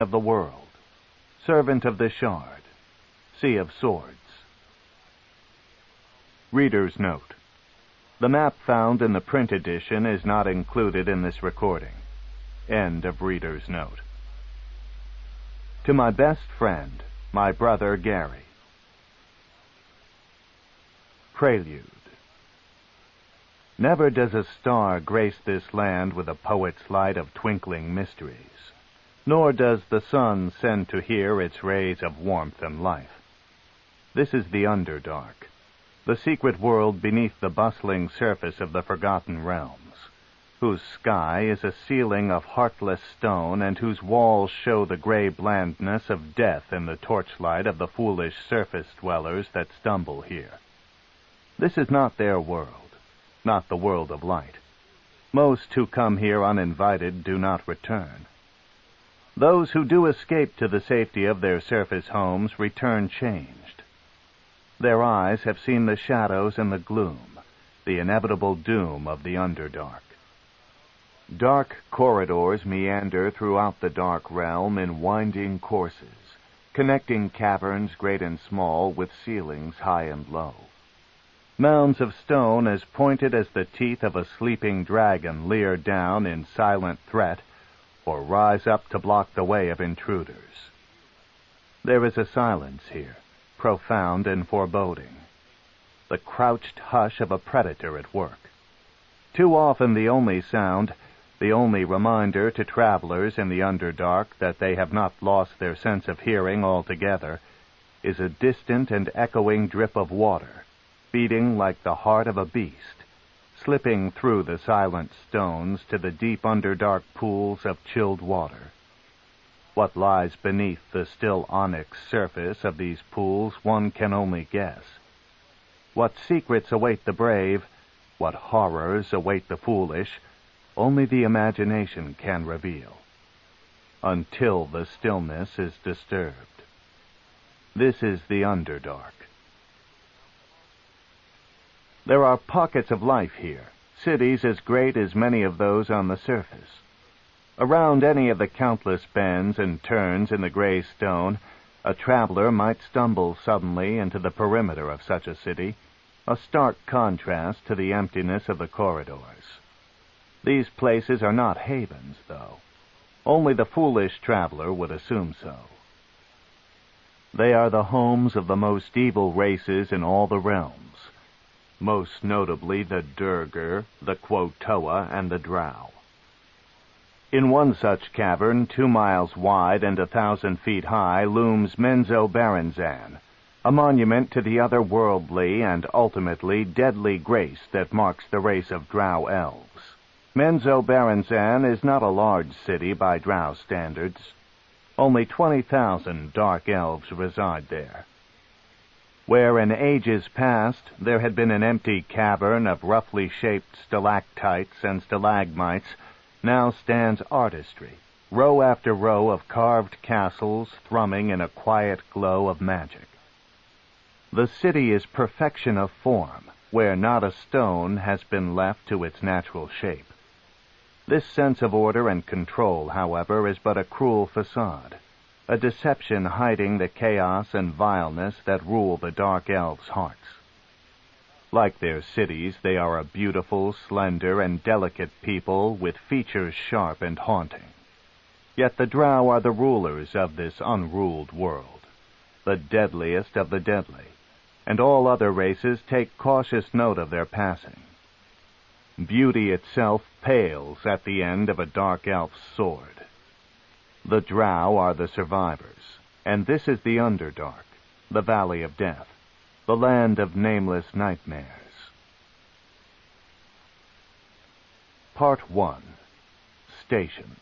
of the world, servant of the shard, sea of swords. Reader's note. The map found in the print edition is not included in this recording. End of reader's note. To my best friend, my brother Gary. Prelude. Never does a star grace this land with a poet's light of twinkling mysteries, nor does the sun send to here its rays of warmth and life. This is the Underdark, the secret world beneath the bustling surface of the forgotten realms, whose sky is a ceiling of heartless stone and whose walls show the gray blandness of death in the torchlight of the foolish surface dwellers that stumble here. This is not their world, not the world of light. Most who come here uninvited do not return. Those who do escape to the safety of their surface homes return changed. Their eyes have seen the shadows and the gloom, the inevitable doom of the Underdark. Dark corridors meander throughout the dark realm in winding courses, connecting caverns great and small with ceilings high and low. Mounds of stone as pointed as the teeth of a sleeping dragon leer down in silent threat or rise up to block the way of intruders. There is a silence here, profound and foreboding, the crouched hush of a predator at work. Too often the only sound, the only reminder to travelers in the Underdark that they have not lost their sense of hearing altogether, is a distant and echoing drip of water, beating like the heart of a beast, slipping through the silent stones to the deep Underdark pools of chilled water. What lies beneath the still onyx surface of these pools one can only guess. What secrets await the brave, what horrors await the foolish, only the imagination can reveal, until the stillness is disturbed. This is the Underdark. There are pockets of life here, cities as great as many of those on the surface. Around any of the countless bends and turns in the gray stone, a traveler might stumble suddenly into the perimeter of such a city, a stark contrast to the emptiness of the corridors. These places are not havens, though. Only the foolish traveler would assume so. They are the homes of the most evil races in all the realms, most notably the Durgar, the Quotoa, and the Drow. In one such cavern, 2 miles wide and 1,000 feet high, looms Menzoberranzan, a monument to the otherworldly and ultimately deadly grace that marks the race of Drow elves. Menzoberranzan is not a large city by Drow standards. Only 20,000 dark elves reside there. Where in ages past there had been an empty cavern of roughly shaped stalactites and stalagmites, now stands artistry, row after row of carved castles thrumming in a quiet glow of magic. The city is perfection of form, where not a stone has been left to its natural shape. This sense of order and control, however, is but a cruel facade, a deception hiding the chaos and vileness that rule the dark elves' hearts. Like their cities, they are a beautiful, slender, and delicate people with features sharp and haunting. Yet the Drow are the rulers of this unruled world, the deadliest of the deadly, and all other races take cautious note of their passing. Beauty itself pales at the end of a dark elf's sword. The Drow are the survivors, and this is the Underdark, the Valley of Death, the land of nameless nightmares. Part 1. Station.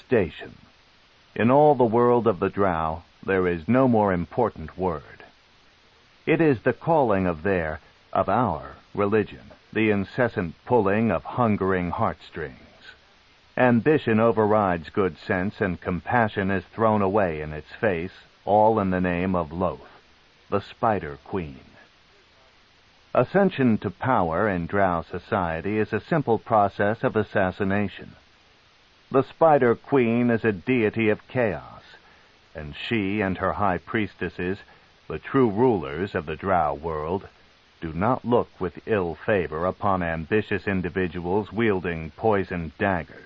Station. In all the world of the Drow, there is no more important word. It is the calling of our religion, the incessant pulling of hungering heartstrings. Ambition overrides good sense, and compassion is thrown away in its face, all in the name of Loth, the Spider Queen. Ascension to power in Drow society is a simple process of assassination. The Spider Queen is a deity of chaos, and she and her high priestesses, the true rulers of the Drow world, do not look with ill favor upon ambitious individuals wielding poisoned daggers.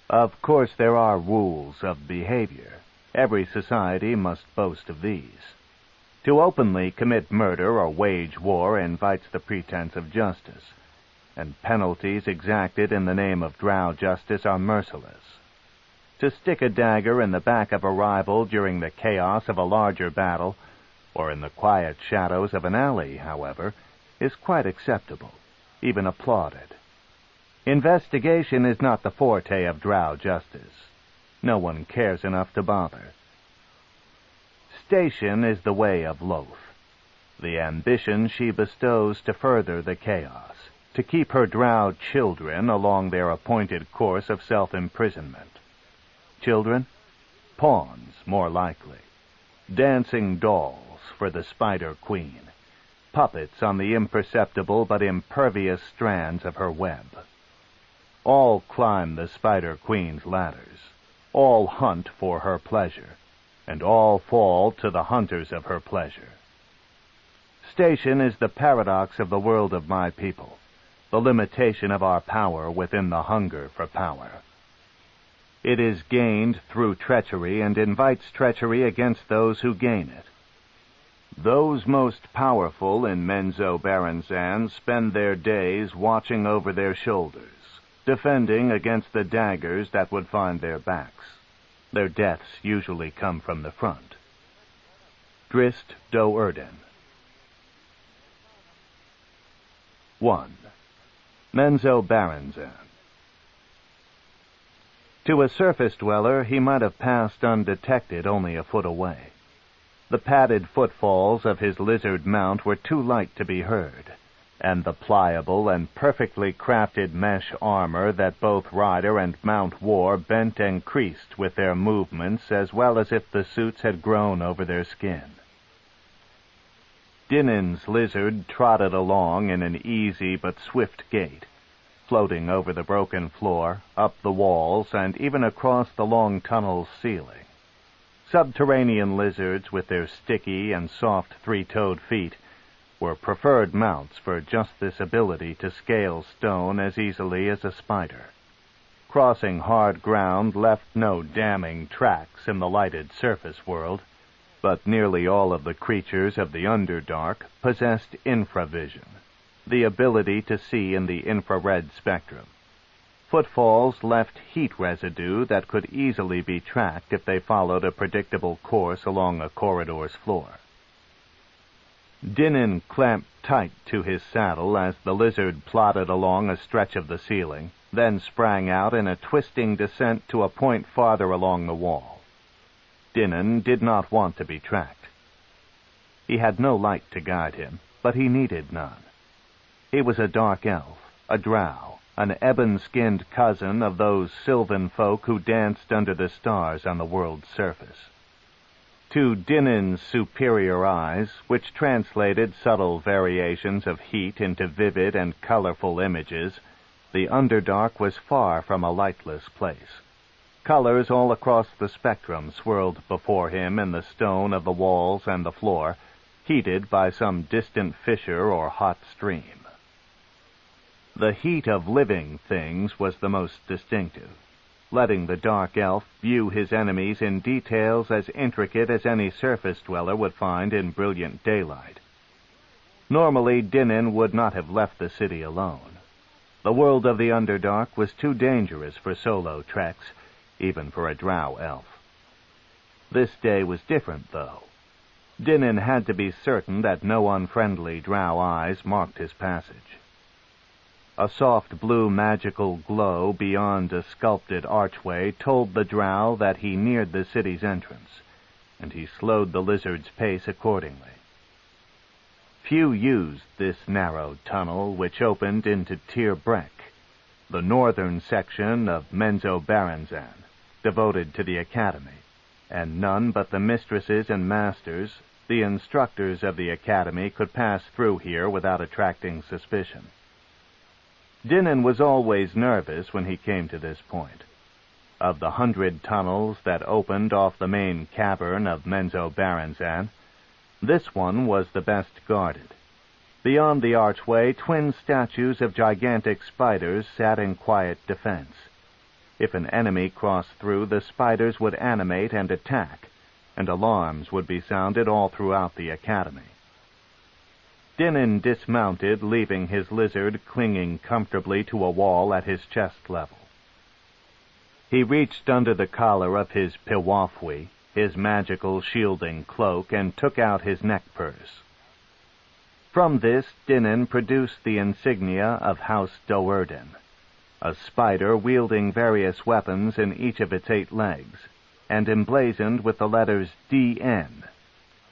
Of course, there are rules of behavior. Every society must boast of these. To openly commit murder or wage war invites the pretense of justice, and penalties exacted in the name of Drow justice are merciless. To stick a dagger in the back of a rival during the chaos of a larger battle, or in the quiet shadows of an alley, however, is quite acceptable, even applauded. Investigation is not the forte of Drow justice. No one cares enough to bother. Station is the way of Loth, the ambition she bestows to further the chaos, to keep her Drow children along their appointed course of self-imprisonment. Children? Pawns, more likely. Dancing dolls for the Spider Queen. Puppets on the imperceptible but impervious strands of her web. All climb the Spider Queen's ladders. All hunt for her pleasure, and all fall to the hunters of her pleasure. Station is the paradox of the world of my people, the limitation of our power within the hunger for power. It is gained through treachery and invites treachery against those who gain it. Those most powerful in Menzoberranzan spend their days watching over their shoulders, defending against the daggers that would find their backs. Their deaths usually come from the front. Drizzt Do'Urden. 1. Menzoberranzan. To a surface dweller, he might have passed undetected only a foot away. The padded footfalls of his lizard mount were too light to be heard, and the pliable and perfectly crafted mesh armor that both rider and mount wore bent and creased with their movements as well as if the suits had grown over their skin. Dinin's lizard trotted along in an easy but swift gait, floating over the broken floor, up the walls, and even across the long tunnel's ceiling. Subterranean lizards with their sticky and soft three-toed feet were preferred mounts for just this ability to scale stone as easily as a spider. Crossing hard ground left no damning tracks in the lighted surface world, but nearly all of the creatures of the Underdark possessed infravision, the ability to see in the infrared spectrum. Footfalls left heat residue that could easily be tracked if they followed a predictable course along a corridor's floor. Dinin clamped tight to his saddle as the lizard plodded along a stretch of the ceiling, then sprang out in a twisting descent to a point farther along the wall. Dinin did not want to be tracked. He had no light to guide him, but he needed none. He was a dark elf, a drow, an ebon-skinned cousin of those sylvan folk who danced under the stars on the world's surface. To Dinin's superior eyes, which translated subtle variations of heat into vivid and colorful images, the Underdark was far from a lightless place. Colors all across the spectrum swirled before him in the stone of the walls and the floor, heated by some distant fissure or hot stream. The heat of living things was the most distinctive, letting the dark elf view his enemies in details as intricate as any surface dweller would find in brilliant daylight. Normally, Dinin would not have left the city alone. The world of the Underdark was too dangerous for solo treks, even for a drow elf. This day was different, though. Dinin had to be certain that no unfriendly drow eyes marked his passage. A soft blue magical glow beyond a sculpted archway told the drow that he neared the city's entrance, and he slowed the lizard's pace accordingly. Few used this narrow tunnel, which opened into Tir Brek, the northern section of Menzoberranzan, devoted to the academy, and none but the mistresses and masters, the instructors of the academy, could pass through here without attracting suspicion. Dinan was always nervous when he came to this point. Of the 100 tunnels that opened off the main cavern of Menzoberranzan, this one was the best guarded. Beyond the archway, twin statues of gigantic spiders sat in quiet defense. If an enemy crossed through, the spiders would animate and attack, and alarms would be sounded all throughout the academy. Dinan dismounted, leaving his lizard clinging comfortably to a wall at his chest level. He reached under the collar of his piwafwi, his magical shielding cloak, and took out his neck purse. From this, Dinan produced the insignia of House Do'Urden, a spider wielding various weapons in each of its 8 legs, and emblazoned with the letters DN,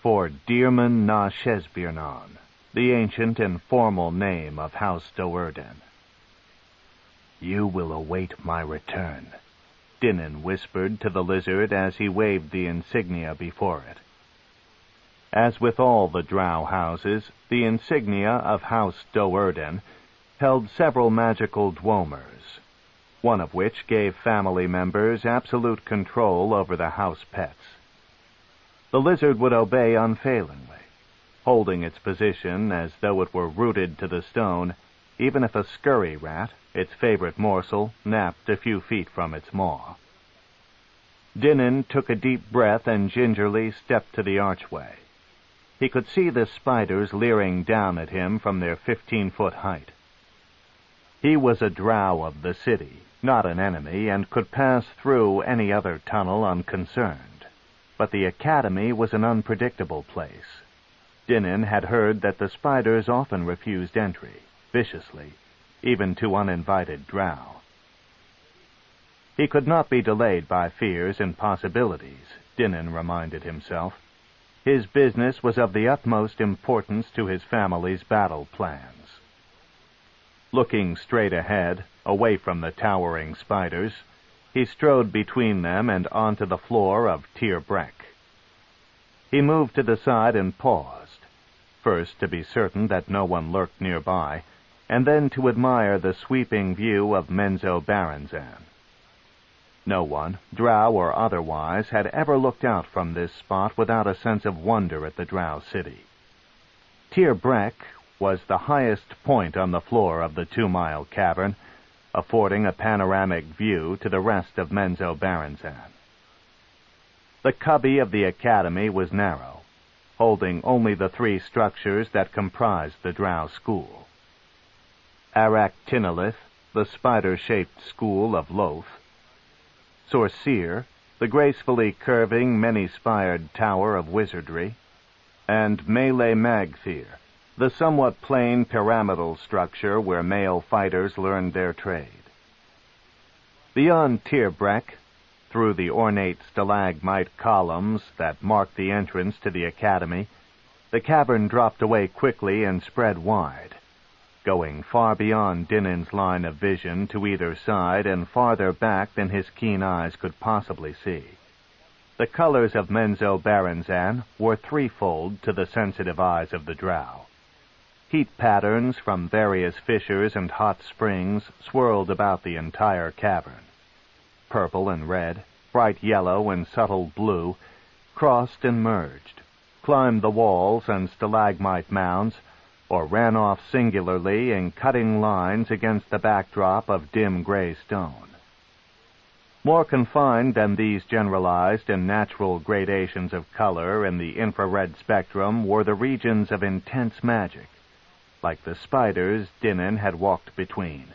for Dearman na Shesbirnon, the ancient and formal name of House Do'Urden. "You will await my return," Dinan whispered to the lizard as he waved the insignia before it. As with all the Drow houses, the insignia of House Do'Urden held several magical dwomers, one of which gave family members absolute control over the house pets. The lizard would obey unfailingly, holding its position as though it were rooted to the stone, even if a scurry rat, its favorite morsel, napped a few feet from its maw. Dinan took a deep breath and gingerly stepped to the archway. He could see the spiders leering down at him from their 15-foot height. He was a drow of the city, not an enemy, and could pass through any other tunnel unconcerned. But the academy was an unpredictable place. Dinan had heard that the spiders often refused entry, viciously, even to uninvited drow. He could not be delayed by fears and possibilities, Dinan reminded himself. His business was of the utmost importance to his family's battle plans. Looking straight ahead, away from the towering spiders, he strode between them and onto the floor of Tir Brek. He moved to the side and paused, first to be certain that no one lurked nearby, and then to admire the sweeping view of Menzoberranzan. No one, drow or otherwise, had ever looked out from this spot without a sense of wonder at the drow city. Tir Brek was the highest point on the floor of the 2-mile cavern, affording a panoramic view to the rest of Menzoberranzan. The cubby of the academy was narrow, holding only the 3 structures that comprised the drow school. Aractinolith, the spider-shaped school of Loth; Sorceer, the gracefully curving, many-spired tower of wizardry; and Melee Magthir, the somewhat plain pyramidal structure where male fighters learned their trade. Beyond Tir Brek, through the ornate stalagmite columns that marked the entrance to the academy, the cavern dropped away quickly and spread wide, going far beyond Dinan's line of vision to either side and farther back than his keen eyes could possibly see. The colors of Menzoberranzan were threefold to the sensitive eyes of the drow. Heat patterns from various fissures and hot springs swirled about the entire cavern. Purple and red, bright yellow and subtle blue, crossed and merged, climbed the walls and stalagmite mounds, or ran off singularly in cutting lines against the backdrop of dim gray stone. More confined than these generalized and natural gradations of color in the infrared spectrum were the regions of intense magic, like the spiders Dinan had walked between,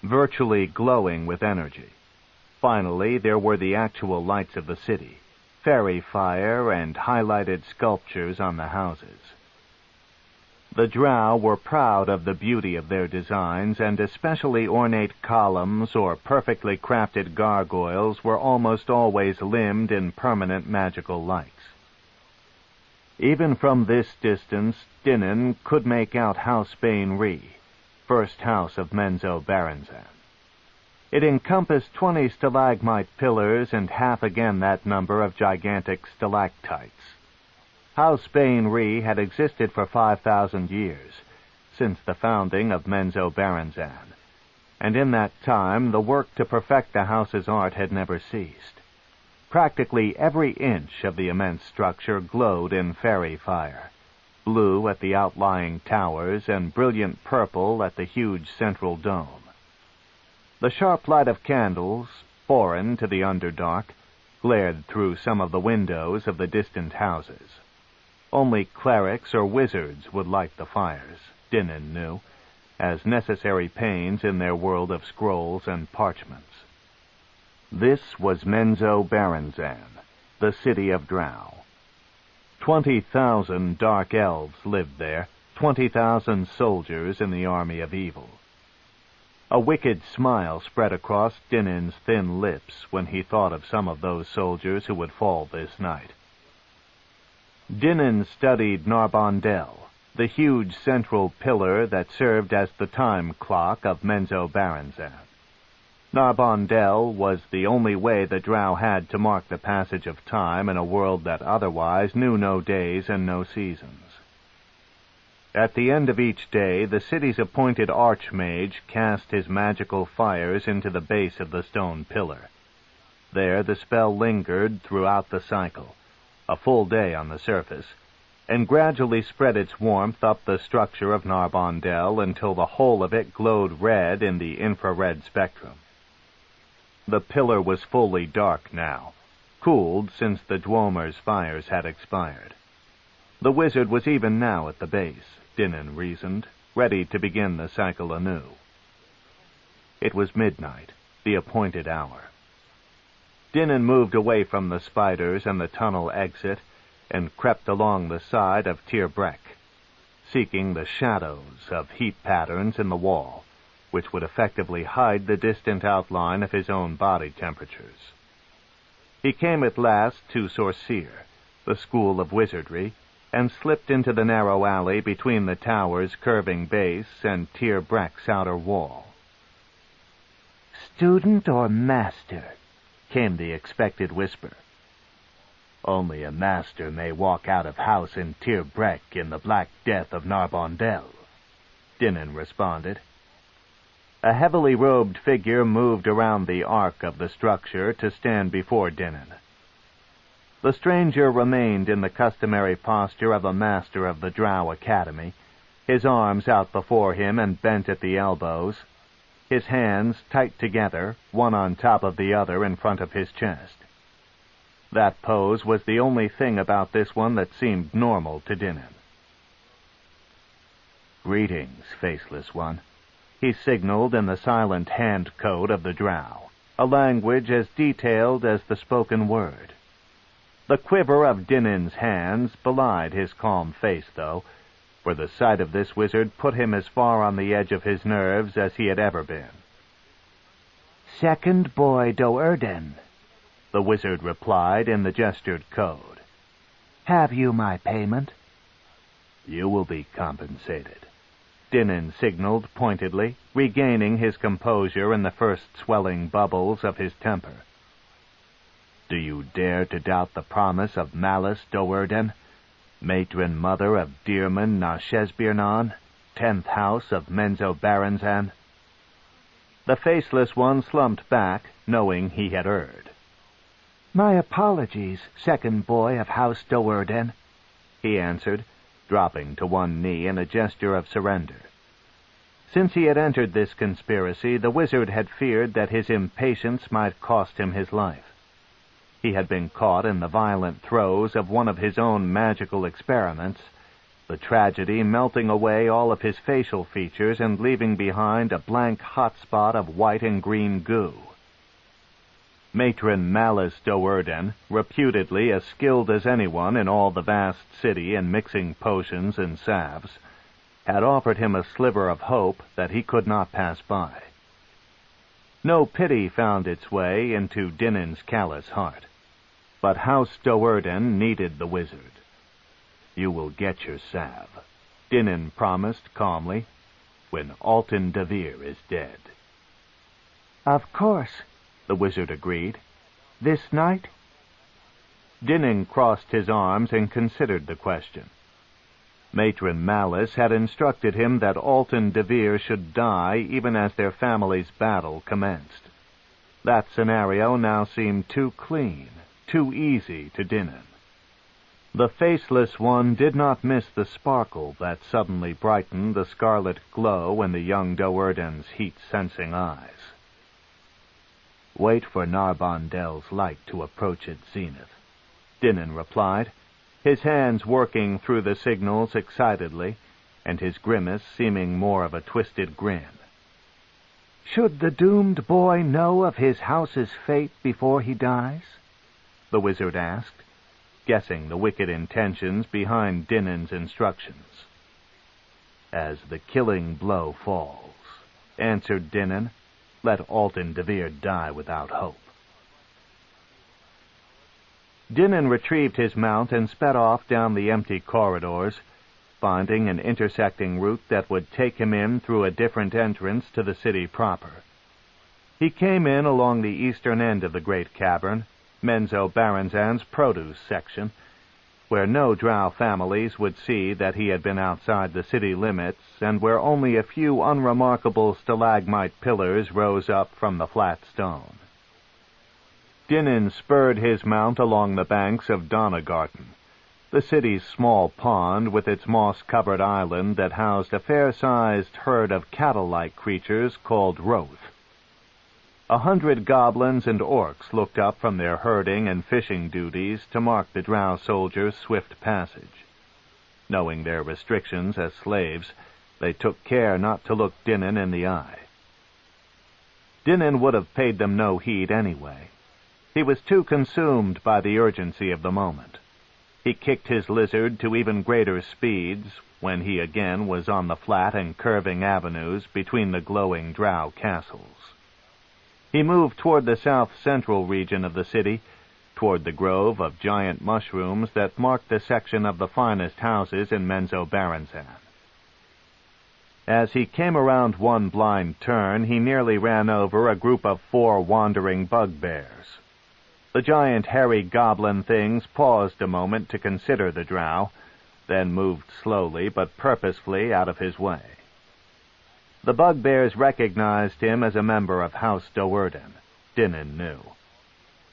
virtually glowing with energy. Finally, there were the actual lights of the city, fairy fire and highlighted sculptures on the houses. The drow were proud of the beauty of their designs, and especially ornate columns or perfectly crafted gargoyles were almost always limned in permanent magical lights. Even from this distance, Dinan could make out House Bain-Ree, first house of Menzoberranzan. It encompassed 20 stalagmite pillars and half again that number of gigantic stalactites. House Bain-Ree had existed for 5,000 years, since the founding of Menzoberranzan, and in that time the work to perfect the house's art had never ceased. Practically every inch of the immense structure glowed in fairy fire, blue at the outlying towers and brilliant purple at the huge central dome. The sharp light of candles, foreign to the Underdark, glared through some of the windows of the distant houses. Only clerics or wizards would light the fires, Dinan knew, as necessary pains in their world of scrolls and parchments. This was Menzoberranzan, the city of Drow. 20,000 dark elves lived there, 20,000 soldiers in the army of evil. A wicked smile spread across Dinan's thin lips when he thought of some of those soldiers who would fall this night. Dinan studied Narbondel, the huge central pillar that served as the time clock of Menzoberranzan. Narbondel was the only way the Drow had to mark the passage of time in a world that otherwise knew no days and no seasons. At the end of each day, the city's appointed archmage cast his magical fires into the base of the stone pillar. There the spell lingered throughout the cycle, a full day on the surface, and gradually spread its warmth up the structure of Narbondel until the whole of it glowed red in the infrared spectrum. The pillar was fully dark now, cooled since the Dweomer's fires had expired. The wizard was even now at the base, Dinan reasoned, ready to begin the cycle anew. It was midnight, the appointed hour. Dinan moved away from the spiders and the tunnel exit and crept along the side of Tir Brek, seeking the shadows of heat patterns in the wall, which would effectively hide the distant outline of his own body temperatures. He came at last to Sorceer, the school of wizardry, and slipped into the narrow alley between the tower's curving base and Tir Brek's outer wall. "Student or master?" came the expected whisper. "Only a master may walk out of house in Tir Brek in the Black Death of Narbondel," Dinan responded. A heavily robed figure moved around the arc of the structure to stand before Dinan. The stranger remained in the customary posture of a master of the Drow Academy, his arms out before him and bent at the elbows, his hands tight together, one on top of the other in front of his chest. That pose was the only thing about this one that seemed normal to Dinan. "Greetings, Faceless One," he signaled in the silent hand code of the Drow, a language as detailed as the spoken word. The quiver of Dinan's hands belied his calm face, though, for the sight of this wizard put him as far on the edge of his nerves as he had ever been. "Second boy Do'Urden," the wizard replied in the gestured code. "Have you my payment?" "You will be compensated," Dinan signaled pointedly, regaining his composure in the first swelling bubbles of his temper. "Do you dare to doubt the promise of Malice Do'Urden, matron mother of Dearman Nashesbirnan, 10th house of Menzoberranzan?" The Faceless One slumped back, knowing he had erred. "My apologies, second boy of House Do'Urden," he answered, dropping to one knee in a gesture of surrender. Since he had entered this conspiracy, the wizard had feared that his impatience might cost him his life. He had been caught in the violent throes of one of his own magical experiments, the tragedy melting away all of his facial features and leaving behind a blank hot spot of white and green goo. Matron Malice Do'Urden, reputedly as skilled as anyone in all the vast city in mixing potions and salves, had offered him a sliver of hope that he could not pass by. No pity found its way into Dinan's callous heart. But House Do'Urden needed the wizard. "You will get your salve," Dinan promised calmly, "when Alton DeVir is dead." "Of course," the wizard agreed. "This night?" Dinan crossed his arms and considered the question. Matron Malice had instructed him that Alton DeVir should die even as their family's battle commenced. That scenario now seemed too clean, too easy to Dinnan. The Faceless one did not miss the sparkle that suddenly brightened the scarlet glow in the young Do'Urden's heat-sensing eyes. "Wait for Narbondel's light to approach its zenith," Dinnan replied, his hands working through the signals excitedly, and his grimace seeming more of a twisted grin. "Should the doomed boy know of his house's fate before he dies?" the wizard asked, guessing the wicked intentions behind Dinnan's instructions. "As the killing blow falls," answered Dinnan, "let Alton DeVir die without hope." Dinnan retrieved his mount and sped off down the empty corridors, finding an intersecting route that would take him in through a different entrance to the city proper. He came in along the eastern end of the great cavern, Menzoberranzan's produce section, where no Drow families would see that he had been outside the city limits, and where only a few unremarkable stalagmite pillars rose up from the flat stone. Dinnan spurred his mount along the banks of Donagarten, the city's small pond with its moss-covered island that housed a fair-sized herd of cattle-like creatures called Roth. 100 goblins and orcs looked up from their herding and fishing duties to mark the Drow soldiers' swift passage. Knowing their restrictions as slaves, they took care not to look Dinnan in the eye. Dinnan would have paid them no heed anyway. He was too consumed by the urgency of the moment. He kicked his lizard to even greater speeds when he again was on the flat and curving avenues between the glowing Drow castles. He moved toward the south-central region of the city, toward the grove of giant mushrooms that marked the section of the finest houses in Menzoberranzan. As he came around one blind turn, he nearly ran over a group of 4 wandering bugbears. The giant hairy goblin things paused a moment to consider the Drow, then moved slowly but purposefully out of his way. The bugbears recognized him as a member of House Do'Urden, Dinnan knew.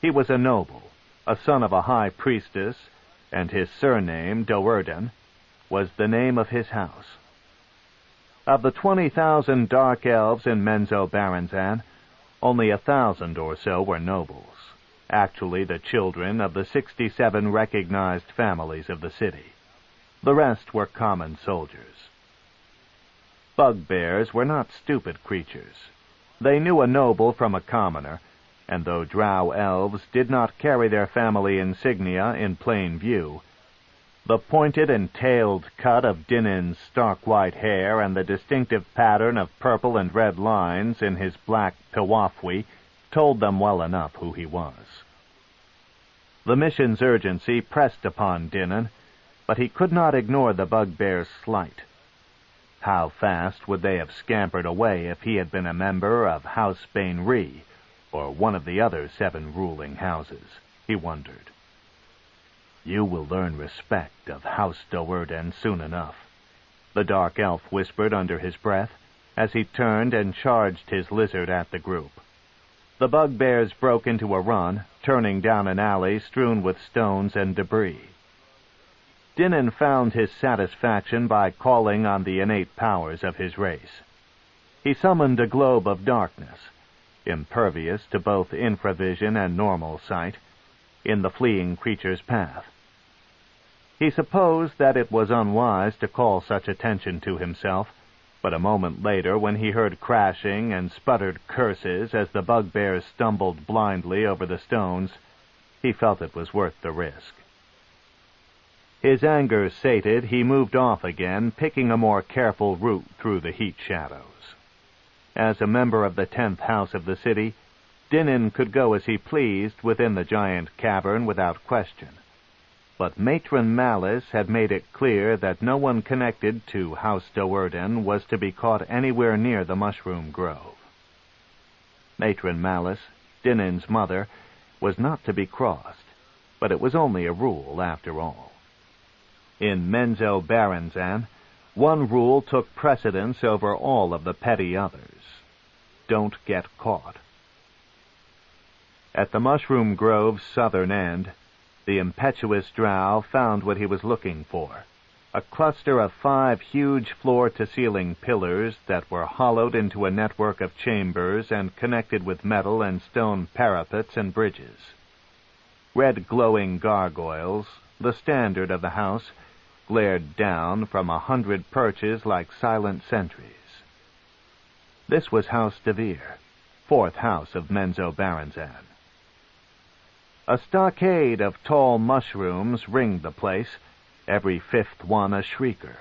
He was a noble, a son of a high priestess, and his surname, Do'Urden, was the name of his house. Of the 20,000 dark elves in Menzoberranzan, only 1,000 or so were nobles, actually the children of the 67 recognized families of the city. The rest were common soldiers. Bugbears were not stupid creatures. They knew a noble from a commoner, and though Drow elves did not carry their family insignia in plain view, the pointed and tailed cut of Dinnan's stark white hair and the distinctive pattern of purple and red lines in his black piwafwi told them well enough who he was. The mission's urgency pressed upon Dinnan, but he could not ignore the bugbear's slight. How fast would they have scampered away if he had been a member of House Bainri, or one of the other 7 ruling houses, he wondered. "You will learn respect of House Do'Urden soon enough," the dark elf whispered under his breath, as he turned and charged his lizard at the group. The bugbears broke into a run, turning down an alley strewn with stones and debris. Dinnan found his satisfaction by calling on the innate powers of his race. He summoned a globe of darkness, impervious to both infravision and normal sight, in the fleeing creature's path. He supposed that it was unwise to call such attention to himself, but a moment later, when he heard crashing and sputtered curses as the bugbears stumbled blindly over the stones, he felt it was worth the risk. His anger sated, he moved off again, picking a more careful route through the heat shadows. As a member of the 10th house of the city, Dinnan could go as he pleased within the giant cavern without question. But Matron Malice had made it clear that no one connected to House Do'Urden was to be caught anywhere near the mushroom grove. Matron Malice, Dinnan's mother, was not to be crossed, but it was only a rule after all. In Menzoberranzan, one rule took precedence over all of the petty others. Don't get caught. At the Mushroom Grove's southern end, the impetuous Drow found what he was looking for, a cluster of 5 huge floor-to-ceiling pillars that were hollowed into a network of chambers and connected with metal and stone parapets and bridges. Red glowing gargoyles, the standard of the house, glared down from 100 perches like silent sentries. This was House DeVir, 4th house of Menzoberranzan. A stockade of tall mushrooms ringed the place, every 5th one a shrieker,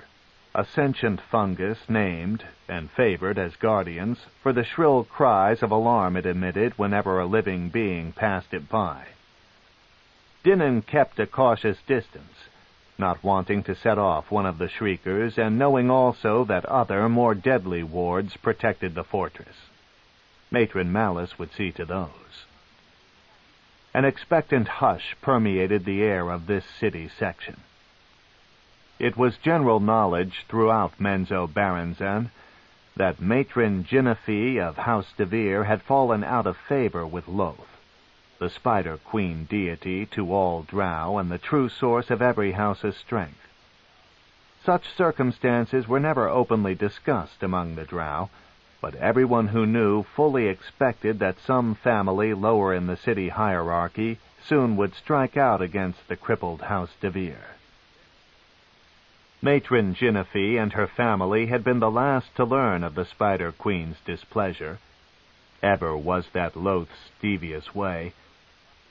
a sentient fungus named and favored as guardians for the shrill cries of alarm it emitted whenever a living being passed it by. Dinnan kept a cautious distance, not wanting to set off one of the shriekers, and knowing also that other, more deadly wards protected the fortress. Matron Malice would see to those. An expectant hush permeated the air of this city section. It was general knowledge throughout Menzoberranzan that Matron Genevieve of House DeVir had fallen out of favor with Loth, the Spider Queen deity to all Drow and the true source of every house's strength. Such circumstances were never openly discussed among the Drow, but everyone who knew fully expected that some family lower in the city hierarchy soon would strike out against the crippled House DeVir. Matron Genevieve and her family had been the last to learn of the Spider Queen's displeasure. Ever was that Loth's devious way,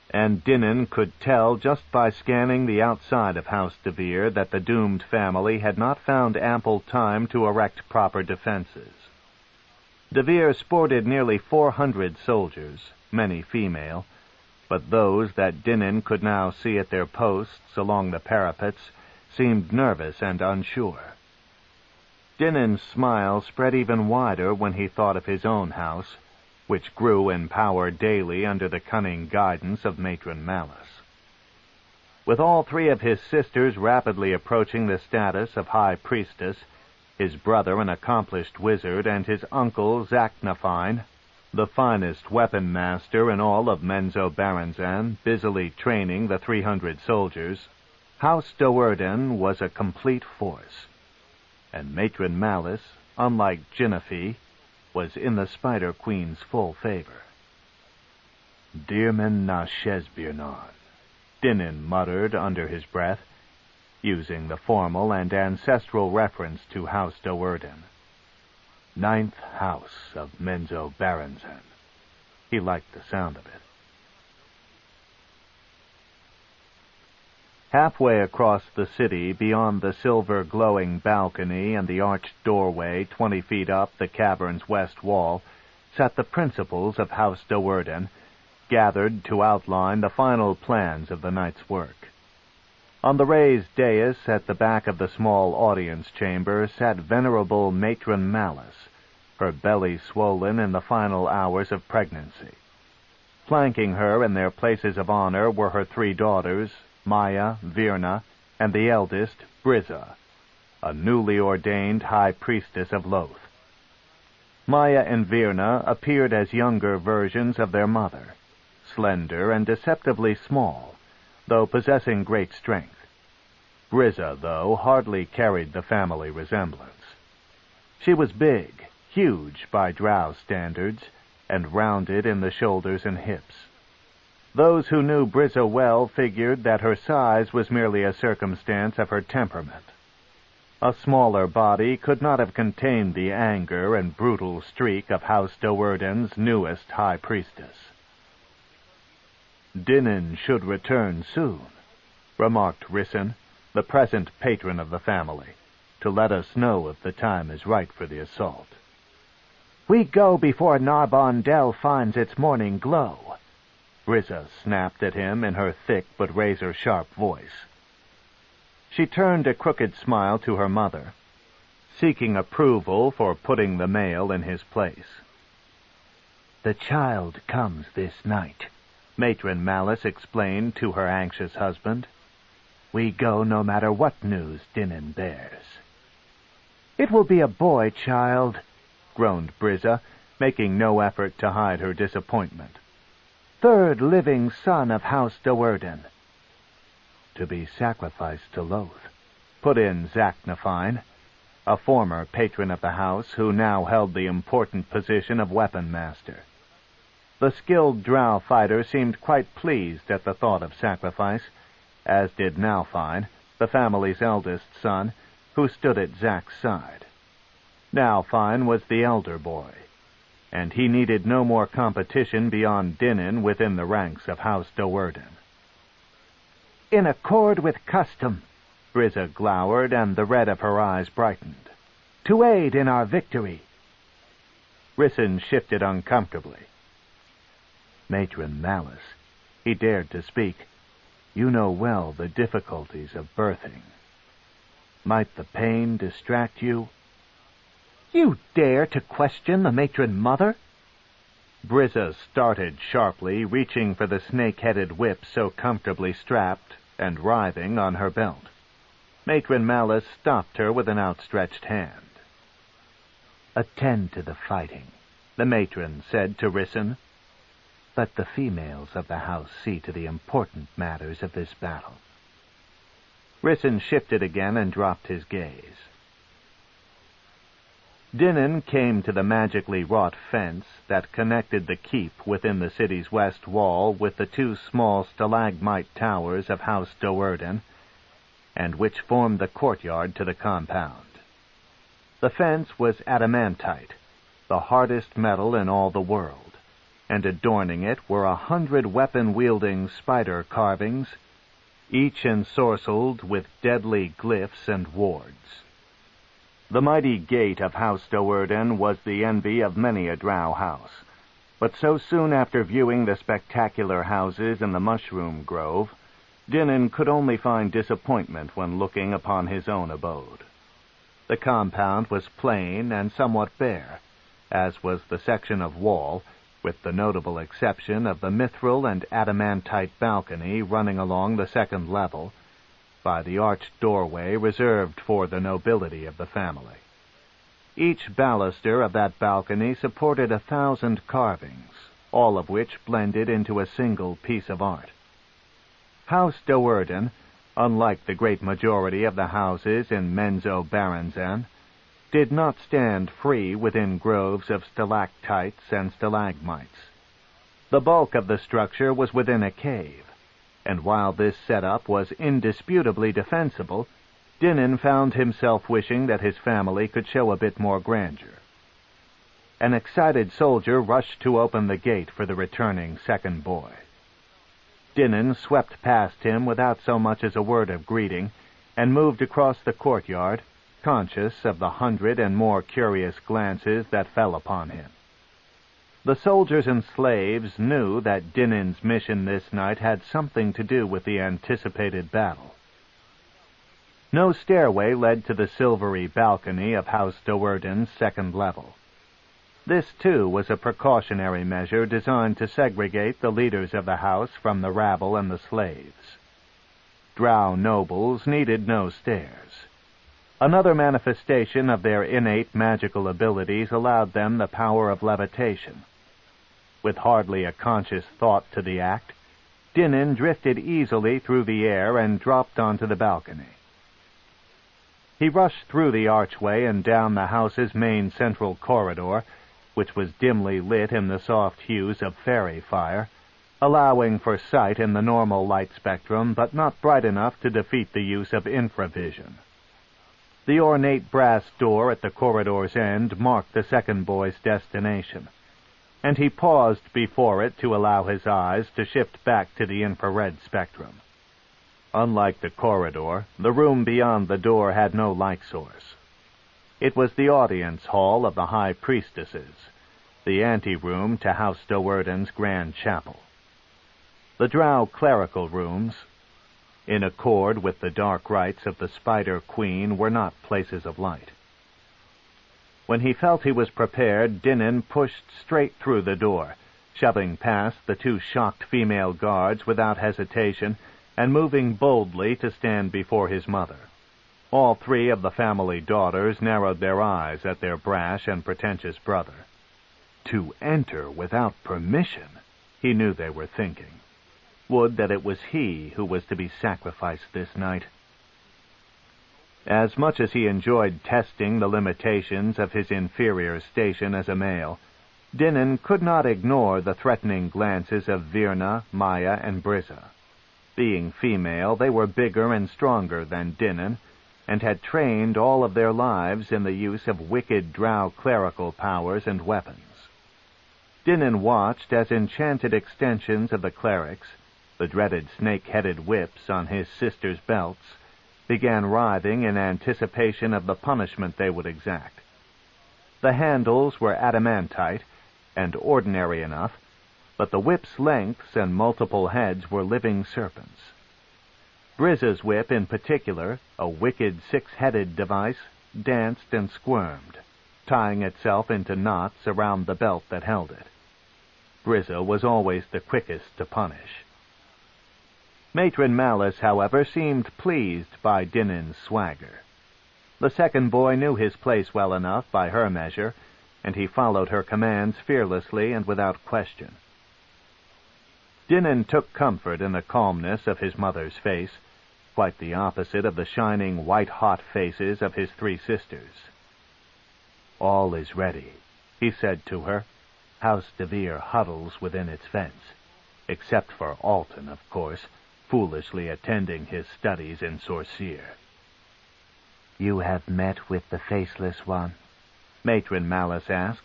and Dinnan could tell just by scanning the outside of House DeVir that the doomed family had not found ample time to erect proper defenses. DeVir sported nearly 400 soldiers, many female, but those that Dinnan could now see at their posts along the parapets seemed nervous and unsure. Dinnan's smile spread even wider when he thought of his own house, which grew in power daily under the cunning guidance of Matron Malice. With all 3 of his sisters rapidly approaching the status of High Priestess, his brother an accomplished wizard, and his uncle Zachnafine, the finest weapon master in all of Menzoberranzan, busily training the 300 soldiers, House Do'Urden was a complete force, and Matron Malice, unlike Genevieve, was in the Spider Queen's full favor. "Dearman na Shesbirnon," Dinnan muttered under his breath, using the formal and ancestral reference to House Do'Urden. 9th house of Menzoberranzan. He liked the sound of it. Halfway across the city, beyond the silver-glowing balcony and the arched doorway 20 feet up the cavern's west wall, sat the principals of House Do'Urden, gathered to outline the final plans of the night's work. On the raised dais at the back of the small audience chamber sat venerable Matron Malice, her belly swollen in the final hours of pregnancy. Flanking her in their places of honor were her 3 daughters, Maya, Virna, and the eldest, Brizza, a newly ordained high priestess of Loth. Maya and Virna appeared as younger versions of their mother, slender and deceptively small, though possessing great strength. Brizza, though, hardly carried the family resemblance. She was big, huge by Drow standards, and rounded in the shoulders and hips. Those who knew Brizza well figured that her size was merely a circumstance of her temperament. A smaller body could not have contained the anger and brutal streak of House Do'Urden's newest high priestess. "Dinnan should return soon," remarked Risson, the present patron of the family, "to let us know if the time is right for the assault." "We go before Narbondel finds its morning glow," Brizza snapped at him in her thick but razor-sharp voice. She turned a crooked smile to her mother, seeking approval for putting the male in his place. "The child comes this night," Matron Malice explained to her anxious husband. We go no matter what news Dinin bears." "It will be a boy, child," groaned Brizza, making no effort to hide her disappointment. "Third living son of House Do'Urden." "To be sacrificed to Loth," put in Zachnafine, a former patron of the house who now held the important position of weapon master. The skilled Drow fighter seemed quite pleased at the thought of sacrifice, as did Nalfine, the family's eldest son, who stood at Zac's side. Nalfine was the elder boy, and he needed no more competition beyond Dinin within the ranks of House Do'Urden. "In accord with custom," Brizza glowered, and the red of her eyes brightened. "To aid in our victory." Rissyn shifted uncomfortably. "Matron Malice," he dared to speak, "you know well the difficulties of birthing. Might the pain distract you?" "You dare to question the matron mother?" Brizza started sharply, reaching for the snake-headed whip so comfortably strapped and writhing on her belt. Matron Malice stopped her with an outstretched hand. "Attend to the fighting," the matron said to Rissyn. "Let the females of the house see to the important matters of this battle." Rissyn shifted again and dropped his gaze. Dinin came to the magically wrought fence that connected the keep within the city's west wall with the two small stalagmite towers of House Do'Urden, and which formed the courtyard to the compound. The fence was adamantite, the hardest metal in all the world, and adorning it were 100 weapon-wielding spider carvings, each ensorcelled with deadly glyphs and wards. The mighty gate of House Do'Urden was the envy of many a Drow house, but so soon after viewing the spectacular houses in the Mushroom Grove, Dinin could only find disappointment when looking upon his own abode. The compound was plain and somewhat bare, as was the section of wall, with the notable exception of the mithril and adamantite balcony running along the second level, by the arched doorway reserved for the nobility of the family. Each baluster of that balcony supported 1,000 carvings, all of which blended into a single piece of art. House Do'Urden, unlike the great majority of the houses in Menzoberranzan, did not stand free within groves of stalactites and stalagmites. The bulk of the structure was within a cave, and while this setup was indisputably defensible, Dinin found himself wishing that his family could show a bit more grandeur. An excited soldier rushed to open the gate for the returning second boy. Dinin swept past him without so much as a word of greeting, and moved across the courtyard, conscious of the 100 and more curious glances that fell upon him. The soldiers and slaves knew that Dinin's mission this night had something to do with the anticipated battle. No stairway led to the silvery balcony of House Do'Urden's second level. This, too, was a precautionary measure designed to segregate the leaders of the house from the rabble and the slaves. Drow nobles needed no stairs. Another manifestation of their innate magical abilities allowed them the power of levitation. With hardly a conscious thought to the act, Dinin drifted easily through the air and dropped onto the balcony. He rushed through the archway and down the house's main central corridor, which was dimly lit in the soft hues of fairy fire, allowing for sight in the normal light spectrum, but not bright enough to defeat the use of infravision. The ornate brass door at the corridor's end marked the second boy's destination, and he paused before it to allow his eyes to shift back to the infrared spectrum. Unlike the corridor, the room beyond the door had no light source. It was the audience hall of the High Priestesses, the anteroom to House Do'Urden's grand chapel. The Drow clerical rooms, in accord with the dark rites of the Spider Queen, were not places of light. When he felt he was prepared, Dinin pushed straight through the door, shoving past the two shocked female guards without hesitation, and moving boldly to stand before his mother. All three of the family daughters narrowed their eyes at their brash and pretentious brother. To enter without permission, he knew they were thinking. Would that it was he who was to be sacrificed this night. As much as he enjoyed testing the limitations of his inferior station as a male, Dinan could not ignore the threatening glances of Virna, Maya, and Brizza. Being female, they were bigger and stronger than Dinan, and had trained all of their lives in the use of wicked Drow clerical powers and weapons. Dinan watched as enchanted extensions of the clerics, the dreaded snake-headed whips on his sister's belts, began writhing in anticipation of the punishment they would exact. The handles were adamantite and ordinary enough, but the whip's lengths and multiple heads were living serpents. Brizza's whip in particular, a wicked six-headed device, danced and squirmed, tying itself into knots around the belt that held it. Brizza was always the quickest to punish. Matron Malice, however, seemed pleased by Dinan's swagger. The second boy knew his place well enough by her measure, and he followed her commands fearlessly and without question. Dinan took comfort in the calmness of his mother's face, quite the opposite of the shining white-hot faces of his three sisters. "All is ready," he said to her. "House DeVir huddles within its fence, except for Alton, of course, foolishly attending his studies in Sorceer." "You have met with the Faceless one?" Matron Malice asked.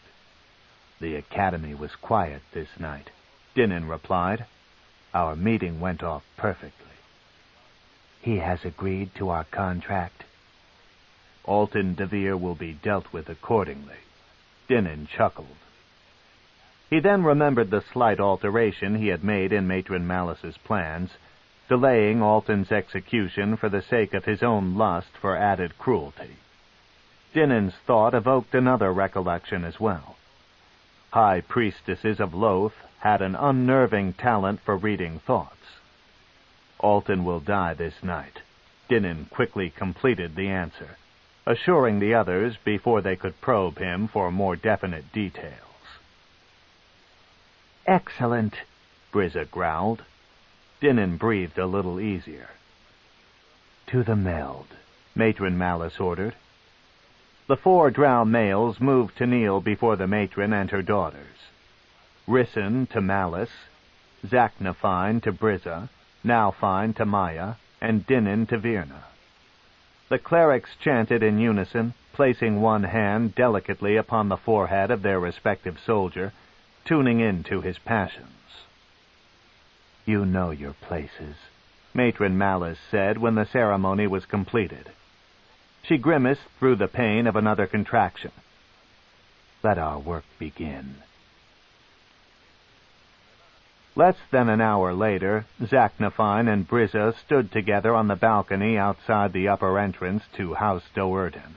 "The Academy was quiet this night," Dinan replied. "Our meeting went off perfectly." "He has agreed to our contract?" "Alton DeVir will be dealt with accordingly." Dinan chuckled. He then remembered the slight alteration he had made in Matron Malice's plans, delaying Alton's execution for the sake of his own lust for added cruelty. Dinan's thought evoked another recollection as well. High priestesses of Loth had an unnerving talent for reading thoughts. "Alton will die this night," Dinan quickly completed the answer, assuring the others before they could probe him for more definite details. "Excellent," Brizza growled. Dinan breathed a little easier. "To the meld," Matron Malice ordered. The 4 Drow males moved to kneel before the matron and her daughters. Rissyn to Malice, Zacnafine to Brizza, Nowfine to Maya, and Dinan to Virna. The clerics chanted in unison, placing one hand delicately upon the forehead of their respective soldier, tuning into his passions. "You know your places," Matron Malice said when the ceremony was completed. She grimaced through the pain of another contraction. "Let our work begin." Less than an hour later, Zacnafine and Brizza stood together on the balcony outside the upper entrance to House Do'Urden.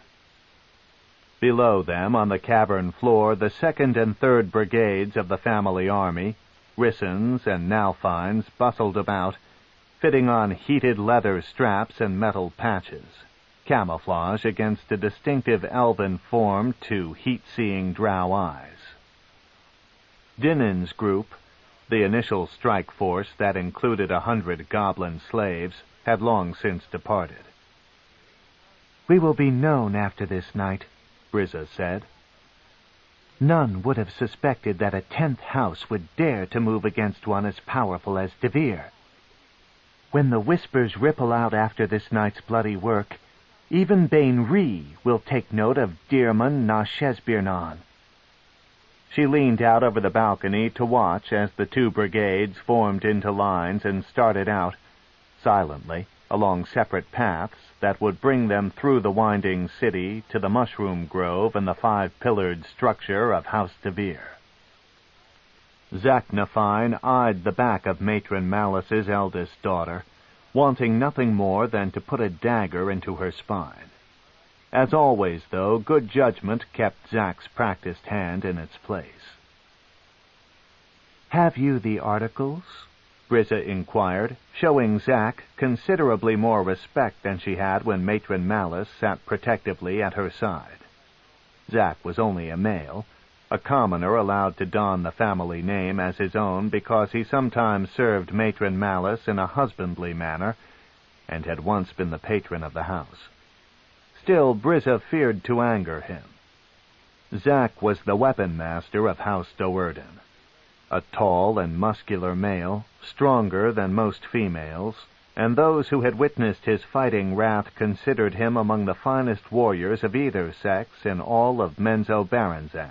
Below them, on the cavern floor, the 2nd and 3rd Brigades of the family army, Rissyn's and Nowfine's, bustled about, fitting on heated leather straps and metal patches, camouflage against a distinctive elven form to heat-seeing Drow eyes. Dinan's group, the initial strike force that included 100 goblin slaves, had long since departed. "We will be known after this night," Brizza said. "None would have suspected that a 10th house would dare to move against one as powerful as DeVir. When the whispers ripple out after this night's bloody work, even Bain Ree will take note of Dearman na Shesbirnan." She leaned out over the balcony to watch as the 2 brigades formed into lines and started out, silently, along separate paths that would bring them through the winding city to the mushroom grove and the 5-pillared structure of House DeVir. Zacnafine eyed the back of Matron Malice's eldest daughter, wanting nothing more than to put a dagger into her spine. As always, though, good judgment kept Zac's practiced hand in its place. "Have you the articles?" Brizza inquired, showing Zack considerably more respect than she had when Matron Malice sat protectively at her side. Zack was only a male, a commoner allowed to don the family name as his own because he sometimes served Matron Malice in a husbandly manner and had once been the patron of the house. Still, Brizza feared to anger him. Zack was the weapon master of House Do'Urden, a tall and muscular male, stronger than most females, and those who had witnessed his fighting wrath considered him among the finest warriors of either sex in all of Menzoberranzan.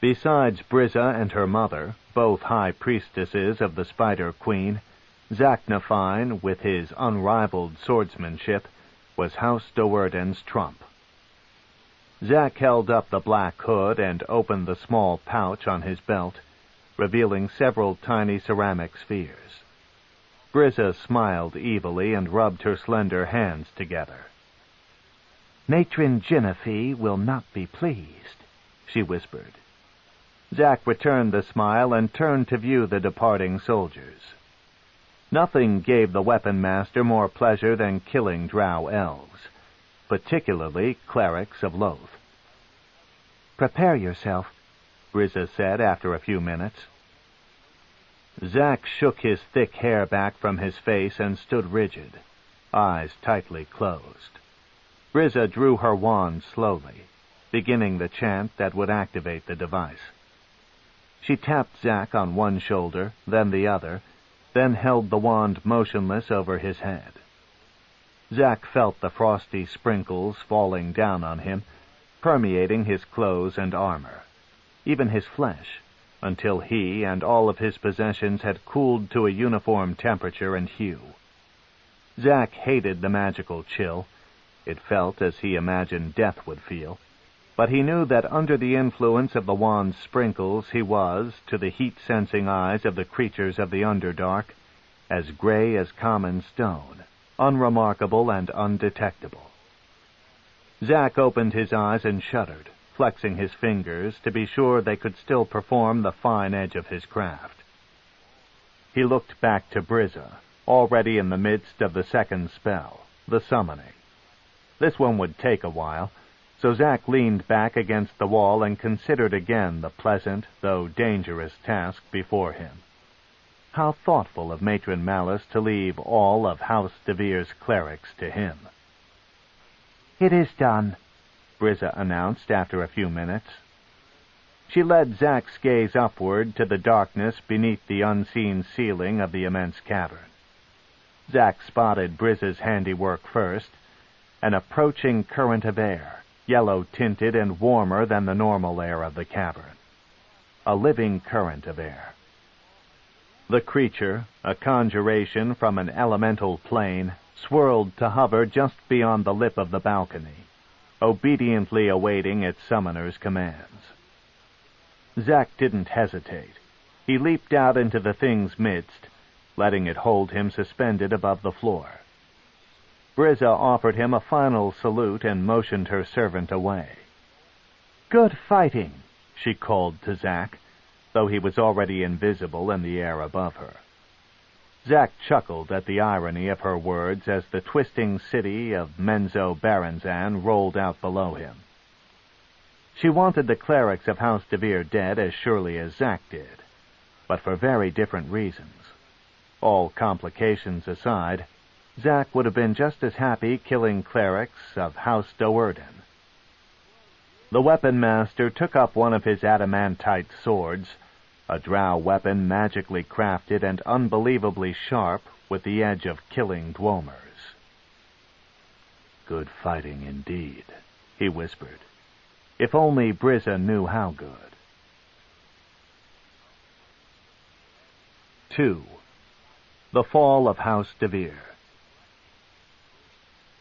Besides Brizza and her mother, both high priestesses of the Spider Queen, Zaknafine, with his unrivaled swordsmanship, was House Do'Urden's trump. Zack held up the black hood and opened the small pouch on his belt, revealing several tiny ceramic spheres. Brizza smiled evilly and rubbed her slender hands together. "Matron Genevieve will not be pleased," she whispered. Zack returned the smile and turned to view the departing soldiers. Nothing gave the weapon master more pleasure than killing Drow elves, particularly clerics of Loth. "Prepare yourself," Brizza said after a few minutes. Zack shook his thick hair back from his face and stood rigid, eyes tightly closed. Brizza drew her wand slowly, beginning the chant that would activate the device. She tapped Zack on one shoulder, then the other, then held the wand motionless over his head. Zack felt the frosty sprinkles falling down on him, permeating his clothes and armor, even his flesh, until he and all of his possessions had cooled to a uniform temperature and hue. Zack hated the magical chill. It felt as he imagined death would feel, but he knew that under the influence of the wand's sprinkles he was, to the heat-sensing eyes of the creatures of the Underdark, as gray as common stone, unremarkable and undetectable. Zack opened his eyes and shuddered, flexing his fingers to be sure they could still perform the fine edge of his craft. He looked back to Brizza, already in the midst of the second spell, the summoning. This one would take a while, so Zack leaned back against the wall and considered again the pleasant, though dangerous task before him. How thoughtful of Matron Malice to leave all of House DeVir's clerics to him. "It is done," Brizza announced after a few minutes. She led Zack's gaze upward to the darkness beneath the unseen ceiling of the immense cavern. Zack spotted Brizza's handiwork first, an approaching current of air, yellow-tinted and warmer than the normal air of the cavern. A living current of air. The creature, a conjuration from an elemental plane, swirled to hover just beyond the lip of the balcony, obediently awaiting its summoner's commands. Zack didn't hesitate. He leaped out into the thing's midst, letting it hold him suspended above the floor. Brizza offered him a final salute and motioned her servant away. "Good fighting," she called to Zack, though he was already invisible in the air above her. Zack chuckled at the irony of her words as the twisting city of Menzoberranzan rolled out below him. She wanted the clerics of House DeVir dead as surely as Zack did, but for very different reasons. All complications aside, Zack would have been just as happy killing clerics of House Do'Urden. The weapon master took up one of his adamantite swords, a Drow weapon magically crafted and unbelievably sharp with the edge of killing Dwomers. "Good fighting indeed," he whispered. If only Brizza knew how good. 2. The Fall of House DeVir.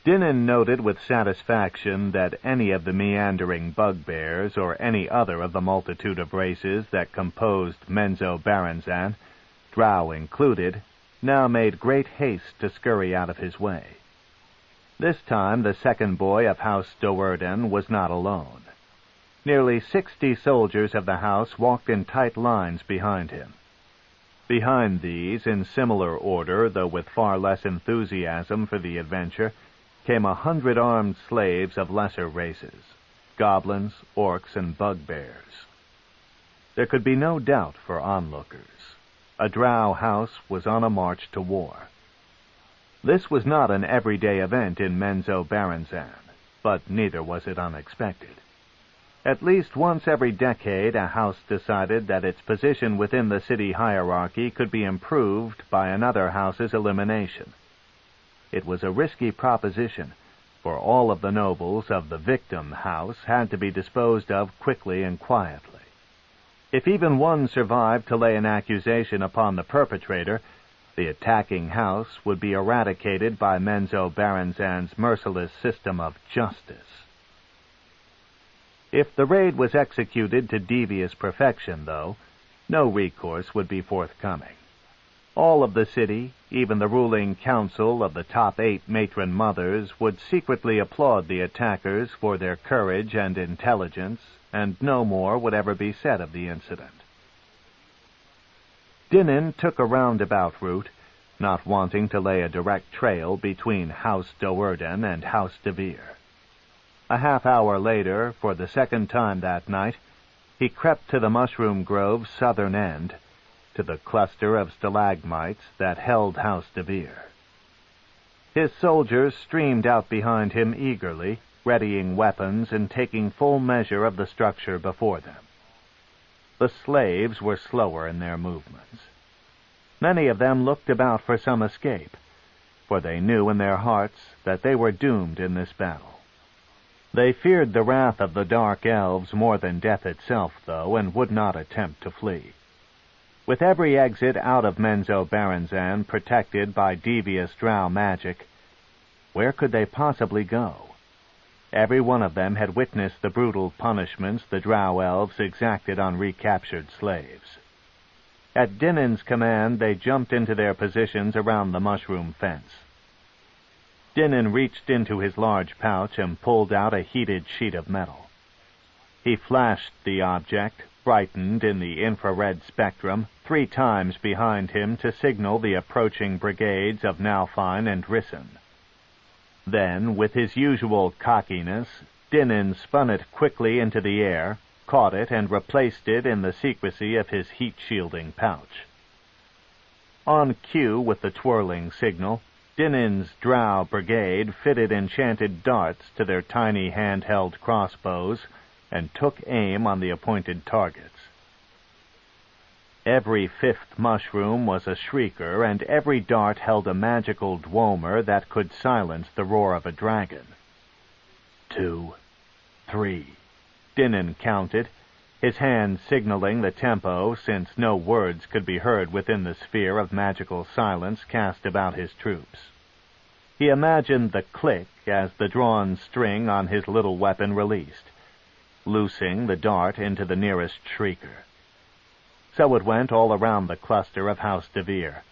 Dinnan noted with satisfaction that any of the meandering bugbears or any other of the multitude of races that composed Menzoberranzan, Drow included, now made great haste to scurry out of his way. This time the second boy of House Do'Urden was not alone. Nearly 60 soldiers of the house walked in tight lines behind him. Behind these, in similar order, though with far less enthusiasm for the adventure, came 100 armed slaves of lesser races, goblins, orcs, and bugbears. There could be no doubt for onlookers. A Drow house was on a march to war. This was not an everyday event in Menzoberranzan, but neither was it unexpected. At least once every decade, a house decided that its position within the city hierarchy could be improved by another house's elimination. It was a risky proposition, for all of the nobles of the victim house had to be disposed of quickly and quietly. If even one survived to lay an accusation upon the perpetrator, the attacking house would be eradicated by Menzoberranzan's merciless system of justice. If the raid was executed to devious perfection, though, no recourse would be forthcoming. All of the city, even the ruling council of the top 8 matron mothers, would secretly applaud the attackers for their courage and intelligence, and no more would ever be said of the incident. Dinan took a roundabout route, not wanting to lay a direct trail between House Do'Urden and House DeVir. A half-hour later, for the second time that night, he crept to the mushroom grove's southern end, to the cluster of stalagmites that held House DeVir. His soldiers streamed out behind him eagerly, readying weapons and taking full measure of the structure before them. The slaves were slower in their movements. Many of them looked about for some escape, for they knew in their hearts that they were doomed in this battle. They feared the wrath of the Dark Elves more than death itself, though, and would not attempt to flee. With every exit out of Menzoberranzan protected by devious Drow magic, where could they possibly go? Every one of them had witnessed the brutal punishments the Drow Elves exacted on recaptured slaves. At Dinan's command, they jumped into their positions around the mushroom fence. Dinan reached into his large pouch and pulled out a heated sheet of metal. He flashed the object, brightened in the infrared spectrum, 3 times behind him to signal the approaching brigades of Nalfine and Rysson. Then, with his usual cockiness, Dinan spun it quickly into the air, caught it, and replaced it in the secrecy of his heat-shielding pouch. On cue with the twirling signal, Dinan's Drow brigade fitted enchanted darts to their tiny handheld crossbows and took aim on the appointed targets. Every 5th mushroom was a shrieker, and every dart held a magical dwomer that could silence the roar of a dragon. 2, 3, Dinan counted, his hand signaling the tempo, since no words could be heard within the sphere of magical silence cast about his troops. He imagined the click as the drawn string on his little weapon released, loosing the dart into the nearest shrieker. So it went all around the cluster of House DeVir,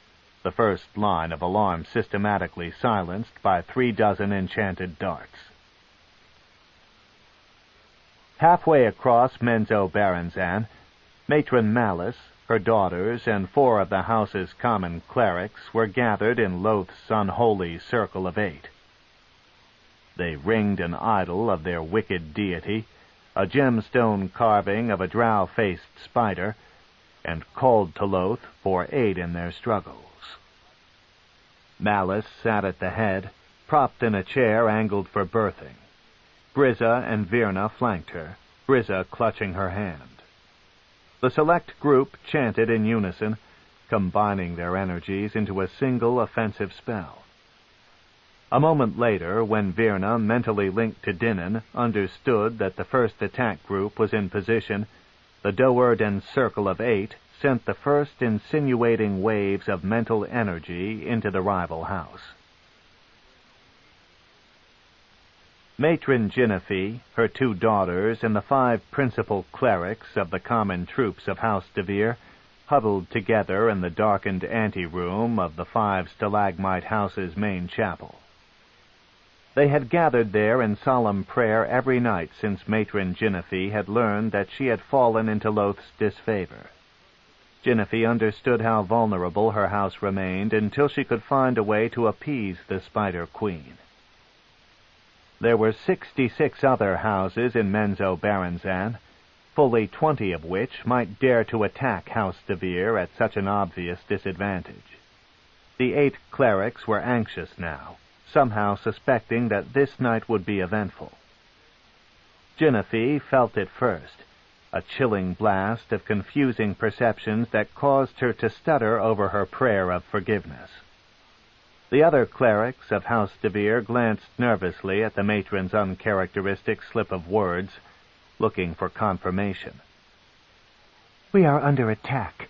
the first line of alarm systematically silenced by 3 dozen enchanted darts. Halfway across Menzoberranzan, Matron Malice, her daughters, and 4 of the house's common clerics were gathered in Loth's unholy circle of 8. They ringed an idol of their wicked deity, a gemstone carving of a drow-faced spider, and called to Loth for aid in their struggles. Malice sat at the head, propped in a chair angled for birthing. Brizza and Virna flanked her, Brizza clutching her hand. The select group chanted in unison, combining their energies into a single offensive spell. A moment later, when Virna, mentally linked to Dinan, understood that the first attack group was in position, the Do'Urden circle of 8 sent the first insinuating waves of mental energy into the rival house. Matron Genevieve, her 2 daughters, and the 5 principal clerics of the common troops of House DeVir huddled together in the darkened anteroom of the 5 stalagmite house's main chapel. They had gathered there in solemn prayer every night since Matron Genevieve had learned that she had fallen into Loth's disfavor. Genevieve understood how vulnerable her house remained until she could find a way to appease the Spider Queen. There were 66 other houses in Menzoberranzan, fully 20 of which might dare to attack House DeVir at such an obvious disadvantage. The 8 clerics were anxious now, somehow suspecting that this night would be eventful. Genevieve felt it first, a chilling blast of confusing perceptions that caused her to stutter over her prayer of forgiveness. The other clerics of House DeVir glanced nervously at the matron's uncharacteristic slip of words, looking for confirmation. "We are under attack,"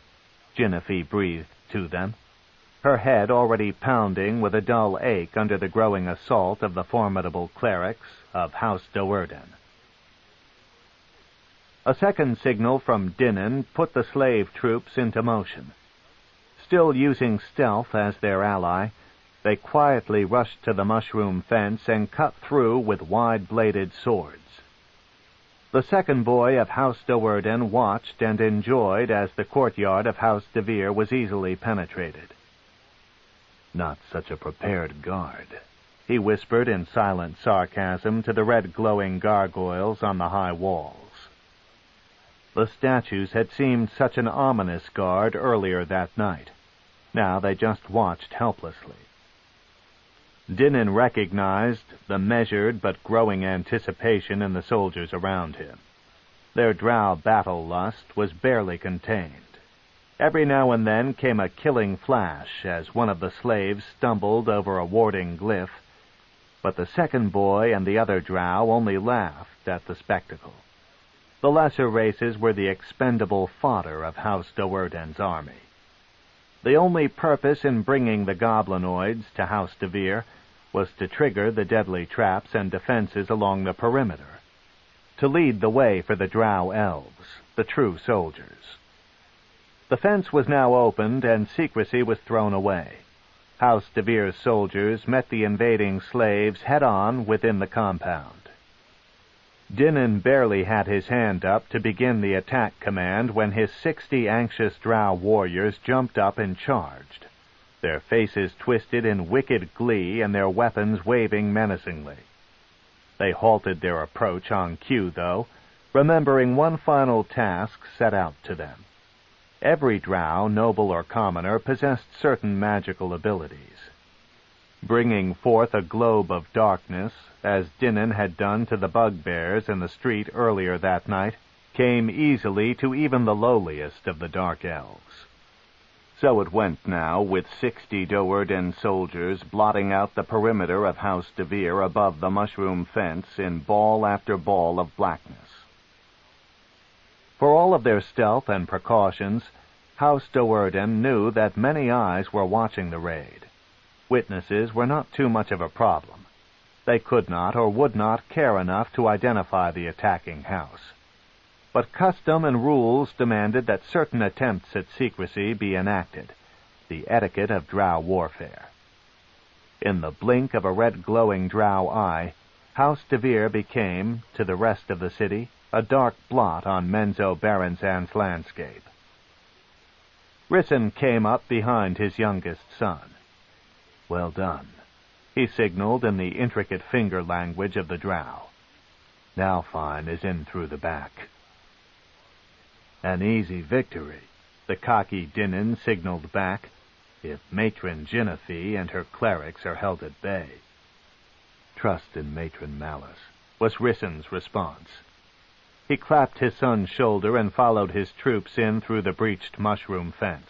Genevieve breathed to them, her head already pounding with a dull ache under the growing assault of the formidable clerics of House Doerden. A second signal from Dinan put the slave troops into motion. Still using stealth as their ally, they quietly rushed to the mushroom fence and cut through with wide-bladed swords. The second boy of House Doerden watched and enjoyed as the courtyard of House DeVir was easily penetrated. "Not such a prepared guard," he whispered in silent sarcasm to the red-glowing gargoyles on the high walls. The statues had seemed such an ominous guard earlier that night. Now they just watched helplessly. Dinan recognized the measured but growing anticipation in the soldiers around him. Their Drow battle lust was barely contained. Every now and then came a killing flash as one of the slaves stumbled over a warding glyph, but the second boy and the other Drow only laughed at the spectacle. The lesser races were the expendable fodder of House Doerden's army. The only purpose in bringing the goblinoids to House DeVir was to trigger the deadly traps and defenses along the perimeter, to lead the way for the Drow elves, the true soldiers. The fence was now opened and secrecy was thrown away. House DeVir's soldiers met the invading slaves head-on within the compound. Dinan barely had his hand up to begin the attack command when his 60 anxious Drow warriors jumped up and charged, their faces twisted in wicked glee and their weapons waving menacingly. They halted their approach on cue, though, remembering one final task set out to them. Every Drow, noble or commoner, possessed certain magical abilities. Bringing forth a globe of darkness, as Dinan had done to the bugbears in the street earlier that night, came easily to even the lowliest of the Dark Elves. So it went now, with 60 Doerden soldiers blotting out the perimeter of House DeVir above the mushroom fence in ball after ball of blackness. For all of their stealth and precautions, House Doerden knew that many eyes were watching the raid. Witnesses were not too much of a problem. They could not or would not care enough to identify the attacking house. But custom and rules demanded that certain attempts at secrecy be enacted, the etiquette of Drow warfare. In the blink of a red-glowing Drow eye, House DeVir became, to the rest of the city, a dark blot on Menzoberranzan's landscape. Rysson came up behind his youngest son. "Well done," he signaled in the intricate finger language of the Drow. "Now Fine is in through the back." "An easy victory," the cocky Dinan signaled back, "if Matron Genevieve and her clerics are held at bay." "Trust in Matron Malice," was Rysson's response. He clapped his son's shoulder and followed his troops in through the breached mushroom fence.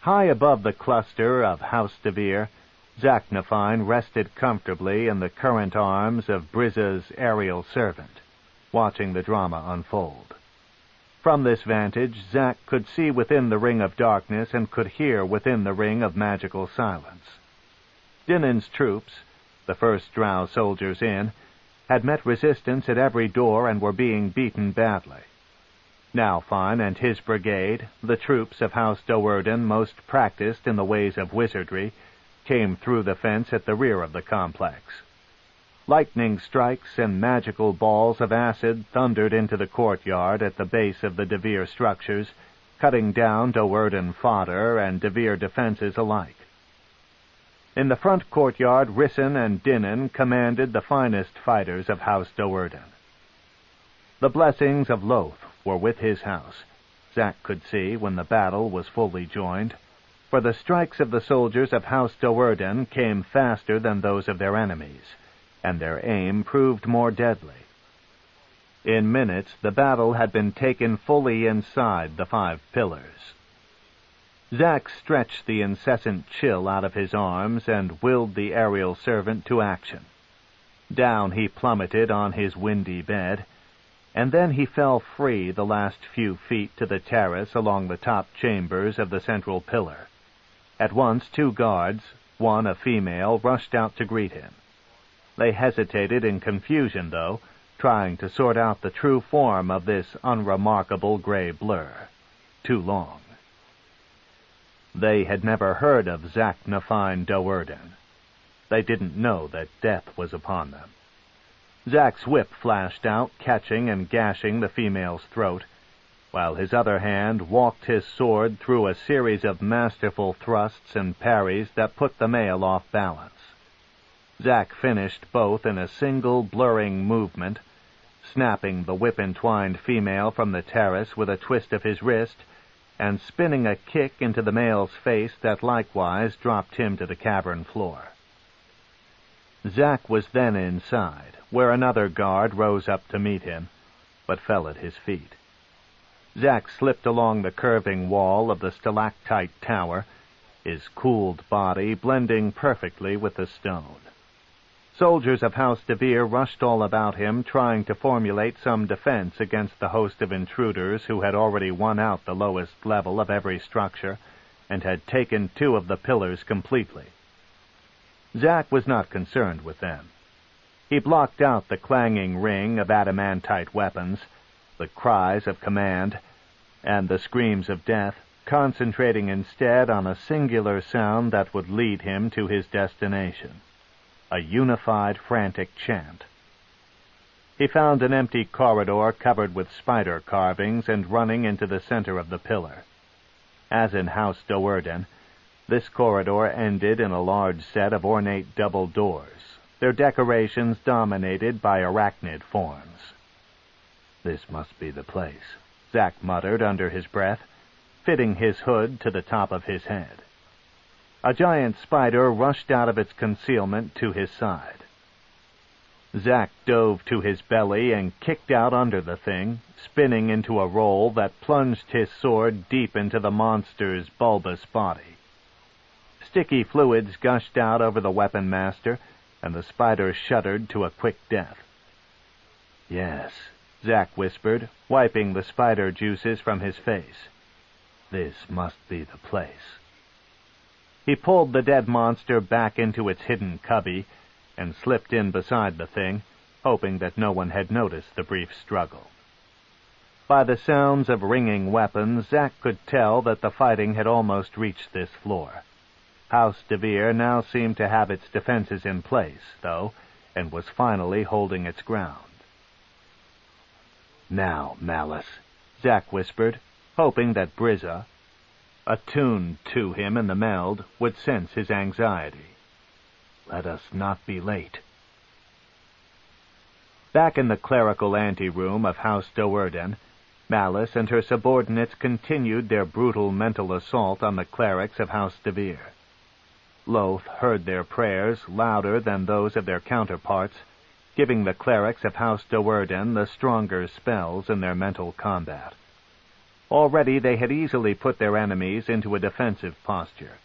High above the cluster of House DeVir, Zaknafine rested comfortably in the current arms of Brizza's aerial servant, watching the drama unfold. From this vantage, Zak could see within the ring of darkness and could hear within the ring of magical silence. Dinan's troops, the first Drow soldiers in, had met resistance at every door and were being beaten badly. Now Fine and his brigade, the troops of House Doerden most practiced in the ways of wizardry, came through the fence at the rear of the complex. Lightning strikes and magical balls of acid thundered into the courtyard at the base of the DeVir structures, cutting down Do'Urden fodder and DeVir defenses alike. In the front courtyard, Rysn and Dinnan commanded the finest fighters of House Do'Urden. The blessings of Lolth were with his house, Zack could see when the battle was fully joined, for the strikes of the soldiers of House Do'Urden came faster than those of their enemies, and their aim proved more deadly. In minutes, the battle had been taken fully inside the 5 pillars. Zack stretched the incessant chill out of his arms and willed the aerial servant to action. Down he plummeted on his windy bed, and then he fell free the last few feet to the terrace along the top chambers of the central pillar. At once 2 guards, one a female, rushed out to greet him. They hesitated in confusion, though, trying to sort out the true form of this unremarkable gray blur. Too long. They had never heard of Zack Nafine Do'Urden. They didn't know that death was upon them. Zack's whip flashed out, catching and gashing the female's throat, while his other hand walked his sword through a series of masterful thrusts and parries that put the male off balance. Zack finished both in a single blurring movement, snapping the whip-entwined female from the terrace with a twist of his wrist, and spinning a kick into the male's face that likewise dropped him to the cavern floor. Zack was then inside, where another guard rose up to meet him, but fell at his feet. Zack slipped along the curving wall of the stalactite tower, his cooled body blending perfectly with the stone. Soldiers of House DeVir rushed all about him, trying to formulate some defense against the host of intruders who had already won out the lowest level of every structure and had taken 2 of the pillars completely. Zack was not concerned with them. He blocked out the clanging ring of adamantite weapons, the cries of command, and the screams of death, concentrating instead on a singular sound that would lead him to his destination. A unified, frantic chant. He found an empty corridor covered with spider carvings and running into the center of the pillar. As in House Do'Urden, this corridor ended in a large set of ornate double doors, their decorations dominated by arachnid forms. "This must be the place," Zack muttered under his breath, fitting his hood to the top of his head. A giant spider rushed out of its concealment to his side. Zack dove to his belly and kicked out under the thing, spinning into a roll that plunged his sword deep into the monster's bulbous body. Sticky fluids gushed out over the weapon master, and the spider shuddered to a quick death. "Yes," Zack whispered, wiping the spider juices from his face. "This must be the place." He pulled the dead monster back into its hidden cubby and slipped in beside the thing, hoping that no one had noticed the brief struggle. By the sounds of ringing weapons, Zack could tell that the fighting had almost reached this floor. House DeVir now seemed to have its defenses in place, though, and was finally holding its ground. "Now, Malice," Zack whispered, hoping that Brizza, attuned to him in the meld, would sense his anxiety. "Let us not be late." Back in the clerical anteroom of House Do'Urden, Malice and her subordinates continued their brutal mental assault on the clerics of House DeVir. Lolth heard their prayers louder than those of their counterparts, giving the clerics of House Do'Urden the stronger spells in their mental combat. Already they had easily put their enemies into a defensive posture.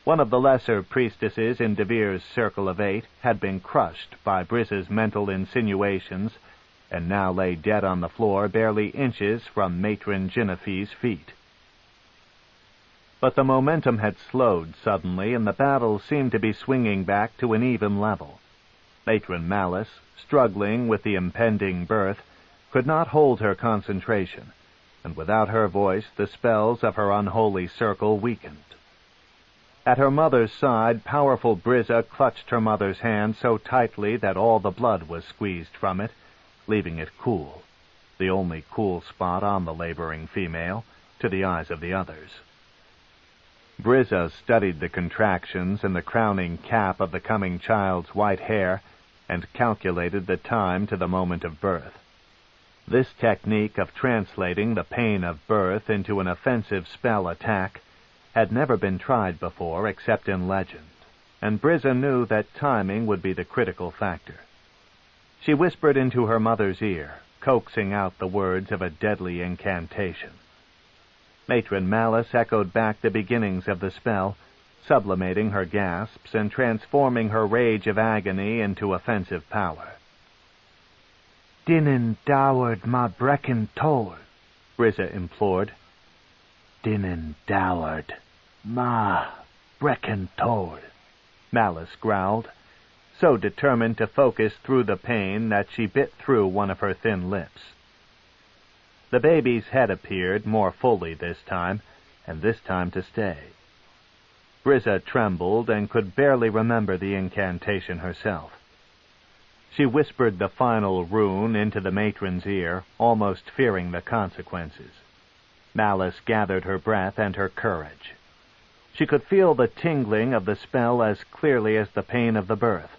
One of the lesser priestesses in DeVir's circle of 8 had been crushed by Brizza's mental insinuations, and now lay dead on the floor barely inches from Matron Genefie's feet. But the momentum had slowed suddenly, and the battle seemed to be swinging back to an even level. Matron Malice, struggling with the impending birth, could not hold her concentration, and without her voice the spells of her unholy circle weakened. At her mother's side, powerful Drizzt clutched her mother's hand so tightly that all the blood was squeezed from it, leaving it cool, the only cool spot on the laboring female, to the eyes of the others. Drizzt studied the contractions and the crowning cap of the coming child's white hair and calculated the time to the moment of birth. This technique of translating the pain of birth into an offensive spell attack had never been tried before except in legend, and Drizzt knew that timing would be the critical factor. She whispered into her mother's ear, coaxing out the words of a deadly incantation. Matron Malice echoed back the beginnings of the spell, sublimating her gasps and transforming her rage of agony into offensive power. "Dinnen doward ma brecken tol," Drizzt implored. "Dinnen doward ma brecken tol," Malice growled, so determined to focus through the pain that she bit through one of her thin lips. The baby's head appeared more fully this time, and this time to stay. Drizzt trembled and could barely remember the incantation herself. She whispered the final rune into the matron's ear, almost fearing the consequences. Malice gathered her breath and her courage. She could feel the tingling of the spell as clearly as the pain of the birth.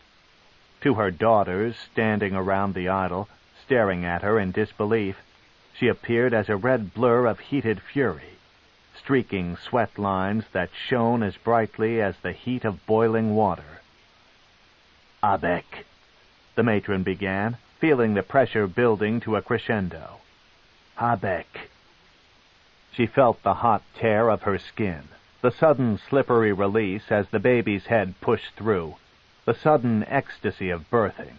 To her daughters, standing around the idol, staring at her in disbelief, she appeared as a red blur of heated fury, streaking sweat lines that shone as brightly as the heat of boiling water. "Abek," the matron began, feeling the pressure building to a crescendo. "Abek." She felt the hot tear of her skin, the sudden slippery release as the baby's head pushed through, the sudden ecstasy of birthing.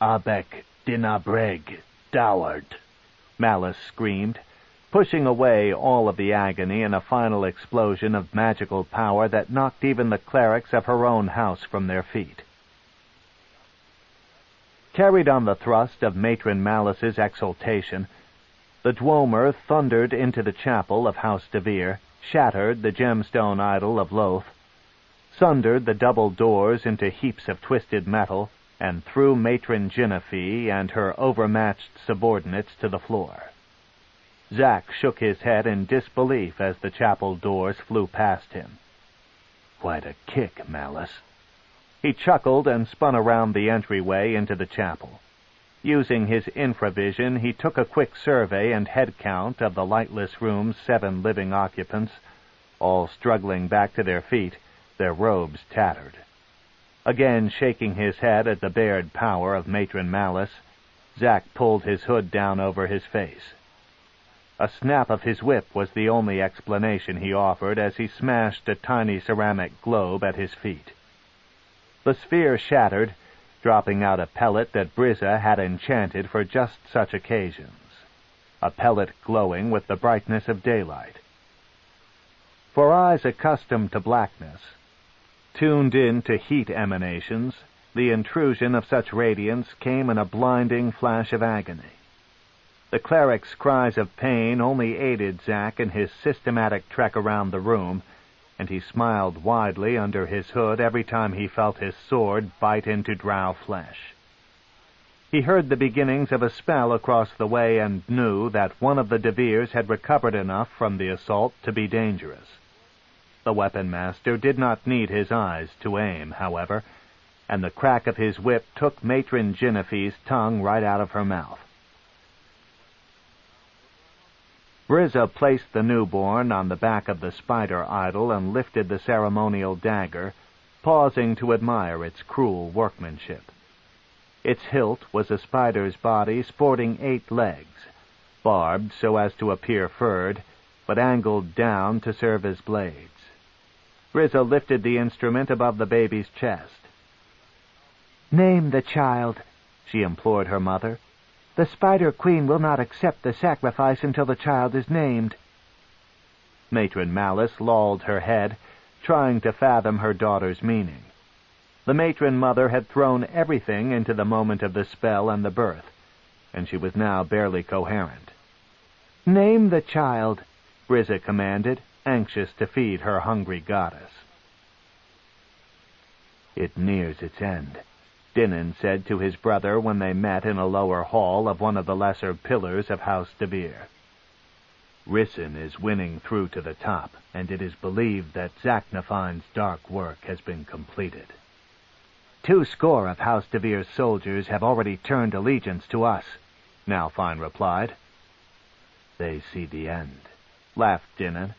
"Abek dinabreg doward," Malice screamed, pushing away all of the agony in a final explosion of magical power that knocked even the clerics of her own house from their feet. Carried on the thrust of Matron Malice's exultation, the Dweomer thundered into the chapel of House DeVir, shattered the gemstone idol of Loth, sundered the double doors into heaps of twisted metal, and threw Matron Genevieve and her overmatched subordinates to the floor. Zack shook his head in disbelief as the chapel doors flew past him. "Quite a kick, Malice." He chuckled and spun around the entryway into the chapel. Using his infravision, he took a quick survey and head count of the lightless room's 7 living occupants, all struggling back to their feet, their robes tattered. Again shaking his head at the bared power of Matron Malice, Zack pulled his hood down over his face. A snap of his whip was the only explanation he offered as he smashed a tiny ceramic globe at his feet. The sphere shattered, dropping out a pellet that Drizzt had enchanted for just such occasions, a pellet glowing with the brightness of daylight. For eyes accustomed to blackness, tuned in to heat emanations, the intrusion of such radiance came in a blinding flash of agony. The cleric's cries of pain only aided Zack in his systematic trek around the room, and he smiled widely under his hood every time he felt his sword bite into Drow flesh. He heard the beginnings of a spell across the way and knew that one of the DeVirs had recovered enough from the assault to be dangerous. The weapon master did not need his eyes to aim, however, and the crack of his whip took Matron Genevieve's tongue right out of her mouth. Drizzt placed the newborn on the back of the spider idol and lifted the ceremonial dagger, pausing to admire its cruel workmanship. Its hilt was a spider's body sporting 8 legs, barbed so as to appear furred, but angled down to serve as blades. Drizzt lifted the instrument above the baby's chest. "Name the child," she implored her mother. "The Spider Queen will not accept the sacrifice until the child is named." Matron Malice lolled her head, trying to fathom her daughter's meaning. The matron mother had thrown everything into the moment of the spell and the birth, and she was now barely coherent. "Name the child," Drizzt commanded, anxious to feed her hungry goddess. "It nears its end," Dinan said to his brother when they met in a lower hall of one of the lesser pillars of House DeVir. "Rissyn is winning through to the top, and it is believed that Zaknafine's dark work has been completed. 200 of House DeVir's soldiers have already turned allegiance to us," Nalfine replied. "They see the end," laughed Dinan.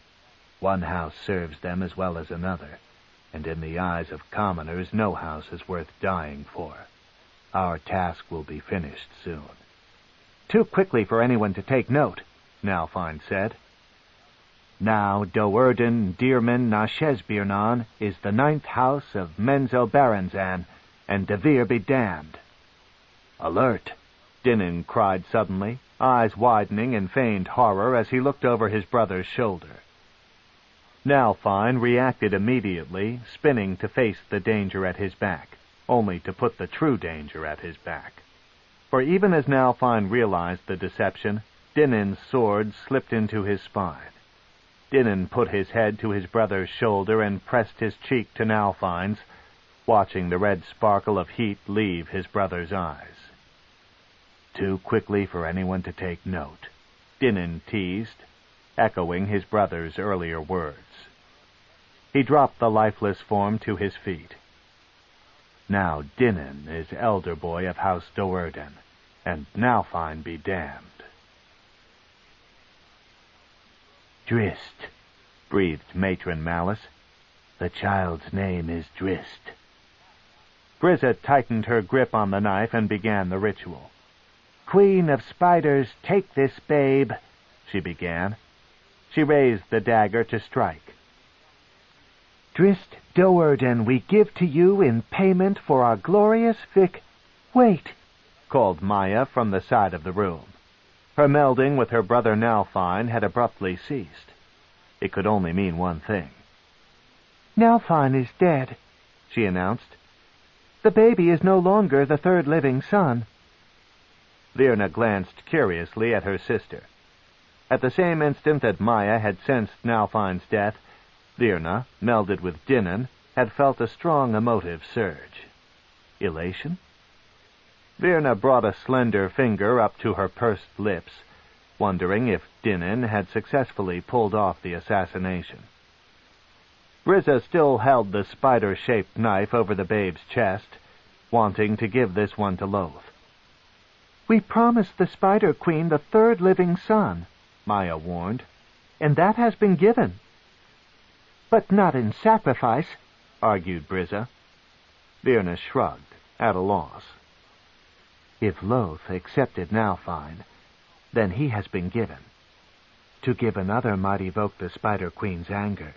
"One house serves them as well as another, and in the eyes of commoners no house is worth dying for. Our task will be finished soon." "Too quickly for anyone to take note," Nalfine said. "Now Do'Urden Dearman Nashesbirnan is the 9th house of Menzoberranzan, and DeVir be damned." "Alert!" Dinan cried suddenly, eyes widening in feigned horror as he looked over his brother's shoulder. Nalfine reacted immediately, spinning to face the danger at his back, only to put the true danger at his back. For even as Nalfine realized the deception, Dinan's sword slipped into his spine. Dinan put his head to his brother's shoulder and pressed his cheek to Nalfine's, watching the red sparkle of heat leave his brother's eyes. "Too quickly for anyone to take note," Dinan teased, echoing his brother's earlier words. He dropped the lifeless form to his feet. "Now Dinan is elder boy of House Do'Urden, and Nalfine be damned." "Drizzt," breathed Matron Malice. "The child's name is Drizzt." Brizza tightened her grip on the knife and began the ritual. "Queen of Spiders, take this babe," she began. She raised the dagger to strike. "Drizzt Do'Urden we give to you in payment for our glorious Wait!" called Maya from the side of the room. Her melding with her brother Nalfine had abruptly ceased. It could only mean one thing. "Nalfine is dead," she announced. "The baby is no longer the 3rd living son." Virna glanced curiously at her sister. At the same instant that Maya had sensed Nalfine's death, Virna, melded with Dinan, had felt a strong emotive surge. Elation? Virna brought a slender finger up to her pursed lips, wondering if Dinan had successfully pulled off the assassination. Brizza still held the spider-shaped knife over the babe's chest, wanting to give this one to Loth. "We promised the Spider Queen the 3rd living son," Maya warned, "and that has been given." "But not in sacrifice," argued Brizza. Virna shrugged, at a loss. "If Loth accepted Nalfine, then he has been given. To give another might evoke the Spider Queen's anger."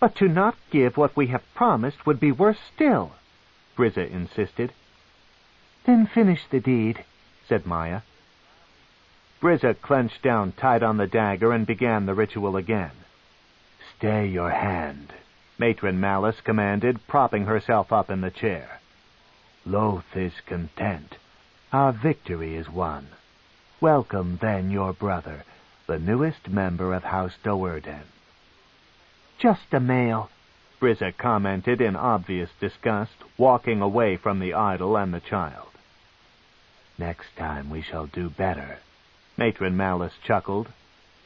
"But to not give what we have promised would be worse still," Brizza insisted. "Then finish the deed," said Maya. Brizza clenched down tight on the dagger and began the ritual again. "Stay your hand," Matron Malice commanded, propping herself up in the chair. "Loth is content. Our victory is won. Welcome, then, your brother, the newest member of House Do'Urden." "Just a male," Brizza commented in obvious disgust, walking away from the idol and the child. "Next time we shall do better," Matron Malice chuckled,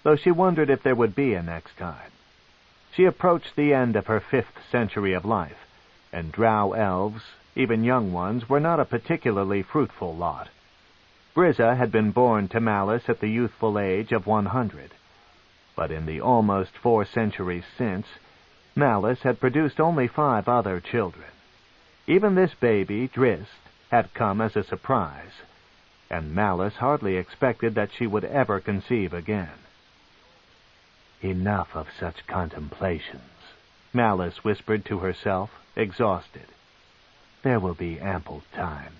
though she wondered if there would be a next time. She approached the end of her 5th century of life, and Drow elves, even young ones, were not a particularly fruitful lot. Brizza had been born to Malice at the youthful age of 100, but in the almost 4 centuries since, Malice had produced only 5 other children. Even this baby, Drizzt, had come as a surprise, and Malice hardly expected that she would ever conceive again. "Enough of such contemplations," Malice whispered to herself, exhausted. "There will be ample time."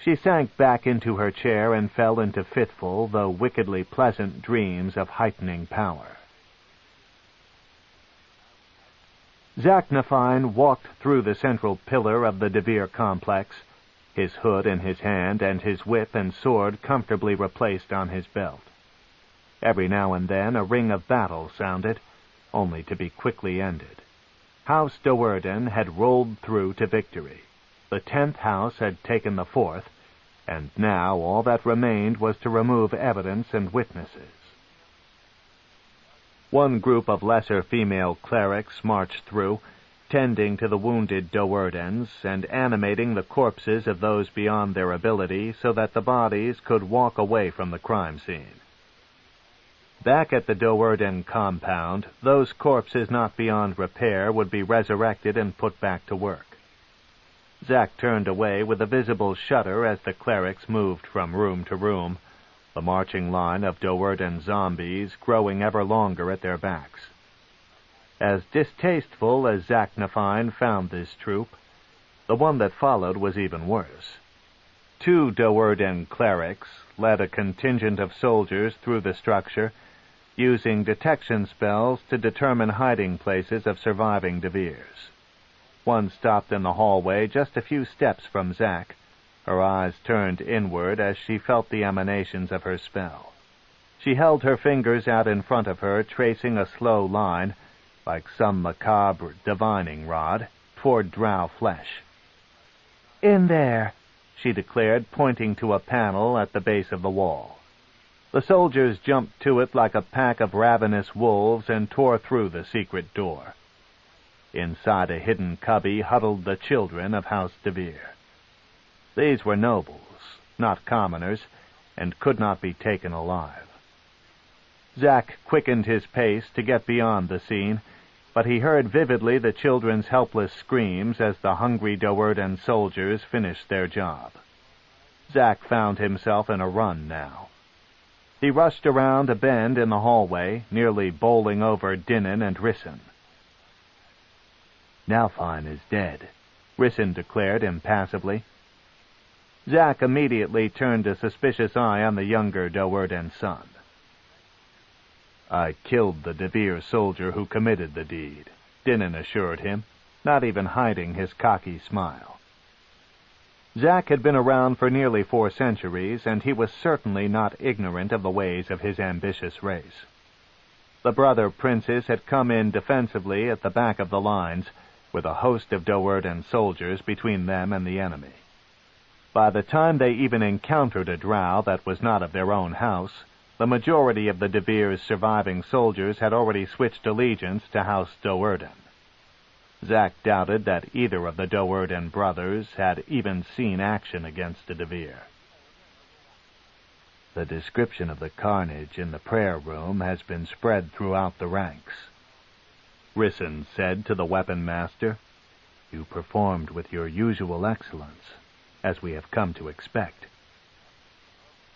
She sank back into her chair and fell into fitful, though wickedly pleasant dreams of heightening power. Zaknafine walked through the central pillar of the DeVir complex, his hood in his hand and his whip and sword comfortably replaced on his belt. Every now and then a ring of battle sounded, only to be quickly ended. House Do'Urden had rolled through to victory. The 10th house had taken the 4th, and now all that remained was to remove evidence and witnesses. One group of lesser female clerics marched through, tending to the wounded Do'Urdens and animating the corpses of those beyond their ability so that the bodies could walk away from the crime scene. Back at the Do'Urden compound, those corpses not beyond repair would be resurrected and put back to work. Zack turned away with a visible shudder as the clerics moved from room to room, the marching line of Do'Urden zombies growing ever longer at their backs. As distasteful as Zack Nafine found this troop, the one that followed was even worse. 2 Do'Urden clerics led a contingent of soldiers through the structure, using detection spells to determine hiding places of surviving DeVirs. One stopped in the hallway just a few steps from Zack, her eyes turned inward as she felt the emanations of her spell. She held her fingers out in front of her, tracing a slow line, like some macabre divining rod, toward Drow flesh. "In there," she declared, pointing to a panel at the base of the wall. The soldiers jumped to it like a pack of ravenous wolves and tore through the secret door. Inside a hidden cubby huddled the children of House DeVir. These were nobles, not commoners, and could not be taken alive. Zack quickened his pace to get beyond the scene, but he heard vividly the children's helpless screams as the hungry Do'Urden soldiers finished their job. Zack found himself in a run now. He rushed around a bend in the hallway, nearly bowling over Dinnan and Rysson. "Nalfine is dead," Rysson declared impassively. Zack immediately turned a suspicious eye on the younger Do'Urden son. "I killed the DeVir soldier who committed the deed," Dinnan assured him, not even hiding his cocky smile. Zack had been around for nearly 4 centuries, and he was certainly not ignorant of the ways of his ambitious race. The brother princes had come in defensively at the back of the lines, with a host of Do'Urden soldiers between them and the enemy. By the time they even encountered a Drow that was not of their own house, the majority of the DeVir's surviving soldiers had already switched allegiance to House Do'Urden. Zack doubted that either of the Do'Urden brothers had even seen action against a DeVir. "The description of the carnage in the prayer room has been spread throughout the ranks," Rysson said to the weapon master. "You performed with your usual excellence, as we have come to expect."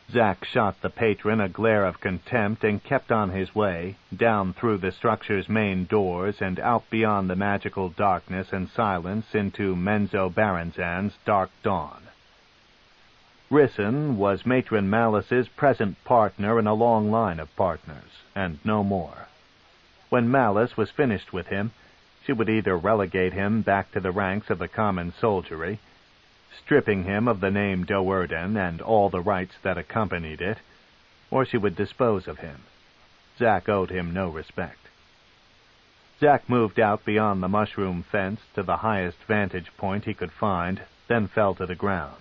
Zack shot the patron a glare of contempt and kept on his way, down through the structure's main doors and out beyond the magical darkness and silence into Menzoberranzan's dark dawn. Rysson was Matron Malice's present partner in a long line of partners, and no more. When Malice was finished with him, she would either relegate him back to the ranks of the common soldiery, stripping him of the name Do'Urden and all the rights that accompanied it, or she would dispose of him. Zack owed him no respect. Zack moved out beyond the mushroom fence to the highest vantage point he could find, then fell to the ground.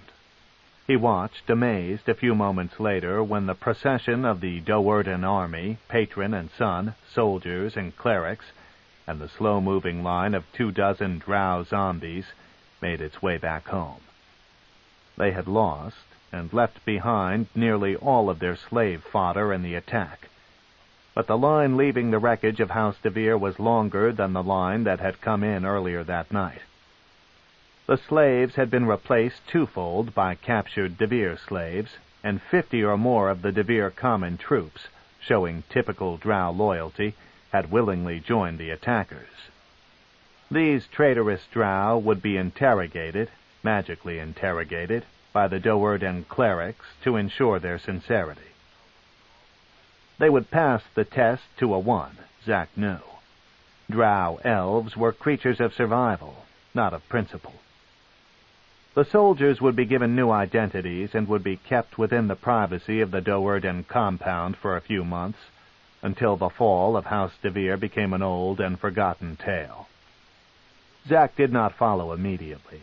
He watched, amazed, a few moments later when the procession of the Do'Urden army, patron and son, soldiers and clerics, and the slow-moving line of 24 Drow zombies made its way back home. They had lost and left behind nearly all of their slave fodder in the attack, but the line leaving the wreckage of House DeVir was longer than the line that had come in earlier that night. The slaves had been replaced twofold by captured DeVir slaves, and 50 or more of the DeVir common troops, showing typical Drow loyalty, had willingly joined the attackers. These traitorous Drow would be interrogated, magically interrogated, by the Do'Urden clerics to ensure their sincerity. They would pass the test to a 1, Zack knew. Drow elves were creatures of survival, not of principle. The soldiers would be given new identities and would be kept within the privacy of the Do'Urden compound for a few months, until the fall of House DeVir became an old and forgotten tale. Zack did not follow immediately.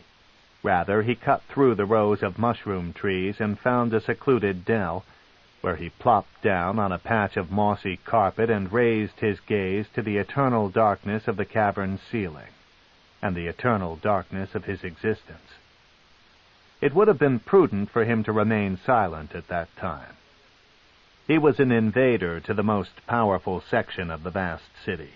Rather, he cut through the rows of mushroom trees and found a secluded dell, where he plopped down on a patch of mossy carpet and raised his gaze to the eternal darkness of the cavern's ceiling, and the eternal darkness of his existence. It would have been prudent for him to remain silent at that time. He was an invader to the most powerful section of the vast city.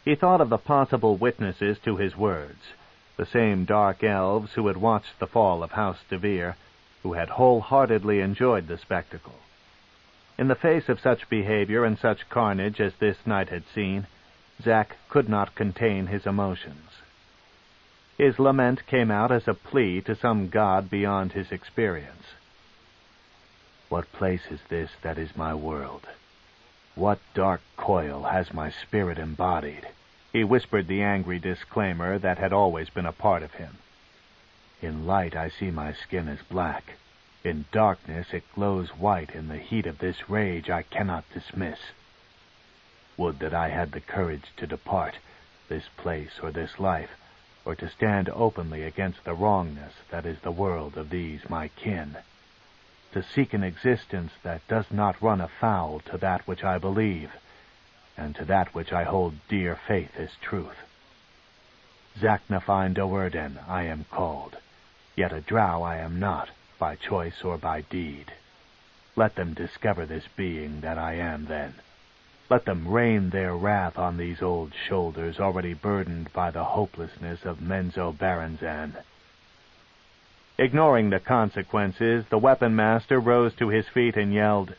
He thought of the possible witnesses to his words, the same dark elves who had watched the fall of House DeVir, who had wholeheartedly enjoyed the spectacle. In the face of such behavior and such carnage as this night had seen, Zack could not contain his emotions. His lament came out as a plea to some god beyond his experience. "What place is this that is my world? What dark coil has my spirit embodied?" He whispered the angry disclaimer that had always been a part of him. "In light I see my skin is black. In darkness it glows white in the heat of this rage I cannot dismiss. Would that I had the courage to depart, this place or this life, or to stand openly against the wrongness that is the world of these my kin, to seek an existence that does not run afoul to that which I believe, and to that which I hold dear faith as truth. Zaknafine Doerden I am called, yet a Drow I am not, by choice or by deed. Let them discover this being that I am then. Let them rain their wrath on these old shoulders already burdened by the hopelessness of Menzoberranzan." Ignoring the consequences, the weapon master rose to his feet and yelled,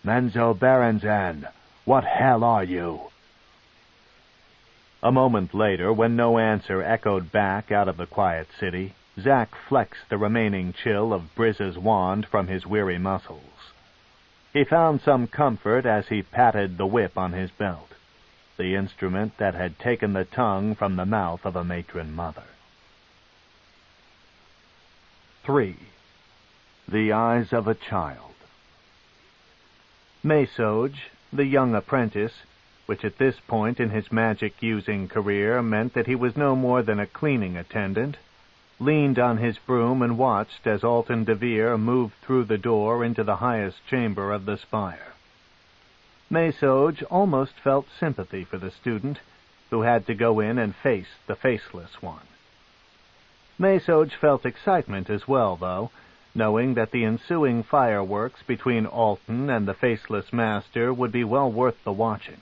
"Menzoberranzan, what hell are you?" A moment later, when no answer echoed back out of the quiet city, Zack flexed the remaining chill of Brizz's wand from his weary muscles. He found some comfort as he patted the whip on his belt, the instrument that had taken the tongue from the mouth of a matron mother. 3. The Eyes of a Child. Mesoj, the young apprentice, which at this point in his magic-using career meant that he was no more than a cleaning attendant, leaned on his broom and watched as Alton DeVir moved through the door into the highest chamber of the spire. Mesoj almost felt sympathy for the student, who had to go in and face the Faceless one. Mesoj felt excitement as well, though, knowing that the ensuing fireworks between Alton and the Faceless Master would be well worth the watching.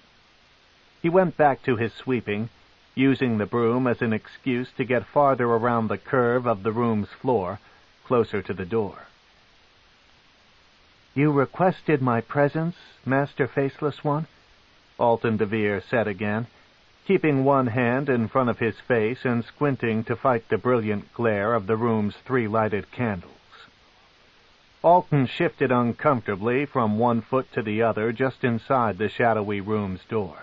He went back to his sweeping, using the broom as an excuse to get farther around the curve of the room's floor, closer to the door. "You requested my presence, Master Faceless One?" Alton DeVir said again, keeping one hand in front of his face and squinting to fight the brilliant glare of the room's 3 lighted candles. Alton shifted uncomfortably from one foot to the other just inside the shadowy room's door.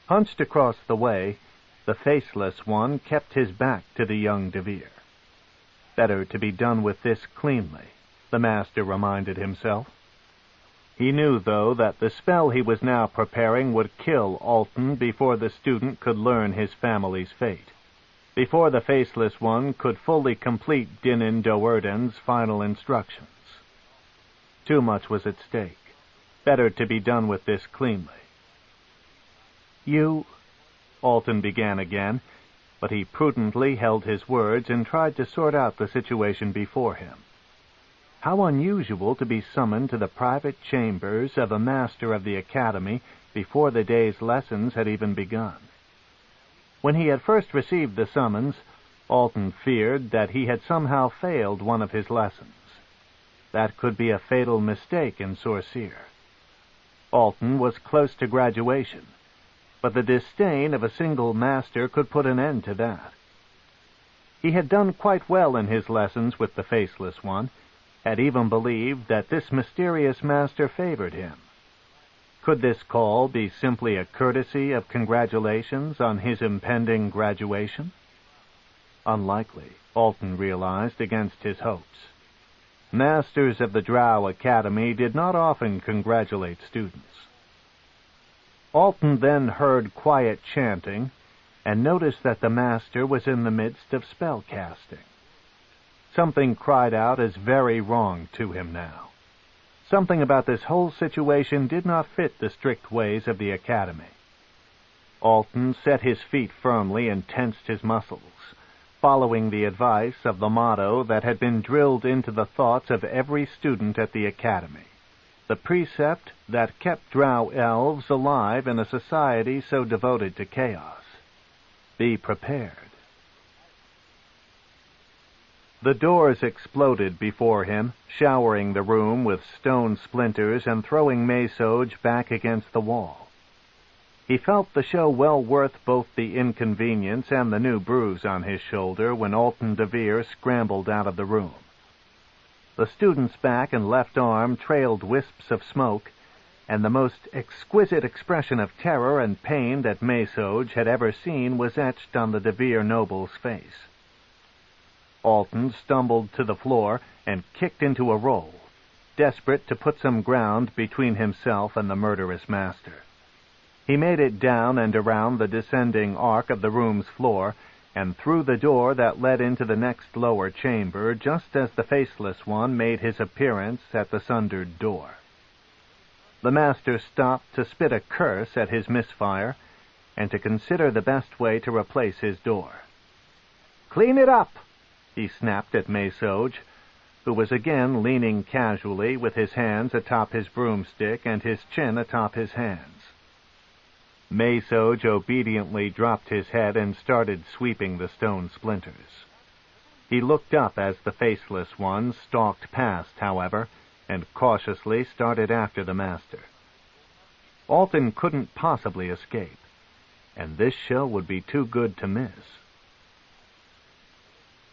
Hunched across the way, the Faceless One kept his back to the young DeVir. Better to be done with this cleanly, the Master reminded himself. He knew, though, that the spell he was now preparing would kill Alton before the student could learn his family's fate, before the Faceless One could fully complete Dinin Doerden's final instructions. Too much was at stake. Better to be done with this cleanly. "You—" Alton began again, but he prudently held his words and tried to sort out the situation before him. How unusual to be summoned to the private chambers of a master of the academy before the day's lessons had even begun. When he had first received the summons, Alton feared that he had somehow failed one of his lessons. That could be a fatal mistake in Sorcerer. Alton was close to graduation, but the disdain of a single master could put an end to that. He had done quite well in his lessons with the Faceless One, had even believed that this mysterious master favored him. Could this call be simply a courtesy of congratulations on his impending graduation? Unlikely, Alton realized against his hopes. Masters of the Drow Academy did not often congratulate students. Alton then heard quiet chanting, and noticed that the master was in the midst of spell casting. Something cried out as very wrong to him now. Something about this whole situation did not fit the strict ways of the academy. Alton set his feet firmly and tensed his muscles, following the advice of the motto that had been drilled into the thoughts of every student at the academy, the precept that kept Drow elves alive in a society so devoted to chaos. Be prepared. The doors exploded before him, showering the room with stone splinters and throwing Menzoberranzan back against the wall. He felt the show well worth both the inconvenience and the new bruise on his shoulder when Alton DeVir scrambled out of the room. The student's back and left arm trailed wisps of smoke, and the most exquisite expression of terror and pain that Menzoberranzan had ever seen was etched on the DeVir noble's face. Alton stumbled to the floor and kicked into a roll, desperate to put some ground between himself and the murderous master. He made it down and around the descending arc of the room's floor, and through the door that led into the next lower chamber, just as the Faceless one made his appearance at the sundered door. The master stopped to spit a curse at his misfire, and to consider the best way to replace his door. "Clean it up!" he snapped at Menzoberranzan, who was again leaning casually with his hands atop his broomstick and his chin atop his hands. Menzoberranzan obediently dropped his head and started sweeping the stone splinters. He looked up as the Faceless one stalked past, however, and cautiously started after the master. Alton couldn't possibly escape, and this show would be too good to miss.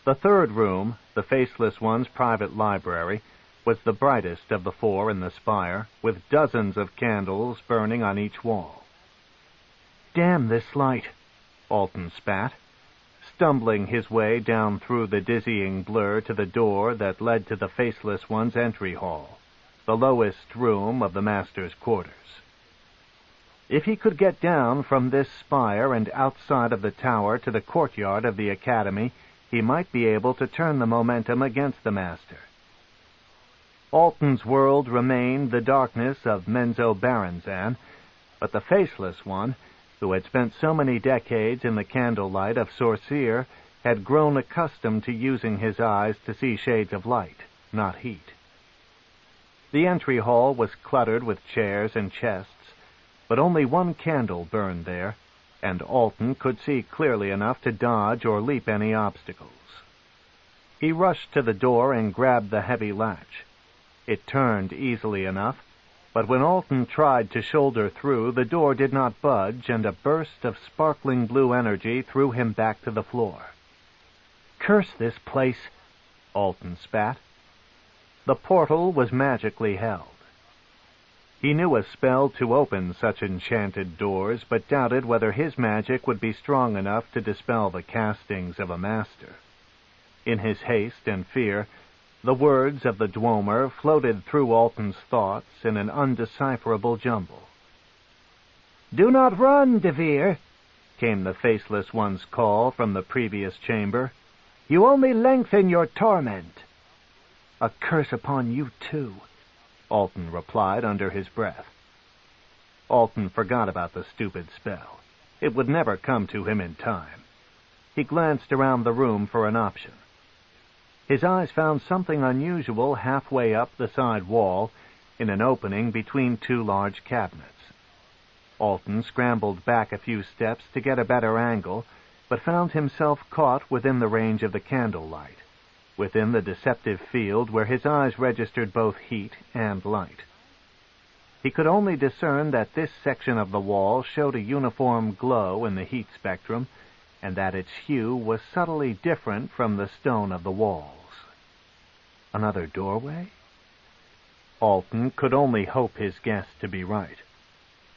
The third room, the Faceless one's private library, was the brightest of the four in the spire, with dozens of candles burning on each wall. "Damn this light," Alton spat, stumbling his way down through the dizzying blur to the door that led to the Faceless one's entry hall, the lowest room of the master's quarters. If he could get down from this spire and outside of the tower to the courtyard of the academy, he might be able to turn the momentum against the master. Alton's world remained the darkness of Menzoberranzan, but the Faceless one, who had spent so many decades in the candlelight of Sorceer, had grown accustomed to using his eyes to see shades of light, not heat. The entry hall was cluttered with chairs and chests, but only one candle burned there, and Alton could see clearly enough to dodge or leap any obstacles. He rushed to the door and grabbed the heavy latch. It turned easily enough, but when Alton tried to shoulder through, the door did not budge, and a burst of sparkling blue energy threw him back to the floor. "Curse this place," Alton spat. The portal was magically held. He knew a spell to open such enchanted doors, but doubted whether his magic would be strong enough to dispel the castings of a master. In his haste and fear, the words of the Dwemer floated through Alton's thoughts in an undecipherable jumble. "Do not run, DeVir," came the Faceless one's call from the previous chamber. "You only lengthen your torment." "A curse upon you, too," Alton replied under his breath. Alton forgot about the stupid spell. It would never come to him in time. He glanced around the room for an option. His eyes found something unusual halfway up the side wall, in an opening between two large cabinets. Alton scrambled back a few steps to get a better angle, but found himself caught within the range of the candlelight, within the deceptive field where his eyes registered both heat and light. He could only discern that this section of the wall showed a uniform glow in the heat spectrum, and that its hue was subtly different from the stone of the walls. Another doorway? Alton could only hope his guess to be right.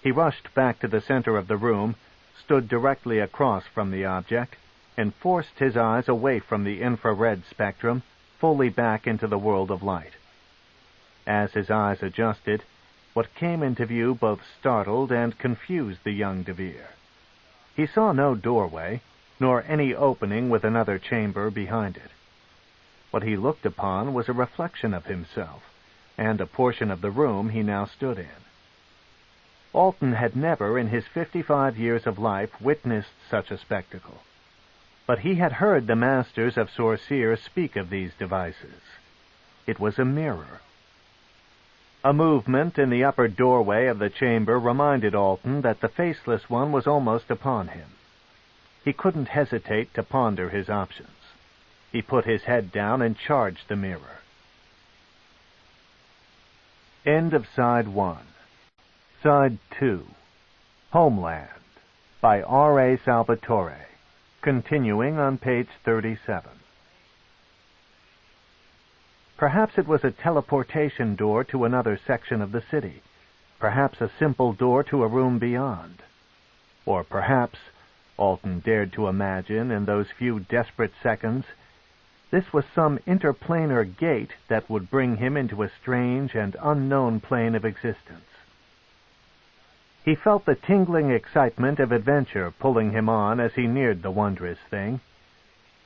He rushed back to the center of the room, stood directly across from the object, and forced his eyes away from the infrared spectrum, fully back into the world of light. As his eyes adjusted, what came into view both startled and confused the young DeVir. He saw no doorway, nor any opening with another chamber behind it. What he looked upon was a reflection of himself, and a portion of the room he now stood in. Alton had never in his 55 years of life witnessed such a spectacle, but he had heard the masters of sorceers speak of these devices. It was a mirror. A movement in the upper doorway of the chamber reminded Alton that the Faceless One was almost upon him. He couldn't hesitate to ponder his options. He put his head down and charged the mirror. End of Side 1. Side 2. Homeland, by R.A. Salvatore, continuing on page 37. Perhaps it was a teleportation door to another section of the city, perhaps a simple door to a room beyond. Or perhaps, Alton dared to imagine in those few desperate seconds, this was some interplanar gate that would bring him into a strange and unknown plane of existence. He felt the tingling excitement of adventure pulling him on as he neared the wondrous thing.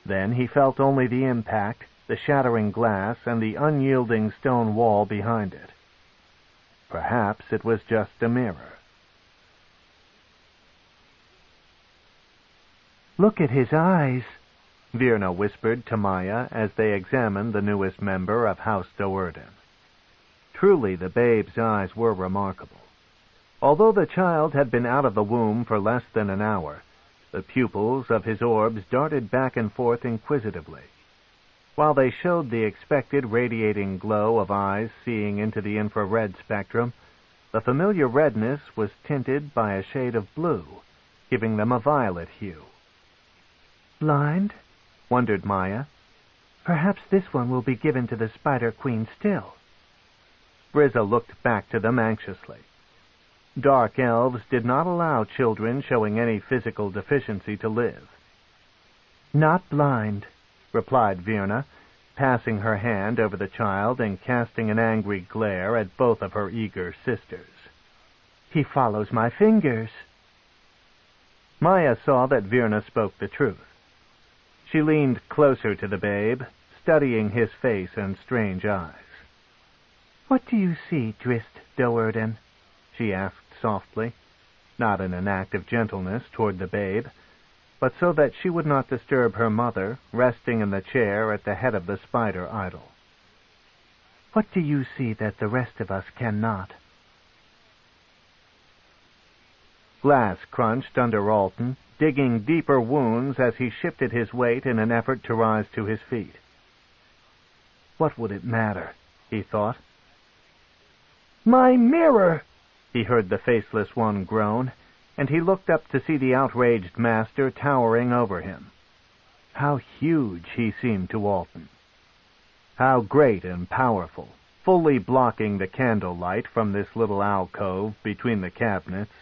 Then he felt only the impact, the shattering glass, and the unyielding stone wall behind it. Perhaps it was just a mirror. "Look at his eyes," Virna whispered to Maya as they examined the newest member of House Do'Urden. Truly the babe's eyes were remarkable. Although the child had been out of the womb for less than an hour, the pupils of his orbs darted back and forth inquisitively. While they showed the expected radiating glow of eyes seeing into the infrared spectrum, the familiar redness was tinted by a shade of blue, giving them a violet hue. "Blind?" wondered Maya. "Perhaps this one will be given to the Spider Queen still." Brizza looked back to them anxiously. Dark elves did not allow children showing any physical deficiency to live. "Not blind," replied Virna, passing her hand over the child and casting an angry glare at both of her eager sisters. "He follows my fingers." Maya saw that Virna spoke the truth. She leaned closer to the babe, studying his face and strange eyes. "What do you see, Drizzt Do'Urden?" she asked softly, not in an act of gentleness toward the babe, but so that she would not disturb her mother, resting in the chair at the head of the spider idol. "What do you see that the rest of us cannot?" Glass crunched under Alton, digging deeper wounds as he shifted his weight in an effort to rise to his feet. What would it matter, he thought. "My mirror!" he heard the Faceless One groan, and he looked up to see the outraged master towering over him. How huge he seemed to Alton. How great and powerful, fully blocking the candlelight from this little alcove between the cabinets,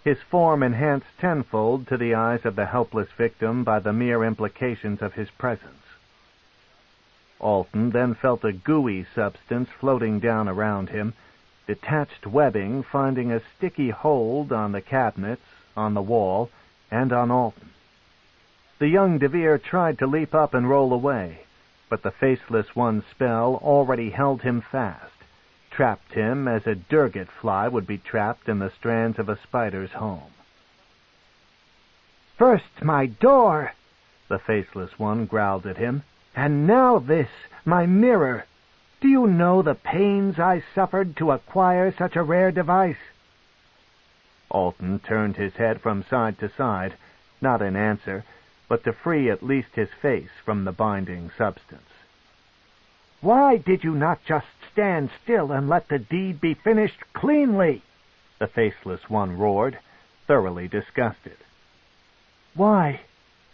his form enhanced tenfold to the eyes of the helpless victim by the mere implications of his presence. Alton then felt a gooey substance floating down around him, detached webbing finding a sticky hold on the cabinets, on the wall, and on Alton. The young DeVir tried to leap up and roll away, but the Faceless One's spell already held him fast, trapped him as a durget fly would be trapped in the strands of a spider's home. "First my door," the Faceless One growled at him, "and now this, my mirror. Do you know the pains I suffered to acquire such a rare device?" Alton turned his head from side to side, not in answer, but to free at least his face from the binding substance. "Why did you not just stand still and let the deed be finished cleanly?" the Faceless One roared, thoroughly disgusted. "Why?"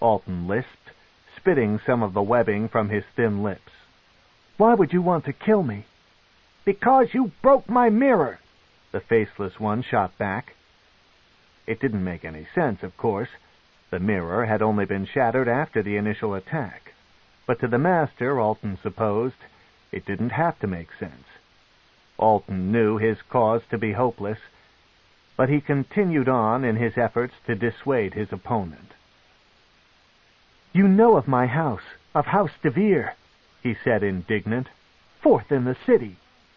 Alton lisped, spitting some of the webbing from his thin lips. "Why would you want to kill me?" "Because you broke my mirror," the Faceless One shot back. It didn't make any sense, of course. The mirror had only been shattered after the initial attack. But to the master, Alton supposed, it didn't have to make sense. Alton knew his cause to be hopeless. but he continued on in his efforts to dissuade his opponent. "You know of my house, of House DeVir," he said, indignant. "Forth in the city.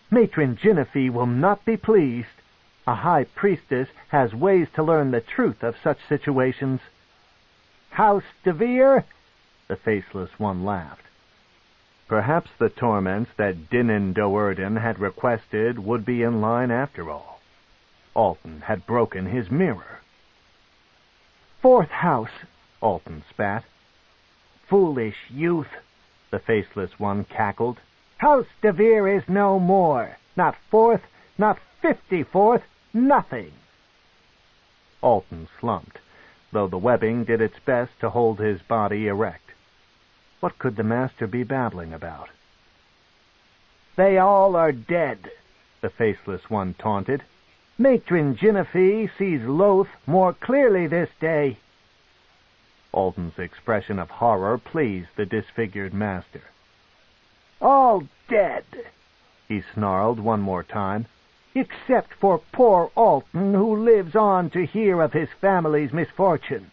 Matron Genevieve will not be pleased. A high priestess has ways to learn the truth of such situations." "House DeVir?" the Faceless One laughed. Perhaps the torments that Dinin Do'Urden had requested would be in line after all. Alton had broken his mirror. "Fourth house," Alton spat. "Foolish youth," the Faceless One cackled. "House DeVir is no more. Not fourth, not 54th, nothing." Alton slumped, though the webbing did its best to hold his body erect. What could the master be babbling about? "They all are dead," the Faceless One taunted. "Matron Genevieve sees Loth more clearly this day." Alton's expression of horror pleased the disfigured master. "All dead," he snarled one more time, "except for poor Alton, who lives on to hear of his family's misfortune.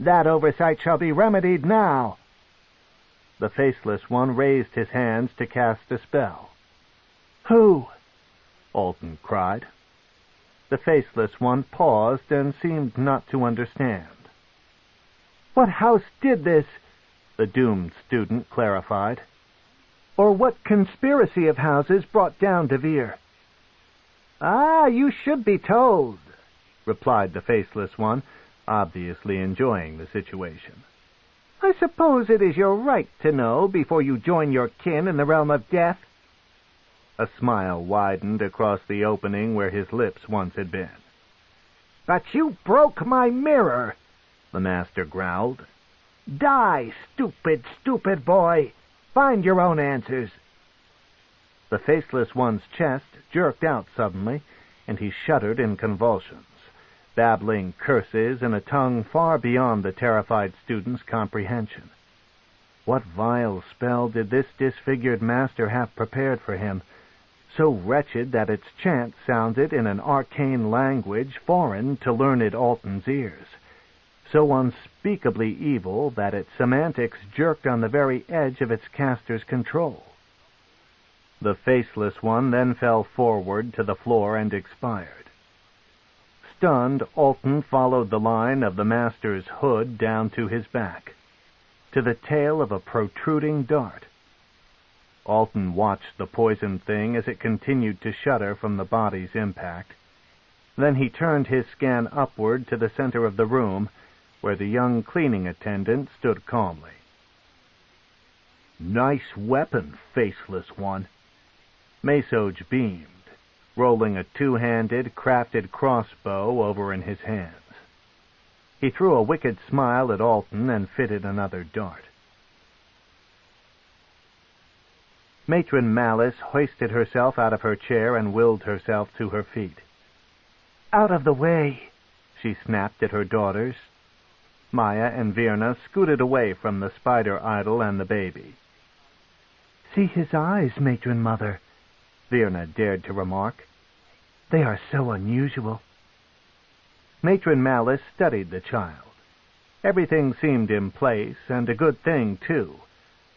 That oversight shall be remedied now." The Faceless One raised his hands to cast a spell. "Who?" Alton cried. The Faceless One paused and seemed not to understand. "What house did this?" the doomed student clarified. "Or what conspiracy of houses brought down DeVir?" "Ah, you should be told," replied the Faceless One, obviously enjoying the situation. "I suppose it is your right to know before you join your kin in the realm of death." A smile widened across the opening where his lips once had been. "But you broke my mirror," the master growled. "Die, stupid, stupid boy. Find your own answers." The Faceless One's chest jerked out suddenly, and he shuddered in convulsions, babbling curses in a tongue far beyond the terrified student's comprehension. What vile spell did this disfigured master have prepared for him, so wretched that its chant sounded in an arcane language foreign to learned Alton's ears, so unspeakably evil that its semantics jerked on the very edge of its caster's control? The Faceless One then fell forward to the floor and expired. Stunned, Alton followed the line of the master's hood down to his back, to the tail of a protruding dart. Alton watched the poisoned thing as it continued to shudder from the body's impact. Then he turned his scan upward to the center of the room, where the young cleaning attendant stood calmly. "Nice weapon, Faceless One." Mesoj beamed, rolling a two-handed, crafted crossbow over in his hands. He threw a wicked smile at Alton and fitted another dart. Matron Malice hoisted herself out of her chair and willed herself to her feet. "Out of the way," she snapped at her daughters. Maya and Virna scooted away from the spider idol and the baby. "See his eyes, Matron Mother," Virna dared to remark. "They are so unusual." Matron Malice studied the child. Everything seemed in place, and a good thing, too,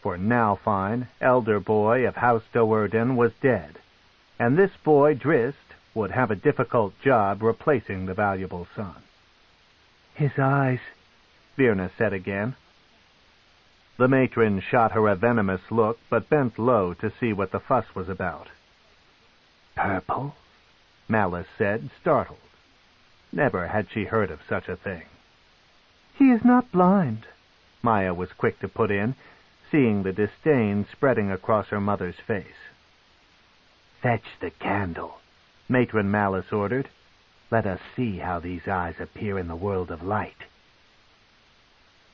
for Nalfine, elder boy of House Do'Urden, was dead, and this boy, Drizzt, would have a difficult job replacing the valuable son. "His eyes," Virna said again. The matron shot her a venomous look, but bent low to see what the fuss was about. "Purple?" Malice said, startled. Never had she heard of such a thing. "He is not blind," Maya was quick to put in, seeing the disdain spreading across her mother's face. "Fetch the candle," Matron Malice ordered. "Let us see how these eyes appear in the world of light."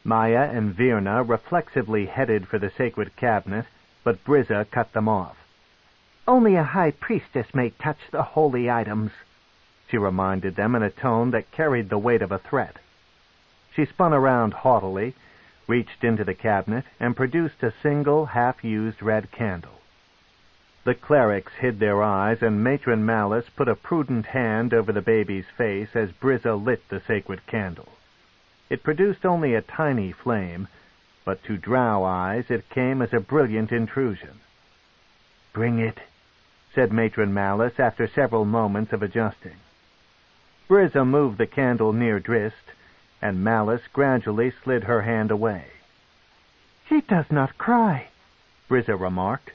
Maya and Virna reflexively headed for the sacred cabinet, but Brizza cut them off. "Only a high priestess may touch the holy items," she reminded them in a tone that carried the weight of a threat. She spun around haughtily, reached into the cabinet, and produced a single half-used red candle. The clerics hid their eyes, and Matron Malice put a prudent hand over the baby's face as Brizza lit the sacred candle. It produced only a tiny flame, but to Drow eyes it came as a brilliant intrusion. "Bring it," said Matron Malice after several moments of adjusting. Brizza moved the candle near Drizzt, and Malice gradually slid her hand away. "He does not cry," Brizza remarked,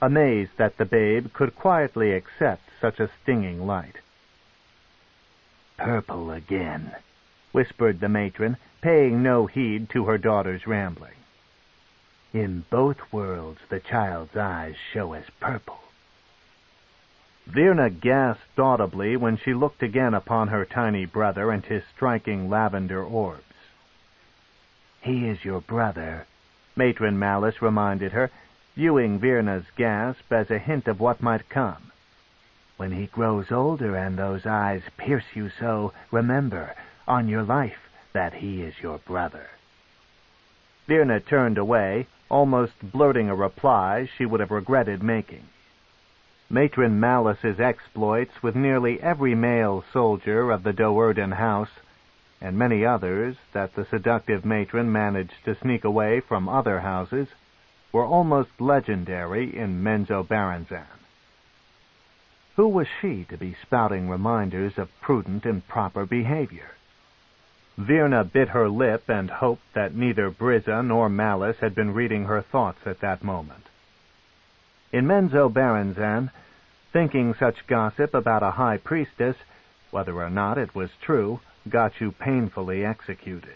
amazed that the babe could quietly accept such a stinging light. "Purple again," whispered the matron, paying no heed to her daughter's rambling. "In both worlds the child's eyes show as purple." Virna gasped audibly when she looked again upon her tiny brother and his striking lavender orbs. "He is your brother," Matron Malice reminded her, viewing Virna's gasp as a hint of what might come. "When he grows older and those eyes pierce you so, remember, on your life, that he is your brother." Virna turned away, almost blurting a reply she would have regretted making. Matron Malice's exploits with nearly every male soldier of the Do'Urden house, and many others that the seductive matron managed to sneak away from other houses, were almost legendary in Menzoberranzan. Who was she to be spouting reminders of prudent and proper behavior? Virna bit her lip and hoped that neither Brizza nor Malice had been reading her thoughts at that moment. In Menzoberranzan, thinking such gossip about a high priestess, whether or not it was true, got you painfully executed.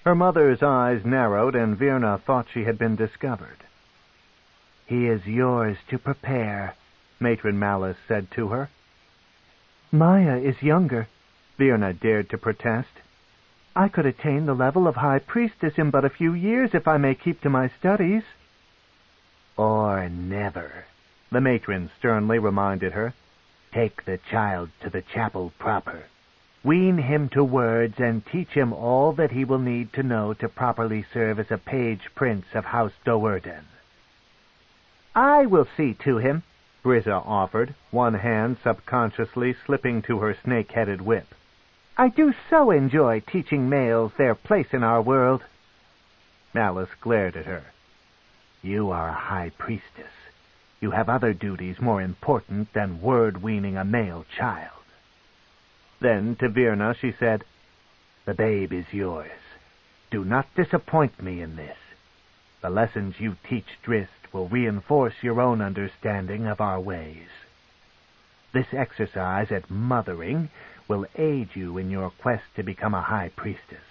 Her mother's eyes narrowed, and Virna thought she had been discovered. "He is yours to prepare," Matron Malice said to her. "Maya is younger," Virna dared to protest. "I could attain the level of high priestess in but a few years if I may keep to my studies." "Or never," the matron sternly reminded her. "Take the child to the chapel proper. Wean him to words and teach him all that he will need to know to properly serve as a page prince of House Do'Urden." "I will see to him," Brizza offered, one hand subconsciously slipping to her snake-headed whip. "I do so enjoy teaching males their place in our world." Malice glared at her. "You are a high priestess. You have other duties more important than word-weaning a male child." Then, to Virna, she said, "The babe is yours. Do not disappoint me in this. The lessons you teach Drizzt will reinforce your own understanding of our ways. This exercise at mothering will aid you in your quest to become a high priestess."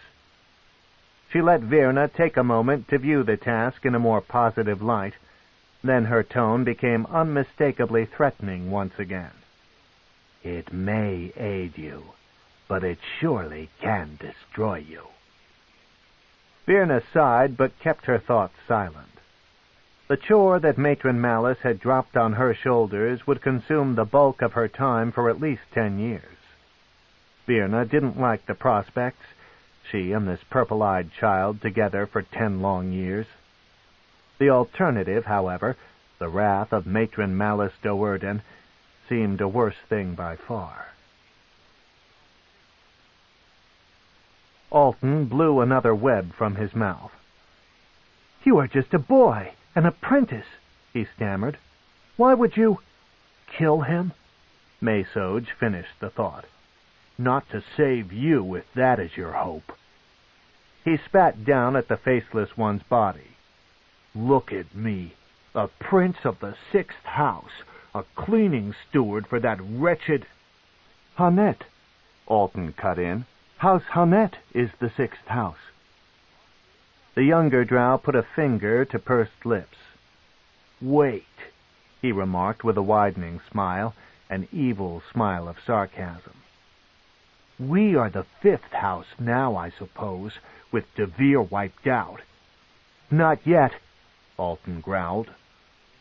She let Virna take a moment to view the task in a more positive light. Then her tone became unmistakably threatening once again. "It may aid you, but it surely can destroy you." Virna sighed, but kept her thoughts silent. The chore that Matron Malice had dropped on her shoulders would consume the bulk of her time for at least 10 years. Virna didn't like the prospects, she and this purple-eyed child together for 10 long years. The alternative, however, the wrath of Matron Malice Do'Urden, seemed a worse thing by far. Alton blew another web from his mouth. "You are just a boy, an apprentice," he stammered. "Why would you—" "Kill him?" Mesoj finished the thought. "Not to save you, if that is your hope." He spat down at the Faceless one's body. "Look at me, a prince of the 6th house, a cleaning steward for that wretched—" "Hanet," Alton cut in. "House Hanet is the 6th house." The younger Drow put a finger to pursed lips. "Wait," he remarked with a widening smile, an evil smile of sarcasm. "We are the 5th house now, I suppose, with DeVir wiped out." "Not yet," Alton growled.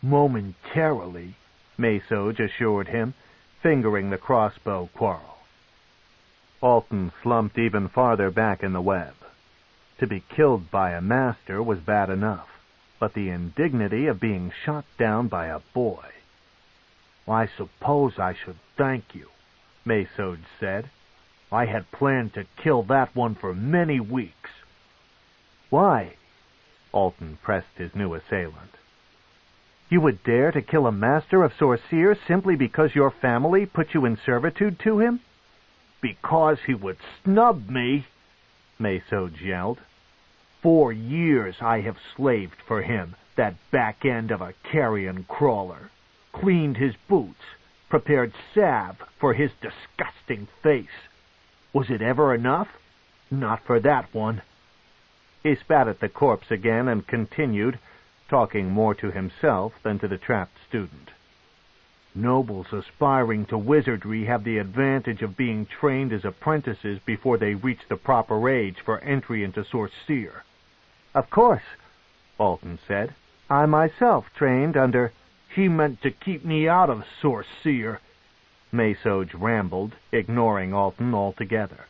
"Momentarily," Mesoj assured him, fingering the crossbow quarrel. Alton slumped even farther back in the web. To be killed by a master was bad enough, but the indignity of being shot down by a boy. "I suppose I should thank you," Menzoberranzan said. "I had planned to kill that one for many weeks." "Why?" Alton pressed his new assailant. "You would dare to kill a master of Sorceer simply because your family put you in servitude to him?" "Because he would snub me," Menzoberranzan yelled. "4 years I have slaved for him, that back end of a carrion crawler. Cleaned his boots, prepared salve for his disgusting face. Was it ever enough? Not for that one." He spat at the corpse again and continued, talking more to himself than to the trapped student. "Nobles aspiring to wizardry have the advantage of being trained as apprentices before they reach the proper age for entry into Sorceer." "Of course," Alton said. "I myself trained under—" "He meant to keep me out of Sorceer," Menzoberranzan rambled, ignoring Alton altogether.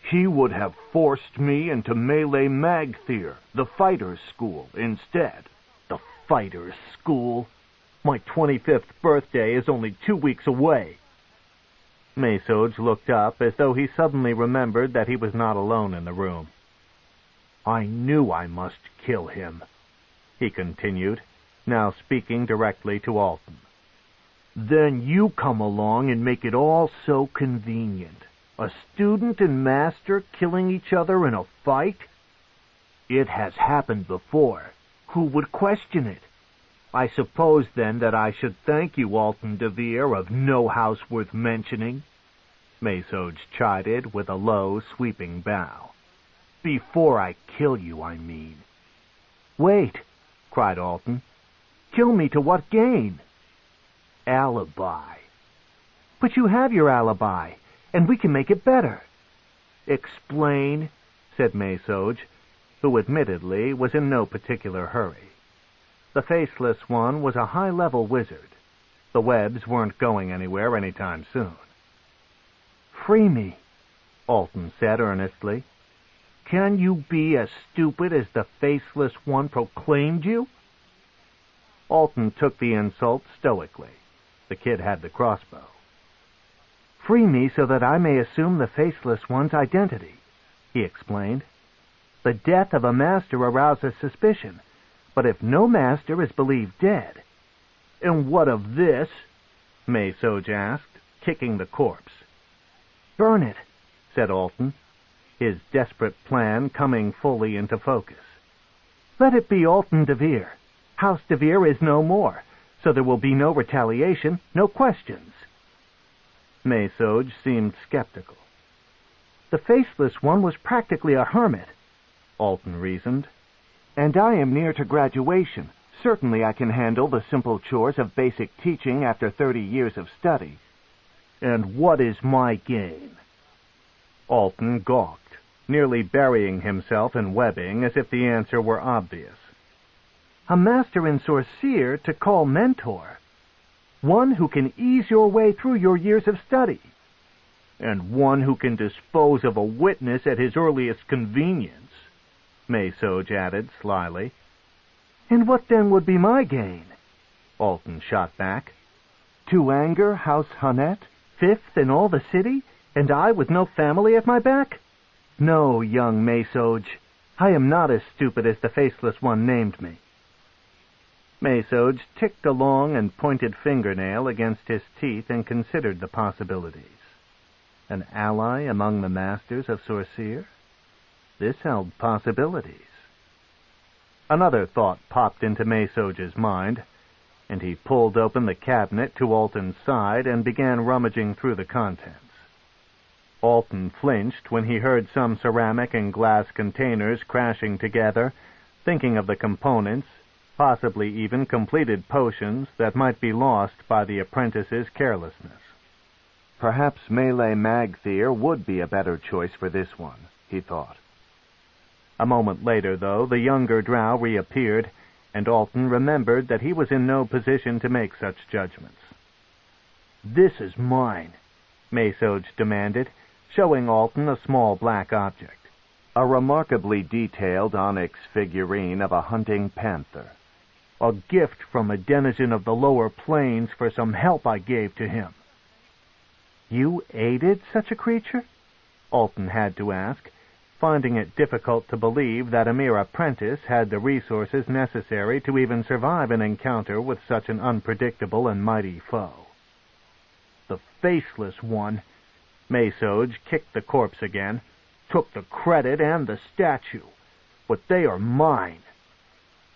"He would have forced me into Melee Magthir, the Fighters' School, instead. The Fighters' School! My 25th birthday is only 2 weeks away." Menzoberranzan looked up as though he suddenly remembered that he was not alone in the room. "I knew I must kill him," he continued, now speaking directly to Alton. "Then you come along and make it all so convenient. A student and master killing each other in a fight? It has happened before. Who would question it? I suppose, then, that I should thank you, Alton DeVir, of no house worth mentioning," Menzoberranzan chided with a low, sweeping bow. "Before I kill you, I mean." "Wait," cried Alton. "Kill me to what gain?" "Alibi." "But you have your alibi, and we can make it better." "Explain," said Menzoberranzan, who admittedly was in no particular hurry. The Faceless one was a high-level wizard. The webs weren't going anywhere any time soon. "Free me," Alton said earnestly. "Can you be as stupid as the Faceless one proclaimed you?" Alton took the insult stoically. The kid had the crossbow. "Free me so that I may assume the Faceless one's identity," he explained. "The death of a master arouses suspicion, but if no master is believed dead—" "And what of this?" Menzoberranzan asked, kicking the corpse. "Burn it," said Alton, his desperate plan coming fully into focus. "Let it be Alton DeVir. House DeVir is no more, so there will be no retaliation, no questions." Menzoberranzan seemed skeptical. "The Faceless one was practically a hermit," Alton reasoned. "And I am near to graduation. Certainly I can handle the simple chores of basic teaching after 30 years of study." "And what is my gain?" Alton gawked, nearly burying himself in webbing as if the answer were obvious. "A master in Sorceer to call mentor. One who can ease your way through your years of study." "And one who can dispose of a witness at his earliest convenience," Menzoberranzan added slyly. "And what then would be my gain?" Alton shot back. "To anger House Hunnet, 5th in all the city, and I with no family at my back? No, young Menzoberranzan, I am not as stupid as the Faceless one named me." Menzoberranzan ticked a long and pointed fingernail against his teeth and considered the possibilities. An ally among the masters of Sorceer? This held possibilities. Another thought popped into Menzoberranzan's mind, and he pulled open the cabinet to Alton's side and began rummaging through the contents. Alton flinched when he heard some ceramic and glass containers crashing together, thinking of the components, possibly even completed potions that might be lost by the apprentice's carelessness. Perhaps Melee Magthir would be a better choice for this one, he thought. A moment later, though, the younger Drow reappeared, and Alton remembered that he was in no position to make such judgments. "This is mine," Menzoberranzan demanded, showing Alton a small black object. a remarkably detailed onyx figurine of a hunting panther. "A gift from a denizen of the lower plains for some help I gave to him." "You aided such a creature?" Alton had to ask, finding it difficult to believe that a mere apprentice had the resources necessary to even survive an encounter with such an unpredictable and mighty foe. "The Faceless one," Menzoberranzan kicked the corpse again, "took the credit and the statue, but they are mine.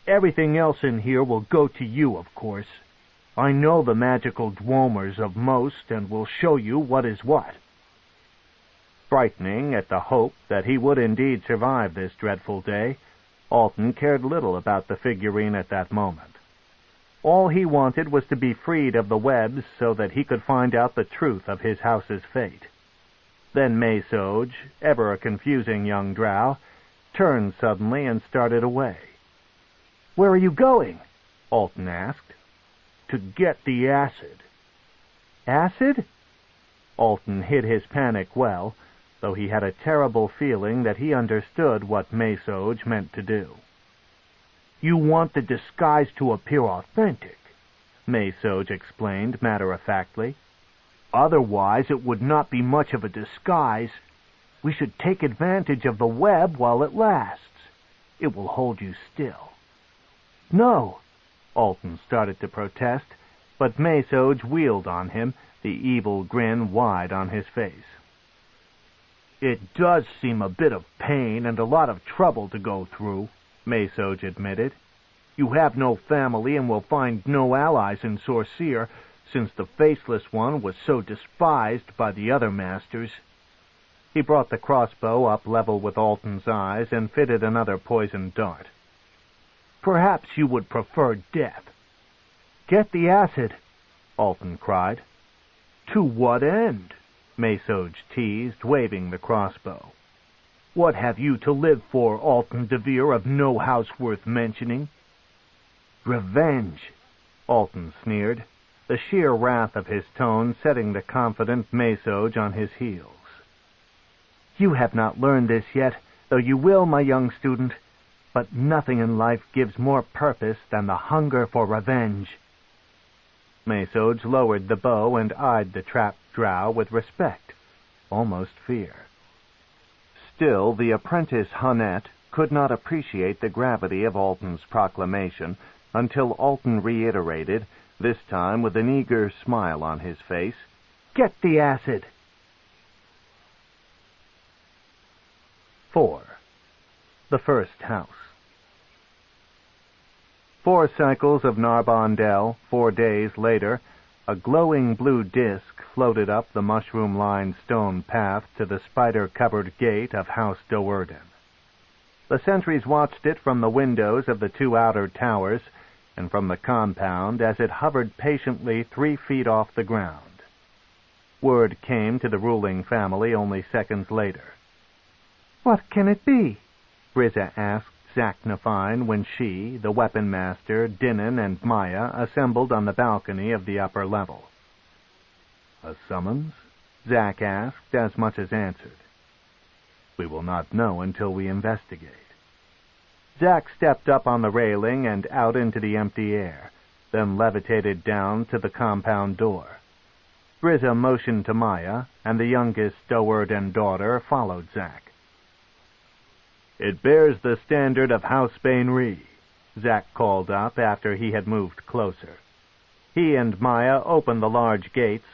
Everything else in here will go to you, of course. I know the magical dwomers of most, and will show you what is what." Brightening at the hope that he would indeed survive this dreadful day, Alton cared little about the figurine at that moment. All he wanted was to be freed of the webs so that he could find out the truth of his house's fate. Then Menzoberranzan, ever a confusing young drow, turned suddenly and started away. "Where are you going?" Alton asked. "To get the acid." "Acid?" Alton hid his panic well, though he had a terrible feeling that he understood what Menzoberranzan meant to do. "You want the disguise to appear authentic," Menzoberranzan explained matter-of-factly. "Otherwise it would not be much of a disguise. We should take advantage of the web while it lasts. It will hold you still." "No," Alton started to protest, but Menzoberranzan wheeled on him, the evil grin wide on his face. "It does seem a bit of pain and a lot of trouble to go through," Menzoberranzan admitted. "You have no family and will find no allies in Sorceer, since the Faceless one was so despised by the other masters." He brought the crossbow up level with Alton's eyes and fitted another poisoned dart. "Perhaps you would prefer death." "Get the acid," Alton cried. "To what end?" Menzoberranzan teased, waving the crossbow. "What have you to live for, Alton DeVir of no house worth mentioning?" "Revenge," Alton sneered, the sheer wrath of his tone setting the confident Menzoberranzan on his heels. "You have not learned this yet, though you will, my young student. But nothing in life gives more purpose than the hunger for revenge." Menzoberranzan lowered the bow and eyed the trapped drow with respect, almost fear. Still, the apprentice Hunnet could not appreciate the gravity of Alton's proclamation until Alton reiterated, this time with an eager smile on his face, "Get the acid." 4. The First House. 4 cycles of Narbondel, 4 days later, a glowing blue disk floated up the mushroom-lined stone path to the spider-covered gate of House Do'Urden. The sentries watched it from the windows of the 2 outer towers and from the compound as it hovered patiently 3 feet off the ground. Word came to the ruling family only seconds later. "What can it be?" Drizzt asked Zaknafine when she, the weapon master, Dinan, and Maya assembled on the balcony of the upper level. "A summons?" Zak asked, as much as answered. "We will not know until we investigate." Zak stepped up on the railing and out into the empty air, then levitated down to the compound door. Drizzt motioned to Maya, and the youngest Do'Urden daughter followed Zak. "It bears the standard of House Bainri," Zak called up after he had moved closer. He and Maya opened the large gates,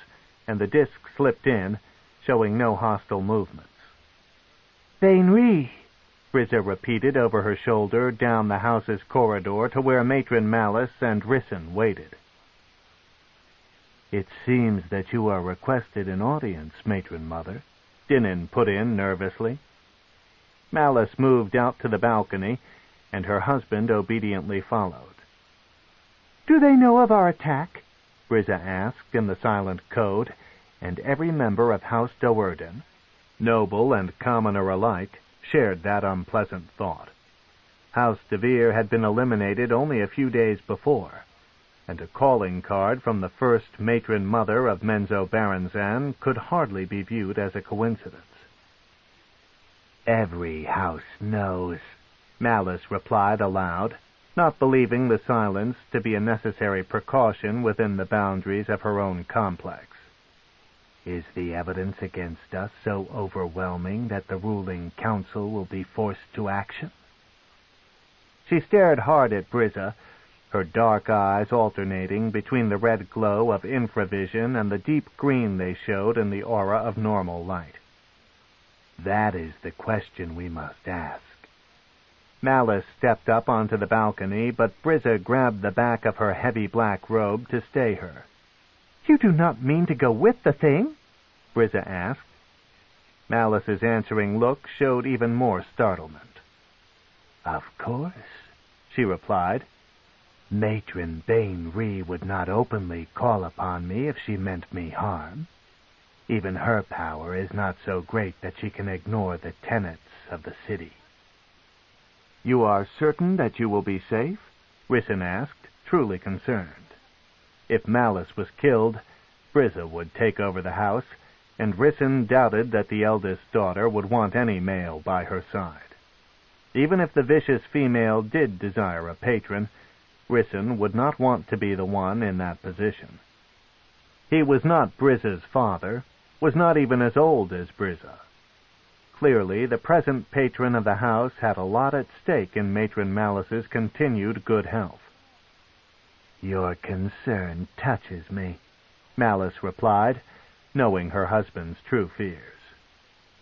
and the disk slipped in, showing no hostile movements. "Bainri," Drizzt repeated over her shoulder down the house's corridor to where Matron Malice and Rissyn waited. "It seems that you are requested an audience, Matron Mother," Dinan put in nervously. Malice moved out to the balcony, and her husband obediently followed. "Do they know of our attack?" Drizzt asked in the silent code, and every member of House Do'Urden, noble and commoner alike, shared that unpleasant thought. House DeVir had been eliminated only a few days before, and a calling card from the first matron mother of Menzoberranzan could hardly be viewed as a coincidence. Every house knows, Malice replied aloud, not believing the silence to be a necessary precaution within the boundaries of her own complex. Is the evidence against us so overwhelming that the ruling council will be forced to action? She stared hard at Brizza, her dark eyes alternating between the red glow of infravision and the deep green they showed in the aura of normal light. That is the question we must ask. Malice stepped up onto the balcony, but Brizza grabbed the back of her heavy black robe to stay her. You do not mean to go with the thing? Brizza asked. Malice's answering look showed even more startlement. Of course, she replied. Matron Bain-Ree would not openly call upon me if she meant me harm. Even her power is not so great that she can ignore the tenets of the city. You are certain that you will be safe? Rissyn asked, truly concerned. If Malice was killed, Brizza would take over the house, and Rissyn doubted that the eldest daughter would want any male by her side. Even if the vicious female did desire a patron, Rissyn would not want to be the one in that position. He was not Brizza's father, was not even as old as Brizza. Clearly, the present patron of the house had a lot at stake in Matron Malice's continued good health. Your concern touches me, Malice replied, knowing her husband's true fears.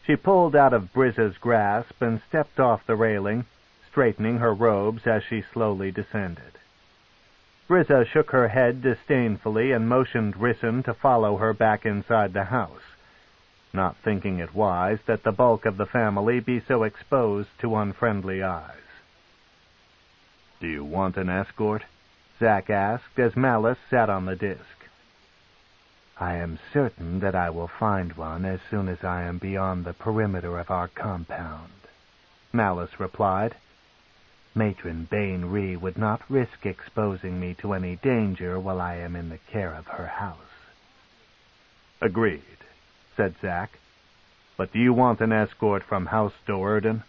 She pulled out of Brizza's grasp and stepped off the railing, straightening her robes as she slowly descended. Brizza shook her head disdainfully and motioned Rissyn to follow her back inside the house, not thinking it wise that the bulk of the family be so exposed to unfriendly eyes. "Do you want an escort?" Zack asked as Malice sat on the disc. "I am certain that I will find one as soon as I am beyond the perimeter of our compound," Malice replied. "Matron Bain-Ree would not risk exposing me to any danger while I am in the care of her house." "Agreed," said Zack. "But do you want an escort from House Do'Urden?"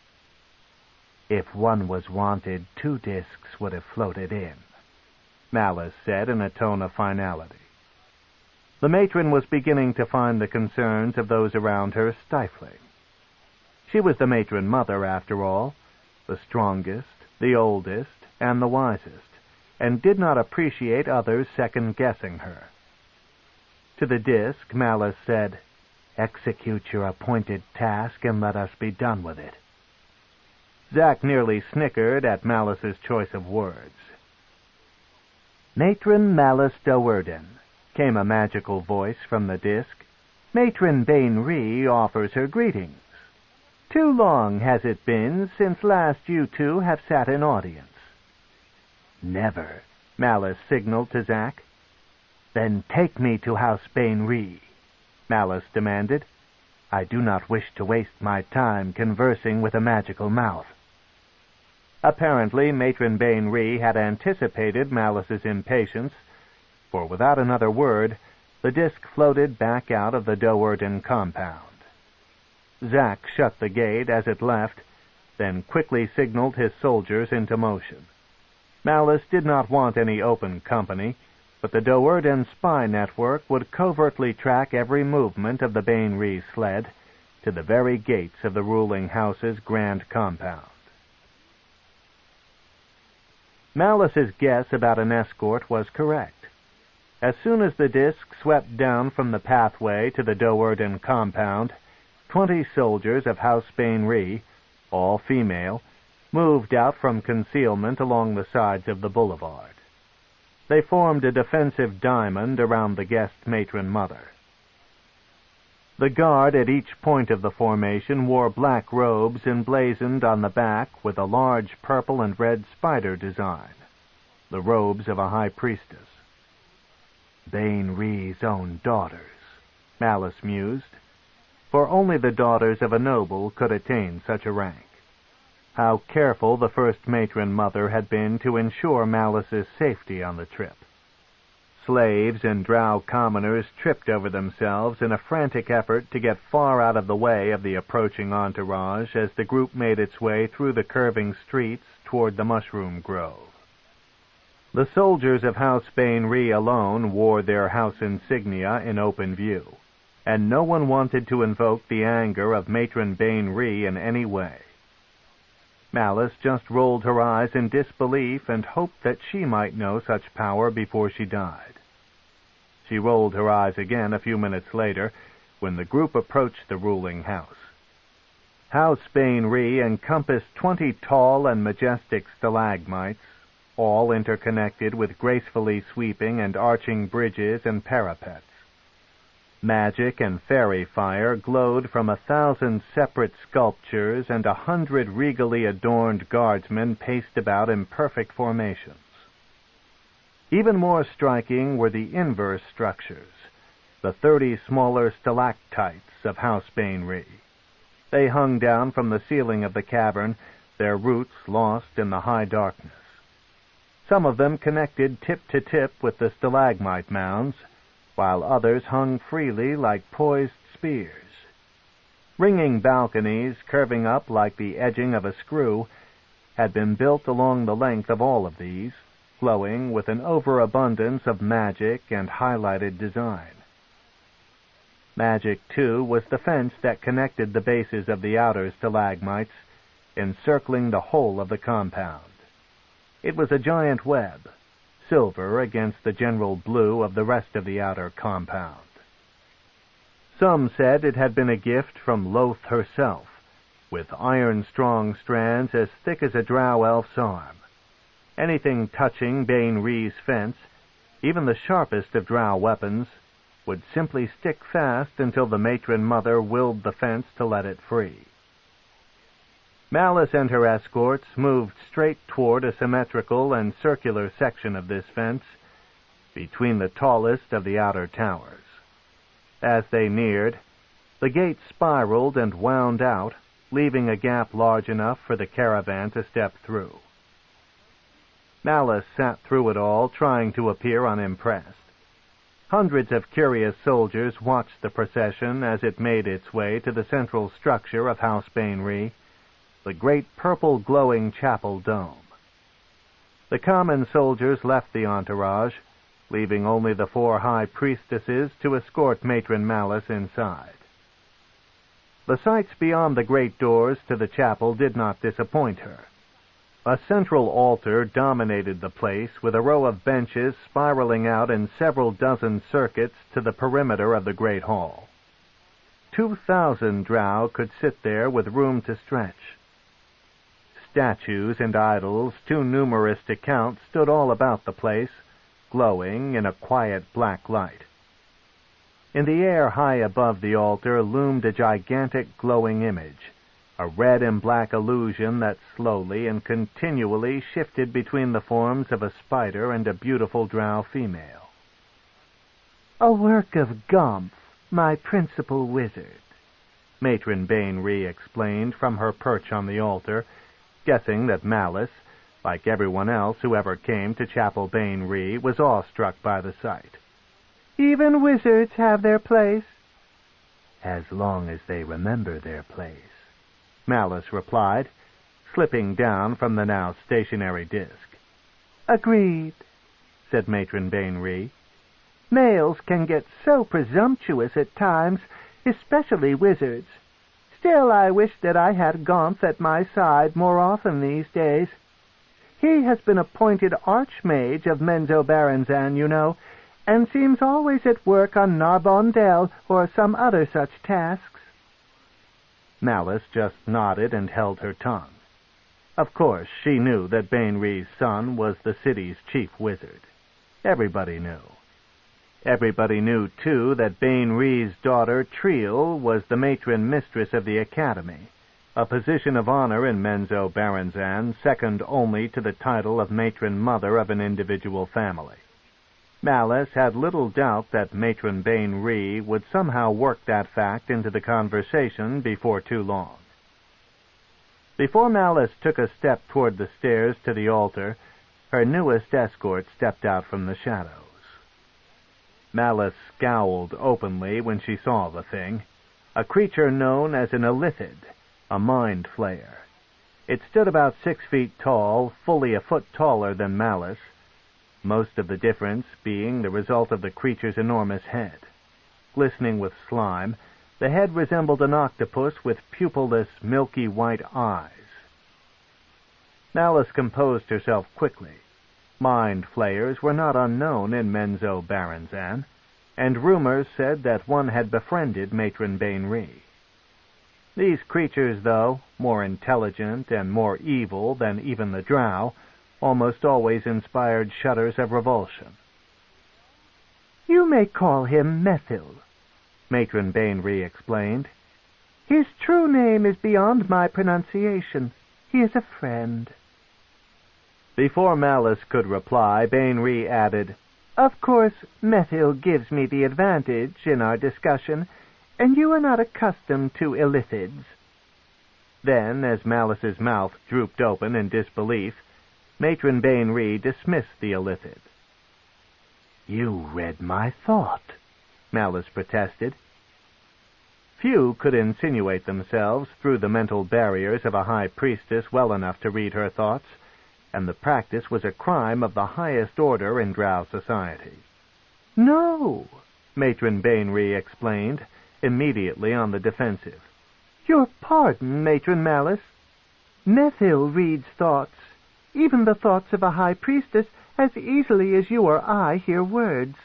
"If one was wanted, 2 discs would have floated in," Malice said in a tone of finality. The matron was beginning to find the concerns of those around her stifling. She was the matron mother, after all, the strongest, the oldest, and the wisest, and did not appreciate others second-guessing her. To the disc, Malice said, "Execute your appointed task and let us be done with it." Zack nearly snickered at Malice's choice of words. "Matron Malice Do'Urden," came a magical voice from the disc. "Matron Bain-Ree offers her greetings. Too long has it been since last you two have sat in audience." "Never," Malice signaled to Zack. "Then take me to House Bain-Ree," Malice demanded. "I do not wish to waste my time conversing with a magical mouth." Apparently, Matron Bain-Ree had anticipated Malice's impatience, for without another word, the disc floated back out of the Do'Urden compound. Zack shut the gate as it left, then quickly signaled his soldiers into motion. Malice did not want any open company, but the Do'Urden spy network would covertly track every movement of the Bain-Ree sled to the very gates of the ruling house's grand compound. Malice's guess about an escort was correct. As soon as the disc swept down from the pathway to the Do'Urden compound, 20 soldiers of House Bain-Ree, all female, moved out from concealment along the sides of the boulevard. They formed a defensive diamond around the guest matron mother. The guard at each point of the formation wore black robes emblazoned on the back with a large purple and red spider design, the robes of a high priestess. "Bain-Ree's own daughters," Malice mused, for only the daughters of a noble could attain such a rank. How careful the first matron mother had been to ensure Malice's safety on the trip. Slaves and Drow commoners tripped over themselves in a frantic effort to get far out of the way of the approaching entourage as the group made its way through the curving streets toward the mushroom grove. The soldiers of House Bainry alone wore their house insignia in open view, and no one wanted to invoke the anger of Matron Bainry in any way. Malice just rolled her eyes in disbelief and hoped that she might know such power before she died. She rolled her eyes again a few minutes later when the group approached the ruling house. House Bainry encompassed 20 tall and majestic stalagmites, all interconnected with gracefully sweeping and arching bridges and parapets. Magic and fairy fire glowed from 1,000 separate sculptures, and 100 regally adorned guardsmen paced about in perfect formations. Even more striking were the inverse structures, the 30 smaller stalactites of House Bainry. They hung down from the ceiling of the cavern, their roots lost in the high darkness. Some of them connected tip to tip with the stalagmite mounds, while others hung freely like poised spears. Ringing balconies, curving up like the edging of a screw, had been built along the length of all of these, glowing with an overabundance of magic and highlighted design. Magic, too, was the fence that connected the bases of the outer stalagmites, encircling the whole of the compound. It was a giant web, silver against the general blue of the rest of the outer compound. Some said it had been a gift from Loth herself, with iron-strong strands as thick as a drow elf's arm. Anything touching Bainry's fence, even the sharpest of drow weapons, would simply stick fast until the matron mother willed the fence to let it free. Malice and her escorts moved straight toward a symmetrical and circular section of this fence, between the tallest of the outer towers. As they neared, the gate spiraled and wound out, leaving a gap large enough for the caravan to step through. Malice sat through it all, trying to appear unimpressed. Hundreds of curious soldiers watched the procession as it made its way to the central structure of House Bainry, the great purple glowing chapel dome. The common soldiers left the entourage, leaving only the 4 high priestesses to escort Matron Malice inside. The sights beyond the great doors to the chapel did not disappoint her. A central altar dominated the place, with a row of benches spiraling out in several dozen circuits to the perimeter of the great hall. 2,000 drow could sit there with room to stretch. Statues and idols, too numerous to count, stood all about the place, glowing in a quiet black light. In the air high above the altar loomed a gigantic glowing image, a red and black illusion that slowly and continually shifted between the forms of a spider and a beautiful drow female. "A work of Gomph, my principal wizard," Matron Bainry explained from her perch on the altar, guessing that Malice, like everyone else who ever came to Chapel Bainry, was awestruck by the sight. "Even wizards have their place." "As long as they remember their place," Malice replied, slipping down from the now stationary disk. "Agreed," said Matron Bainry. "Males can get so presumptuous at times, especially wizards. Still, I wish that I had Gomph at my side more often these days. He has been appointed Archmage of Menzoberranzan, you know, and seems always at work on Narbonne Dell or some other such tasks." Malice just nodded and held her tongue. Of course, she knew that Bainry's son was the city's chief wizard. Everybody knew. Everybody knew, too, that Bainry's daughter, Triel, was the matron mistress of the academy, a position of honor in Menzoberranzan, second only to the title of matron mother of an individual family. Malice had little doubt that Matron Bainry would somehow work that fact into the conversation before too long. Before Malice took a step toward the stairs to the altar, her newest escort stepped out from the shadows. Malice scowled openly when she saw the thing, a creature known as an illithid, a mind flayer. It stood about 6 feet tall, fully a foot taller than Malice, most of the difference being the result of the creature's enormous head. Glistening with slime, the head resembled an octopus with pupilless, milky white eyes. Malice composed herself quickly. Mind flayers were not unknown in Menzoberranzan, and rumors said that one had befriended Matron Bainry. These creatures, though more intelligent and more evil than even the Drow, almost always inspired shudders of revulsion. "You may call him Methil," Matron Bainry explained. "His true name is beyond my pronunciation. He is a friend." Before Malice could reply, Bainry added, "Of course, Methil gives me the advantage in our discussion, and you are not accustomed to illithids." Then, as Malice's mouth drooped open in disbelief, Matron Bainry dismissed the illithid. "You read my thought," Malice protested. Few could insinuate themselves through the mental barriers of a high priestess well enough to read her thoughts, and the practice was a crime of the highest order in Drow society. "No," Matron Bainry explained, immediately on the defensive. "Your pardon, Matron Malice. Methil reads thoughts, even the thoughts of a high priestess, as easily as you or I hear words.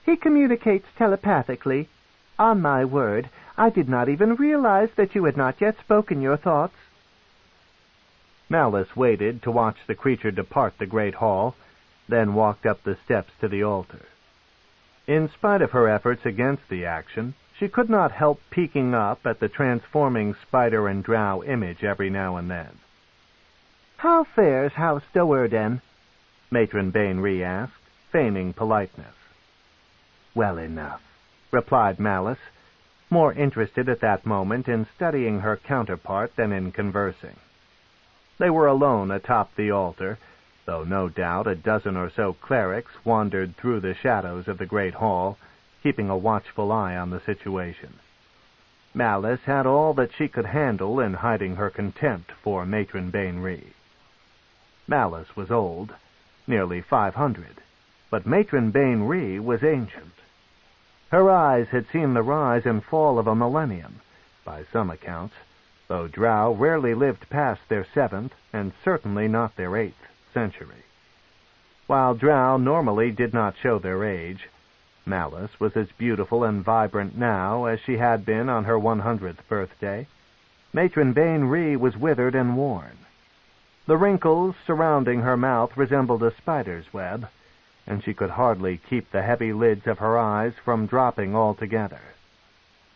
He communicates telepathically. On my word, I did not even realize that you had not yet spoken your thoughts." Malice waited to watch the creature depart the great hall, then walked up the steps to the altar. In spite of her efforts against the action, she could not help peeking up at the transforming spider and drow image every now and then. "How fares House Doerden?" Matron Bainry asked, feigning politeness. "Well enough," replied Malice, more interested at that moment in studying her counterpart than in conversing. They were alone atop the altar, though no doubt a dozen or so clerics wandered through the shadows of the great hall, keeping a watchful eye on the situation. Malice had all that she could handle in hiding her contempt for Matron Bainry. Malice was old, nearly 500, but Matron Bainry was ancient. Her eyes had seen the rise and fall of a millennium, by some accounts, though Drow rarely lived past their 7th, and certainly not their 8th, century. While Drow normally did not show their age, Malice was as beautiful and vibrant now as she had been on her 100th birthday. Matron Bainry was withered and worn. The wrinkles surrounding her mouth resembled a spider's web, and she could hardly keep the heavy lids of her eyes from dropping altogether.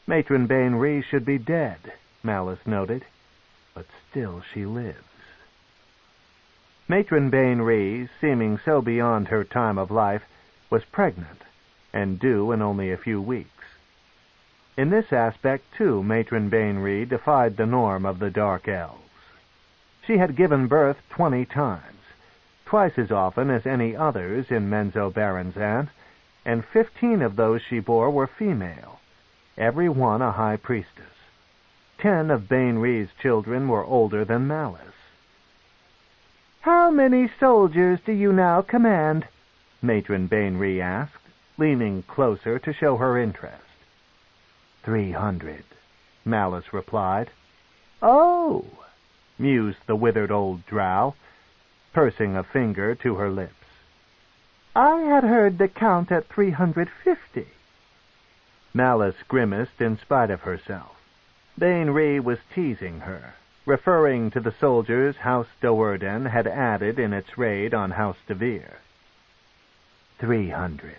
Matron Bainry should be dead, Malice noted, but still she lives. Matron Bainry, seeming so beyond her time of life, was pregnant, and due in only a few weeks. In this aspect, too, Matron Bainry defied the norm of the Dark Elves. She had given birth 20 times, twice as often as any others in Menzoberranzan, and 15 of those she bore were female, every one a high priestess. 10 of Bainry's children were older than Malice. "How many soldiers do you now command?" Matron Bainry asked, leaning closer to show her interest. 300, Malice replied. "Oh," mused the withered old drow, pursing a finger to her lips. "I had heard the count at 350. Malice grimaced in spite of herself. Bainry was teasing her, referring to the soldiers House Doerden had added in its raid on House DeVir. 300,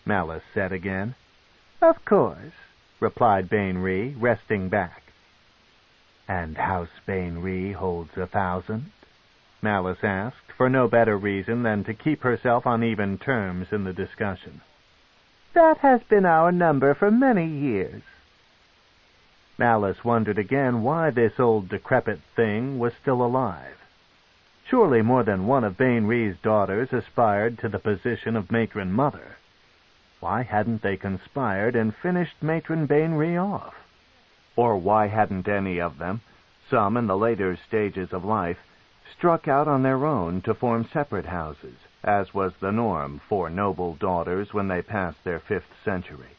Malice said again. "Of course," replied Bainry, resting back. "And House Bainry holds 1,000? Malice asked, for no better reason than to keep herself on even terms in the discussion. "That has been our number for many years." Malice wondered again why this old decrepit thing was still alive. Surely more than one of Bainry's daughters aspired to the position of matron mother. Why hadn't they conspired and finished Matron Bainry off? Or why hadn't any of them, some in the later stages of life, struck out on their own to form separate houses, as was the norm for noble daughters when they passed their 5th century?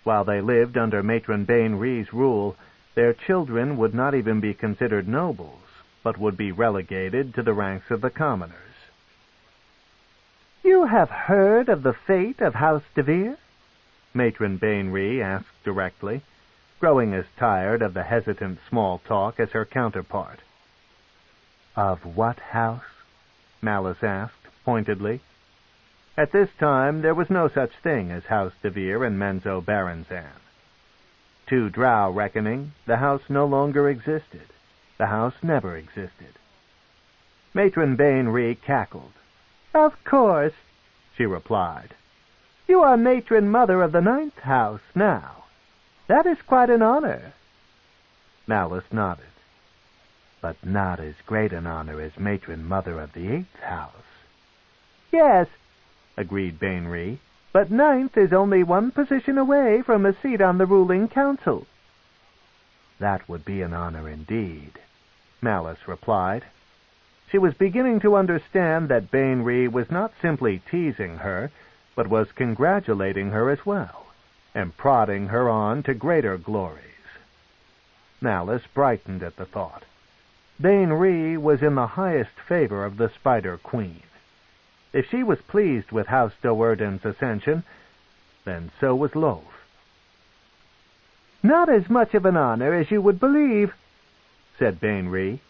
While they lived under Matron Bainry's rule, their children would not even be considered nobles, but would be relegated to the ranks of the commoners. "You have heard of the fate of House DeVir?" Matron Bainry asked directly, growing as tired of the hesitant small talk as her counterpart. "Of what house?" Malice asked, pointedly. At this time there was no such thing as House DeVir in Menzoberranzan. To Drow reckoning, the house no longer existed. The house never existed. Matron Bainry cackled. "Of course," she replied. "You are matron mother of the 9th house now. That is quite an honor." Malice nodded. "But not as great an honor as matron mother of the 8th house." "Yes," agreed Bainry. "but 9th is only one position away from a seat on the ruling council." "That would be an honor indeed," Malice replied. She was beginning to understand that Bainry was not simply teasing her, but was congratulating her as well, and prodding her on to greater glories. Malice brightened at the thought. Bainry was in the highest favor of the Spider Queen. If she was pleased with House Do'Urden's ascension, then so was Loth. "Not as much of an honor as you would believe," said Bainry.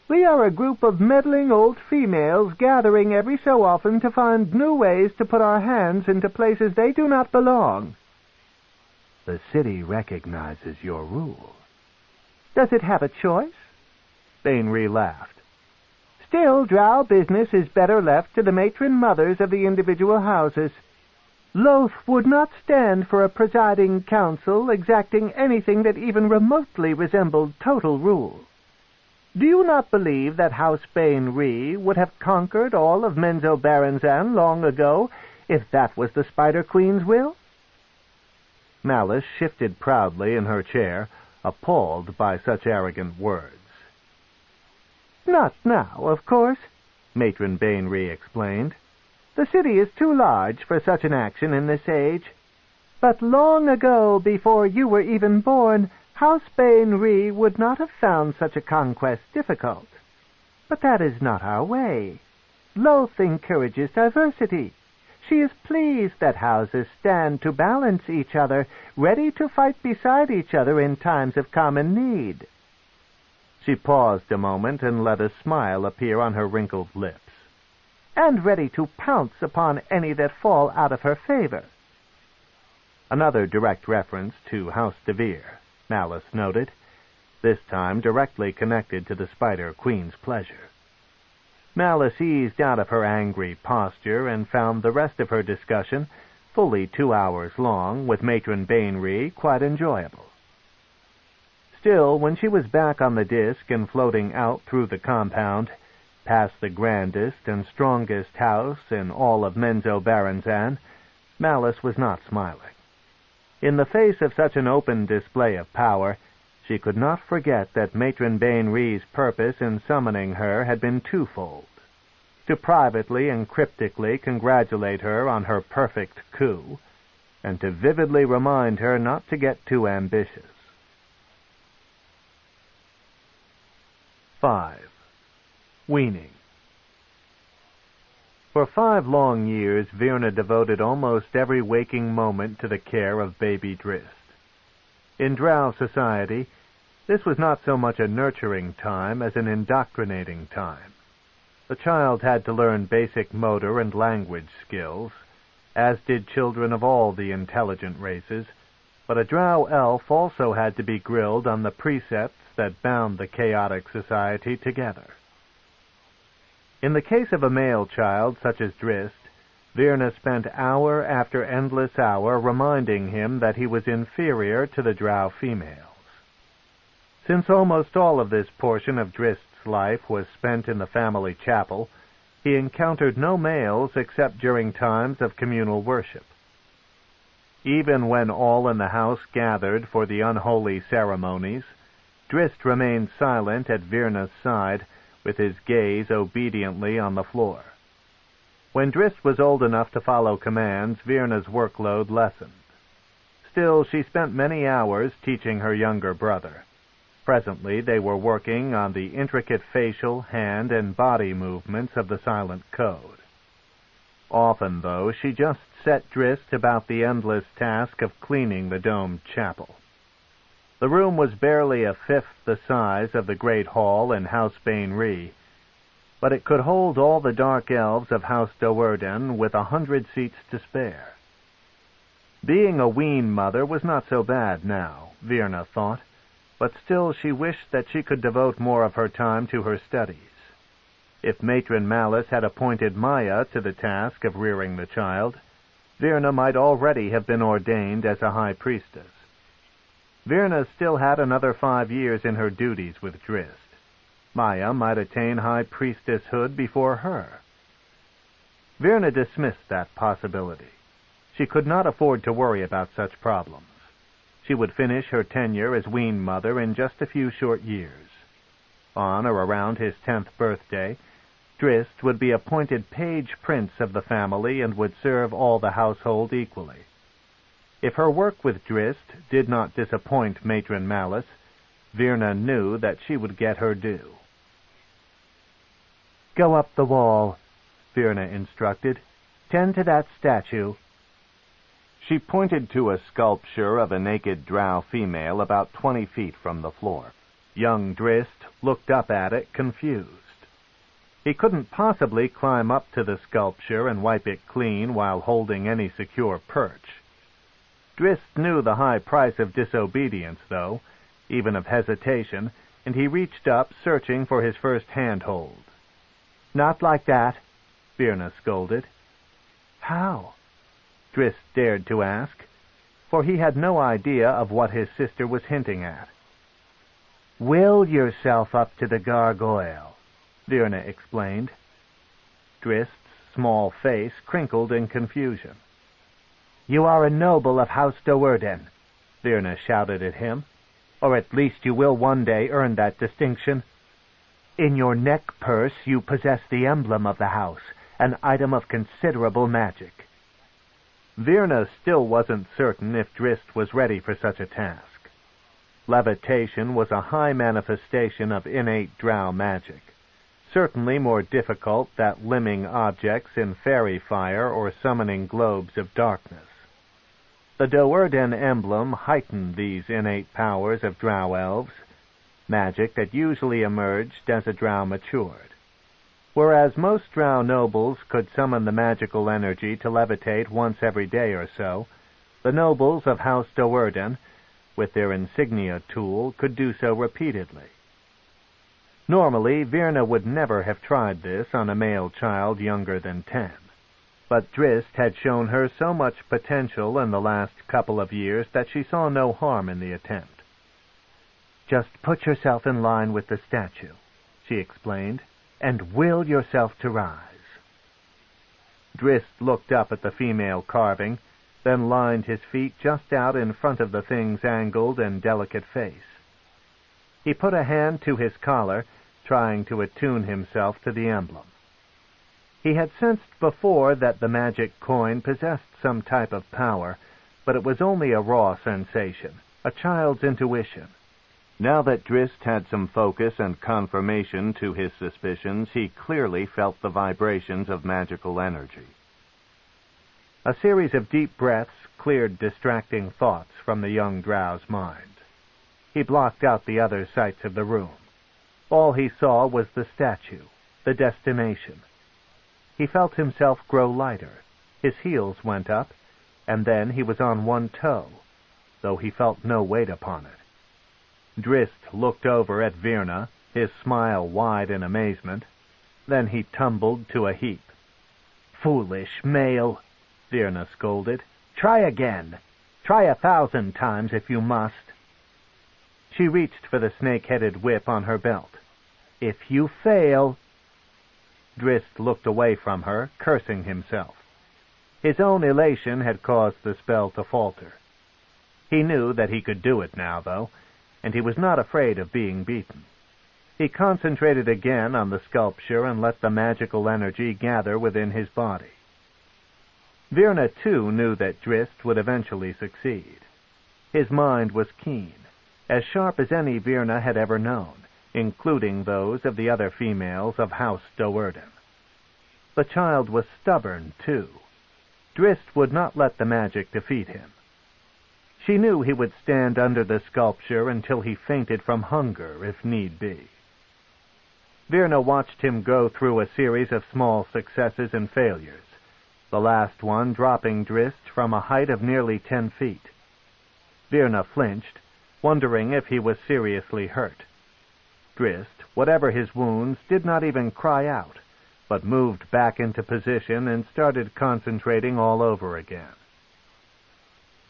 "We are a group of meddling old females gathering every so often to find new ways to put our hands into places they do not belong." "The city recognizes your rule." "Does it have a choice?" Bainry laughed. "Still, Drow business is better left to the matron mothers of the individual houses. Loth would not stand for a presiding council exacting anything that even remotely resembled total rule. Do you not believe that House Bainry would have conquered all of Menzoberranzan long ago, if that was the Spider Queen's will?" Malice shifted proudly in her chair, appalled by such arrogant words. "Not now, of course," Matron Bainry explained. "The city is too large for such an action in this age. But long ago, before you were even born, House Bainry would not have found such a conquest difficult. But that is not our way. Loth encourages diversity. She is pleased that houses stand to balance each other, ready to fight beside each other in times of common need." She paused a moment and let a smile appear on her wrinkled lips. "And ready to pounce upon any that fall out of her favor." Another direct reference to House DeVir, Malice noted, this time directly connected to the Spider Queen's pleasure. Malice eased out of her angry posture and found the rest of her discussion, fully 2 hours long, with Matron Bainry quite enjoyable. Still, when she was back on the disk and floating out through the compound, past the grandest and strongest house in all of Menzoberranzan, Malice was not smiling. In the face of such an open display of power, she could not forget that Matron Bainry's purpose in summoning her had been twofold: to privately and cryptically congratulate her on her perfect coup, and to vividly remind her not to get too ambitious. 5. Weaning. For 5 long years, Virna devoted almost every waking moment to the care of baby Drizzt. In Drow society, this was not so much a nurturing time as an indoctrinating time. The child had to learn basic motor and language skills, as did children of all the intelligent races, but a Drow elf also had to be grilled on the precepts that bound the chaotic society together. In the case of a male child such as Drizzt, Virna spent hour after endless hour reminding him that he was inferior to the Drow females. Since almost all of this portion of Drizzt's life was spent in the family chapel, he encountered no males except during times of communal worship. Even when all in the house gathered for the unholy ceremonies, Drizzt remained silent at Virna's side, with his gaze obediently on the floor. When Drizzt was old enough to follow commands, Virna's workload lessened. Still, she spent many hours teaching her younger brother. Presently, they were working on the intricate facial, hand, and body movements of the silent code. Often, though, she just set Drizzt about the endless task of cleaning the domed chapel. The room was barely a fifth the size of the great hall in House Bain-Ree, but it could hold all the dark elves of House Do'Urden with 100 seats to spare. Being a wean mother was not so bad now, Virna thought, but still she wished that she could devote more of her time to her studies. If Matron Malice had appointed Maya to the task of rearing the child, Virna might already have been ordained as a high priestess. Virna still had another 5 years in her duties with Drizzt. Maya might attain high priestesshood before her. Virna dismissed that possibility. She could not afford to worry about such problems. She would finish her tenure as wean mother in just a few short years. On or around his 10th birthday, Drizzt would be appointed page prince of the family and would serve all the household equally. If her work with Drizzt did not disappoint Matron Malice, Virna knew that she would get her due. "Go up the wall," Virna instructed. "Tend to that statue." She pointed to a sculpture of a naked Drow female about 20 feet from the floor. Young Drizzt looked up at it, confused. He couldn't possibly climb up to the sculpture and wipe it clean while holding any secure perch. Drizzt knew the high price of disobedience, though, even of hesitation, and he reached up, searching for his first handhold. "Not like that," Virna scolded. "How?" Drizzt dared to ask, for he had no idea of what his sister was hinting at. "Will yourself up to the gargoyle," Virna explained. Drizzt's small face crinkled in confusion. "You are a noble of House Do'Urden," Virna shouted at him. "Or at least you will one day earn that distinction. In your neck purse you possess the emblem of the house, an item of considerable magic." Virna still wasn't certain if Drizzt was ready for such a task. Levitation was a high manifestation of innate Drow magic, certainly more difficult than limbing objects in fairy fire or summoning globes of darkness. The Do'Urden emblem heightened these innate powers of Drow elves, magic that usually emerged as a Drow matured. Whereas most Drow nobles could summon the magical energy to levitate once every day or so, the nobles of House Do'Urden, with their insignia tool, could do so repeatedly. Normally, Virna would never have tried this on a male child younger than 10. But Drizzt had shown her so much potential in the last couple of years that she saw no harm in the attempt. "Just put yourself in line with the statue," she explained, "and will yourself to rise." Drizzt looked up at the female carving, then lined his feet just out in front of the thing's angled and delicate face. He put a hand to his collar, trying to attune himself to the emblem. He had sensed before that the magic coin possessed some type of power, but it was only a raw sensation, a child's intuition. Now that Drizzt had some focus and confirmation to his suspicions, he clearly felt the vibrations of magical energy. A series of deep breaths cleared distracting thoughts from the young Drow's mind. He blocked out the other sights of the room. All he saw was the statue, the destination. He felt himself grow lighter. His heels went up, and then he was on one toe, though he felt no weight upon it. Drizzt looked over at Virna, his smile wide in amazement. Then he tumbled to a heap. "Foolish male," Virna scolded. "Try again. Try 1,000 times if you must." She reached for the snake-headed whip on her belt. "If you fail—" Drizzt looked away from her, cursing himself. His own elation had caused the spell to falter. He knew that he could do it now, though, and he was not afraid of being beaten. He concentrated again on the sculpture and let the magical energy gather within his body. Virna, too, knew that Drizzt would eventually succeed. His mind was keen, as sharp as any Virna had ever known, including those of the other females of House Do'Urden. The child was stubborn, too. Drizzt would not let the magic defeat him. She knew he would stand under the sculpture until he fainted from hunger, if need be. Virna watched him go through a series of small successes and failures, the last one dropping Drizzt from a height of nearly 10 feet. Virna flinched, wondering if he was seriously hurt. Drizzt, whatever his wounds, did not even cry out, but moved back into position and started concentrating all over again.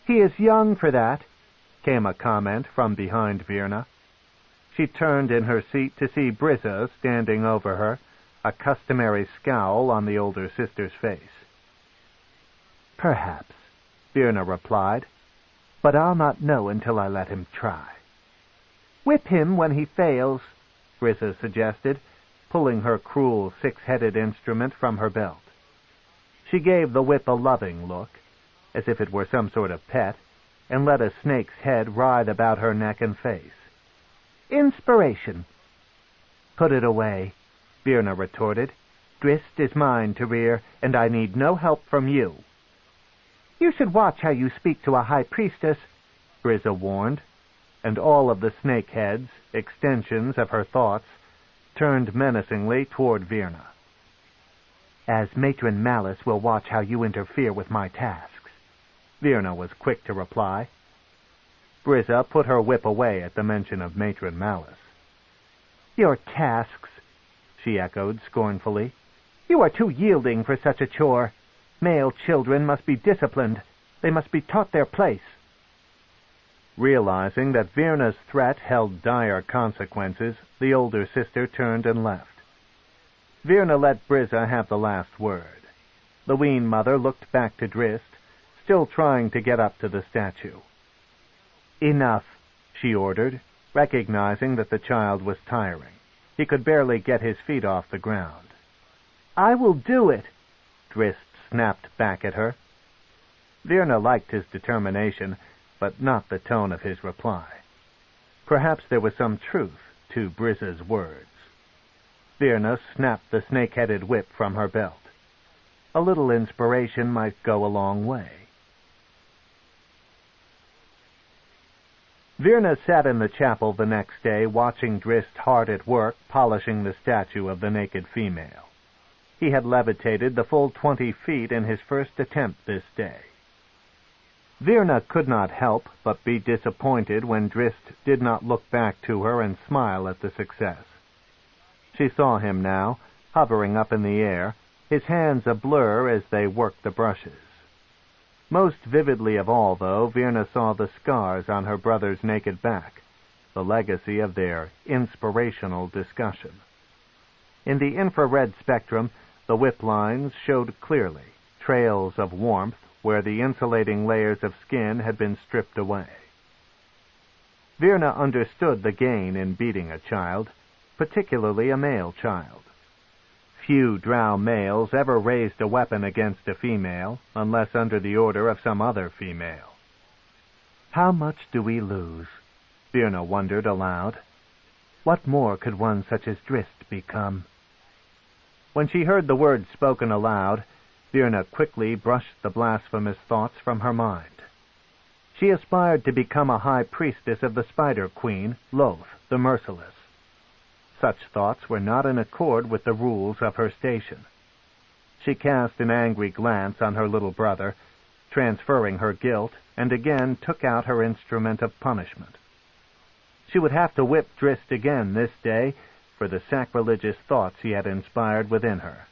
"He is young for that," came a comment from behind Virna. She turned in her seat to see Brizza standing over her, a customary scowl on the older sister's face. "Perhaps," Virna replied, "but I'll not know until I let him try." "Whip him when he fails," Brizza suggested, pulling her cruel six-headed instrument from her belt. She gave the whip a loving look, as if it were some sort of pet, and let a snake's head writhe about her neck and face. "Inspiration." "Put it away," Virna retorted. "Drizzt is mine to rear, and I need no help from you." "You should watch how you speak to a high priestess," Brizza warned, and all of the snake heads, extensions of her thoughts, turned menacingly toward Virna. "As Matron Malice will watch how you interfere with my tasks," Virna was quick to reply. Brizza put her whip away at the mention of Matron Malice. "Your tasks," she echoed scornfully. "You are too yielding for such a chore. Male children must be disciplined. They must be taught their place." Realizing that Virna's threat held dire consequences, the older sister turned and left. Virna let Brizza have the last word. The Ween Mother looked back to Drizzt, still trying to get up to the statue. "Enough," she ordered, recognizing that the child was tiring. He could barely get his feet off the ground. "I will do it," Drizzt snapped back at her. Virna liked his determination, but not the tone of his reply. Perhaps there was some truth to Brizza's words. Virna snapped the snake-headed whip from her belt. A little inspiration might go a long way. Virna sat in the chapel the next day, watching Drizzt hard at work polishing the statue of the naked female. He had levitated the full 20 feet in his first attempt this day. Virna could not help but be disappointed when Drizzt did not look back to her and smile at the success. She saw him now, hovering up in the air, his hands a blur as they worked the brushes. Most vividly of all, though, Virna saw the scars on her brother's naked back, the legacy of their inspirational discussion. In the infrared spectrum, the whip lines showed clearly, trails of warmth where the insulating layers of skin had been stripped away. Virna understood the gain in beating a child, particularly a male child. Few Drow males ever raised a weapon against a female, unless under the order of some other female. "How much do we lose?" Virna wondered aloud. "What more could one such as Drizzt become?" When she heard the words spoken aloud, Virna quickly brushed the blasphemous thoughts from her mind. She aspired to become a high priestess of the Spider Queen, Loth, the Merciless. Such thoughts were not in accord with the rules of her station. She cast an angry glance on her little brother, transferring her guilt, and again took out her instrument of punishment. She would have to whip Drizzt again this day for the sacrilegious thoughts he had inspired within her.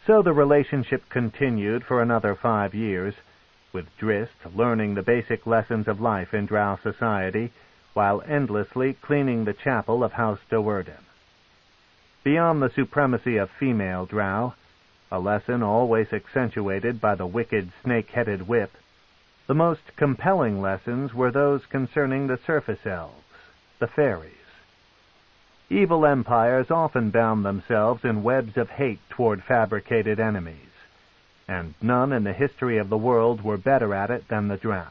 So the relationship continued for another 5 years, with Drizzt learning the basic lessons of life in Drow society, while endlessly cleaning the chapel of House Do'Urden. Beyond the supremacy of female Drow, a lesson always accentuated by the wicked snake-headed whip, the most compelling lessons were those concerning the surface elves, the fairies. Evil empires often bound themselves in webs of hate toward fabricated enemies, and none in the history of the world were better at it than the Drow.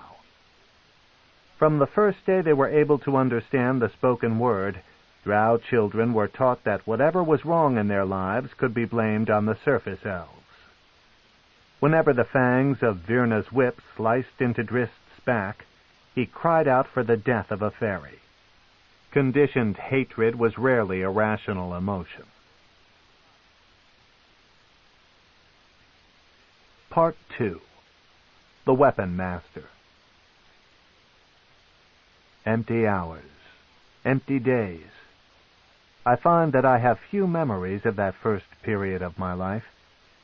From the first day they were able to understand the spoken word, Drow children were taught that whatever was wrong in their lives could be blamed on the surface elves. Whenever the fangs of Virna's whip sliced into Drizzt's back, he cried out for the death of a fairy. Conditioned hatred was rarely a rational emotion. Part 2. The Weapon Master. Empty hours. Empty days. I find that I have few memories of that first period of my life,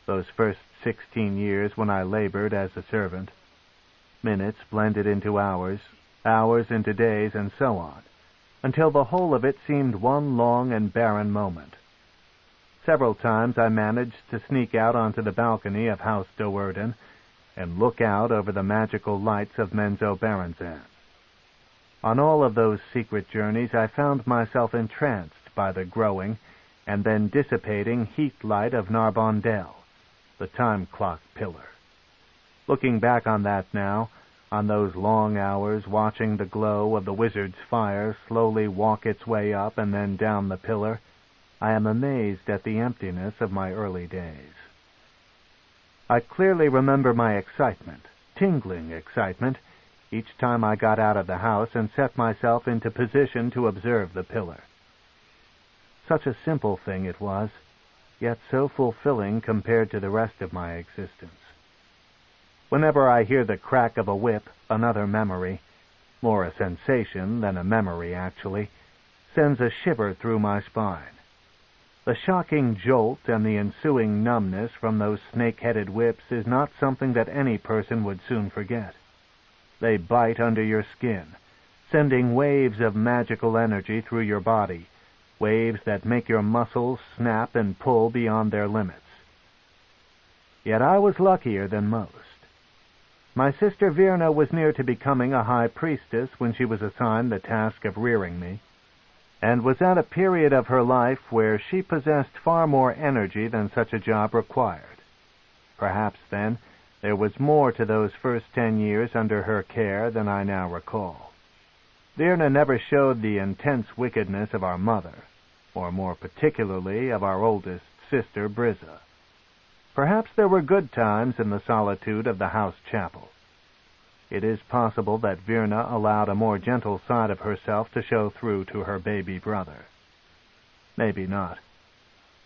those first 16 years when I labored as a servant. Minutes blended into hours, hours into days, and so on, until the whole of it seemed one long and barren moment. Several times I managed to sneak out onto the balcony of House Do'Urden and look out over the magical lights of Menzoberranzan. On all of those secret journeys I found myself entranced by the growing and then dissipating heat light of Narbondel, the time clock pillar. Looking back on that now, on those long hours watching the glow of the wizard's fire slowly walk its way up and then down the pillar, I am amazed at the emptiness of my early days. I clearly remember my excitement, tingling excitement, each time I got out of the house and set myself into position to observe the pillar. Such a simple thing it was, yet so fulfilling compared to the rest of my existence. Whenever I hear the crack of a whip, another memory, more a sensation than a memory actually, sends a shiver through my spine. The shocking jolt and the ensuing numbness from those snake-headed whips is not something that any person would soon forget. They bite under your skin, sending waves of magical energy through your body, waves that make your muscles snap and pull beyond their limits. Yet I was luckier than most. My sister Virna was near to becoming a high priestess when she was assigned the task of rearing me, and was at a period of her life where she possessed far more energy than such a job required. Perhaps, then, there was more to those first 10 years under her care than I now recall. Virna never showed the intense wickedness of our mother, or more particularly of our oldest sister, Brizza. Perhaps there were good times in the solitude of the house chapel. It is possible that Virna allowed a more gentle side of herself to show through to her baby brother. Maybe not.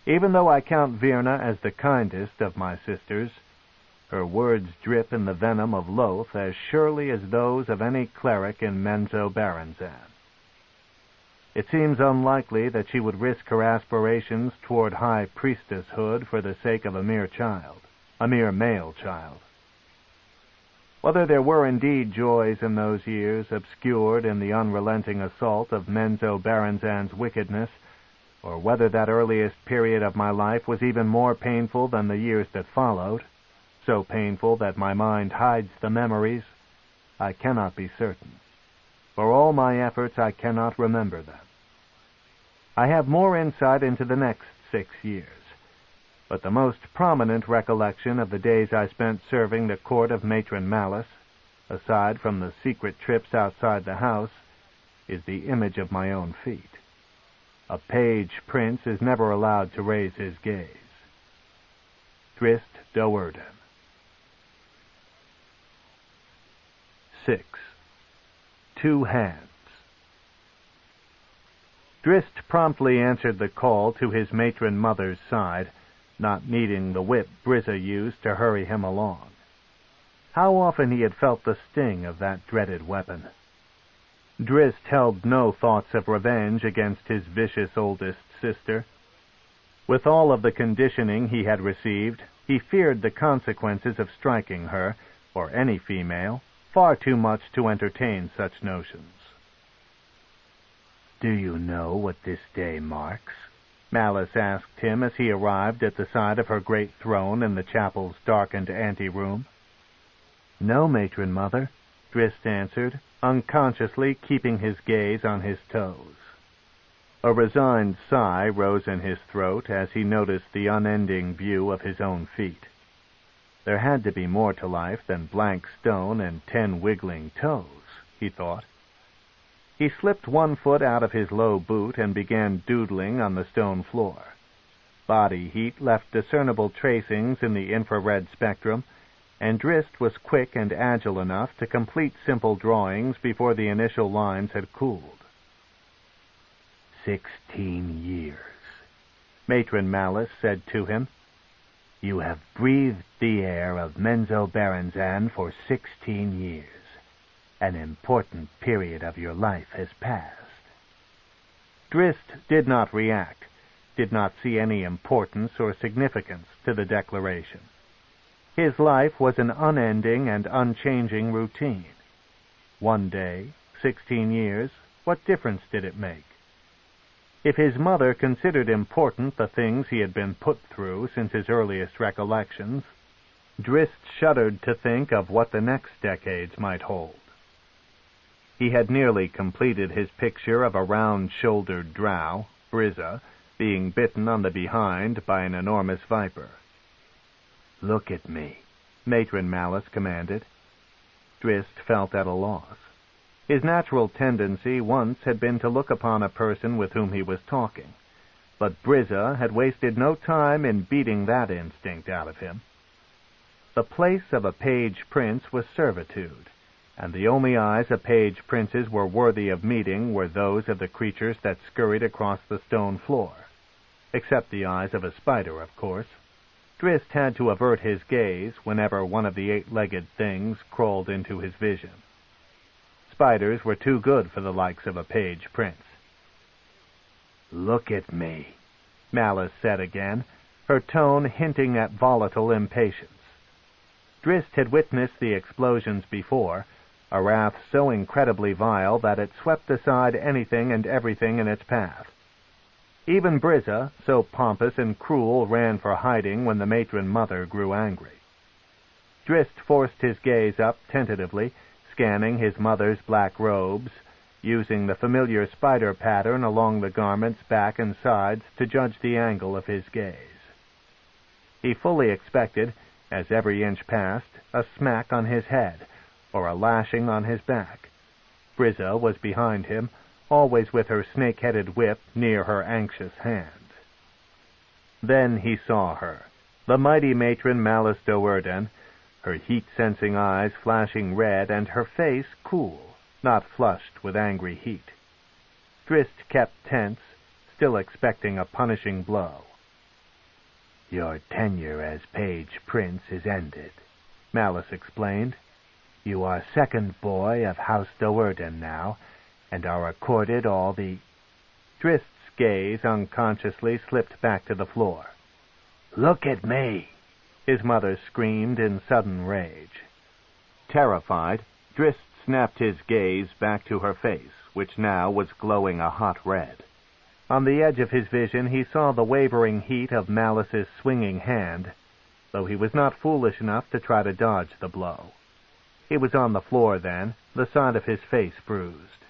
Even though I count Virna as the kindest of my sisters, her words drip in the venom of loath as surely as those of any cleric in Menzoberranzan. It seems unlikely that she would risk her aspirations toward high priestesshood for the sake of a mere child, a mere male child. Whether there were indeed joys in those years, obscured in the unrelenting assault of Menzoberranzan's wickedness, or whether that earliest period of my life was even more painful than the years that followed, so painful that my mind hides the memories, I cannot be certain. For all my efforts, I cannot remember them. I have more insight into the next 6 years, but the most prominent recollection of the days I spent serving the court of Matron Malice, aside from the secret trips outside the house, is the image of my own feet. A page prince is never allowed to raise his gaze. Drizzt Do'Urden. 6. Two Hands. Drizzt promptly answered the call to his matron mother's side, not needing the whip Brizza used to hurry him along. How often he had felt the sting of that dreaded weapon. Drizzt held no thoughts of revenge against his vicious oldest sister. With all of the conditioning he had received, he feared the consequences of striking her, or any female, far too much to entertain such notions. "Do you know what this day marks?" Malice asked him as he arrived at the side of her great throne in the chapel's darkened anteroom. "No, Matron Mother," Drizzt answered, unconsciously keeping his gaze on his toes. A resigned sigh rose in his throat as he noticed the unending view of his own feet. There had to be more to life than blank stone and 10 wiggling toes, he thought. He slipped one foot out of his low boot and began doodling on the stone floor. Body heat left discernible tracings in the infrared spectrum, and Drizzt was quick and agile enough to complete simple drawings before the initial lines had cooled. 16 years, Matron Malice said to him. You have breathed the air of Menzoberranzan for 16 years. An important period of your life has passed. Drizzt did not react, did not see any importance or significance to the declaration. His life was an unending and unchanging routine. One day, 16 years, what difference did it make? If his mother considered important the things he had been put through since his earliest recollections, Drizzt shuddered to think of what the next decades might hold. He had nearly completed his picture of a round-shouldered drow, Drizzt, being bitten on the behind by an enormous viper. "Look at me," Matron Malice commanded. Drizzt felt at a loss. His natural tendency once had been to look upon a person with whom he was talking, but Drizzt had wasted no time in beating that instinct out of him. The place of a page prince was servitude, and the only eyes a page princes were worthy of meeting were those of the creatures that scurried across the stone floor, except the eyes of a spider, of course. Drizzt had to avert his gaze whenever one of the 8-legged things crawled into his vision. Spiders were too good for the likes of a page prince. "Look at me," Malice said again, her tone hinting at volatile impatience. Drizzt had witnessed the explosions before, a wrath so incredibly vile that it swept aside anything and everything in its path. Even Drizzt, so pompous and cruel, ran for hiding when the matron mother grew angry. Drizzt forced his gaze up tentatively, scanning his mother's black robes, using the familiar spider pattern along the garment's back and sides to judge the angle of his gaze. He fully expected, as every inch passed, a smack on his head, or a lashing on his back. Drizzt was behind him, always with her snake-headed whip near her anxious hand. Then he saw her, the mighty matron Malice Do'Urden, her heat-sensing eyes flashing red and her face cool, not flushed with angry heat. Drizzt kept tense, still expecting a punishing blow. "Your tenure as page prince is ended," Malice explained. "You are second boy of House Do'Urden now, and are accorded all the—" Drizzt's gaze unconsciously slipped back to the floor. "Look at me!" his mother screamed in sudden rage. Terrified, Drizzt snapped his gaze back to her face, which now was glowing a hot red. On the edge of his vision he saw the wavering heat of Malice's swinging hand, though he was not foolish enough to try to dodge the blow. He was on the floor then, the side of his face bruised.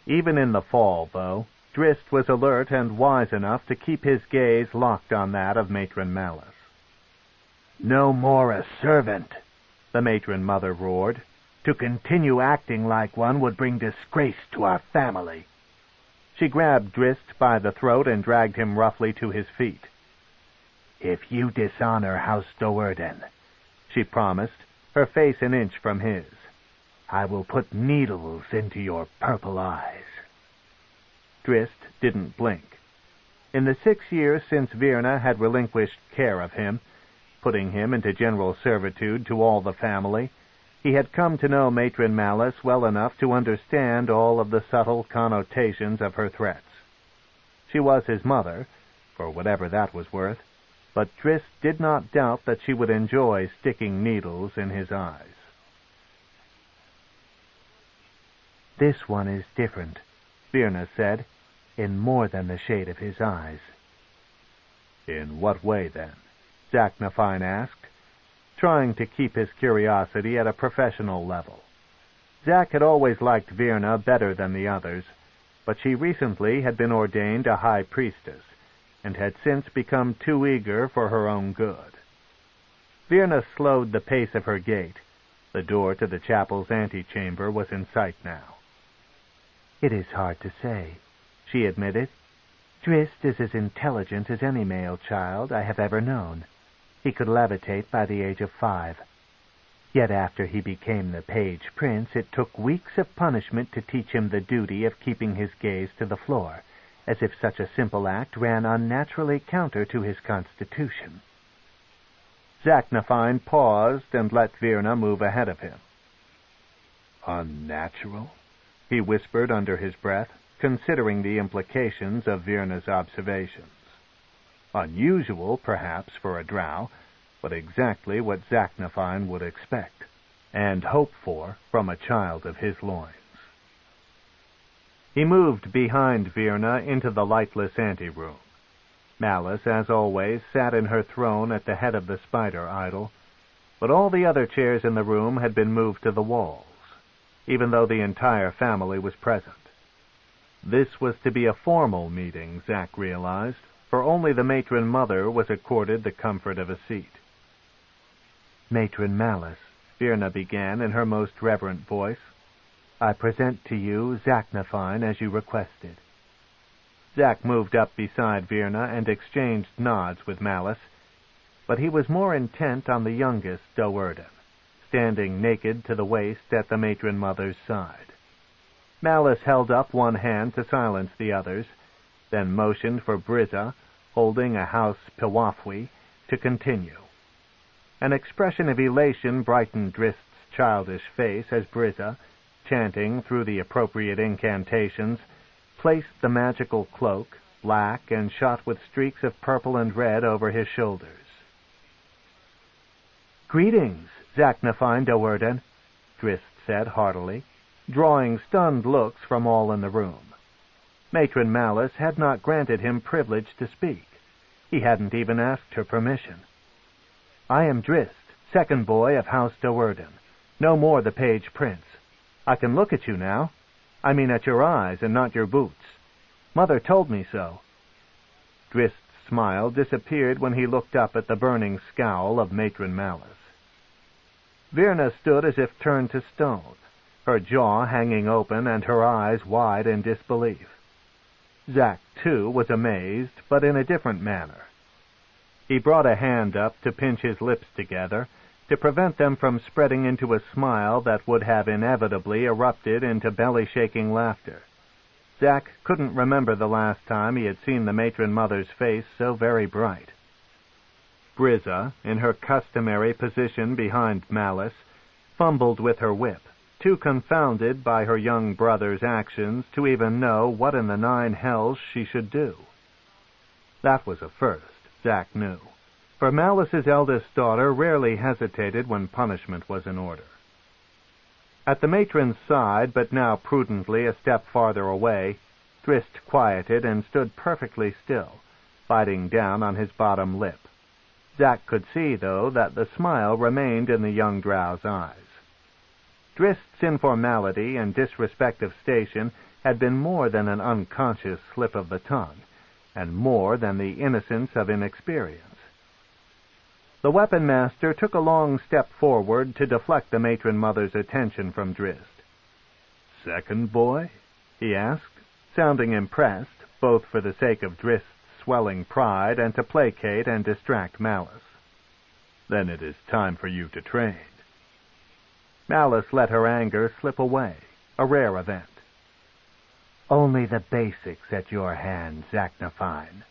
Even in the fall, though, Drizzt was alert and wise enough to keep his gaze locked on that of Matron Malice. "No more a servant," the matron mother roared. "To continue acting like one would bring disgrace to our family." She grabbed Drizzt by the throat and dragged him roughly to his feet. "If you dishonor House Do'Urden," she promised, her face an inch from his, "I will put needles into your purple eyes." Drizzt didn't blink. In the 6 years since Virna had relinquished care of him, putting him into general servitude to all the family, he had come to know Matron Malice well enough to understand all of the subtle connotations of her threats. She was his mother, for whatever that was worth, but Drizzt did not doubt that she would enjoy sticking needles in his eyes. "This one is different," Virna said. in more than the shade of his eyes. "In what way, then?" Zaknafine asked, trying to keep his curiosity at a professional level. Zack had always liked Virna better than the others, but she recently had been ordained a high priestess, and had since become too eager for her own good. Virna slowed the pace of her gait. The door to the chapel's antechamber was in sight now. "It is hard to say," she admitted. "Drizzt is as intelligent as any male child I have ever known. He could levitate by the age of 5. Yet after he became the page prince, it took weeks of punishment to teach him the duty of keeping his gaze to the floor, as if such a simple act ran unnaturally counter to his constitution." Zaknafine paused and let Virna move ahead of him. "Unnatural?" he whispered under his breath, considering the implications of Virna's observations. Unusual, perhaps, for a Drow, but exactly what Zaknafine would expect, and hope for from a child of his loins. He moved behind Virna into the lightless anteroom. Malice, as always, sat in her throne at the head of the spider idol, but all the other chairs in the room had been moved to the walls, even though the entire family was present. This was to be a formal meeting, Zack realized, for only the matron mother was accorded the comfort of a seat. "Matron Malice," Virna began in her most reverent voice, "I present to you Zaknafine as you requested." Zack moved up beside Virna and exchanged nods with Malice, but he was more intent on the youngest Do'Urden, standing naked to the waist at the matron mother's side. Malice held up one hand to silence the others, then motioned for Brizza, holding a house Piwafwi, to continue. An expression of elation brightened Drizzt's childish face as Brizza, chanting through the appropriate incantations, placed the magical cloak, black and shot with streaks of purple and red, over his shoulders. "Greetings, Zaknafine Do'Urden," Drizzt said heartily, drawing stunned looks from all in the room. Matron Malice had not granted him privilege to speak. He hadn't even asked her permission. "I am Drizzt, second boy of House Do'Urden, no more the page prince. I can look at you now. I mean at your eyes and not your boots. Mother told me so." Drizzt's smile disappeared when he looked up at the burning scowl of Matron Malice. Virna stood as if turned to stone, her jaw hanging open and her eyes wide in disbelief. Zack, too, was amazed, but in a different manner. He brought a hand up to pinch his lips together, to prevent them from spreading into a smile that would have inevitably erupted into belly-shaking laughter. Zack couldn't remember the last time he had seen the matron mother's face so very bright. Brizza, in her customary position behind Malice, fumbled with her whip, too confounded by her young brother's actions to even know what in the 9 hells she should do. That was a first, Zack knew, for Malice's eldest daughter rarely hesitated when punishment was in order. At the matron's side, but now prudently a step farther away, Drizzt quieted and stood perfectly still, biting down on his bottom lip. Zack could see, though, that the smile remained in the young Drow's eyes. Drizzt's informality and disrespect of station had been more than an unconscious slip of the tongue, and more than the innocence of inexperience. The weapon master took a long step forward to deflect the matron mother's attention from Drizzt. "Second boy?" he asked, sounding impressed, both for the sake of Drizzt's swelling pride and to placate and distract Malice. "Then it is time for you to train." Malice let her anger slip away, a rare event. "Only the basics at your hand, Zaknafine.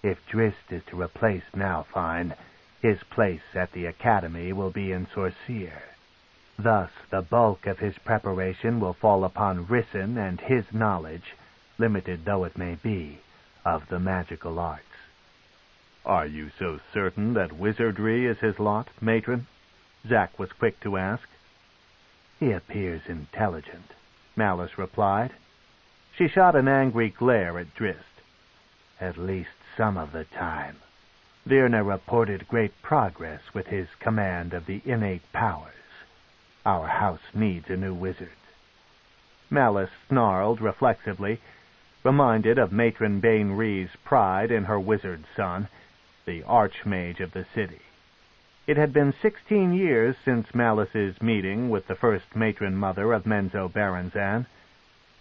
If Drizzt is to replace Malfine, his place at the academy will be in Sorceer. Thus the bulk of his preparation will fall upon Rissyn and his knowledge, limited though it may be, of the magical arts." "Are you so certain that wizardry is his lot, matron?" Zack was quick to ask. "He appears intelligent," Malice replied. She shot an angry glare at Drizzt. "At least some of the time. Virna reported great progress with his command of the innate powers. Our house needs a new wizard." Malice snarled reflexively, reminded of Matron Bain-Ree's pride in her wizard son, the archmage of the city. It had been 16 years since Malice's meeting with the first matron mother of Menzoberranzan,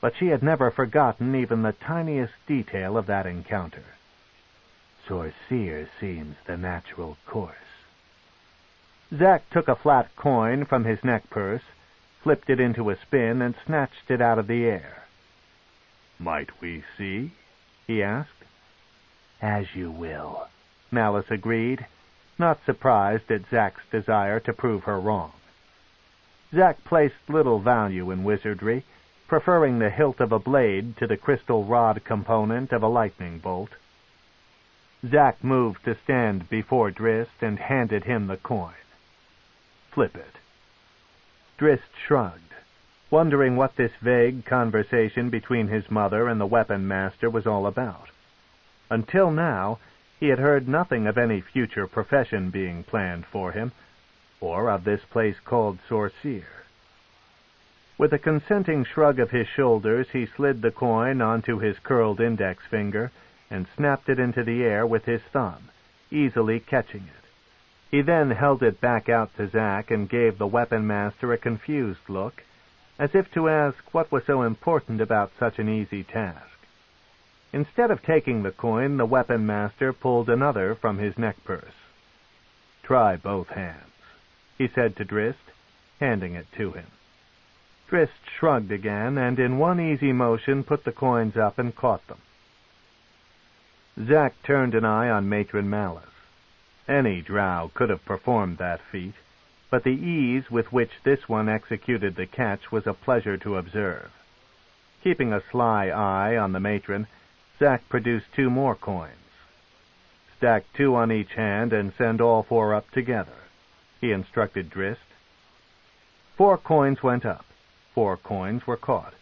but she had never forgotten even the tiniest detail of that encounter. "Sorceer seems the natural course." Zack took a flat coin from his neck purse, flipped it into a spin, and snatched it out of the air. "Might we see?" he asked. "As you will," Malice agreed, not surprised at Zack's desire to prove her wrong. Zack placed little value in wizardry, preferring the hilt of a blade to the crystal rod component of a lightning bolt. Zack moved to stand before Drizzt and handed him the coin. "Flip it." Drizzt shrugged, wondering what this vague conversation between his mother and the weapon master was all about. Until now, he had heard nothing of any future profession being planned for him, or of this place called Sorceer. With a consenting shrug of his shoulders, he slid the coin onto his curled index finger and snapped it into the air with his thumb, easily catching it. He then held it back out to Zack and gave the weapon master a confused look, as if to ask what was so important about such an easy task. Instead of taking the coin, the weapon master pulled another from his neck purse. "Try both hands," he said to Drizzt, handing it to him. Drizzt shrugged again, and in one easy motion put the coins up and caught them. Zack turned an eye on Matron Malice. Any drow could have performed that feat, but the ease with which this one executed the catch was a pleasure to observe. Keeping a sly eye on the matron, Zack produced 2 more coins. "Stack 2 on each hand and send all 4 up together," he instructed Drizzt. 4 coins went up. 4 coins were caught.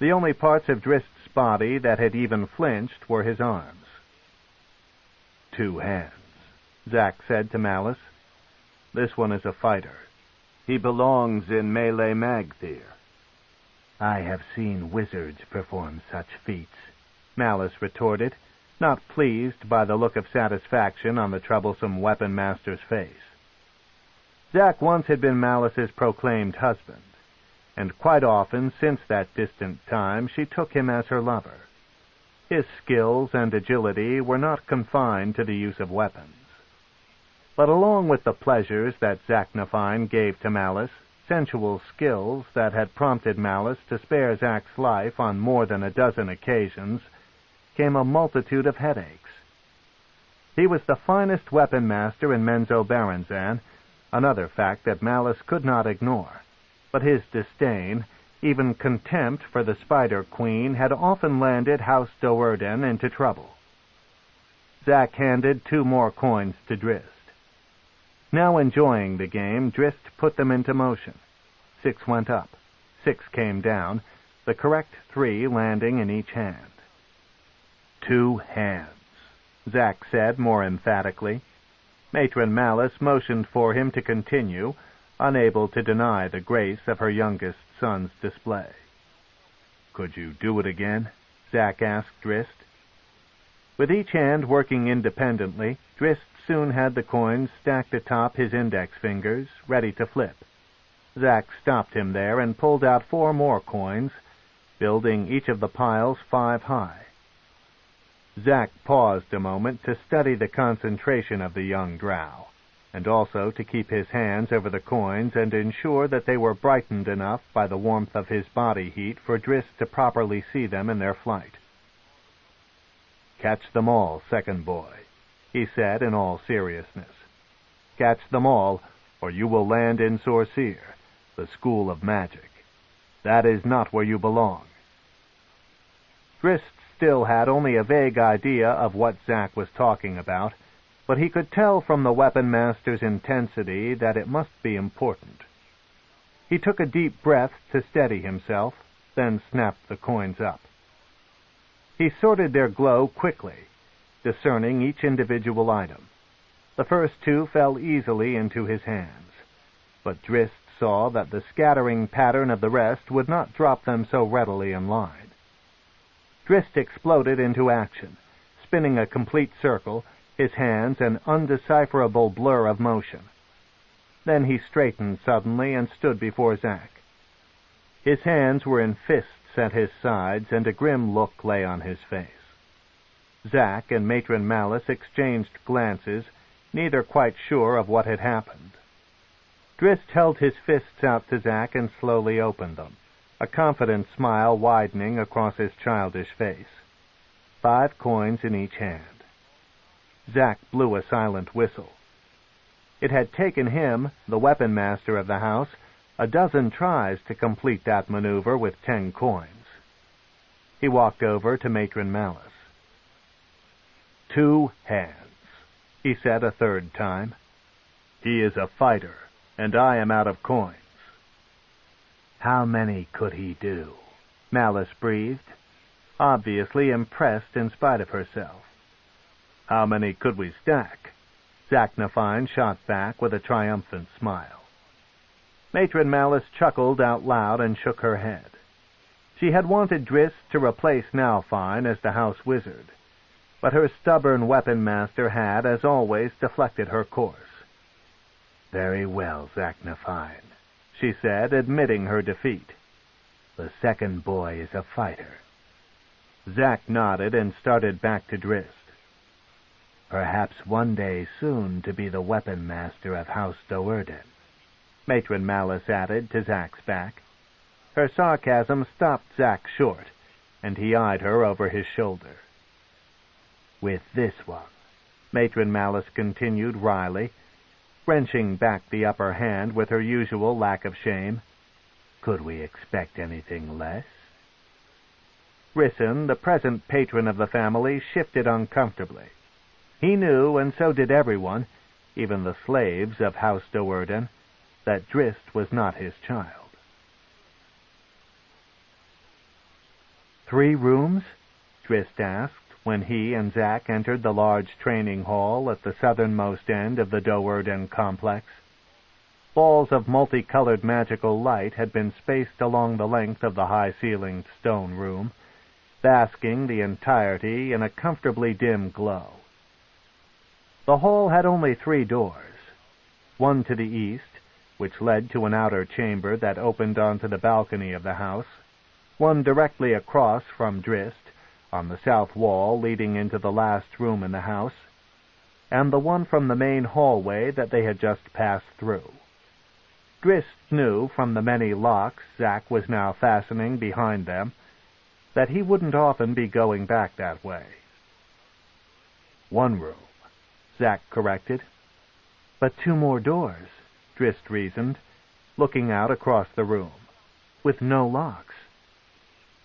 The only parts of Drizzt's body that had even flinched were his arms. "2 hands," Zack said to Malice. "This one is a fighter. He belongs in melee Magthir." "I have seen wizards perform such feats," Malice retorted, not pleased by the look of satisfaction on the troublesome weapon master's face. Zack once had been Malice's proclaimed husband, and quite often since that distant time she took him as her lover. His skills and agility were not confined to the use of weapons. But along with the pleasures that Zacknafine gave to Malice, sensual skills that had prompted Malice to spare Zack's life on more than a dozen occasions, came a multitude of headaches. He was the finest weapon master in Menzoberranzan, another fact that Malice could not ignore, but his disdain, even contempt for the Spider Queen, had often landed House Doerden into trouble. Zack handed 2 more coins to Drizzt. Now enjoying the game, Drizzt put them into motion. 6 went up, 6 came down, the correct 3 landing in each hand. "2 hands," Zack said more emphatically. Matron Malice motioned for him to continue, unable to deny the grace of her youngest son's display. "Could you do it again?" Zack asked Drizzt. With each hand working independently, Drizzt soon had the coins stacked atop his index fingers, ready to flip. Zack stopped him there and pulled out 4 more coins, building each of the piles 5 high. Zack paused a moment to study the concentration of the young drow, and also to keep his hands over the coins and ensure that they were brightened enough by the warmth of his body heat for Drizzt to properly see them in their flight. "Catch them all, second boy," he said in all seriousness. "Catch them all, or you will land in Sorceer, the school of magic. That is not where you belong." Drizzt still had only a vague idea of what Zack was talking about, but he could tell from the weapon master's intensity that it must be important. He took a deep breath to steady himself, then snapped the coins up. He sorted their glow quickly, discerning each individual item. The first two fell easily into his hands, but Drizzt saw that the scattering pattern of the rest would not drop them so readily in line. Drizzt exploded into action, spinning a complete circle, his hands an undecipherable blur of motion. Then he straightened suddenly and stood before Zack. His hands were in fists at his sides, and a grim look lay on his face. Zack and Matron Malice exchanged glances, neither quite sure of what had happened. Drizzt held his fists out to Zack and slowly opened them, a confident smile widening across his childish face. 5 coins in each hand. Zack blew a silent whistle. It had taken him, the weapon master of the house, a dozen tries to complete that maneuver with 10 coins. He walked over to Matron Malice. 2 hands, he said a third time. He is a fighter, and I am out of coins. How many could he do? Malice breathed, obviously impressed in spite of herself. How many could we stack? Zack Nafine shot back with a triumphant smile. Matron Malice chuckled out loud and shook her head. She had wanted Drizzt to replace Nalfine as the house wizard, but her stubborn weapon master had, as always, deflected her course. Very well, Zack Nafine, she said, admitting her defeat. The second boy is a fighter. Zack nodded and started back to Drizzt. Perhaps one day soon to be the weapon master of House Do'Urden, Matron Malice added to Zack's back. Her sarcasm stopped Zack short, and he eyed her over his shoulder. With this one, Matron Malice continued wryly, wrenching back the upper hand with her usual lack of shame. Could we expect anything less? Rissyn, the present patron of the family, shifted uncomfortably. He knew, and so did everyone, even the slaves of House Do'Urden, that Drizzt was not his child. 3 rooms? Drizzt asked, when he and Zack entered the large training hall at the southernmost end of the Do'Urden complex. Balls of multicolored magical light had been spaced along the length of the high-ceilinged stone room, basking the entirety in a comfortably dim glow. The hall had only 3 doors, one to the east, which led to an outer chamber that opened onto the balcony of the house, one directly across from Drizzt, on the south wall leading into the last room in the house, and the one from the main hallway that they had just passed through. Drizzt knew from the many locks Zack was now fastening behind them that he wouldn't often be going back that way. 1 room, Zack corrected. But 2 more doors, Drizzt reasoned, looking out across the room, with no locks.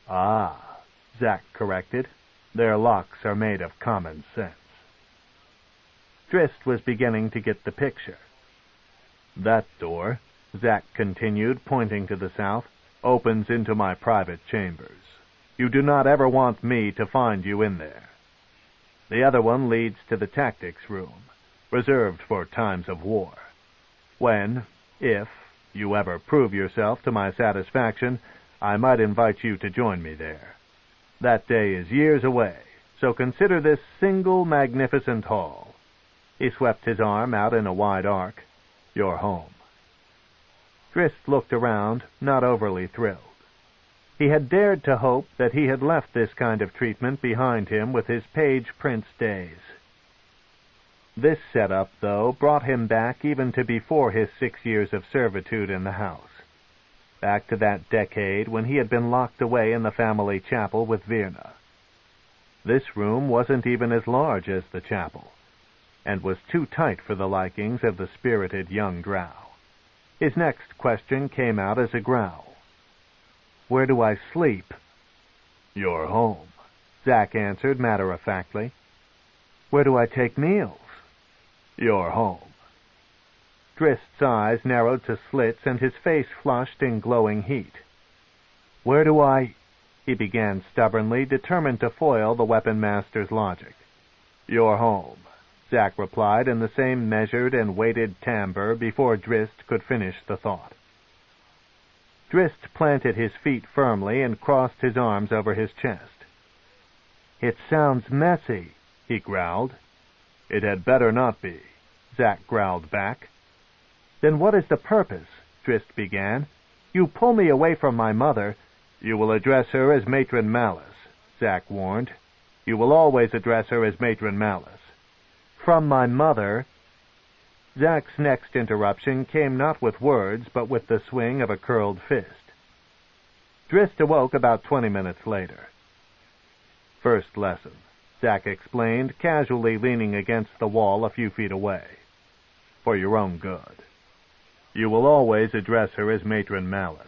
Ah, Zack corrected. Their locks are made of common sense. Drizzt was beginning to get the picture. That door, Zack continued, pointing to the south, opens into my private chambers. You do not ever want me to find you in there. The other one leads to the tactics room, reserved for times of war. When, if, you ever prove yourself to my satisfaction, I might invite you to join me there. That day is years away, so consider this single magnificent hall. He swept his arm out in a wide arc. Your home. Drizzt looked around, not overly thrilled. He had dared to hope that he had left this kind of treatment behind him with his page prince days. This setup, though, brought him back even to before his 6 years of servitude in the house. Back to that decade when he had been locked away in the family chapel with Virna. This room wasn't even as large as the chapel, and was too tight for the likings of the spirited young Drow. His next question came out as a growl. Where do I sleep? Your home, Zack answered matter-of-factly. Where do I take meals? Your home. Drizzt's eyes narrowed to slits and his face flushed in glowing heat. Where do I... he began stubbornly, determined to foil the weapon master's logic. "You're home," Zack replied in the same measured and weighted timbre before Drizzt could finish the thought. Drizzt planted his feet firmly and crossed his arms over his chest. "It sounds messy," he growled. "It had better not be," Zack growled back. "Then what is the purpose?" Drizzt began. "You pull me away from my mother." "You will address her as Matron Malice," Zack warned. "You will always address her as Matron Malice." "From my mother?" Zack's next interruption came not with words, but with the swing of a curled fist. Drizzt awoke about 20 minutes later. "First lesson," Zack explained, casually leaning against the wall a few feet away. "For your own good. You will always address her as Matron Malice."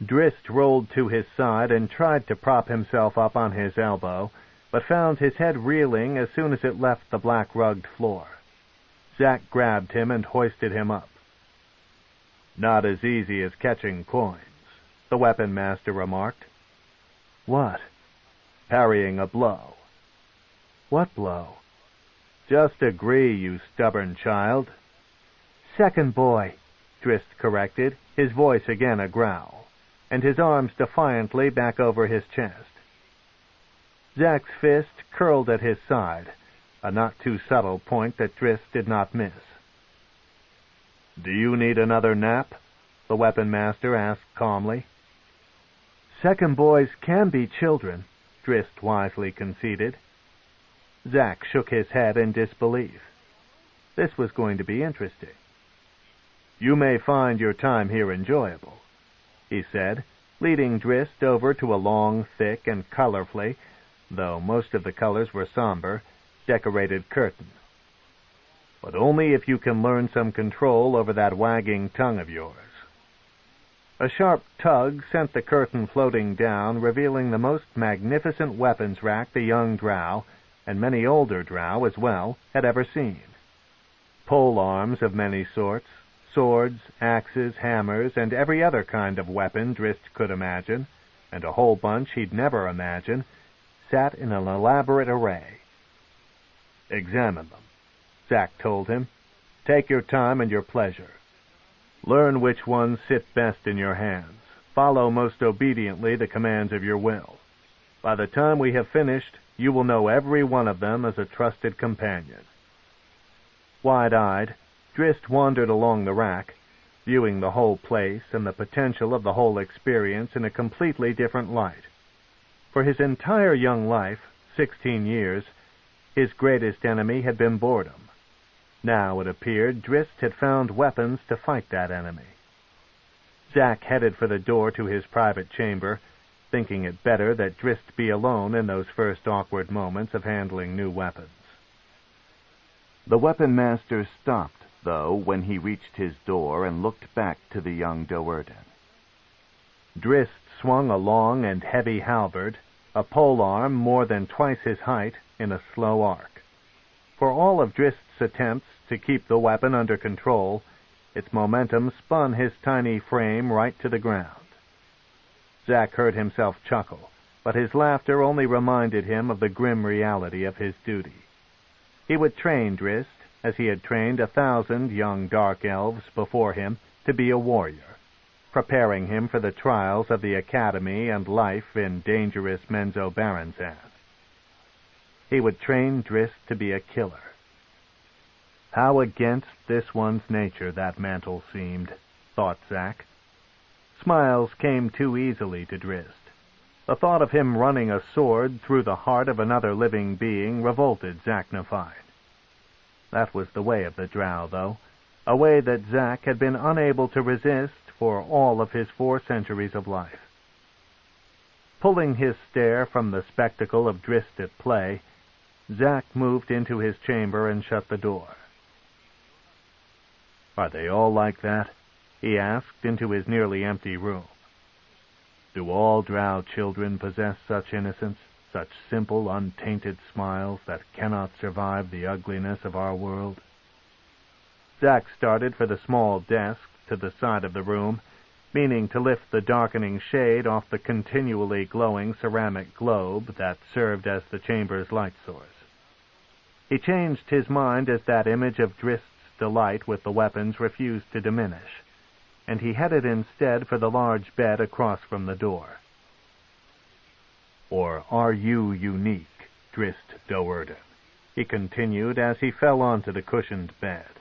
Drizzt rolled to his side and tried to prop himself up on his elbow, but found his head reeling as soon as it left the black-rugged floor. Zack grabbed him and hoisted him up. "Not as easy as catching coins," the weapon master remarked. "What?" "Parrying a blow." "What blow?" "Just agree, you stubborn child." "Second boy," Drizzt corrected, his voice again a growl, and his arms defiantly back over his chest. Zack's fist curled at his side, a not-too-subtle point that Drizzt did not miss. "Do you need another nap?" the weapon master asked calmly. "Second boys can be children," Drizzt wisely conceded. Zack shook his head in disbelief. This was going to be interesting. "You may find your time here enjoyable," he said, leading Drizzt over to a long, thick, and colorfully, though most of the colors were somber, decorated curtain. "But only if you can learn some control over that wagging tongue of yours." A sharp tug sent the curtain floating down, revealing the most magnificent weapons rack the young Drow, and many older Drow as well, had ever seen. Pole arms of many sorts, swords, axes, hammers, and every other kind of weapon Drizzt could imagine, and a whole bunch he'd never imagine, sat in an elaborate array. "Examine them," Zack told him. "Take your time and your pleasure. Learn which ones sit best in your hands. Follow most obediently the commands of your will. By the time we have finished, you will know every one of them as a trusted companion." Wide-eyed, Drizzt wandered along the rack, viewing the whole place and the potential of the whole experience in a completely different light. For his entire young life, 16 years, his greatest enemy had been boredom. Now, it appeared, Drizzt had found weapons to fight that enemy. Zack headed for the door to his private chamber, thinking it better that Drizzt be alone in those first awkward moments of handling new weapons. The weapon master stopped, though, when he reached his door and looked back to the young Do'Urden. Drizzt swung a long and heavy halberd, a polearm more than twice his height, in a slow arc. For all of Drizzt's attempts to keep the weapon under control, its momentum spun his tiny frame right to the ground. Zack heard himself chuckle, but his laughter only reminded him of the grim reality of his duty. He would train Drizzt, as he had trained 1,000 young dark elves before him, to be a warrior, preparing him for the trials of the academy and life in dangerous Menzoberranzan. He would train Drizzt to be a killer. How against this one's nature that mantle seemed, thought Zack. Smiles came too easily to Drizzt. The thought of him running a sword through the heart of another living being revolted Zacknified. That was the way of the Drow, though, a way that Zack had been unable to resist for all of his 4 centuries of life. Pulling his stare from the spectacle of Drizzt at play, Zack moved into his chamber and shut the door. "Are they all like that?" he asked into his nearly empty room. "Do all Drow children possess such innocence, such simple, untainted smiles that cannot survive the ugliness of our world?" Zack started for the small desk to the side of the room, meaning to lift the darkening shade off the continually glowing ceramic globe that served as the chamber's light source. He changed his mind as that image of Drizzt's delight with the weapons refused to diminish, and he headed instead for the large bed across from the door. "Or are you unique, Drizzt Do'Urden?" he continued as he fell onto the cushioned bed.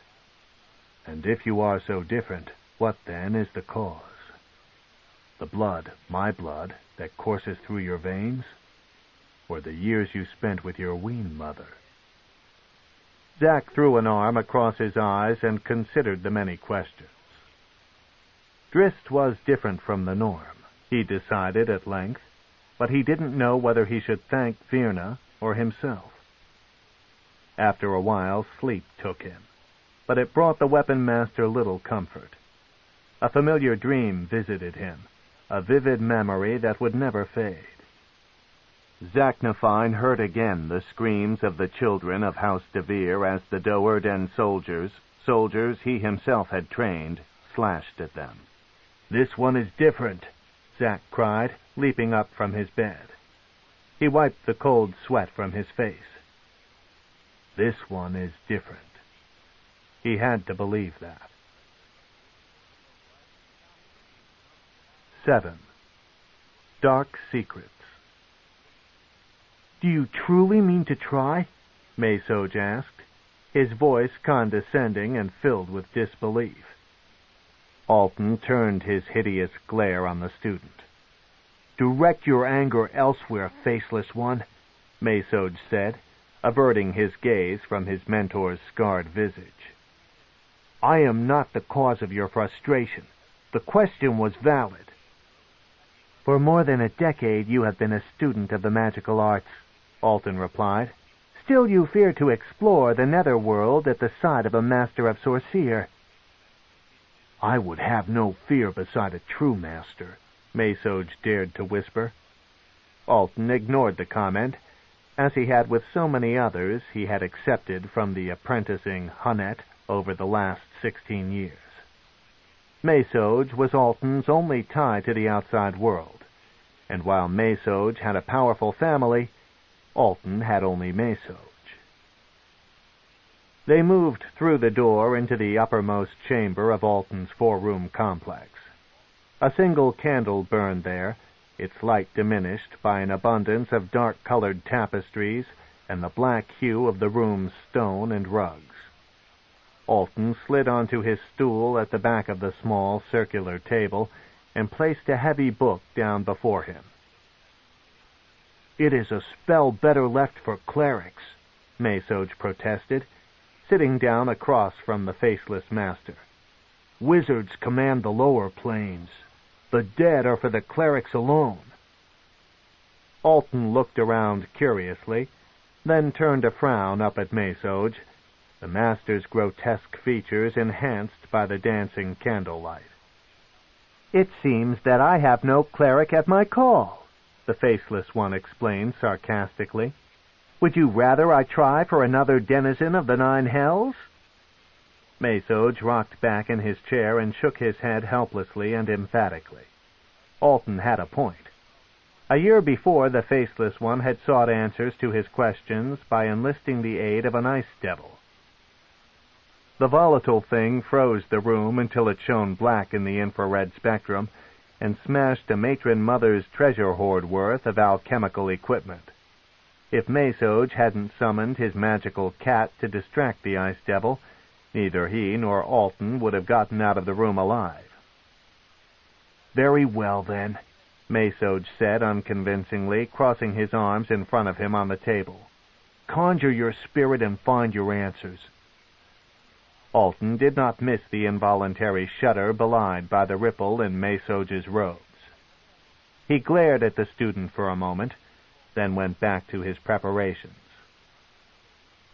"And if you are so different, what then is the cause? The blood, my blood, that courses through your veins? Or the years you spent with your wean mother?" Zack threw an arm across his eyes and considered the many questions. Drizzt was different from the norm, he decided at length, but he didn't know whether he should thank Virna or himself. After a while, sleep took him, but it brought the weapon master little comfort. A familiar dream visited him, a vivid memory that would never fade. Zaknafine heard again the screams of the children of House DeVir as the Do'Urden soldiers he himself had trained, slashed at them. "This one is different," Zack cried, leaping up from his bed. He wiped the cold sweat from his face. This one is different. He had to believe that. 7. Dark Secrets. "Do you truly mean to try?" Mesoj asked, his voice condescending and filled with disbelief. Alton turned his hideous glare on the student. "Direct your anger elsewhere, Faceless one," Mesoj said, averting his gaze from his mentor's scarred visage. "I am not the cause of your frustration. The question was valid." "For more than a decade you have been a student of the magical arts," Alton replied. "Still you fear to explore the netherworld at the side of a master of Sorceer." "I would have no fear beside a true master," Mesoj dared to whisper. Alton ignored the comment. As he had with so many others, he had accepted from the apprenticing Hunnet over the last 16 years. Mesoj was Alton's only tie to the outside world, and while Mesoj had a powerful family, Alton had only Mesoj. They moved through the door into the uppermost chamber of Alton's 4-room complex. A single candle burned there, its light diminished by an abundance of dark-colored tapestries and the black hue of the room's stone and rugs. Alton slid onto his stool at the back of the small circular table and placed a heavy book down before him. "It is a spell better left for clerics," Mesoj protested, sitting down across from the Faceless master. "Wizards command the lower planes. The dead are for the clerics alone." Alton looked around curiously, then turned a frown up at Mesoj, the master's grotesque features enhanced by the dancing candlelight. "It seems that I have no cleric at my call," the Faceless one explained sarcastically. "Would you rather I try for another denizen of the 9 hells?" Mesoj rocked back in his chair and shook his head helplessly and emphatically. Alton had a point. A year before, the Faceless one had sought answers to his questions by enlisting the aid of an ice devil. The volatile thing froze the room until it shone black in the infrared spectrum and smashed a matron mother's treasure hoard worth of alchemical equipment. If Mesoj hadn't summoned his magical cat to distract the ice devil, neither he nor Alton would have gotten out of the room alive. "Very well, then," Mesoj said unconvincingly, crossing his arms in front of him on the table. "Conjure your spirit and find your answers." Alton did not miss the involuntary shudder belied by the ripple in Mesoj's robes. He glared at the student for a moment, then went back to his preparations.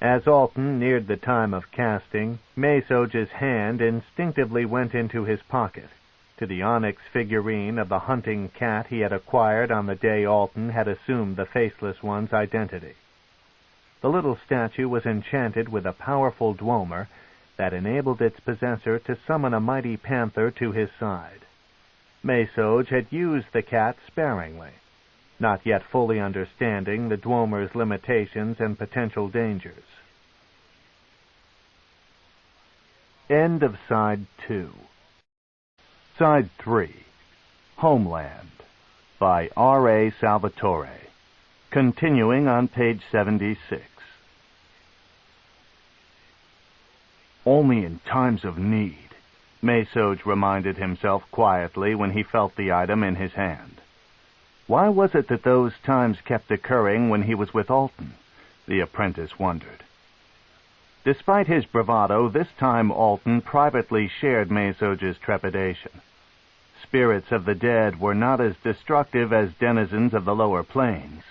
As Alton neared the time of casting, Mesoj's hand instinctively went into his pocket, to the onyx figurine of the hunting cat he had acquired on the day Alton had assumed the Faceless one's identity. The little statue was enchanted with a powerful dweomer that enabled its possessor to summon a mighty panther to his side. Mesoj had used the cat sparingly, not yet fully understanding the Dweomer's limitations and potential dangers. End of Side 2. Side 3. Homeland by R.A. Salvatore. Continuing on page 76. Only in times of need, Mesoj reminded himself quietly when he felt the item in his hand. Why was it that those times kept occurring when he was with Alton? The apprentice wondered. Despite his bravado, this time Alton privately shared Mesoj's trepidation. Spirits of the dead were not as destructive as denizens of the lower planes,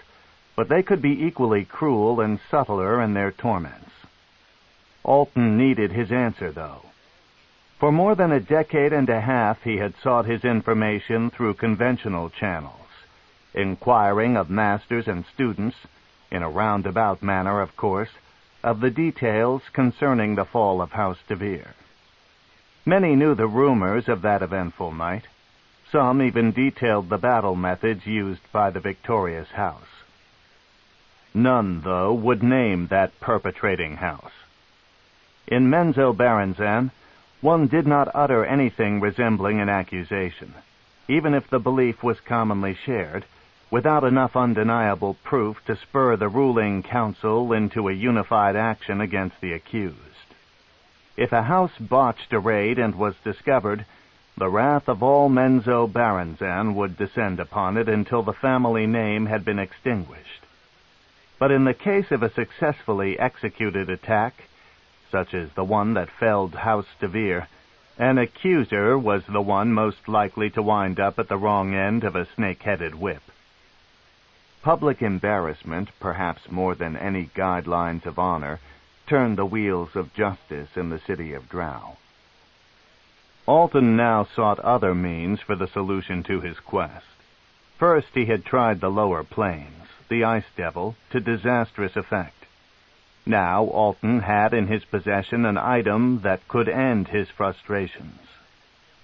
but they could be equally cruel and subtler in their torments. Alton needed his answer, though. For more than a decade and a half he had sought his information through conventional channels, inquiring of masters and students, in a roundabout manner, of course, of the details concerning the fall of House DeVir. Many knew the rumors of that eventful night. Some even detailed the battle methods used by the victorious house. None, though, would name that perpetrating house. In Menzoberranzan, one did not utter anything resembling an accusation, even if the belief was commonly shared, without enough undeniable proof to spur the ruling council into a unified action against the accused. If a house botched a raid and was discovered, the wrath of all Menzoberranzan would descend upon it until the family name had been extinguished. But in the case of a successfully executed attack, such as the one that felled House DeVir, an accuser was the one most likely to wind up at the wrong end of a snake-headed whip. Public embarrassment, perhaps more than any guidelines of honor, turned the wheels of justice in the city of Drow. Alton now sought other means for the solution to his quest. First he had tried the lower planes, the Ice Devil, to disastrous effect. Now Alton had in his possession an item that could end his frustrations.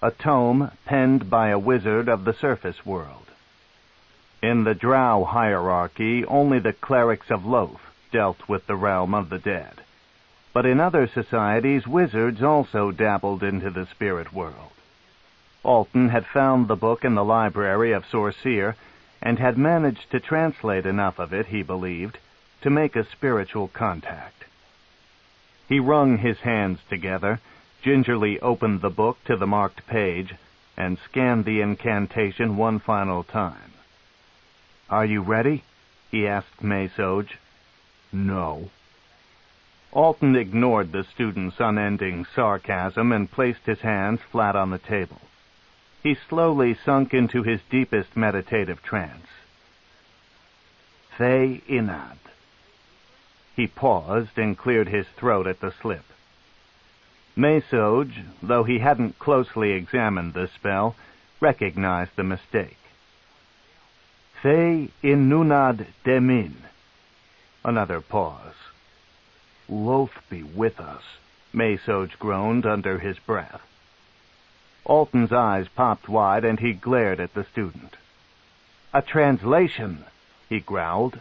A tome penned by a wizard of the surface world. In the Drow hierarchy, only the clerics of Loth dealt with the realm of the dead. But in other societies, wizards also dabbled into the spirit world. Alton had found the book in the library of Sorceer, and had managed to translate enough of it, he believed, to make a spiritual contact. He wrung his hands together, gingerly opened the book to the marked page, and scanned the incantation one final time. "Are you ready?" he asked Mesoj. "No." Alton ignored the student's unending sarcasm and placed his hands flat on the table. He slowly sunk into his deepest meditative trance. Fe Inad. He paused and cleared his throat at the slip. Mesoj, though he hadn't closely examined the spell, recognized the mistake. Fe Inunad Demin. Another pause. "Loth be with us," Mesoj groaned under his breath. Alton's eyes popped wide, and he glared at the student. "A translation," he growled,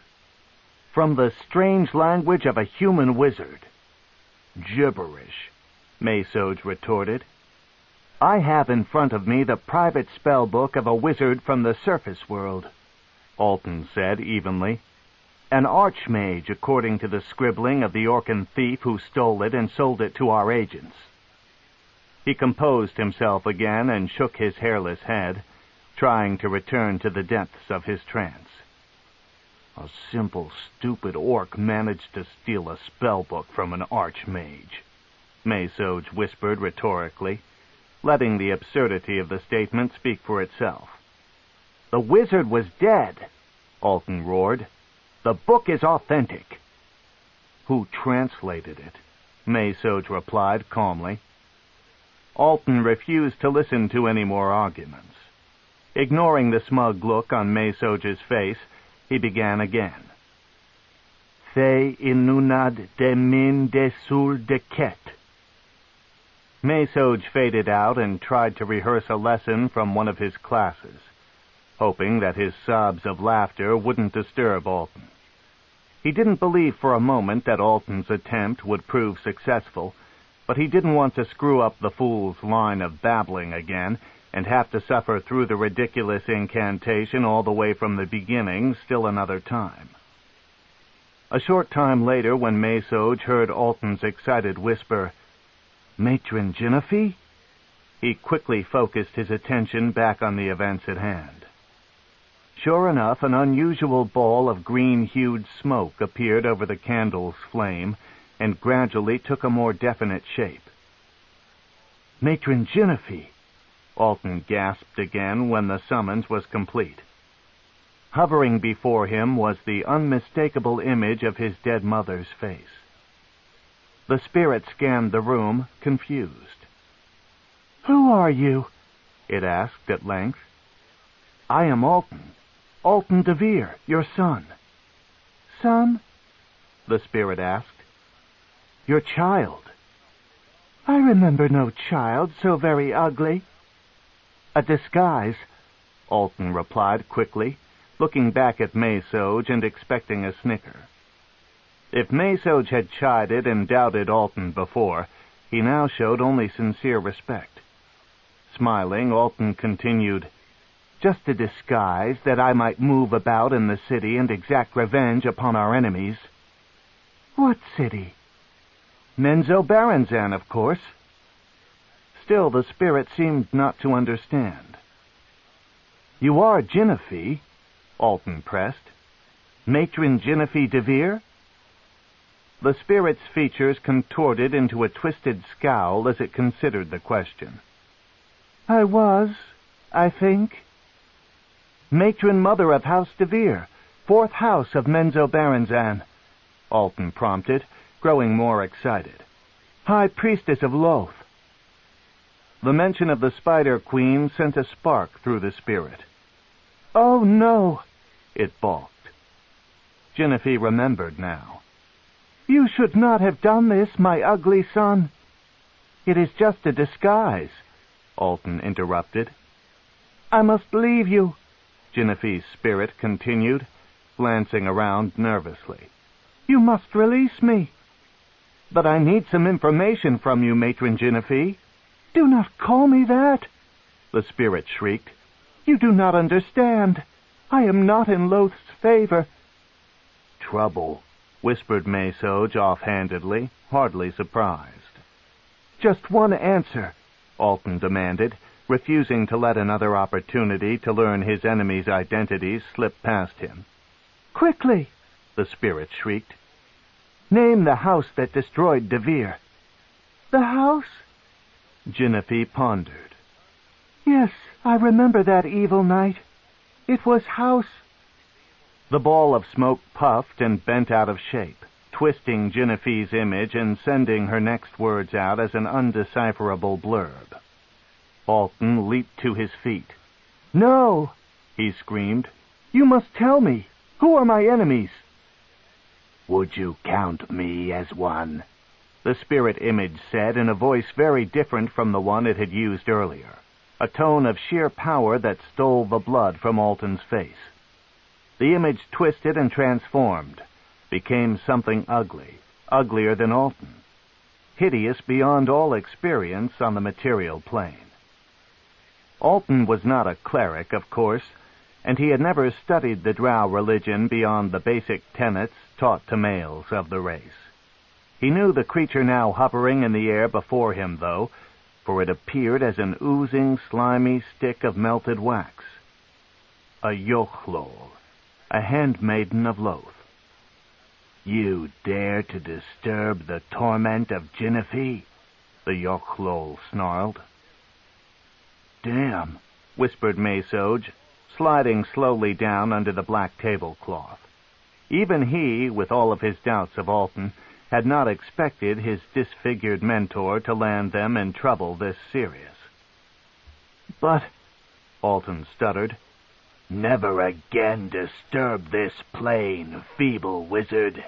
"from the strange language of a human wizard." "Gibberish," Mesoj retorted. "I have in front of me the private spell book of a wizard from the surface world," Alton said evenly. "An archmage, according to the scribbling of the Orcan thief who stole it and sold it to our agents." He composed himself again and shook his hairless head, trying to return to the depths of his trance. "A simple, stupid orc managed to steal a spellbook from an archmage," Mesoj whispered rhetorically, letting the absurdity of the statement speak for itself. "The wizard was dead," Alton roared. "The book is authentic." "Who translated it?" Mesoj replied calmly. Alton refused to listen to any more arguments. Ignoring the smug look on Mesoj's face, he began again. "Fe Inunad Demin Desul Deket." Mesoj faded out and tried to rehearse a lesson from one of his classes, hoping that his sobs of laughter wouldn't disturb Alton. He didn't believe for a moment that Alton's attempt would prove successful, but he didn't want to screw up the fool's line of babbling again and have to suffer through the ridiculous incantation all the way from the beginning still another time. A short time later, when Mesoj heard Alton's excited whisper, "Matron Genevieve?" he quickly focused his attention back on the events at hand. Sure enough, an unusual ball of green-hued smoke appeared over the candle's flame and gradually took a more definite shape. "Matron Genevieve!" Alton gasped again when the summons was complete. Hovering before him was the unmistakable image of his dead mother's face. The spirit scanned the room, confused. "Who are you?" it asked at length. "I am Alton. Alton DeVir, your son." "Son?" the spirit asked. "Your child." "I remember no child so very ugly." "A disguise," Alton replied quickly, looking back at Mesoj and expecting a snicker. If Mesoj had chided and doubted Alton before, he now showed only sincere respect. Smiling, Alton continued, "Just a disguise that I might move about in the city and exact revenge upon our enemies." "What city?" "Menzoberranzan, of course." Still, the spirit seemed not to understand. "You are Genevieve?" Alton pressed. "Matron Genevieve DeVir?" The spirit's features contorted into a twisted scowl as it considered the question. "I was, I think." "Matron Mother of House DeVir, 4th House of Menzoberranzan," Alton prompted, growing more excited. "High Priestess of Loth." The mention of the Spider Queen sent a spark through the spirit. "Oh, no!" it balked. Genevieve remembered now. "You should not have done this, my ugly son." "It is just a disguise," Alton interrupted. "I must leave you," Genevieve's spirit continued, glancing around nervously. "You must release me." "But I need some information from you, Matron Genevieve." "Do not call me that," the spirit shrieked. "You do not understand. I am not in Loth's favor." "Trouble," whispered Mesoj offhandedly, hardly surprised. "Just one answer," Alton demanded, refusing to let another opportunity to learn his enemy's identities slip past him. "Quickly!" the spirit shrieked. "Name the house that destroyed DeVir." "The house?" Genevieve pondered. "Yes, I remember that evil night. It was house—" The ball of smoke puffed and bent out of shape, twisting Genevieve's image and sending her next words out as an undecipherable blurb. Alton leaped to his feet. "No!" he screamed. "You must tell me. Who are my enemies?" "Would you count me as one?" the spirit image said in a voice very different from the one it had used earlier, a tone of sheer power that stole the blood from Alton's face. The image twisted and transformed, became something ugly, uglier than Alton, hideous beyond all experience on the material plane. Alton was not a cleric, of course, and he had never studied the Drow religion beyond the basic tenets taught to males of the race. He knew the creature now hovering in the air before him, though, for it appeared as an oozing, slimy stick of melted wax. A Yochlol, a handmaiden of Loth. "You dare to disturb the torment of Genevieve?" the Yochlol snarled. "Damn," whispered Mesoj, sliding slowly down under the black tablecloth. Even he, with all of his doubts of Alton, had not expected his disfigured mentor to land them in trouble this serious. "But," Alton stuttered, "never again disturb this plane, feeble wizard,"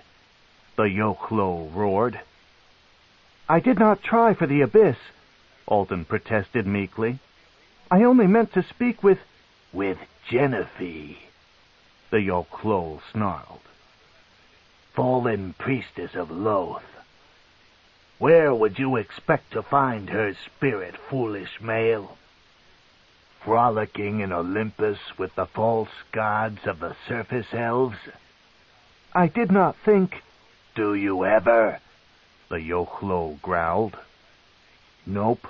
the Yochlol roared. "I did not try for the abyss," Alton protested meekly. "I only meant to speak with—" "With Genevieve," the Yochlol snarled. "Fallen priestess of Loth. Where would you expect to find her spirit, foolish male? Frolicking in Olympus with the false gods of the surface elves?" "I did not think—" "Do you ever?" the Yochlol growled. "Nope,"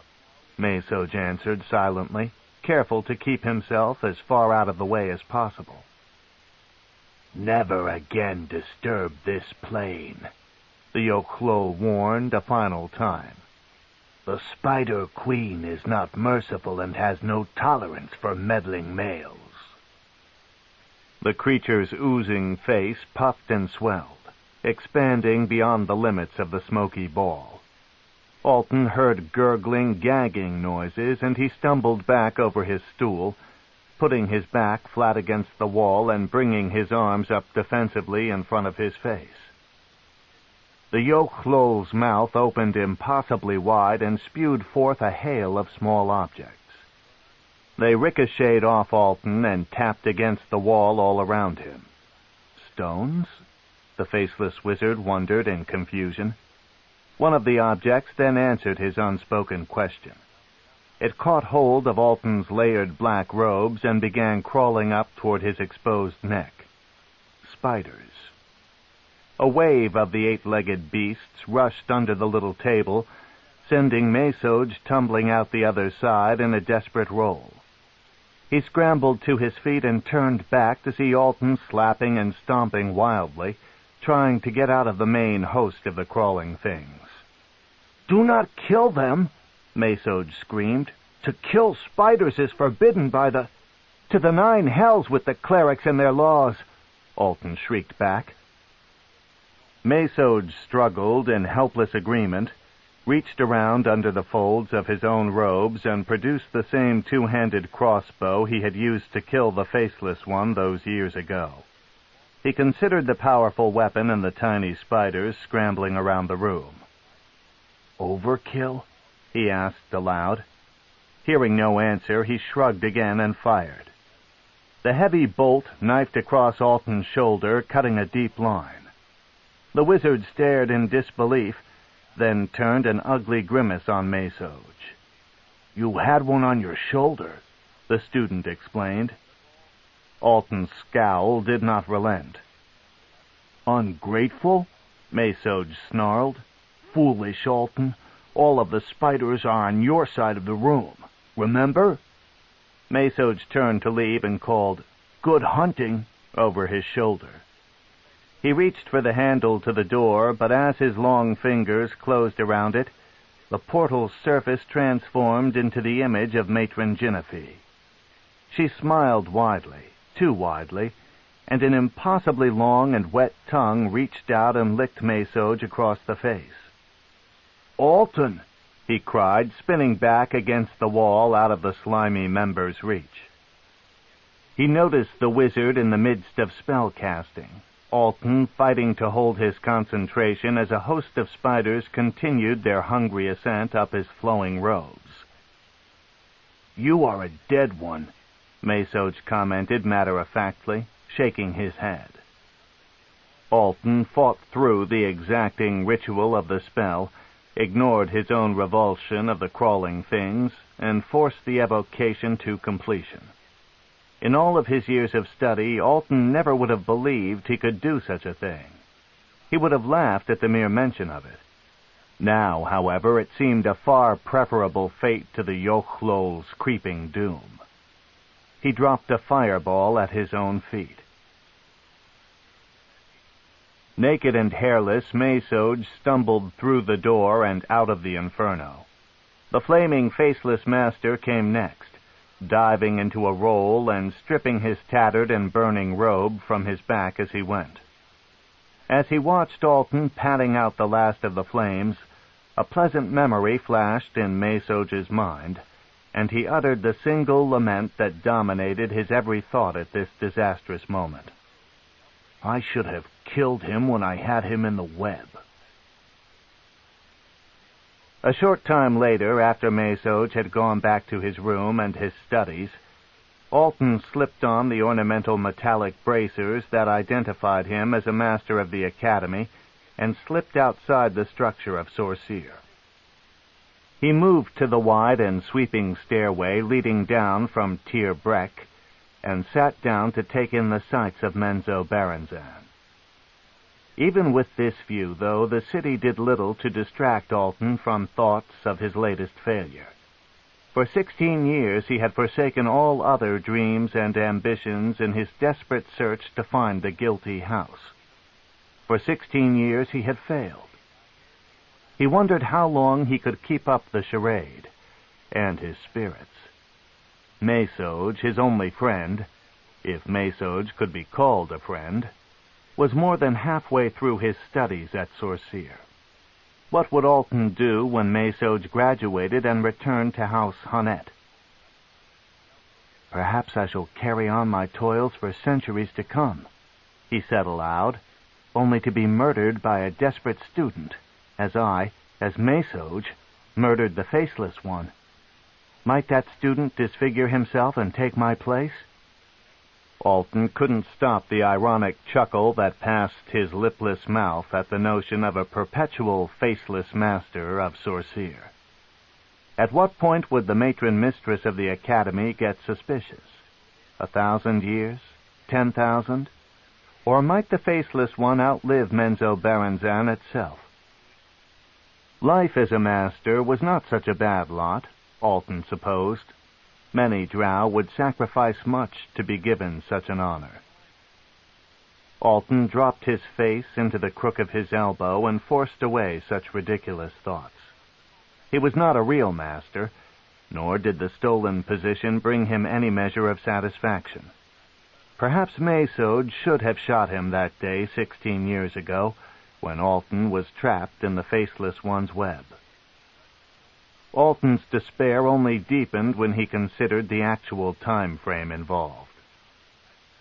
Mesoj answered silently, careful to keep himself as far out of the way as possible. "Never again disturb this plane," the Yochlol warned a final time. "The Spider Queen is not merciful and has no tolerance for meddling males." The creature's oozing face puffed and swelled, expanding beyond the limits of the smoky ball. Alton heard gurgling, gagging noises, and he stumbled back over his stool, putting his back flat against the wall and bringing his arms up defensively in front of his face. The Yochlol's mouth opened impossibly wide and spewed forth a hail of small objects. They ricocheted off Alton and tapped against the wall all around him. Stones? The faceless wizard wondered in confusion. One of the objects then answered his unspoken question. It caught hold of Alton's layered black robes and began crawling up toward his exposed neck. Spiders. A wave of the eight-legged beasts rushed under the little table, sending Mesoj tumbling out the other side in a desperate roll. He scrambled to his feet and turned back to see Alton slapping and stomping wildly, trying to get out of the main host of the crawling things. "Do not kill them," Mesoj screamed. "To kill spiders is forbidden by to the 9 hells with the clerics and their laws," Alton shrieked back. Mesoj struggled in helpless agreement, reached around under the folds of his own robes, and produced the same two-handed crossbow he had used to kill the Faceless one those years ago. He considered the powerful weapon and the tiny spiders scrambling around the room. "Overkill?" he asked aloud. Hearing no answer, he shrugged again and fired. The heavy bolt knifed across Alton's shoulder, cutting a deep line. The wizard stared in disbelief, then turned an ugly grimace on Mesoj. "You had one on your shoulder," the student explained. Alton's scowl did not relent. "Ungrateful?" Mesoj snarled. "Foolish Alton, all of the spiders are on your side of the room. Remember?" Mesoj turned to leave and called, "Good hunting," over his shoulder. He reached for the handle to the door, but as his long fingers closed around it, the portal's surface transformed into the image of Matron Genevieve. She smiled widely, too widely, and an impossibly long and wet tongue reached out and licked Mesoj across the face. "Alton!" he cried, spinning back against the wall out of the slimy member's reach. He noticed the wizard in the midst of spell-casting, Alton fighting to hold his concentration as a host of spiders continued their hungry ascent up his flowing robes. "You are a dead one," Mesoj commented matter-of-factly, shaking his head. Alton fought through the exacting ritual of the spell, ignored his own revulsion of the crawling things, and forced the evocation to completion. In all of his years of study, Alton never would have believed he could do such a thing. He would have laughed at the mere mention of it. Now, however, it seemed a far preferable fate to the Yochlol's creeping doom. He dropped a fireball at his own feet. Naked and hairless, Mesoj stumbled through the door and out of the inferno. The flaming Faceless master came next, diving into a roll and stripping his tattered and burning robe from his back as he went. As he watched Alton patting out the last of the flames, a pleasant memory flashed in Mesoj's mind, and he uttered the single lament that dominated his every thought at this disastrous moment. "I should have killed him when I had him in the web." A short time later, after Mesoge had gone back to his room and his studies, Alton slipped on the ornamental metallic bracers that identified him as a master of the academy and slipped outside the structure of Sorceer. He moved to the wide and sweeping stairway leading down from Tir Brek and sat down to take in the sights of Menzoberranzan. Even with this view, though, the city did little to distract Alton from thoughts of his latest failure. For 16 years he had forsaken all other dreams and ambitions in his desperate search to find the guilty house. For 16 years he had failed. He wondered how long he could keep up the charade, and his spirits. Mesoge, his only friend, if Mesoge could be called a friend, was more than halfway through his studies at Sorceer. What would Alton do when Mesoge graduated and returned to House Hunnet? "Perhaps I shall carry on my toils for centuries to come," he said aloud, "only to be murdered by a desperate student, as Mesoge, murdered the Faceless one. Might that student disfigure himself and take my place?" Alton couldn't stop the ironic chuckle that passed his lipless mouth at the notion of a perpetual faceless master of Sorceer. At what point would the matron mistress of the academy get suspicious? 1,000 years? 10,000? Or might the faceless one outlive Menzoberranzan itself? Life as a master was not such a bad lot, Alton supposed. Many Drow would sacrifice much to be given such an honor. Alton dropped his face into the crook of his elbow and forced away such ridiculous thoughts. He was not a real master, nor did the stolen position bring him any measure of satisfaction. Perhaps Mesoge should have shot him that day 16 years ago, when Alton was trapped in the Faceless One's web. Alton's despair only deepened when he considered the actual time frame involved.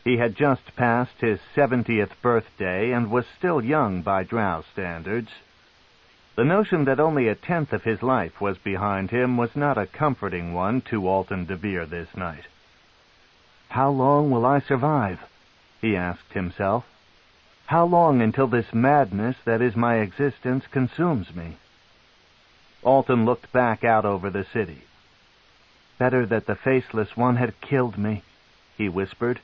He had just passed his 70th birthday and was still young by Drow standards. The notion that only 1/10 of his life was behind him was not a comforting one to Alton DeVir this night. "How long will I survive?" he asked himself. "How long until this madness that is my existence consumes me?" Alton looked back out over the city. "Better that the Faceless One had killed me," he whispered,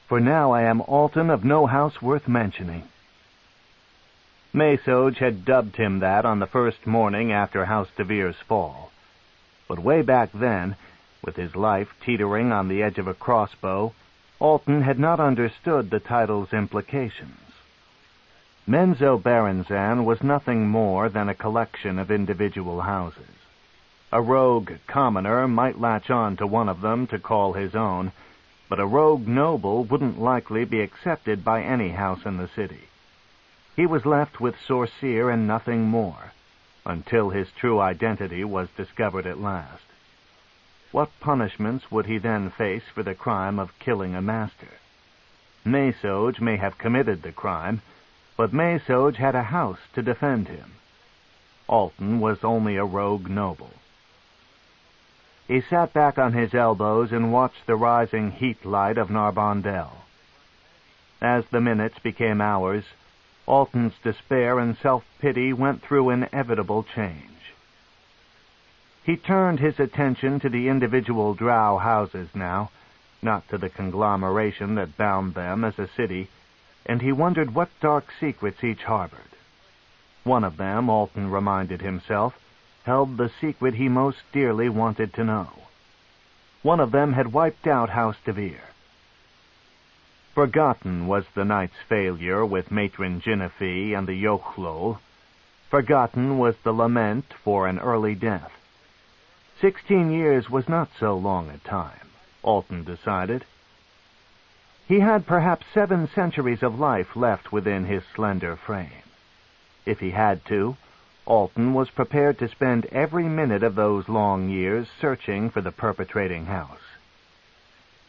"for now I am Alton of no house worth mentioning." Mesoge had dubbed him that on the first morning after House DeVir's fall. But way back then, with his life teetering on the edge of a crossbow, Alton had not understood the title's implications. Menzoberranzan was nothing more than a collection of individual houses. A rogue commoner might latch on to one of them to call his own, but a rogue noble wouldn't likely be accepted by any house in the city. He was left with Sorceer and nothing more, until his true identity was discovered at last. What punishments would he then face for the crime of killing a master? Mesoge may have committed the crime, but Mesoge had a house to defend him. Alton was only a rogue noble. He sat back on his elbows and watched the rising heat light of Narbondel. As the minutes became hours, Alton's despair and self-pity went through inevitable change. He turned his attention to the individual Drow houses now, not to the conglomeration that bound them as a city, and he wondered what dark secrets each harbored. One of them, Alton reminded himself, held the secret he most dearly wanted to know. One of them had wiped out House DeVir. Forgotten was the night's failure with Matron Genevieve and the Yochlol. Forgotten was the lament for an early death. 16 years was not so long a time, Alton decided. He had perhaps 7 centuries of life left within his slender frame. If he had to, Alton was prepared to spend every minute of those long years searching for the perpetrating house.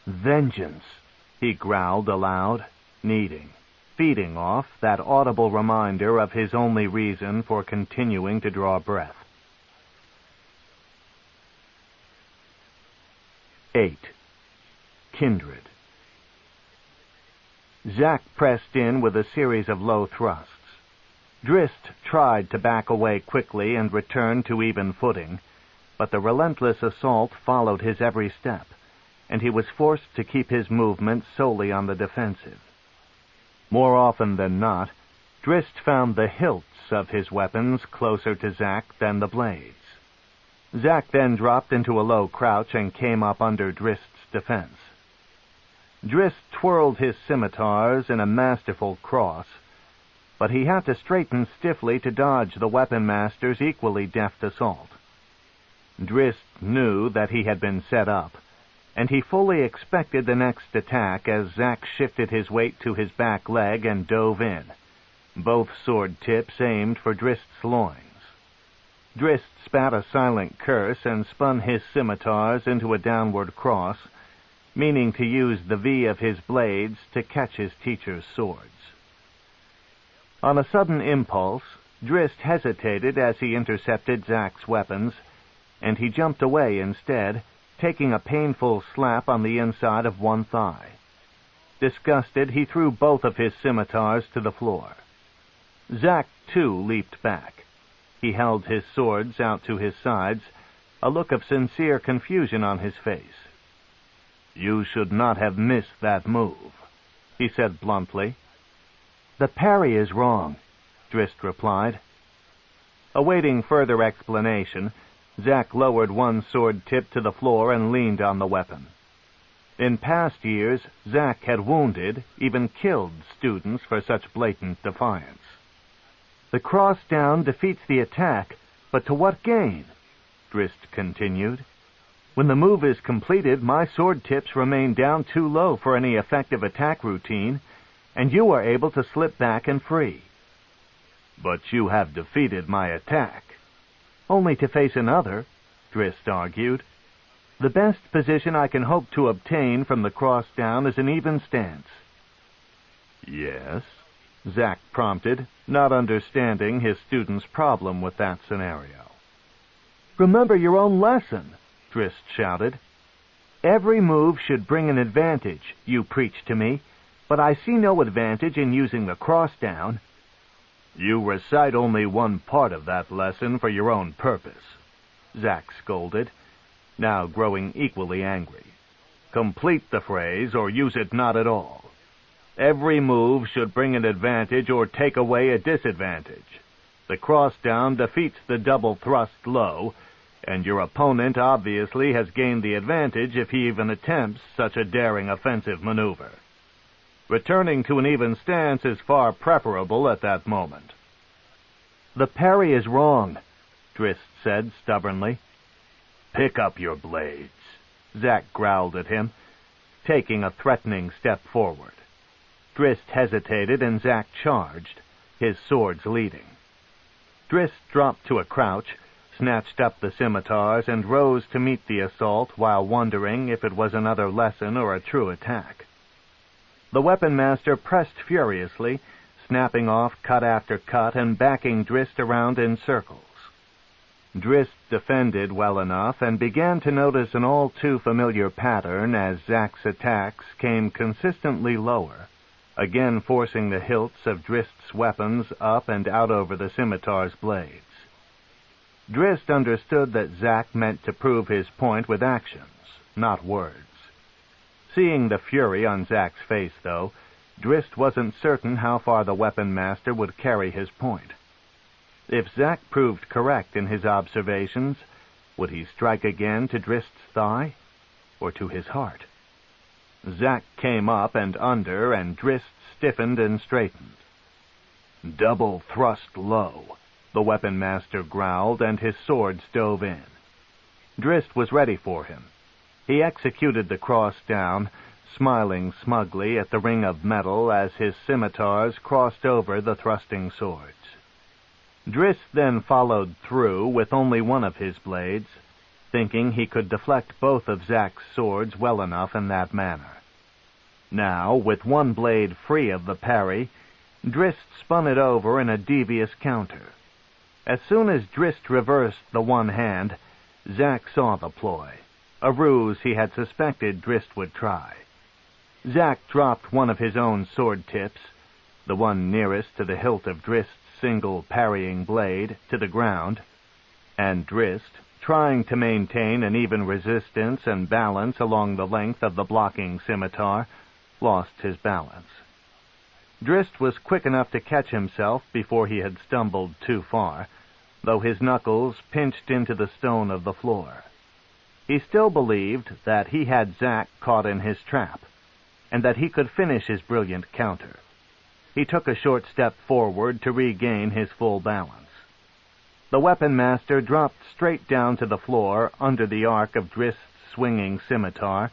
"Vengeance," he growled aloud, feeding off that audible reminder of his only reason for continuing to draw breath. 8. Kindred. Zack pressed in with a series of low thrusts. Drizzt tried to back away quickly and return to even footing, but the relentless assault followed his every step, and he was forced to keep his movement solely on the defensive. More often than not, Drizzt found the hilts of his weapons closer to Zack than the blades. Zack then dropped into a low crouch and came up under Drizzt's defense. Drizzt twirled his scimitars in a masterful cross, but he had to straighten stiffly to dodge the weapon master's equally deft assault. Drizzt knew that he had been set up, and he fully expected the next attack as Zack shifted his weight to his back leg and dove in, both sword tips aimed for Drizzt's loins. Drizzt spat a silent curse and spun his scimitars into a downward cross, meaning to use the V of his blades to catch his teacher's swords. On a sudden impulse, Drizzt hesitated as he intercepted Zack's weapons, and he jumped away instead, taking a painful slap on the inside of one thigh. Disgusted, he threw both of his scimitars to the floor. Zack, too, leaped back. He held his swords out to his sides, a look of sincere confusion on his face. "You should not have missed that move," he said bluntly. "The parry is wrong," Drizzt replied. Awaiting further explanation, Zack lowered one sword tip to the floor and leaned on the weapon. In past years, Zack had wounded, even killed, students for such blatant defiance. "The cross-down defeats the attack, but to what gain?" Drizzt continued. "When the move is completed, my sword tips remain down too low for any effective attack routine, and you are able to slip back and free." "But you have defeated my attack." "Only to face another," Drizzt argued. "The best position I can hope to obtain from the cross-down is an even stance." "Yes?" Zack prompted, not understanding his student's problem with that scenario. "Remember your own lesson," Drizzt shouted. "Every move should bring an advantage, you preach to me, but I see no advantage in using the cross-down." "You recite only one part of that lesson for your own purpose," Zack scolded, now growing equally angry. "Complete the phrase or use it not at all. Every move should bring an advantage or take away a disadvantage. The cross-down defeats the double thrust low, and your opponent obviously has gained the advantage if he even attempts such a daring offensive maneuver. Returning to an even stance is far preferable at that moment." "The parry is wrong," Drizzt said stubbornly. "Pick up your blades," Zack growled at him, taking a threatening step forward. Drizzt hesitated and Zack charged, his swords leading. Drizzt dropped to a crouch, snatched up the scimitars, and rose to meet the assault while wondering if it was another lesson or a true attack. The weapon master pressed furiously, snapping off cut after cut and backing Drizzt around in circles. Drizzt defended well enough and began to notice an all-too-familiar pattern as Zack's attacks came consistently lower, again forcing the hilts of Drizzt's weapons up and out over the scimitar's blades. Drizzt understood that Zack meant to prove his point with actions, not words. Seeing the fury on Zack's face, though, Drizzt wasn't certain how far the weapon master would carry his point. If Zack proved correct in his observations, would he strike again to Drizzt's thigh, or to his heart? Zack came up and under, and Drizzt stiffened and straightened. "Double thrust low," the weapon master growled, and his swords dove in. Drizzt was ready for him. He executed the cross down, smiling smugly at the ring of metal as his scimitars crossed over the thrusting swords. Drizzt then followed through with only one of his blades, thinking he could deflect both of Zack's swords well enough in that manner. Now, with one blade free of the parry, Drizzt spun it over in a devious counter. As soon as Drizzt reversed the one hand, Zack saw the ploy. a ruse he had suspected Drizzt would try. Zack dropped one of his own sword tips, the one nearest to the hilt of Drizzt's single parrying blade, to the ground, and Drizzt, trying to maintain an even resistance and balance along the length of the blocking scimitar, lost his balance. Drizzt was quick enough to catch himself before he had stumbled too far, though his knuckles pinched into the stone of the floor. He still believed that he had Zack caught in his trap, and that he could finish his brilliant counter. He took a short step forward to regain his full balance. The weapon master dropped straight down to the floor under the arc of Drizzt's swinging scimitar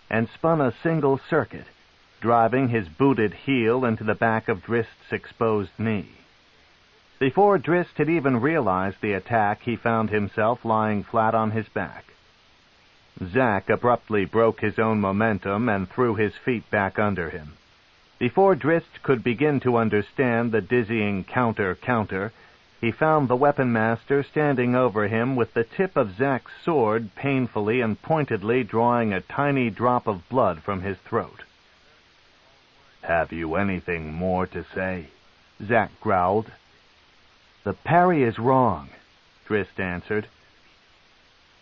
and spun a single circuit, driving his booted heel into the back of Drizzt's exposed knee. Before Drizzt had even realized the attack, he found himself lying flat on his back. Zack abruptly broke his own momentum and threw his feet back under him. Before Drizzt could begin to understand the dizzying counter, he found the weapon master standing over him with the tip of Zack's sword painfully and pointedly drawing a tiny drop of blood from his throat. "Have you anything more to say?" Zack growled. "The parry is wrong," Drizzt answered.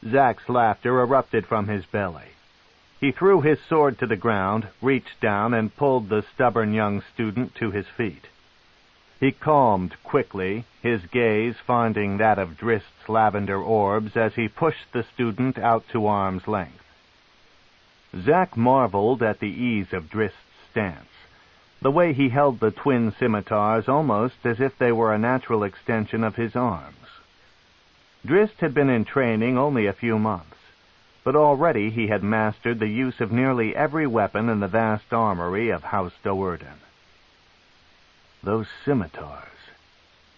Zack's laughter erupted from his belly. He threw his sword to the ground, reached down, and pulled the stubborn young student to his feet. He calmed quickly, his gaze finding that of Drizzt's lavender orbs as he pushed the student out to arm's length. Zack marveled at the ease of Drizzt's stance, the way he held the twin scimitars almost as if they were a natural extension of his arms. Drizzt had been in training only a few months, but already he had mastered the use of nearly every weapon in the vast armory of House Do'Urden. Those scimitars,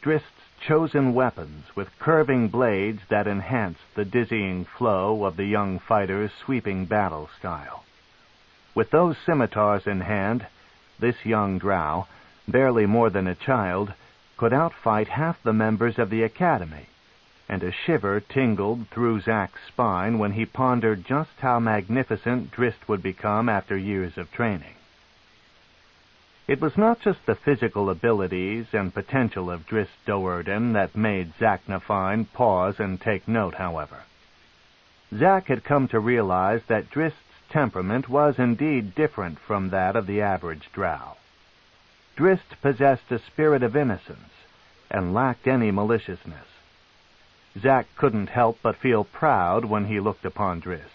Drizzt's chosen weapons with curving blades that enhanced the dizzying flow of the young fighter's sweeping battle style. With those scimitars in hand, this young Drow, barely more than a child, could outfight half the members of the Academy, and a shiver tingled through Zack's spine when he pondered just how magnificent Drizzt would become after years of training. It was not just the physical abilities and potential of Drizzt Do'Urden that made Zack Nafine pause and take note, however. Zack had come to realize that Drizzt's temperament was indeed different from that of the average Drow. Drizzt possessed a spirit of innocence and lacked any maliciousness. Zack couldn't help but feel proud when he looked upon Drizzt.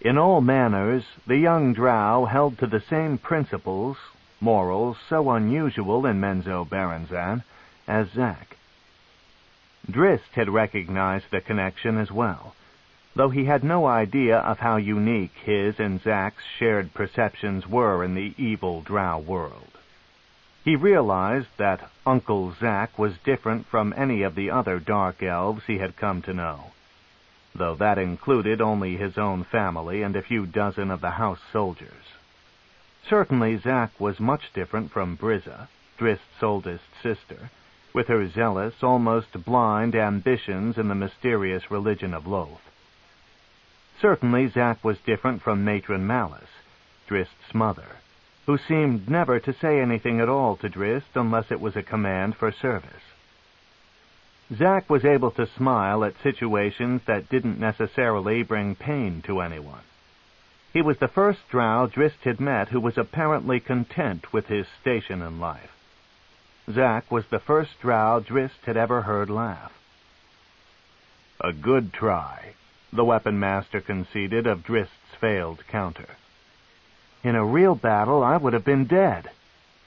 In all manners, the young Drow held to the same principles, morals so unusual in Menzoberranzan, as Zack. Drizzt had recognized the connection as well, though he had no idea of how unique his and Zack's shared perceptions were in the evil Drow world. He realized that Uncle Zack was different from any of the other dark elves he had come to know, though that included only his own family and a few dozen of the house soldiers. Certainly Zack was much different from Brizza, Drizzt's oldest sister, with her zealous, almost blind ambitions in the mysterious religion of Loth. Certainly Zack was different from Matron Malice, Drizzt's mother, who seemed never to say anything at all to Drizzt unless it was a command for service. Zack was able to smile at situations that didn't necessarily bring pain to anyone. He was the first Drow Drizzt had met who was apparently content with his station in life. Zack was the first Drow Drizzt had ever heard laugh. "A good try," the weapon master conceded of Drizzt's failed counter. "In a real battle, I would have been dead,"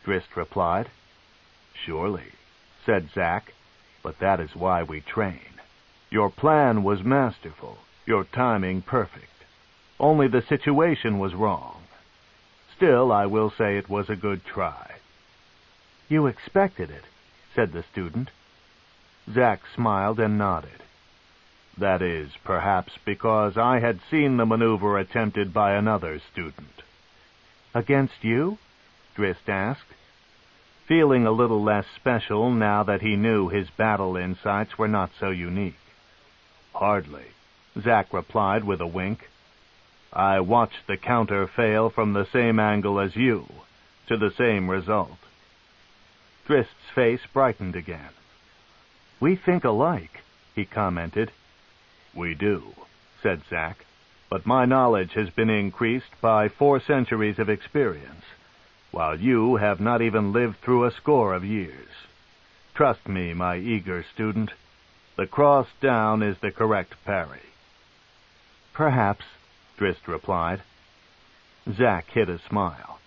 Drizzt replied. "Surely," said Zack, "but that is why we train. Your plan was masterful, your timing perfect. Only the situation was wrong. Still, I will say it was a good try." "You expected it," said the student. Zack smiled and nodded. "That is, perhaps because I had seen the maneuver attempted by another student." "Against you?" Drizzt asked, feeling a little less special now that he knew his battle insights were not so unique. "Hardly. Zack replied with a wink. "I watched the counter fail from the same angle as you, to the same result." Drizzt's face brightened again. "We think alike," he commented. "We do," said Zack, "but my knowledge has been increased by 4 centuries of experience, while you have not even lived through a score of years. Trust me, my eager student, the cross down is the correct parry." "Perhaps," Drizzt replied. Zack hid a smile.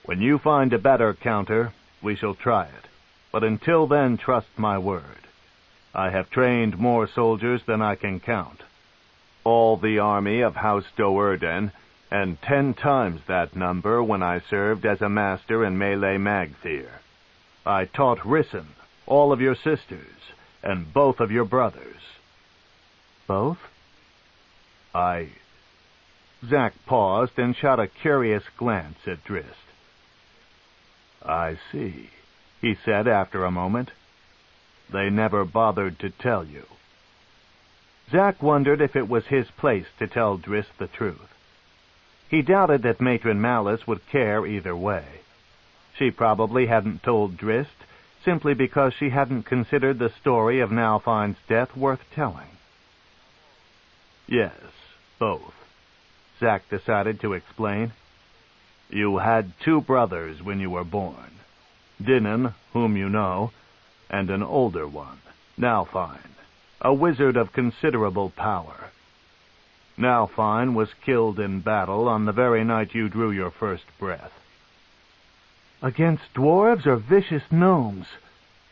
"When you find a better counter, we shall try it. But until then, trust my word. I have trained more soldiers than I can count. All the army of House Do'Urden, and 10 times that number when I served as a master in Melee Magthir. I taught Rissyn, all of your sisters, and both of your brothers." "Both?" Zack paused and shot a curious glance at Drizzt. "I see," he said after a moment. "They never bothered to tell you." Zack wondered if it was his place to tell Drizzt the truth. He doubted that Matron Malice would care either way. She probably hadn't told Drizzt simply because she hadn't considered the story of Nalfine's death worth telling. "Yes, both," Zack decided to explain. "You had 2 brothers when you were born. Dinan, whom you know, and an older one, Nalfine, a wizard of considerable power. Nalfine was killed in battle on the very night you drew your first breath." "Against dwarves or vicious gnomes?"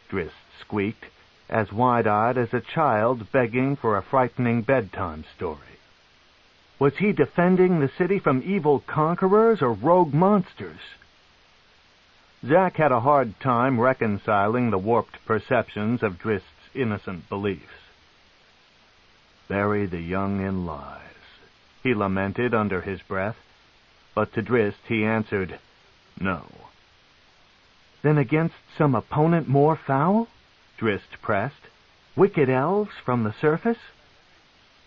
Drizzt squeaked, as wide-eyed as a child begging for a frightening bedtime story. "Was he defending the city from evil conquerors or rogue monsters?" Zack had a hard time reconciling the warped perceptions of Drizzt's innocent beliefs. "Bury the young in lies," he lamented under his breath, but to Drizzt he answered, "No." "Then against some opponent more foul?" Drizzt pressed. "Wicked elves from the surface?"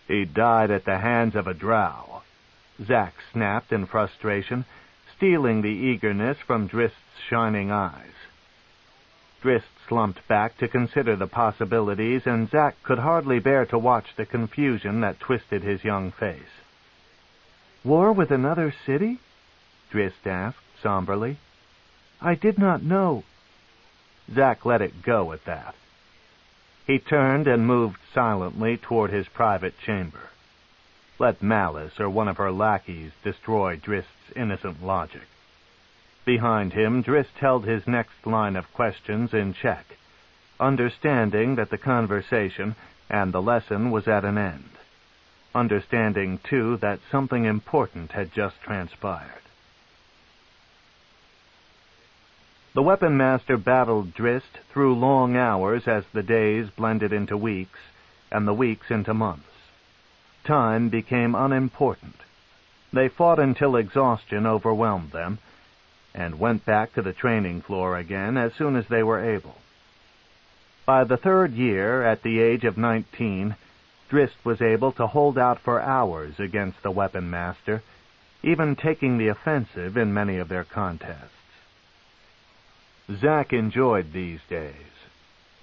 "He died at the hands of a drow," Zack snapped in frustration, stealing the eagerness from Drizzt's shining eyes. Drizzt slumped back to consider the possibilities, and Zack could hardly bear to watch the confusion that twisted his young face. "War with another city?" Drizzt asked somberly. "I did not know." Zack let it go at that. He turned and moved silently toward his private chamber. Let Malice or one of her lackeys destroy Drizzt's innocent logic. Behind him, Drizzt held his next line of questions in check, understanding that the conversation and the lesson was at an end. Understanding, too, that something important had just transpired. The weapon master battled Drizzt through long hours as the days blended into weeks, and the weeks into months. Time became unimportant. They fought until exhaustion overwhelmed them, and went back to the training floor again as soon as they were able. By the 3rd year, at the age of 19, Drizzt was able to hold out for hours against the weapon master, even taking the offensive in many of their contests. Zack enjoyed these days.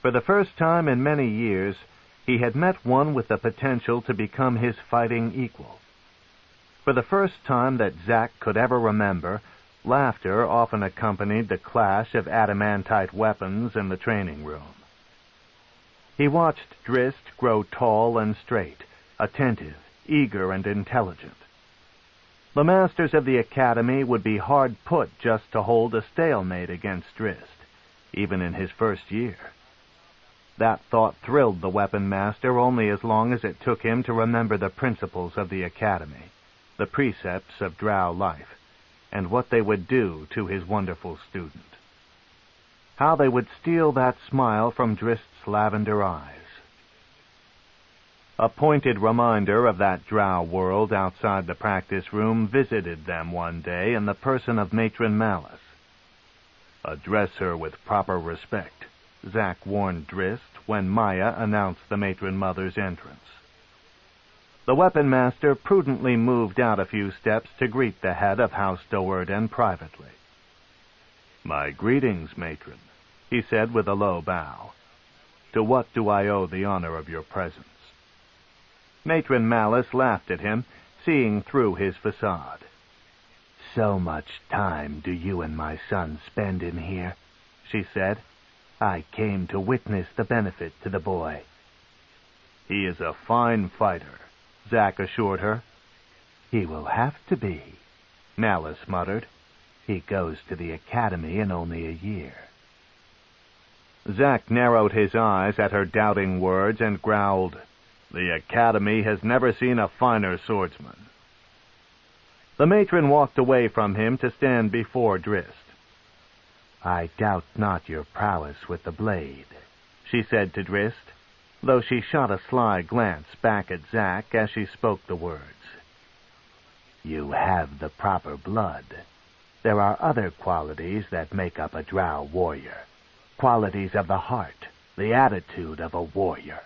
For the first time in many years, he had met one with the potential to become his fighting equal. For the first time that Zack could ever remember, laughter often accompanied the clash of adamantite weapons in the training room. He watched Drizzt grow tall and straight, attentive, eager, and intelligent. The masters of the academy would be hard put just to hold a stalemate against Drizzt, even in his first year. That thought thrilled the weapon master only as long as it took him to remember the principles of the academy, the precepts of Drow life, and what they would do to his wonderful student. How they would steal that smile from Drizzt's lavender eyes. A pointed reminder of that drow world outside the practice room visited them one day in the person of Matron Malice. "Address her with proper respect," Zack warned Drizzt when Maya announced the matron mother's entrance. The weapon master prudently moved out a few steps to greet the head of House Do'Urden privately. "My greetings, matron," he said with a low bow. "To what do I owe the honor of your presence?" Matron Malice laughed at him, seeing through his facade. "So much time do you and my son spend in here," she said. "I came to witness the benefit to the boy." "He is a fine fighter," Zack assured her. "He will have to be," Malice muttered. "He goes to the academy in only a year." Zack narrowed his eyes at her doubting words and growled, "The academy has never seen a finer swordsman." The matron walked away from him to stand before Drizzt. "I doubt not your prowess with the blade," she said to Drizzt, though she shot a sly glance back at Zack as she spoke the words. "You have the proper blood. There are other qualities that make up a Drow warrior. Qualities of the heart, the attitude of a warrior."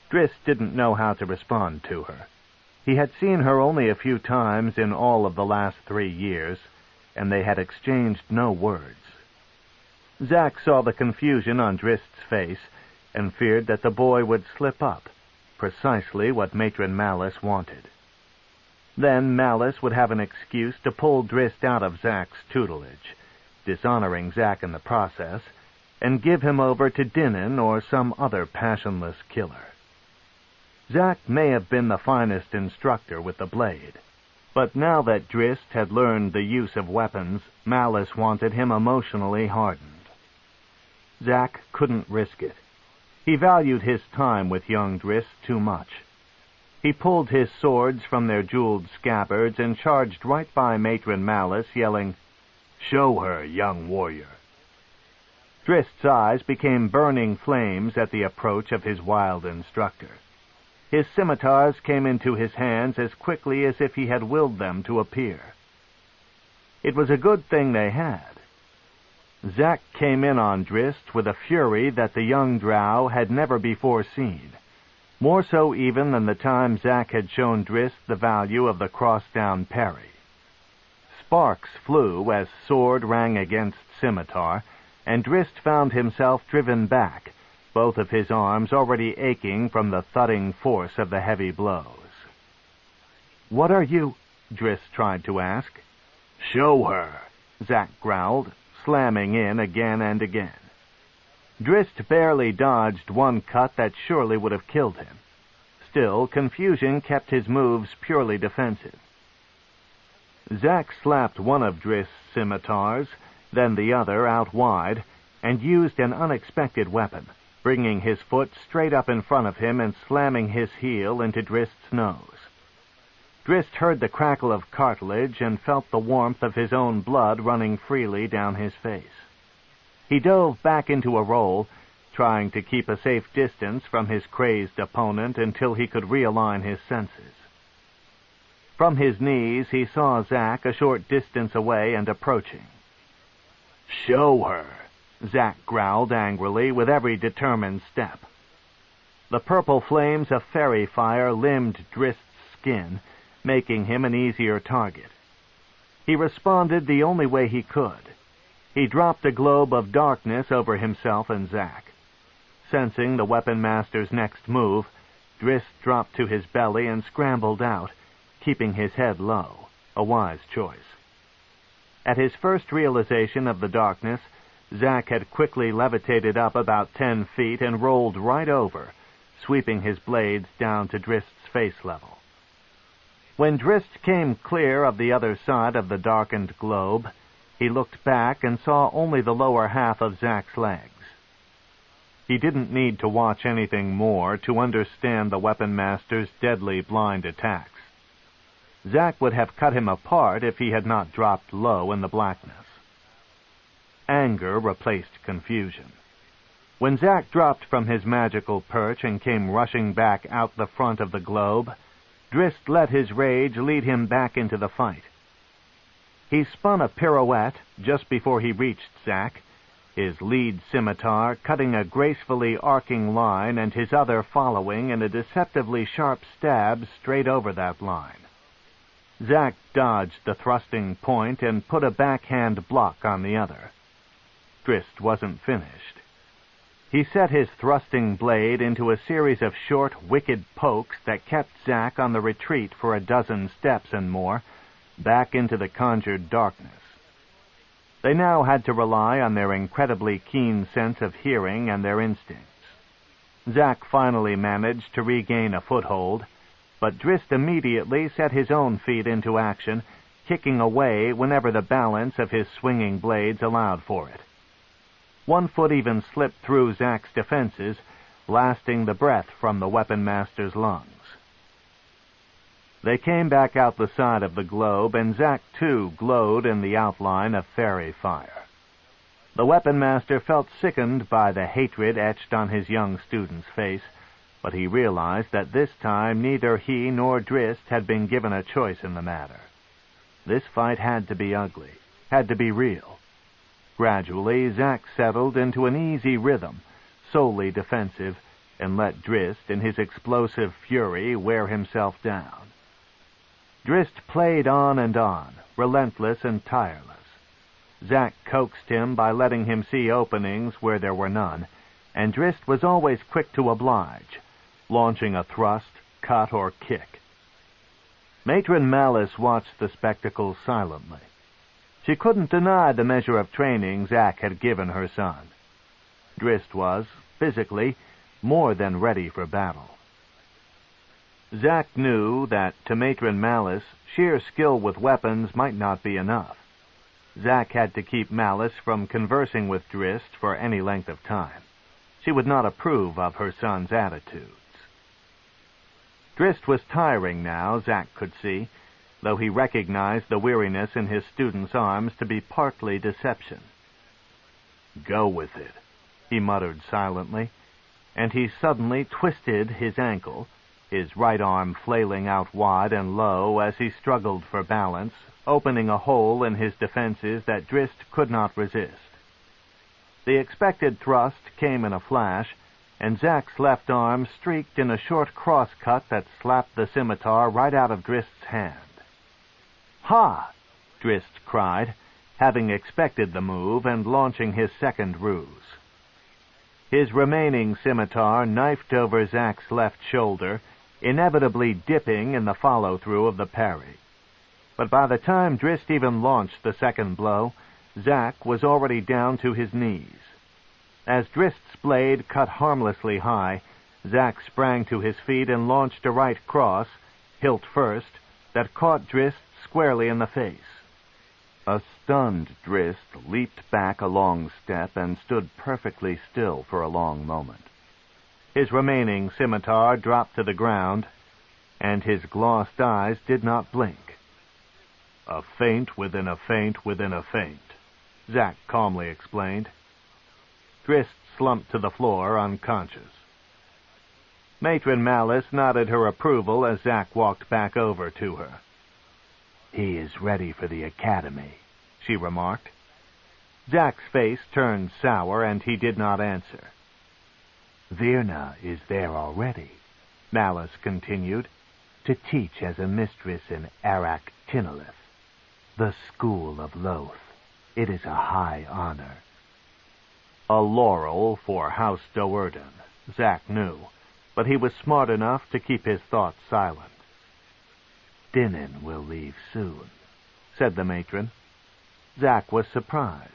Drizzt didn't know how to respond to her. He had seen her only a few times in all of the last 3 years, and they had exchanged no words. Zack saw the confusion on Drizzt's face and feared that the boy would slip up, precisely what Matron Malice wanted. Then Malice would have an excuse to pull Drizzt out of Zack's tutelage, dishonoring Zack in the process, and give him over to Dinan or some other passionless killer. Zack may have been the finest instructor with the blade, but now that Drizzt had learned the use of weapons, Malice wanted him emotionally hardened. Zack couldn't risk it. He valued his time with young Drizzt too much. He pulled his swords from their jeweled scabbards and charged right by Matron Malice, yelling, "Show her, young warrior." Drizzt's eyes became burning flames at the approach of his wild instructor. His scimitars came into his hands as quickly as if he had willed them to appear. It was a good thing they had. Zack came in on Drizzt with a fury that the young Drow had never before seen, more so even than the time Zack had shown Drizzt the value of the cross-down parry. Sparks flew as sword rang against scimitar, and Drizzt found himself driven back, both of his arms already aching from the thudding force of the heavy blows. "What are you?" Drizzt tried to ask. "Show her," Zack growled, slamming in again and again. Drizzt barely dodged one cut that surely would have killed him. Still, confusion kept his moves purely defensive. Zack slapped one of Drizzt's scimitars, then the other out wide, and used an unexpected weapon, bringing his foot straight up in front of him and slamming his heel into Drizzt's nose. Drizzt heard the crackle of cartilage and felt the warmth of his own blood running freely down his face. He dove back into a roll, trying to keep a safe distance from his crazed opponent until he could realign his senses. From his knees he saw Zack a short distance away and approaching. "Show her," Zack growled angrily with every determined step. The purple flames of fairy fire limbed Drizzt's skin, making him an easier target. He responded the only way he could. He dropped a globe of darkness over himself and Zack. Sensing the weapon master's next move, Drizzt dropped to his belly and scrambled out, keeping his head low, a wise choice. At his first realization of the darkness, Zack had quickly levitated up about 10 feet and rolled right over, sweeping his blades down to Drizzt's face level. When Drizzt came clear of the other side of the darkened globe, he looked back and saw only the lower half of Zack's legs. He didn't need to watch anything more to understand the weapon master's deadly blind attacks. Zack would have cut him apart if he had not dropped low in the blackness. Anger replaced confusion. When Zack dropped from his magical perch and came rushing back out the front of the globe, Drizzt let his rage lead him back into the fight. He spun a pirouette just before he reached Zack, his lead scimitar cutting a gracefully arcing line and his other following in a deceptively sharp stab straight over that line. Zack dodged the thrusting point and put a backhand block on the other. Drizzt wasn't finished. He set his thrusting blade into a series of short, wicked pokes that kept Zack on the retreat for a dozen steps and more, back into the conjured darkness. They now had to rely on their incredibly keen sense of hearing and their instincts. Zack finally managed to regain a foothold, but Drizzt immediately set his own feet into action, kicking away whenever the balance of his swinging blades allowed for it. One foot even slipped through Zack's defenses, blasting the breath from the weapon master's lungs. They came back out the side of the globe, and Zack, too, glowed in the outline of fairy fire. The weapon master felt sickened by the hatred etched on his young student's face, but he realized that this time neither he nor Drizzt had been given a choice in the matter. This fight had to be ugly, had to be real. Gradually, Zack settled into an easy rhythm, solely defensive, and let Drizzt, in his explosive fury, wear himself down. Drizzt played on, relentless and tireless. Zack coaxed him by letting him see openings where there were none, and Drizzt was always quick to oblige, launching a thrust, cut, or kick. Matron Malice watched the spectacle silently. She couldn't deny the measure of training Zack had given her son. Drizzt was, physically, more than ready for battle. Zack knew that, to Matron Malice, sheer skill with weapons might not be enough. Zack had to keep Malice from conversing with Drizzt for any length of time. She would not approve of her son's attitudes. Drizzt was tiring now, Zack could see, though he recognized the weariness in his student's arms to be partly deception. "Go with it," he muttered silently, and he suddenly twisted his ankle, his right arm flailing out wide and low as he struggled for balance, opening a hole in his defenses that Drizzt could not resist. The expected thrust came in a flash, and Zack's left arm streaked in a short cross-cut that slapped the scimitar right out of Drizzt's hand. "Ha!" Drizzt cried, having expected the move and launching his second ruse. His remaining scimitar knifed over Zack's left shoulder, inevitably dipping in the follow-through of the parry. But by the time Drizzt even launched the second blow, Zack was already down to his knees. As Drizzt's blade cut harmlessly high, Zack sprang to his feet and launched a right cross, hilt first, that caught Drizzt squarely in the face. A stunned Drizzt leaped back a long step and stood perfectly still for a long moment. His remaining scimitar dropped to the ground, and his glossed eyes did not blink. "A feint within a feint within a feint," Zack calmly explained. Drizzt slumped to the floor, unconscious. Matron Malice nodded her approval as Zack walked back over to her. "He is ready for the academy," she remarked. Zack's face turned sour, and he did not answer. "Virna is there already," Malice continued, "to teach as a mistress in Arak Tinolith, the School of Loth. It is a high honor." A laurel for House Do'Urden, Zack knew, but he was smart enough to keep his thoughts silent. "Dinan will leave soon," said the matron. Zack was surprised.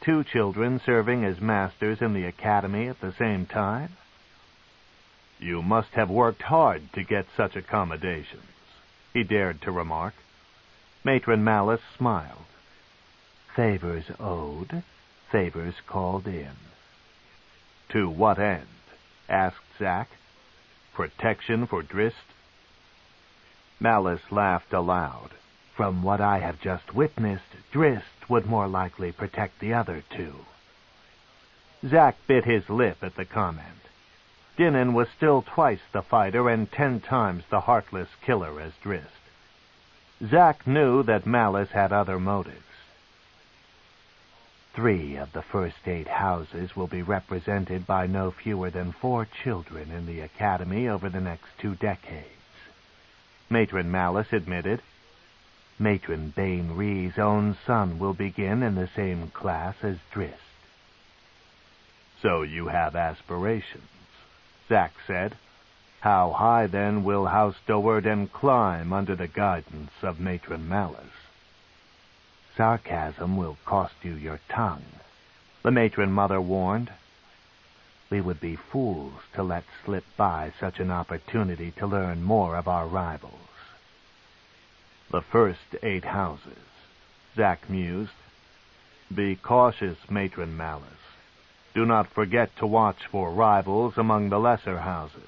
2 children serving as masters in the academy at the same time? "You must have worked hard to get such accommodations," he dared to remark. Matron Malice smiled. "Favors owed, favors called in." "To what end?" asked Zack. "Protection for Drizzt?" Malice laughed aloud. "From what I have just witnessed, Drizzt would more likely protect the other 2. Zack bit his lip at the comment. Dinan was still twice the fighter and 10 times the heartless killer as Drizzt. Zack knew that Malice had other motives. 3 of the first 8 houses will be represented by no fewer than 4 children in the academy over the next 2 decades. Matron Malice admitted. Matron Bane Ree's own son will begin in the same class as Drizzt. So you have aspirations, Zack said. How high, then, will House Do'Urden climb under the guidance of Matron Malice? Sarcasm will cost you your tongue, the matron mother warned. We would be fools to let slip by such an opportunity to learn more of our rivals. The first 8 houses, Zack mused. Be cautious, Matron Malice. Do not forget to watch for rivals among the lesser houses.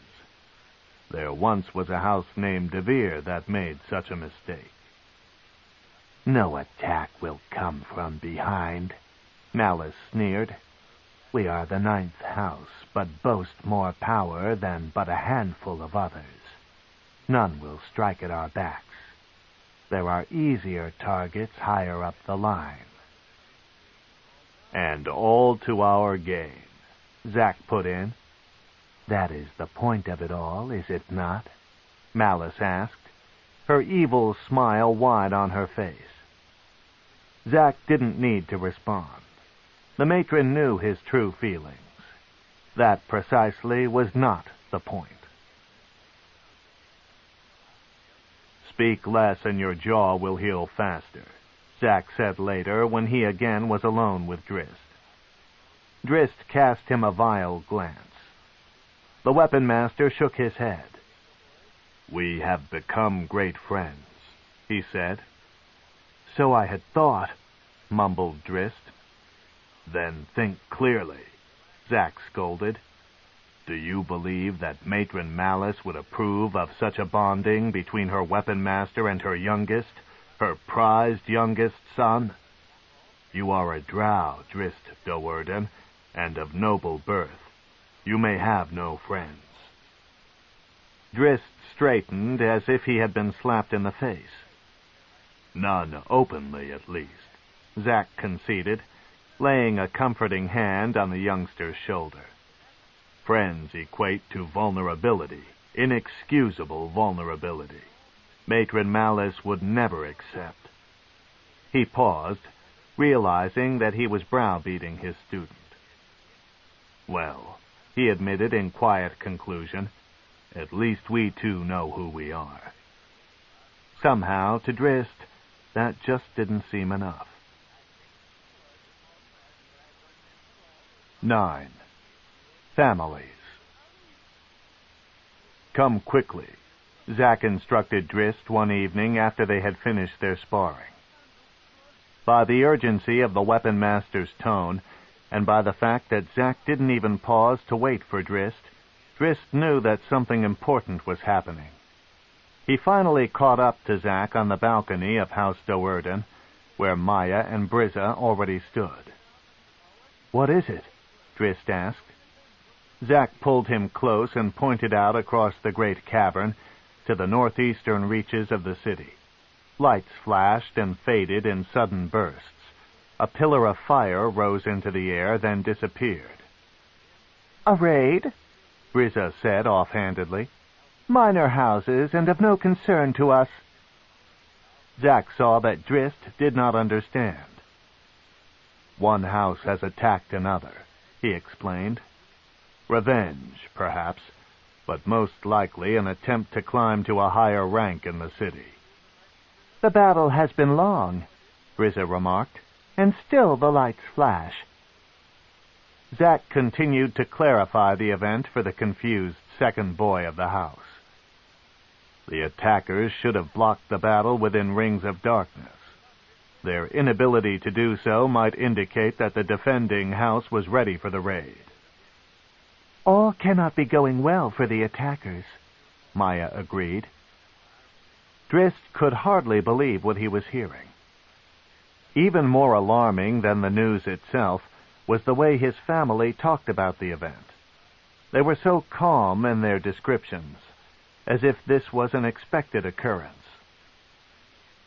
There once was a house named DeVir that made such a mistake. No attack will come from behind, Malice sneered. We are the 9th house, but boast more power than but a handful of others. None will strike at our backs. There are easier targets higher up the line. And all to our gain, Zack put in. That is the point of it all, is it not? Malice asked, her evil smile wide on her face. Zack didn't need to respond. The matron knew his true feelings. That precisely was not the point. Speak less and your jaw will heal faster, Zack said later when he again was alone with Drizzt. Drizzt cast him a vile glance. The weapon master shook his head. We have become great friends, he said. So I had thought, mumbled Drizzt. Then think clearly, Zack scolded. Do you believe that Matron Malice would approve of such a bonding between her weapon master and her youngest, her prized youngest son? You are a Drow, Drizzt Do'Urden, and of noble birth. You may have no friends. Drizzt straightened as if he had been slapped in the face. None openly, at least, Zack conceded, laying a comforting hand on the youngster's shoulder. Friends equate to vulnerability, inexcusable vulnerability. Matron Malice would never accept. He paused, realizing that he was browbeating his student. Well, he admitted in quiet conclusion, at least we two know who we are. Somehow, to Drizzt, that just didn't seem enough. 9. Families. Come quickly, Zack instructed Drizzt one evening after they had finished their sparring. By the urgency of the weapon master's tone, and by the fact that Zack didn't even pause to wait for Drizzt knew that something important was happening. He finally caught up to Zack on the balcony of House Do'Urden, where Maya and Brizza already stood. What is it? Drizzt asked. Zack pulled him close and pointed out across the great cavern to the northeastern reaches of the city. Lights flashed and faded in sudden bursts. A pillar of fire rose into the air, then disappeared. A raid? Brizza said offhandedly. Minor houses and of no concern to us. Zack saw that Drizzt did not understand. One house has attacked another, he explained. Revenge, perhaps, but most likely an attempt to climb to a higher rank in the city. The battle has been long, Brizza remarked, and still the lights flash. Zack continued to clarify the event for the confused second boy of the house. The attackers should have blocked the battle within rings of darkness. Their inability to do so might indicate that the defending house was ready for the raid. All cannot be going well for the attackers, Maya agreed. Drizzt could hardly believe what he was hearing. Even more alarming than the news itself was the way his family talked about the event. They were so calm in their descriptions, as if this was an expected occurrence.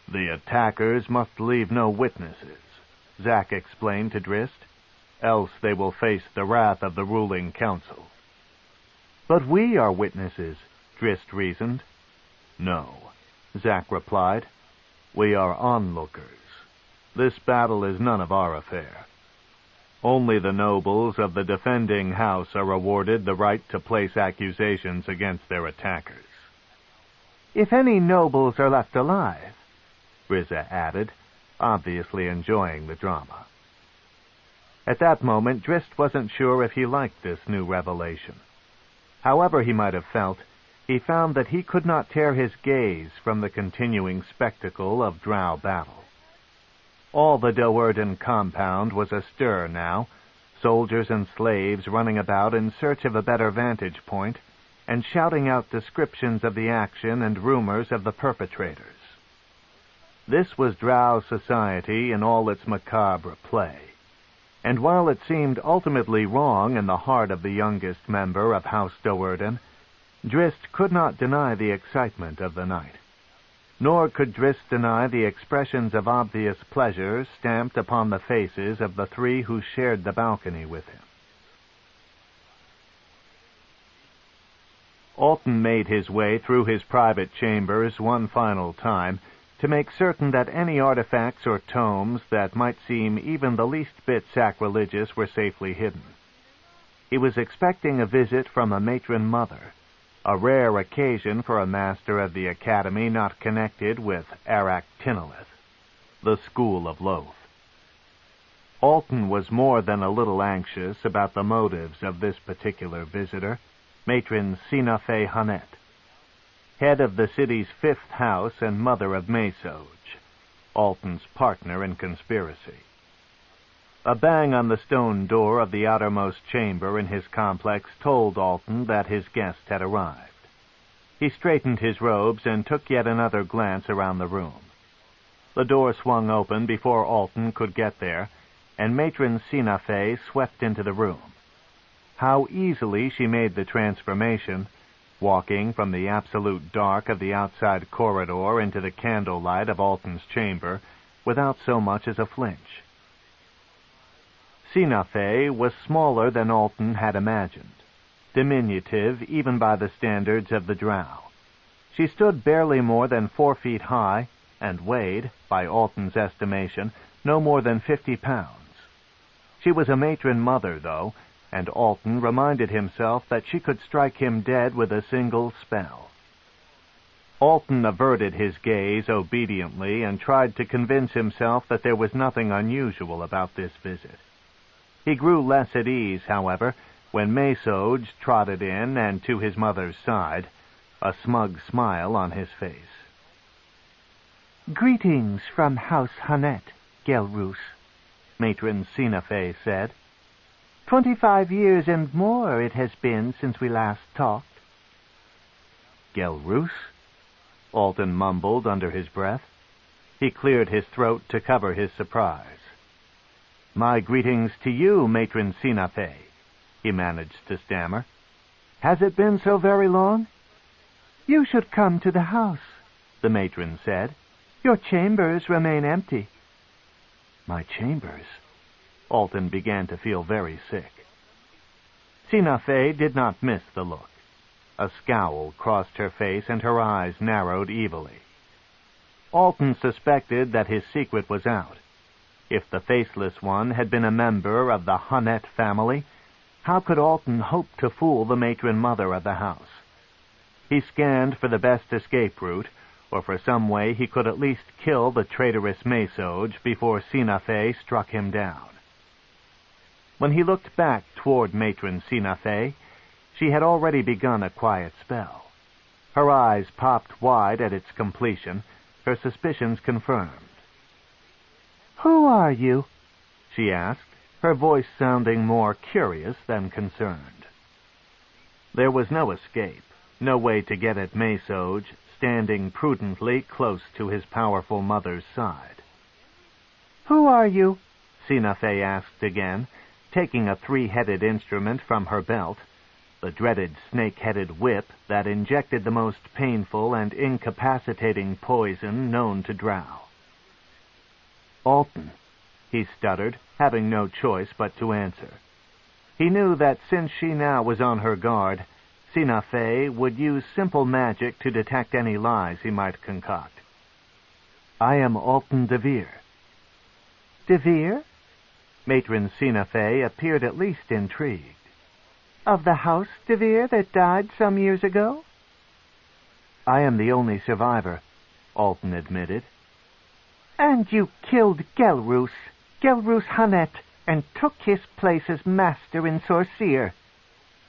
The attackers must leave no witnesses, Zack explained to Drizzt. "Else they will face the wrath of the ruling council." "But we are witnesses," Drizzt reasoned. "No," Zack replied. "We are onlookers. This battle is none of our affair. Only the nobles of the defending house are awarded the right to place accusations against their attackers." "If any nobles are left alive," Rizza added, obviously enjoying the drama. At that moment, Drizzt wasn't sure if he liked this new revelation. However he might have felt, he found that he could not tear his gaze from the continuing spectacle of Drow battle. All the Do'Urden compound was astir now, soldiers and slaves running about in search of a better vantage point, and shouting out descriptions of the action and rumors of the perpetrators. This was Drow society in all its macabre play, and while it seemed ultimately wrong in the heart of the youngest member of House Do'Urden, Drizzt could not deny the excitement of the night. Nor could Drizzt deny the expressions of obvious pleasure stamped upon the faces of the three who shared the balcony with him. Alton made his way through his private chambers one final time to make certain that any artifacts or tomes that might seem even the least bit sacrilegious were safely hidden. He was expecting a visit from a matron mother, a rare occasion for a master of the academy not connected with Arak Tinolith, the school of Loth. Alton was more than a little anxious about the motives of this particular visitor, Matron Sina Fe Hanet, head of the city's 5th house and mother of Mesoj, Alton's partner in conspiracy. A bang on the stone door of the outermost chamber in his complex told Alton that his guest had arrived. He straightened his robes and took yet another glance around the room. The door swung open before Alton could get there, and Matron Sina Fe swept into the room. How easily she made the transformation, walking from the absolute dark of the outside corridor into the candlelight of Alton's chamber without so much as a flinch. Sina Fe was smaller than Alton had imagined, diminutive even by the standards of the Drow. She stood barely more than 4 feet high and weighed, by Alton's estimation, no more than 50 pounds. She was a matron mother, though, and Alton reminded himself that she could strike him dead with a single spell. Alton averted his gaze obediently and tried to convince himself that there was nothing unusual about this visit. He grew less at ease, however, when Mesoj trotted in and to his mother's side, a smug smile on his face. "Greetings from House Hanet, Gelroos," Matron Sina Fe said. 25 years and more it has been since we last talked." "Gelroos?" Alton mumbled under his breath. He cleared his throat to cover his surprise. "My greetings to you, Matron Sina Fe," he managed to stammer. "Has it been so very long?" "You should come to the house," the matron said. "Your chambers remain empty." "My chambers?" Alton began to feel very sick. Sina Fe did not miss the look. A scowl crossed her face and her eyes narrowed evilly. Alton suspected that his secret was out. If the Faceless one had been a member of the Hanet family, how could Alton hope to fool the matron mother of the house? He scanned for the best escape route, or for some way he could at least kill the traitorous Mesoj before Sina Fe struck him down. When he looked back toward Matron Sina Fe, she had already begun a quiet spell. Her eyes popped wide at its completion, her suspicions confirmed. "Who are you?" she asked, her voice sounding more curious than concerned. There was no escape, no way to get at Mesoj, standing prudently close to his powerful mother's side. "Who are you?" Sina Fe asked again, taking a 3-headed instrument from her belt, the dreaded snake-headed whip that injected the most painful and incapacitating poison known to Drow. "Alton," he stuttered, having no choice but to answer. He knew that since she now was on her guard, Sinafe would use simple magic to detect any lies he might concoct. "I am Alton DeVir." DeVir? Matron Sinafe appeared at least intrigued. Of the house DeVir that died some years ago? "I am the only survivor," Alton admitted. "And you killed Gelroos Hunnet, and took his place as master and sorcerer,"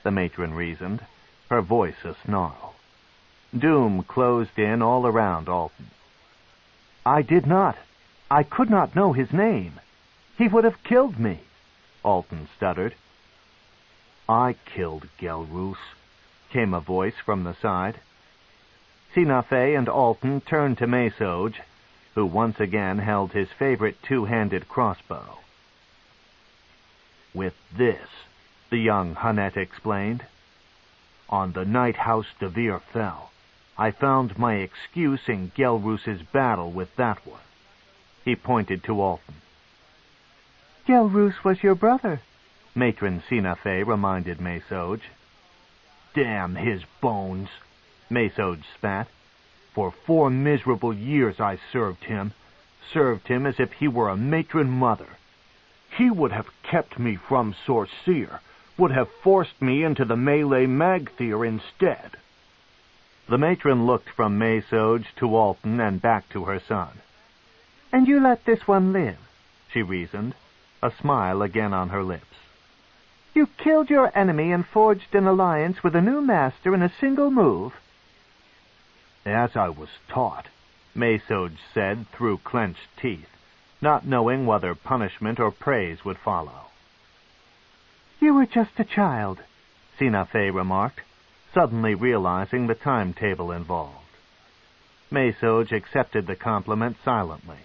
the matron reasoned, her voice a snarl. Doom closed in all around Alton. "I did not. I could not know his name. He would have killed me," Alton stuttered. "I killed Gelroos," came a voice from the side. Sinafe and Alton turned to Mesoj, who once again held his favorite two-handed crossbow. "With this," the young Hunnet explained, "on the night House DeVir fell, I found my excuse in Gelroos's battle with that one." He pointed to Alton. "Gelroos was your brother," Matron Sinafe reminded Mesoj. "Damn his bones," Mesoj spat. "For 4 miserable years I served him as if he were a matron mother. He would have kept me from Sorcerer, would have forced me into the melee Magthier instead." The matron looked from Mesoj to Alton and back to her son. "And you let this one live," she reasoned, a smile again on her lips. "You killed your enemy and forged an alliance with a new master in a single move." "As I was taught," Mesoj said through clenched teeth, not knowing whether punishment or praise would follow. "You were just a child," Sinafe remarked, suddenly realizing the timetable involved. Mesoj accepted the compliment silently.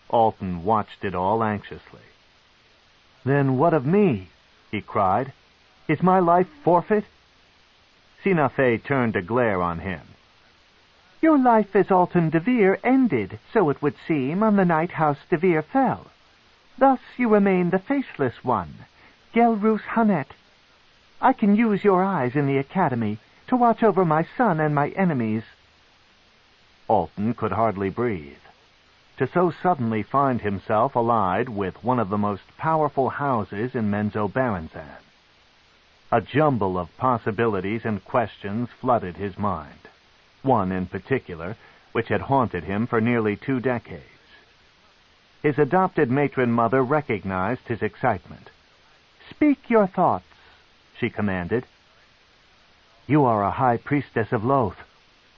Alton watched it all anxiously. "Then what of me?" he cried. "Is my life forfeit?" Sinafe turned a glare on him. "Your life as Alton DeVir ended, so it would seem, on the night House DeVir fell. Thus you remain the Faceless one, Gelroos Hunnet. I can use your eyes in the academy to watch over my son and my enemies." Alton could hardly breathe. To so suddenly find himself allied with one of the most powerful houses in Menzoberranzan. A jumble of possibilities and questions flooded his mind. One in particular, which had haunted him for nearly 2 decades. His adopted matron mother recognized his excitement. "Speak your thoughts," she commanded. "You are a high priestess of Loth,"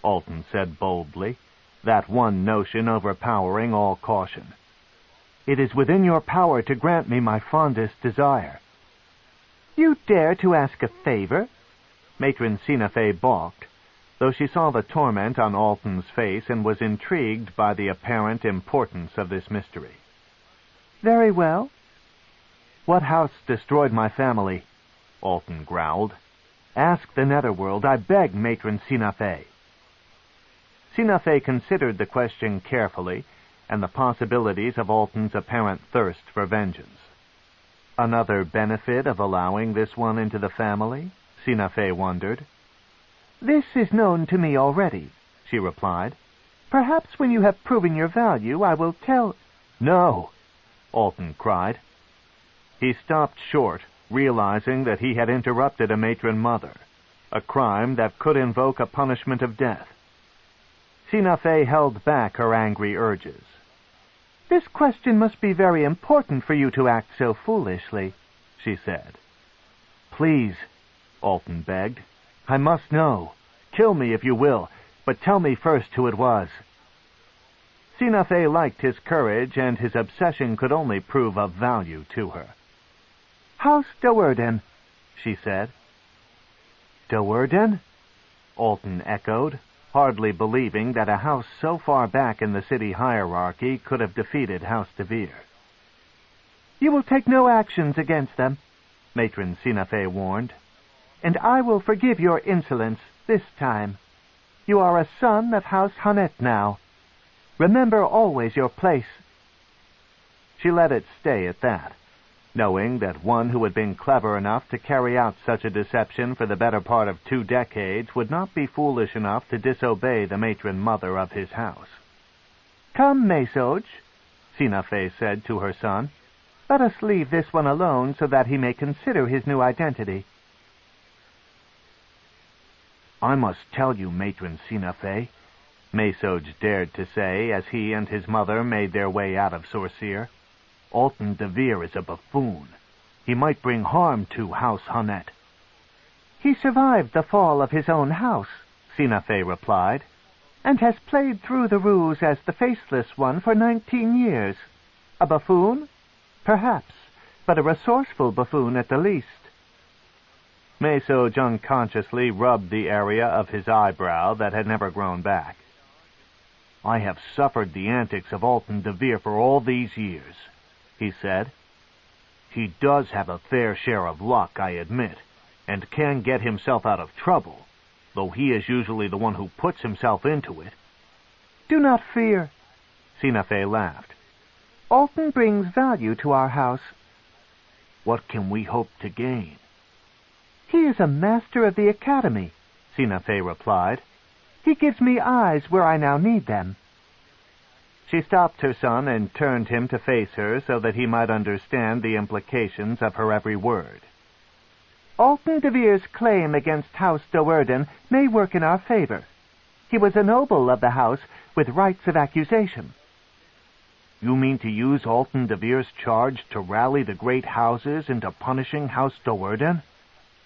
Alton said boldly, that one notion overpowering all caution. "It is within your power to grant me my fondest desire." "You dare to ask a favor?" Matron Sinafe balked, though she saw the torment on Alton's face and was intrigued by the apparent importance of this mystery. "Very well." "What house destroyed my family?" Alton growled. "Ask the Netherworld, I beg, Matron Sinafe." Sinafe considered the question carefully and the possibilities of Alton's apparent thirst for vengeance. Another benefit of allowing this one into the family? Sinafe wondered. "This is known to me already," she replied. "Perhaps when you have proven your value, I will tell—" "No!" Alton cried. He stopped short, realizing that he had interrupted a matron mother, a crime that could invoke a punishment of death. Sinafe held back her angry urges. "This question must be very important for you to act so foolishly," she said. "Please," Alton begged. "I must know. Kill me if you will, but tell me first who it was." Sinafe liked his courage, and his obsession could only prove of value to her. "House Doerden," she said. "Doerden?" Alton echoed, hardly believing that a house so far back in the city hierarchy could have defeated House DeVir. "You will take no actions against them," Matron Sinafe warned. "And I will forgive your insolence this time. You are a son of House Hunnet now. Remember always your place." She let it stay at that, knowing that one who had been clever enough to carry out such a deception for the better part of 2 decades would not be foolish enough to disobey the matron mother of his house. "Come, Mesoj," Sina Fe said to her son. "Let us leave this one alone so that he may consider his new identity." "I must tell you, Matron Sina Fe," Mesoj dared to say as he and his mother made their way out of Sorcier. "Alton DeVir is a buffoon. He might bring harm to House Hunnet." "He survived the fall of his own house," Sina Fe replied, "and has played through the ruse as the Faceless one for 19 years. A buffoon? Perhaps, but a resourceful buffoon at the least." Mesoj unconsciously rubbed the area of his eyebrow that had never grown back. "I have suffered the antics of Alton DeVir for all these years," he said. "He does have a fair share of luck, I admit, and can get himself out of trouble, though he is usually the one who puts himself into it." "Do not fear," Sina Fe laughed. "Alton brings value to our house." "What can we hope to gain?" "He is a master of the academy," Sina Fe replied. "He gives me eyes where I now need them." She stopped her son and turned him to face her so that he might understand the implications of her every word. "Alton DeVir's claim against House Do'Urden may work in our favor. He was a noble of the house with rights of accusation." "You mean to use Alton DeVir's charge to rally the great houses into punishing House Do'Urden?"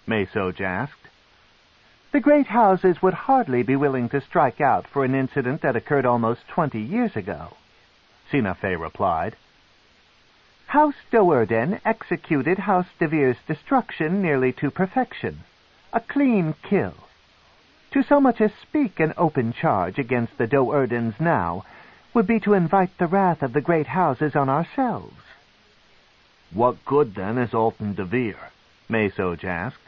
Mesoj asked. "The great houses would hardly be willing to strike out for an incident that occurred almost 20 years ago," Sina Fe replied. "House Do'Urden executed House DeVir's destruction nearly to perfection. A clean kill. To so much as speak an open charge against the Do'Urdens now would be to invite the wrath of the great houses on ourselves." "What good, then, is Alton DeVir?" Mesoj asked.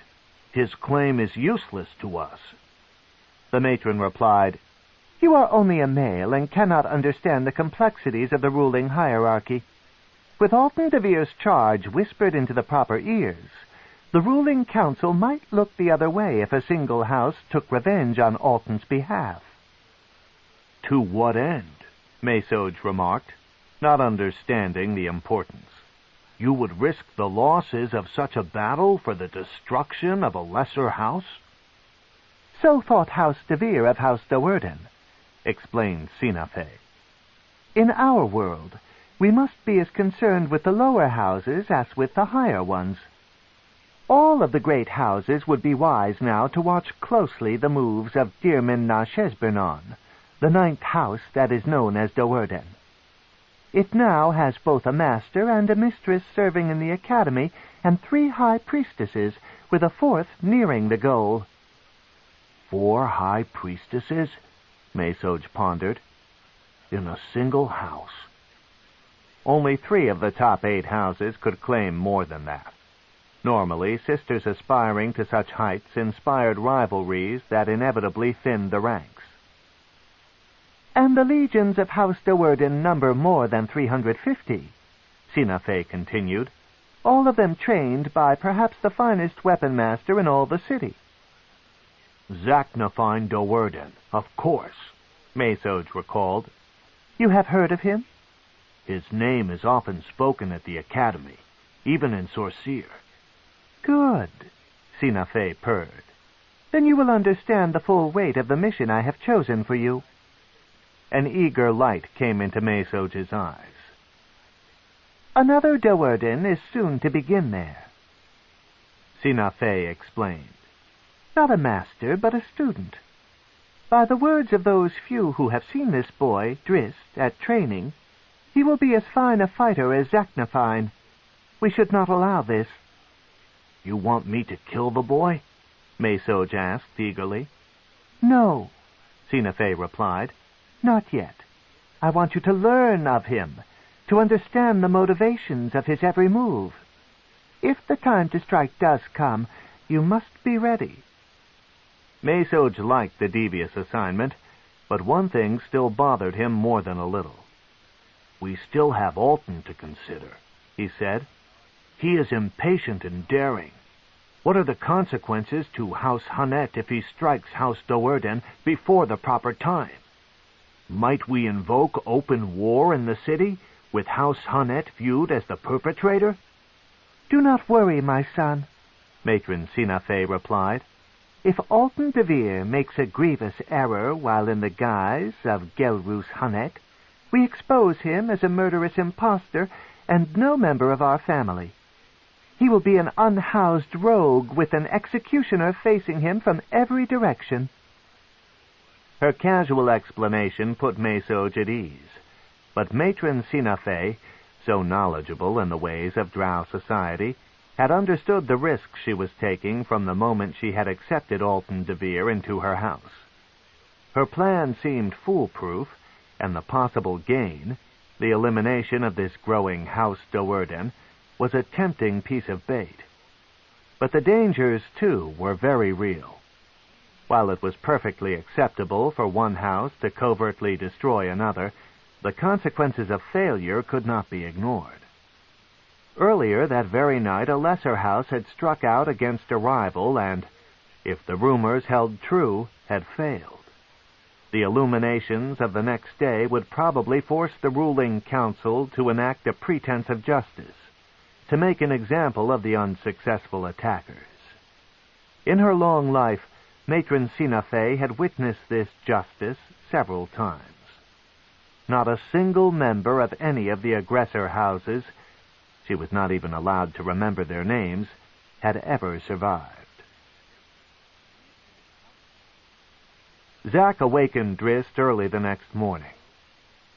"His claim is useless to us." The matron replied, "You are only a male and cannot understand the complexities of the ruling hierarchy. With Alton DeVir's charge whispered into the proper ears, the ruling council might look the other way if a single house took revenge on Alton's behalf." "To what end?" Mesoj remarked, not understanding the importance. "You would risk the losses of such a battle for the destruction of a lesser house?" "So thought House DeVir of House Do'Urden," explained Sina Fe. "In our world, we must be as concerned with the lower houses as with the higher ones. All of the great houses would be wise now to watch closely the moves of Dirmin na Shesbernon, the 9th house that is known as Do'Urden. It now has both a master and a mistress serving in the academy, and 3 high priestesses, with a 4th nearing the goal." 4 high priestesses? Mesoj pondered. In a single house. Only 3 of the top 8 houses could claim more than that. Normally, sisters aspiring to such heights inspired rivalries that inevitably thinned the ranks. "And the legions of House Do'Urden number more than 350, Sina Fe continued, "all of them trained by perhaps the finest weapon master in all the city." "Zaknafine Do'Urden, of course," Mesoj recalled. "You have heard of him?" "His name is often spoken at the academy, even in Sorcier." "Good," Sina Fe purred. "Then you will understand the full weight of the mission I have chosen for you." An eager light came into Mesoj's eyes. "Another Do'Urden is soon to begin there," Sina Fe explained. "Not a master, but a student. By the words of those few who have seen this boy, Drizzt, at training, he will be as fine a fighter as Zaknafine. We should not allow this." "You want me to kill the boy?" Mesoj asked eagerly. "No," Sina Fe replied. "Not yet. I want you to learn of him, to understand the motivations of his every move. If the time to strike does come, you must be ready." Mesoj liked the devious assignment, but one thing still bothered him more than a little. "We still have Alton to consider," he said. "He is impatient and daring. What are the consequences to House Hunnet if he strikes House Do'Urden before the proper time? Might we invoke open war in the city, with House Hunnet viewed as the perpetrator?" "Do not worry, my son," Matron Sinafe replied. "If Alton DeVir makes a grievous error while in the guise of Gelrus Hunnet, we expose him as a murderous impostor and no member of our family. He will be an unhoused rogue with an executioner facing him from every direction." Her casual explanation put Mesoj at ease, but Matron Sinafe, so knowledgeable in the ways of Drow society, had understood the risk she was taking from the moment she had accepted Alton DeVir into her house. Her plan seemed foolproof, and the possible gain, the elimination of this growing House Do'Urden, was a tempting piece of bait. But the dangers, too, were very real. While it was perfectly acceptable for one house to covertly destroy another, the consequences of failure could not be ignored. Earlier that very night a lesser house had struck out against a rival and, if the rumors held true, had failed. The illuminations of the next day would probably force the ruling council to enact a pretense of justice, to make an example of the unsuccessful attackers. In her long life, Matron Sinafe had witnessed this justice several times. Not a single member of any of the aggressor houses, she was not even allowed to remember their names, had ever survived. Zack awakened Drizzt early the next morning.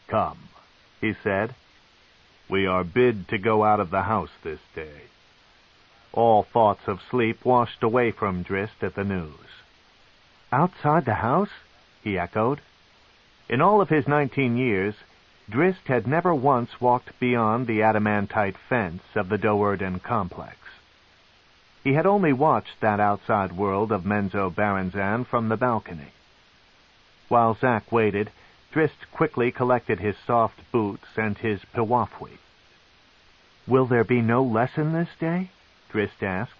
"Come," he said. "We are bid to go out of the house this day." All thoughts of sleep washed away from Drizzt at the news. "Outside the house?" he echoed. In all of his 19 years, Drizzt had never once walked beyond the adamantite fence of the Do'Urden complex. He had only watched that outside world of Menzoberranzan from the balcony. While Zack waited, Drizzt quickly collected his soft boots and his piwafwi. "Will there be no lesson this day?" Drizzt asked.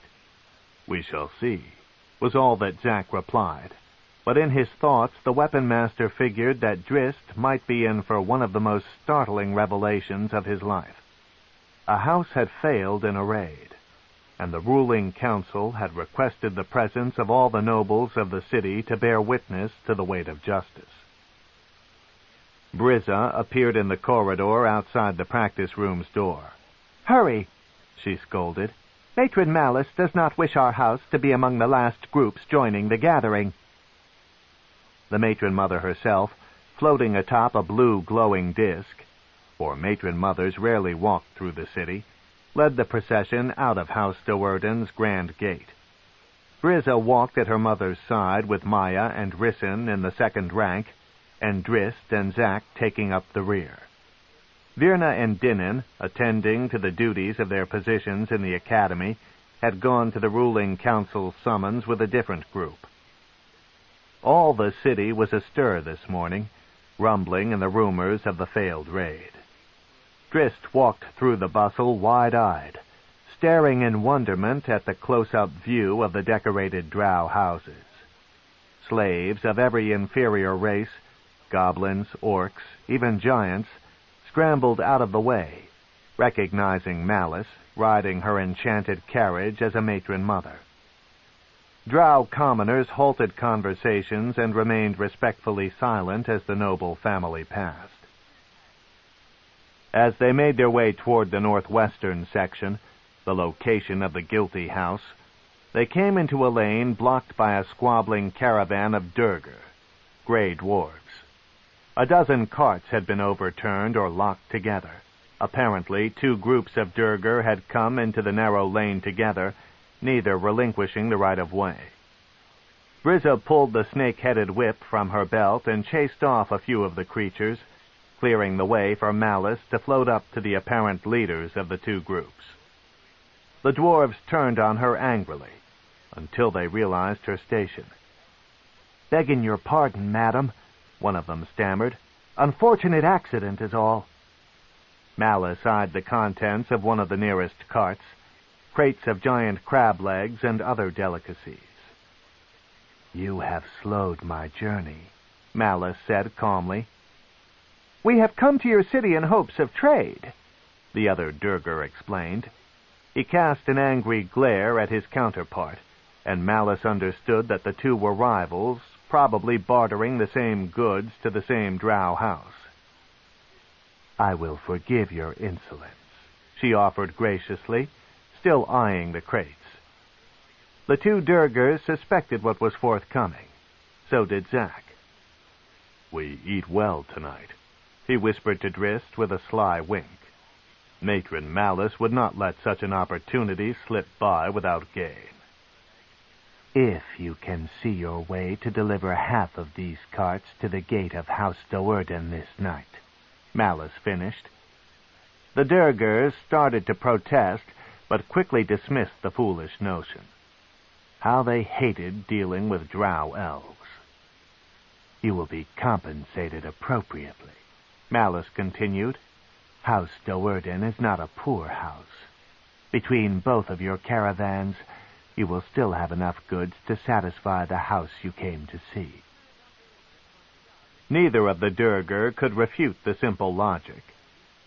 "We shall see," was all that Zack replied. But in his thoughts, the weapon master figured that Drizzt might be in for one of the most startling revelations of his life. A house had failed in a raid, and the ruling council had requested the presence of all the nobles of the city to bear witness to the weight of justice. Brizza appeared in the corridor outside the practice room's door. "Hurry," she scolded. "Matron Malice does not wish our house to be among the last groups joining the gathering." The matron mother herself, floating atop a blue glowing disk, for matron mothers rarely walked through the city, led the procession out of House Do'Urden's grand gate. Brizza walked at her mother's side with Maya and Rissyn in the second rank, and Drizzt and Zack taking up the rear. Virna and Dinnan, attending to the duties of their positions in the academy, had gone to the ruling council's summons with a different group. All the city was astir this morning, rumbling in the rumors of the failed raid. Drizzt walked through the bustle wide-eyed, staring in wonderment at the close-up view of the decorated Drow houses. Slaves of every inferior race, goblins, orcs, even giants, scrambled out of the way, recognizing Malice, riding her enchanted carriage as a matron mother. Drow commoners halted conversations and remained respectfully silent as the noble family passed. As they made their way toward the northwestern section, the location of the guilty house, they came into a lane blocked by a squabbling caravan of Durgar, gray dwarves. A dozen carts had been overturned or locked together. Apparently, two groups of Durgar had come into the narrow lane together, neither relinquishing the right-of-way. Brizza pulled the snake-headed whip from her belt and chased off a few of the creatures, clearing the way for Malice to float up to the apparent leaders of the two groups. The dwarves turned on her angrily, until they realized her station. "Begging your pardon, madam," one of them stammered. "Unfortunate accident is all." Malice eyed the contents of one of the nearest carts, crates of giant crab legs and other delicacies. "You have slowed my journey," Malice said calmly. "We have come to your city in hopes of trade," the other Durgar explained. He cast an angry glare at his counterpart, and Malice understood that the two were rivals, probably bartering the same goods to the same Drow house. "I will forgive your insolence," she offered graciously, still eyeing the crates. The two Durgars suspected what was forthcoming. So did Zack. "We eat well tonight," he whispered to Drizzt with a sly wink. Matron Malice would not let such an opportunity slip by without gain. "If you can see your way to deliver half of these carts to the gate of House Do'Urden this night," Malice finished. The Durgars started to protest, but quickly dismissed the foolish notion. How they hated dealing with Drow elves. "You will be compensated appropriately," Malice continued. "House Do'Urden is not a poor house. Between both of your caravans, you will still have enough goods to satisfy the house you came to see." Neither of the Durgar could refute the simple logic,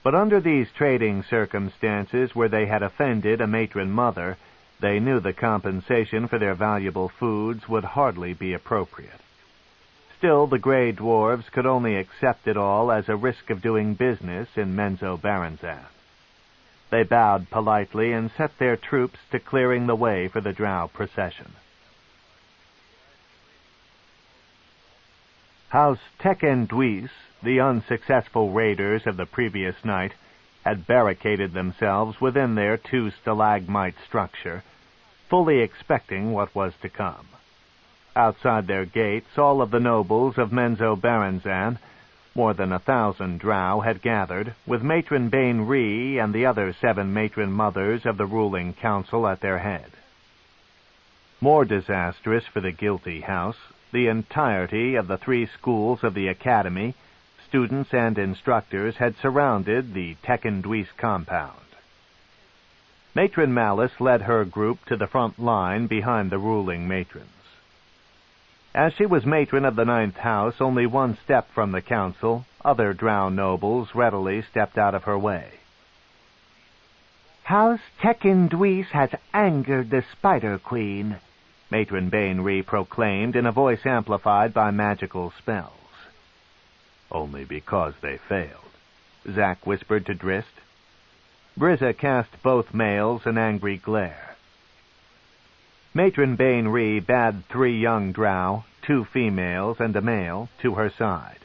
but under these trading circumstances where they had offended a matron mother, they knew the compensation for their valuable foods would hardly be appropriate. Still, the Grey Dwarves could only accept it all as a risk of doing business in Menzoberranzan. They bowed politely and set their troops to clearing the way for the Drow procession. House Drizzt, the unsuccessful raiders of the previous night, had barricaded themselves within their two-stalagmite structure, fully expecting what was to come. Outside their gates, all of the nobles of Menzoberranzan, more than 1,000 Drow, had gathered, with Matron Bain-Ree and the other 7 matron mothers of the ruling council at their head. More disastrous for the guilty house, the entirety of the 3 schools of the academy, students and instructors, had surrounded the Drizzt compound. Matron Malice led her group to the front line behind the ruling matrons. As she was matron of the 9th house, only one step from the council, other Drow nobles readily stepped out of her way. "House Drizzt has angered the Spider Queen," Matron Bain-Ree proclaimed in a voice amplified by magical spells. "Only because they failed," Zack whispered to Drizzt. Brizza cast both males an angry glare. Matron Bain-Ree bade 3 young Drow, 2 females and a male, to her side.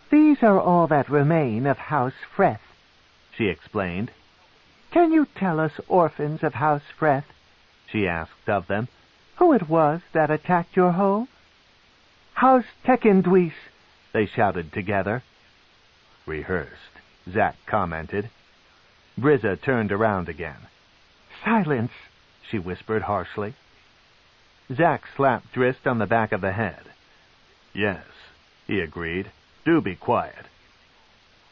"These are all that remain of House Freth," she explained. "Can you tell us, orphans of House Freth," she asked of them, "who it was that attacked your home?" "House Drizzt," they shouted together. "Rehearsed," Zack commented. Brizza turned around again. "Silence," she whispered harshly. Zack slapped Drizzt on the back of the head. "Yes," he agreed. "Do be quiet."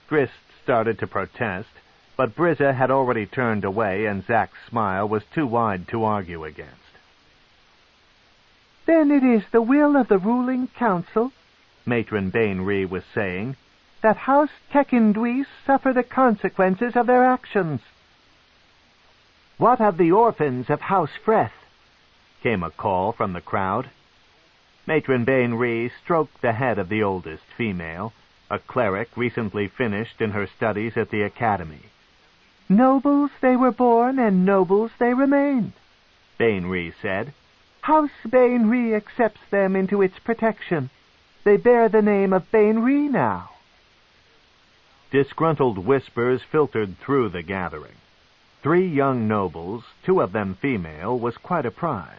Drizzt started to protest, but Brizza had already turned away, and Zack's smile was too wide to argue against. "Then it is the will of the ruling council," Matron Bain-Ree was saying, "that House Drizzt suffer the consequences of their actions." "What of the orphans of House Freth?" came a call from the crowd. Matron Bain-Ree stroked the head of the oldest female, a cleric recently finished in her studies at the academy. "Nobles they were born, and nobles they remain," Bain-Ree said. "House Bain-Ree accepts them into its protection. They bear the name of Bain-Ree now." Disgruntled whispers filtered through the gathering. 3 young nobles, 2 of them female, was quite a prize.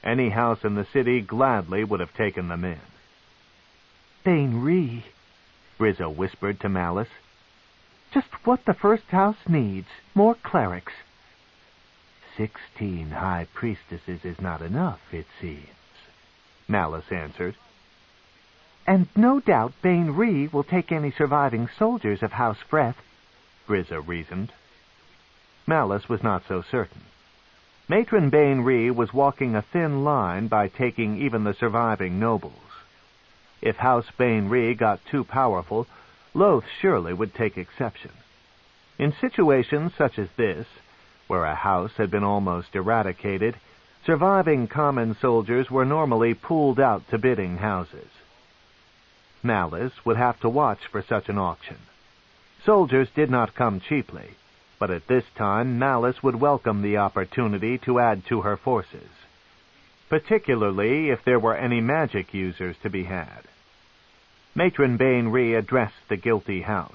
Any house in the city gladly would have taken them in. "Bain-Ree," Brizza whispered to Malice. "Just what the first house needs. More clerics." 16 high priestesses is not enough, it seems," Malice answered. "And no doubt Bain-Ree will take any surviving soldiers of House Freth," Grizza reasoned. Malice was not so certain. Matron Bain-Ree was walking a thin line by taking even the surviving nobles. If House Bain-Ree got too powerful, Loth surely would take exception. In situations such as this, where a house had been almost eradicated, surviving common soldiers were normally pooled out to bidding houses. Malice would have to watch for such an auction. Soldiers did not come cheaply, but at this time Malice would welcome the opportunity to add to her forces, particularly if there were any magic users to be had. Matron Bain-Ree addressed the guilty house.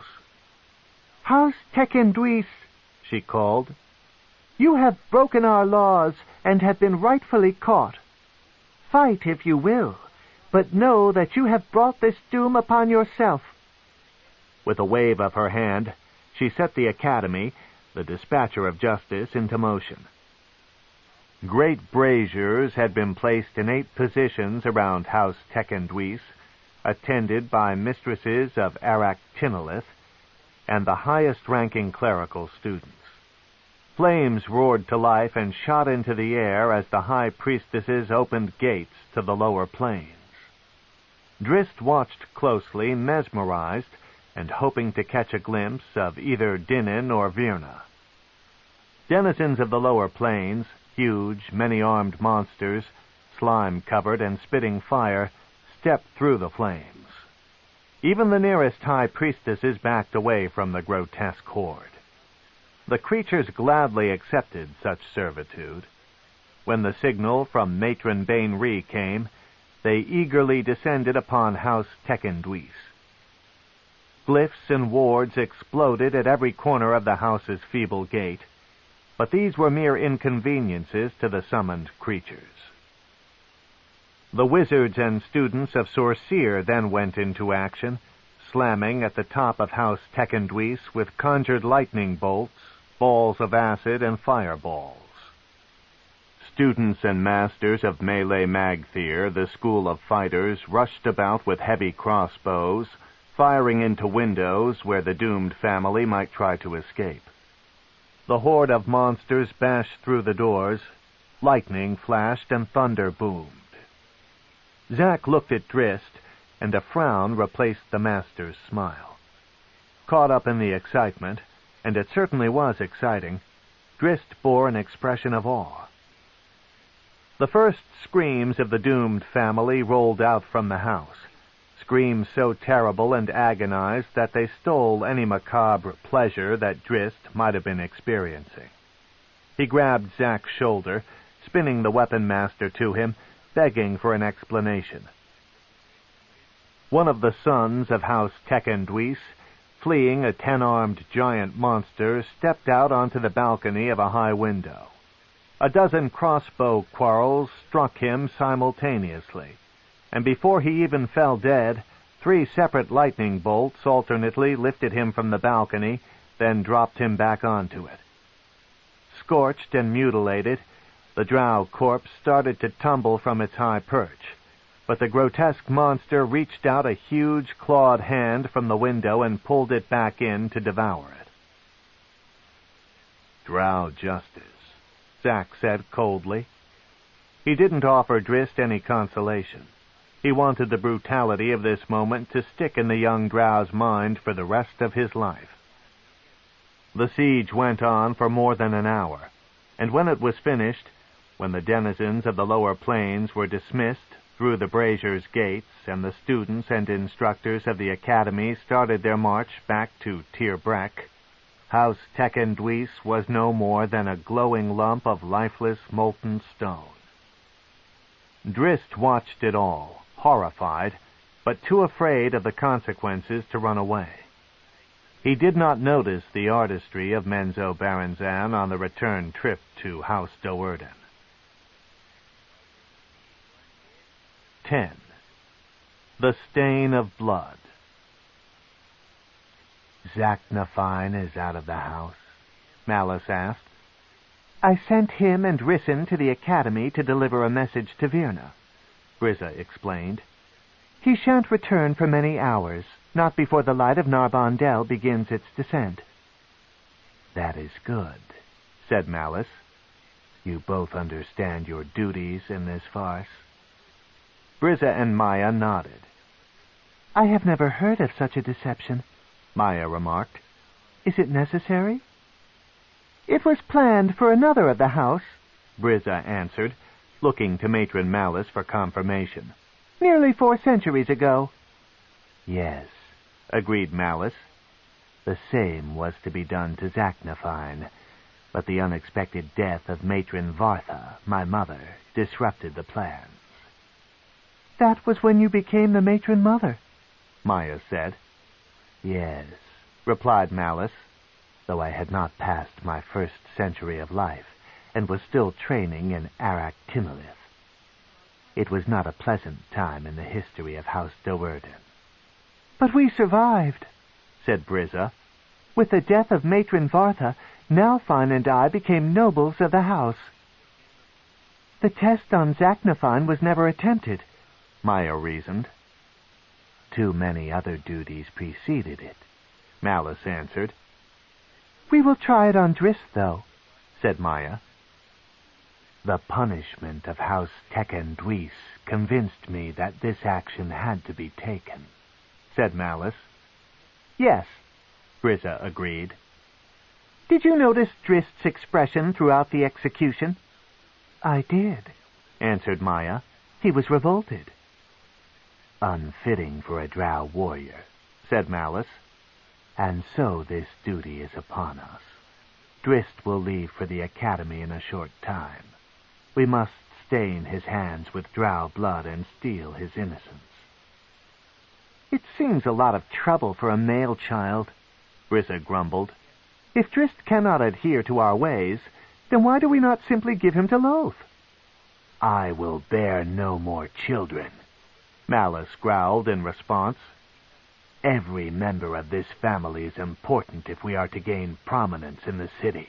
"House Tekenduis," she called, "you have broken our laws and have been rightfully caught. Fight if you will, but know that you have brought this doom upon yourself." With a wave of her hand, she set the Academy, the dispatcher of justice, into motion. Great braziers had been placed in 8 positions around House Tekenduis, attended by mistresses of Arak Tinolith and the highest-ranking clerical students. Flames roared to life and shot into the air as the high priestesses opened gates to the lower plains. Drizzt watched closely, mesmerized, and hoping to catch a glimpse of either Dinin or Virna. Denizens of the lower plains, huge, many-armed monsters, slime-covered and spitting fire, stepped through the flames. Even the nearest high priestesses backed away from the grotesque horde. The creatures gladly accepted such servitude. When the signal from Matron Bain-Ree came, they eagerly descended upon House Tekenduis. Glyphs and wards exploded at every corner of the house's feeble gate, but these were mere inconveniences to the summoned creatures. The wizards and students of Sorceer then went into action, slamming at the top of House Tekenduis with conjured lightning bolts, balls of acid, and fireballs. Students and masters of Melee Magthir, the school of fighters, rushed about with heavy crossbows, firing into windows where the doomed family might try to escape. The horde of monsters bashed through the doors, lightning flashed and thunder boomed. Zack looked at Drizzt, and a frown replaced the master's smile. Caught up in the excitement, and it certainly was exciting, Drizzt bore an expression of awe. The first screams of the doomed family rolled out from the house, screams so terrible and agonized that they stole any macabre pleasure that Drizzt might have been experiencing. He grabbed Zack's shoulder, spinning the weapon master to him, begging for an explanation. One of the sons of House Tekenduis, fleeing a 10-armed giant monster, stepped out onto the balcony of a high window. A dozen crossbow quarrels struck him simultaneously, and before he even fell dead, 3 separate lightning bolts alternately lifted him from the balcony, then dropped him back onto it. Scorched and mutilated, the Drow corpse started to tumble from its high perch, but the grotesque monster reached out a huge clawed hand from the window and pulled it back in to devour it. "Drow justice," Zack said coldly. He didn't offer Drizzt any consolation. He wanted the brutality of this moment to stick in the young Drow's mind for the rest of his life. The siege went on for more than an hour, and when it was finished, when the denizens of the lower plains were dismissed through the brazier's gates and the students and instructors of the Academy started their march back to Tir Brek, House Tekenduis was no more than a glowing lump of lifeless molten stone. Drizzt watched it all, horrified, but too afraid of the consequences to run away. He did not notice the artistry of Menzoberranzan on the return trip to House Do'Urden. 10. The Stain of Blood. "Zack Nafine is out of the house?" Malice asked. "I sent him and Rissyn to the Academy to deliver a message to Virna," Grizza explained. "He shan't return for many hours, not before the light of Narbondel begins its descent." "That is good," said Malice. "You both understand your duties in this farce?" Brizza and Maya nodded. "I have never heard of such a deception," Maya remarked. "Is it necessary?" "It was planned for another of the house," Brizza answered, looking to Matron Malice for confirmation. "Nearly 4 centuries ago." "Yes," agreed Malice. "The same was to be done to Zachnafine, but the unexpected death of Matron Vartha, my mother, disrupted the plans." "That was when you became the matron mother," Maya said. "Yes," replied Malice, though I had not passed my first century of life, and was still training in Arak Timolith. It was not a pleasant time in the history of House Do'Urden. "But we survived," said Brizza. "With the death of Matron Vartha, Nalfine and I became nobles of the house." "The test on Zachnafine was never attempted," Maya reasoned. "Too many other duties preceded it," Malice answered. "We will try it on Drizzt, though," said Maya. "The punishment of House Tekendwys convinced me that this action had to be taken," said Malice. "Yes," Brizza agreed. "Did you notice Drizzt's expression throughout the execution?" "I did," answered Maya. "He was revolted." "Unfitting for a Drow warrior," said Malice. "And so this duty is upon us. Drizzt will leave for the academy in a short time. We must stain his hands with Drow blood and steal his innocence." "It seems a lot of trouble for a male child," Brizza grumbled. "If Drizzt cannot adhere to our ways, then why do we not simply give him to Loth?" "I will bear no more children," Malice growled in response. "Every member of this family is important if we are to gain prominence in the city."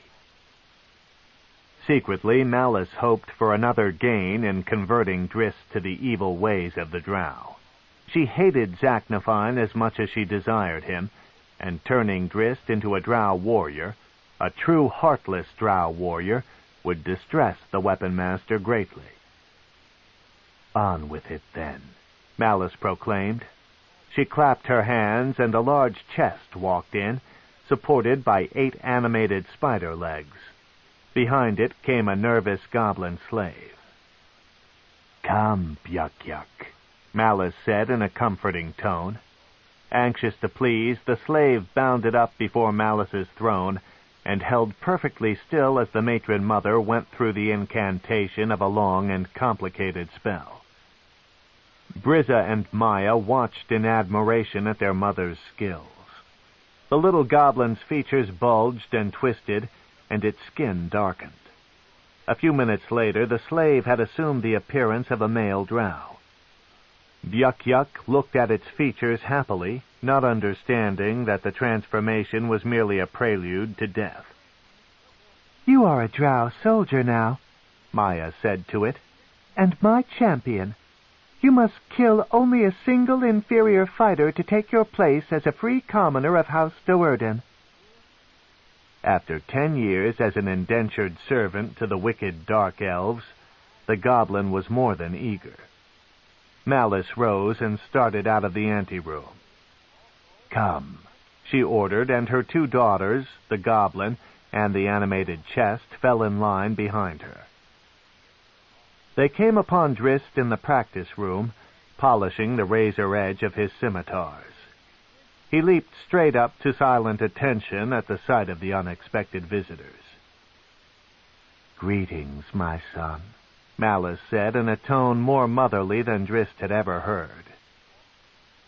Secretly, Malice hoped for another gain in converting Drizzt to the evil ways of the Drow. She hated Zachnafine as much as she desired him, and turning Drizzt into a Drow warrior, a true heartless Drow warrior, would distress the Weapon Master greatly. "On with it, then," Malice proclaimed. She clapped her hands, and a large chest walked in, supported by 8 animated spider legs. Behind it came a nervous goblin slave. "Come, Byuk-Yuk," Malice said in a comforting tone. Anxious to please, the slave bounded up before Malice's throne and held perfectly still as the matron mother went through the incantation of a long and complicated spell. Brizza and Maya watched in admiration at their mother's skills. The little goblin's features bulged and twisted, and its skin darkened. A few minutes later, the slave had assumed the appearance of a male Drow. Byuk-Yuk looked at its features happily, not understanding that the transformation was merely a prelude to death. "You are a Drow soldier now," Maya said to it, "and my champion. You must kill only a single inferior fighter to take your place as a free commoner of House Do'Urden." After 10 years as an indentured servant to the wicked Dark Elves, the goblin was more than eager. Malice rose and started out of the anteroom. "Come," she ordered, and her 2 daughters, the goblin and the animated chest, fell in line behind her. They came upon Drizzt in the practice room, polishing the razor edge of his scimitars. He leaped straight up to silent attention at the sight of the unexpected visitors. "Greetings, my son," Malice said in a tone more motherly than Drizzt had ever heard.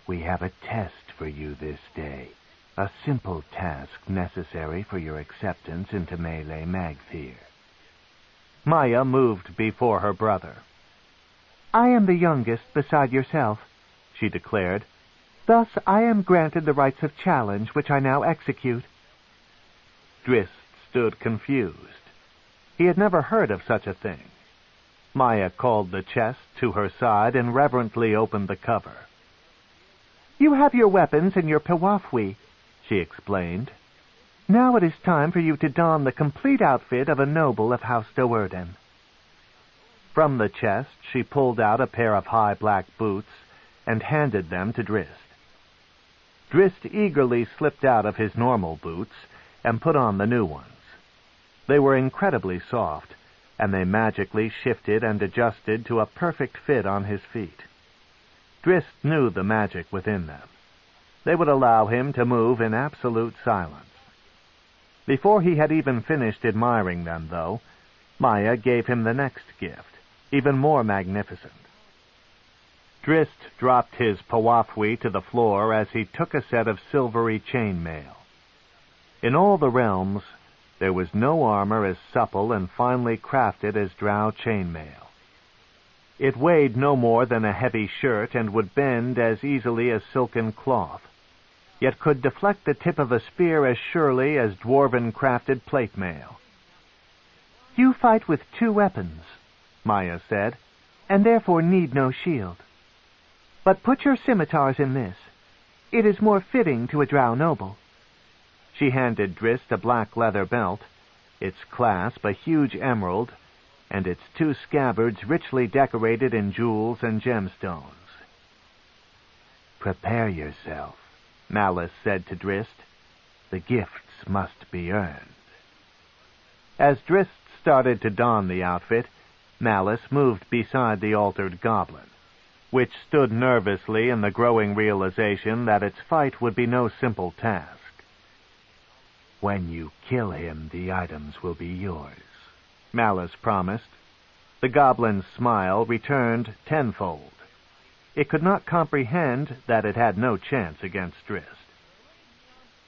"We have a test for you this day, a simple task necessary for your acceptance into Melee Magthir." Maya moved before her brother. "I am the youngest beside yourself," she declared. "Thus I am granted the rights of challenge, which I now execute." Drizzt stood confused. He had never heard of such a thing. Maya called the chest to her side and reverently opened the cover. "You have your weapons and your Pewafwi," she explained. Now it is time for you to don the complete outfit of a noble of House Do'Urden." From the chest she pulled out a pair of high black boots and handed them to Drizzt. Drizzt eagerly slipped out of his normal boots and put on the new ones. They were incredibly soft, and they magically shifted and adjusted to a perfect fit on his feet. Drizzt knew the magic within them. They would allow him to move in absolute silence. Before he had even finished admiring them, though, Maya gave him the next gift, even more magnificent. Drizzt dropped his pawafwi to the floor as he took a set of silvery chainmail. In all the realms, there was no armor as supple and finely crafted as Drow chainmail. It weighed no more than a heavy shirt and would bend as easily as silken cloth, yet could deflect the tip of a spear as surely as dwarven-crafted plate mail. "You fight with 2 weapons," Maya said, "and therefore need no shield. But put your scimitars in this. It is more fitting to a Drow noble." She handed Drizzt a black leather belt, its clasp a huge emerald, and its 2 scabbards richly decorated in jewels and gemstones. "Prepare yourself," Malice said to Drizzt. "The gifts must be earned." As Drizzt started to don the outfit, Malice moved beside the altered goblin, which stood nervously in the growing realization that its fight would be no simple task. "When you kill him, the items will be yours," Malice promised. The goblin's smile returned tenfold. It could not comprehend that it had no chance against Drizzt.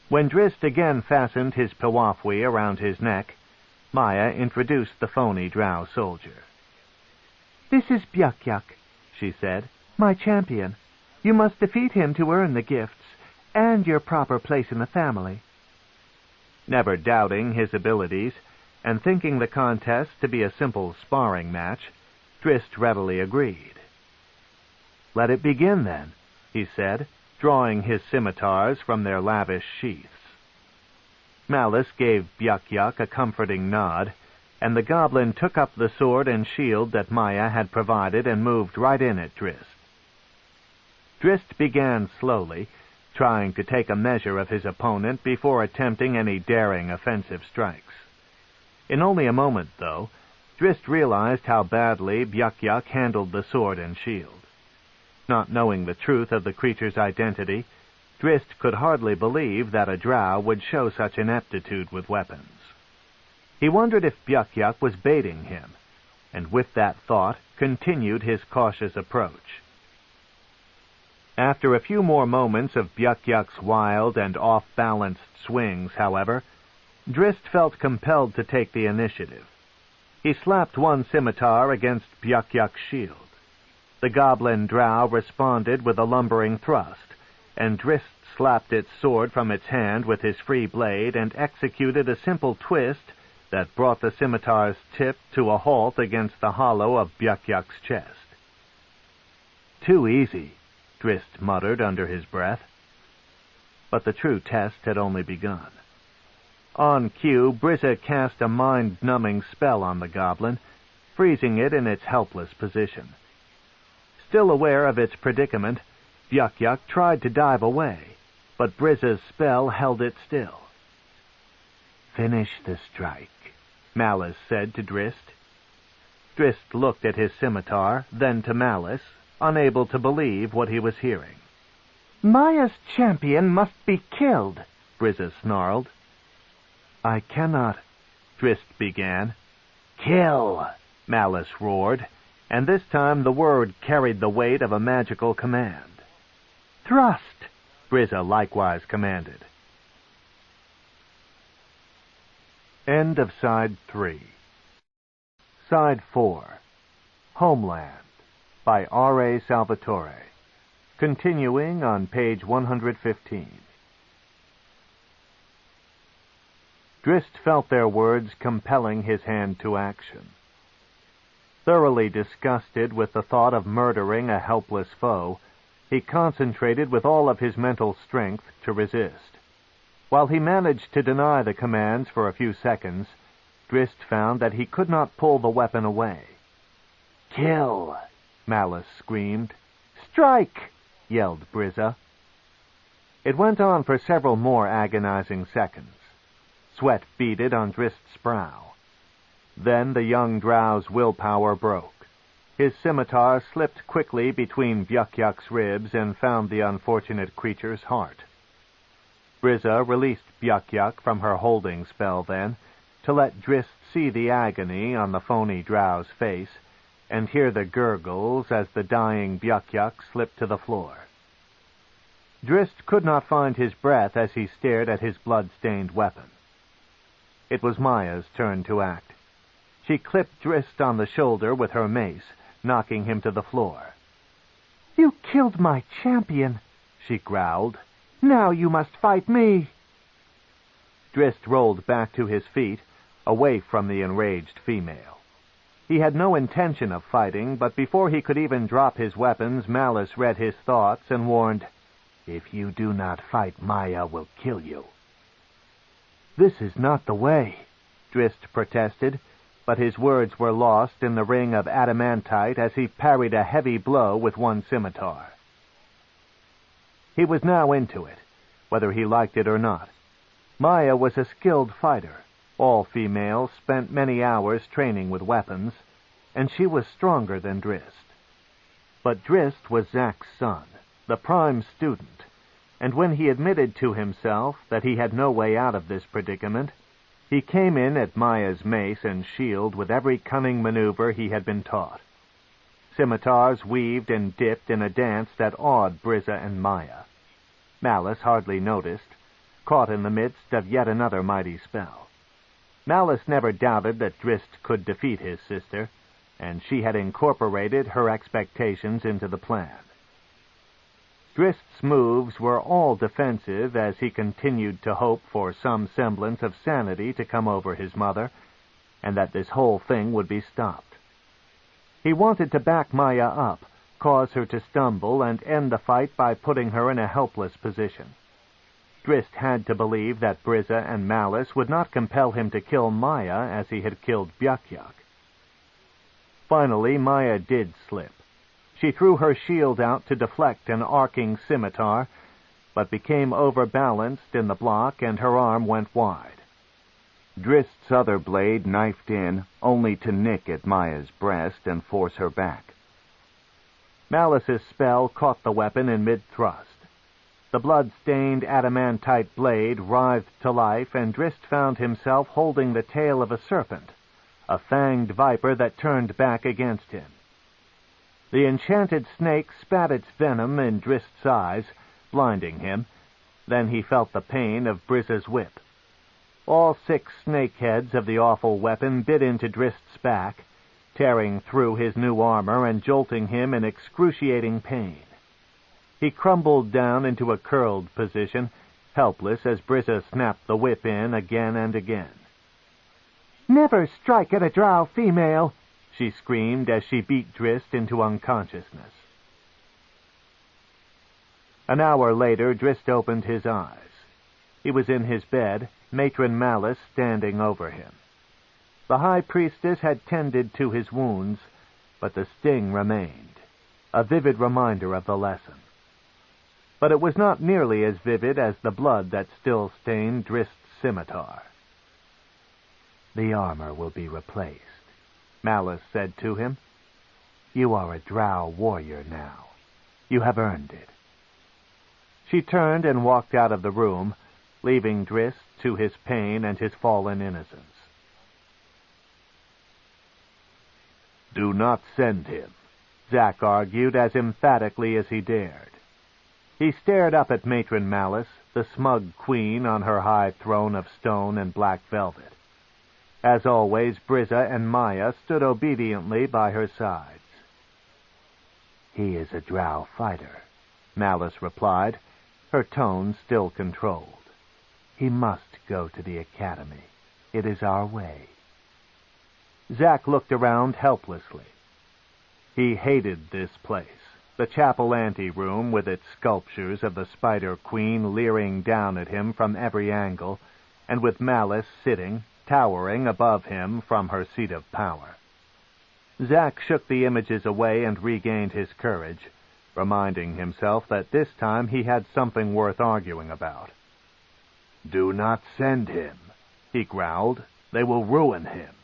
When Drizzt again fastened his pawafwi around his neck, Maya introduced the phony Drow soldier. "This is Byuk-Yuk," she said, "my champion. You must defeat him to earn the gifts and your proper place in the family." Never doubting his abilities, and thinking the contest to be a simple sparring match, Drizzt readily agreed. "Let it begin, then," he said, drawing his scimitars from their lavish sheaths. Malice gave Byuk-Yuk a comforting nod, and the goblin took up the sword and shield that Maya had provided and moved right in at Drizzt. Drizzt began slowly, trying to take a measure of his opponent before attempting any daring offensive strikes. In only a moment, though, Drizzt realized how badly Byuk-Yuk handled the sword and shield. Not knowing the truth of the creature's identity, Drizzt could hardly believe that a Drow would show such ineptitude with weapons. He wondered if Byuk-Yuk was baiting him, and with that thought continued his cautious approach. After a few more moments of Byuk-Yuk's wild and off-balanced swings, however, Drizzt felt compelled to take the initiative. He slapped one scimitar against Byuk-Yuk's shield. The goblin Drow responded with a lumbering thrust, and Drizzt slapped its sword from its hand with his free blade and executed a simple twist that brought the scimitar's tip to a halt against the hollow of Byuk-Yuk's chest. "Too easy," Drizzt muttered under his breath. But the true test had only begun. On cue, Brizza cast a mind-numbing spell on the goblin, freezing it in its helpless position. Still aware of its predicament, Byuk-Yuk tried to dive away, but Brizza's spell held it still. "Finish the strike," Malice said to Drizzt. Drizzt looked at his scimitar, then to Malice, unable to believe what he was hearing. "Maya's champion must be killed," Brizza snarled. "I cannot," Drizzt began. "Kill!" Malice roared, and this time the word carried the weight of a magical command. "Thrust!" Brizza likewise commanded. End of Side 3. Side 4. Homeland by R.A. Salvatore. Continuing on page 115. Drizzt felt their words compelling his hand to action. Thoroughly disgusted with the thought of murdering a helpless foe, he concentrated with all of his mental strength to resist. While he managed to deny the commands for a few seconds, Drizzt found that he could not pull the weapon away. "Kill!" Malice screamed. "Strike!" yelled Brizza. It went on for several more agonizing seconds. Sweat beaded on Drizzt's brow. Then the young Drow's willpower broke. His scimitar slipped quickly between Byuk-Yuk's ribs and found the unfortunate creature's heart. Brizza released Byuk-Yuk from her holding spell then, to let Drizzt see the agony on the phony Drow's face, and hear the gurgles as the dying Byuk-Yuk slipped to the floor. Drizzt could not find his breath as he stared at his blood-stained weapon. It was Maya's turn to act. She clipped Drizzt on the shoulder with her mace, knocking him to the floor. "You killed my champion," she growled. "Now you must fight me." Drizzt rolled back to his feet, away from the enraged female. He had no intention of fighting, but before he could even drop his weapons, Malice read his thoughts and warned, "If you do not fight, Maya will kill you." "This is not the way," Drizzt protested, but his words were lost in the ring of adamantite as he parried a heavy blow with one scimitar. He was now into it, whether he liked it or not. Maya was a skilled fighter. All females spent many hours training with weapons, and she was stronger than Drizzt. But Drizzt was Zack's son, the prime student, and when he admitted to himself that he had no way out of this predicament, he came in at Maya's mace and shield with every cunning maneuver he had been taught. Scimitars weaved and dipped in a dance that awed Brizza and Maya. Malice hardly noticed, caught in the midst of yet another mighty spell. Malice never doubted that Drizzt could defeat his sister, and she had incorporated her expectations into the plan. Drizzt's moves were all defensive as he continued to hope for some semblance of sanity to come over his mother, and that this whole thing would be stopped. He wanted to back Maya up, cause her to stumble, and end the fight by putting her in a helpless position. Drizzt had to believe that Brizza and Malice would not compel him to kill Maya as he had killed Byuk-Yuk. Finally, Maya did slip. She threw her shield out to deflect an arcing scimitar, but became overbalanced in the block and her arm went wide. Drizzt's other blade knifed in, only to nick at Maya's breast and force her back. Malice's spell caught the weapon in mid-thrust. The blood-stained adamantite blade writhed to life, and Drizzt found himself holding the tail of a serpent, a fanged viper that turned back against him. The enchanted snake spat its venom in Drizzt's eyes, blinding him. Then he felt the pain of Brizza's whip. All 6 snake heads of the awful weapon bit into Drizzt's back, tearing through his new armor and jolting him in excruciating pain. He crumbled down into a curled position, helpless as Brizza snapped the whip in again and again. "Never strike at a Drow female!" she screamed as she beat Drizzt into unconsciousness. An hour later, Drizzt opened his eyes. He was in his bed, Matron Malice standing over him. The High Priestess had tended to his wounds, but the sting remained, a vivid reminder of the lesson. But it was not nearly as vivid as the blood that still stained Drizzt's scimitar. "The armor will be replaced," Malice said to him. "You are a Drow warrior now. You have earned it." She turned and walked out of the room, leaving Drizzt to his pain and his fallen innocence. "Do not send him," Zack argued as emphatically as he dared. He stared up at Matron Malice, the smug queen on her high throne of stone and black velvet. As always, Brizza and Maya stood obediently by her sides. "He is a Drow fighter," Malice replied, her tone still controlled. "He must go to the academy. It is our way." Zack looked around helplessly. He hated this place. the chapel anteroom with its sculptures of the Spider Queen leering down at him from every angle, and with Malice sitting, towering above him from her seat of power. Zack shook the images away and regained his courage, reminding himself that this time he had something worth arguing about. "Do not send him," he growled. "They will ruin him."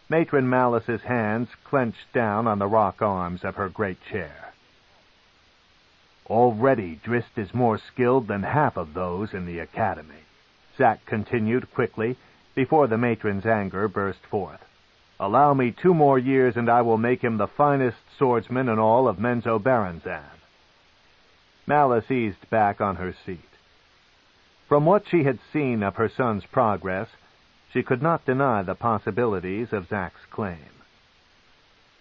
Matron Malice's hands clenched down on the rock arms of her great chair. "Already Drizzt is more skilled than half of those in the academy," Zack continued quickly, before the matron's anger burst forth. "Allow me 2 more years, and I will make him the finest swordsman in all of Menzoberranzan." Malice eased back on her seat. From what she had seen of her son's progress, she could not deny the possibilities of Zack's claim.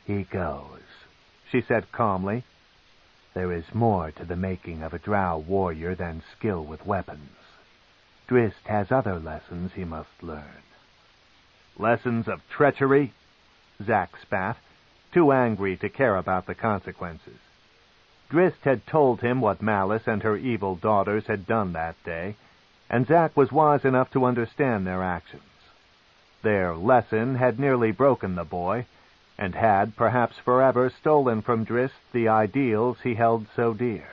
"He goes," she said calmly. "There is more to the making of a Drow warrior than skill with weapons. Drizzt has other lessons he must learn." "Lessons of treachery?" Zack spat, too angry to care about the consequences. Drizzt had told him what Malice and her evil daughters had done that day, and Zack was wise enough to understand their actions. Their lesson had nearly broken the boy, and had, perhaps forever, stolen from Drizzt the ideals he held so dear.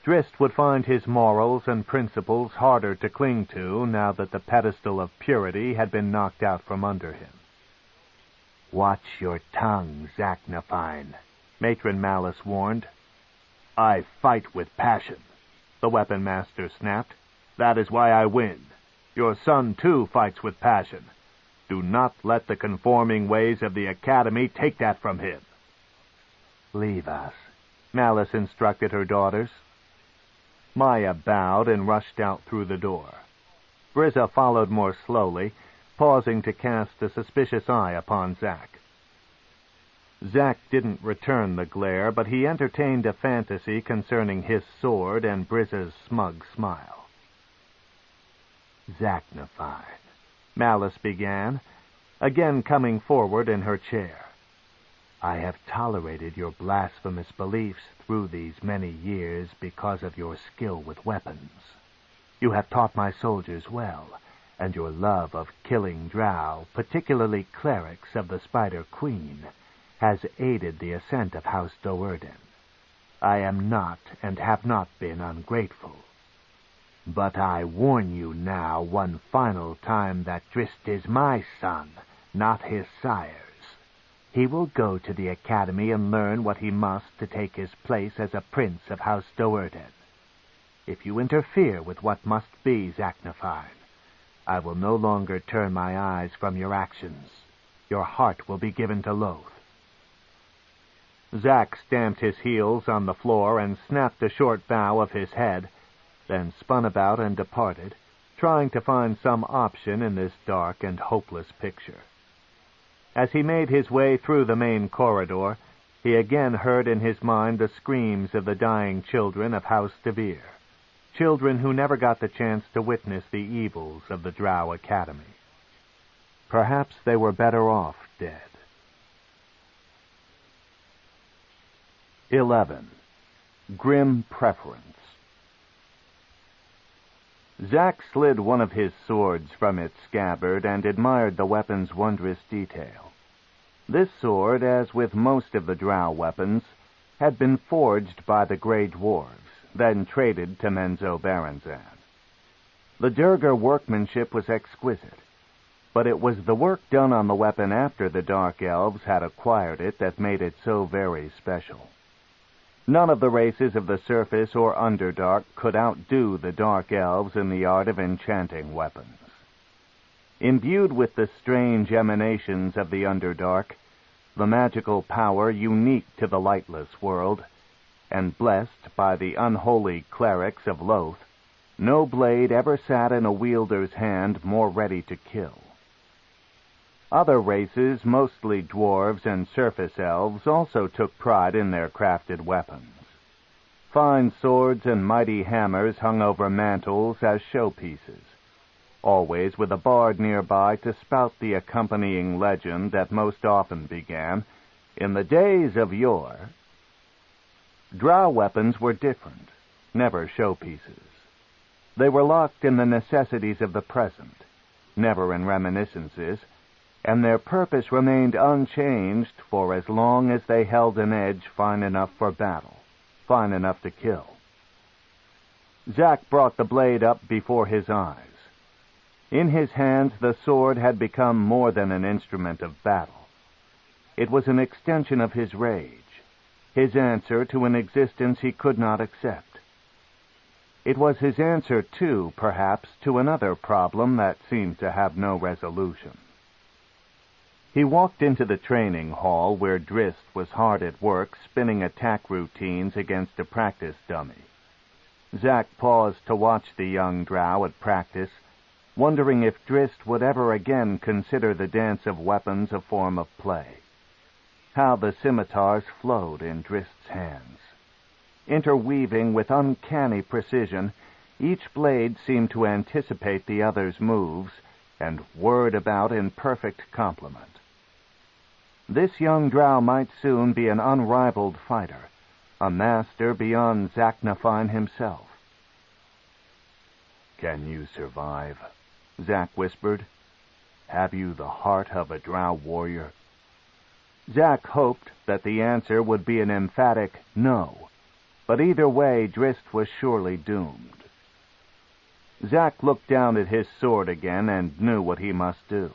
Drizzt would find his morals and principles harder to cling to now that the pedestal of purity had been knocked out from under him. "Watch your tongue, Zachnafine," Matron Malice warned. "I fight with passion," the weapon master snapped. "That is why I win. Your son, too, fights with passion. Do not let the conforming ways of the academy take that from him." "Leave us," Malice instructed her daughters. Maya bowed and rushed out through the door. Brizza followed more slowly, pausing to cast a suspicious eye upon Zack. Zack didn't return the glare, but he entertained a fantasy concerning his sword and Brizza's smug smile. "Zachnafine," Malice began, again coming forward in her chair. "I have tolerated your blasphemous beliefs through these many years because of your skill with weapons. You have taught my soldiers well, and your love of killing Drow, particularly clerics of the Spider Queen, has aided the ascent of House Do'Urden. I am not and have not been ungrateful. But I warn you now one final time that Drizzt is my son, not his sire's. He will go to the academy and learn what he must to take his place as a prince of House Do'Urden. If you interfere with what must be, Zachnafine, I will no longer turn my eyes from your actions. Your heart will be given to Loath." Zack stamped his heels on the floor and snapped a short bow of his head, then spun about and departed, trying to find some option in this dark and hopeless picture. As he made his way through the main corridor, he again heard in his mind the screams of the dying children of House DeVir, children who never got the chance to witness the evils of the Drow Academy. Perhaps they were better off dead. 11. Grim Preference. Zack slid one of his swords from its scabbard and admired the weapon's wondrous detail. This sword, as with most of the Drow weapons, had been forged by the Grey Dwarves, then traded to Menzoberranzan. The Durgar workmanship was exquisite, but it was the work done on the weapon after the Dark Elves had acquired it that made it so very special. None of the races of the surface or Underdark could outdo the Dark Elves in the art of enchanting weapons. Imbued with the strange emanations of the Underdark, the magical power unique to the lightless world, and blessed by the unholy clerics of Loath, no blade ever sat in a wielder's hand more ready to kill. Other races, mostly dwarves and surface elves, also took pride in their crafted weapons. Fine swords and mighty hammers hung over mantels as showpieces, always with a bard nearby to spout the accompanying legend that most often began, "In the days of yore." Drow weapons were different, never showpieces. They were locked in the necessities of the present, never in reminiscences, and their purpose remained unchanged for as long as they held an edge fine enough for battle, fine enough to kill. Zack brought the blade up before his eyes. In his hands, the sword had become more than an instrument of battle. It was an extension of his rage, his answer to an existence he could not accept. It was his answer, too, perhaps, to another problem that seemed to have no resolution. He walked into the training hall where Drizzt was hard at work spinning attack routines against a practice dummy. Zack paused to watch the young Drow at practice, wondering if Drizzt would ever again consider the dance of weapons a form of play. How the scimitars flowed in Drizzt's hands. Interweaving with uncanny precision, each blade seemed to anticipate the other's moves and whirred about in perfect complement. This young Drow might soon be an unrivaled fighter, a master beyond Zaknafine himself. "Can you survive?" Zack whispered. "Have you the heart of a Drow warrior?" Zack hoped that the answer would be an emphatic no, but either way Drizzt was surely doomed. Zack looked down at his sword again and knew what he must do.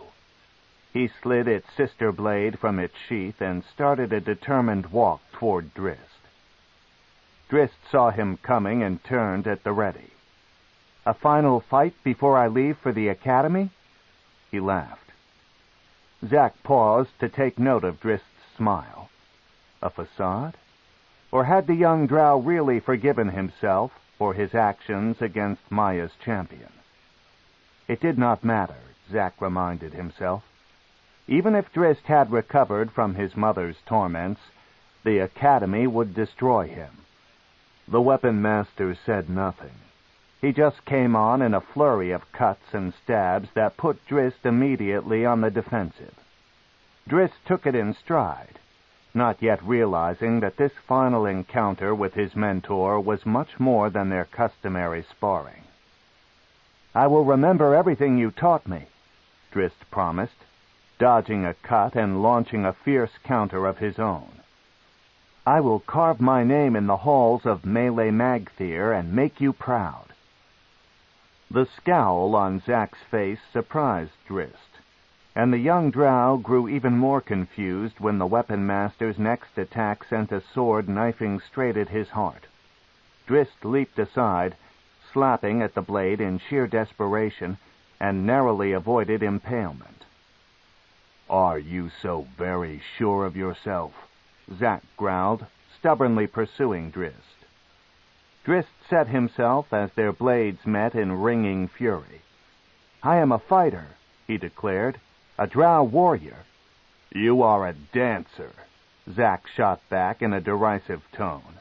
He slid its sister blade from its sheath and started a determined walk toward Drizzt. Drizzt saw him coming and turned at the ready. "A final fight before I leave for the academy?" He laughed. Zack paused to take note of Drizzt's smile. A facade? Or had the young Drow really forgiven himself for his actions against Maya's champion? It did not matter, Zack reminded himself. Even if Drizzt had recovered from his mother's torments, the academy would destroy him. The weapon master said nothing. He just came on in a flurry of cuts and stabs that put Drizzt immediately on the defensive. Drizzt took it in stride, not yet realizing that this final encounter with his mentor was much more than their customary sparring. "I will remember everything you taught me," Drizzt promised, dodging a cut and launching a fierce counter of his own. "I will carve my name in the halls of Melee Magthir and make you proud." The scowl on Zack's face surprised Drizzt, and the young Drow grew even more confused when the weapon master's next attack sent a sword knifing straight at his heart. Drizzt leaped aside, slapping at the blade in sheer desperation, and narrowly avoided impalement. "Are you so very sure of yourself?" Zack growled, stubbornly pursuing Drizzt. Drizzt set himself as their blades met in ringing fury. "I am a fighter," he declared, "a Drow warrior." "You are a dancer," Zack shot back in a derisive tone.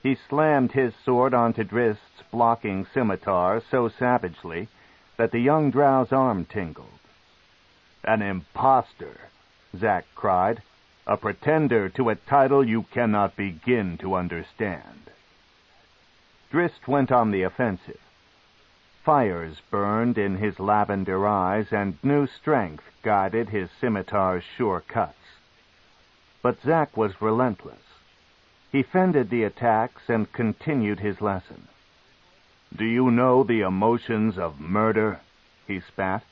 He slammed his sword onto Drizzt's blocking scimitar so savagely that the young Drow's arm tingled. "An impostor," Zack cried, "a pretender to a title you cannot begin to understand." Drizzt went on the offensive. Fires burned in his lavender eyes, and new strength guided his scimitar's sure cuts. But Zack was relentless. He fended the attacks and continued his lesson. "Do you know the emotions of murder?" he spat.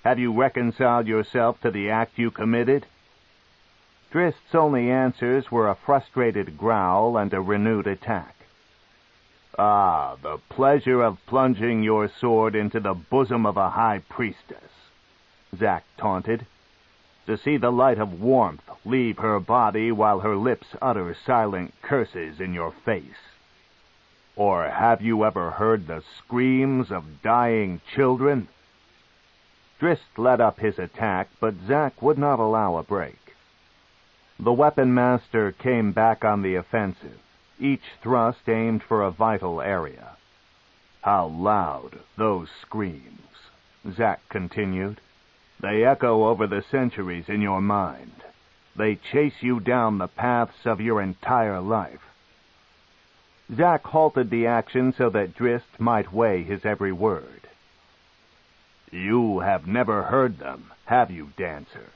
"Have you reconciled yourself to the act you committed?" Drizzt's only answers were a frustrated growl and a renewed attack. "Ah, the pleasure of plunging your sword into the bosom of a high priestess," Zack taunted. "To see the light of warmth leave her body while her lips utter silent curses in your face. Or have you ever heard the screams of dying children?" Drizzt let up his attack, but Zack would not allow a break. The weapon master came back on the offensive, each thrust aimed for a vital area. "How loud those screams," Zack continued. "They echo over the centuries in your mind. They chase you down the paths of your entire life. Zack halted the action so that Drizzt might weigh his every word. "You have never heard them, have you, Dancer?"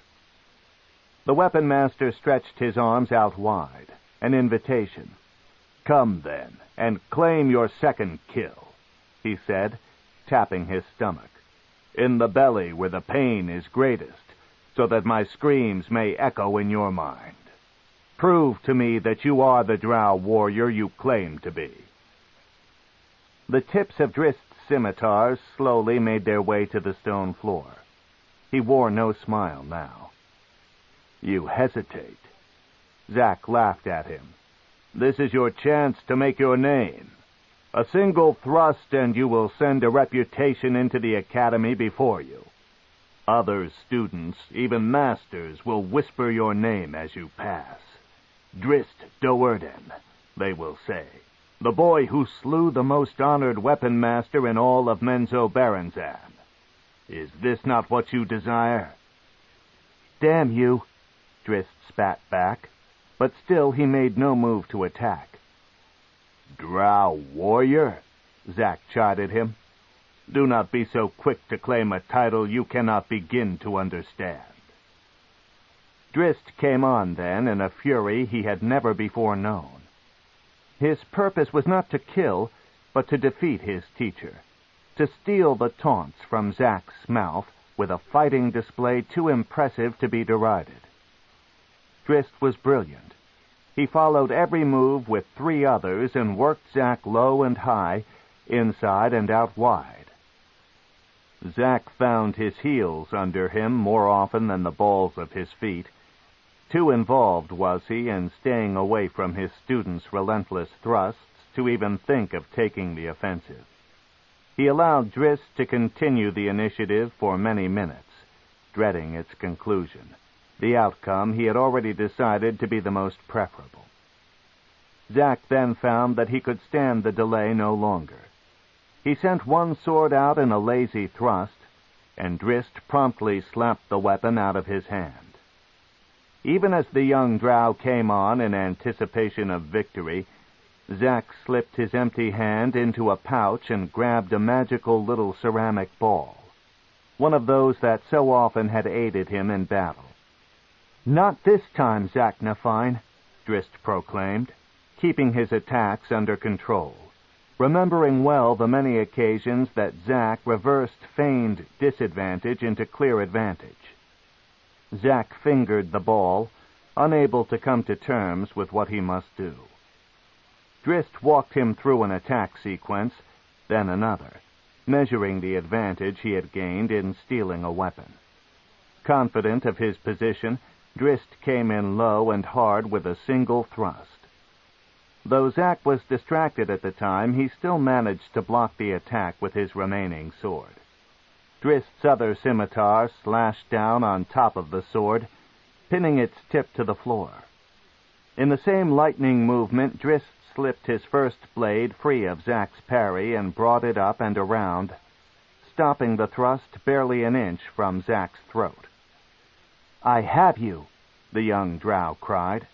The weapon master stretched his arms out wide, an invitation. "Come, then, and claim your second kill," he said, tapping his stomach. "In the belly where the pain is greatest, so that my screams may echo in your mind. Prove to me that you are the Drow warrior you claim to be." The tips of Drizzt's scimitars slowly made their way to the stone floor. He wore no smile now. "You hesitate." Zack laughed at him. "This is your chance to make your name. A single thrust and you will send a reputation into the academy before you. Other students, even masters, will whisper your name as you pass. Drizzt Do'Urden, they will say. The boy who slew the most honored weapon master in all of Menzoberranzan. Is this not what you desire?" "Damn you," Drizzt spat back, but still he made no move to attack. "Drow warrior?" Zack chided him. "Do not be so quick to claim a title you cannot begin to understand." Drizzt came on then in a fury he had never before known. His purpose was not to kill, but to defeat his teacher, to steal the taunts from Zack's mouth with a fighting display too impressive to be derided. Drizzt was brilliant. He followed every move with 3 others and worked Zack low and high, inside and out wide. Zack found his heels under him more often than the balls of his feet. Too involved was he in staying away from his students' relentless thrusts to even think of taking the offensive. He allowed Drizzt to continue the initiative for many minutes, dreading its conclusion, the outcome he had already decided to be the most preferable. Zack then found that he could stand the delay no longer. He sent one sword out in a lazy thrust, and Drizzt promptly slapped the weapon out of his hand. Even as the young Drow came on in anticipation of victory, Zack slipped his empty hand into a pouch and grabbed a magical little ceramic ball, one of those that so often had aided him in battle. "Not this time, Zack Nafine," Drizzt proclaimed, keeping his attacks under control, remembering well the many occasions that Zack reversed feigned disadvantage into clear advantage. Zack fingered the ball, unable to come to terms with what he must do. Drizzt walked him through an attack sequence, then another, measuring the advantage he had gained in stealing a weapon. Confident of his position, Drizzt came in low and hard with a single thrust. Though Zack was distracted at the time, he still managed to block the attack with his remaining sword. Drizzt's other scimitar slashed down on top of the sword, pinning its tip to the floor. In the same lightning movement, Drizzt slipped his first blade free of Zack's parry and brought it up and around, stopping the thrust barely an inch from Zack's throat. "I have you," the young Drow cried.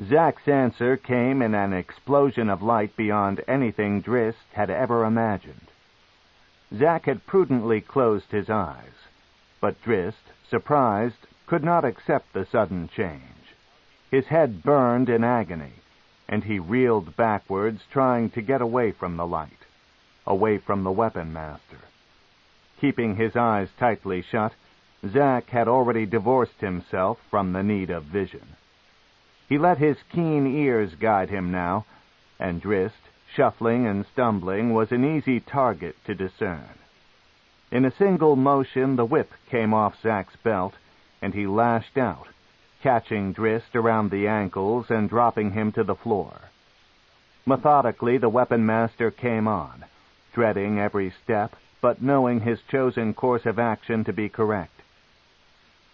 Zack's answer came in an explosion of light beyond anything Drizzt had ever imagined. Zack had prudently closed his eyes, but Drizzt, surprised, could not accept the sudden change. His head burned in agony, and he reeled backwards, trying to get away from the light, away from the weapon master. Keeping his eyes tightly shut, Zack had already divorced himself from the need of vision. He let his keen ears guide him now, and Drizzt, shuffling and stumbling, was an easy target to discern. In a single motion, the whip came off Zack's belt, and he lashed out, catching Drizzt around the ankles and dropping him to the floor. Methodically, the weapon master came on, dreading every step, but knowing his chosen course of action to be correct.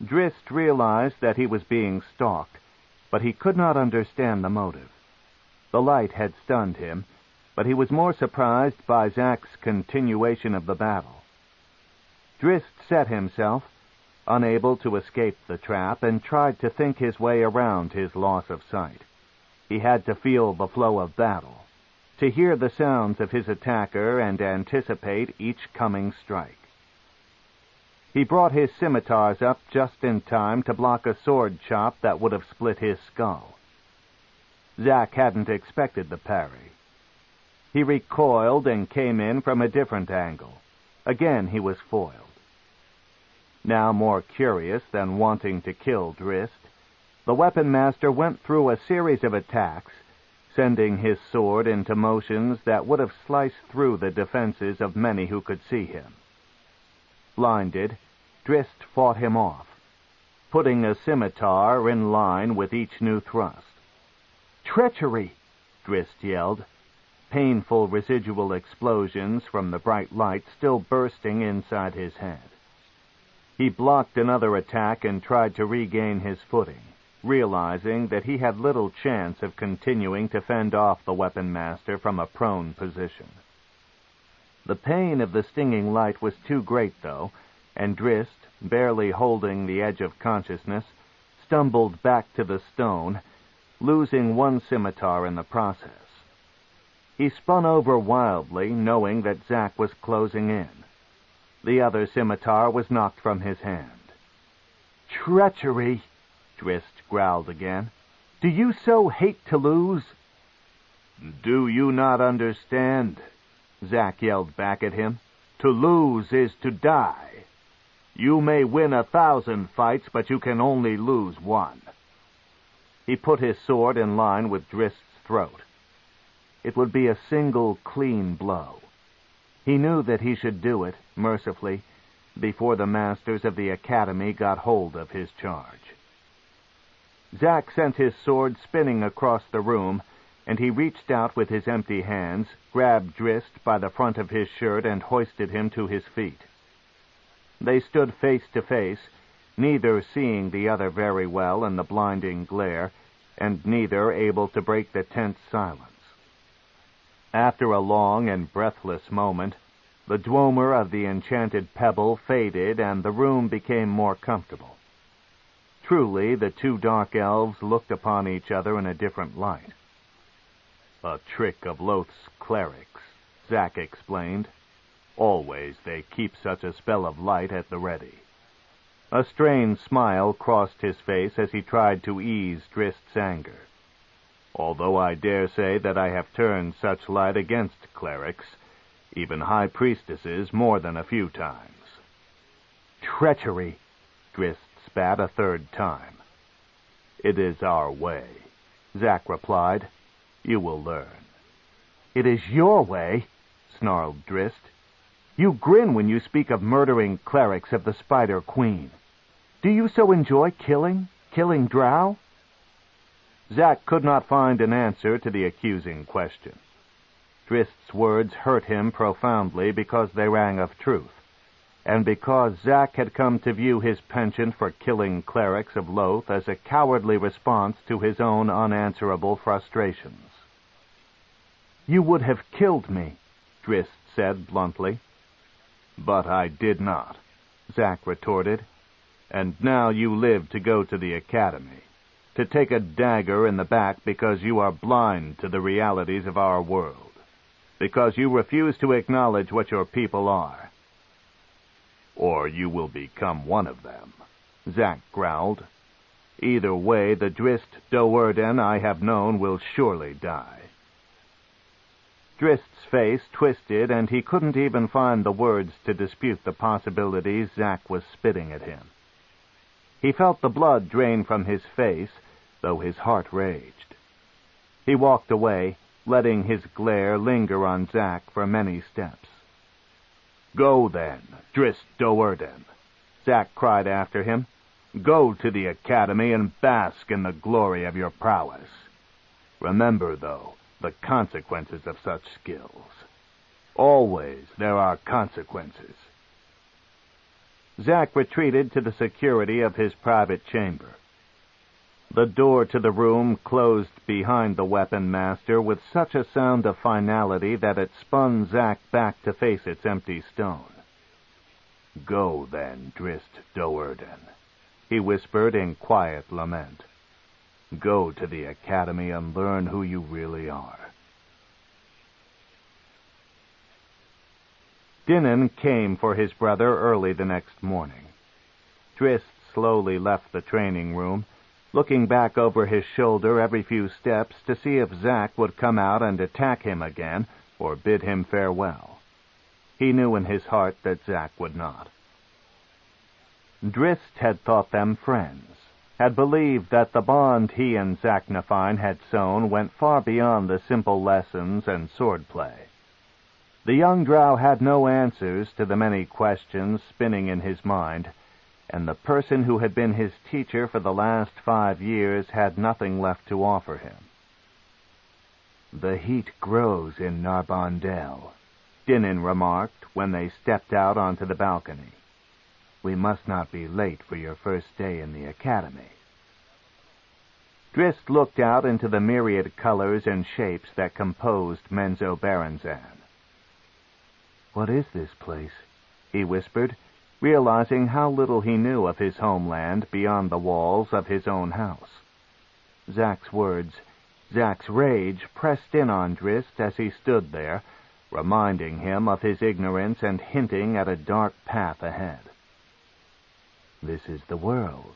Drizzt realized that he was being stalked, but he could not understand the motive. The light had stunned him, but he was more surprised by Zack's continuation of the battle. Drizzt set himself, unable to escape the trap, and tried to think his way around his loss of sight. He had to feel the flow of battle, to hear the sounds of his attacker and anticipate each coming strike. He brought his scimitars up just in time to block a sword chop that would have split his skull. Zack hadn't expected the parry. He recoiled and came in from a different angle. Again he was foiled. Now more curious than wanting to kill Drizzt, the weapon master went through a series of attacks, sending his sword into motions that would have sliced through the defenses of many who could see him. Blinded, Drizzt fought him off, putting a scimitar in line with each new thrust. "Treachery!" Drizzt yelled, painful residual explosions from the bright light still bursting inside his head. He blocked another attack and tried to regain his footing, realizing that he had little chance of continuing to fend off the weapon master from a prone position. The pain of the stinging light was too great, though, and Drizzt, barely holding the edge of consciousness, stumbled back to the stone, losing one scimitar in the process. He spun over wildly, knowing that Zack was closing in. The other scimitar was knocked from his hand. "Treachery!" Drizzt growled again. "Do you so hate to lose?" "Do you not understand?" Zack yelled back at him. "To lose is to die. You may win 1,000 fights, but you can only lose one." He put his sword in line with Drizzt's throat. It would be a single, clean blow. He knew that he should do it, mercifully, before the masters of the academy got hold of his charge. Zack sent his sword spinning across the room, and he reached out with his empty hands, grabbed Drizzt by the front of his shirt, and hoisted him to his feet. They stood face to face, neither seeing the other very well in the blinding glare, and neither able to break the tense silence. After a long and breathless moment, the dweomer of the enchanted pebble faded, and the room became more comfortable. Truly, the two dark elves looked upon each other in a different light. "A trick of Loth's clerics," Zack explained. "Always they keep such a spell of light at the ready." A strained smile crossed his face as he tried to ease Drizzt's anger. "Although I dare say that I have turned such light against clerics, even high priestesses, more than a few times." "Treachery!" Drizzt spat a third time. "It is our way," Zack replied. "You will learn." "It is your way," snarled Drizzt. "You grin when you speak of murdering clerics of the Spider Queen. Do you so enjoy killing Drow?" Zack could not find an answer to the accusing question. Drizzt's words hurt him profoundly because they rang of truth, and because Zack had come to view his penchant for killing clerics of Loth as a cowardly response to his own unanswerable frustrations. "You would have killed me," Drizzt said bluntly. "But I did not," Zack retorted. "And now you live to go to the academy, to take a dagger in the back because you are blind to the realities of our world, because you refuse to acknowledge what your people are. Or you will become one of them," Zack growled. "Either way, the Drizzt Do'Urden I have known will surely die." Drizzt's face twisted, and he couldn't even find the words to dispute the possibilities Zack was spitting at him. He felt the blood drain from his face, though his heart raged. He walked away, letting his glare linger on Zack for many steps. "Go, then, Drizzt Do'Urden," Zack cried after him. "Go to the academy and bask in the glory of your prowess. Remember, though, the consequences of such skills. Always there are consequences." Zack retreated to the security of his private chamber. The door to the room closed behind the weapon master with such a sound of finality that it spun Zack back to face its empty stone. "Go, then, Drizzt Do'Urden," he whispered in quiet lament. Go to the academy and learn who you really are. Dinnan came for his brother early the next morning. Drizzt slowly left the training room, looking back over his shoulder every few steps to see if Zack would come out and attack him again or bid him farewell. He knew in his heart that Zack would not. Drizzt had thought them friends, had believed that the bond he and Zaknafine had sown went far beyond the simple lessons and swordplay. The young Drow had no answers to the many questions spinning in his mind, and the person who had been his teacher for the last 5 years had nothing left to offer him. "The heat grows in Narbondale," Dinnan remarked when they stepped out onto the balcony. "We must not be late for your first day in the academy." Drizzt looked out into the myriad colors and shapes that composed Menzoberranzan. "What is this place?" he whispered, realizing how little he knew of his homeland beyond the walls of his own house. Zack's words, Zack's rage, pressed in on Drizzt as he stood there, reminding him of his ignorance and hinting at a dark path ahead. "This is the world,"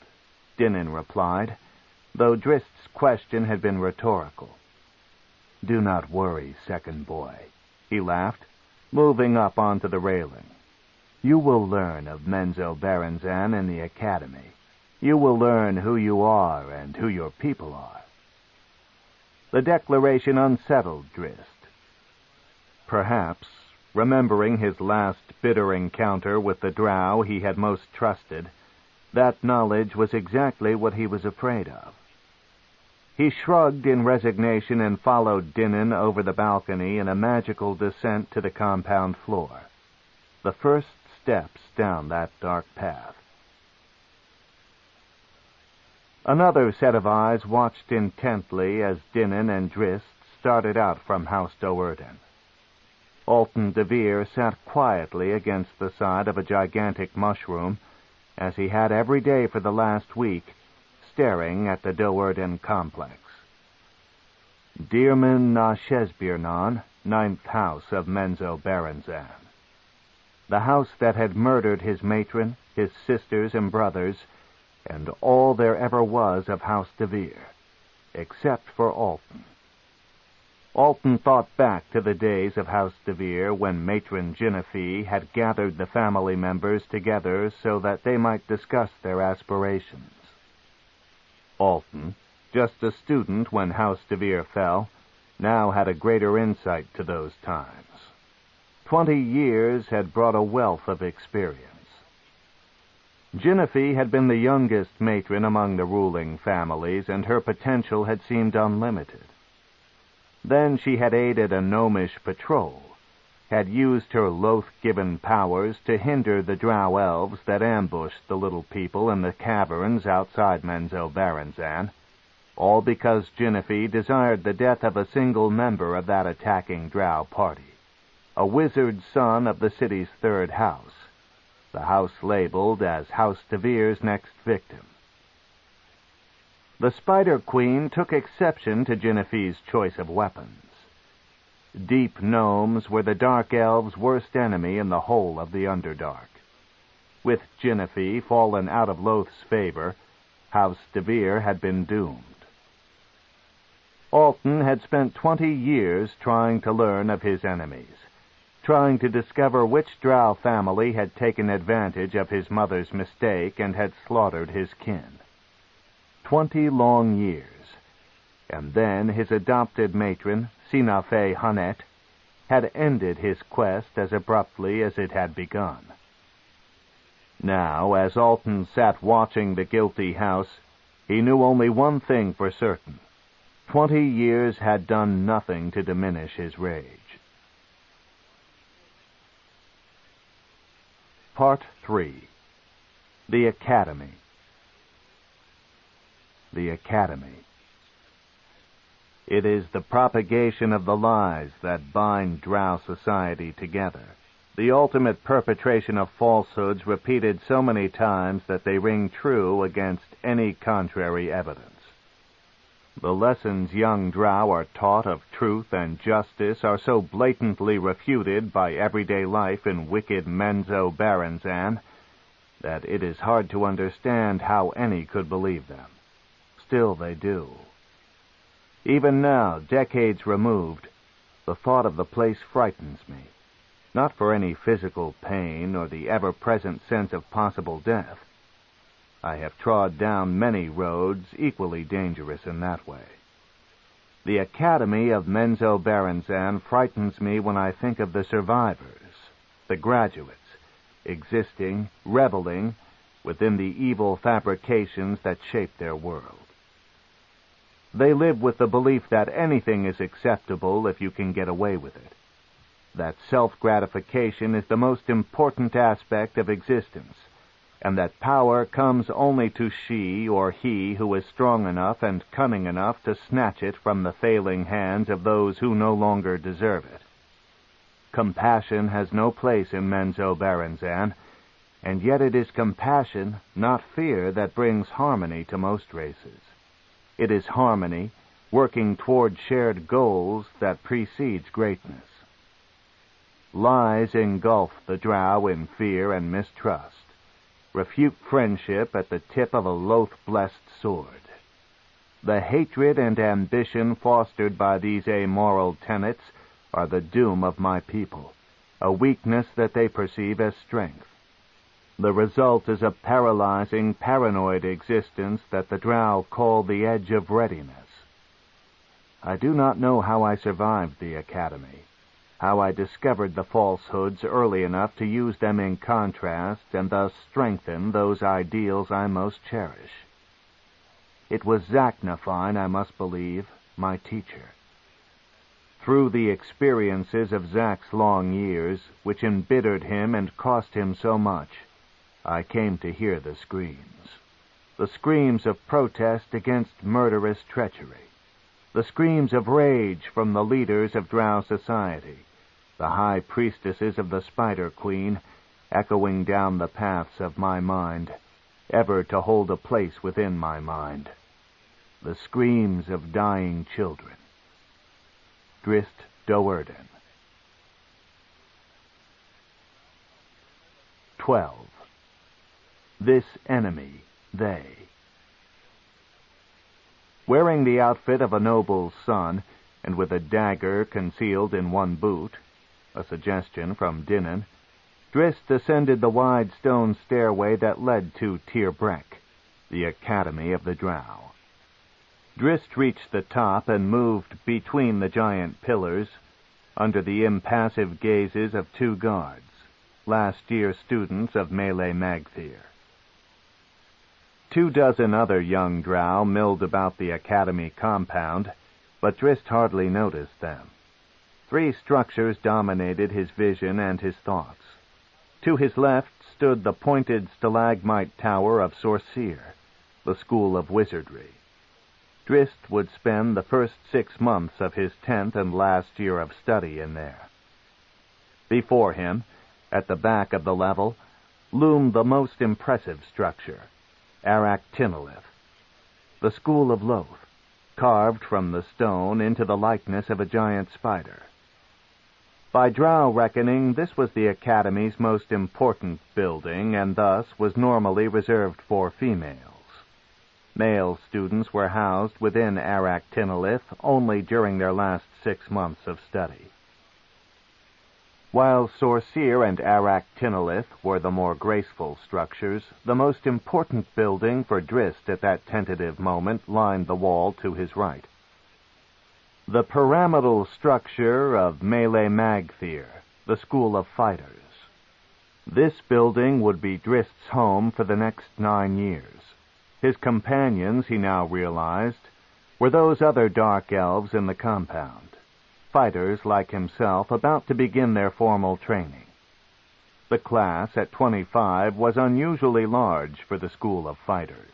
Dinnan replied, though Drizzt's question had been rhetorical. "Do not worry, second boy," he laughed, moving up onto the railing. "You will learn of Menzoberranzan in the academy. You will learn who you are and who your people are." The declaration unsettled Drizzt. Perhaps, remembering his last bitter encounter with the Drow he had most trusted, that knowledge was exactly what he was afraid of. He shrugged in resignation and followed Dinnan over the balcony in a magical descent to the compound floor, the first steps down that dark path. Another set of eyes watched intently as Dinnan and Drizzt started out from House Do'Urden. Alton DeVir sat quietly against the side of a gigantic mushroom, as he had every day for the last week, staring at the Do'Urden complex. Dearman na Shesbirnon, 9th House of Menzoberranzan. The house that had murdered his matron, his sisters and brothers, and all there ever was of House DeVir, except for Alton. Alton thought back to the days of House DeVir when Matron Genevieve had gathered the family members together so that they might discuss their aspirations. Alton, just a student when House DeVir fell, now had a greater insight to those times. 20 years had brought a wealth of experience. Genevieve had been the youngest matron among the ruling families, and her potential had seemed unlimited. Then she had aided a gnomish patrol, had used her Loth-given powers to hinder the Drow elves that ambushed the little people in the caverns outside Menzoberranzan, all because Genevieve desired the death of a single member of that attacking Drow party, a wizard son of the city's 3rd house, the house labeled as House DeVir's next victim. The Spider Queen took exception to Genevieve's choice of weapons. Deep gnomes were the Dark Elves' worst enemy in the whole of the Underdark. With Genevieve fallen out of Loth's favor, House DeVir had been doomed. Alton had spent 20 years trying to learn of his enemies, trying to discover which Drow family had taken advantage of his mother's mistake and had slaughtered his kin. 20 long years, and then his adopted matron, Sinafe Hunnet, had ended his quest as abruptly as it had begun. Now, as Alton sat watching the guilty house, he knew only one thing for certain. 20 years had done nothing to diminish his rage. Part 3. The Academy. The Academy. It is the propagation of the lies that bind Drow society together, the ultimate perpetration of falsehoods repeated so many times that they ring true against any contrary evidence. The lessons young Drow are taught of truth and justice are so blatantly refuted by everyday life in wicked Menzoberranzan that it is hard to understand how any could believe them. Still they do. Even now, decades removed, the thought of the place frightens me, not for any physical pain or the ever-present sense of possible death. I have trod down many roads equally dangerous in that way. The Academy of Menzoberranzan frightens me when I think of the survivors, the graduates, existing, reveling, within the evil fabrications that shape their world. They live with the belief that anything is acceptable if you can get away with it, that self-gratification is the most important aspect of existence, and that power comes only to she or he who is strong enough and cunning enough to snatch it from the failing hands of those who no longer deserve it. Compassion has no place in Menzoberranzan, and yet it is compassion, not fear, that brings harmony to most races. It is harmony, working toward shared goals, that precedes greatness. Lies engulf the Drow in fear and mistrust, refute friendship at the tip of a loath-blessed sword. The hatred and ambition fostered by these amoral tenets are the doom of my people, a weakness that they perceive as strength. The result is a paralyzing, paranoid existence that the Drow call the edge of readiness. I do not know how I survived the Academy, how I discovered the falsehoods early enough to use them in contrast and thus strengthen those ideals I most cherish. It was Zaknafine, I must believe, my teacher. Through the experiences of Zak's long years, which embittered him and cost him so much, I came to hear the screams of protest against murderous treachery, the screams of rage from the leaders of Drow society, the high priestesses of the Spider Queen, echoing down the paths of my mind, ever to hold a place within my mind, the screams of dying children. Drizzt Do'Urden. 12. This enemy, they. Wearing the outfit of a noble's son, and with a dagger concealed in one boot, a suggestion from Dinan, Drizzt ascended the wide stone stairway that led to Tir Brek, the Academy of the Drow. Drizzt reached the top and moved between the giant pillars, under the impassive gazes of 2 guards, last-year students of Melee Magthir. 24 other young Drow milled about the Academy compound, but Drizzt hardly noticed them. 3 structures dominated his vision and his thoughts. To his left stood the pointed stalagmite tower of Sorceer, the school of wizardry. Drizzt would spend the first 6 months of his 10th and last year of study in there. Before him, at the back of the level, loomed the most impressive structure, Aractinolith, the school of Loath, carved from the stone into the likeness of a giant spider. By Drow reckoning, this was the Academy's most important building, and thus was normally reserved for females. Male students were housed within Aractinolith only during their last 6 months of study. While Sorceer and Aractinolith were the more graceful structures, the most important building for Drizzt at that tentative moment lined the wall to his right. The pyramidal structure of Melee Magthir, the School of Fighters. This building would be Drizzt's home for the next 9 years. His companions, he now realized, were those other dark elves in the compound, fighters like himself about to begin their formal training. The class at 25 was unusually large for the School of Fighters.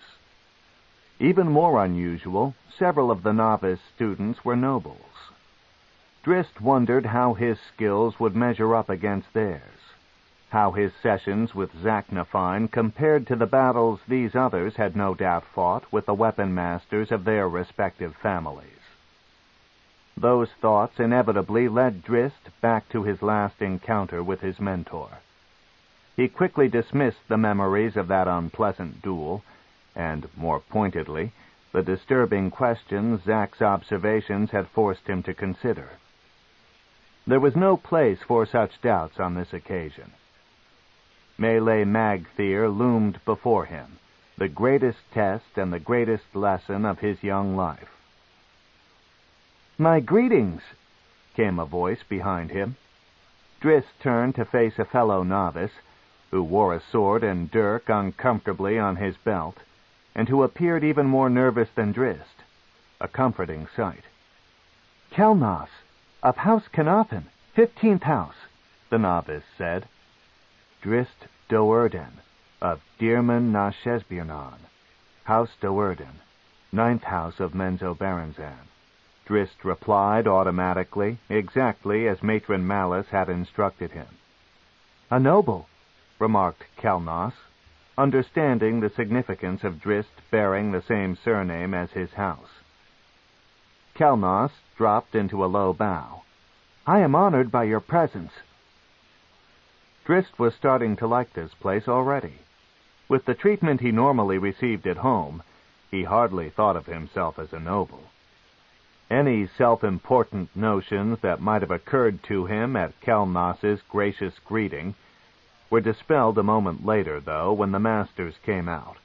Even more unusual, several of the novice students were nobles. Drizzt wondered how his skills would measure up against theirs. how his sessions with Zachnafine compared to the battles these others had no doubt fought with the weapon masters of their respective families. Those thoughts inevitably led Drizzt back to his last encounter with his mentor. He quickly dismissed the memories of that unpleasant duel, and, more pointedly, the disturbing questions Zack's observations had forced him to consider. There was no place for such doubts on this occasion. Melee Magthyr loomed before him, the greatest test and the greatest lesson of his young life. "My greetings," came a voice behind him. Drizzt turned to face a fellow novice, who wore a sword and dirk uncomfortably on his belt, and who appeared even more nervous than Drizzt, a comforting sight. "Kelnos, of House Canopin, 15th House," the novice said. Drizzt Do'Urden, of Dearman na Shesbirnan, House Do'Urden, 9th House of Menzoberranzan. Drizzt replied automatically, exactly as Matron Malice had instructed him. "A noble," remarked Kelnos, understanding the significance of Drizzt bearing the same surname as his house. Kelnos dropped into a low bow. "I am honored by your presence." Drizzt was starting to like this place already. With the treatment he normally received at home, he hardly thought of himself as a noble. Any self-important notions that might have occurred to him at Kelnos's gracious greeting were dispelled a moment later, though, when the masters came out.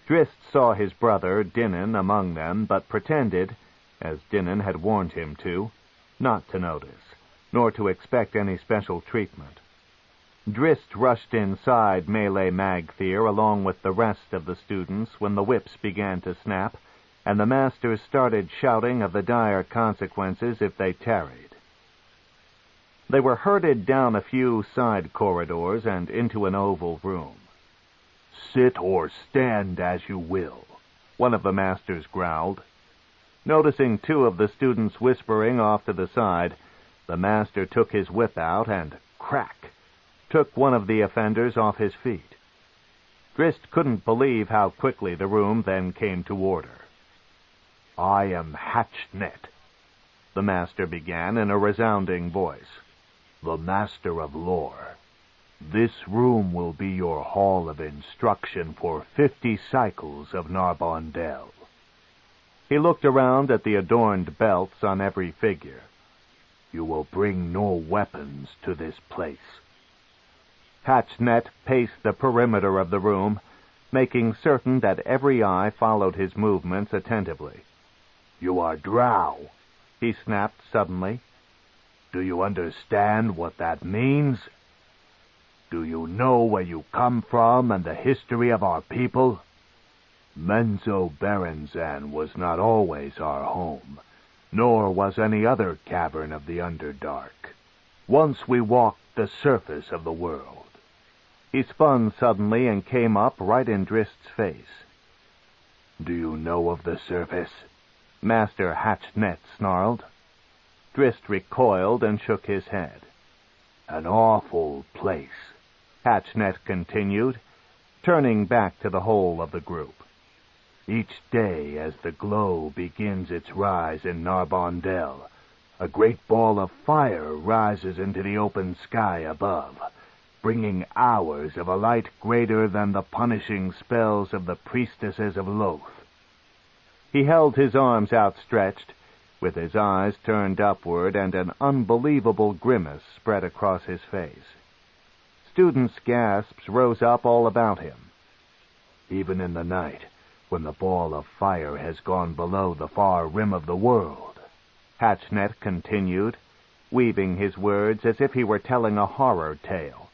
Drizzt saw his brother, Dinnan, among them, but pretended, as Dinnan had warned him to, not to notice, nor to expect any special treatment. Drizzt rushed inside Melee Magthyr along with the rest of the students when the whips began to snap, and the masters started shouting of the dire consequences if they tarried. They were herded down a few side corridors and into an oval room. "Sit or stand as you will," one of the masters growled. Noticing two of the students whispering off to the side, the master took his whip out and, crack, took one of the offenders off his feet. Drizzt couldn't believe how quickly the room then came to order. "I am Hatchnet," the master began in a resounding voice, "the master of lore. This room will be your hall of instruction for 50 cycles of Narbondel." He looked around at the adorned belts on every figure. "You will bring no weapons to this place." Hatchnet paced the perimeter of the room, making certain that every eye followed his movements attentively. "You are Drow," he snapped suddenly. "Do you understand what that means? Do you know where you come from and the history of our people? Menzoberranzan was not always our home, nor was any other cavern of the Underdark. Once we walked the surface of the world." He spun suddenly and came up right in Drizzt's face. "Do you know of the surface?" Master Hatchnet snarled. Drizzt recoiled and shook his head. "An awful place," Hatchnet continued, turning back to the whole of the group. "Each day as the glow begins its rise in Narbondel, a great ball of fire rises into the open sky above, bringing hours of a light greater than the punishing spells of the priestesses of Loth." He held his arms outstretched, with his eyes turned upward, and an unbelievable grimace spread across his face. Students' gasps rose up all about him. "Even in the night, when the ball of fire has gone below the far rim of the world," Hatchnet continued, weaving his words as if he were telling a horror tale,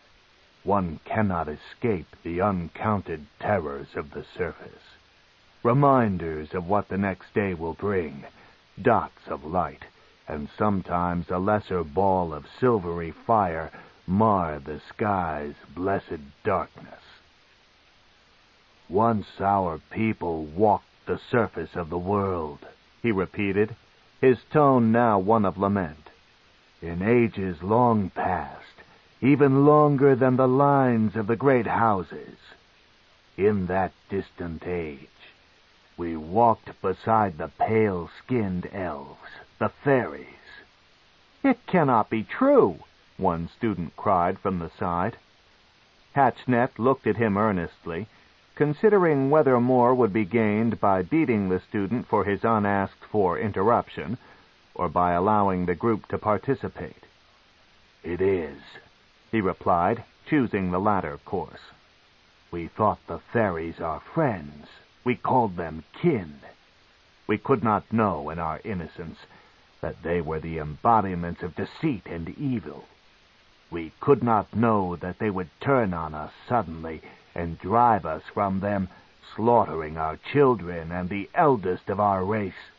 "one cannot escape the uncounted terrors of the surface. Reminders of what the next day will bring, dots of light, and sometimes a lesser ball of silvery fire mar the sky's blessed darkness. Once our people walked the surface of the world," he repeated, his tone now one of lament. "In ages long past, even longer than the lines of the great houses. In that distant age, we walked beside the pale-skinned elves, the fairies. "It cannot be true," one student cried from the side. Hatchnet looked at him earnestly, considering whether more would be gained by beating the student for his unasked-for interruption, or by allowing the group to participate. "It is," he replied, choosing the latter course. "We thought the fairies our friends. We called them kin. We could not know in our innocence that they were the embodiments of deceit and evil. We could not know that they would turn on us suddenly and drive us from them, slaughtering our children and the eldest of our race.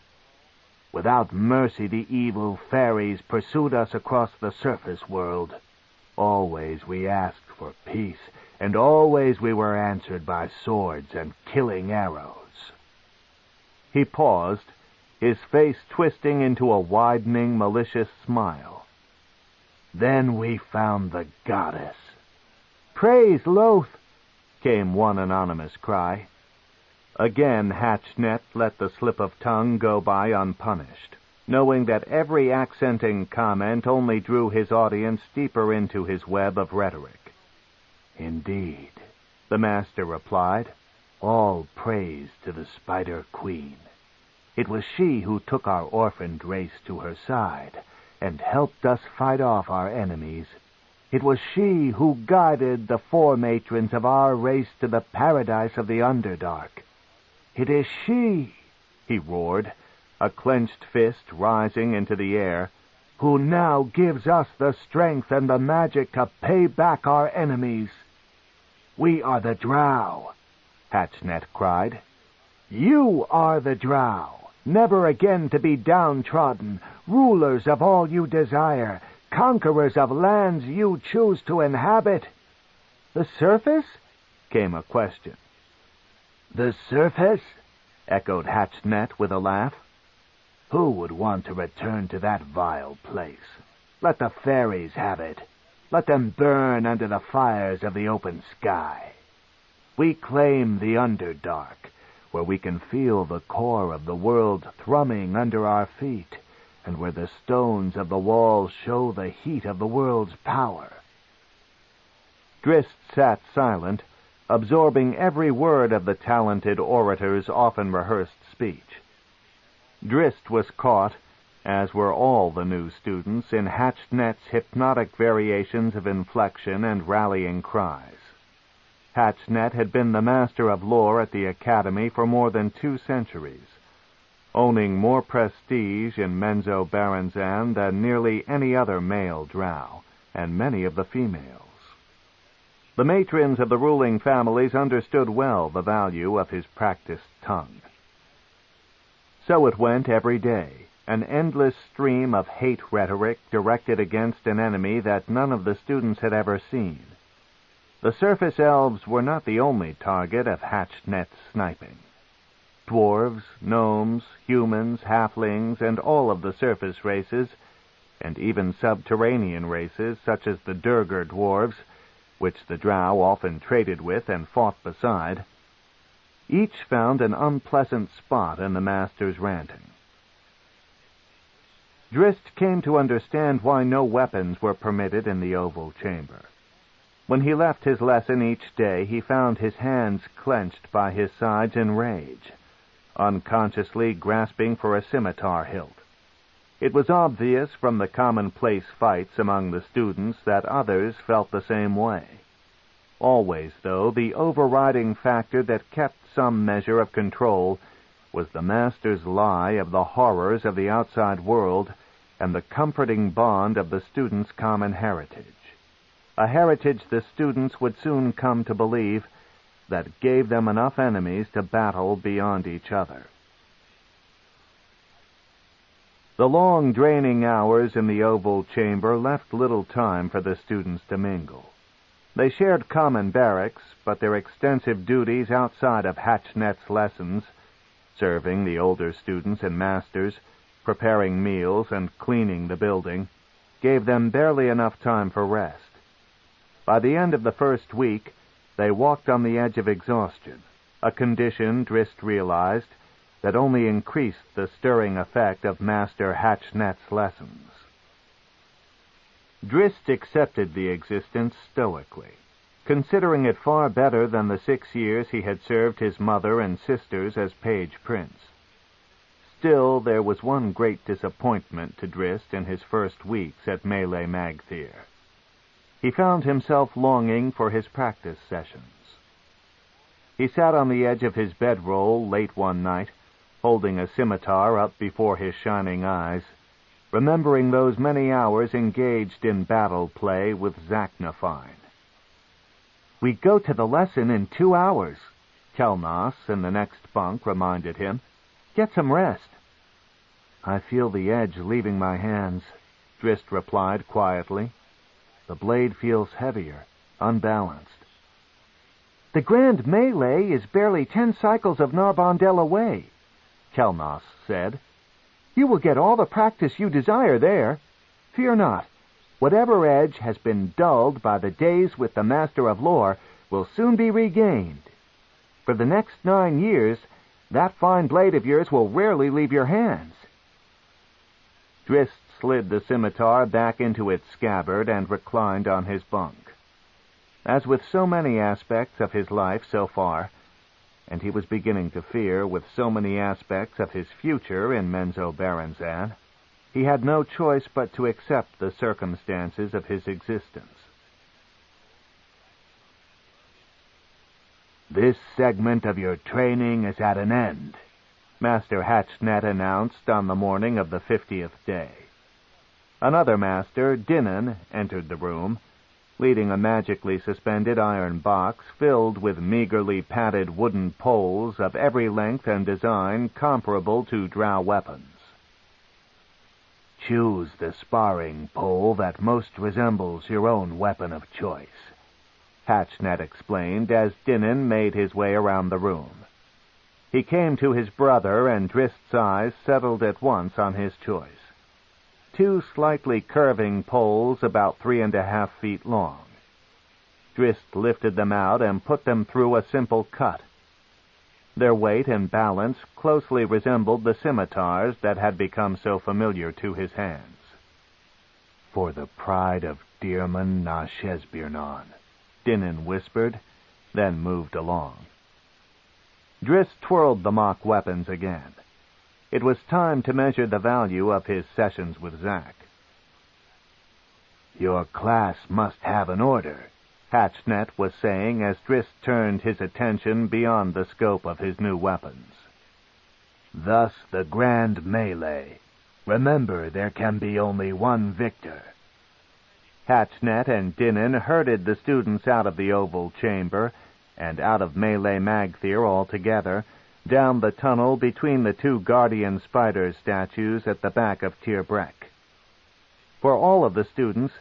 Without mercy the evil fairies pursued us across the surface world. Always we asked for peace, and always we were answered by swords and killing arrows." He paused, his face twisting into a widening, malicious smile. "Then we found the goddess." "Praise Loth!" came one anonymous cry. Again Hatchnet let the slip of tongue go by unpunished, knowing that every accenting comment only drew his audience deeper into his web of rhetoric. "Indeed," the master replied, "all praise to the Spider Queen. It was she who took our orphaned race to her side and helped us fight off our enemies. It was she who guided the four matrons of our race to the paradise of the Underdark. It is she," he roared, a clenched fist rising into the air, "who now gives us the strength and the magic to pay back our enemies." "We are the Drow," Hatchnet cried. "You are the Drow, never again to be downtrodden, rulers of all you desire, conquerors of lands you choose to inhabit." "The surface?" came a question. "The surface?" echoed Hatchnet with a laugh. "Who would want to return to that vile place? Let the fairies have it. Let them burn under the fires of the open sky. We claim the Underdark, where we can feel the core of the world thrumming under our feet, and where the stones of the walls show the heat of the world's power." Drizzt sat silent, absorbing every word of the talented orator's often rehearsed speech. Drizzt was caught, as were all the new students, in Hatchnet's hypnotic variations of inflection and rallying cries. Hatchnet had been the master of lore at the Academy for more than 2 centuries, owning more prestige in Menzoberranzan than nearly any other male drow, and many of the females. The matrons of the ruling families understood well the value of his practiced tongue. So it went every day, an endless stream of hate rhetoric directed against an enemy that none of the students had ever seen. The surface elves were not the only target of Hatchnet's sniping. Dwarves, gnomes, humans, halflings, and all of the surface races, and even subterranean races such as the Durgar dwarves, which the Drow often traded with and fought beside, each found an unpleasant spot in the master's ranting. Drizzt came to understand why no weapons were permitted in the Oval Chamber. When he left his lesson each day, he found his hands clenched by his sides in rage, unconsciously grasping for a scimitar hilt. It was obvious from the commonplace fights among the students that others felt the same way. Always, though, the overriding factor that kept some measure of control was the master's lie of the horrors of the outside world and the comforting bond of the students' common heritage. A heritage the students would soon come to believe that gave them enough enemies to battle beyond each other. The long, draining hours in the Oval Chamber left little time for the students to mingle. They shared common barracks, but their extensive duties outside of Hatchnet's lessons, serving the older students and masters, preparing meals, and cleaning the building, gave them barely enough time for rest. By the end of the first week, they walked on the edge of exhaustion, a condition Drizzt realized that only increased the stirring effect of Master Hatchnet's lessons. Drizzt accepted the existence stoically, considering it far better than the 6 years he had served his mother and sisters as page prince. Still, there was one great disappointment to Drizzt in his first weeks at Melee Magthir. He found himself longing for his practice sessions. He sat on the edge of his bedroll late one night, holding a scimitar up before his shining eyes, remembering those many hours engaged in battle play with Zaknafine. "We go to the lesson in 2 hours," Kelnos in the next bunk reminded him. "Get some rest." "I feel the edge leaving my hands," Drizzt replied quietly. "The blade feels heavier, unbalanced." "The Grand Melee is barely 10 cycles of Narbondel away," Kelnos said. "You will get all the practice you desire there. Fear not. Whatever edge has been dulled by the days with the Master of Lore will soon be regained. For the next 9 years, that fine blade of yours will rarely leave your hands." Drizzt slid the scimitar back into its scabbard and reclined on his bunk. As with so many aspects of his life so far, and he was beginning to fear with so many aspects of his future in Menzoberranzan, he had no choice but to accept the circumstances of his existence. "This segment of your training is at an end," Master Hatchnet announced on the morning of the 50th day. Another master, Dinnan, entered the room, leading a magically suspended iron box filled with meagerly padded wooden poles of every length and design comparable to Drow weapons. "Choose the sparring pole that most resembles your own weapon of choice," Hatchnet explained as Dinnan made his way around the room. He came to his brother, and Drizzt's eyes settled at once on his choice. 2 slightly curving poles about 3.5 feet long. Drizzt lifted them out and put them through a simple cut. Their weight and balance closely resembled the scimitars that had become so familiar to his hands. "For the pride of Dearman na Shesbirnon," Dinnan whispered, then moved along. Drizzt twirled the mock weapons again. It was time to measure the value of his sessions with Zak. "Your class must have an order," Hatchnet was saying as Drizzt turned his attention beyond the scope of his new weapons. "Thus the Grand Melee. Remember, there can be only one victor." Hatchnet and Dinnan herded the students out of the oval chamber and out of Melee Magthir altogether, down the tunnel between the 2 guardian spider statues at the back of Tirbrek. For all of the students,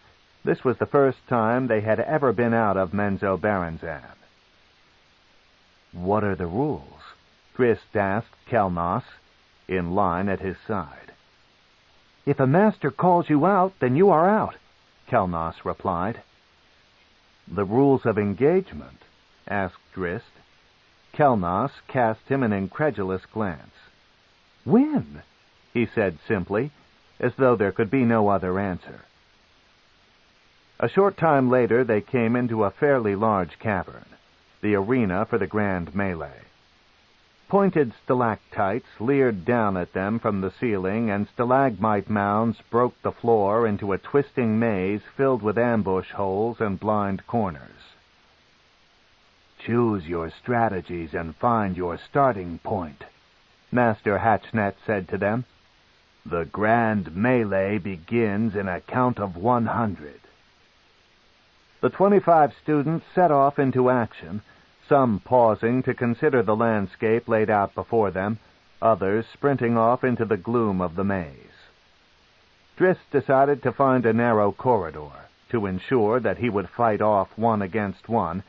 this was the first time they had ever been out of Menzoberranzan. "What are the rules?" Drizzt asked Kelnos, in line at his side. "If a master calls you out, then you are out," Kelnos replied. "The rules of engagement?" asked Drizzt. Kelnos cast him an incredulous glance. "Win," he said simply, as though there could be no other answer. A short time later they came into a fairly large cavern, the arena for the Grand Melee. Pointed stalactites leered down at them from the ceiling, and stalagmite mounds broke the floor into a twisting maze filled with ambush holes and blind corners. "Choose your strategies and find your starting point," Master Hatchnet said to them. "The Grand Melee begins in a count of 100. The 25 students set off into action, some pausing to consider the landscape laid out before them, others sprinting off into the gloom of the maze. Drizzt decided to find a narrow corridor, to ensure that he would fight off 1 against 1,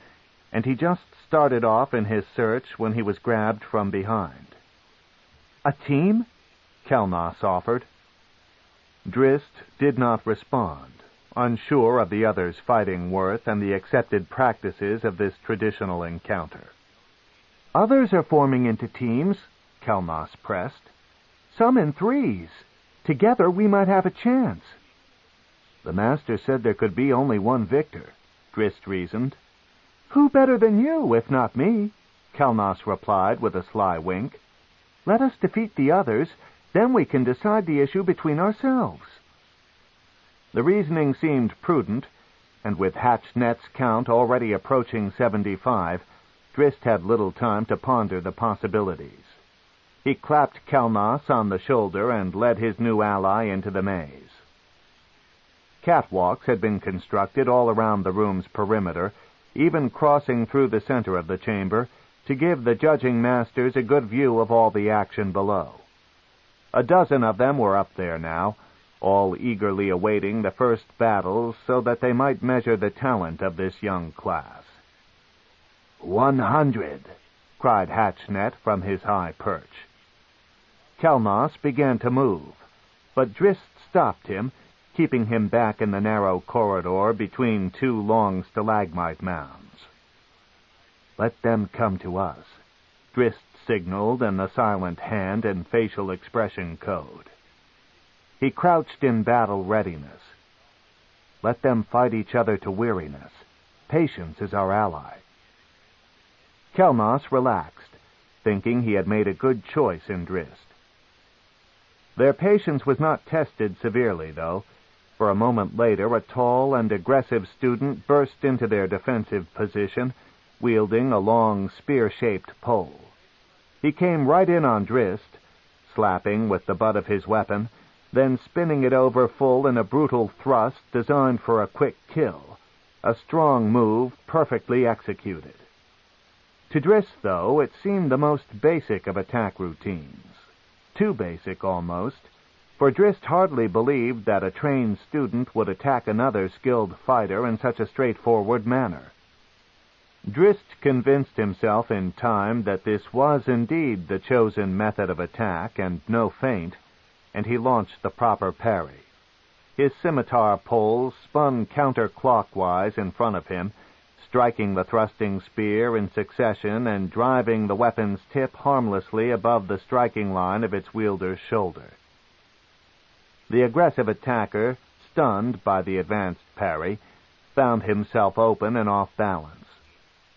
and he just started off in his search when he was grabbed from behind. "A team?" Kelnos offered. Drizzt did not respond, unsure of the other's fighting worth and the accepted practices of this traditional encounter. "Others are forming into teams," Kelnos pressed. "Some in threes. Together we might have a chance." "The Master said there could be only one victor," Drizzt reasoned. "Who better than you, if not me?" Kelnos replied with a sly wink. "Let us defeat the others, then we can decide the issue between ourselves." The reasoning seemed prudent, and with Hatchnet's count already approaching 75, Drizzt had little time to ponder the possibilities. He clapped Kelnos on the shoulder and led his new ally into the maze. Catwalks had been constructed all around the room's perimeter, even crossing through the center of the chamber, to give the judging masters a good view of all the action below. A dozen of them were up there now, all eagerly awaiting the first battles so that they might measure the talent of this young class. 100, cried Hatchnet from his high perch. Kelnos began to move, but Drizzt stopped him, keeping him back in the narrow corridor between two long stalagmite mounds. "Let them come to us," Drizzt signaled in the silent hand and facial expression code. He crouched in battle readiness. "Let them fight each other to weariness. Patience is our ally." Kelnos relaxed, thinking he had made a good choice in Drizzt. Their patience was not tested severely, though, for a moment later a tall and aggressive student burst into their defensive position, wielding a long spear-shaped pole. He came right in on Drizzt, slapping with the butt of his weapon, then spinning it over full in a brutal thrust designed for a quick kill, a strong move perfectly executed. To Drizzt, though, it seemed the most basic of attack routines. Too basic, almost, for Drizzt hardly believed that a trained student would attack another skilled fighter in such a straightforward manner. Drizzt convinced himself in time that this was indeed the chosen method of attack and no feint, and he launched the proper parry. His scimitar poles spun counterclockwise in front of him, striking the thrusting spear in succession and driving the weapon's tip harmlessly above the striking line of its wielder's shoulder. The aggressive attacker, stunned by the advanced parry, found himself open and off balance.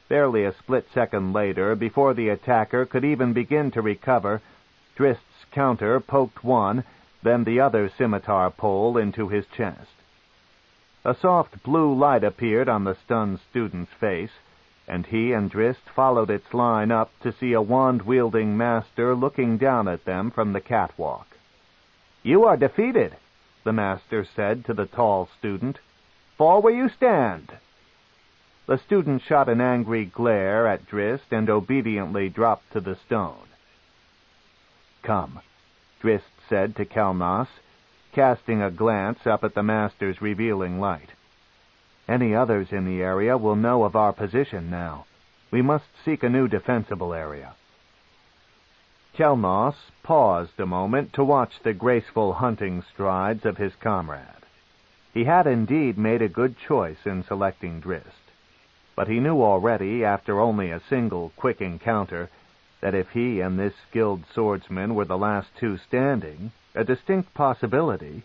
Barely a split second later, before the attacker could even begin to recover, Drizzt's counter poked one, then the other scimitar pole into his chest. A soft blue light appeared on the stunned student's face, and he and Drizzt followed its line up to see a wand-wielding master looking down at them from the catwalk. "You are defeated," the master said to the tall student. "Fall where you stand." The student shot an angry glare at Drizzt and obediently dropped to the stone. "Come," Drizzt said to Kelnos, casting a glance up at the master's revealing light. "Any others in the area will know of our position now. We must seek a new defensible area." Kelnos paused a moment to watch the graceful hunting strides of his comrade. He had indeed made a good choice in selecting Drizzt, but he knew already, after only a single quick encounter, that if he and this skilled swordsman were the last two standing, a distinct possibility,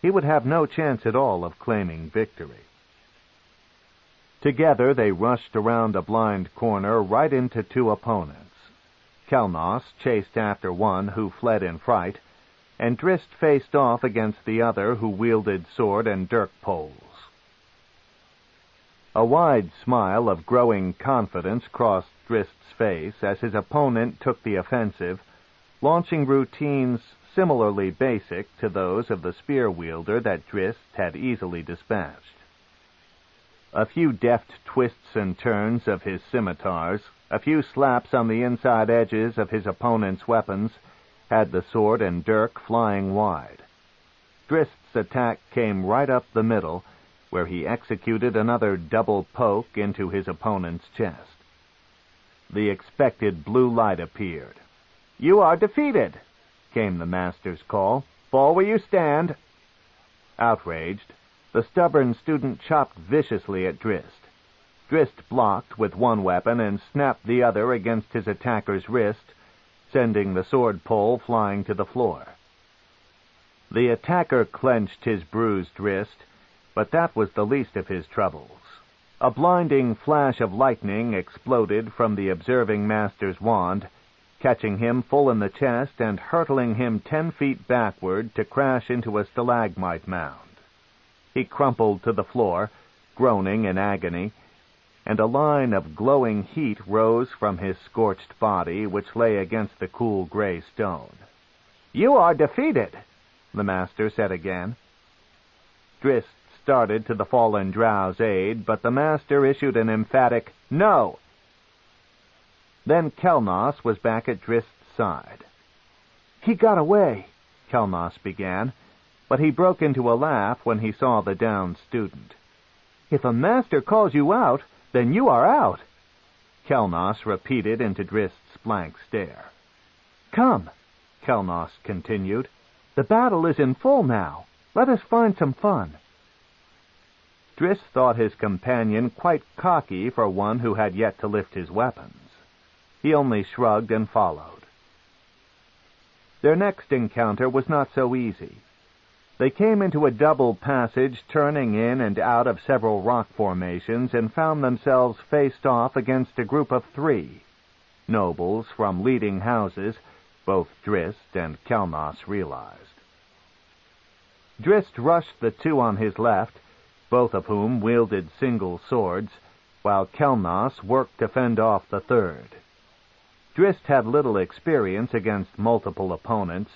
he would have no chance at all of claiming victory. Together they rushed around a blind corner right into two opponents. Kelnos chased after one who fled in fright, and Drizzt faced off against the other who wielded sword and dirk poles. A wide smile of growing confidence crossed Drizzt's face as his opponent took the offensive, launching routines similarly basic to those of the spear-wielder that Drizzt had easily dispatched. A few deft twists and turns of his scimitars, a few slaps on the inside edges of his opponent's weapons, had the sword and dirk flying wide. Drizzt's attack came right up the middle, where he executed another double poke into his opponent's chest. The expected blue light appeared. "You are defeated," came the master's call. "Fall where you stand." Outraged, The stubborn student chopped viciously at Drizzt. Drizzt blocked with one weapon and snapped the other against his attacker's wrist, sending the sword pole flying to the floor. The attacker clenched his bruised wrist, but that was the least of his troubles. A blinding flash of lightning exploded from the observing master's wand, catching him full in the chest and hurtling him 10 feet backward to crash into a stalagmite mound. He crumpled to the floor, groaning in agony, and a line of glowing heat rose from his scorched body, which lay against the cool gray stone. "You are defeated," the master said again. Drizzt started to the fallen Drow's aid, but the master issued an emphatic "No." Then Kelnos was back at Drizzt's side. "He got away," Kelnos began, but he broke into a laugh when he saw the downed student. "If a master calls you out, then you are out," Kelnos repeated into Drizzt's blank stare. "Come," Kelnos continued. "The battle is in full now. Let us find some fun." Drizzt thought his companion quite cocky for one who had yet to lift his weapons. He only shrugged and followed. Their next encounter was not so easy. They came into a double passage turning in and out of several rock formations and found themselves faced off against a group of 3, nobles from leading houses, both Drizzt and Kelnos realized. Drizzt rushed the 2 on his left, both of whom wielded single swords, while Kelnos worked to fend off the 3rd. Drizzt had little experience against multiple opponents,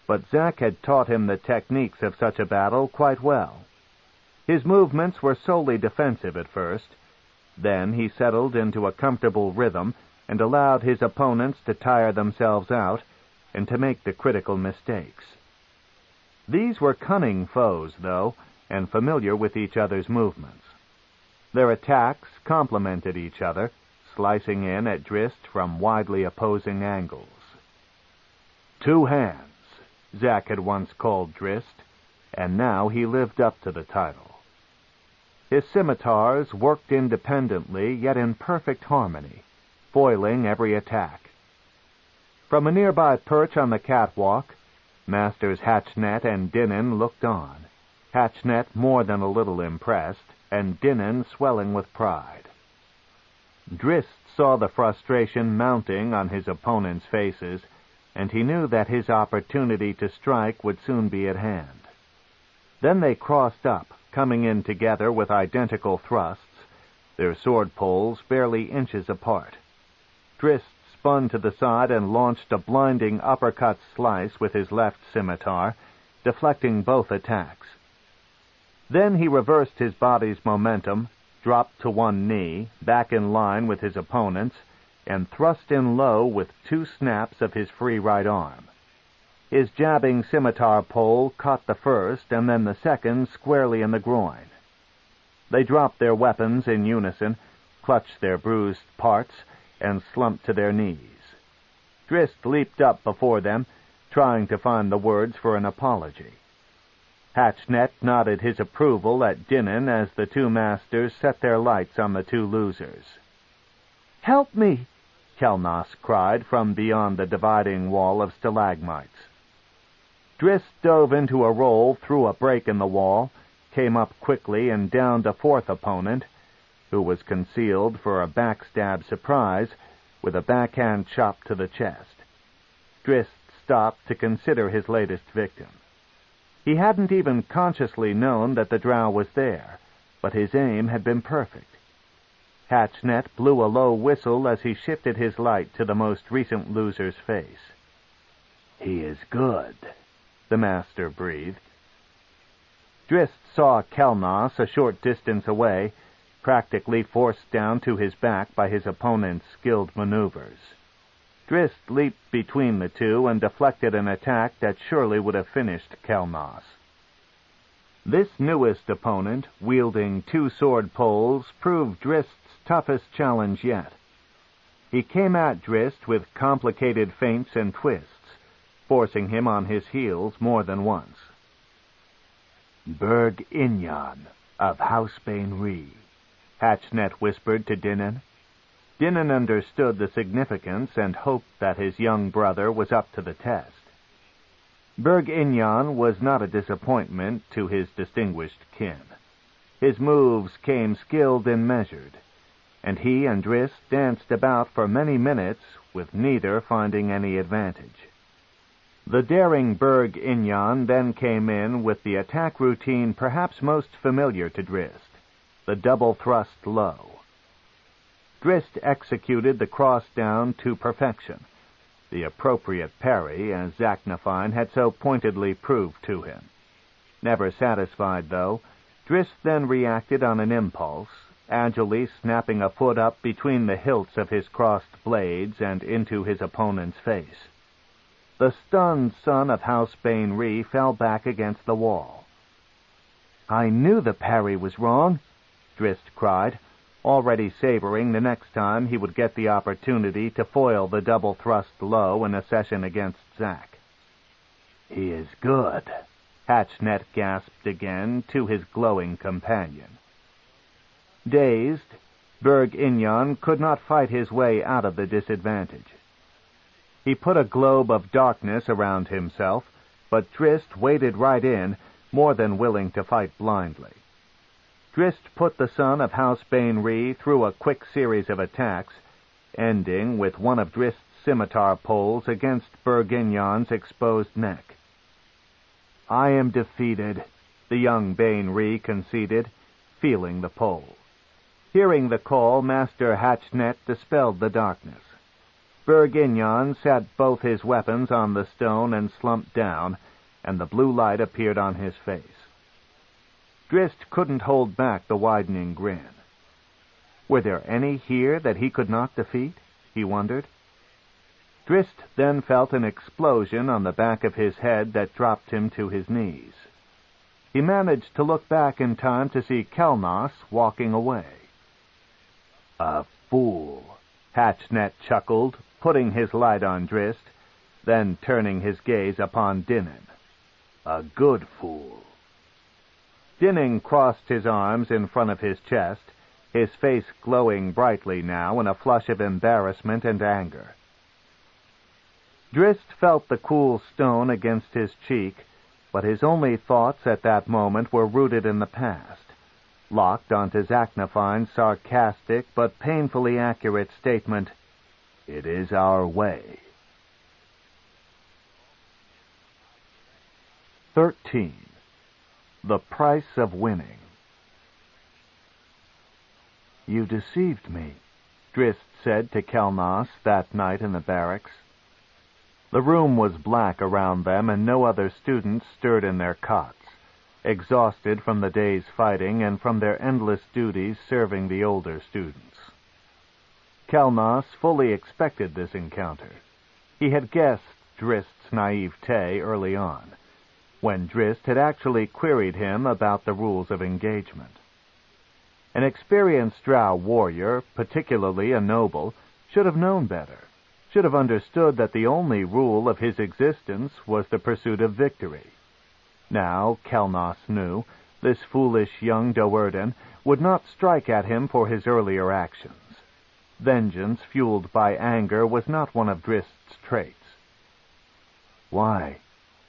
but Zack had taught him the techniques of such a battle quite well. His movements were solely defensive at first. Then he settled into a comfortable rhythm and allowed his opponents to tire themselves out and to make the critical mistakes. These were cunning foes, though, and familiar with each other's movements. Their attacks complemented each other, slicing in at Drizzt from widely opposing angles. "2 hands," Zack had once called Drizzt, and now he lived up to the title. His scimitars worked independently, yet in perfect harmony, foiling every attack. From a nearby perch on the catwalk, Masters Hatchnet and Dinnan looked on, Hatchnet more than a little impressed, and Dinnan swelling with pride. Drizzt saw the frustration mounting on his opponents' faces, and he knew that his opportunity to strike would soon be at hand. Then they crossed up, coming in together with identical thrusts, their sword poles barely inches apart. Drizzt spun to the side and launched a blinding uppercut slice with his left scimitar, deflecting both attacks. Then he reversed his body's momentum, dropped to one knee, back in line with his opponents, and thrust in low with 2 snaps of his free right arm. His jabbing scimitar pole caught the first and then the second squarely in the groin. They dropped their weapons in unison, clutched their bruised parts, and slumped to their knees. Drizzt leaped up before them, trying to find the words for an apology. Hatchnet nodded his approval at Dinnan as the 2 masters set their lights on the 2 losers. "Help me!" Kelnos cried from beyond the dividing wall of stalagmites. Drizzt dove into a roll through a break in the wall, came up quickly and downed a 4th opponent, who was concealed for a backstab surprise with a backhand chop to the chest. Drizzt stopped to consider his latest victim. He hadn't even consciously known that the Drow was there, but his aim had been perfect. Hatchnet blew a low whistle as he shifted his light to the most recent loser's face. "He is good," the master breathed. Drizzt saw Kelnos a short distance away, practically forced down to his back by his opponent's skilled maneuvers. Drizzt leaped between the 2 and deflected an attack that surely would have finished Kelnos. This newest opponent, wielding 2 sword poles, proved Drizzt's toughest challenge yet. He came at Drizzt with complicated feints and twists, forcing him on his heels more than once. Berg Inyan of Housebane Ree, Hatchnet whispered to Dinnan. Dinnan understood the significance and hoped that his young brother was up to the test. Berg Inyan was not a disappointment to his distinguished kin. His moves came skilled and measured, and he and Drizzt danced about for many minutes with neither finding any advantage. The daring Berg Inyan then came in with the attack routine perhaps most familiar to Drizzt, the double thrust low. Drizzt executed the cross-down to perfection, the appropriate parry, as Zaknafine had so pointedly proved to him. Never satisfied, though, Drizzt then reacted on an impulse, agilely snapping a foot up between the hilts of his crossed blades and into his opponent's face. The stunned son of Housebane Ree fell back against the wall. "I knew the parry was wrong," Drizzt cried, already savoring the next time he would get the opportunity to foil the double thrust low in a session against Zack. "He is good," Hatchnet gasped again to his glowing companion. Dazed, Berg Inyan could not fight his way out of the disadvantage. He put a globe of darkness around himself, but Drizzt waded right in, more than willing to fight blindly. Drizzt put the son of Housebane Ree through a quick series of attacks, ending with one of Drizzt's scimitar poles against Berg Inyan's exposed neck. "I am defeated," the young Bane Ree conceded, feeling the pole. Hearing the call, Master Hatchnet dispelled the darkness. Berg Inyan set both his weapons on the stone and slumped down, and the blue light appeared on his face. Drizzt couldn't hold back the widening grin. Were there any here that he could not defeat? He wondered. Drizzt then felt an explosion on the back of his head that dropped him to his knees. He managed to look back in time to see Kelnos walking away. "A fool," Hatchnet chuckled, putting his light on Drizzt, then turning his gaze upon Dinnan. "A good fool." Dinnan crossed his arms in front of his chest, his face glowing brightly now in a flush of embarrassment and anger. Drizzt felt the cool stone against his cheek, but his only thoughts at that moment were rooted in the past, locked onto Zaknafine's sarcastic but painfully accurate statement, "It is our way." 13. The Price of Winning. "You deceived me," Drizzt said to Kelnos that night in the barracks. The room was black around them, and no other students stirred in their cots, exhausted from the day's fighting and from their endless duties serving the older students. Kelnos fully expected this encounter. He had guessed Drizzt's naivete early on, when Drizzt had actually queried him about the rules of engagement. An experienced Drow warrior, particularly a noble, should have known better, should have understood that the only rule of his existence was the pursuit of victory. Now, Kelnos knew, this foolish young Do'Urden would not strike at him for his earlier actions. Vengeance fueled by anger was not one of Drizzt's traits. "Why?"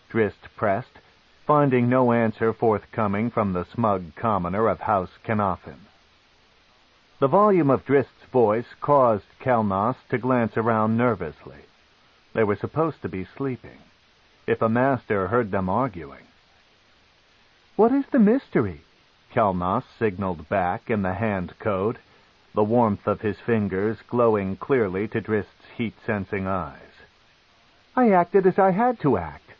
Drizzt pressed, finding no answer forthcoming from the smug commoner of House Kenafin. The volume of Drizzt's voice caused Kelnos to glance around nervously. They were supposed to be sleeping. If a master heard them arguing... "What is the mystery?" Kelnos signaled back in the hand code, the warmth of his fingers glowing clearly to Drizzt's heat-sensing eyes. "I acted as I had to act,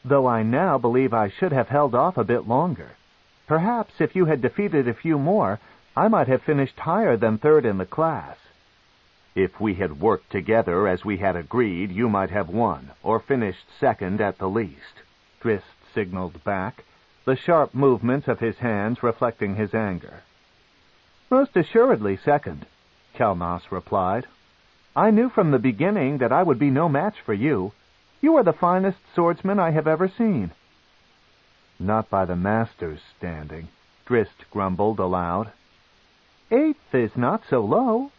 though I now believe I should have held off a bit longer. Perhaps if you had defeated a few more, I might have finished higher than third in the class." "If we had worked together as we had agreed, you might have won, or finished second at the least," Drizzt signaled back, the sharp movements of his hands reflecting his anger. "Most assuredly second," Kelnos replied. "I knew from the beginning that I would be no match for you. You are the finest swordsman I have ever seen." Not by the master's standing, Drizzt grumbled aloud. 8th is not so low,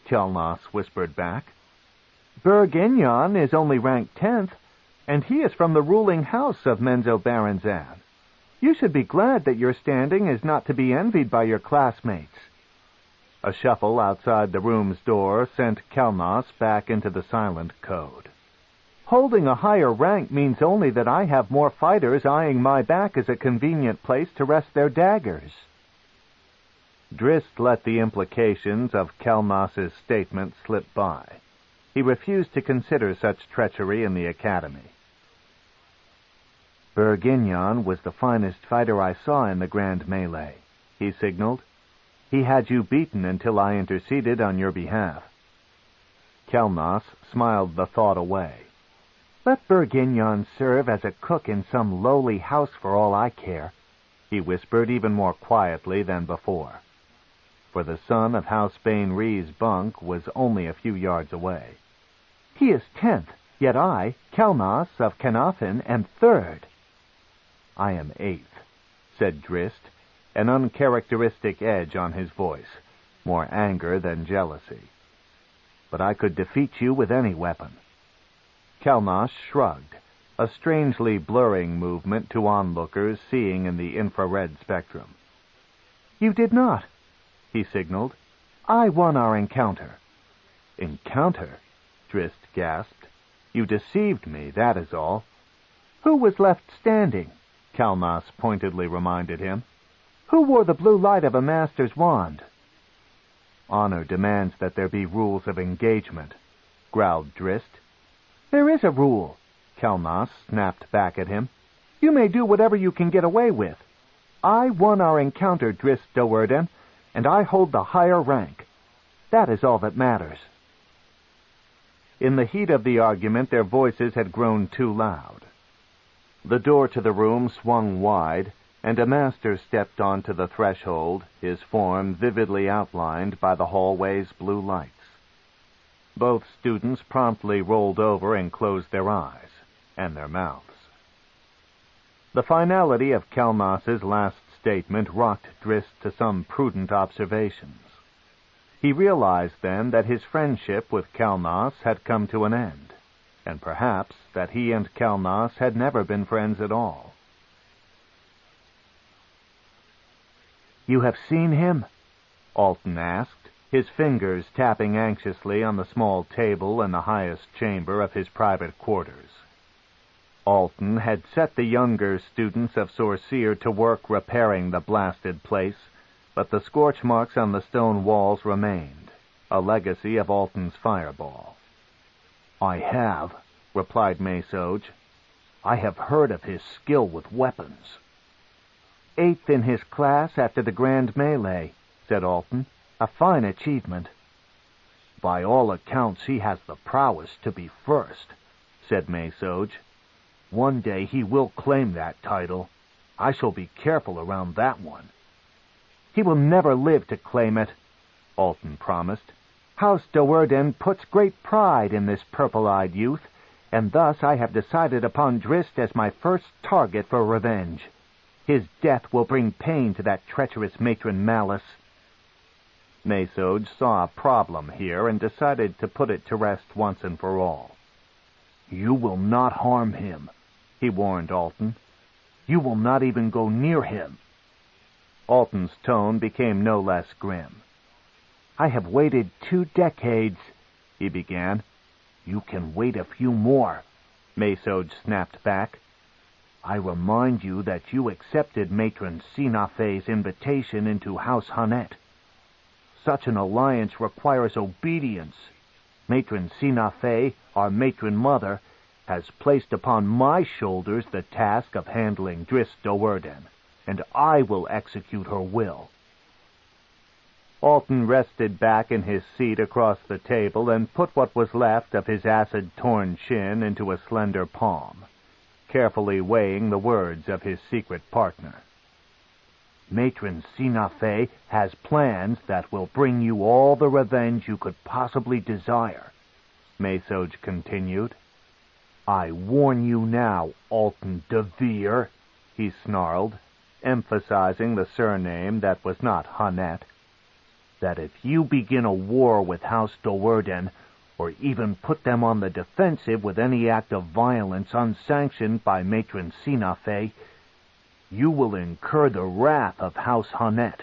Kelnos whispered back. Bergignon is only ranked 10th, and he is from the ruling house of Menzoberranzan. You should be glad that your standing is not to be envied by your classmates. A shuffle outside the room's door sent Kelnos back into the silent code. Holding a higher rank means only that I have more fighters eyeing my back as a convenient place to rest their daggers. Drizzt let the implications of Kelnos's statement slip by. He refused to consider such treachery in the academy. Bergignon was the finest fighter I saw in the grand melee, he signaled. He had you beaten until I interceded on your behalf. Kelnos smiled the thought away. Let Bergignon serve as a cook in some lowly house for all I care, he whispered even more quietly than before. For the son of House Bain-Ree's bunk was only a few yards away. He is 10th, yet I, Kelnos of Canothin, am 3rd. I am 8th, said Drizzt, an uncharacteristic edge on his voice, more anger than jealousy. But I could defeat you with any weapon. Kelnos shrugged, a strangely blurring movement to onlookers seeing in the infrared spectrum. You did not, he signaled. I won our encounter. Encounter? Drizzt gasped. You deceived me, that is all. Who was left standing? Kelnos pointedly reminded him. Who wore the blue light of a master's wand? Honor demands that there be rules of engagement, growled Drizzt. There is a rule, Kelnos snapped back at him. You may do whatever you can get away with. I won our encounter, Drizzt Do'Urden, and I hold the higher rank. That is all that matters. In the heat of the argument, their voices had grown too loud. The door to the room swung wide, and a master stepped onto the threshold, his form vividly outlined by the hallway's blue lights. Both students promptly rolled over and closed their eyes, and their mouths. The finality of Kelnos's last statement rocked Drizzt to some prudent observations. He realized then that his friendship with Kelnos had come to an end, and perhaps that he and Kelnos had never been friends at all. You have seen him? Alton asked, his fingers tapping anxiously on the small table in the highest chamber of his private quarters. Alton had set the younger students of Sorceer to work repairing the blasted place, but the scorch marks on the stone walls remained, a legacy of Alton's fireball. I have, replied Menzoberranzan. I have heard of his skill with weapons. 8th in his class after the grand melee, said Alton. A fine achievement. By all accounts he has the prowess to be first, said Menzoberranzan. One day he will claim that title. I shall be careful around that one. He will never live to claim it, Alton promised. House Do'Urden puts great pride in this purple-eyed youth, and thus I have decided upon Drizzt as my first target for revenge. His death will bring pain to that treacherous matron Malice. Menzoberranzan saw a problem here and decided to put it to rest once and for all. You will not harm him, he warned Alton. You will not even go near him. Alton's tone became no less grim. I have waited 2 decades, he began. You can wait a few more, Menzoberranzan snapped back. I remind you that you accepted Matron Sinafe's invitation into House Hunnet. Such an alliance requires obedience. Matron Sinafe, our matron mother, has placed upon my shoulders the task of handling Drizzt Do'Urden, and I will execute her will. Alton rested back in his seat across the table and put what was left of his acid-torn chin into a slender palm, carefully weighing the words of his secret partner. Matron Sinafe has plans that will bring you all the revenge you could possibly desire, Menzoberranzan continued. I warn you now, Alton DeVir, he snarled, emphasizing the surname that was not Hunnet, "that if you begin a war with House Do'Urden, or even put them on the defensive with any act of violence unsanctioned by Matron Sinafe, you will incur the wrath of House Hunnet.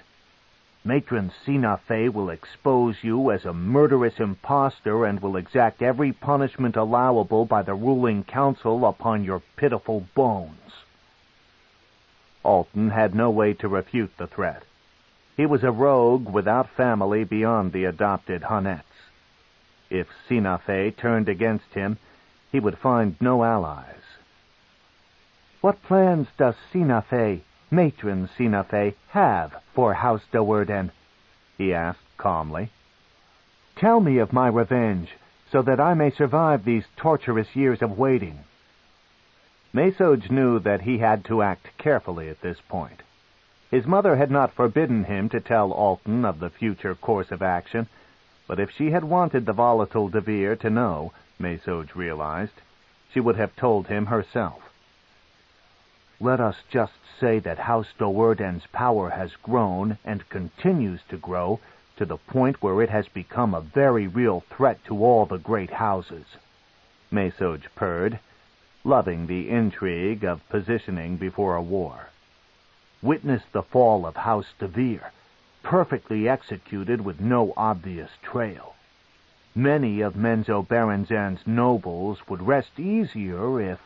Matron Sinafe will expose you as a murderous impostor and will exact every punishment allowable by the ruling council upon your pitiful bones." Alton had no way to refute the threat. He was a rogue without family beyond the adopted Hunnets. If Sinafe turned against him, he would find no allies. "What plans does Sinafe, Matron Sinafe, have for House Do'Urden?" he asked calmly. "Tell me of my revenge, so that I may survive these torturous years of waiting." Mesoj knew that he had to act carefully at this point. His mother had not forbidden him to tell Alton of the future course of action, but if she had wanted the volatile DeVir to know, Mesoj realized, she would have told him herself. "Let us just say that House Do'Urden's power has grown and continues to grow to the point where it has become a very real threat to all the great houses," Mesoj purred, loving the intrigue of positioning before a war. "Witness the fall of House DeVir, perfectly executed with no obvious trail. Many of Menzoberranzan's nobles would rest easier if—"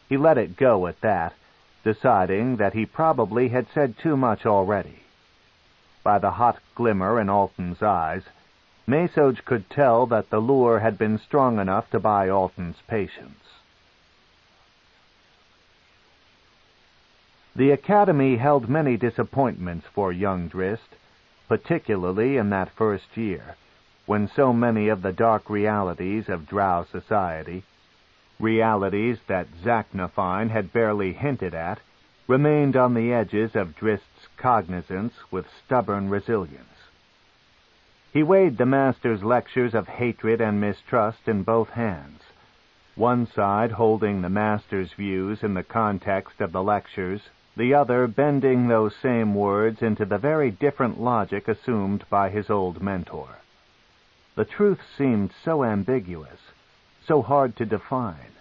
He let it go at that, deciding that he probably had said too much already. By the hot glimmer in Alton's eyes, Mesoj could tell that the lure had been strong enough to buy Alton's patience. The Academy held many disappointments for young Drizzt, particularly in that first year, when so many of the dark realities of Drow society, realities that Zaknafine had barely hinted at, remained on the edges of Drizzt's cognizance with stubborn resilience. He weighed the Master's lectures of hatred and mistrust in both hands, one side holding the Master's views in the context of the lectures, the other bending those same words into the very different logic assumed by his old mentor. The truth seemed so ambiguous, so hard to define.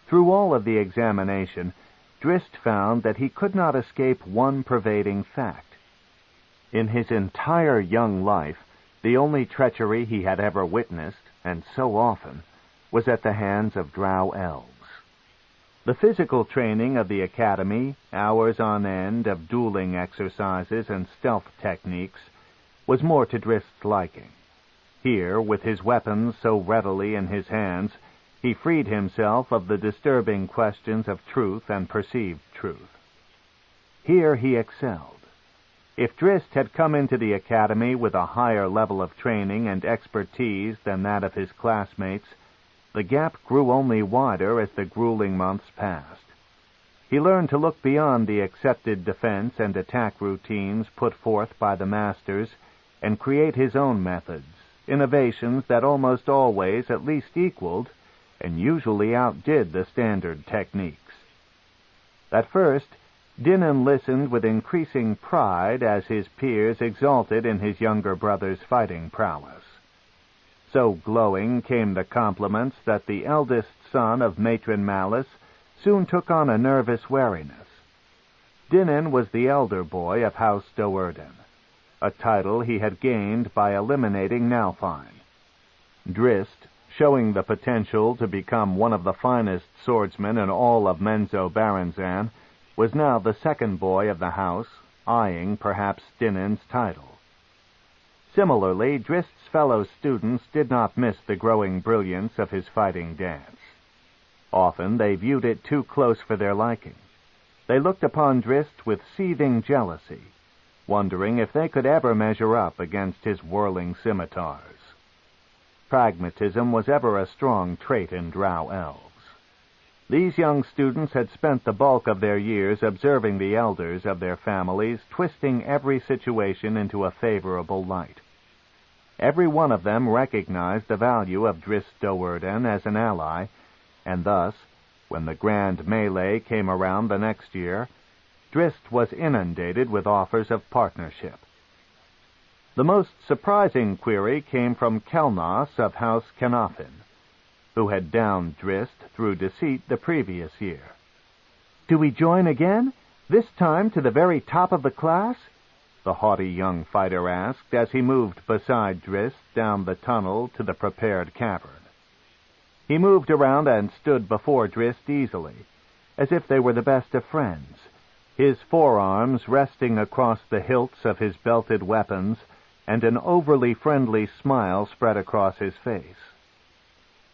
Through all of the examination, Drizzt found that he could not escape one pervading fact. In his entire young life, the only treachery he had ever witnessed, and so often, was at the hands of Drow elves. The physical training of the Academy, hours on end of dueling exercises and stealth techniques, was more to Drizzt's liking. Here, with his weapons so readily in his hands, he freed himself of the disturbing questions of truth and perceived truth. Here he excelled. If Drizzt had come into the Academy with a higher level of training and expertise than that of his classmates, the gap grew only wider as the grueling months passed. He learned to look beyond the accepted defense and attack routines put forth by the Masters and create his own methods, innovations that almost always at least equaled and usually outdid the standard techniques. At first, Dinan listened with increasing pride as his peers exulted in his younger brother's fighting prowess. So glowing came the compliments that the eldest son of Matron Malice soon took on a nervous wariness. Dinan was the elder boy of House Do'Urden, a title he had gained by eliminating Nalfine. Drizzt, showing the potential to become one of the finest swordsmen in all of Menzoberranzan, was now the second boy of the house, eyeing perhaps Dinan's title. Similarly, Drizzt's fellow students did not miss the growing brilliance of his fighting dance. Often they viewed it too close for their liking. They looked upon Drizzt with seething jealousy, wondering if they could ever measure up against his whirling scimitars. Pragmatism was ever a strong trait in Drow elves. These young students had spent the bulk of their years observing the elders of their families twisting every situation into a favorable light. Every one of them recognized the value of Drizzt Do'Urden as an ally, and thus, When the grand melee came around the next year, Drizzt was inundated with offers of partnership. The most surprising query came from Kelnos of House Kenofin, who had downed Drizzt through deceit the previous year. "Do we join again? This time to the very top of the class?" the haughty young fighter asked as he moved beside Drizzt down the tunnel to the prepared cavern. He moved around and stood before Drizzt easily, as if they were the best of friends, his forearms resting across the hilts of his belted weapons, and an overly friendly smile spread across his face.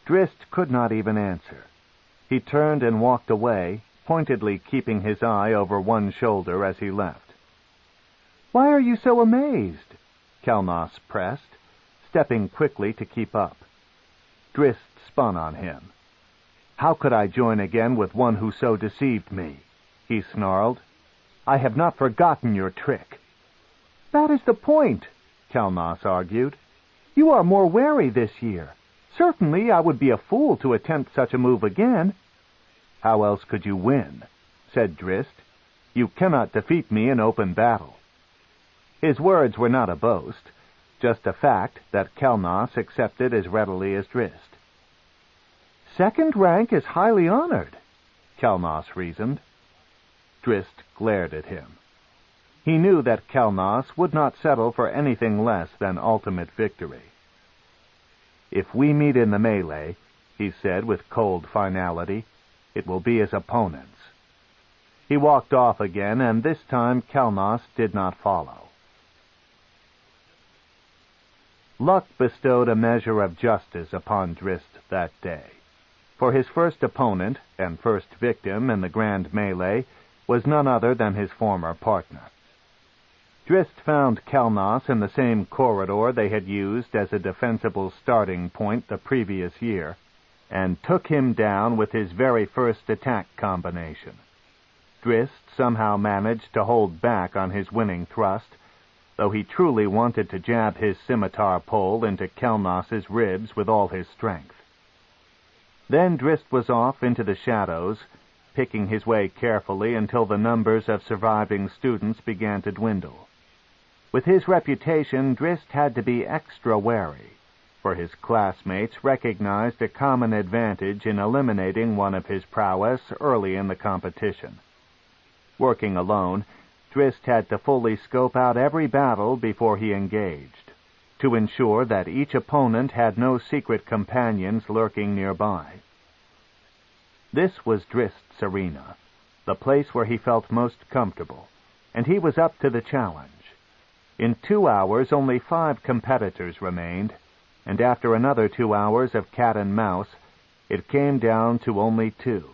Drizzt could not even answer. He turned and walked away, pointedly keeping his eye over one shoulder as he left. "Why are you so amazed?" Kelnos pressed, stepping quickly to keep up. Drizzt spun on him. "How could I join again with one who so deceived me?" he snarled. "I have not forgotten your trick." "That is the point," Kelnos argued. "You are more wary this year. Certainly I would be a fool to attempt such a move again." "How else could you win?" said Drizzt. "You cannot defeat me in open battle." His words were not a boast, just a fact that Kelnos accepted as readily as Drizzt. "Second rank is highly honored," Kelnos reasoned. Drizzt glared at him. He knew that Kelnos would not settle for anything less than ultimate victory. "If we meet in the melee," he said with cold finality, "it will be as opponents." He walked off again, and this time Kelnos did not follow. Luck bestowed a measure of justice upon Drizzt that day, for his first opponent and first victim in the grand melee was none other than his former partner. Drizzt found Kelnos in the same corridor they had used as a defensible starting point the previous year, and took him down with his very first attack combination. Drizzt somehow managed to hold back on his winning thrust, though he truly wanted to jab his scimitar pole into Kelnos's ribs with all his strength. Then Drizzt was off into the shadows, picking his way carefully until the numbers of surviving students began to dwindle. With his reputation, Drizzt had to be extra wary, for his classmates recognized a common advantage in eliminating one of his prowess early in the competition. Working alone, Drizzt had to fully scope out every battle before he engaged, to ensure that each opponent had no secret companions lurking nearby. This was Drizzt's arena, the place where he felt most comfortable, and he was up to the challenge. In 2 hours, only 5 competitors remained, and after another 2 hours of cat and mouse, it came down to only 2,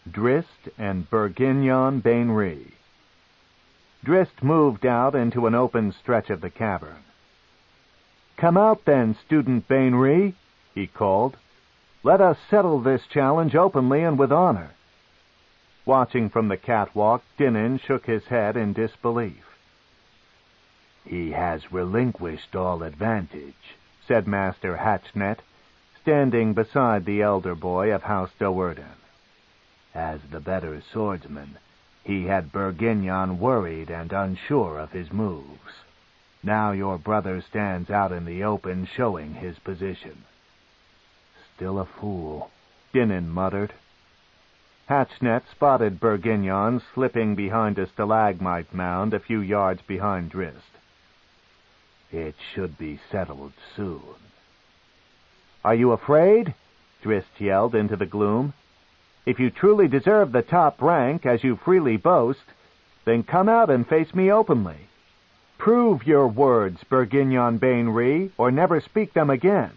Drizzt and Bergignon Bainry. Drizzt moved out into an open stretch of the cavern. "Come out then, Student Bainry," he called. "Let us settle this challenge openly and with honor." Watching from the catwalk, Dinnan shook his head in disbelief. "He has relinquished all advantage," said Master Hatchnet, standing beside the elder boy of House Do'Urden. "As the better swordsman, he had Bergignon worried and unsure of his moves. Now your brother stands out in the open showing his position." "Still a fool," Dinnan muttered. Hatchnet spotted Bergignon slipping behind a stalagmite mound a few yards behind Drizzt. "It should be settled soon." "Are you afraid?" Drizzt yelled into the gloom. "If you truly deserve the top rank, as you freely boast, then come out and face me openly. Prove your words, Bergignon Bainry, or never speak them again."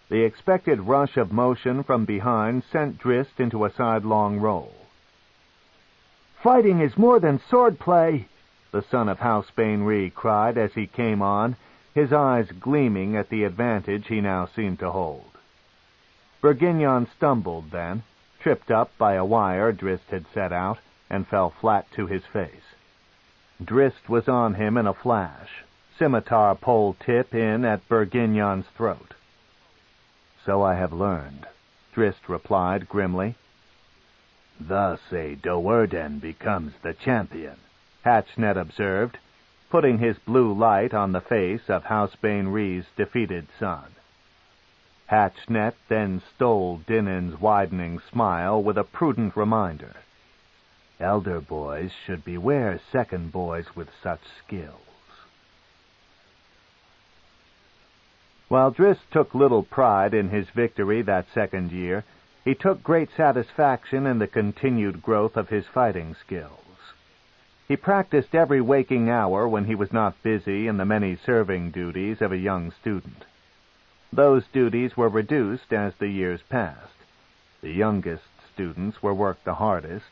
The expected rush of motion from behind sent Drizzt into a sidelong roll. "Fighting is more than swordplay," the son of House Bainry cried as he came on, his eyes gleaming at the advantage he now seemed to hold. Bergignon stumbled then, tripped up by a wire Drizzt had set out, and fell flat to his face. Drizzt was on him in a flash, scimitar pole tip in at Bergignon's throat. "So I have learned," Drizzt replied grimly. Thus a Do'Urden becomes the champion, Hatchnet observed, putting his blue light on the face of Housebane Rhee's defeated son. Hatchnet then stole Dinin's widening smile with a prudent reminder. Elder boys should beware second boys with such skills. While Drizzt took little pride in his victory that second year, he took great satisfaction in the continued growth of his fighting skills. He practiced every waking hour when he was not busy in the many serving duties of a young student. Those duties were reduced as the years passed. The youngest students were worked the hardest,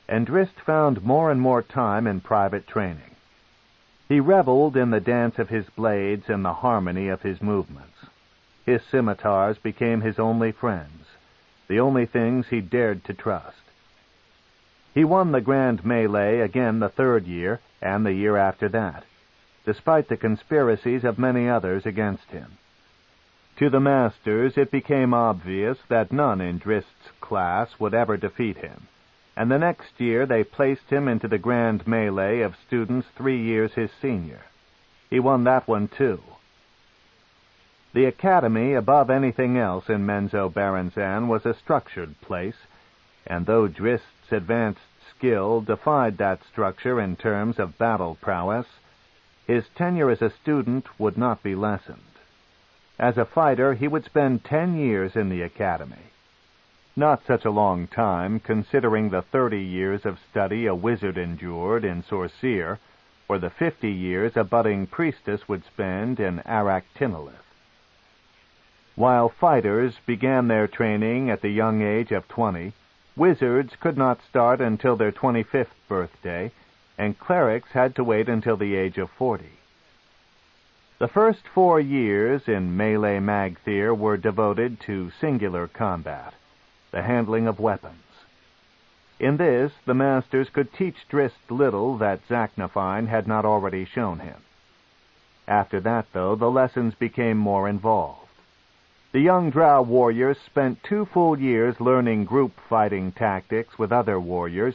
and Drizzt found more and more time in private training. He reveled in the dance of his blades and the harmony of his movements. His scimitars became his only friends, the only things he dared to trust. He won the grand melee again the third year and the year after that, despite the conspiracies of many others against him. To the masters it became obvious that none in Drizzt's class would ever defeat him, and the next year they placed him into the grand melee of students 3 years his senior. He won that one too. The academy, above anything else in Menzoberranzan, was a structured place, and though Drizzt's advanced skill defied that structure in terms of battle prowess, his tenure as a student would not be lessened. As a fighter, he would spend 10 years in the academy. Not such a long time, considering the 30 years of study a wizard endured in Sorceer, or the 50 years a budding priestess would spend in Aractinolith. While fighters began their training at the young age of 20, wizards could not start until their 25th birthday, and clerics had to wait until the age of 40. The first 4 years in Melee Magthyr were devoted to singular combat, the handling of weapons. In this, the masters could teach Drizzt little that Zaknafine had not already shown him. After that, though, the lessons became more involved. The young Drow warriors spent 2 full years learning group fighting tactics with other warriors,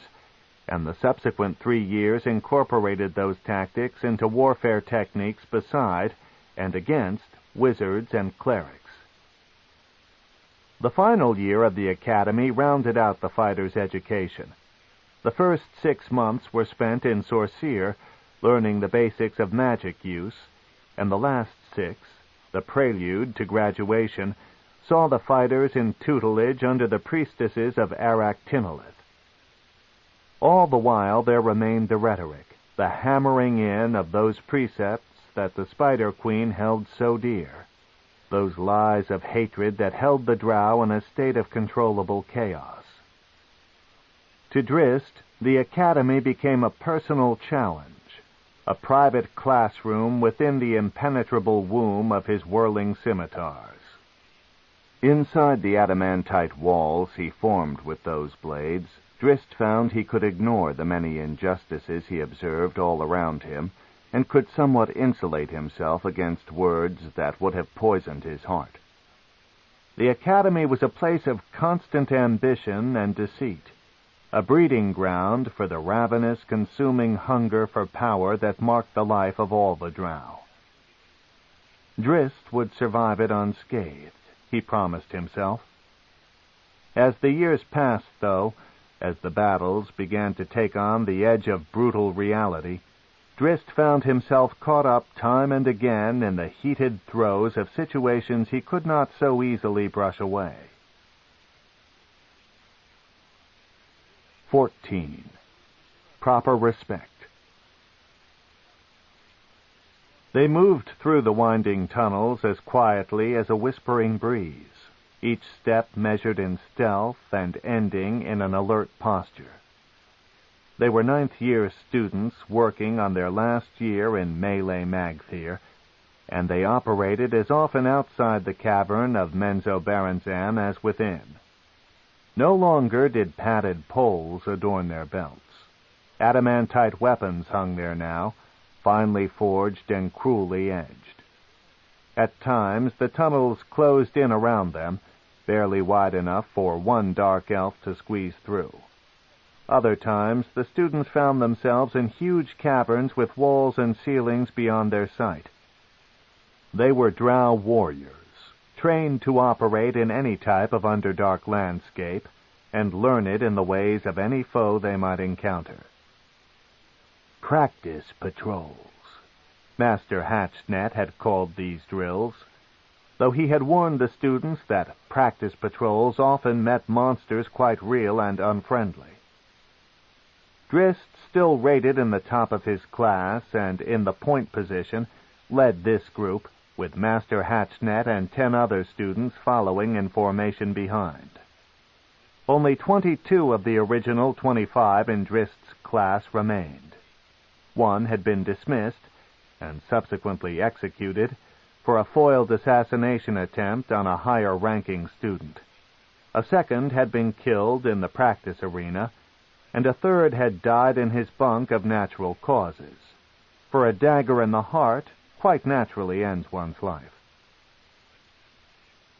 and the subsequent 3 years incorporated those tactics into warfare techniques beside and against wizards and clerics. The final year of the academy rounded out the fighter's education. The first 6 months were spent in Sorceer, learning the basics of magic use, and the last 6, the prelude to graduation, saw the fighters in tutelage under the priestesses of Aractinolith. All the while there remained the rhetoric, the hammering in of those precepts that the Spider Queen held so dear, those lies of hatred that held the Drow in a state of controllable chaos. To Drizzt, the academy became a personal challenge, a private classroom within the impenetrable womb of his whirling scimitars. Inside the adamantite walls he formed with those blades, Drizzt found he could ignore the many injustices he observed all around him, and could somewhat insulate himself against words that would have poisoned his heart. The academy was a place of constant ambition and deceit, a breeding ground for the ravenous, consuming hunger for power that marked the life of all the Drow. Drizzt would survive it unscathed, he promised himself. As the years passed, though, as the battles began to take on the edge of brutal reality, Drizzt found himself caught up time and again in the heated throes of situations he could not so easily brush away. 14. Proper Respect. They moved through the winding tunnels as quietly as a whispering breeze, each step measured in stealth and ending in an alert posture. They were 9th-year students working on their last year in Melee Magthyr, and they operated as often outside the cavern of Menzoberranzan as within. No longer did padded poles adorn their belts. Adamantite weapons hung there now, finely forged and cruelly edged. At times the tunnels closed in around them, barely wide enough for one dark elf to squeeze through. Other times, the students found themselves in huge caverns with walls and ceilings beyond their sight. They were Drow warriors, trained to operate in any type of underdark landscape, and learned in the ways of any foe they might encounter. Practice patrols, Master Hatchnet had called these drills, though he had warned the students that practice patrols often met monsters quite real and unfriendly. Drizzt, still rated in the top of his class and in the point position, led this group, with Master Hatchnet and 10 other students following in formation behind. Only 22 of the original 25 in Drizzt's class remained. One had been dismissed, and subsequently executed, for a foiled assassination attempt on a higher-ranking student. A second had been killed in the practice arena, and a third had died in his bunk of natural causes, for a dagger in the heart quite naturally ends one's life.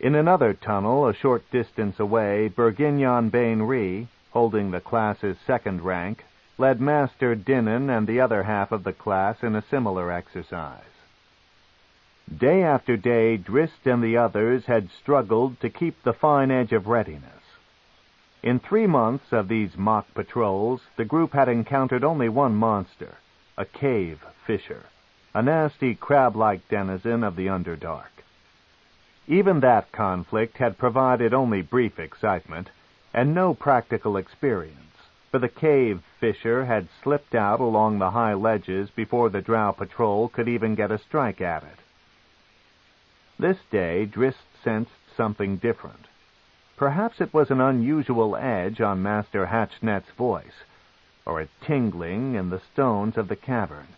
In another tunnel, a short distance away, Berginyon Bainri, holding the class's second rank, led Master Dinnan and the other half of the class in a similar exercise. Day after day, Drizzt and the others had struggled to keep the fine edge of readiness. In 3 months of these mock patrols, the group had encountered only one monster, a cave fisher, a nasty crab-like denizen of the Underdark. Even that conflict had provided only brief excitement, and no practical experience, for the cave fisher had slipped out along the high ledges before the Drow patrol could even get a strike at it. This day, Drizzt sensed something different. Perhaps it was an unusual edge on Master Hatchnet's voice, or a tingling in the stones of the cavern,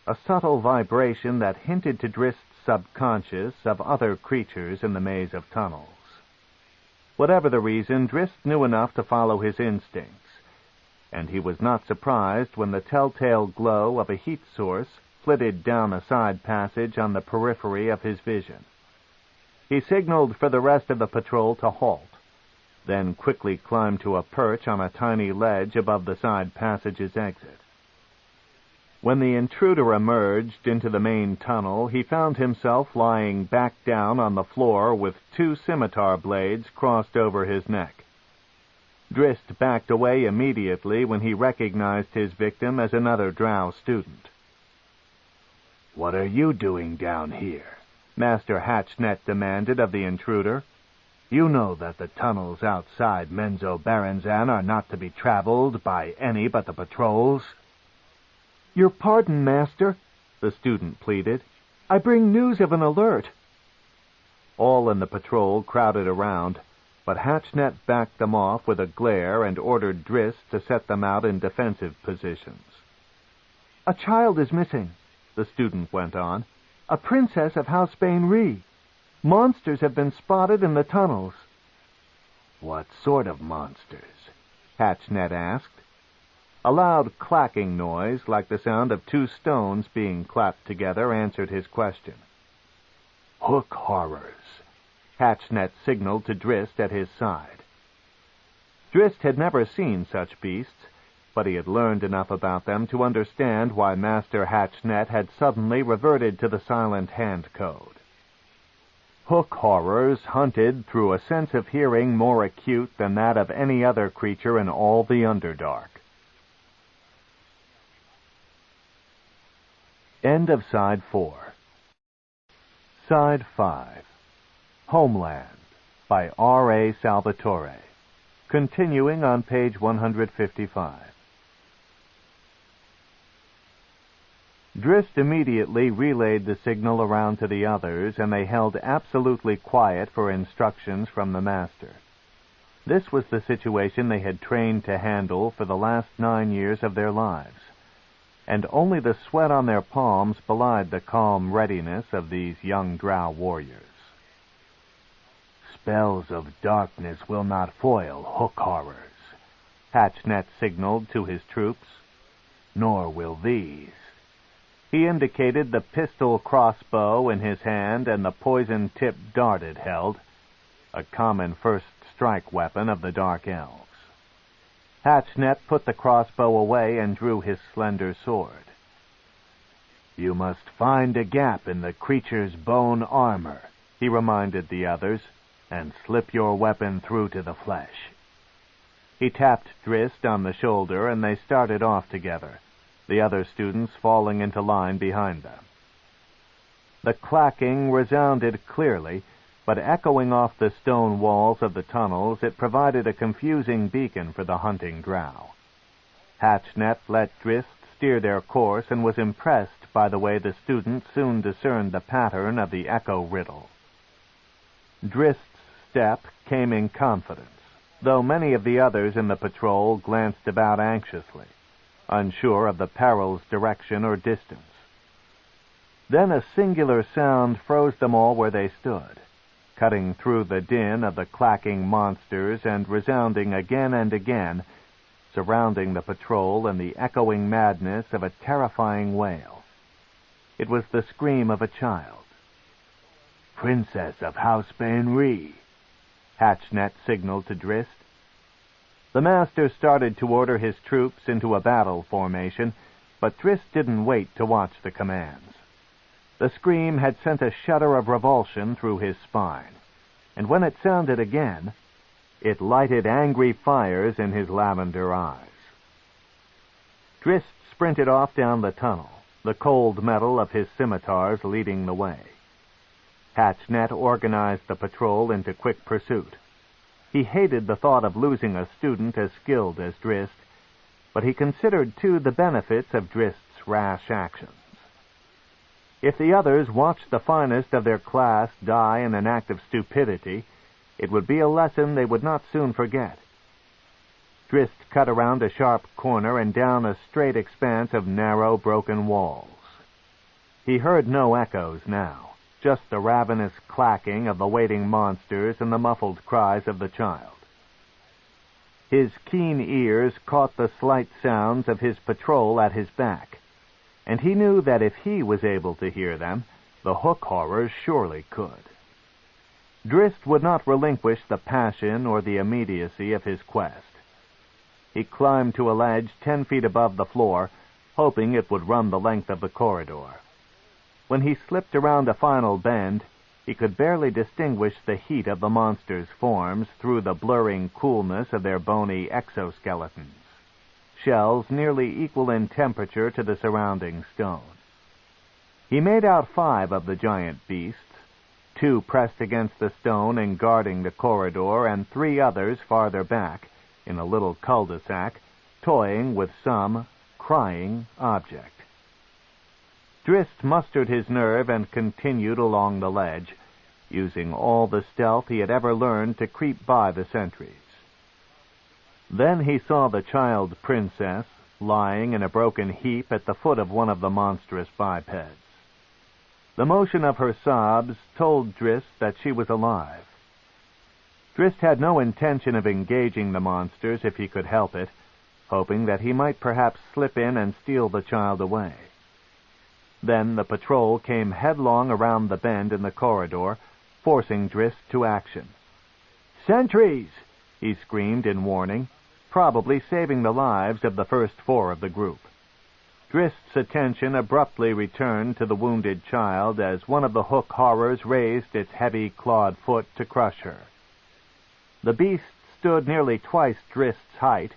a subtle vibration that hinted to Drizzt's subconscious of other creatures in the maze of tunnels. Whatever the reason, Drizzt knew enough to follow his instincts, and he was not surprised when the telltale glow of a heat source flitted down a side passage on the periphery of his vision. He signaled for the rest of the patrol to halt, then quickly climbed to a perch on a tiny ledge above the side passage's exit. When the intruder emerged into the main tunnel, he found himself lying back down on the floor with 2 scimitar blades crossed over his neck. Drizzt backed away immediately when he recognized his victim as another Drow student. "What are you doing down here?" Master Hatchnet demanded of the intruder. "You know that the tunnels outside Menzoberranzan are not to be traveled by any but the patrols." "Your pardon, Master," the student pleaded. "I bring news of an alert." All in the patrol crowded around, but Hatchnet backed them off with a glare and ordered Drizzt to set them out in defensive positions. "A child is missing," the student went on. "A princess of House Bainri. Monsters have been spotted in the tunnels." "What sort of monsters?" Hatchnet asked. A loud clacking noise, like the sound of 2 stones being clapped together, answered his question. "Hook horrors," Hatchnet signaled to Drizzt at his side. Drizzt had never seen such beasts, but he had learned enough about them to understand why Master Hatchnet had suddenly reverted to the Silent Hand Code. Hook horrors hunted through a sense of hearing more acute than that of any other creature in all the Underdark. End of Side 4. Side 5. Homeland by R.A. Salvatore. Continuing on page 155. Drizzt immediately relayed the signal around to the others, and they held absolutely quiet for instructions from the Master. This was the situation they had trained to handle for the last 9 years of their lives, and only the sweat on their palms belied the calm readiness of these young Drow warriors. "Spells of darkness will not foil hook horrors," Hatchnet signaled to his troops. "Nor will these." He indicated the pistol crossbow in his hand and the poison-tipped dart it held. a common first strike weapon of the Dark Elves. Hatchnet put the crossbow away and drew his slender sword. "You must find a gap in the creature's bone armor," he reminded the others, "and slip your weapon through to the flesh." He tapped Drizzt on the shoulder, and they started off together, the other students falling into line behind them. The clacking resounded clearly, but echoing off the stone walls of the tunnels, it provided a confusing beacon for the hunting Drow. Hatchnet let Drizzt steer their course and was impressed by the way the students soon discerned the pattern of the echo riddle. Drizzt's step came in confidence, though many of the others in the patrol glanced about anxiously, unsure of the peril's direction or distance. Then a singular sound froze them all where they stood, cutting through the din of the clacking monsters and resounding again and again, surrounding the patrol in the echoing madness of a terrifying wail. It was the scream of a child. "Princess of House Bainri," Hatchnet signaled to Drizzt. The master started to order his troops into a battle formation, but Drizzt didn't wait to watch the commands. The scream had sent a shudder of revulsion through his spine, and when it sounded again, it lighted angry fires in his lavender eyes. Drizzt sprinted off down the tunnel, the cold metal of his scimitars leading the way. Hatchnet organized the patrol into quick pursuit. He hated the thought of losing a student as skilled as Drizzt, but he considered, too, the benefits of Drizzt's rash actions. If the others watched the finest of their class die in an act of stupidity, it would be a lesson they would not soon forget. Drizzt cut around a sharp corner and down a straight expanse of narrow, broken walls. He heard no echoes now, just the ravenous clacking of the waiting monsters and the muffled cries of the child. His keen ears caught the slight sounds of his patrol at his back, and he knew that if he was able to hear them, the hook horrors surely could. Drizzt would not relinquish the passion or the immediacy of his quest. He climbed to a ledge 10 feet above the floor, hoping it would run the length of the corridor. When he slipped around a final bend, he could barely distinguish the heat of the monsters' forms through the blurring coolness of their bony exoskeletons, shells nearly equal in temperature to the surrounding stone. He made out 5 of the giant beasts, 2 pressed against the stone and guarding the corridor, and 3 others farther back, in a little cul-de-sac, toying with some crying object. Drizzt mustered his nerve and continued along the ledge, using all the stealth he had ever learned to creep by the sentries. Then he saw the child princess lying in a broken heap at the foot of one of the monstrous bipeds. The motion of her sobs told Drizzt that she was alive. Drizzt had no intention of engaging the monsters if he could help it, hoping that he might perhaps slip in and steal the child away. Then the patrol came headlong around the bend in the corridor, forcing Drizzt to action. "Sentries!" he screamed in warning, probably saving the lives of the first 4 of the group. Drizzt's attention abruptly returned to the wounded child as one of the hook horrors raised its heavy clawed foot to crush her. The beast stood nearly twice Drizzt's height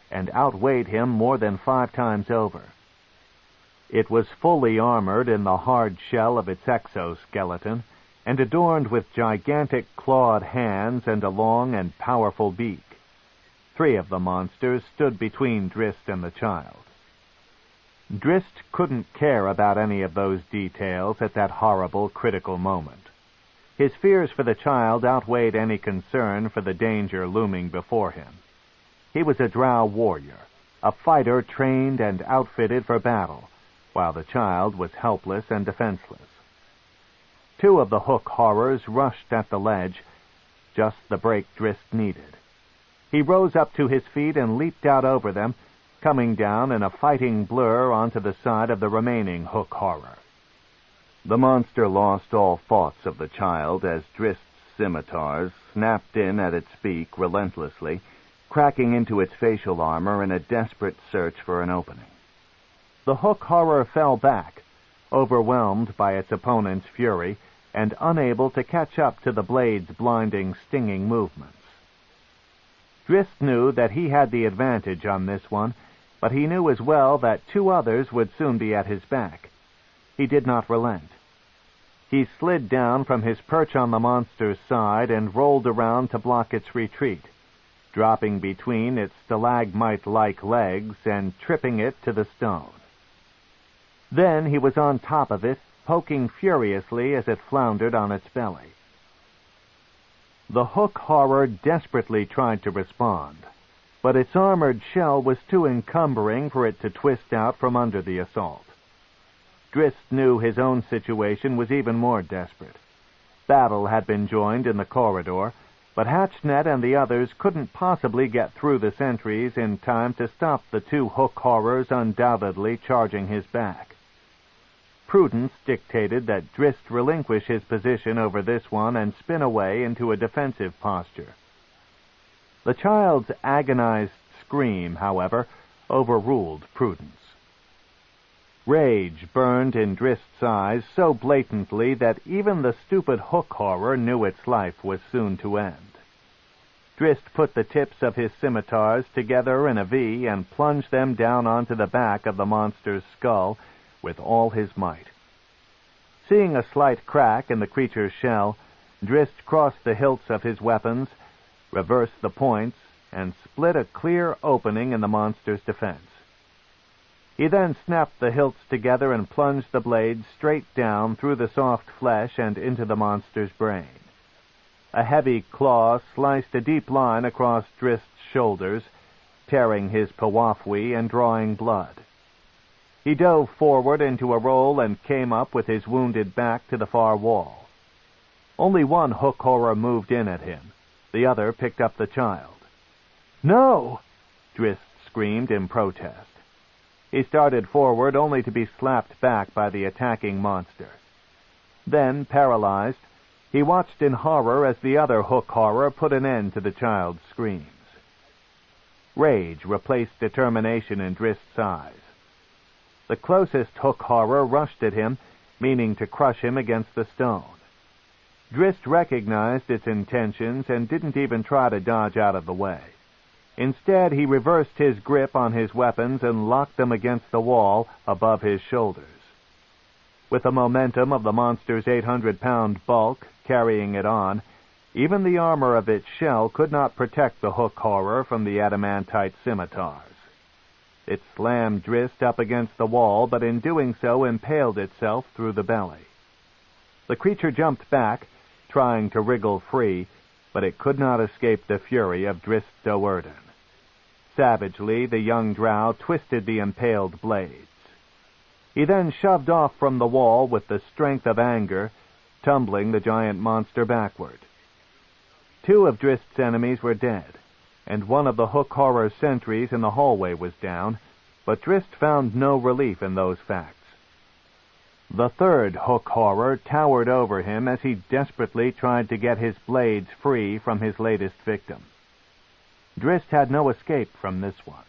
and outweighed him more than 5 times over. It was fully armored in the hard shell of its exoskeleton and adorned with gigantic clawed hands and a long and powerful beak. 3 of the monsters stood between Drizzt and the child. Drizzt couldn't care about any of those details at that horrible, critical moment. His fears for the child outweighed any concern for the danger looming before him. He was a Drow warrior, a fighter trained and outfitted for battle, while the child was helpless and defenseless. 2 of the hook horrors rushed at the ledge, just the break Drizzt needed. He rose up to his feet and leaped out over them, coming down in a fighting blur onto the side of the remaining hook horror. The monster lost all thoughts of the child as Drizzt's scimitars, snapped in at its beak relentlessly, cracking into its facial armor in a desperate search for an opening. The hook horror fell back, overwhelmed by its opponent's fury and unable to catch up to the blade's blinding, stinging movements. Drizzt knew that he had the advantage on this one, but he knew as well that two others would soon be at his back. He did not relent. He slid down from his perch on the monster's side and rolled around to block its retreat, dropping between its stalagmite-like legs and tripping it to the stone. Then he was on top of it, poking furiously as it floundered on its belly. The hook horror desperately tried to respond, but its armored shell was too encumbering for it to twist out from under the assault. Drizzt knew his own situation was even more desperate. Battle had been joined in the corridor, but Hatchnet and the others couldn't possibly get through the sentries in time to stop the two hook horrors undoubtedly charging his back. Prudence dictated that Drizzt relinquish his position over this one and spin away into a defensive posture. The child's agonized scream, however, overruled prudence. Rage burned in Drizzt's eyes so blatantly that even the stupid hook horror knew its life was soon to end. Drizzt put the tips of his scimitars together in a V and plunged them down onto the back of the monster's skull with all his might. Seeing a slight crack in the creature's shell, Drizzt crossed the hilts of his weapons, reversed the points, and split a clear opening in the monster's defense. He then snapped the hilts together and plunged the blade straight down through the soft flesh and into the monster's brain. A heavy claw sliced a deep line across Drizzt's shoulders, tearing his pawafwi and drawing blood. He dove forward into a roll and came up with his wounded back to the far wall. Only one hook horror moved in at him. The other picked up the child. "No!" Drizzt screamed in protest. He started forward only to be slapped back by the attacking monster. Then, paralyzed, he watched in horror as the other hook horror put an end to the child's screams. Rage replaced determination in Drizzt's eyes. The closest hook horror rushed at him, meaning to crush him against the stone. Drizzt recognized its intentions and didn't even try to dodge out of the way. Instead, he reversed his grip on his weapons and locked them against the wall above his shoulders. With the momentum of the monster's 800-pound bulk carrying it on, even the armor of its shell could not protect the hook horror from the adamantite scimitars. It slammed Drizzt up against the wall, but in doing so impaled itself through the belly. The creature jumped back, trying to wriggle free, but it could not escape the fury of Drizzt Do'Urden. Savagely, the young drow twisted the impaled blades. He then shoved off from the wall with the strength of anger, tumbling the giant monster backward. Two of Drizzt's enemies were dead, and one of the hook horror sentries in the hallway was down, but Drizzt found no relief in those facts. The third hook horror towered over him as he desperately tried to get his blades free from his latest victim. Drizzt had no escape from this one.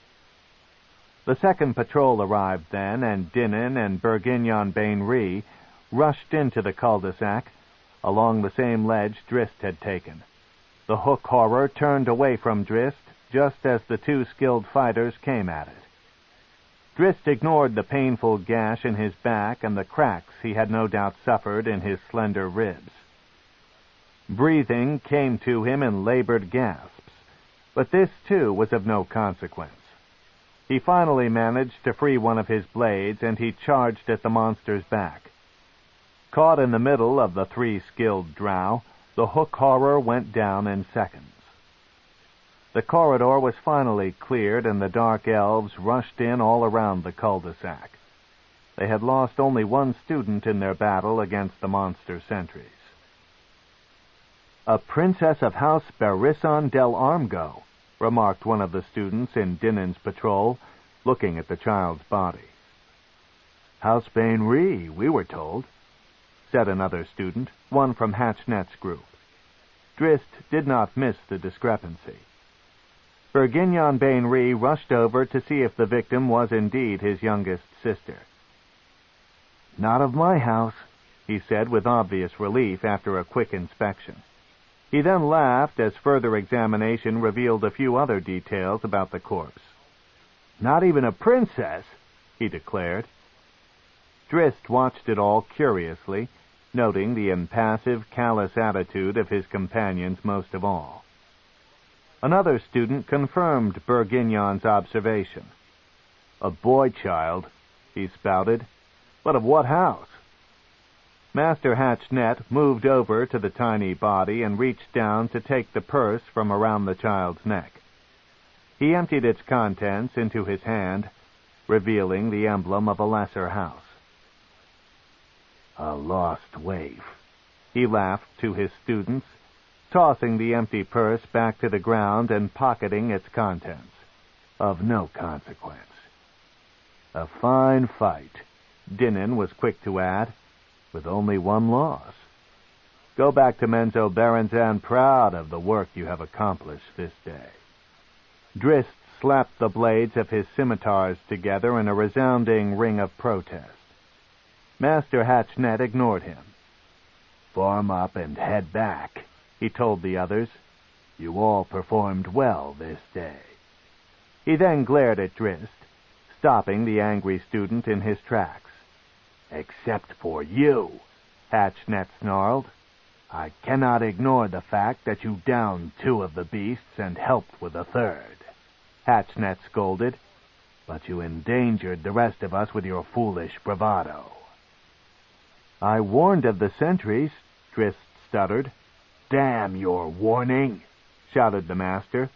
The second patrol arrived then, and Dinin and Bergignon Bainri rushed into the cul-de-sac along the same ledge Drizzt had taken. The hook horror turned away from Drizzt just as the two skilled fighters came at it. Drizzt ignored the painful gash in his back and the cracks he had no doubt suffered in his slender ribs. Breathing came to him in labored gasps, but this, too, was of no consequence. He finally managed to free one of his blades, and he charged at the monster's back. Caught in the middle of the three skilled drow, the hook horror went down in seconds. The corridor was finally cleared, and the dark elves rushed in all around the cul-de-sac. They had lost only one student in their battle against the monster sentries. "A princess of House Barisson del Armgo," remarked one of the students in Dinin's patrol, looking at the child's body. "House Bainri, we were told," said another student, one from Hatchnet's group. Drizzt did not miss the discrepancy. Bergignon Bainry rushed over to see if the victim was indeed his youngest sister. "Not of my house," he said with obvious relief after a quick inspection. He then laughed as further examination revealed a few other details about the corpse. "Not even a princess," he declared. Drizzt watched it all curiously, noting the impassive, callous attitude of his companions most of all. Another student confirmed Bergignon's observation. "A boy child," he spouted. "But of what house?" Master Hatchnet moved over to the tiny body and reached down to take the purse from around the child's neck. He emptied its contents into his hand, revealing the emblem of a lesser house. "A lost waif," he laughed to his students, tossing the empty purse back to the ground and pocketing its contents. "Of no consequence." "A fine fight," Dinan was quick to add, "with only one loss. Go back to Menzoberranzan proud of the work you have accomplished this day." Drizzt slapped the blades of his scimitars together in a resounding ring of protest. Master Hatchnet ignored him. "Form up and head back," he told the others. "You all performed well this day." He then glared at Drizzt, stopping the angry student in his tracks. "Except for you," Hatchnet snarled. "I cannot ignore the fact that you downed 2 of the beasts and helped with a 3rd. Hatchnet scolded. "But you endangered the rest of us with your foolish bravado." "I warned of the sentries," Drizzt stuttered. "Damn your warning!" shouted the master.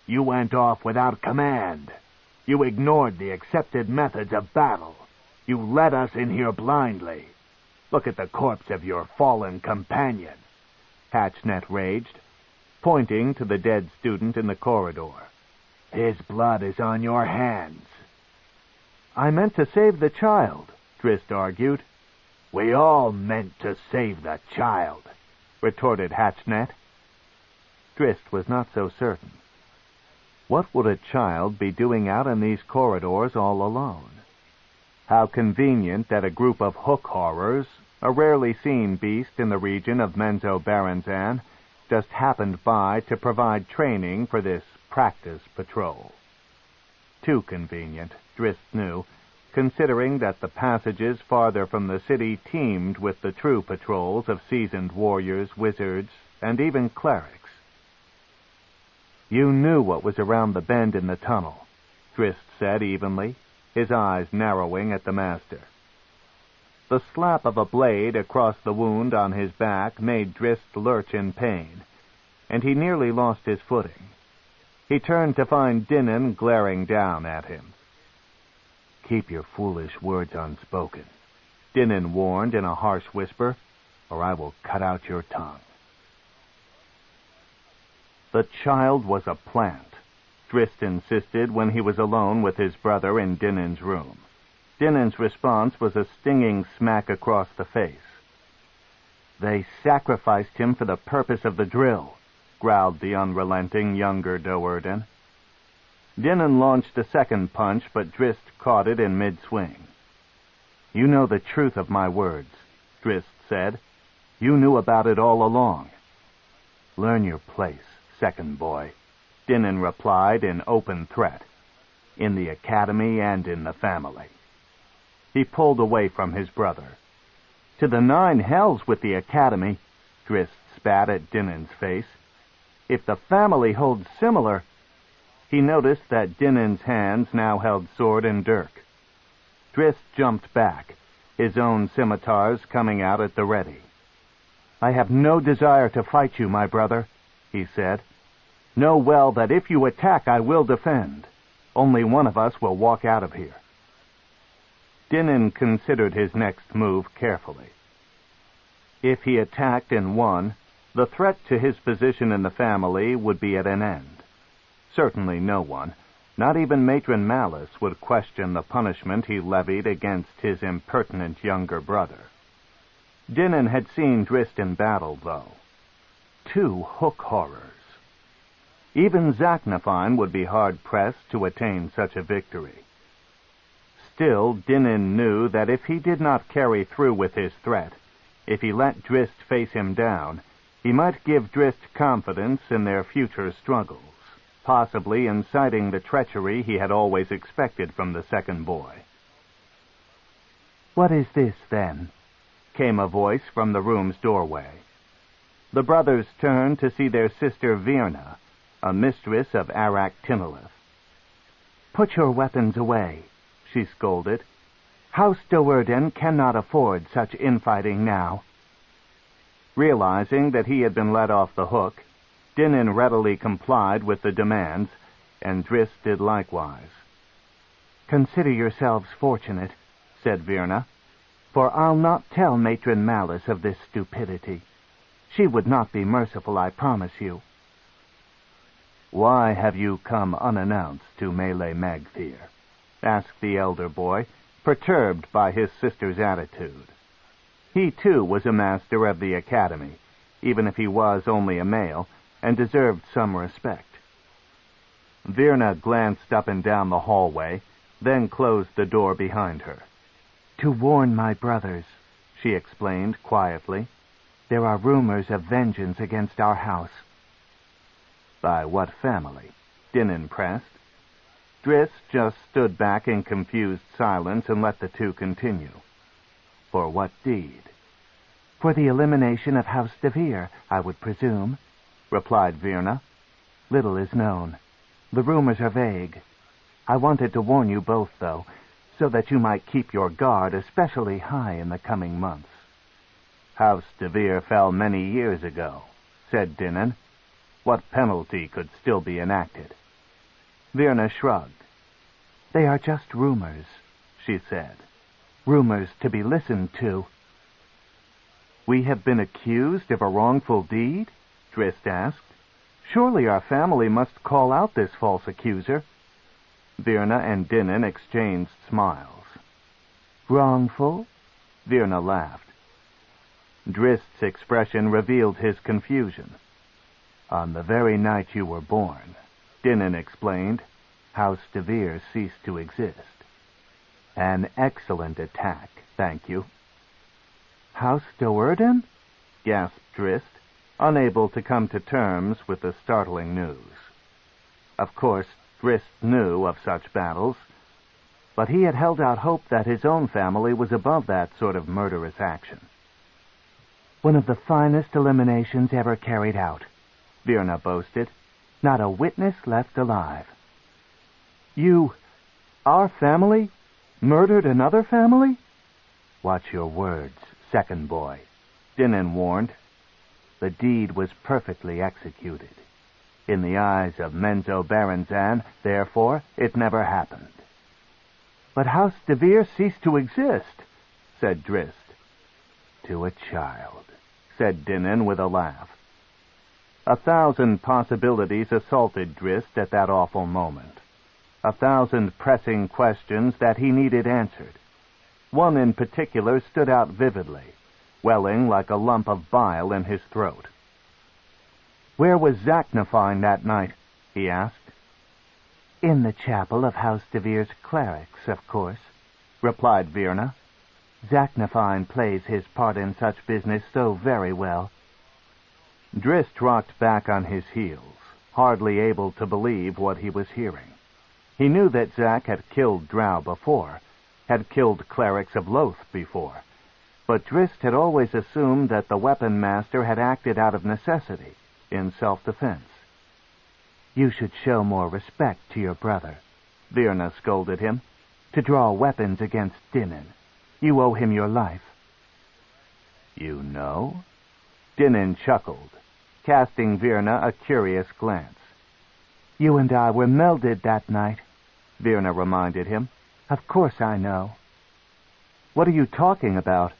"You went off without command. You ignored the accepted methods of battle. You led us in here blindly. Look at the corpse of your fallen companion," Hatchnet raged, pointing to the dead student in the corridor. "His blood is on your hands." "I meant to save the child," Drizzt argued. "We all meant to save the child," retorted Hatchnet. Drizzt was not so certain. What would a child be doing out in these corridors all alone? How convenient that a group of hook horrors, a rarely seen beast in the region of Menzoberranzan, just happened by to provide training for this practice patrol. Too convenient, Drizzt knew, considering that the passages farther from the city teemed with the true patrols of seasoned warriors, wizards, and even clerics. "You knew what was around the bend in the tunnel," Drizzt said evenly, his eyes narrowing at the master. The slap of a blade across the wound on his back made Drizzt lurch in pain, and he nearly lost his footing. He turned to find Dinan glaring down at him. "Keep your foolish words unspoken," Dinan warned in a harsh whisper, "or I will cut out your tongue." The child was a plant, Drizzt insisted when he was alone with his brother in Dinan's room. Dinan's response was a stinging smack across the face. "They sacrificed him for the purpose of the drill," growled the unrelenting younger Do'Urden. Dinan launched a second punch, but Drizzt caught it in mid-swing. "You know the truth of my words," Drizzt said. "You knew about it all along." "Learn your place, second boy," Dinan replied in open threat. "In the academy and in the family." He pulled away from his brother. "To the 9 hells with the academy," Drizzt spat at Dinan's face. "If the family holds similar—" He noticed that Dinan's hands now held sword and dirk. Drizzt jumped back, his own scimitars coming out at the ready. "I have no desire to fight you, my brother," he said. "Know well that if you attack, I will defend. Only one of us will walk out of here." Dinan considered his next move carefully. If he attacked and won, the threat to his position in the family would be at an end. Certainly no one, not even Matron Malice, would question the punishment he levied against his impertinent younger brother. Dinan had seen Drizzt in battle, though. two hook horrors. Even Zaknafine would be hard-pressed to attain such a victory. Still, Dinin knew that if he did not carry through with his threat, if he let Drizzt face him down, he might give Drizzt confidence in their future struggles, possibly inciting the treachery he had always expected from the second boy. "What is this, then?" came a voice from the room's doorway. The brothers turned to see their sister Virna, a mistress of Arak Tinolith. "Put your weapons away," she scolded. "House Do'Urden cannot afford such infighting now." Realizing that he had been let off the hook, Dinin readily complied with the demands, and Drizzt did likewise. "Consider yourselves fortunate," said Virna, "for I'll not tell Matron Malice of this stupidity. She would not be merciful, I promise you." "Why have you come unannounced to Melee Magthir?" asked the elder boy, perturbed by his sister's attitude. He, too, was a master of the academy, even if he was only a male, and deserved some respect. Virna glanced up and down the hallway, then closed the door behind her. "To warn my brothers," she explained quietly. "There are rumors of vengeance against our house." "By what family?" Dinin pressed. Drizzt just stood back in confused silence and let the two continue. "For what deed?" "For the elimination of House DeVir, I would presume," replied Virna. "Little is known. The rumors are vague. I wanted to warn you both, though, so that you might keep your guard especially high in the coming months." "House DeVir fell many years ago," said Dinin. "What penalty could still be enacted?" Virna shrugged. "They are just rumors," she said. "Rumors to be listened to." "We have been accused of a wrongful deed?" Drizzt asked. "Surely our family must call out this false accuser." Virna and Dinin exchanged smiles. "Wrongful?" Virna laughed. Drizzt's expression revealed his confusion. "On the very night you were born," Dinin explained, "House DeVir ceased to exist." "An excellent attack, thank you." "House Do'Urden?" gasped Drizzt, unable to come to terms with the startling news. Of course, Drizzt knew of such battles, but he had held out hope that his own family was above that sort of murderous action. "One of the finest eliminations ever carried out," Virna boasted. "Not a witness left alive." Our family, murdered another family?" "Watch your words, second boy," Dinin warned. "The deed was perfectly executed. In the eyes of Menzoberranzan, therefore, it never happened." "But House DeVir ceased to exist," said Drizzt. "To a child," said Dinin with a laugh. 1,000 possibilities assaulted Drizzt at that awful moment. 1,000 pressing questions that he needed answered. One in particular stood out vividly, welling like a lump of bile in his throat. "Where was Zaknafine that night?" he asked. "In the chapel of House DeVir's clerics, of course," replied Virna. "Zaknafine plays his part in such business so very well." Drizzt rocked back on his heels, hardly able to believe what he was hearing. He knew that Zak had killed Drow before, had killed clerics of Loth before, but Drizzt had always assumed that the weapon master had acted out of necessity, in self-defense. "You should show more respect to your brother," Virna scolded him. "To draw weapons against Dinin. You owe him your life." "You know?" Dinin chuckled, casting Virna a curious glance. "You and I were melded that night," Virna reminded him. "Of course I know." "What are you talking about?"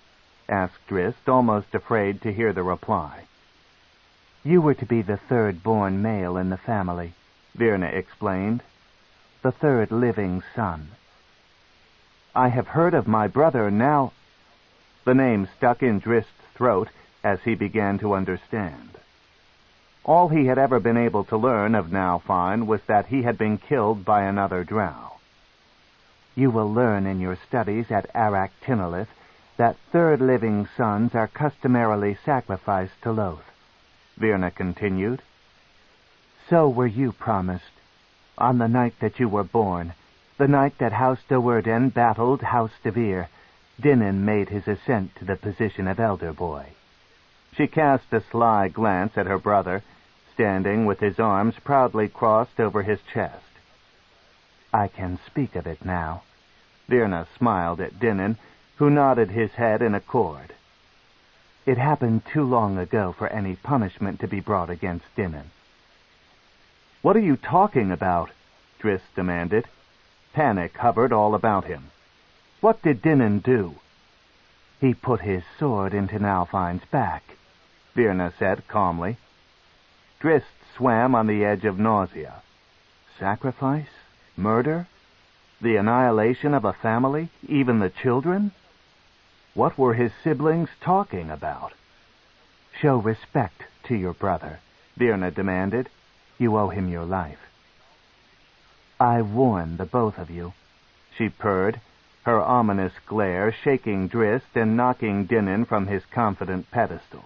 asked Drizzt, almost afraid to hear the reply. "You were to be the third-born male in the family," Virna explained. "The third living son." "I have heard of my brother now." The name stuck in Drizzt's throat as he began to understand. All he had ever been able to learn of Nalfine was that he had been killed by another Drow. You will learn in your studies at Arak Tinolith that third living sons are customarily sacrificed to Loth, Virna continued. So were you promised. On the night that you were born, the night that House Do'Urden battled House DeVir, Dinnan made his ascent to the position of Elder Boy. She cast a sly glance at her brother, standing with his arms proudly crossed over his chest. I can speak of it now. Virna smiled at Dinnan, who nodded his head in accord. It happened too long ago for any punishment to be brought against Dinnan. What are you talking about? Drizzt demanded. Panic hovered all about him. What did Dinnan do? He put his sword into Nalfine's back, Virna said calmly. Drizzt swam on the edge of nausea. Sacrifice? Murder? The annihilation of a family? Even the children? What were his siblings talking about? Show respect to your brother, Virna demanded. You owe him your life. I warn the both of you, she purred, her ominous glare shaking Drizzt and knocking Dinnan from his confident pedestal.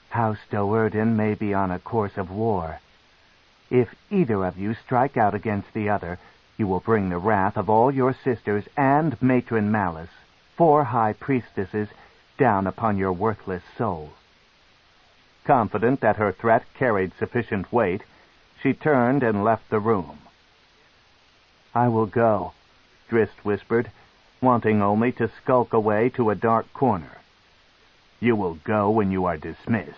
House Do'Urden may be on a course of war. If either of you strike out against the other, you will bring the wrath of all your sisters and Matron Malice, 4 high priestesses, down upon your worthless souls. Confident that her threat carried sufficient weight, she turned and left the room. I will go, Drizzt whispered, wanting only to skulk away to a dark corner. You will go when you are dismissed,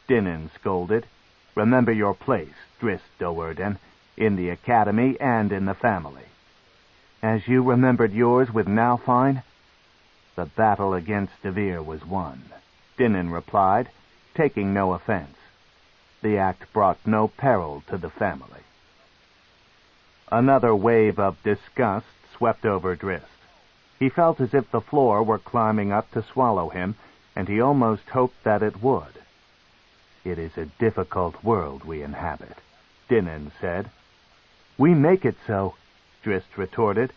Dinnan scolded. Remember your place, Drizzt Do'Urden, in the academy and in the family. As you remembered yours with Nalfine? The battle against DeVir was won, Dinnan replied, taking no offense. The act brought no peril to the family. Another wave of disgust swept over Drizzt. He felt as if the floor were climbing up to swallow him, and he almost hoped that it would. It is a difficult world we inhabit, Dinnan said. We make it so, Drizzt retorted.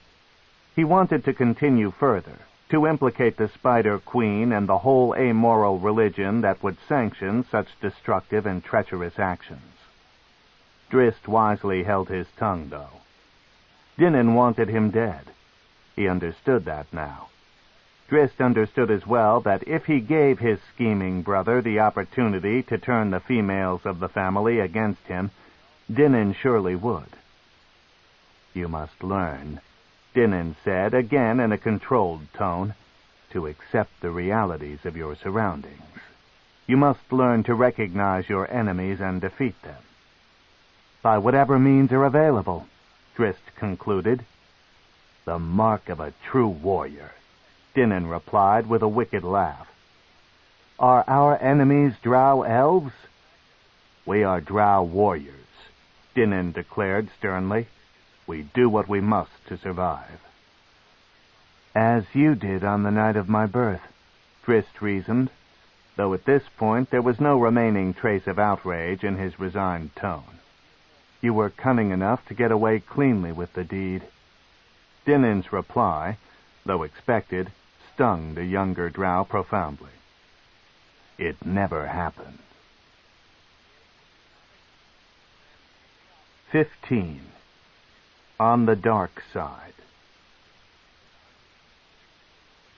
He wanted to continue further, to implicate the Spider Queen and the whole amoral religion that would sanction such destructive and treacherous actions. Drizzt wisely held his tongue, though. Dinnan wanted him dead. He understood that now. Drizzt understood as well that if he gave his scheming brother the opportunity to turn the females of the family against him, Dinnan surely would. You must learn, Dinnan said, again in a controlled tone, to accept the realities of your surroundings. You must learn to recognize your enemies and defeat them. By whatever means are available, Drizzt concluded. The mark of a true warrior, Dinnan replied with a wicked laugh. Are our enemies Drow elves? We are Drow warriors, Dinnan declared sternly. We do what we must to survive. As you did on the night of my birth, Drizzt reasoned, though at this point there was no remaining trace of outrage in his resigned tone. You were cunning enough to get away cleanly with the deed. Dinnan's reply, though expected, stung the younger Drow profoundly. It never happened. 15. On the dark side.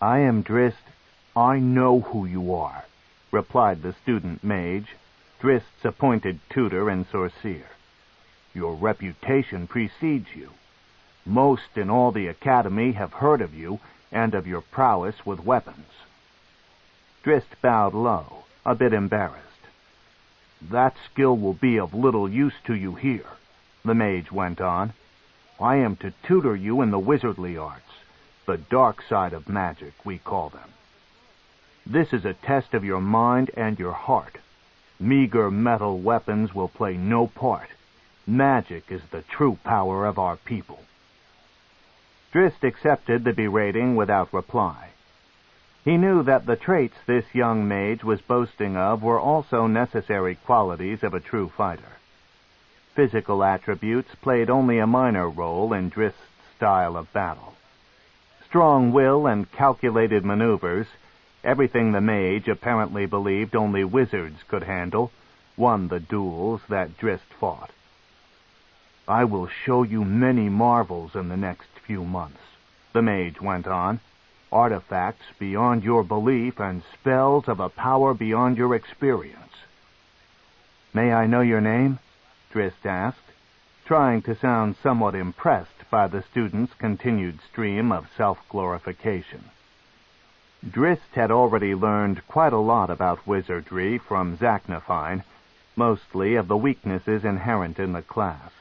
I am Drizzt. I know who you are, replied the student mage, Drizzt's appointed tutor and sorcerer. Your reputation precedes you. Most in all the academy have heard of you and of your prowess with weapons. Drizzt bowed low, a bit embarrassed. That skill will be of little use to you here, the mage went on. I am to tutor you in the wizardly arts, the dark side of magic, we call them. This is a test of your mind and your heart. Meager metal weapons will play no part. Magic is the true power of our people. Drizzt accepted the berating without reply. He knew that the traits this young mage was boasting of were also necessary qualities of a true fighter. Physical attributes played only a minor role in Drizzt's style of battle. Strong will and calculated maneuvers, everything the mage apparently believed only wizards could handle, won the duels that Drizzt fought. "I will show you many marvels in the next few months," the mage went on. "Artifacts beyond your belief and spells of a power beyond your experience." "May I know your name?" Drizzt asked, trying to sound somewhat impressed by the student's continued stream of self-glorification. Drizzt had already learned quite a lot about wizardry from Zaknafine, mostly of the weaknesses inherent in the class.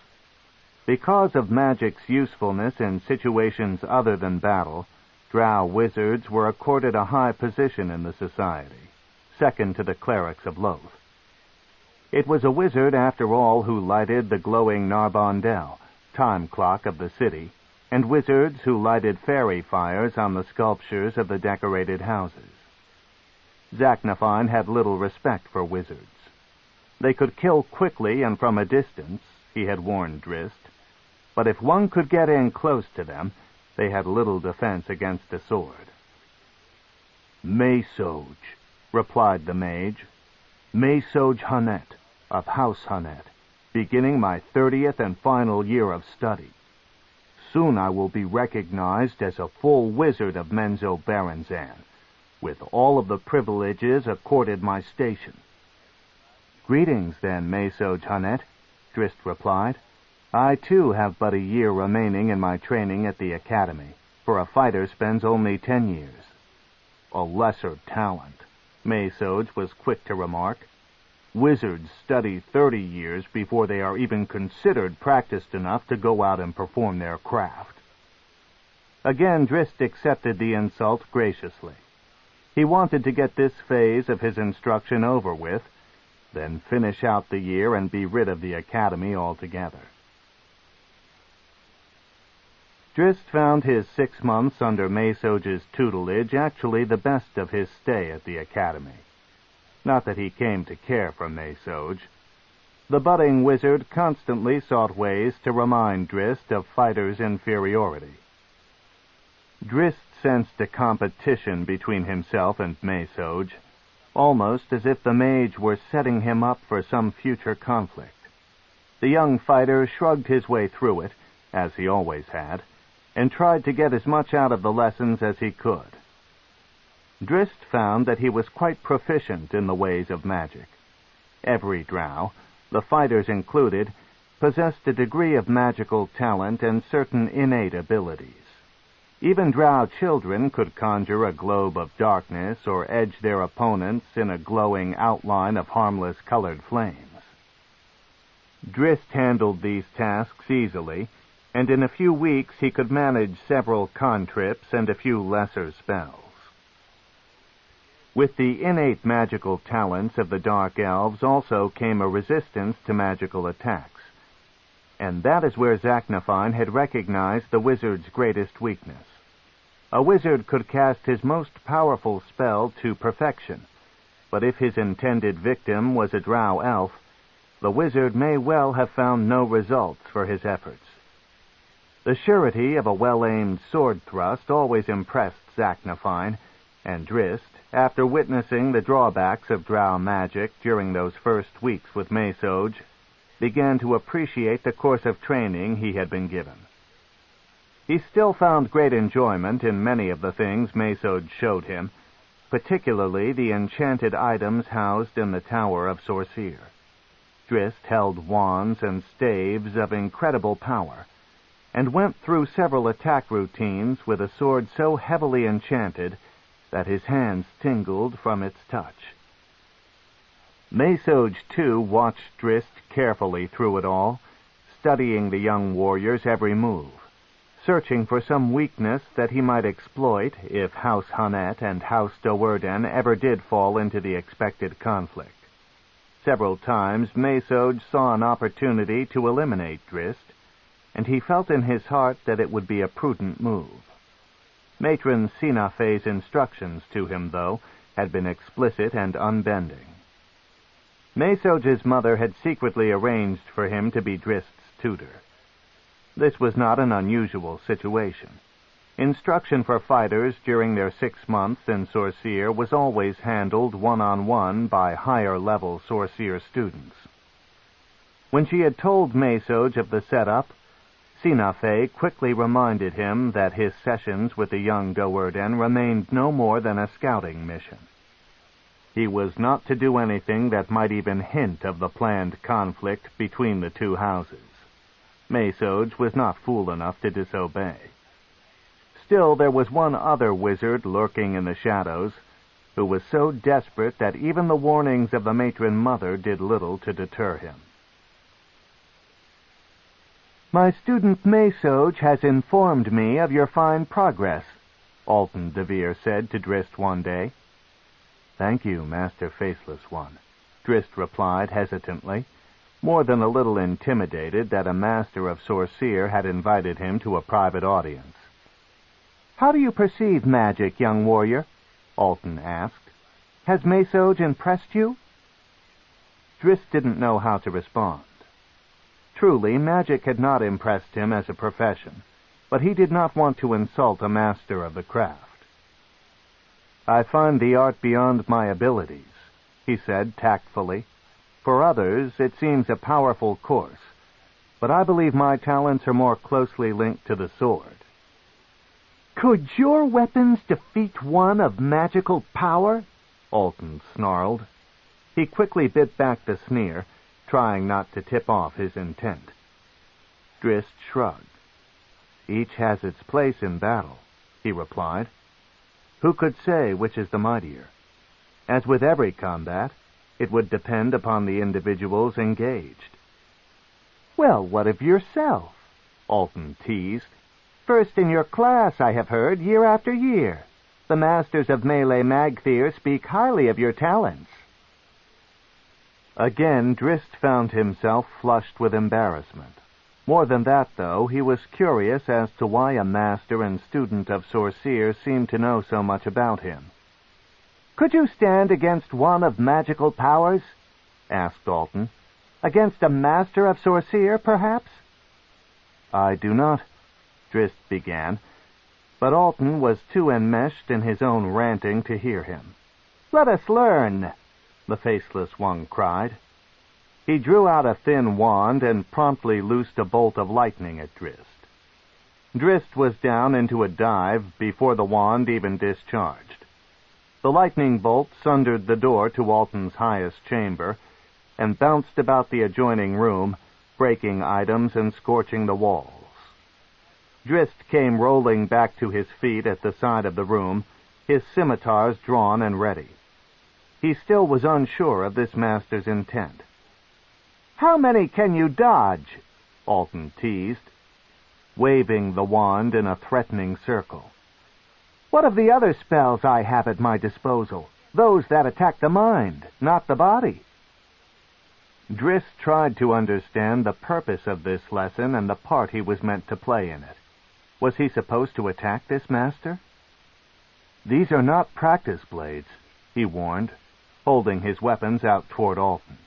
Because of magic's usefulness in situations other than battle, Drow wizards were accorded a high position in the society, second to the clerics of Loth. It was a wizard, after all, who lighted the glowing Narbondel, time clock of the city, and wizards who lighted fairy fires on the sculptures of the decorated houses. Zaknafine had little respect for wizards. They could kill quickly and from a distance, he had warned Drizzt, but if one could get in close to them, they had little defense against a sword. "Mesoj," replied the mage. "Mesoj Hanet, of House Hanet, beginning my 30th and final year of study. Soon I will be recognized as a full wizard of Menzoberranzan, with all of the privileges accorded my station." "Greetings, then, Mesoj Hanet," Drizzt replied. "I, too, have but a year remaining in my training at the academy, for a fighter spends only 10 years. "A lesser talent," Mesoj was quick to remark. "Wizards study 30 years before they are even considered practiced enough to go out and perform their craft." Again Drizzt accepted the insult graciously. He wanted to get this phase of his instruction over with, then finish out the year and be rid of the academy altogether. Drizzt found his 6 months under Mesoj's tutelage actually the best of his stay at the academy. Not that he came to care for Mesoj. The budding wizard constantly sought ways to remind Drizzt of fighter's inferiority. Drizzt sensed a competition between himself and Mesoj, almost as if the mage were setting him up for some future conflict. The young fighter shrugged his way through it, as he always had, and tried to get as much out of the lessons as he could. Drizzt found that he was quite proficient in the ways of magic. Every drow, the fighters included, possessed a degree of magical talent and certain innate abilities. Even drow children could conjure a globe of darkness or edge their opponents in a glowing outline of harmless colored flames. Drizzt handled these tasks easily, and in a few weeks he could manage several cantrips and a few lesser spells. With the innate magical talents of the Dark Elves also came a resistance to magical attacks, and that is where Zaknafine had recognized the wizard's greatest weakness. A wizard could cast his most powerful spell to perfection, but if his intended victim was a drow elf, the wizard may well have found no results for his efforts. The surety of a well-aimed sword thrust always impressed Zaknafine, and Drizzt, after witnessing the drawbacks of drow magic during those first weeks with Mesoj, began to appreciate the course of training he had been given. He still found great enjoyment in many of the things Mesoj showed him, particularly the enchanted items housed in the Tower of Sorceer. Drizzt held wands and staves of incredible power, and went through several attack routines with a sword so heavily enchanted that his hands tingled from its touch. Mesoj, too, watched Drizzt carefully through it all, studying the young warrior's every move, searching for some weakness that he might exploit if House Hanet and House Doerden ever did fall into the expected conflict. Several times Mesoj saw an opportunity to eliminate Drizzt, and he felt in his heart that it would be a prudent move. Matron Sinafe's instructions to him, though, had been explicit and unbending. Mesoge's mother had secretly arranged for him to be Drizzt's tutor. This was not an unusual situation. Instruction for fighters during their 6 months in Sorcier was always handled one-on-one by higher-level Sorcier students. When she had told Mesoge of the setup, Sinafe quickly reminded him that his sessions with the young Doerden remained no more than a scouting mission. He was not to do anything that might even hint of the planned conflict between the two houses. Mesoge was not fool enough to disobey. Still, there was one other wizard lurking in the shadows, who was so desperate that even the warnings of the matron mother did little to deter him. "My student Mesoge has informed me of your fine progress," Alton DeVir said to Drizzt one day. "Thank you, Master Faceless One," Drizzt replied hesitantly, more than a little intimidated that a master of Sorcier had invited him to a private audience. "How do you perceive magic, young warrior?" Alton asked. "Has Mesoge impressed you?" Drizzt didn't know how to respond. Truly, magic had not impressed him as a profession, but he did not want to insult a master of the craft. "I find the art beyond my abilities," he said tactfully. "For others, it seems a powerful course, but I believe my talents are more closely linked to the sword." "Could your weapons defeat one of magical power?" Alton snarled. He quickly bit back the sneer, trying not to tip off his intent. Drizzt shrugged. "Each has its place in battle," he replied. "Who could say which is the mightier? As with every combat, it would depend upon the individuals engaged." "Well, what of yourself?" Alton teased. "First in your class, I have heard, year after year. The masters of Melee Magthyr speak highly of your talents." Again, Drizzt found himself flushed with embarrassment. More than that, though, he was curious as to why a master and student of Sorcier seemed to know so much about him. "Could you stand against one of magical powers?" asked Alton. "Against a master of Sorcier, perhaps?" "I do not," Drizzt began, but Alton was too enmeshed in his own ranting to hear him. "Let us learn," the Faceless One cried. He drew out a thin wand and promptly loosed a bolt of lightning at Drizzt. Drizzt was down into a dive before the wand even discharged. The lightning bolt sundered the door to Alton's highest chamber and bounced about the adjoining room, breaking items and scorching the walls. Drizzt came rolling back to his feet at the side of the room, his scimitars drawn and ready. He still was unsure of this master's intent. "How many can you dodge?" Alton teased, waving the wand in a threatening circle. "What of the other spells I have at my disposal? Those that attack the mind, not the body?" Drizzt tried to understand the purpose of this lesson and the part he was meant to play in it. Was he supposed to attack this master? "These are not practice blades," he warned, holding his weapons out toward Alton.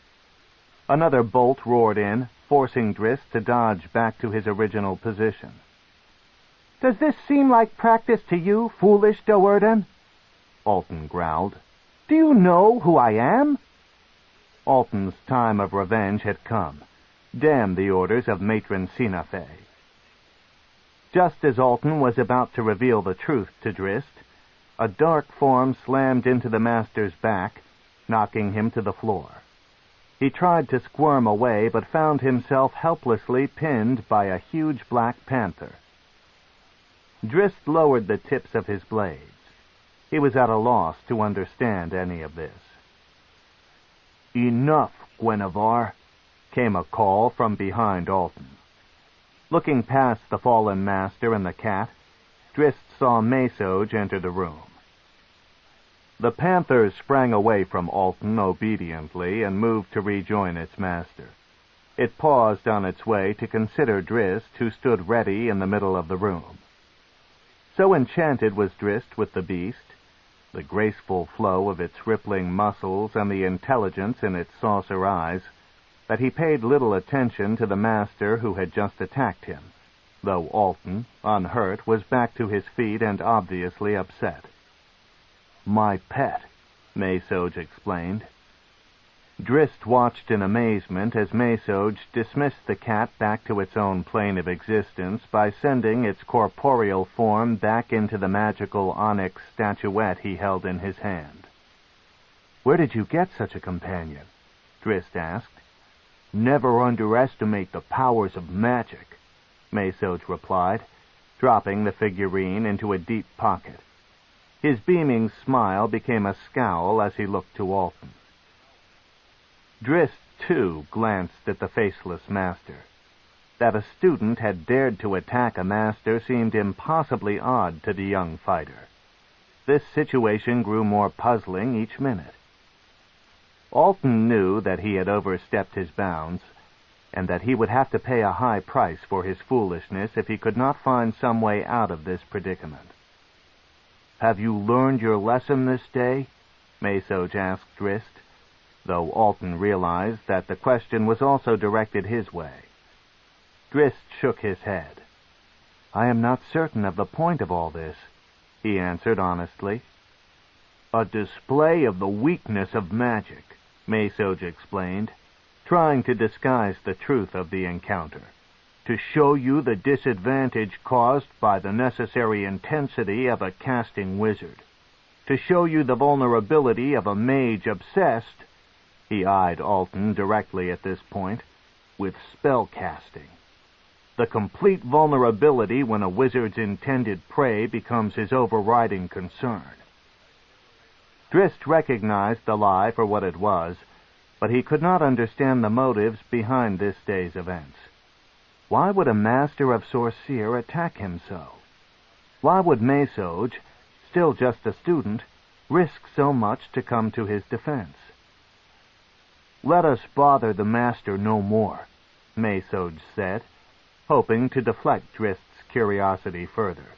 Another bolt roared in, forcing Drizzt to dodge back to his original position. "Does this seem like practice to you, foolish Doerden?" Alton growled. "Do you know who I am?" Alton's time of revenge had come. Damn the orders of Matron Sinafe. Just as Alton was about to reveal the truth to Drizzt, a dark form slammed into the master's back, knocking him to the floor. He tried to squirm away, but found himself helplessly pinned by a huge black panther. Drizzt lowered the tips of his blades. He was at a loss to understand any of this. "Enough, Guinevere," came a call from behind Alton. Looking past the fallen master and the cat, Drizzt saw Mesoge enter the room. The panther sprang away from Alton obediently and moved to rejoin its master. It paused on its way to consider Drizzt, who stood ready in the middle of the room. So enchanted was Drizzt with the beast, the graceful flow of its rippling muscles and the intelligence in its saucer eyes, that he paid little attention to the master who had just attacked him, though Alton, unhurt, was back to his feet and obviously upset. "My pet," Menzoberranzan explained. Drizzt watched in amazement as Menzoberranzan dismissed the cat back to its own plane of existence by sending its corporeal form back into the magical onyx statuette he held in his hand. "Where did you get such a companion?" Drizzt asked. "Never underestimate the powers of magic," Menzoberranzan replied, dropping the figurine into a deep pocket. His beaming smile became a scowl as he looked to Alton. Drizzt, too, glanced at the Faceless master. That a student had dared to attack a master seemed impossibly odd to the young fighter. This situation grew more puzzling each minute. Alton knew that he had overstepped his bounds, and that he would have to pay a high price for his foolishness if he could not find some way out of this predicament. "Have you learned your lesson this day?" Menzoberranzan asked Drizzt, though Alton realized that the question was also directed his way. Drizzt shook his head. "I am not certain of the point of all this," he answered honestly. "A display of the weakness of magic," Menzoberranzan explained, trying to disguise the truth of the encounter, "to show you the disadvantage caused by the necessary intensity of a casting wizard, to show you the vulnerability of a mage obsessed," he eyed Alton directly at this point, "with spell-casting. The complete vulnerability when a wizard's intended prey becomes his overriding concern." Drizzt recognized the lie for what it was, but he could not understand the motives behind this day's events. Why would a master of Sorceer attack him so? Why would Menzoberranzan, still just a student, risk so much to come to his defense? "Let us bother the master no more," Menzoberranzan said, hoping to deflect Drizzt's curiosity further.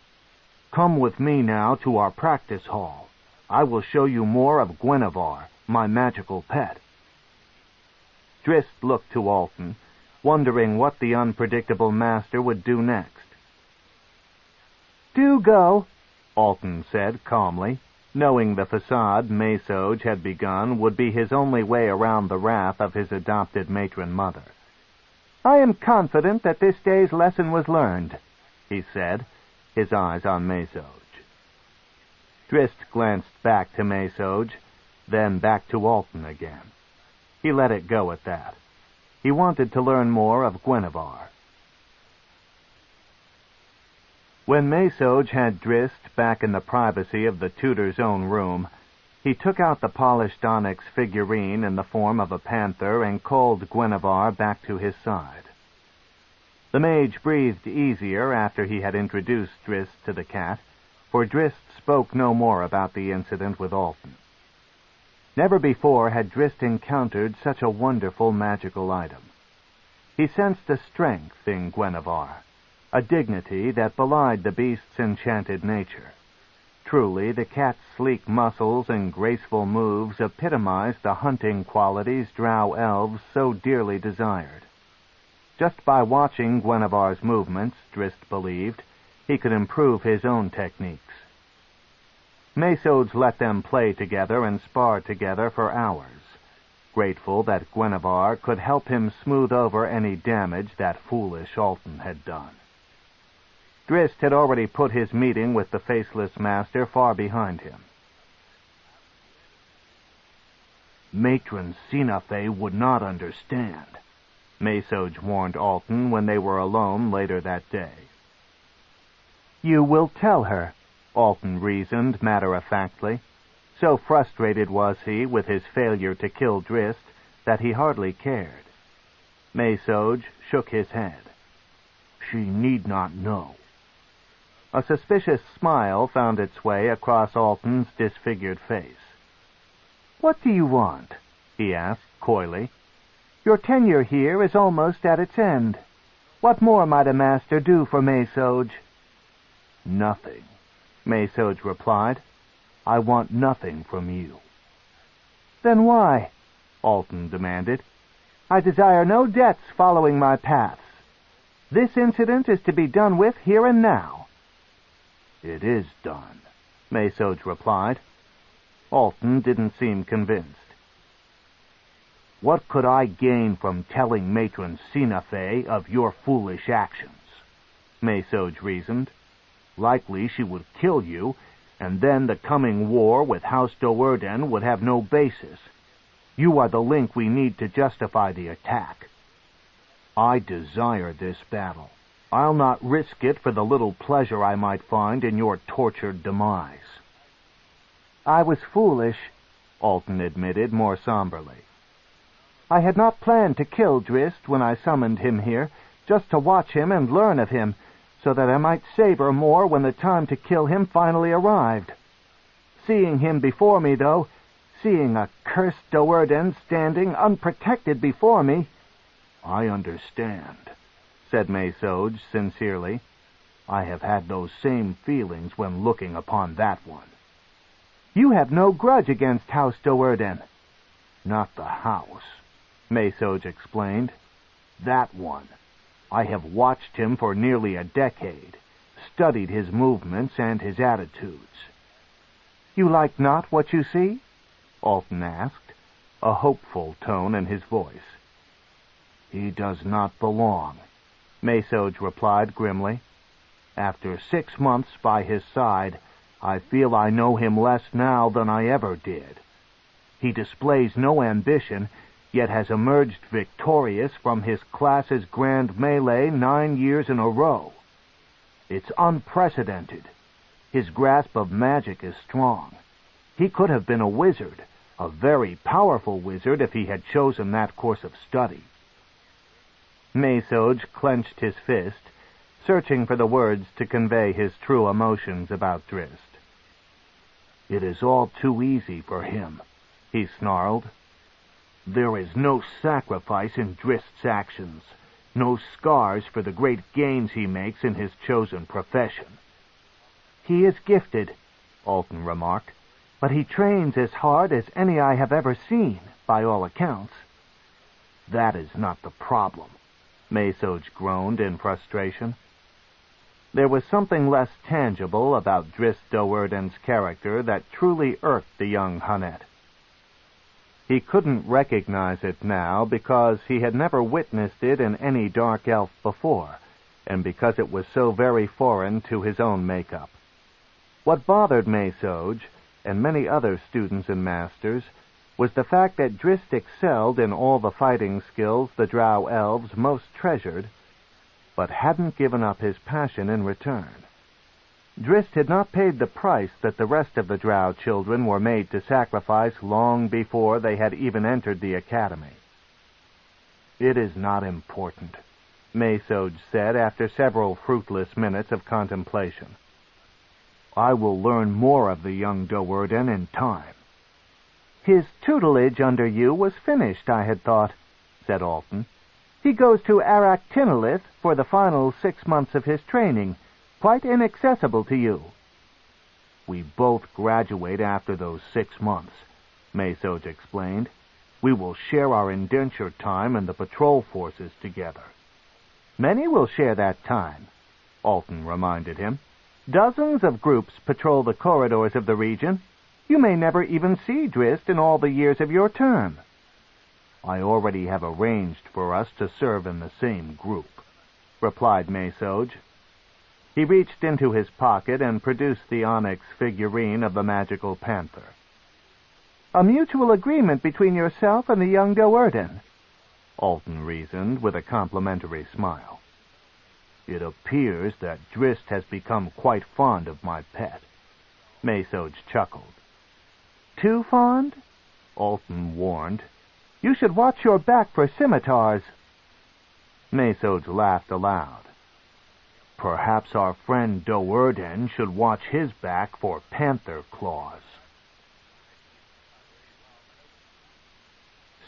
"Come with me now to our practice hall. I will show you more of Guinevere, my magical pet." Drizzt looked to Alton, wondering what the unpredictable master would do next. "Do go," Alton said calmly, knowing the facade Menzoberranzan had begun would be his only way around the wrath of his adopted matron mother. "I am confident that this day's lesson was learned," he said, his eyes on Menzoberranzan. Drizzt glanced back to Menzoberranzan, then back to Alton again. He let it go at that. He wanted to learn more of Guinevere. When Menzoberranzan had Drizzt back in the privacy of the tutor's own room, he took out the polished onyx figurine in the form of a panther and called Guinevere back to his side. The mage breathed easier after he had introduced Drizzt to the cat, for Drizzt spoke no more about the incident with Alton. Never before had Drizzt encountered such a wonderful magical item. He sensed a strength in Guinevere, a dignity that belied the beast's enchanted nature. Truly, the cat's sleek muscles and graceful moves epitomized the hunting qualities Drow elves so dearly desired. Just by watching Guinevere's movements, Drizzt believed, he could improve his own techniques. Menzoberranzan let them play together and spar together for hours, grateful that Guinevere could help him smooth over any damage that foolish Alton had done. Drizzt had already put his meeting with the Faceless master far behind him. "Matron Sinafe would not understand," Menzoberranzan warned Alton when they were alone later that day. "You will tell her," Alton reasoned matter-of-factly. So frustrated was he with his failure to kill Drizzt that he hardly cared. Menzoberranzan shook his head. "She need not know." A suspicious smile found its way across Alton's disfigured face. "What do you want?" he asked coyly. "Your tenure here is almost at its end. What more might a master do for Menzoberranzan?" "Nothing," Mesoj replied. "I want nothing from you." "Then why?" Alton demanded. "I desire no debts following my paths. This incident is to be done with here and now." "It is done," Mesoj replied. Alton didn't seem convinced. "What could I gain from telling Matron Sinafe of your foolish actions?" Mesoj reasoned. "Likely she would kill you, and then the coming war with House Do'Urden would have no basis. You are the link we need to justify the attack. I desire this battle. I'll not risk it for the little pleasure I might find in your tortured demise." "I was foolish," Alton admitted more somberly. "I had not planned to kill Drizzt when I summoned him here, just to watch him and learn of him, so that I might savor more when the time to kill him finally arrived. Seeing him before me, though, seeing a cursed Do'Urden standing unprotected before me—" "I understand," said Mesoj sincerely. "I have had those same feelings when looking upon that one." "You have no grudge against House Do'Urden." "Not the house," Mesoj explained. "That one. I have watched him for nearly a decade, studied his movements and his attitudes." "You like not what you see?" Alton asked, a hopeful tone in his voice. "He does not belong," Mesoj replied grimly. "After 6 months by his side, I feel I know him less now than I ever did. He displays no ambition, yet has emerged victorious from his class's grand melee 9 years in a row. It's unprecedented. His grasp of magic is strong. He could have been a wizard, a very powerful wizard, if he had chosen that course of study." Mesoj clenched his fist, searching for the words to convey his true emotions about Drizzt. "It is all too easy for him," he snarled. "There is no sacrifice in Drizzt's actions, no scars for the great gains he makes in his chosen profession." "He is gifted," Alton remarked, "but he trains as hard as any I have ever seen, by all accounts." "That is not the problem," Mesoj groaned in frustration. There was something less tangible about Drizzt Do'Urden's character that truly irked the young Hunnet. He couldn't recognize it now because he had never witnessed it in any dark elf before, and because it was so very foreign to his own makeup. What bothered Mesoj, and many other students and masters, was the fact that Drizzt excelled in all the fighting skills the Drow elves most treasured, but hadn't given up his passion in return. Drizzt had not paid the price that the rest of the Drow children were made to sacrifice long before they had even entered the academy. "It is not important," Mesoj said after several fruitless minutes of contemplation. "I will learn more of the young Do'Urden in time." "His tutelage under you was finished, I had thought," said Alton. "He goes to Aractinolith for the final 6 months of his training, quite inaccessible to you." "We both graduate after those 6 months," Mesoj explained. "We will share our indenture time in the patrol forces together." "Many will share that time," Alton reminded him. "Dozens of groups patrol the corridors of the region. You may never even see Drizzt in all the years of your term." "I already have arranged for us to serve in the same group," replied Mesoj. He reached into his pocket and produced the onyx figurine of the magical panther. "A mutual agreement between yourself and the young Do'Urden," Alton reasoned with a complimentary smile. "It appears that Drizzt has become quite fond of my pet." Mesoj chuckled. "Too fond?" Alton warned. "You should watch your back for scimitars." Mesoj laughed aloud. "Perhaps our friend Do'Urden should watch his back for panther claws."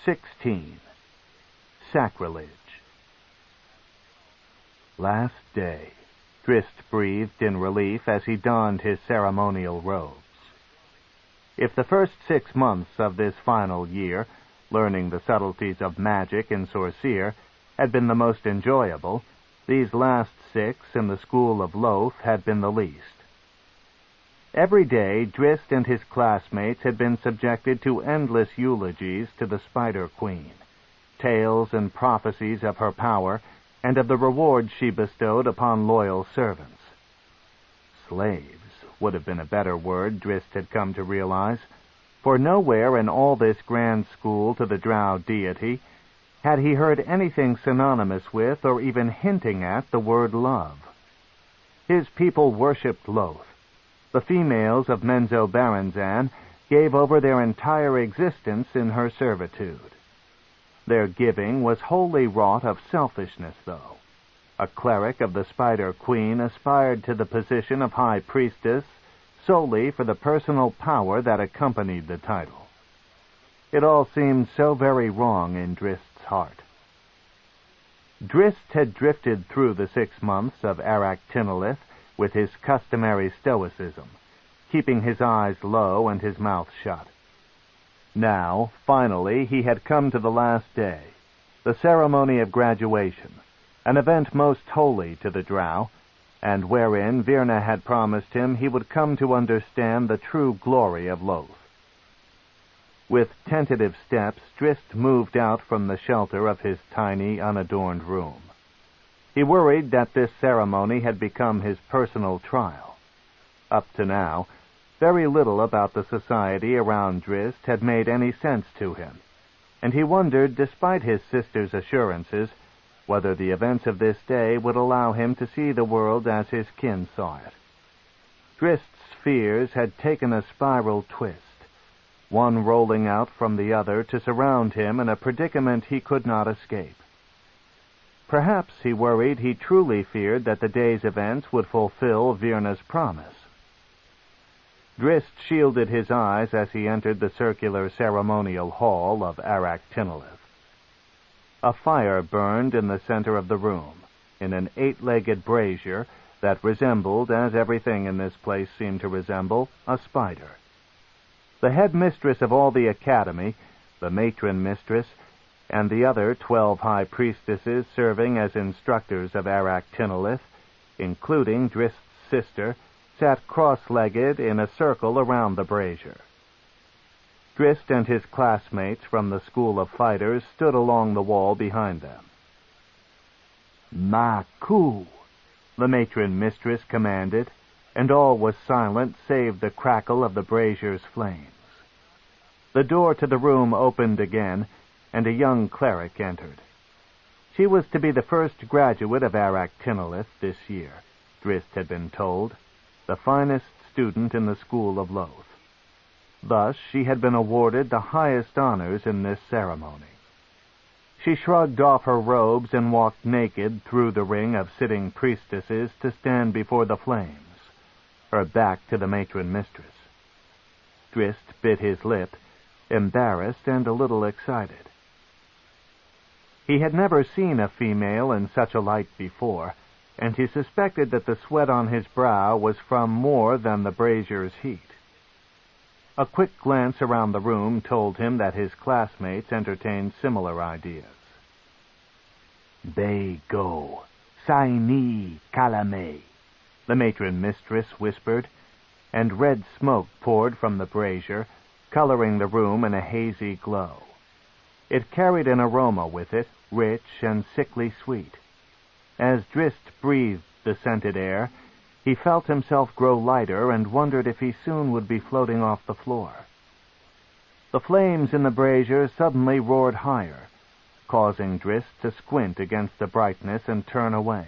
16. Sacrilege. Last day. Drizzt breathed in relief as he donned his ceremonial robes. If the first 6 months of this final year, learning the subtleties of magic and sorceer, had been the most enjoyable, these last 6 in the school of Loth had been the least. Every day, Drizzt and his classmates had been subjected to endless eulogies to the Spider Queen, tales and prophecies of her power, and of the rewards she bestowed upon loyal servants. Slaves would have been a better word, Drizzt had come to realize, for nowhere in all this grand school to the Drow deity had he heard anything synonymous with or even hinting at the word love. His people worshipped Loth. The females of Menzoberranzan gave over their entire existence in her servitude. Their giving was wholly wrought of selfishness, though. A cleric of the Spider Queen aspired to the position of High Priestess solely for the personal power that accompanied the title. It all seemed so very wrong in Drizzt's heart. Drizzt had drifted through the 6 months of Aractinolith with his customary stoicism, keeping his eyes low and his mouth shut. Now, finally, he had come to the last day, the ceremony of graduation, an event most holy to the Drow, and wherein Virna had promised him he would come to understand the true glory of Loth. With tentative steps, Drizzt moved out from the shelter of his tiny, unadorned room. He worried that this ceremony had become his personal trial. Up to now, very little about the society around Drizzt had made any sense to him, and he wondered, despite his sister's assurances, whether the events of this day would allow him to see the world as his kin saw it. Drizzt's fears had taken a spiral twist, one rolling out from the other to surround him in a predicament he could not escape. Perhaps, he worried, he truly feared that the day's events would fulfill Virna's promise. Drizzt shielded his eyes as he entered the circular ceremonial hall of Aractinolith. A fire burned in the center of the room, in an 8-legged brazier that resembled, as everything in this place seemed to resemble, a spider. The head mistress of all the academy, the matron mistress, and the other 12 high priestesses serving as instructors of Aractinolith, including Drizzt's sister, sat cross-legged in a circle around the brazier. Drizzt and his classmates from the School of Fighters stood along the wall behind them. "Maku," the matron mistress commanded, and all was silent save the crackle of the brazier's flames. The door to the room opened again, and a young cleric entered. She was to be the first graduate of Aractinolith this year, Drizzt had been told, the finest student in the School of Loth. Thus she had been awarded the highest honors in this ceremony. She shrugged off her robes and walked naked through the ring of sitting priestesses to stand before the flames, her back to the matron mistress. Drizzt bit his lip, embarrassed and a little excited. He had never seen a female in such a light before, and he suspected that the sweat on his brow was from more than the brazier's heat. A quick glance around the room told him that his classmates entertained similar ideas. "They go, Saini Kalame," the matron mistress whispered, and red smoke poured from the brazier, coloring the room in a hazy glow. It carried an aroma with it, rich and sickly sweet. As Drizzt breathed the scented air, he felt himself grow lighter and wondered if he soon would be floating off the floor. The flames in the brazier suddenly roared higher, causing Drizzt to squint against the brightness and turn away.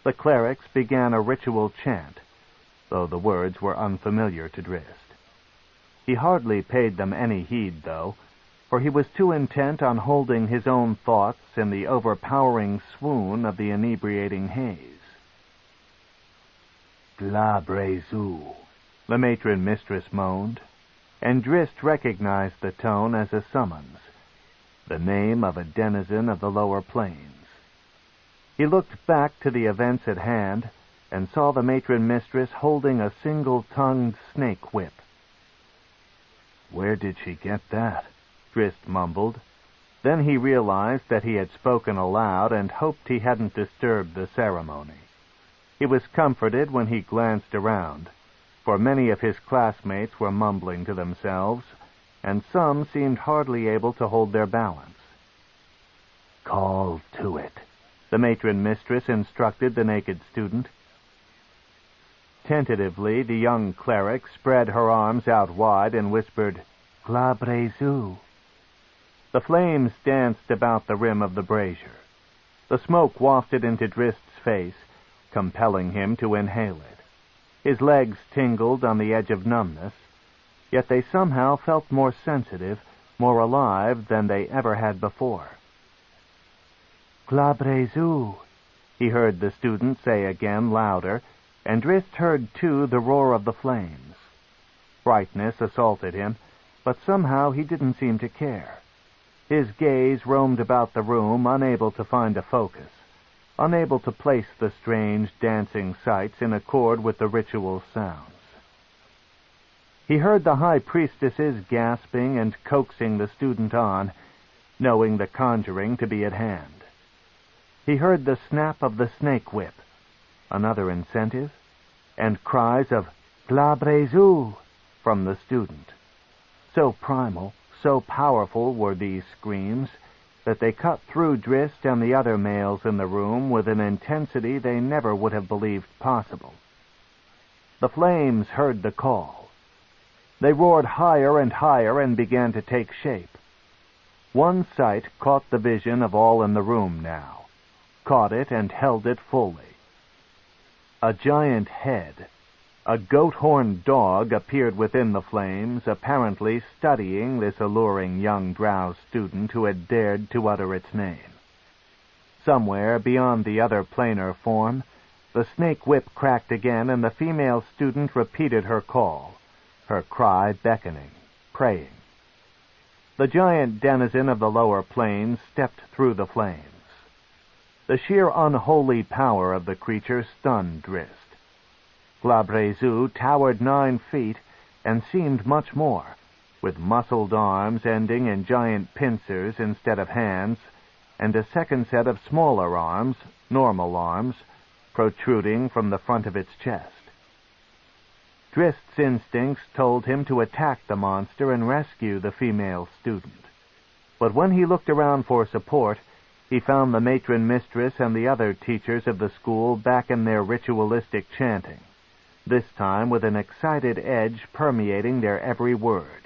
The clerics began a ritual chant, though the words were unfamiliar to Drizzt. He hardly paid them any heed, though, for he was too intent on holding his own thoughts in the overpowering swoon of the inebriating haze. "Glabrezu," the matron mistress moaned, and Drizzt recognized the tone as a summons, the name of a denizen of the lower plains. He looked back to the events at hand, and saw the matron-mistress holding a single-tongued snake whip. "Where did she get that?" Drizzt mumbled. Then he realized that he had spoken aloud and hoped he hadn't disturbed the ceremony. He was comforted when he glanced around, for many of his classmates were mumbling to themselves, and some seemed hardly able to hold their balance. "Call to it," the matron-mistress instructed the naked student. Tentatively, the young cleric spread her arms out wide and whispered, "Glabrezu." The flames danced about the rim of the brazier. The smoke wafted into Drizzt's face, compelling him to inhale it. His legs tingled on the edge of numbness, yet they somehow felt more sensitive, more alive than they ever had before. "Glabrezu," he heard the student say again, louder, and Drizzt heard, too, the roar of the flames. Brightness assaulted him, but somehow he didn't seem to care. His gaze roamed about the room, unable to find a focus, unable to place the strange, dancing sights in accord with the ritual sounds. He heard the high priestesses gasping and coaxing the student on, knowing the conjuring to be at hand. He heard the snap of the snake whip, another incentive, and cries of "Glabrezu" from the student. So primal, so powerful were these screams that they cut through Drizzt and the other males in the room with an intensity they never would have believed possible. The flames heard the call. They roared higher and higher and began to take shape. One sight caught the vision of all in the room now, caught it and held it fully. A giant head, a goat-horned dog, appeared within the flames, apparently studying this alluring young Drow student who had dared to utter its name. Somewhere beyond the other planar form, the snake whip cracked again, and the female student repeated her call, her cry beckoning, praying. The giant denizen of the lower planes stepped through the flames. The sheer unholy power of the creature stunned Drizzt. Glabrezu towered 9 feet and seemed much more, with muscled arms ending in giant pincers instead of hands, and a second set of smaller arms, normal arms, protruding from the front of its chest. Drizzt's instincts told him to attack the monster and rescue the female student. But when he looked around for support, he found the matron-mistress and the other teachers of the school back in their ritualistic chanting, this time with an excited edge permeating their every word.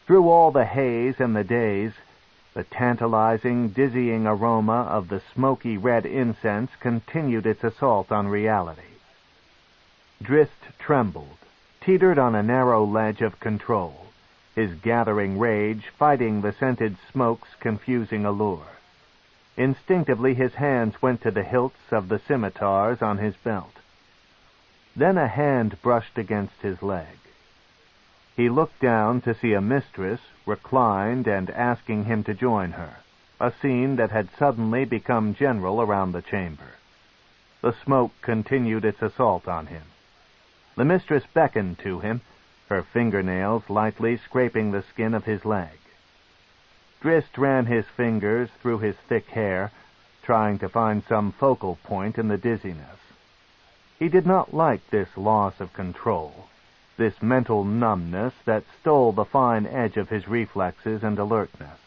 Through all the haze and the daze, the tantalizing, dizzying aroma of the smoky red incense continued its assault on reality. Drizzt trembled, teetered on a narrow ledge of control, his gathering rage fighting the scented smoke's confusing allure. Instinctively his hands went to the hilts of the scimitars on his belt. Then a hand brushed against his leg. He looked down to see a mistress reclined and asking him to join her, a scene that had suddenly become general around the chamber. The smoke continued its assault on him. The mistress beckoned to him, her fingernails lightly scraping the skin of his leg. Drizzt ran his fingers through his thick hair, trying to find some focal point in the dizziness. He did not like this loss of control, this mental numbness that stole the fine edge of his reflexes and alertness.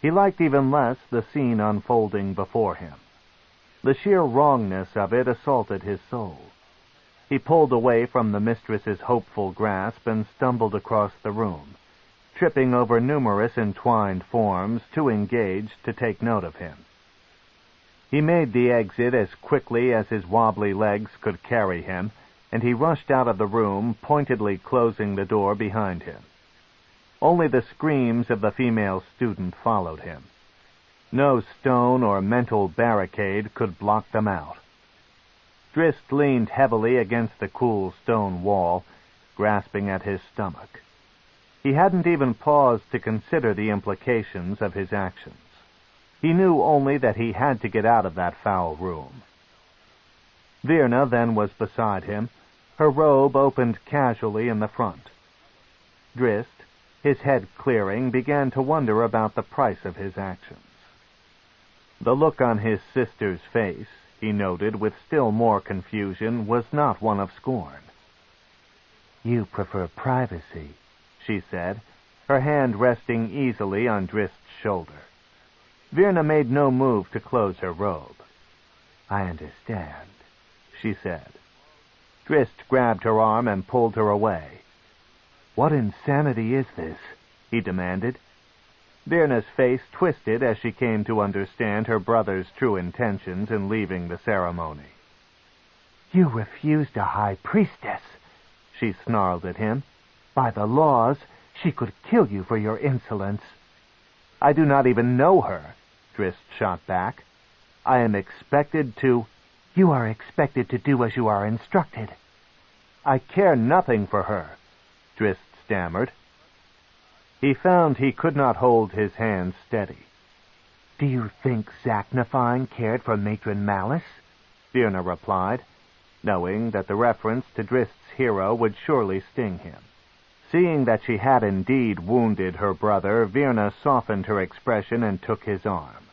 He liked even less the scene unfolding before him. The sheer wrongness of it assaulted his soul. He pulled away from the mistress's hopeful grasp and stumbled across the room, tripping over numerous entwined forms too engaged to take note of him. He made the exit as quickly as his wobbly legs could carry him, and he rushed out of the room, pointedly closing the door behind him. Only the screams of the female student followed him. No stone or mental barricade could block them out. Drizzt leaned heavily against the cool stone wall, grasping at his stomach. He hadn't even paused to consider the implications of his actions. He knew only that he had to get out of that foul room. Virna then was beside him, her robe opened casually in the front. Drizzt, his head clearing, began to wonder about the price of his actions. The look on his sister's face, he noted with still more confusion, was not one of scorn. "You prefer privacy," she said, her hand resting easily on Drizzt's shoulder. Virna made no move to close her robe. "I understand," she said. Drizzt grabbed her arm and pulled her away. "What insanity is this?" he demanded. Virna's face twisted as she came to understand her brother's true intentions in leaving the ceremony. "You refused a high priestess," she snarled at him. "By the laws, she could kill you for your insolence." "I do not even know her," Drizzt shot back. "I am expected to—" "You are expected to do as you are instructed." "I care nothing for her," Drizzt stammered. He found he could not hold his hand steady. "Do you think Zaknafine cared for Matron Malice?" Virna replied, knowing that the reference to Drizzt's hero would surely sting him. Seeing that she had indeed wounded her brother, Virna softened her expression and took his arm.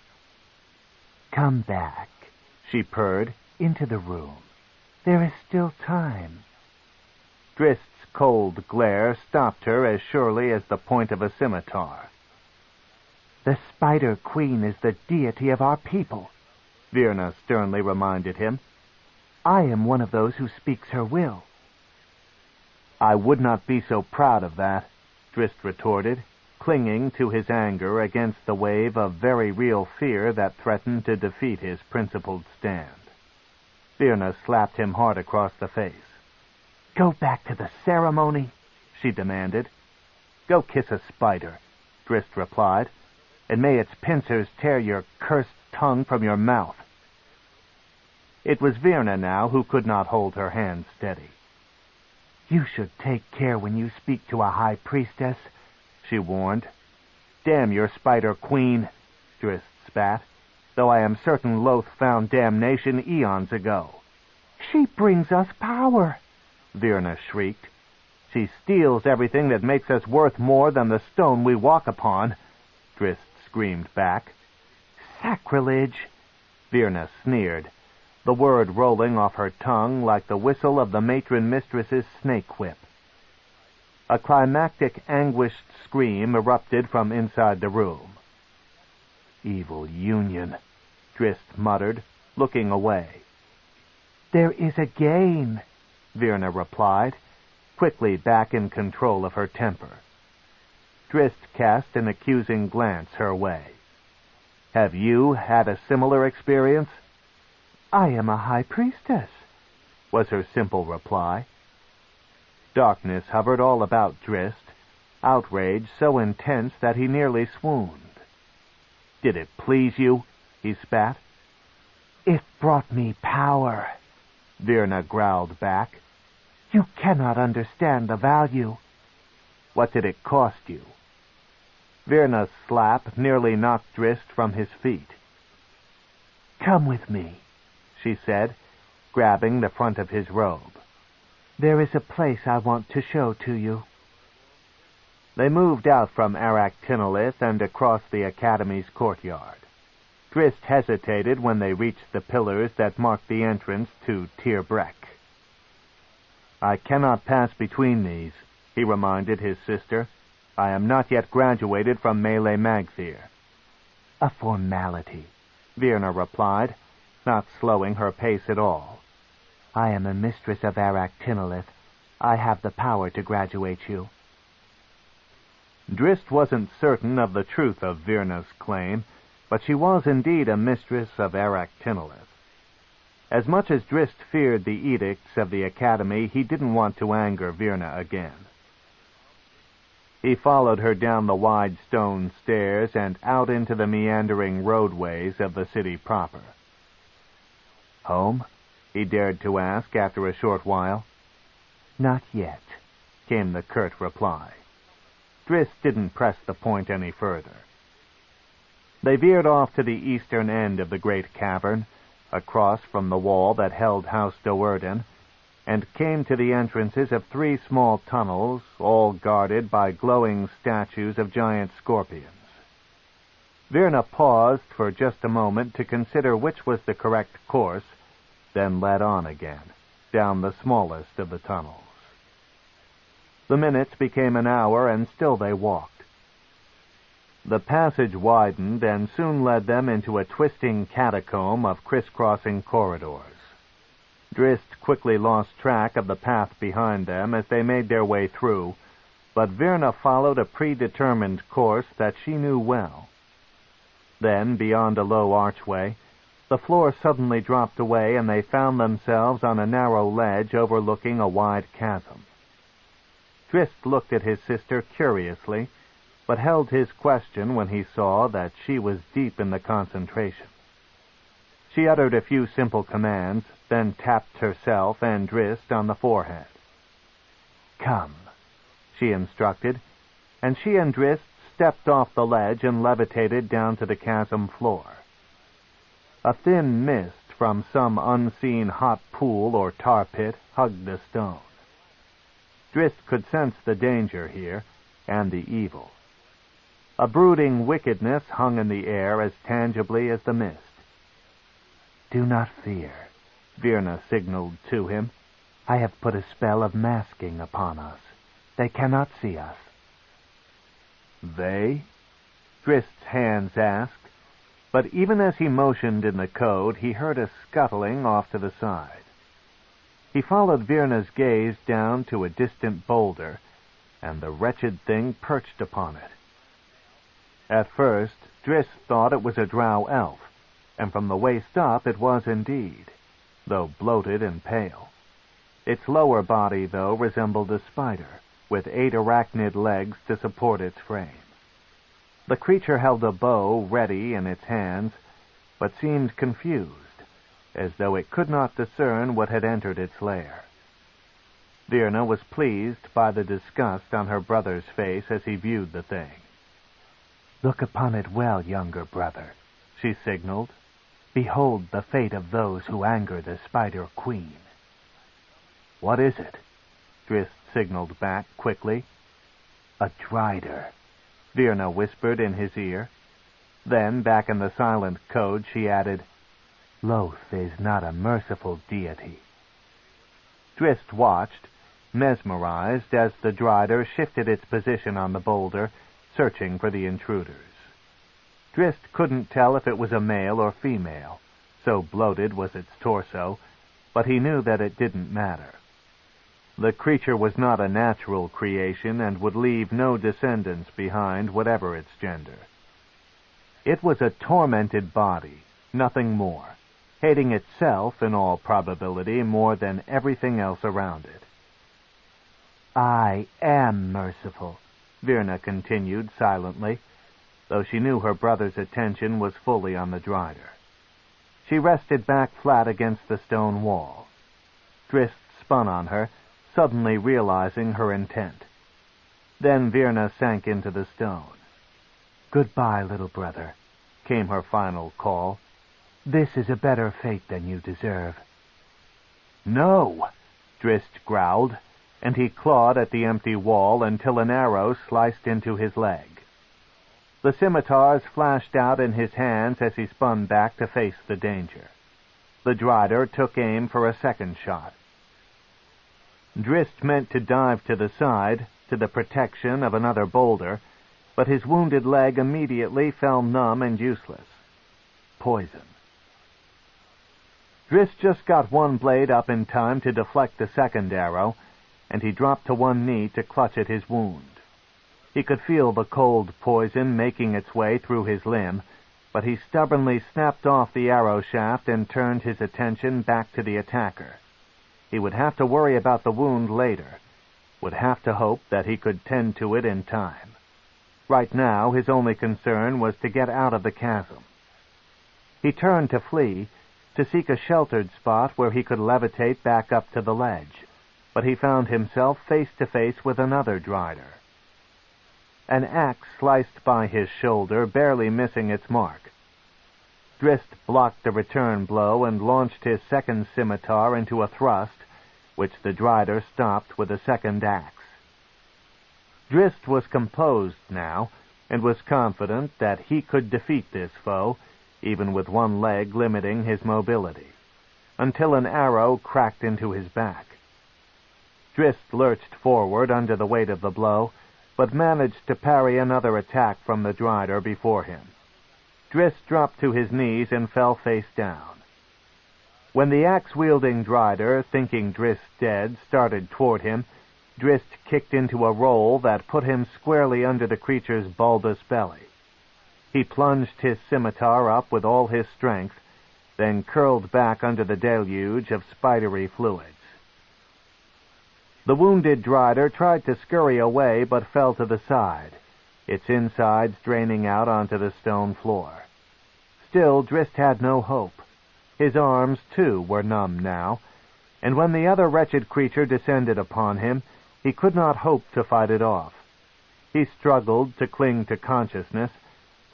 "Come back," she purred, "into the room. There is still time." Drizzt's cold glare stopped her as surely as the point of a scimitar. "The Spider Queen is the deity of our people," Virna sternly reminded him. "I am one of those who speaks her will." "I would not be so proud of that," Drizzt retorted, clinging to his anger against the wave of very real fear that threatened to defeat his principled stand. Virna slapped him hard across the face. "Go back to the ceremony," she demanded. "Go kiss a spider," Drizzt replied, "and may its pincers tear your cursed tongue from your mouth." It was Virna now who could not hold her hand steady. "You should take care when you speak to a high priestess," she warned. "Damn your Spider Queen," Drizzt spat, "though I am certain Loth found damnation eons ago." "She brings us power," Virna shrieked. "She steals everything that makes us worth more than the stone we walk upon," Drizzt screamed back. "Sacrilege," Virna sneered, the word rolling off her tongue like the whistle of the matron mistress's snake whip. A climactic, anguished scream erupted from inside the room. "Evil union," Drizzt muttered, looking away. "There is a gain," Virna replied, quickly back in control of her temper. Drizzt cast an accusing glance her way. "Have you had a similar experience?" "I am a high priestess," was her simple reply. Darkness hovered all about Drizzt, outrage so intense that he nearly swooned. "Did it please you?" he spat. "It brought me power," Virna growled back. "You cannot understand the value." "What did it cost you?" Virna's slap nearly knocked Drizzt from his feet. "Come with me," she said, grabbing the front of his robe. "There is a place I want to show to you." They moved out from Aractinolith and across the Academy's courtyard. Drizzt hesitated when they reached the pillars that marked the entrance to Tir Brek. "I cannot pass between these," he reminded his sister. "I am not yet graduated from Melee Magthir." "A formality," Virna replied, not slowing her pace at all. "I am a mistress of Aractinolith. I have the power to graduate you." Drizzt wasn't certain of the truth of Virna's claim, but she was indeed a mistress of Aractinolith. As much as Drizzt feared the edicts of the Academy, he didn't want to anger Virna again. He followed her down the wide stone stairs and out into the meandering roadways of the city proper. "Home?" he dared to ask after a short while. "Not yet," came the curt reply. Drizzt didn't press the point any further. They veered off to the eastern end of the great cavern, across from the wall that held House Do'Urden, and came to the entrances of 3 small tunnels, all guarded by glowing statues of giant scorpions. Virna paused for just a moment to consider which was the correct course, then led on again, down the smallest of the tunnels. The minutes became an hour, and still they walked. The passage widened and soon led them into a twisting catacomb of crisscrossing corridors. Drizzt quickly lost track of the path behind them as they made their way through, but Virna followed a predetermined course that she knew well. Then, beyond a low archway, the floor suddenly dropped away, and they found themselves on a narrow ledge overlooking a wide chasm. Drizzt looked at his sister curiously, but held his question when he saw that she was deep in the concentration. She uttered a few simple commands, then tapped herself and Drizzt on the forehead. "Come," she instructed, and she and Drizzt stepped off the ledge and levitated down to the chasm floor. A thin mist from some unseen hot pool or tar pit hugged the stone. Drizzt could sense the danger here, and the evil. A brooding wickedness hung in the air as tangibly as the mist. "Do not fear," Virna signaled to him. "I have put a spell of masking upon us. They cannot see us." "They?" Drizzt's hands asked, but even as he motioned in the code, he heard a scuttling off to the side. He followed Virna's gaze down to a distant boulder, and the wretched thing perched upon it. At first, Drizzt thought it was a Drow elf, and from the waist up it was indeed, though bloated and pale. Its lower body, though, resembled a spider, with 8 arachnid legs to support its frame. The creature held a bow ready in its hands, but seemed confused, as though it could not discern what had entered its lair. Virna was pleased by the disgust on her brother's face as he viewed the thing. "Look upon it well, younger brother," she signaled. "Behold the fate of those who anger the Spider Queen." "What is it?" Drizzt signaled back quickly. "A Drider," Virna whispered in his ear. Then, back in the silent code, she added, "Loth is not a merciful deity." Drizzt watched, mesmerized, as the Drider shifted its position on the boulder, searching for the intruders. Drizzt couldn't tell if it was a male or female, so bloated was its torso, but he knew that it didn't matter. The creature was not a natural creation and would leave no descendants behind, whatever its gender. It was a tormented body, nothing more, hating itself, in all probability, more than everything else around it. "I am merciful," Virna continued silently, though she knew her brother's attention was fully on the Drider. She rested back flat against the stone wall. Drizzt spun on her, suddenly realizing her intent. Then Virna sank into the stone. "Goodbye, little brother," came her final call. "This is a better fate than you deserve." "No!" Drizzt growled, and he clawed at the empty wall until an arrow sliced into his leg. The scimitars flashed out in his hands as he spun back to face the danger. The Drider took aim for a second shot. Drizzt meant to dive to the side, to the protection of another boulder, but his wounded leg immediately fell numb and useless. Poison. Drizzt just got one blade up in time to deflect the second arrow, and he dropped to one knee to clutch at his wound. He could feel the cold poison making its way through his limb, but he stubbornly snapped off the arrow shaft and turned his attention back to the attacker. He would have to worry about the wound later, would have to hope that he could tend to it in time. Right now, his only concern was to get out of the chasm. He turned to flee, to seek a sheltered spot where he could levitate back up to the ledge, but he found himself face to face with another Drider. An axe sliced by his shoulder, barely missing its mark. Drizzt blocked the return blow and launched his second scimitar into a thrust, which the Drider stopped with a second axe. Drizzt was composed now, and was confident that he could defeat this foe, even with one leg limiting his mobility, until an arrow cracked into his back. Drizzt lurched forward under the weight of the blow, but managed to parry another attack from the Drider before him. Drizzt dropped to his knees and fell face down. When the axe-wielding Drider, thinking Drizzt dead, started toward him, Drizzt kicked into a roll that put him squarely under the creature's bulbous belly. He plunged his scimitar up with all his strength, then curled back under the deluge of spidery fluids. The wounded Drider tried to scurry away but fell to the side, its insides draining out onto the stone floor. Still, Drizzt had no hope. His arms, too, were numb now, and when the other wretched creature descended upon him, he could not hope to fight it off. He struggled to cling to consciousness,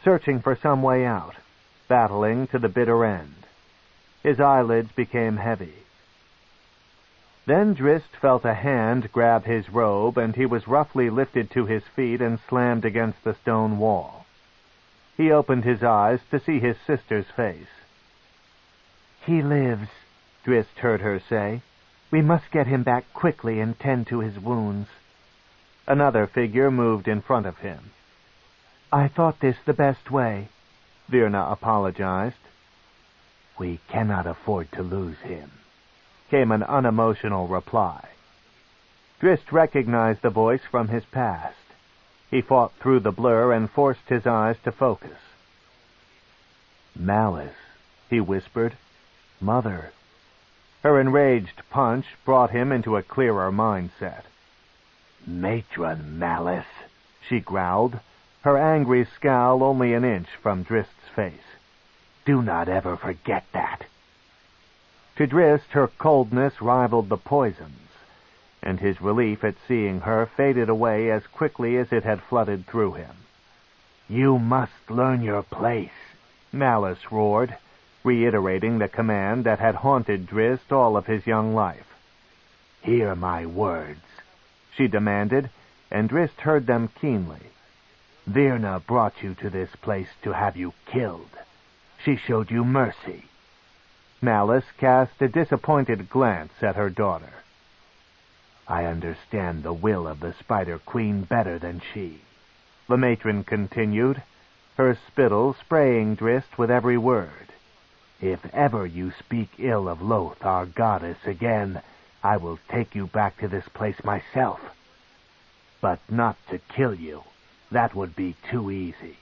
searching for some way out, battling to the bitter end. His eyelids became heavy. Then Drizzt felt a hand grab his robe, and he was roughly lifted to his feet and slammed against the stone wall. He opened his eyes to see his sister's face. "He lives," Drizzt heard her say. "We must get him back quickly and tend to his wounds." Another figure moved in front of him. "I thought this the best way," Virna apologized. "We cannot afford to lose him," came an unemotional reply. Drizzt recognized the voice from his past. He fought through the blur and forced his eyes to focus. "Malice," he whispered. "Mother." Her enraged punch brought him into a clearer mindset. "Matron Malice," she growled, her angry scowl only an inch from Drizzt's face. "Do not ever forget that." To Drizzt, her coldness rivaled the poison's, and his relief at seeing her faded away as quickly as it had flooded through him. "You must learn your place," Malice roared, reiterating the command that had haunted Drizzt all of his young life. "Hear my words," she demanded, and Drizzt heard them keenly. "Virna brought you to this place to have you killed. She showed you mercy." Malice cast a disappointed glance at her daughter. "I understand the will of the Spider Queen better than she," the matron continued, her spittle spraying Drizzt with every word. "If ever you speak ill of Loth, our goddess, again, I will take you back to this place myself. But not to kill you. That would be too easy."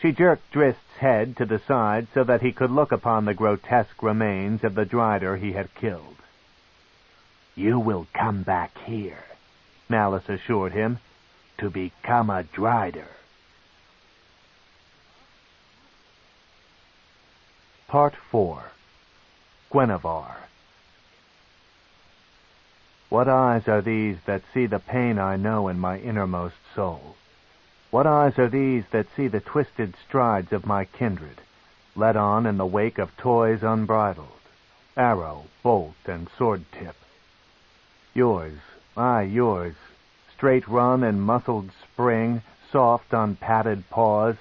She jerked Drizzt's head to the side so that he could look upon the grotesque remains of the Drider he had killed. "You will come back here," Malice assured him, "to become a Drider." Part 4. Guenhwyvar. What eyes are these that see the pain I know in my innermost soul? What eyes are these that see the twisted strides of my kindred, led on in the wake of toys unbridled, arrow, bolt, and sword-tip? Yours, aye, yours, straight run and muscled spring, soft on padded paws,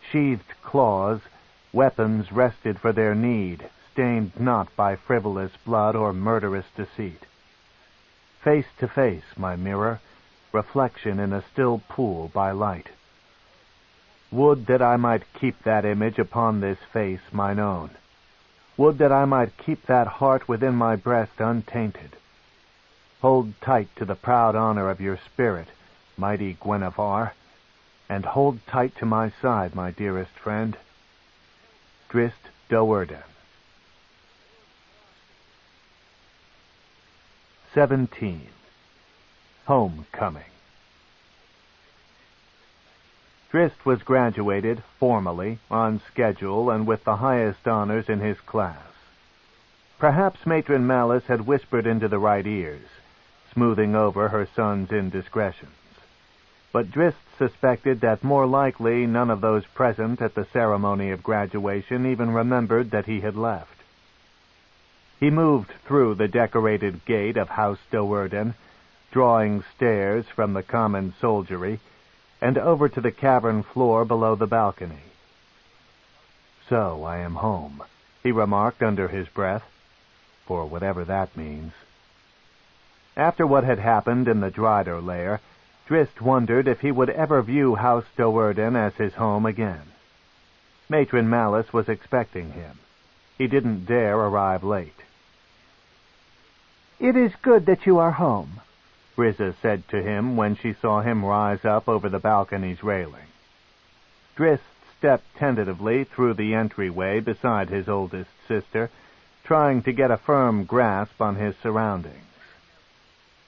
sheathed claws, weapons rested for their need, stained not by frivolous blood or murderous deceit. Face to face, my mirror, reflection in a still pool by light. Would that I might keep that image upon this face mine own. Would that I might keep that heart within my breast untainted. Hold tight to the proud honor of your spirit, mighty Guenhwyvar, and hold tight to my side, my dearest friend. Drizzt Do'Urden. 17. Homecoming. Drizzt was graduated, formally, on schedule, and with the highest honors in his class. Perhaps Matron Malice had whispered into the right ears, smoothing over her son's indiscretions. But Drizzt's suspected that more likely none of those present at the ceremony of graduation even remembered that he had left. He moved through the decorated gate of House Do'Urden, drawing stairs from the common soldiery, and over to the cavern floor below the balcony. "So I am home," he remarked under his breath, for whatever that means. After what had happened in the Drider lair, Drizzt wondered if he would ever view House Do'Urden as his home again. Matron Malice was expecting him. He didn't dare arrive late. "It is good that you are home," Drizzt said to him when she saw him rise up over the balcony's railing. Drizzt stepped tentatively through the entryway beside his oldest sister, trying to get a firm grasp on his surroundings.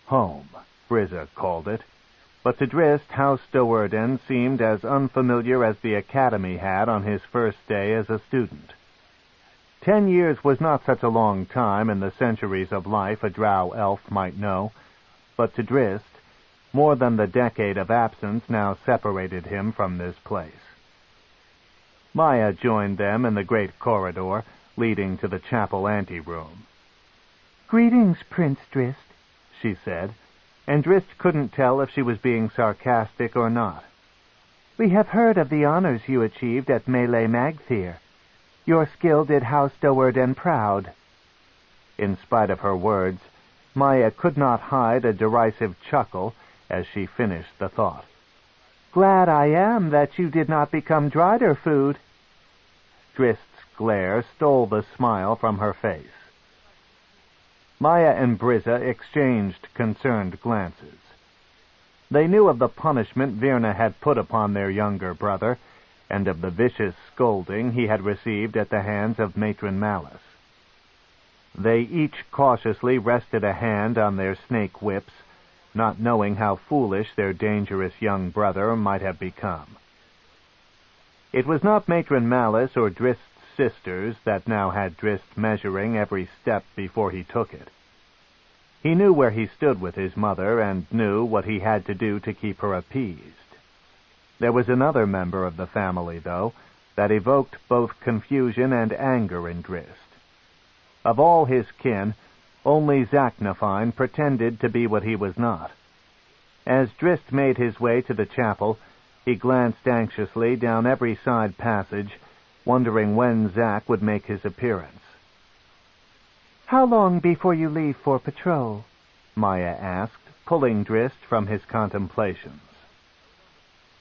Home, Drizzt called it, but to Drizzt, House Do'Urden seemed as unfamiliar as the academy had on his first day as a student. 10 years was not such a long time in the centuries of life a Drow elf might know, but to Drizzt, more than the decade of absence now separated him from this place. Maya joined them in the great corridor leading to the chapel anteroom. "Greetings, Prince Drizzt," she said, and Drizzt couldn't tell if she was being sarcastic or not. "We have heard of the honors you achieved at Melee Magthir. Your skill did House Do'Urden proud." In spite of her words, Maya could not hide a derisive chuckle as she finished the thought. "Glad I am that you did not become Drider food." Drizzt's glare stole the smile from her face. Maya and Brizza exchanged concerned glances. They knew of the punishment Virna had put upon their younger brother, and of the vicious scolding he had received at the hands of Matron Malice. They each cautiously rested a hand on their snake whips, not knowing how foolish their dangerous young brother might have become. It was not Matron Malice or Drizzt's sisters that now had Drizzt measuring every step before he took it. He knew where he stood with his mother, and knew what he had to do to keep her appeased. There was another member of the family, though, that evoked both confusion and anger in Drizzt. Of all his kin, only Zaknafine pretended to be what he was not. As Drizzt made his way to the chapel, he glanced anxiously down every side passage, wondering when Zak would make his appearance. "How long before you leave for patrol?" Maya asked, pulling Drizzt from his contemplations.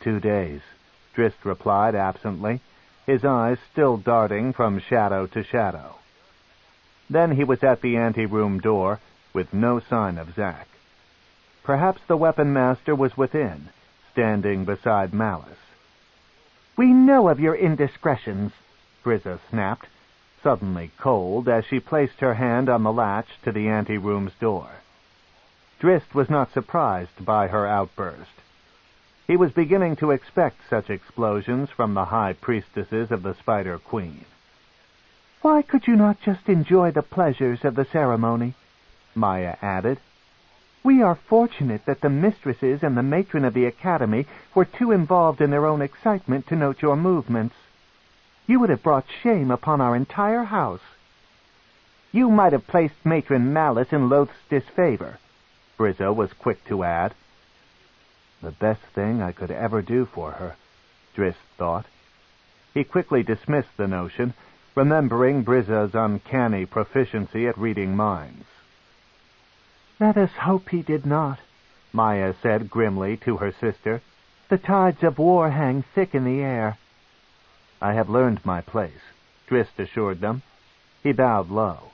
2 days, Drizzt replied absently, his eyes still darting from shadow to shadow. Then he was at the anteroom door, with no sign of Zak. Perhaps the weapon master was within, standing beside Malice. "We know of your indiscretions," Brizza snapped, suddenly cold as she placed her hand on the latch to the anteroom's door. Drizzt was not surprised by her outburst. He was beginning to expect such explosions from the high priestesses of the Spider Queen. "Why could you not just enjoy the pleasures of the ceremony?" Maya added. "We are fortunate that the mistresses and the matron of the academy were too involved in their own excitement to note your movements. You would have brought shame upon our entire house." "You might have placed Matron Malice in Loth's disfavor," Brizza was quick to add. The best thing I could ever do for her, Drizzt thought. He quickly dismissed the notion, remembering Brizza's uncanny proficiency at reading minds. "Let us hope he did not," Maya said grimly to her sister. "The tides of war hang thick in the air." "I have learned my place," Drizzt assured them. He bowed low.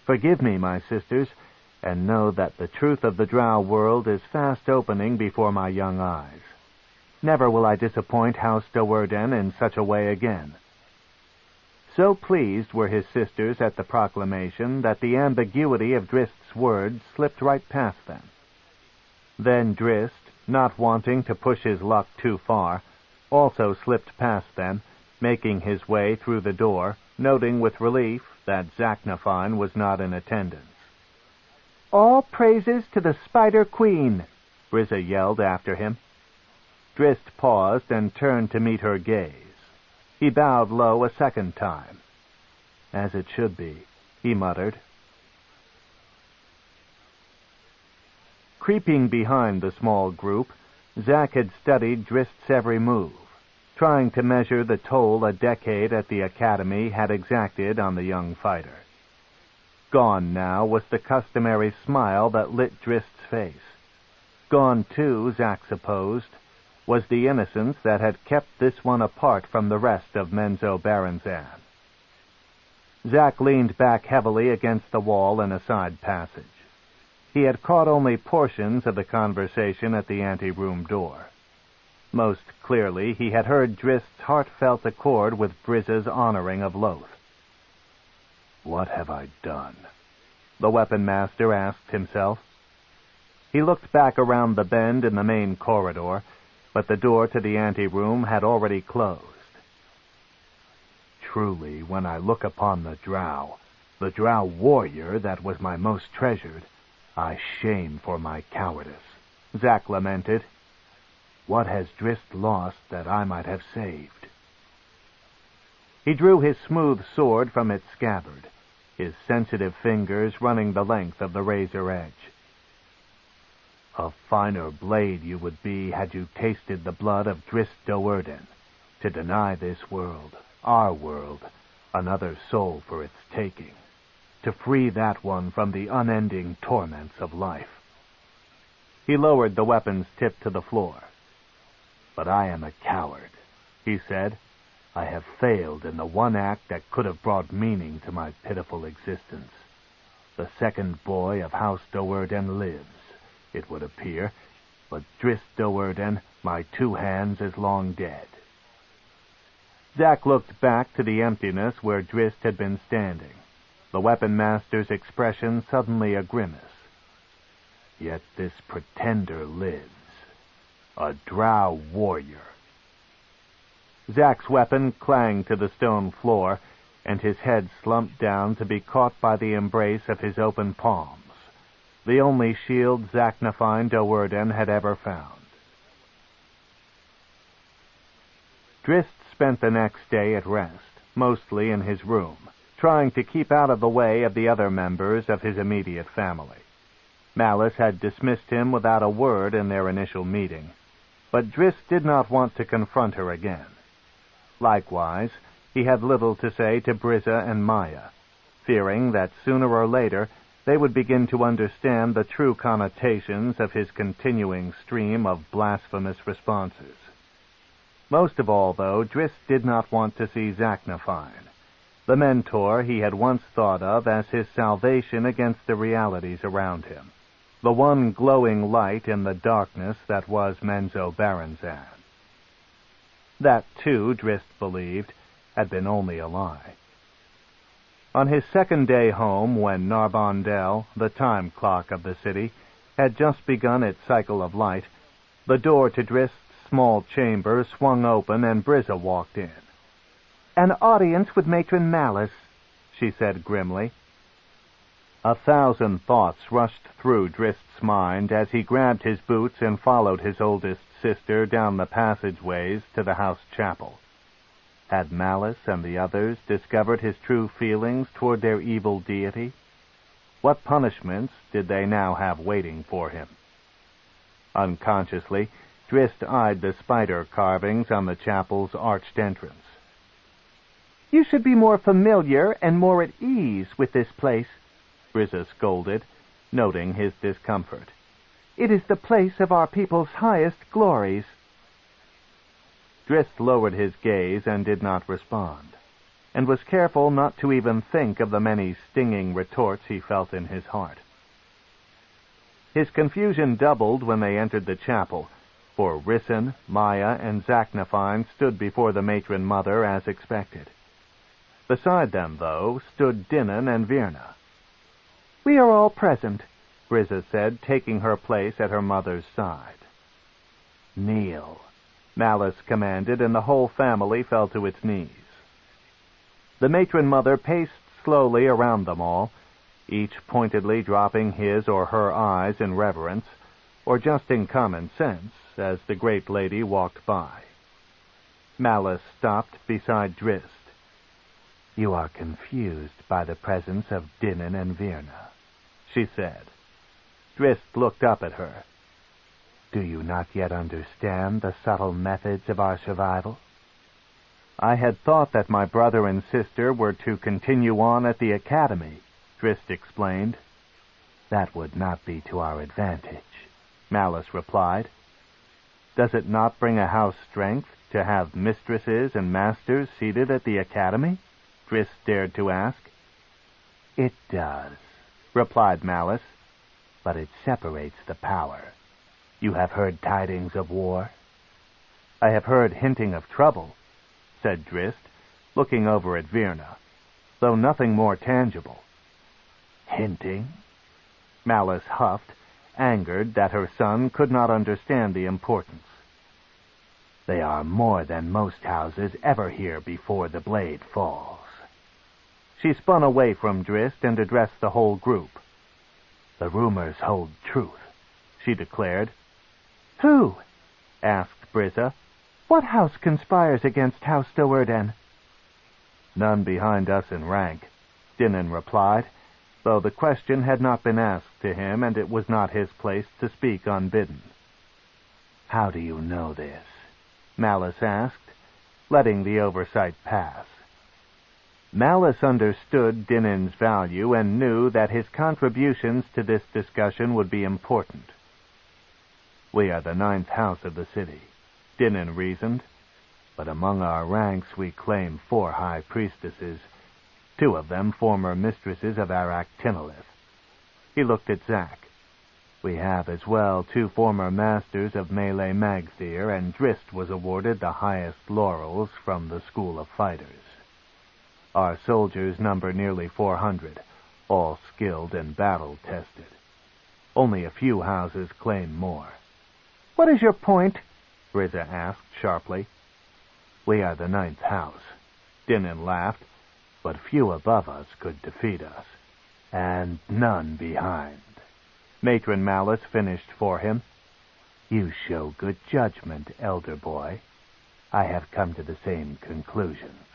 "Forgive me, my sisters, and know that the truth of the Drow world is fast opening before my young eyes. Never will I disappoint House Do'Urden in such a way again." So pleased were his sisters at the proclamation that the ambiguity of Drizzt's words slipped right past them. Then Drizzt, not wanting to push his luck too far, also slipped past them, making his way through the door, noting with relief that Zaknafine was not in attendance. "All praises to the Spider Queen," Brizza yelled after him. Drizzt paused and turned to meet her gaze. He bowed low a second time. "As it should be," he muttered. Creeping behind the small group, Zack had studied Drizzt's every move, trying to measure the toll a decade at the academy had exacted on the young fighter. Gone now was the customary smile that lit Drizzt's face. Gone, too, Zack supposed, was the innocence that had kept this one apart from the rest of Menzoberranzan. Zack leaned back heavily against the wall in a side passage. He had caught only portions of the conversation at the anteroom door. Most clearly, he had heard Drizzt's heartfelt accord with Brizza's honoring of Loth. "What have I done?" the weapon master asked himself. He looked back around the bend in the main corridor, but the door to the anteroom had already closed. "Truly, when I look upon the Drow warrior that was my most treasured, I shame for my cowardice," Zack lamented. "What has Drizzt lost that I might have saved?" He drew his smooth sword from its scabbard, his sensitive fingers running the length of the razor edge. "A finer blade you would be had you tasted the blood of Drizzt Do'Urden, to deny this world, our world, another soul for its taking, to free that one from the unending torments of life." He lowered the weapon's tip to the floor. "But I am a coward," he said. "I have failed in the one act that could have brought meaning to my pitiful existence. The second boy of House Do'Urden lives, it would appear, but Drizzt Do'Urden, my two hands, is long dead." Zack looked back to the emptiness where Drizzt had been standing, the weapon master's expression suddenly a grimace. "Yet this pretender lives, a Drow warrior." Zack's weapon clanged to the stone floor, and his head slumped down to be caught by the embrace of his open palms, the only shield Zaknafine Do'Urden had ever found. Drizzt spent the next day at rest, mostly in his room, trying to keep out of the way of the other members of his immediate family. Malice had dismissed him without a word in their initial meeting, but Drizzt did not want to confront her again. Likewise, he had little to say to Brizza and Maya, fearing that sooner or later they would begin to understand the true connotations of his continuing stream of blasphemous responses. Most of all, though, Drizzt did not want to see Zaknafine, the mentor he had once thought of as his salvation against the realities around him, the one glowing light in the darkness that was Menzoberranzan. That, too, Drizzt believed, had been only a lie. On his second day home, when Narbondel, the time clock of the city, had just begun its cycle of light, the door to Drizzt's small chamber swung open and Brizza walked in. "An audience with Matron Malice," she said grimly. 1,000 thoughts rushed through Drizzt's mind as he grabbed his boots and followed his oldest sister down the passageways to the house chapel. Had Malice and the others discovered his true feelings toward their evil deity? What punishments did they now have waiting for him? Unconsciously, Drizzt eyed the spider carvings on the chapel's arched entrance. "You should be more familiar and more at ease with this place," Brizza scolded, noting his discomfort. "It is the place of our people's highest glories." Drizzt lowered his gaze and did not respond, and was careful not to even think of the many stinging retorts he felt in his heart. His confusion doubled when they entered the chapel, for Rissyn, Maya, and Zaknafine stood before the matron mother as expected. Beside them, though, stood Dinnan and Virna. "We are all present," Brizza said, taking her place at her mother's side. "Kneel," Malice commanded, and the whole family fell to its knees. The matron mother paced slowly around them all, each pointedly dropping his or her eyes in reverence, or just in common sense, as the great lady walked by. Malice stopped beside Drizzt. "You are confused by the presence of Dinan and Virna," she said. Drizzt looked up at her. "Do you not yet understand the subtle methods of our survival?" "I had thought that my brother and sister were to continue on at the academy," Drizzt explained. "That would not be to our advantage," Malice replied. "Does it not bring a house strength to have mistresses and masters seated at the academy?" Drizzt dared to ask. "It does," replied Malice. "But it separates the power. You have heard tidings of war?" "I have heard hinting of trouble," said Drizzt, looking over at Virna, "though nothing more tangible." "Hinting?" Malice huffed, angered that her son could not understand the importance. "They are more than most houses ever hear before the blade falls." She spun away from Drizzt and addressed the whole group. "The rumors hold truth," she declared. "Who?" asked Brizza. "What house conspires against House Do'Urden?" "None behind us in rank," Dinan replied, though the question had not been asked to him, and it was not his place to speak unbidden. "How do you know this?" Malice asked, letting the oversight pass. Malice understood Dinan's value and knew that his contributions to this discussion would be important. "We are the 9th house of the city," Dinan reasoned, "but among our ranks we claim 4 high priestesses, 2 of them former mistresses of Arak Tinolith." He looked at Zack. "We have as well 2 former masters of Melee Magthir, and Drizzt was awarded the highest laurels from the School of Fighters. Our soldiers number nearly 400, all skilled and battle-tested. Only a few houses claim more." "What is your point?" Brizza asked sharply. "We are the 9th house," Dinan laughed, "but few above us could defeat us, and none behind." Matron Malice finished for him. "You show good judgment, elder boy. I have come to the same conclusions."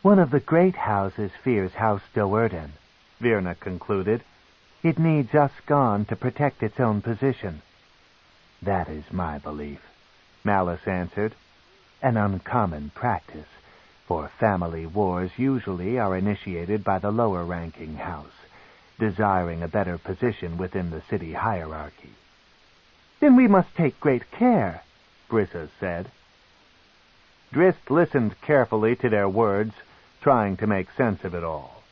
"One of the great houses fears House Do'Urden," Virna concluded. "It needs us gone to protect its own position." "That is my belief," Malice answered. "An uncommon practice, for family wars usually are initiated by the lower-ranking house, desiring a better position within the city hierarchy." "Then we must take great care," Brizza said. Drizzt listened carefully to their words, trying to make sense of it all.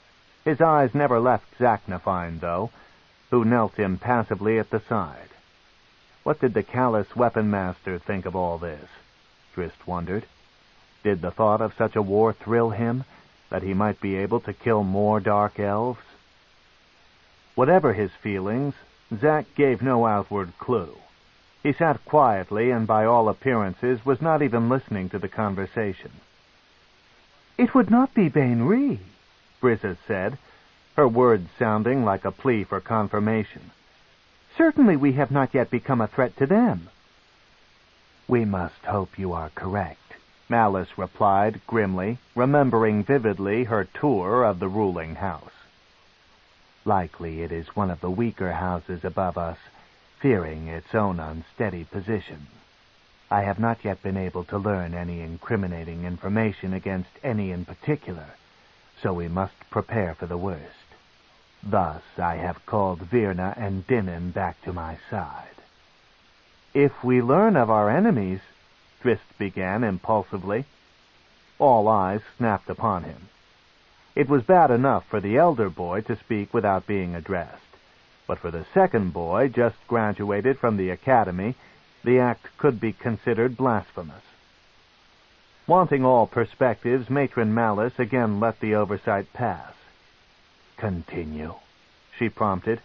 His eyes never left Zaknafine, though, who knelt impassively at the side. What did the callous weapon master think of all this? Drizzt wondered. Did the thought of such a war thrill him, that he might be able to kill more dark elves? Whatever his feelings, Zack gave no outward clue. He sat quietly and by all appearances was not even listening to the conversation. "It would not be Bain-Ree," Brizza said, her words sounding like a plea for confirmation. "Certainly we have not yet become a threat to them." "We must hope you are correct," Malice replied grimly, remembering vividly her tour of the ruling house. "Likely it is one of the weaker houses above us, fearing its own unsteady position. I have not yet been able to learn any incriminating information against any in particular, so we must prepare for the worst. Thus I have called Virna and Dinan back to my side." "If we learn of our enemies," Drizzt began impulsively. All eyes snapped upon him. It was bad enough for the elder boy to speak without being addressed, but for the second boy, just graduated from the academy, the act could be considered blasphemous. Wanting all perspectives, Matron Malice again let the oversight pass. "Continue," she prompted.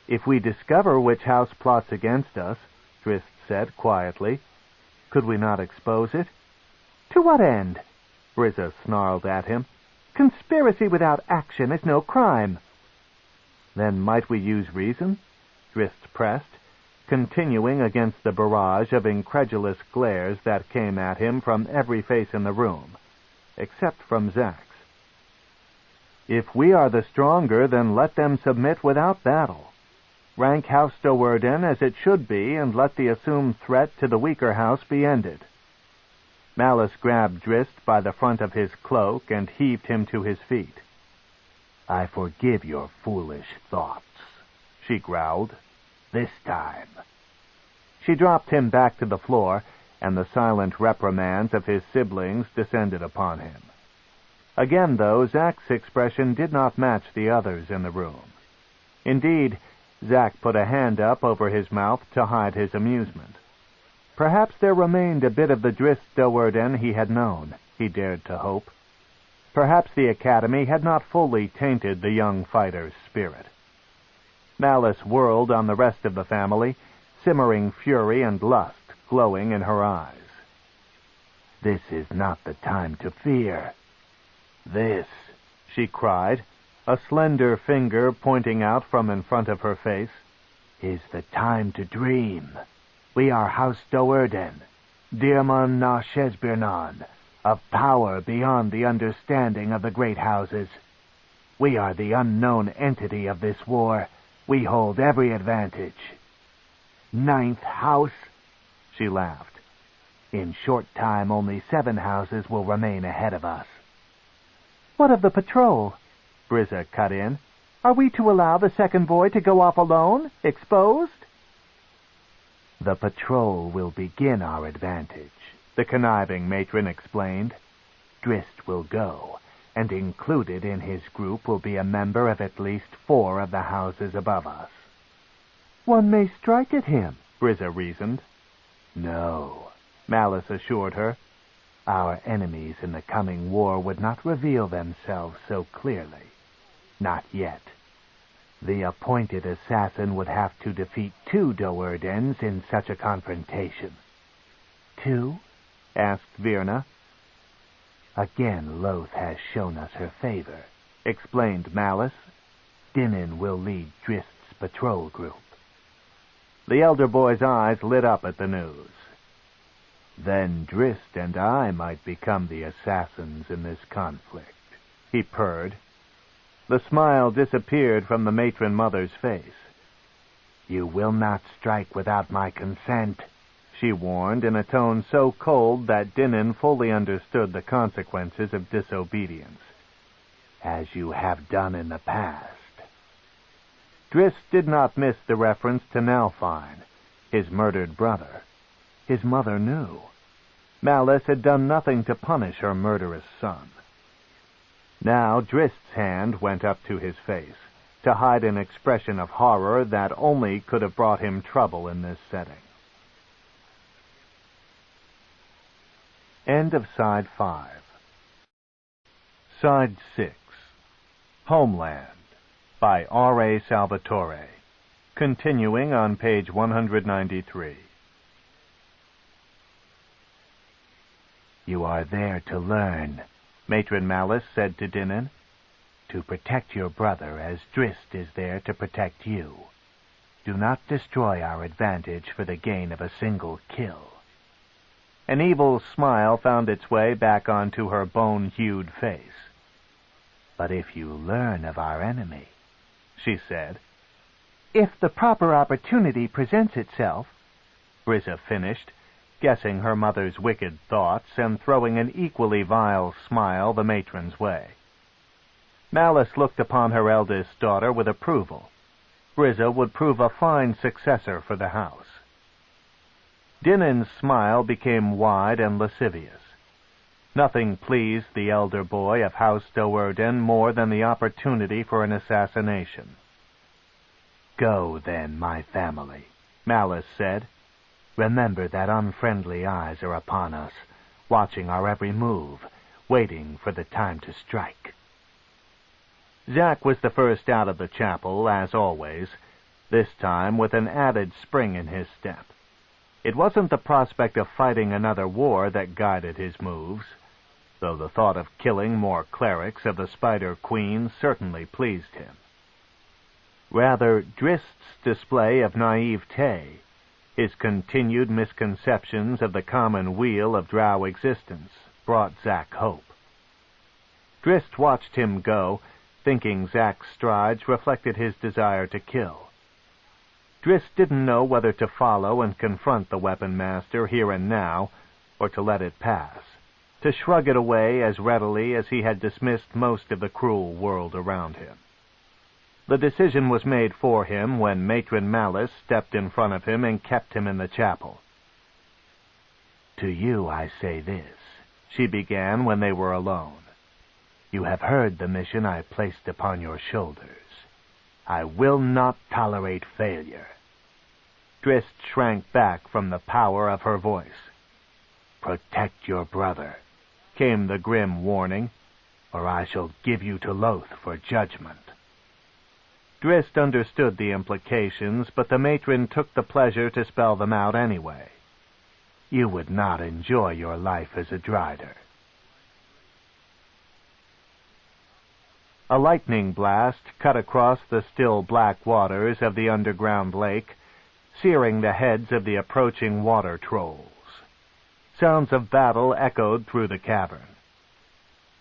"If we discover which house plots against us," Drizzt said quietly, "could we not expose it?" "To what end?" Brizza snarled at him. "Conspiracy without action is no crime." "Then might we use reason?" Drizzt pressed, continuing against the barrage of incredulous glares that came at him from every face in the room, except from Zack's. If we are the stronger, then let them submit without battle. Rank House Do'Urden as it should be, and let the assumed threat to the weaker house be ended. Malice grabbed Drizzt by the front of his cloak and heaved him to his feet. "I forgive your foolish thoughts," she growled. "This time." She dropped him back to the floor, and the silent reprimands of his siblings descended upon him. Again, though, Zack's expression did not match the others in the room. Indeed, Zack put a hand up over his mouth to hide his amusement. Perhaps there remained a bit of the Drizzt Do'Urden he had known, he dared to hope. Perhaps the Academy had not fully tainted the young fighter's spirit. Malice whirled on the rest of the family, simmering fury and lust glowing in her eyes. "This is not the time to fear. This," she cried, a slender finger pointing out from in front of her face, "is the time to dream. We are House Do'Urden, Diarmon na Shesbirnon, of power beyond the understanding of the great houses. We are the unknown entity of this war. We hold every advantage." "Ninth house?" she laughed. "In short time only 7 houses will remain ahead of us." "What of the patrol?" Brizza cut in. "Are we to allow the second boy to go off alone, exposed?" "The patrol will begin our advantage," the conniving matron explained. "Drizzt will go, and included in his group will be a member of at least 4 of the houses above us." "One may strike at him," Brizza reasoned. "No," Malice assured her. "Our enemies in the coming war would not reveal themselves so clearly. Not yet. The appointed assassin would have to defeat 2 Do'Urdens in such a confrontation." "2?" asked Virna. "Again Loth has shown us her favor," explained Malice. "Dinan will lead Drizzt's patrol group." The elder boy's eyes lit up at the news. "Then Drizzt and I might become the assassins in this conflict," he purred. The smile disappeared from the matron mother's face. "You will not strike without my consent," she warned in a tone so cold that Dinan fully understood the consequences of disobedience. "As you have done in the past." Drizzt did not miss the reference to Nalfine, his murdered brother. His mother knew. Malice had done nothing to punish her murderous son. Now Drizzt's hand went up to his face, to hide an expression of horror that only could have brought him trouble in this setting. End of Side 5. Side 6. Homeland, by R.A. Salvatore. Continuing on page 193. "You are there to learn," Matron Malice said to Dinan. "To protect your brother as Drizzt is there to protect you. Do not destroy our advantage for the gain of a single kill." An evil smile found its way back onto her bone-hued face. "But if you learn of our enemy," she said. "If the proper opportunity presents itself," Brizza finished, guessing her mother's wicked thoughts and throwing an equally vile smile the matron's way. Malice looked upon her eldest daughter with approval. Brizza would prove a fine successor for the house. Dinan's smile became wide and lascivious. Nothing pleased the elder boy of House Do'Urden more than the opportunity for an assassination. "Go, then, my family," Malice said. "Remember that unfriendly eyes are upon us, watching our every move, waiting for the time to strike." Zack was the first out of the chapel, as always, this time with an added spring in his step. It wasn't the prospect of fighting another war that guided his moves, though the thought of killing more clerics of the Spider Queen certainly pleased him. Rather, Drizzt's display of naivete, His continued misconceptions of the common wheel of Drow existence brought Zack hope. Drizzt watched him go, thinking Zack's strides reflected his desire to kill. Drizzt didn't know whether to follow and confront the weapon master here and now, or to let it pass, to shrug it away as readily as he had dismissed most of the cruel world around him. The decision was made for him when Matron Malice stepped in front of him and kept him in the chapel. "To you I say this," she began when they were alone. "You have heard the mission I placed upon your shoulders. I will not tolerate failure." Drizzt shrank back from the power of her voice. "Protect your brother," came the grim warning, "or I shall give you to Loth for judgment." Drizzt understood the implications, but the matron took the pleasure to spell them out anyway. "You would not enjoy your life as a Drider." A lightning blast cut across the still black waters of the underground lake, searing the heads of the approaching water trolls. Sounds of battle echoed through the cavern.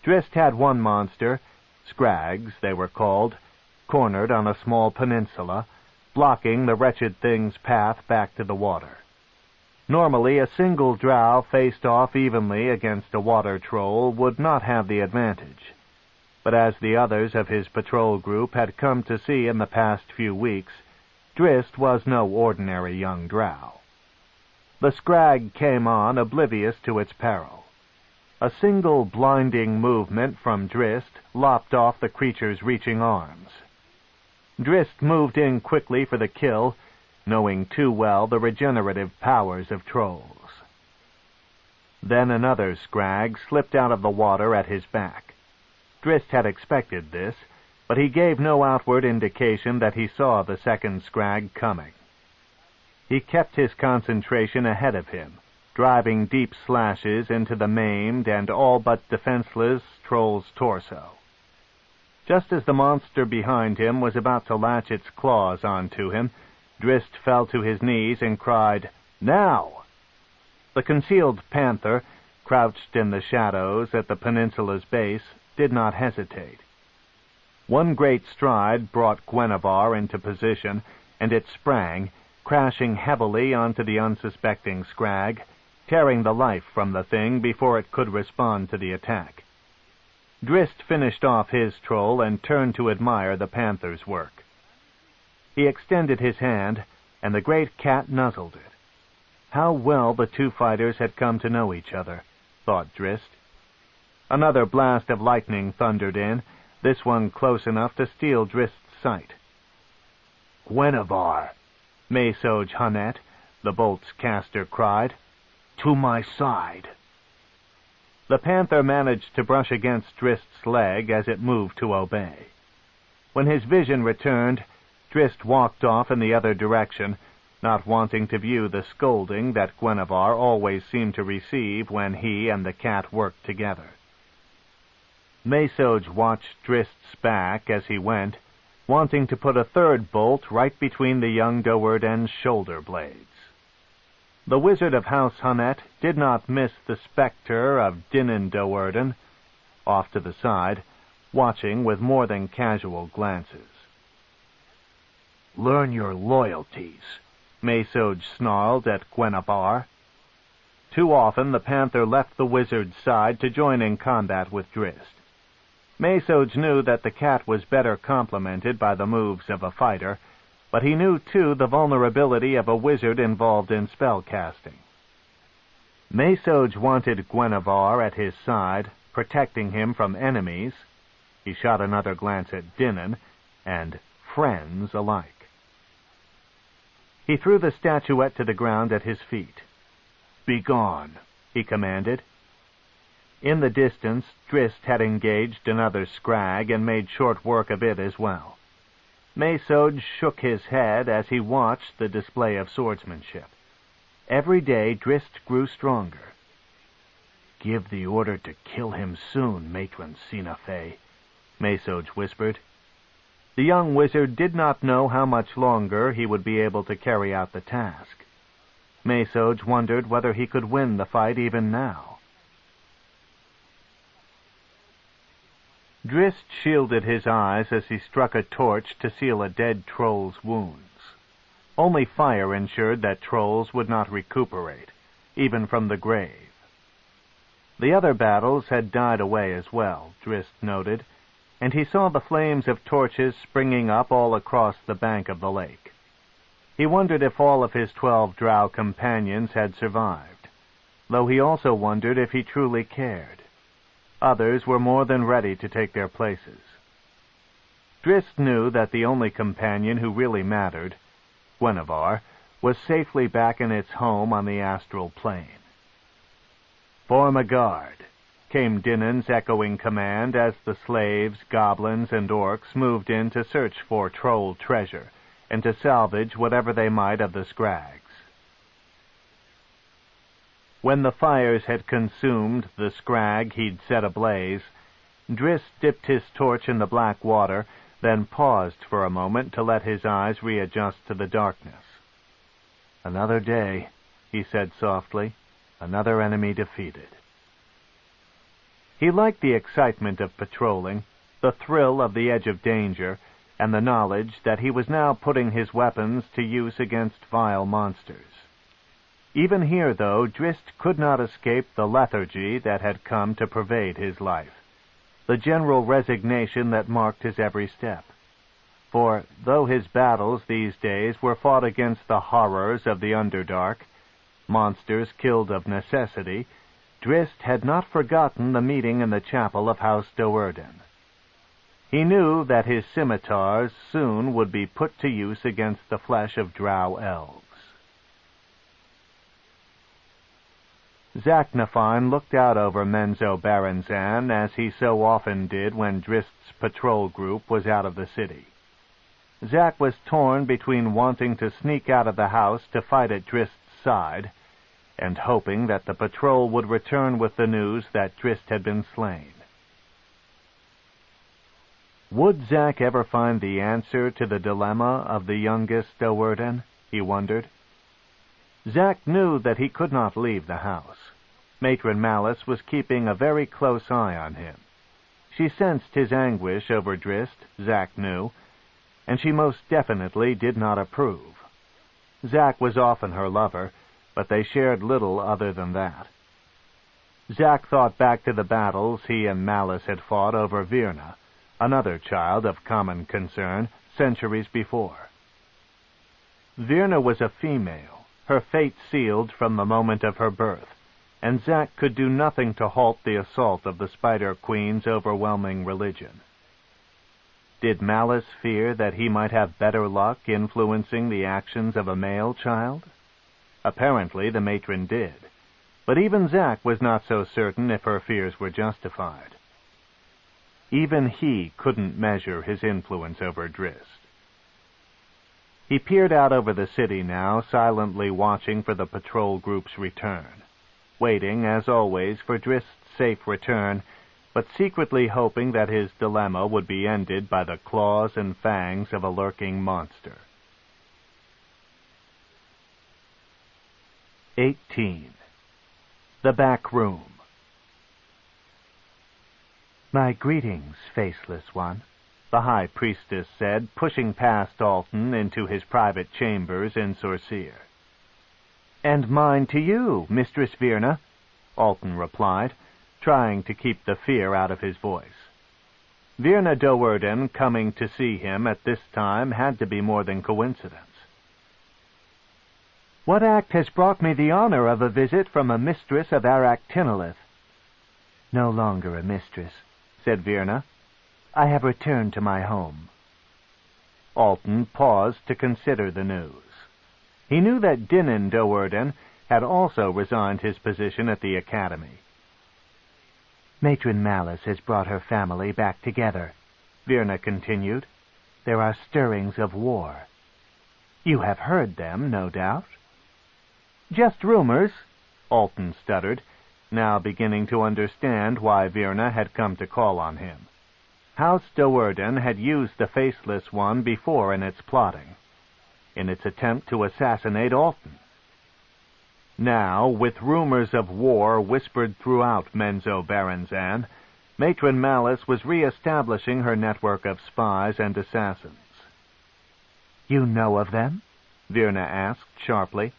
Drizzt had one monster, Scrags they were called, cornered on a small peninsula, blocking the wretched thing's path back to the water. Normally, a single Drow faced off evenly against a water troll would not have the advantage. But as the others of his patrol group had come to see in the past few weeks, Drizzt was no ordinary young Drow. The Scrag came on, oblivious to its peril. A single blinding movement from Drizzt lopped off the creature's reaching arms. Drizzt moved in quickly for the kill, knowing too well the regenerative powers of trolls. Then another Scrag slipped out of the water at his back. Drizzt had expected this, but he gave no outward indication that he saw the second Scrag coming. He kept his concentration ahead of him, driving deep slashes into the maimed and all but defenseless troll's torso. Just as the monster behind him was about to latch its claws onto him, Drizzt fell to his knees and cried, "Now!" The concealed panther, crouched in the shadows at the peninsula's base, did not hesitate. One great stride brought Gwenevere into position, and it sprang, crashing heavily onto the unsuspecting Scrag, tearing the life from the thing before it could respond to the attack. Drizzt finished off his troll and turned to admire the panther's work. He extended his hand, and the great cat nuzzled it. How well the two fighters had come to know each other, thought Drizzt. Another blast of lightning thundered in, this one close enough to steal Drizzt's sight. "Gwenevere," Mesoj Hunnet, the bolt's caster, cried, "to my side." The panther managed to brush against Drizzt's leg as it moved to obey. When his vision returned, Drizzt walked off in the other direction, not wanting to view the scolding that Gwenevere always seemed to receive when he and the cat worked together. Mesoj watched Drizzt's back as he went, wanting to put a third bolt right between the young Do'Urden's shoulder blades. The wizard of House Hunnet did not miss the spectre of Dinan Do'Urden, off to the side, watching with more than casual glances. "Learn your loyalties," Mesoj snarled at Gwenevere. Too often the panther left the wizard's side to join in combat with Drizzt. Mesoj knew that the cat was better complemented by the moves of a fighter, but he knew, too, the vulnerability of a wizard involved in spell casting. Mesoj wanted Gwenevere at his side, protecting him from enemies. He shot another glance at Dinan, and friends alike. He threw the statuette to the ground at his feet. "Begone," he commanded. In the distance, Drizzt had engaged another Scrag and made short work of it as well. Mesoj shook his head as he watched the display of swordsmanship. Every day Drizzt grew stronger. "Give the order to kill him soon, Matron Sinafe," Mesoj whispered. The young wizard did not know how much longer he would be able to carry out the task. Masoge wondered whether he could win the fight even now. Drizzt shielded his eyes as he struck a torch to seal a dead troll's wounds. Only fire ensured that trolls would not recuperate, even from the grave. The other battles had died away as well, Drizzt noted, and he saw the flames of torches springing up all across the bank of the lake. He wondered if all of his 12 Drow companions had survived, though he also wondered if he truly cared. Others were more than ready to take their places. Drizzt knew that the only companion who really mattered, Guinevere, was safely back in its home on the astral plane. "Form a guard," came Dinin's echoing command as the slaves, goblins, and orcs moved in to search for troll treasure and to salvage whatever they might of the scrags. When the fires had consumed the scrag he'd set ablaze, Drizzt dipped his torch in the black water, then paused for a moment to let his eyes readjust to the darkness. "Another day," he said softly, "another enemy defeated." He liked the excitement of patrolling, the thrill of the edge of danger, and the knowledge that he was now putting his weapons to use against vile monsters. Even here, though, Drizzt could not escape the lethargy that had come to pervade his life, the general resignation that marked his every step. For, though his battles these days were fought against the horrors of the Underdark, monsters killed of necessity, Drizzt had not forgotten the meeting in the chapel of House Do'Urden. He knew that his scimitars soon would be put to use against the flesh of Drow elves. Zaknafine looked out over Menzoberranzan as he so often did when Drizzt's patrol group was out of the city. Zak was torn between wanting to sneak out of the house to fight at Drizzt's side and hoping that the patrol would return with the news that Drizzt had been slain. Would Zak ever find the answer to the dilemma of the youngest Do'Urden? He wondered. Zak knew that he could not leave the house. Matron Malice was keeping a very close eye on him. She sensed his anguish over Drizzt, Zak knew, and she most definitely did not approve. Zak was often her lover, but they shared little other than that. Zak thought back to the battles he and Malice had fought over Virna, another child of common concern, centuries before. Virna was a female, her fate sealed from the moment of her birth, and Zak could do nothing to halt the assault of the Spider Queen's overwhelming religion. Did Malice fear that he might have better luck influencing the actions of a male child? Apparently the matron did, but even Zak was not so certain if her fears were justified. Even he couldn't measure his influence over Drizzt. He peered out over the city now, silently watching for the patrol group's return, waiting, as always, for Drizzt's safe return, but secretly hoping that his dilemma would be ended by the claws and fangs of a lurking monster. 18. The Back Room. "My greetings, Faceless One," the High Priestess said, pushing past Alton into his private chambers in Sorcere. "And mine to you, Mistress Virna," Alton replied, trying to keep the fear out of his voice. Virna Do'Urden coming to see him at this time had to be more than coincidence. "What act has brought me the honor of a visit from a mistress of Aractinolith?" "No longer a mistress," said Virna. "I have returned to my home." Alton paused to consider the news. He knew that Dinin Do'Urden had also resigned his position at the academy. "Matron Malice has brought her family back together," Virna continued. "There are stirrings of war. You have heard them, no doubt?" "Just rumors," Alton stuttered, now beginning to understand why Virna had come to call on him. House Do'Urden had used the Faceless One before in its plotting, in its attempt to assassinate Alton. Now, with rumors of war whispered throughout Menzoberranzan, Matron Malice was re-establishing her network of spies and assassins. "You know of them?" Virna asked sharply.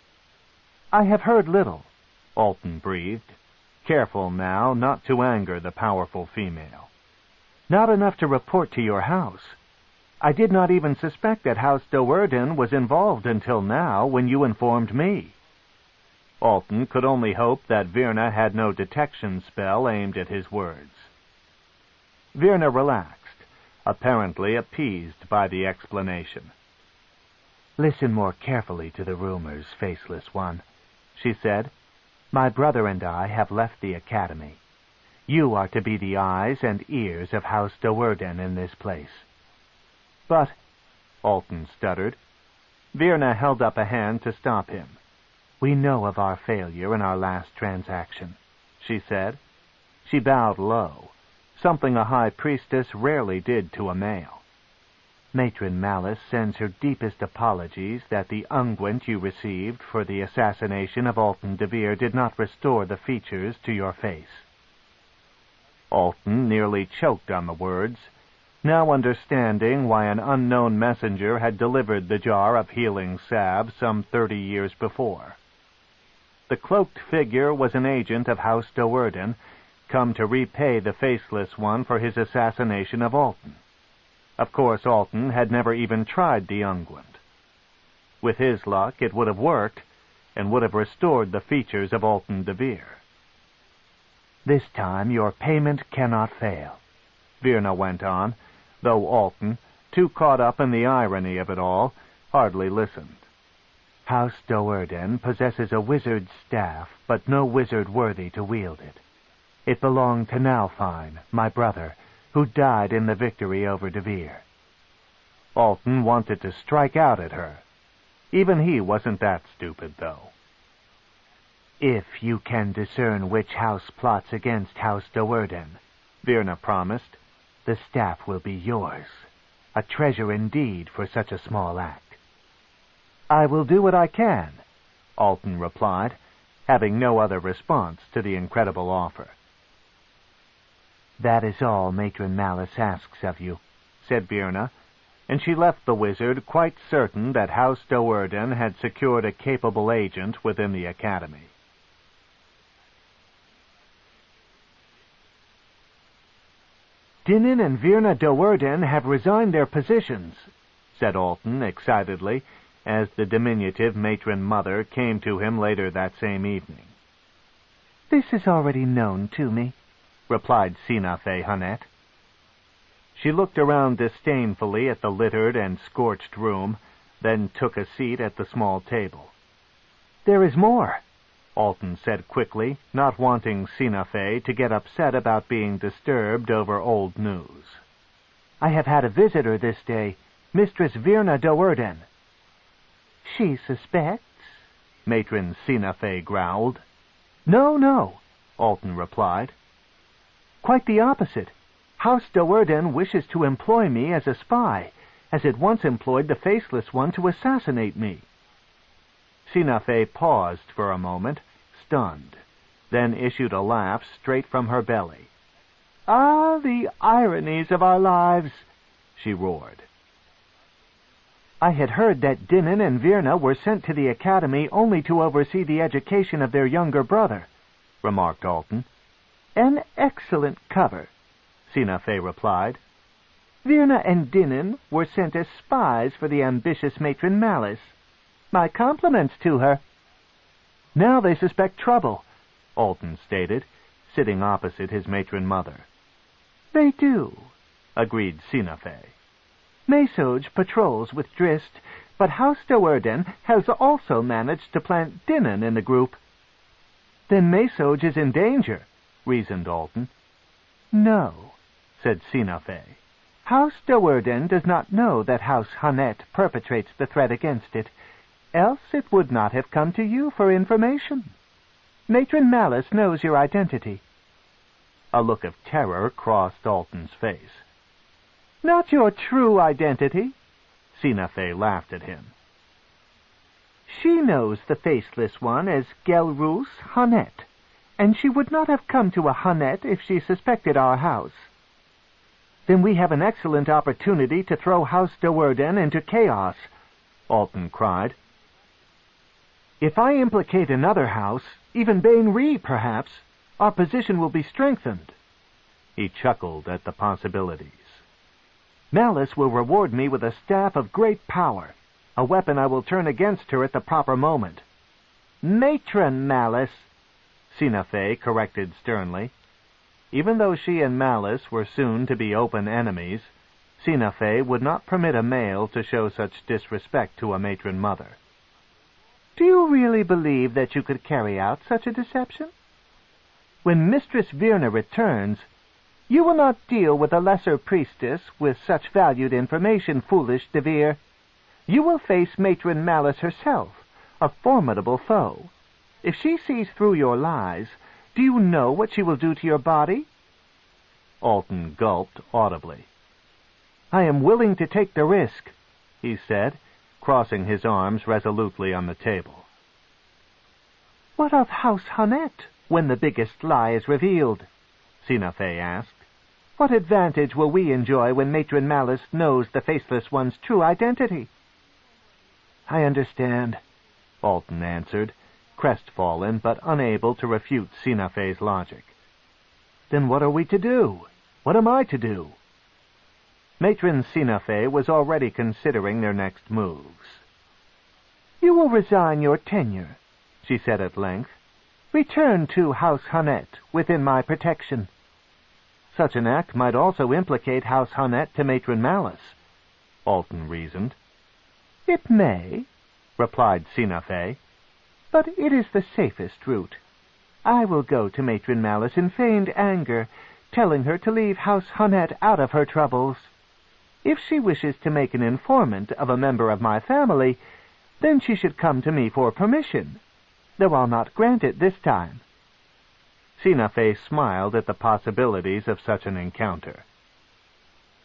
"I have heard little," Alton breathed, careful now not to anger the powerful female. "Not enough to report to your house. I did not even suspect that House Do'Urden was involved until now, when you informed me." Alton could only hope that Virna had no detection spell aimed at his words. Virna relaxed, apparently appeased by the explanation. "Listen more carefully to the rumors, Faceless One," she said. "My brother and I have left the academy. You are to be the eyes and ears of House Do'Urden in this place." "But," Alton stuttered. Virna held up a hand to stop him. "We know of our failure in our last transaction," she said. She bowed low, something a high priestess rarely did to a male. "Matron Malice sends her deepest apologies that the unguent you received for the assassination of Alton DeVir did not restore the features to your face." Alton nearly choked on the words, now understanding why an unknown messenger had delivered the jar of healing salve some 30 years before. The cloaked figure was an agent of House Do'Urden, come to repay the Faceless One for his assassination of Alton. Of course, Alton had never even tried the unguent. With his luck, it would have worked, and would have restored the features of Alton DeVir. "This time your payment cannot fail," Virna went on, though Alton, too caught up in the irony of it all, hardly listened. "House Do'Urden possesses a wizard's staff, but no wizard worthy to wield it. It belonged to Nalfine, my brother, who died in the victory over DeVir." Alton wanted to strike out at her. Even he wasn't that stupid, though. "If you can discern which house plots against House Do'Urden," Virna promised, "the staff will be yours. A treasure indeed for such a small act." "I will do what I can," Alton replied, having no other response to the incredible offer. "That is all Matron Malice asks of you," said Virna, and she left the wizard quite certain that House Do'Urden had secured a capable agent within the academy. "Dinan and Virna Do'Urden have resigned their positions," said Alton excitedly, as the diminutive matron mother came to him later that same evening. "This is already known to me," replied Sina Fe Hunnet. She looked around disdainfully at the littered and scorched room, then took a seat at the small table. "There is more," Alton said quickly, not wanting Sina Fe to get upset about being disturbed over old news. "I have had a visitor this day, Mistress Virna Do'Urden." "She suspects?" Matron Sina Fe growled. No, Alton replied. "Quite the opposite. House Do'Urden wishes to employ me as a spy, as it once employed the Faceless One to assassinate me." Sina Fe paused for a moment, stunned, then issued a laugh straight from her belly. "Ah, the ironies of our lives!" she roared. "I had heard that Dinan and Virna were sent to the academy only to oversee the education of their younger brother," remarked Alton. "An excellent cover," Sina Fe replied. "Virna and Dinan were sent as spies for the ambitious Matron Malice. My compliments to her." "Now they suspect trouble," Alton stated, sitting opposite his matron mother. "They do," agreed Sina Fe. "Mesoj patrols with Drizzt, but House Do'Urden has also managed to plant Dinan in the group." "Then Mesoj is in danger," reasoned Alton. "No," said Sina Fe. "House Do'Urden does not know that House Hunnet perpetrates the threat against it, else it would not have come to you for information. Matron Malice knows your identity." A look of terror crossed Alton's face. "Not your true identity?" Sina Fe laughed at him. She knows the Faceless one as Gelroos Hanet, and she would not have come to a Hanet if she suspected our house. Then we have an excellent opportunity to throw House Do'Urden into chaos, Alton cried. If I implicate another house, even Bain Ree, perhaps, our position will be strengthened. He chuckled at the possibilities. Malice will reward me with a staff of great power, a weapon I will turn against her at the proper moment. Matron Malice, Sina Fey corrected sternly. Even though she and Malice were soon to be open enemies, Sina Fey would not permit a male to show such disrespect to a matron mother. Do you really believe that you could carry out such a deception? When Mistress Virna returns, you will not deal with a lesser priestess with such valued information, foolish DeVir. You will face Matron Malice herself, a formidable foe. If she sees through your lies, do you know what she will do to your body? Alton gulped audibly. I am willing to take the risk, he said, crossing his arms resolutely on the table. What of House Hanet, when the biggest lie is revealed? Sina Fey asked. What advantage will we enjoy when Matron Malice knows the Faceless one's true identity? I understand, Alton answered, crestfallen but unable to refute Sina Fey's logic. Then what are we to do? What am I to do? Matron Sina Fey was already considering their next moves. You will resign your tenure, she said at length. Return to House Hanet within my protection. Such an act might also implicate House Hanet to Matron Malice, Alton reasoned. It may, replied Sina Fey, but it is the safest route. I will go to Matron Malice in feigned anger, telling her to leave House Hanet out of her troubles. If she wishes to make an informant of a member of my family, then she should come to me for permission, though I'll not grant it this time. Sina Fey smiled at the possibilities of such an encounter.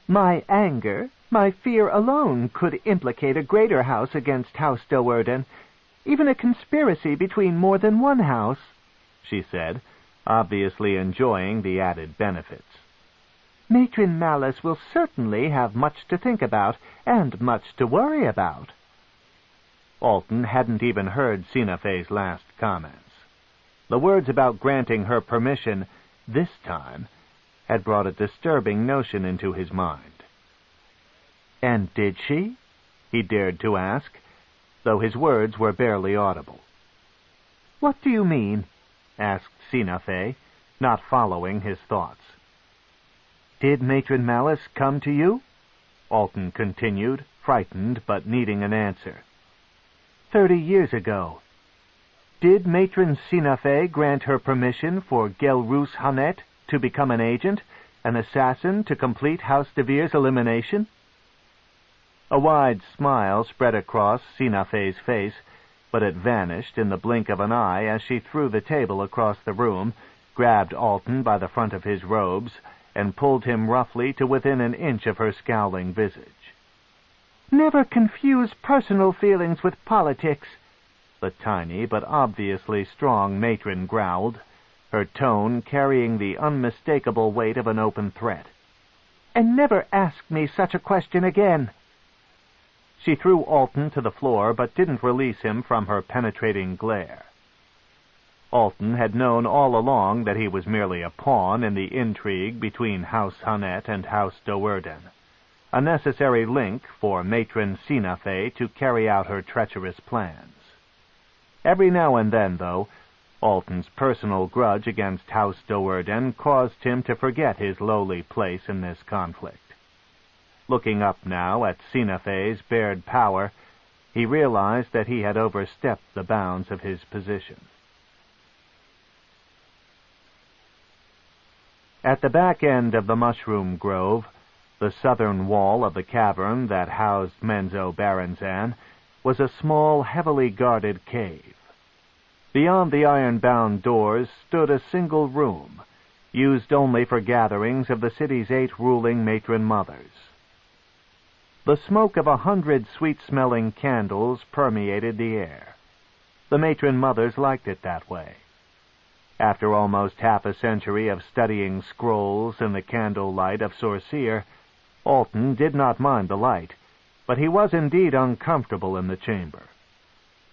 My anger, my fear alone could implicate a greater house against House Do'Urden, even a conspiracy between more than one house, she said, obviously enjoying the added benefits. Matron Malice will certainly have much to think about and much to worry about. Alton hadn't even heard Sina Fey's last comments. The words about granting her permission, this time, had brought a disturbing notion into his mind. And did she? He dared to ask, though his words were barely audible. What do you mean? Asked Sina Fey, not following his thoughts. Did Matron Malice come to you? Alton continued, frightened but needing an answer. 30 years ago. Did Matron Sina Fey grant her permission for Gelroos Hanet to become an agent, an assassin to complete House DeVir's elimination? A wide smile spread across Sina Fey's face, but it vanished in the blink of an eye as she threw the table across the room, grabbed Alton by the front of his robes, and pulled him roughly to within an inch of her scowling visage. Never confuse personal feelings with politics, the tiny but obviously strong matron growled, her tone carrying the unmistakable weight of an open threat. And never ask me such a question again. She threw Alton to the floor, but didn't release him from her penetrating glare. Alton had known all along that he was merely a pawn in the intrigue between House Hanet and House Do'Urden, a necessary link for Matron Sina Fey to carry out her treacherous plans. Every now and then, though, Alton's personal grudge against House Do'Urden caused him to forget his lowly place in this conflict. Looking up now at Sina Fey's bared power, he realized that he had overstepped the bounds of his position. At the back end of the mushroom grove, the southern wall of the cavern that housed Menzoberranzan was a small, heavily guarded cave. Beyond the iron-bound doors stood a single room, used only for gatherings of the city's 8 ruling matron mothers. The smoke of 100 sweet-smelling candles permeated the air. The matron mothers liked it that way. After almost half a century of studying scrolls in the candlelight of Sorceer, Alton did not mind the light, but he was indeed uncomfortable in the chamber.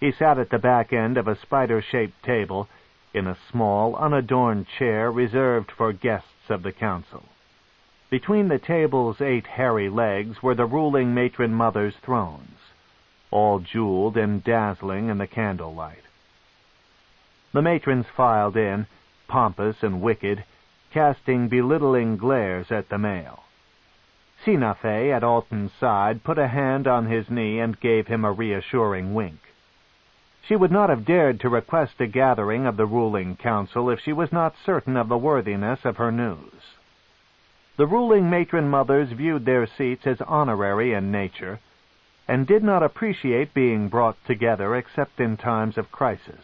He sat at the back end of a spider-shaped table, in a small, unadorned chair reserved for guests of the council. Between the table's 8 hairy legs were the ruling matron mothers' thrones, all jeweled and dazzling in the candlelight. The matrons filed in, pompous and wicked, casting belittling glares at the male. Sinafe, at Alton's side, put a hand on his knee and gave him a reassuring wink. She would not have dared to request a gathering of the ruling council if she was not certain of the worthiness of her news. The ruling matron mothers viewed their seats as honorary in nature, and did not appreciate being brought together except in times of crisis.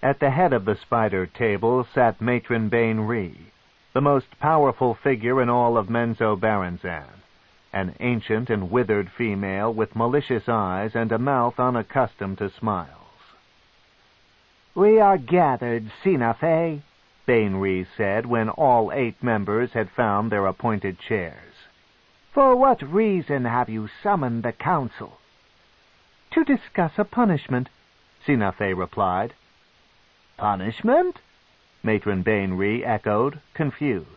At the head of the spider table sat Matron Bain-Ree, the most powerful figure in all of Menzoberranzan, an ancient and withered female with malicious eyes and a mouth unaccustomed to smiles. "We are gathered, Sinafe," Bain-Ree said when all 8 members had found their appointed chairs. "For what reason have you summoned the council?" "To discuss a punishment," Sinafe replied. "Punishment?" Matron Bain-Ree echoed, confused.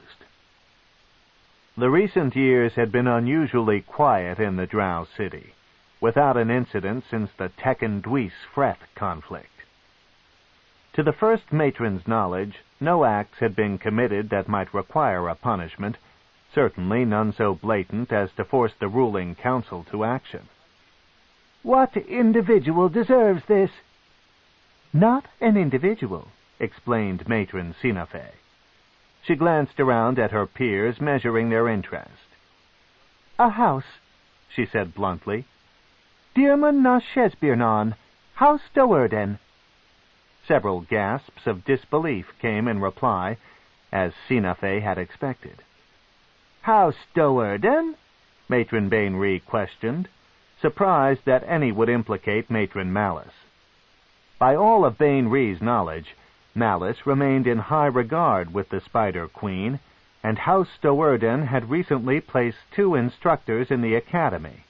The recent years had been unusually quiet in the Drow city, without an incident since the Tekken-Dweez-Freth conflict. To the first matron's knowledge, no acts had been committed that might require a punishment, certainly none so blatant as to force the ruling council to action. "What individual deserves this?" "Not an individual," explained Matron Sinafe. She glanced around at her peers, measuring their interest. "A house," she said bluntly. "Dirman na Shesbirnan, House Doerden." Several gasps of disbelief came in reply, as Sinafe had expected. "House Doerden?" Matron Bain-Ree questioned, surprised that any would implicate Matron Malice. By all of Bain-Ree's knowledge, Malice remained in high regard with the Spider Queen, and House Doerden had recently placed 2 instructors in the academy.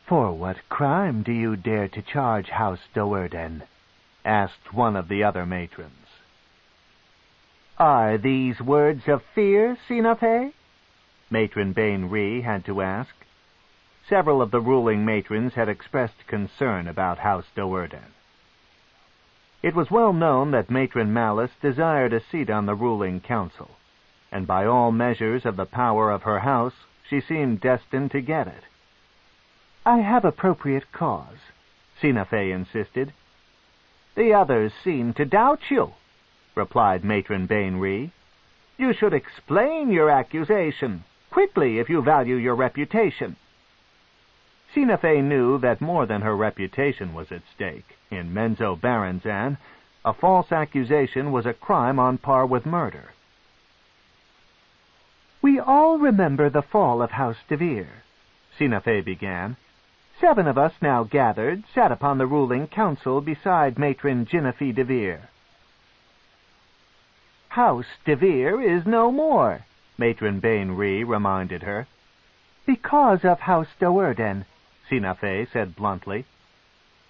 "For what crime do you dare to charge House Doerden?" asked one of the other matrons. "Are these words of fear, Sinafe?" Matron Bain-Ree had to ask. Several of the ruling matrons had expressed concern about House Doerden. It was well known that Matron Malice desired a seat on the ruling council, and by all measures of the power of her house, she seemed destined to get it. "I have appropriate cause," Sinafe insisted. "The others seem to doubt you," replied Matron Bain-Ree. "You should explain your accusation, quickly if you value your reputation." Sinafe knew that more than her reputation was at stake. In Menzoberranzan, a false accusation was a crime on par with murder. "We all remember the fall of House DeVir," Sinafe began. 7 of us now gathered sat upon the ruling council beside Matron Genevieve DeVir. "House DeVir is no more," Matron Bain-Ree reminded her. "Because of House Doerden," Sinafe said bluntly.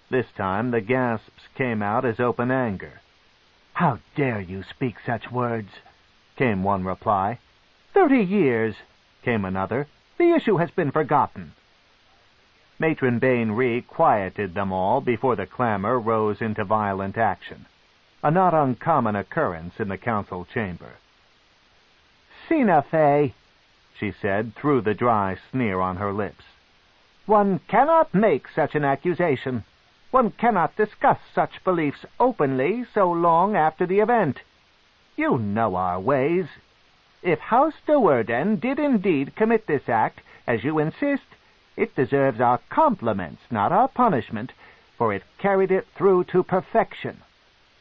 This time the gasps came out as open anger. "How dare you speak such words?" came one reply. 30 years, came another. "The issue has been forgotten." Matron Bain-Ree quieted them all before the clamor rose into violent action, a not uncommon occurrence in the council chamber. "Sinafe," she said, through the dry sneer on her lips. "One cannot make such an accusation. One cannot discuss such beliefs openly so long after the event. You know our ways. If House Doerden did indeed commit this act, as you insist, it deserves our compliments, not our punishment, for it carried it through to perfection.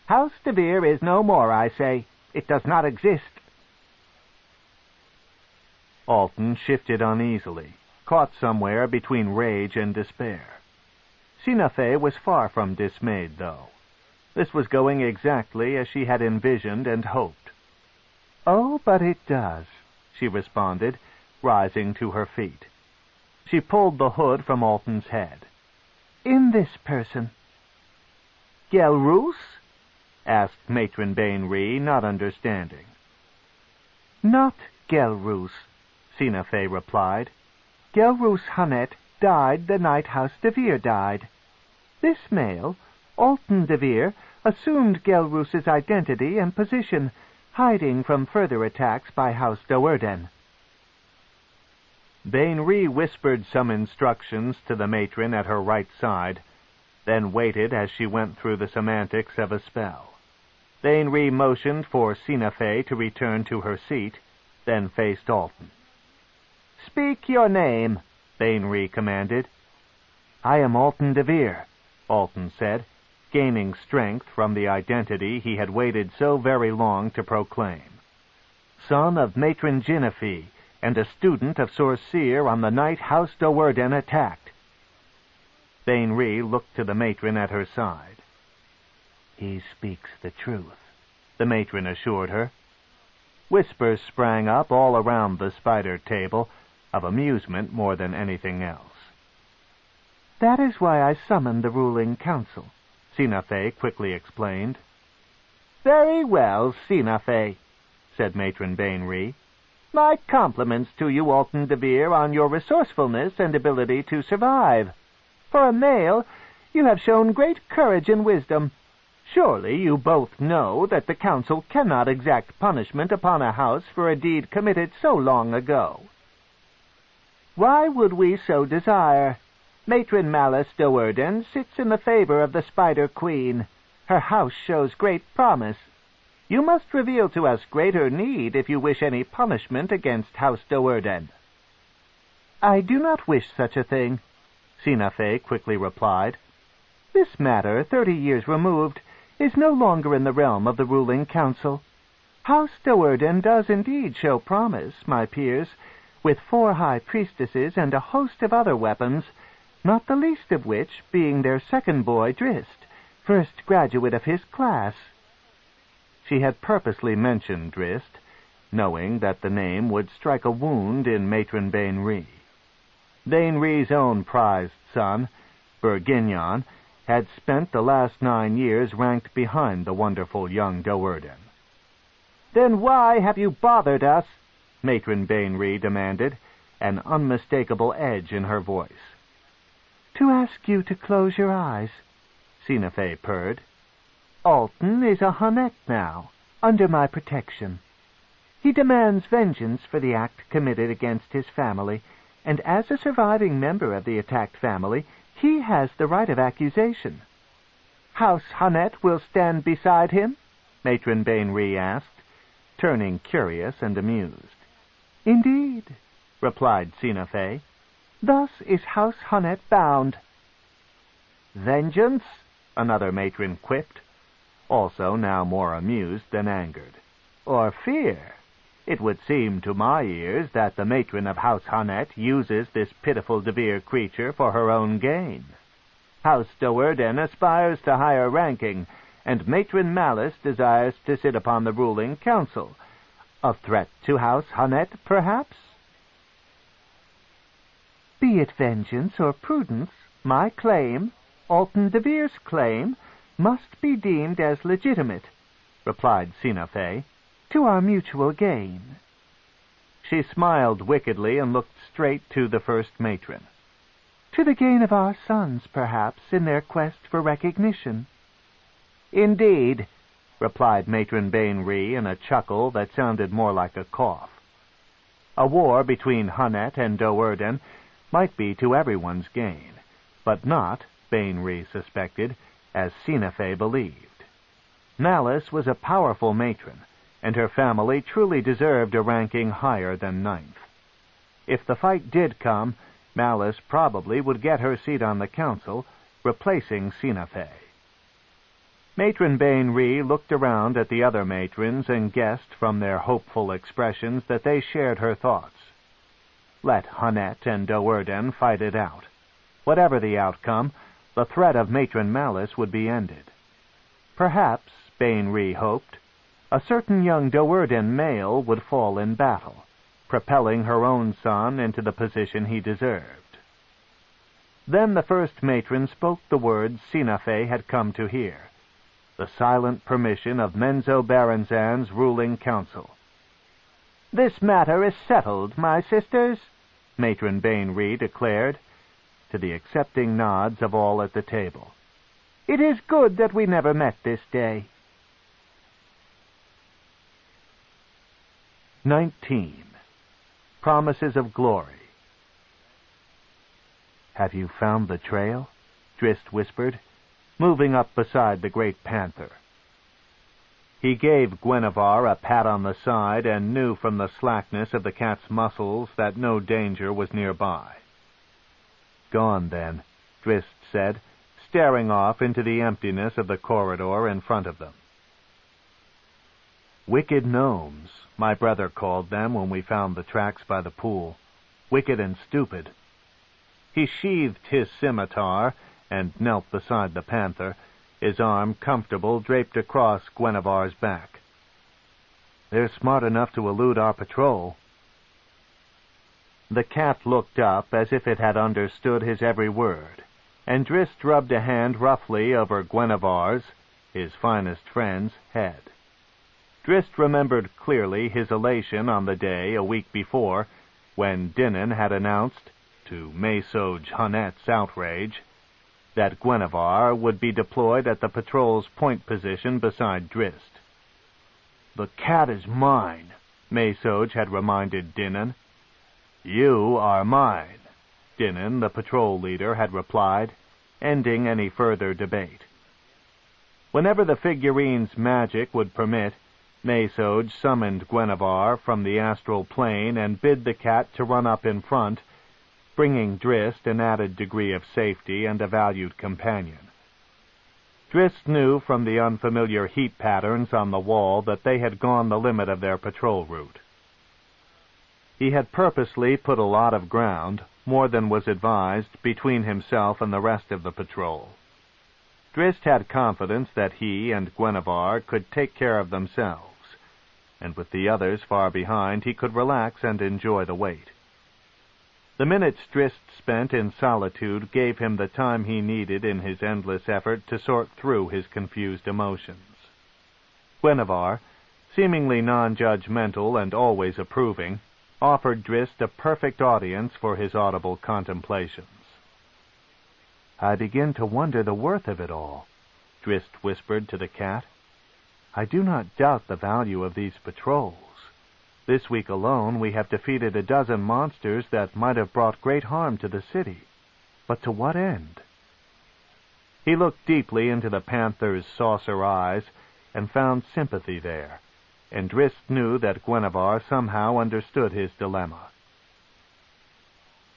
House DeVir is no more, I say. It does not exist." Alton shifted uneasily, caught somewhere between rage and despair. Sina Fe was far from dismayed, though. This was going exactly as she had envisioned and hoped. "Oh, but it does," she responded, rising to her feet. She pulled the hood from Alton's head. "In this person." "Gelroos?" asked Matron Bainry, not understanding. "Not Gelroos," Sina Fe replied. "Gelroos Hunnet died the night House DeVir died. This male, Alton DeVir, assumed Gelroos's identity and position, hiding from further attacks by House Doerden." Bainry whispered some instructions to the matron at her right side, then waited as she went through the semantics of a spell. Bainry motioned for Sina Fe to return to her seat, then faced Alton. "Speak your name," Bainry commanded. "I am Alton DeVir," Alton said, gaining strength from the identity he had waited so very long to proclaim. "Son of Matron Genevieve, and a student of Sorceer on the night House Doerden attacked." Bainry looked to the matron at her side. "He speaks the truth," the matron assured her. Whispers sprang up all around the spider table, of amusement more than anything else. "That is why I summoned the ruling council," Sina Fe quickly explained. "Very well, Sina Fe," said Matron Bainry. "My compliments to you, Alton DeVir, on your resourcefulness and ability to survive. For a male, you have shown great courage and wisdom. Surely you both know that the council cannot exact punishment upon a house for a deed committed so long ago. Why would we so desire? Matron Malice Doerden sits in the favor of the Spider Queen. Her house shows great promise. You must reveal to us greater need if you wish any punishment against House Doerden." "I do not wish such a thing," Sina Fe quickly replied. "This matter, 30 years removed, is no longer in the realm of the ruling council. House Doerden does indeed show promise, my peers, with 4 high priestesses and a host of other weapons, not the least of which being their second boy, Drizzt, first graduate of his class." She had purposely mentioned Drizzt, knowing that the name would strike a wound in Matron Bainry. Bainry's own prized son, Bergignon, had spent the last 9 years ranked behind the wonderful young Doerden. "Then why have you bothered us?" Matron Bainry demanded, an unmistakable edge in her voice. "To ask you to close your eyes," Sina Fe purred. "Alton is a Hunnet now, under my protection. He demands vengeance for the act committed against his family, and as a surviving member of the attacked family, he has the right of accusation." "House Hunnet will stand beside him?" Matron Bainry asked, turning curious and amused. "Indeed," replied Sina Fe. "Thus is House Hunnet bound." "Vengeance?" another matron quipped, also now more amused than angered. "Or fear? It would seem to my ears that the matron of House Hunnet uses this pitiful DeVir creature for her own gain. House Doerden aspires to higher ranking, and Matron Malice desires to sit upon the ruling council. A threat to House Hunnet, perhaps?" "Be it vengeance or prudence, my claim, Alton DeVir's claim, must be deemed as legitimate," replied Sina Fe, "to our mutual gain." She smiled wickedly and looked straight to the first matron. "To the gain of our sons, perhaps, in their quest for recognition." "Indeed," replied Matron Bainry in a chuckle that sounded more like a cough. A war between Hunnet and Doerden might be to everyone's gain, but not, Bainry suspected, as Sina Fe believed. Malice was a powerful matron, and her family truly deserved a ranking higher than 9th. If the fight did come, Malice probably would get her seat on the council, replacing Sina Fe. Matron Bainry looked around at the other matrons and guessed from their hopeful expressions that they shared her thoughts. Let Hunnet and Do'Urden fight it out. Whatever the outcome, the threat of Matron Malice would be ended. Perhaps, Bainry hoped, a certain young Do'Urden male would fall in battle, propelling her own son into the position he deserved. Then the first matron spoke the words Sinafe had come to hear, the silent permission of Menzoberranzan's ruling council. "This matter is settled, my sisters," Matron Bainry declared, to the accepting nods of all at the table. "It is good that we never met this day." 19. Promises of Glory. "Have you found the trail?" Drizzt whispered, moving up beside the great panther. He gave Gwenevere a pat on the side and knew from the slackness of the cat's muscles that no danger was nearby. "Gone, then," Drizzt said, staring off into the emptiness of the corridor in front of them. "Wicked gnomes," my brother called them when we found the tracks by the pool. "Wicked and stupid." He sheathed his scimitar and knelt beside the panther, his arm comfortable draped across Guinevere's back. "They're smart enough to elude our patrol." The cat looked up as if it had understood his every word, and Drizzt rubbed a hand roughly over Guinevere's, his finest friend's, head. Drizzt remembered clearly his elation on the day a week before, when Dinan had announced, to Maesoj Hunnet's outrage, that Guinevere would be deployed at the patrol's point position beside Drizzt. "The cat is mine," Maesoj had reminded Dinan. "You are mine," Dinan, the patrol leader, had replied, ending any further debate. Whenever the figurine's magic would permit, Maesoj summoned Guinevere from the astral plane and bid the cat to run up in front, bringing Drizzt an added degree of safety and a valued companion. Drizzt knew from the unfamiliar heat patterns on the wall that they had gone the limit of their patrol route. He had purposely put a lot of ground, more than was advised, between himself and the rest of the patrol. Drizzt had confidence that he and Guinevere could take care of themselves, and with the others far behind he could relax and enjoy the wait. The minutes Drizzt spent in solitude gave him the time he needed in his endless effort to sort through his confused emotions. Guinevere, seemingly non-judgmental and always approving, offered Drizzt a perfect audience for his audible contemplations. "I begin to wonder the worth of it all," Drizzt whispered to the cat. "I do not doubt the value of these patrols. This week alone we have defeated a dozen monsters that might have brought great harm to the city. But to what end?" He looked deeply into the panther's saucer eyes and found sympathy there, and Drizzt knew that Guinevere somehow understood his dilemma.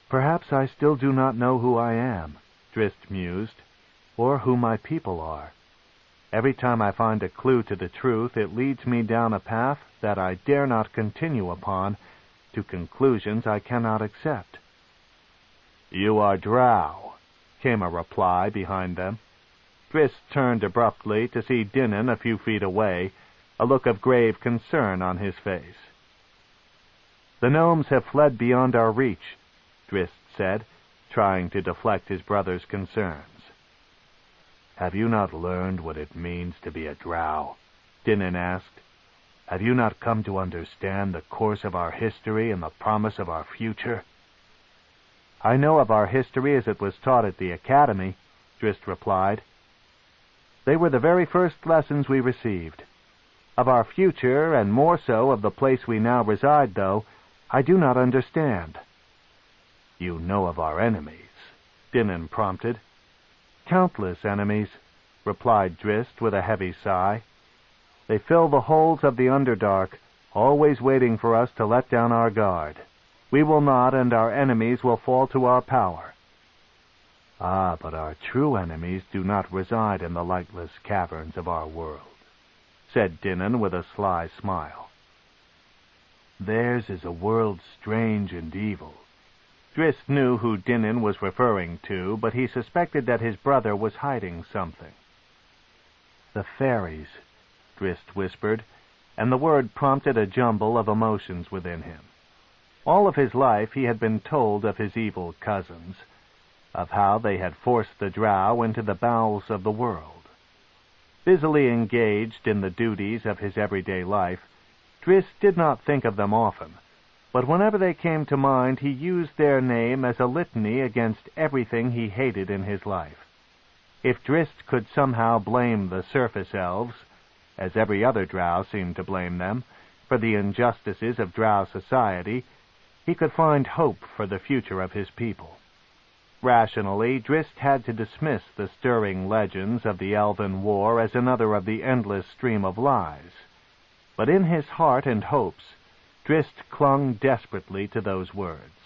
"Perhaps I still do not know who I am," Drizzt mused, "or who my people are. Every time I find a clue to the truth, it leads me down a path that I dare not continue upon, to conclusions I cannot accept." "You are Drow," came a reply behind them. Drizzt turned abruptly to see Dinan a few feet away, a look of grave concern on his face. "The gnomes have fled beyond our reach," Drizzt said, trying to deflect his brother's concerns. "Have you not learned what it means to be a Drow?" Dinan asked. "Have you not come to understand the course of our history and the promise of our future?" "I know of our history as it was taught at the academy," Drizzt replied. "They were the very first lessons we received. Of our future, and more so of the place we now reside, though, I do not understand." "You know of our enemies," Dinan prompted. "Countless enemies," replied Drizzt with a heavy sigh. "They fill the holes of the Underdark, always waiting for us to let down our guard. We will not, and our enemies will fall to our power." "Ah, but our true enemies do not reside in the lightless caverns of our world," said Dinan with a sly smile. "Theirs is a world strange and evil, Drizzt knew who Dinin was referring to, but he suspected that his brother was hiding something. "The fairies," Drizzt whispered, and the word prompted a jumble of emotions within him. All of his life he had been told of his evil cousins, of how they had forced the Drow into the bowels of the world. Busily engaged in the duties of his everyday life, Drizzt did not think of them often, but whenever they came to mind he used their name as a litany against everything he hated in his life. If Drizzt could somehow blame the surface elves, as every other Drow seemed to blame them, for the injustices of Drow society, he could find hope for the future of his people. Rationally, Drizzt had to dismiss the stirring legends of the Elven War as another of the endless stream of lies. But in his heart and hopes, Drizzt clung desperately to those words.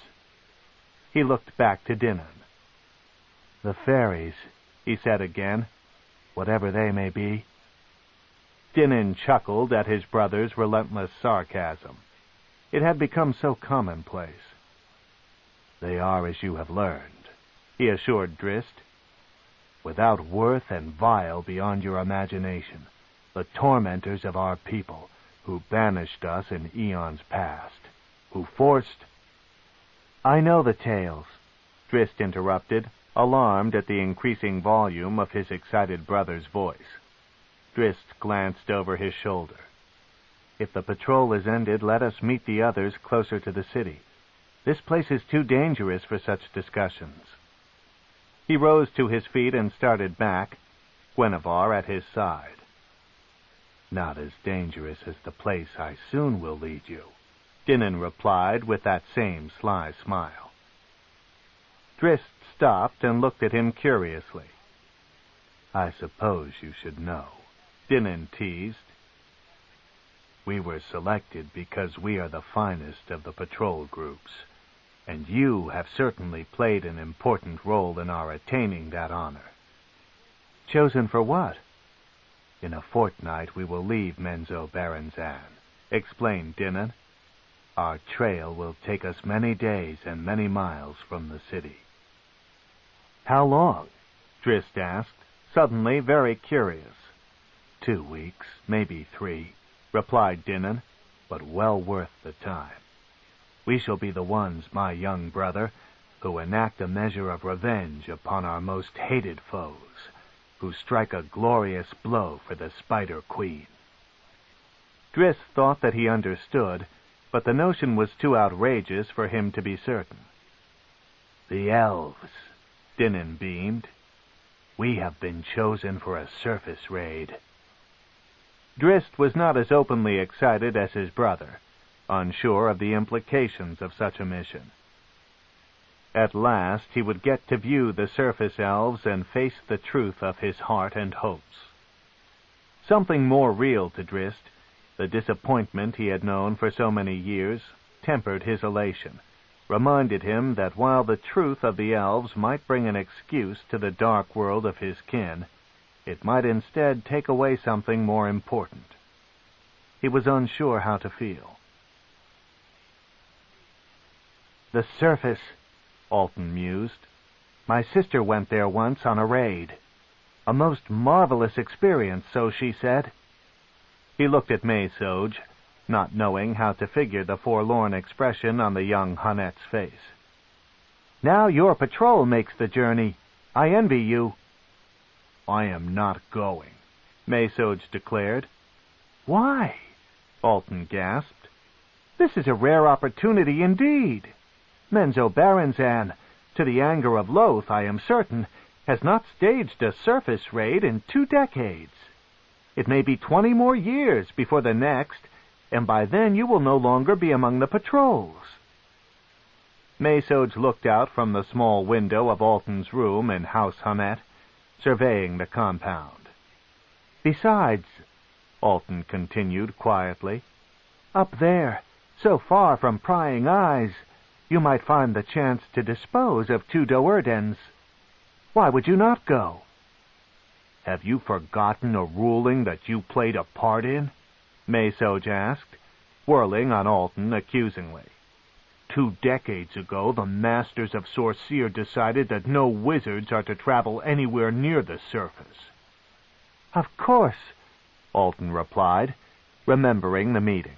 He looked back to Dinin. "The fairies," he said again, "whatever they may be." Dinin chuckled at his brother's relentless sarcasm. It had become so commonplace. "They are as you have learned," he assured Drizzt. "Without worth and vile beyond your imagination, the tormentors of our people, who banished us in eons past, who forced—" "I know the tales," Drizzt interrupted, alarmed at the increasing volume of his excited brother's voice. Drizzt glanced over his shoulder. "If the patrol is ended, let us meet the others closer to the city. This place is too dangerous for such discussions." He rose to his feet and started back, Guinevere at his side. "Not as dangerous as the place I soon will lead you," Dinin replied with that same sly smile. Drizzt stopped and looked at him curiously. "I suppose you should know," Dinin teased. "We were selected because we are the finest of the patrol groups, and you have certainly played an important role in our attaining that honor." "Chosen for what?" "In a fortnight we will leave Menzoberranzan," explained Dinin. "Our trail will take us many days and many miles from the city." "How long?" Drizzt asked, suddenly very curious. 2 weeks, maybe 3, replied Dinin, "but well worth the time. We shall be the ones, my young brother, who enact a measure of revenge upon our most hated foes, who strike a glorious blow for the Spider Queen." Drizzt thought that he understood, but the notion was too outrageous for him to be certain. "The elves," Dinin beamed. "We have been chosen for a surface raid." Drizzt was not as openly excited as his brother, unsure of the implications of such a mission. At last he would get to view the surface elves and face the truth of his heart and hopes. Something more real to Drizzt, the disappointment he had known for so many years, tempered his elation, reminded him that while the truth of the elves might bring an excuse to the dark world of his kin, it might instead take away something more important. He was unsure how to feel. "The surface," Alton mused. "My sister went there once on a raid. A most marvelous experience, so she said." He looked at Menzoberranzan, not knowing how to figure the forlorn expression on the young Hunnet's face. "Now your patrol makes the journey. I envy you." "I am not going," Menzoberranzan declared. "Why?" Alton gasped. "This is a rare opportunity indeed. Menzoberranzan, to the anger of Loth, I am certain, has not staged a surface raid in 2 decades. It may be 20 more years before the next, and by then you will no longer be among the patrols." Menzoberranzan looked out from the small window of Alton's room in House Hunnet, surveying the compound. "Besides," Alton continued quietly, "up there, so far from prying eyes, you might find the chance to dispose of 2 Doerdens. Why would you not go?" "Have you forgotten a ruling that you played a part in?" Menzoberranzan asked, whirling on Alton accusingly. 2 decades ago, the Masters of Sorceer decided that no wizards are to travel anywhere near the surface." "Of course," Alton replied, remembering the meeting.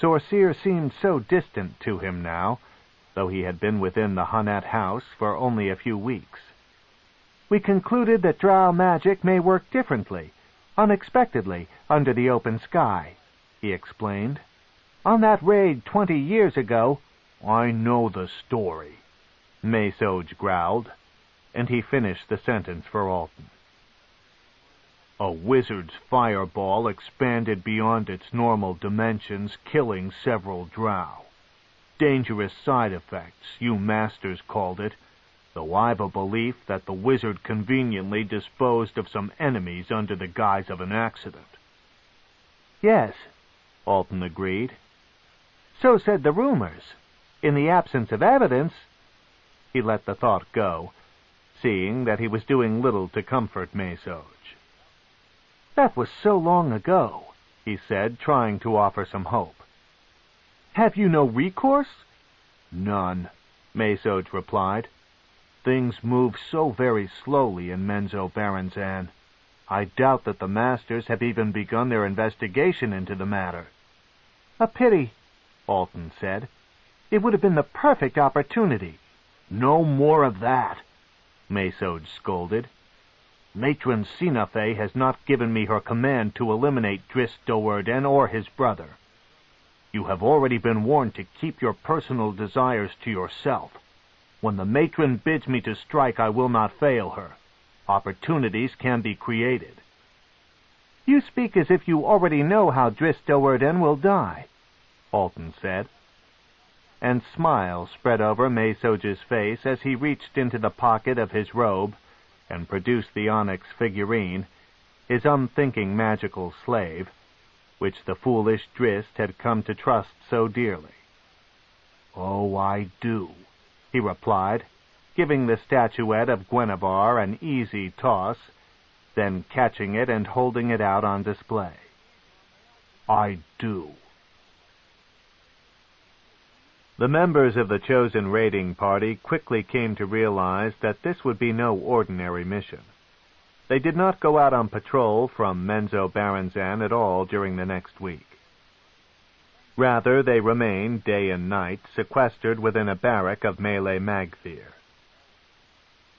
Sorceer seemed so distant to him now, though he had been within the Hunnet house for only a few weeks. "We concluded that Drow magic may work differently, unexpectedly, under the open sky," he explained. "On that raid 20 years ago—" "I know the story," Mesoj growled, and he finished the sentence for Alton. "A wizard's fireball expanded beyond its normal dimensions, killing several Drow. Dangerous side effects, you Masters called it, though I've a belief that the wizard conveniently disposed of some enemies under the guise of an accident." "Yes," Alton agreed. "So said the rumors. In the absence of evidence—" He let the thought go, seeing that he was doing little to comfort Mesoj. "That was so long ago," he said, trying to offer some hope. "Have you no recourse?" "None," Mesoj replied. "Things move so very slowly in Menzoberranzan. I doubt that the Masters have even begun their investigation into the matter." "A pity," Alton said. "It would have been the perfect opportunity." "No more of that," Mesoj scolded. "Matron Sinafe has not given me her command to eliminate Drizzt Do'Urden or his brother. You have already been warned to keep your personal desires to yourself. When the matron bids me to strike, I will not fail her. Opportunities can be created." "You speak as if you already know how Drizzt Do'Urden will die," Alton said. And smiles spread over Mesoj's face as he reached into the pocket of his robe and produced the onyx figurine, his unthinking magical slave, which the foolish Drizzt had come to trust so dearly. "Oh, I do," he replied, giving the statuette of Guinevere an easy toss, then catching it and holding it out on display. "I do." The members of the chosen raiding party quickly came to realize that this would be no ordinary mission. They did not go out on patrol from Menzoberranzan at all during the next week. Rather, they remained day and night sequestered within a barrack of Melee Magthir.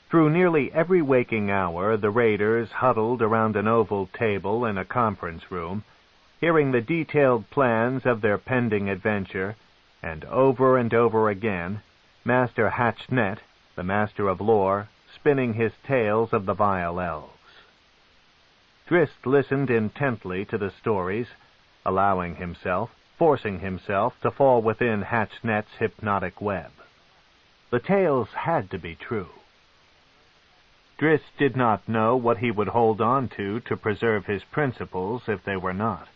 Through nearly every waking hour, the raiders huddled around an oval table in a conference room, hearing the detailed plans of their pending adventure, and over again, Master Hatchnet, the Master of Lore, spinning his tales of the vile elves. Drizzt listened intently to the stories, forcing himself to fall within Hatchnet's hypnotic web. The tales had to be true. Drizzt did not know what he would hold on to preserve his principles if they were not.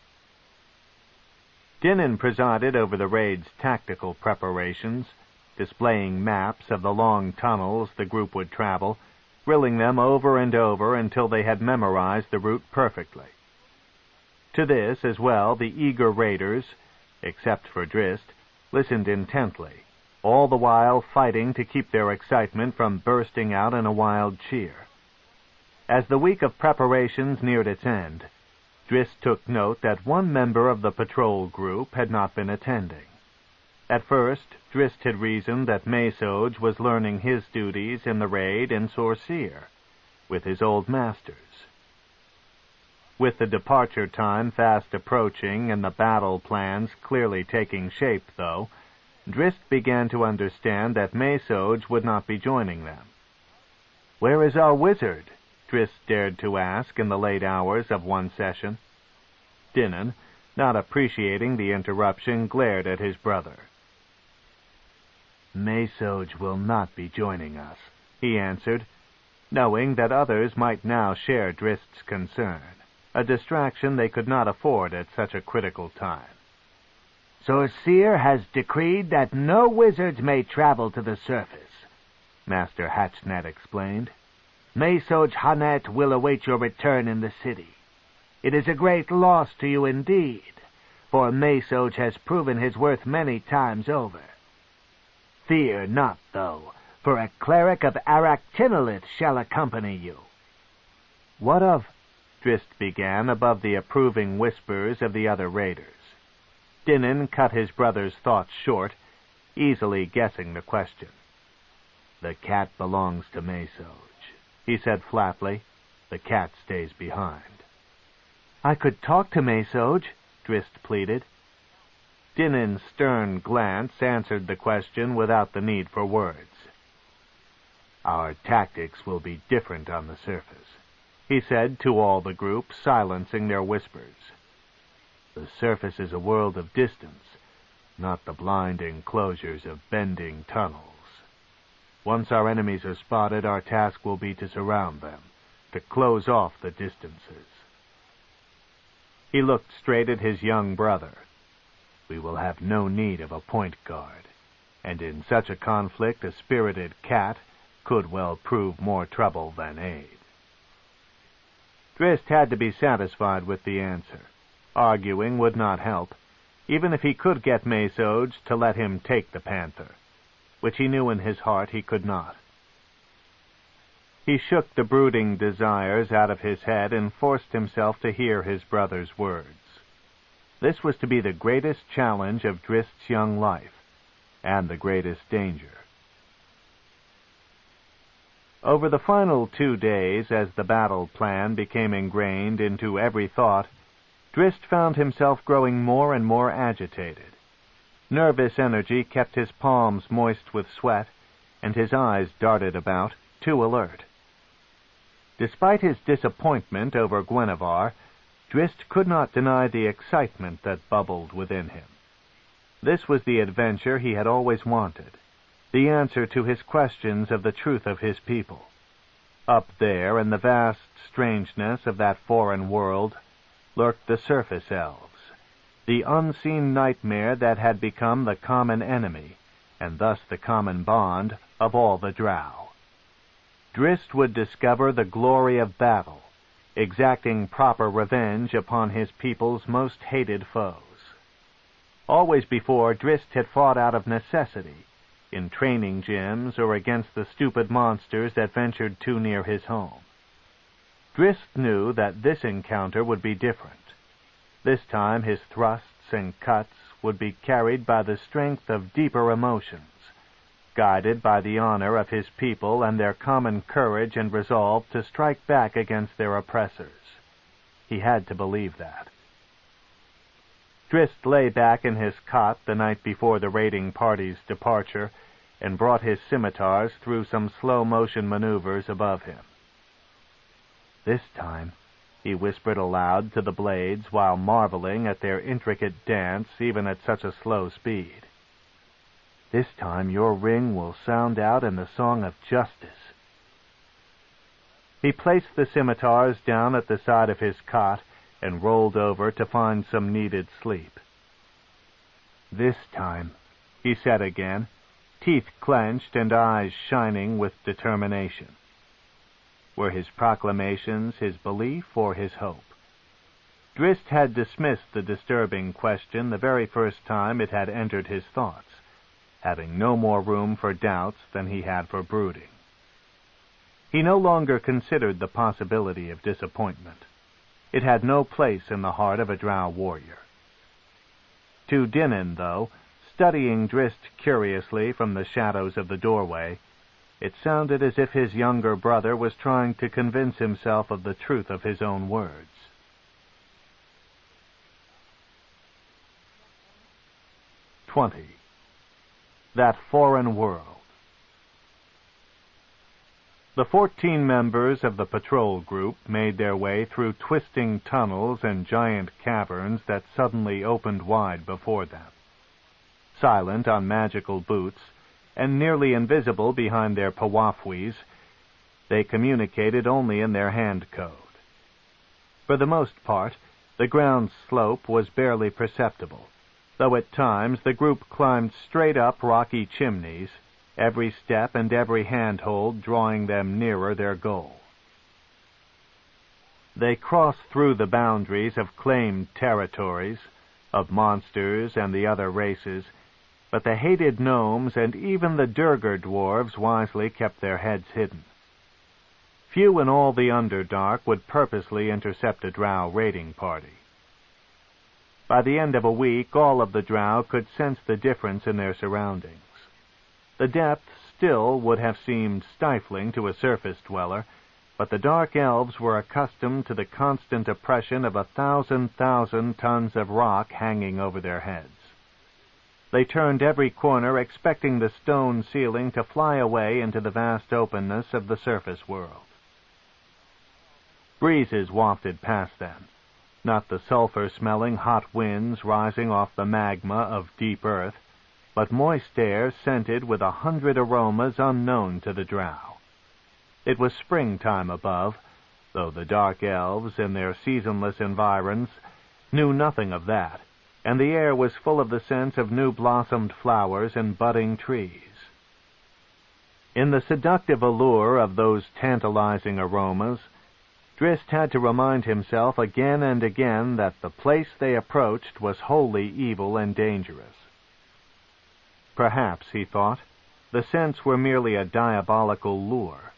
Dinnan presided over the raid's tactical preparations, displaying maps of the long tunnels the group would travel, drilling them over and over until they had memorized the route perfectly. To this, as well, the eager raiders, except for Drizzt, listened intently, all the while fighting to keep their excitement from bursting out in a wild cheer. As the week of preparations neared its end, Drizzt took note that one member of the patrol group had not been attending. At first, Drizzt had reasoned that Mesoj was learning his duties in the raid in Sorceer, with his old masters. With the departure time fast approaching and the battle plans clearly taking shape, though, Drizzt began to understand that Mesoj would not be joining them. "Where is our wizard?" Drizzt dared to ask in the late hours of one session. Dinnan, not appreciating the interruption, glared at his brother. "Mesoj will not be joining us," he answered, knowing that others might now share Drizzt's concern, a distraction they could not afford at such a critical time. "Sorceer has decreed that no wizards may travel to the surface," Master Hatchnet explained. "Mesoj Hunnet will await your return in the city. It is a great loss to you indeed, for Mesoj has proven his worth many times over. Fear not, though, for a cleric of Aractinolith shall accompany you." "What of—" Drizzt began above the approving whispers of the other raiders. Dinin cut his brother's thoughts short, easily guessing the question. "The cat belongs to Mesoj," he said flatly. "The cat stays behind." "I could talk to Mesoj," Drizzt pleaded. Dinin's stern glance answered the question without the need for words. "Our tactics will be different on the surface," he said to all the group, silencing their whispers. "The surface is a world of distance, not the blind enclosures of bending tunnels. Once our enemies are spotted, our task will be to surround them, to close off the distances." He looked straight at his young brother. "We will have no need of a point guard, and in such a conflict a spirited cat could well prove more trouble than aid." Drizzt had to be satisfied with the answer. Arguing would not help, even if he could get Mesoj to let him take the panther, which he knew in his heart he could not. He shook the brooding desires out of his head and forced himself to hear his brother's words. This was to be the greatest challenge of Drizzt's young life, and the greatest danger. Over the final 2 days, as the battle plan became ingrained into every thought, Drizzt found himself growing more and more agitated. Nervous energy kept his palms moist with sweat, and his eyes darted about, too alert. Despite his disappointment over Gwenevere, Drizzt could not deny the excitement that bubbled within him. This was the adventure he had always wanted, the answer to his questions of the truth of his people. Up there, in the vast strangeness of that foreign world, lurked the surface elves, the unseen nightmare that had become the common enemy, and thus the common bond, of all the Drow. Drizzt would discover the glory of battle, exacting proper revenge upon his people's most hated foes. Always before, Drizzt had fought out of necessity, in training gyms or against the stupid monsters that ventured too near his home. Drizzt knew that this encounter would be different. This time his thrusts and cuts would be carried by the strength of deeper emotions, guided by the honor of his people and their common courage and resolve to strike back against their oppressors. He had to believe that. Drizzt lay back in his cot the night before the raiding party's departure and brought his scimitars through some slow-motion maneuvers above him. "This time," he whispered aloud to the blades while marveling at their intricate dance even at such a slow speed, "this time your ring will sound out in the song of justice." He placed the scimitars down at the side of his cot and rolled over to find some needed sleep. "This time," he said again, teeth clenched and eyes shining with determination. Were his proclamations his belief or his hope? Drizzt had dismissed the disturbing question the very first time it had entered his thoughts, having no more room for doubts than he had for brooding. He no longer considered the possibility of disappointment. It had no place in the heart of a Drow warrior. To Dinin, though, studying Drizzt curiously from the shadows of the doorway, it sounded as if his younger brother was trying to convince himself of the truth of his own words. That foreign world. The 14 members of the patrol group made their way through twisting tunnels and giant caverns that suddenly opened wide before them. Silent on magical boots, and nearly invisible behind their pawafwis, they communicated only in their hand code. For the most part, the ground slope was barely perceptible, though at times the group climbed straight up rocky chimneys, every step and every handhold drawing them nearer their goal. They crossed through the boundaries of claimed territories, of monsters and the other races, but the hated gnomes and even the Durgar dwarves wisely kept their heads hidden. Few in all the Underdark would purposely intercept a Drow raiding party. By the end of a week, all of the Drow could sense the difference in their surroundings. The depths still would have seemed stifling to a surface dweller, but the Dark Elves were accustomed to the constant oppression of 1,000 tons of rock hanging over their heads. They turned every corner expecting the stone ceiling to fly away into the vast openness of the surface world. Breezes wafted past them, not the sulfur-smelling hot winds rising off the magma of deep earth, but moist air scented with 100 aromas unknown to the Drow. It was springtime above, though the Dark Elves, in their seasonless environs, knew nothing of that, and the air was full of the scent of new-blossomed flowers and budding trees. In the seductive allure of those tantalizing aromas, Drizzt had to remind himself again and again that the place they approached was wholly evil and dangerous. Perhaps, he thought, the scents were merely a diabolical lure,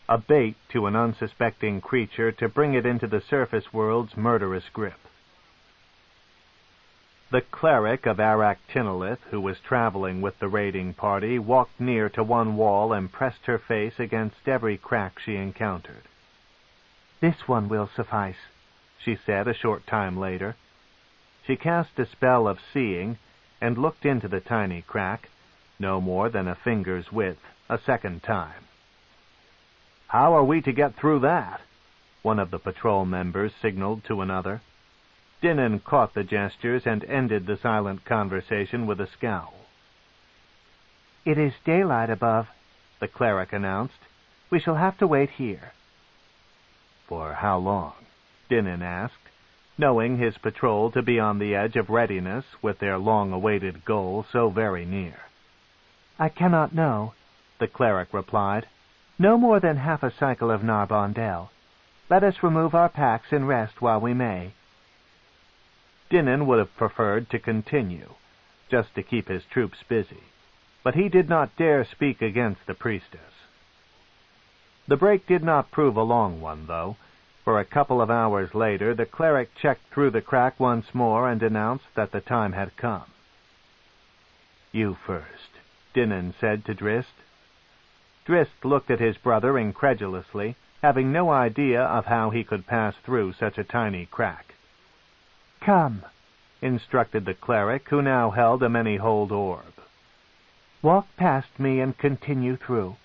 a bait to an unsuspecting creature to bring it into the surface world's murderous grip. The cleric of Aractinolith, who was traveling with the raiding party, walked near to one wall and pressed her face against every crack she encountered. "This one will suffice," she said a short time later. She cast a spell of seeing and looked into the tiny crack, no more than a finger's width, a second time. "How are we to get through that?" one of the patrol members signaled to another. Dinnan caught the gestures and ended the silent conversation with a scowl. "It is daylight above," the cleric announced. "We shall have to wait here." "For how long?" Dinnan asked, knowing his patrol to be on the edge of readiness with their long-awaited goal so very near. "I cannot know," the cleric replied. "No more than half a cycle of Narbondel. Let us remove our packs and rest while we may." Dinnan would have preferred to continue, just to keep his troops busy, but he did not dare speak against the priestess. The break did not prove a long one, though, for a couple of hours later the cleric checked through the crack once more and announced that the time had come. "You first," Dinnan said to Drizzt. Drizzt looked at his brother incredulously, having no idea of how he could pass through such a tiny crack. "Come," instructed the cleric, who now held a many-holed orb. "Walk past me and continue through."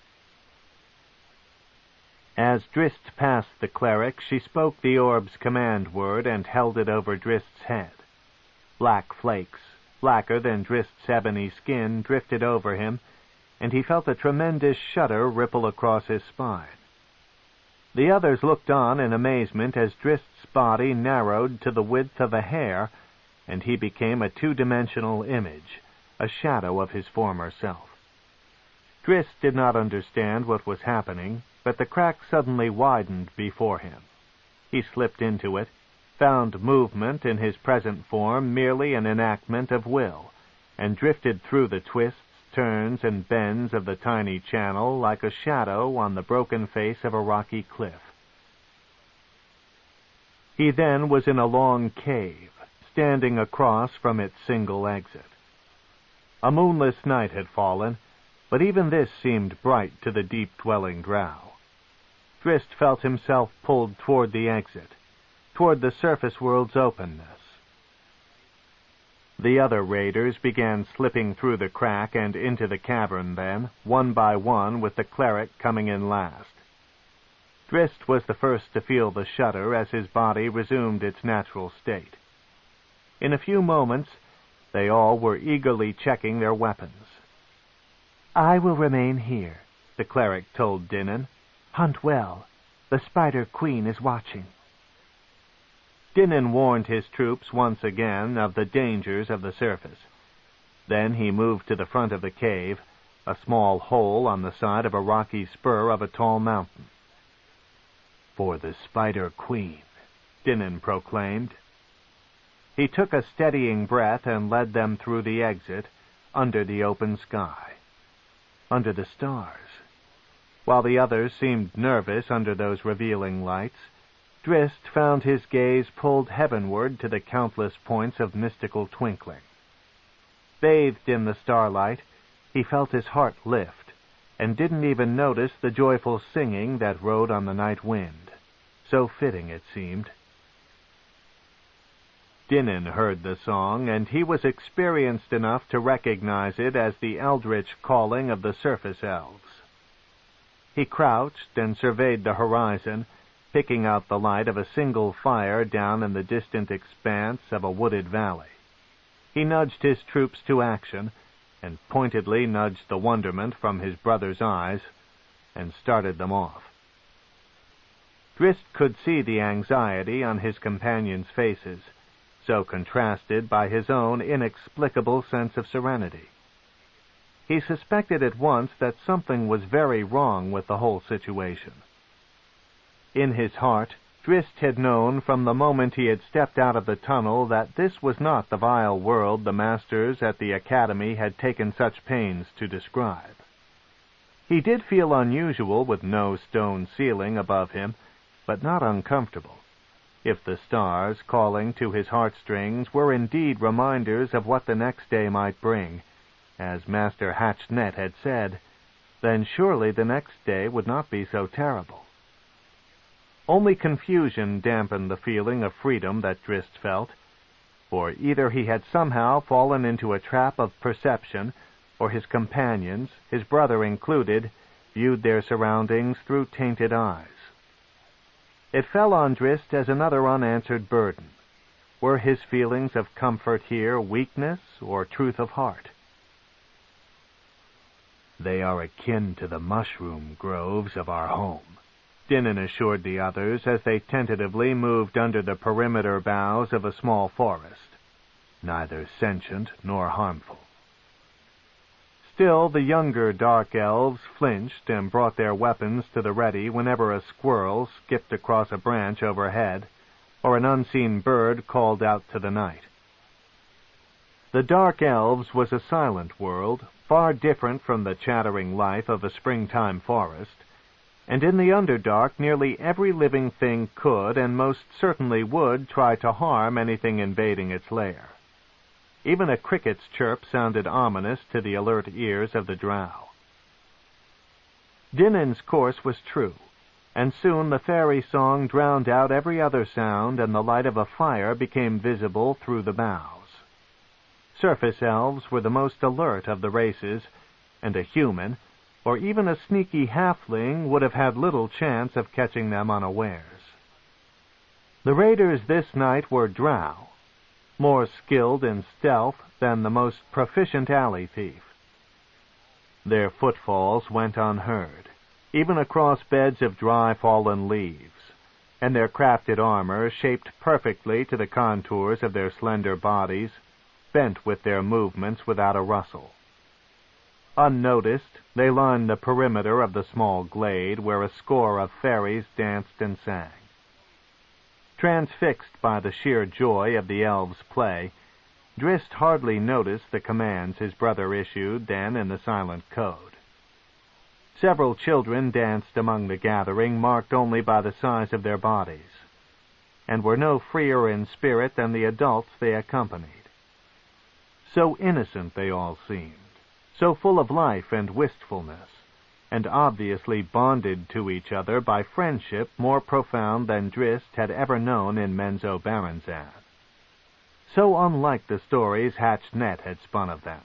As Drizzt passed the cleric, she spoke the orb's command word and held it over Drizzt's head. Black flakes, blacker than Drizzt's ebony skin, drifted over him, and he felt a tremendous shudder ripple across his spine. The others looked on in amazement as Drizzt's body narrowed to the width of a hair, and he became a two-dimensional image, a shadow of his former self. Drizzt did not understand what was happening, but the crack suddenly widened before him. He slipped into it, found movement in his present form merely an enactment of will, and drifted through the twists, turns, and bends of the tiny channel like a shadow on the broken face of a rocky cliff. He then was in a long cave, standing across from its single exit. A moonless night had fallen, but even this seemed bright to the deep-dwelling Drow. Drizzt felt himself pulled toward the exit, toward the surface world's openness. The other raiders began slipping through the crack and into the cavern then, one by one, with the cleric coming in last. Drizzt was the first to feel the shudder as his body resumed its natural state. In a few moments, they all were eagerly checking their weapons. "I will remain here," the cleric told Dinnan. "Hunt well. The Spider Queen is watching." Dinnan warned his troops once again of the dangers of the surface. Then he moved to the front of the cave, a small hole on the side of a rocky spur of a tall mountain. "For the Spider Queen," Dinnan proclaimed. He took a steadying breath and led them through the exit, under the open sky, under the stars. While the others seemed nervous under those revealing lights, Drizzt found his gaze pulled heavenward to the countless points of mystical twinkling. Bathed in the starlight, he felt his heart lift, and didn't even notice the joyful singing that rode on the night wind. So fitting it seemed. Dinin heard the song, and he was experienced enough to recognize it as the eldritch calling of the surface elves. He crouched and surveyed the horizon, picking out the light of a single fire down in the distant expanse of a wooded valley. He nudged his troops to action, and pointedly nudged the wonderment from his brother's eyes, and started them off. Drizzt could see the anxiety on his companions' faces, so contrasted by his own inexplicable sense of serenity. He suspected at once that something was very wrong with the whole situation. In his heart, Drizzt had known from the moment he had stepped out of the tunnel that this was not the vile world the masters at the academy had taken such pains to describe. He did feel unusual with no stone ceiling above him, but not uncomfortable. If the stars, calling to his heartstrings, were indeed reminders of what the next day might bring, as Master Hatchnet had said, then surely the next day would not be so terrible. Only confusion dampened the feeling of freedom that Drizzt felt, for either he had somehow fallen into a trap of perception, or his companions, his brother included, viewed their surroundings through tainted eyes. It fell on Drizzt as another unanswered burden. Were his feelings of comfort here weakness or truth of heart? "They are akin to the mushroom groves of our home," Dinin assured the others as they tentatively moved under the perimeter boughs of a small forest, neither sentient nor harmful. Still, the younger dark elves flinched and brought their weapons to the ready whenever a squirrel skipped across a branch overhead, or an unseen bird called out to the night. The dark elves was a silent world, far different from the chattering life of a springtime forest, and in the Underdark nearly every living thing could, and most certainly would, try to harm anything invading its lair. Even a cricket's chirp sounded ominous to the alert ears of the Drow. Dinin's course was true, and soon the fairy song drowned out every other sound, and the light of a fire became visible through the boughs. Surface elves were the most alert of the races, and a human, or even a sneaky halfling, would have had little chance of catching them unawares. The raiders this night were Drow, more skilled in stealth than the most proficient alley thief. Their footfalls went unheard, even across beds of dry fallen leaves, and their crafted armor, shaped perfectly to the contours of their slender bodies, bent with their movements without a rustle. Unnoticed, they lined the perimeter of the small glade where a score of fairies danced and sang. Transfixed by the sheer joy of the elves' play, Drizzt hardly noticed the commands his brother issued then in the silent code. Several children danced among the gathering, marked only by the size of their bodies, and were no freer in spirit than the adults they accompanied. So innocent they all seemed, so full of life and wistfulness, and obviously bonded to each other by friendship more profound than Drizzt had ever known in Menzoberranzan. So unlike the stories Hatchnet had spun of them,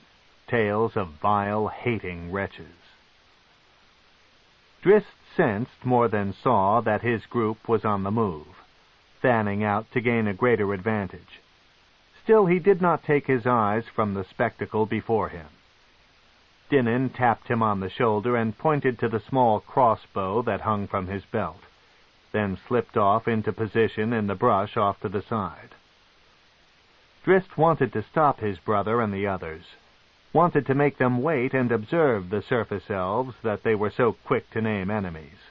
tales of vile, hating wretches. Drizzt sensed more than saw that his group was on the move, fanning out to gain a greater advantage. Still he did not take his eyes from the spectacle before him. Dinin tapped him on the shoulder and pointed to the small crossbow that hung from his belt, then slipped off into position in the brush off to the side. Drizzt wanted to stop his brother and the others, wanted to make them wait and observe the surface elves that they were so quick to name enemies.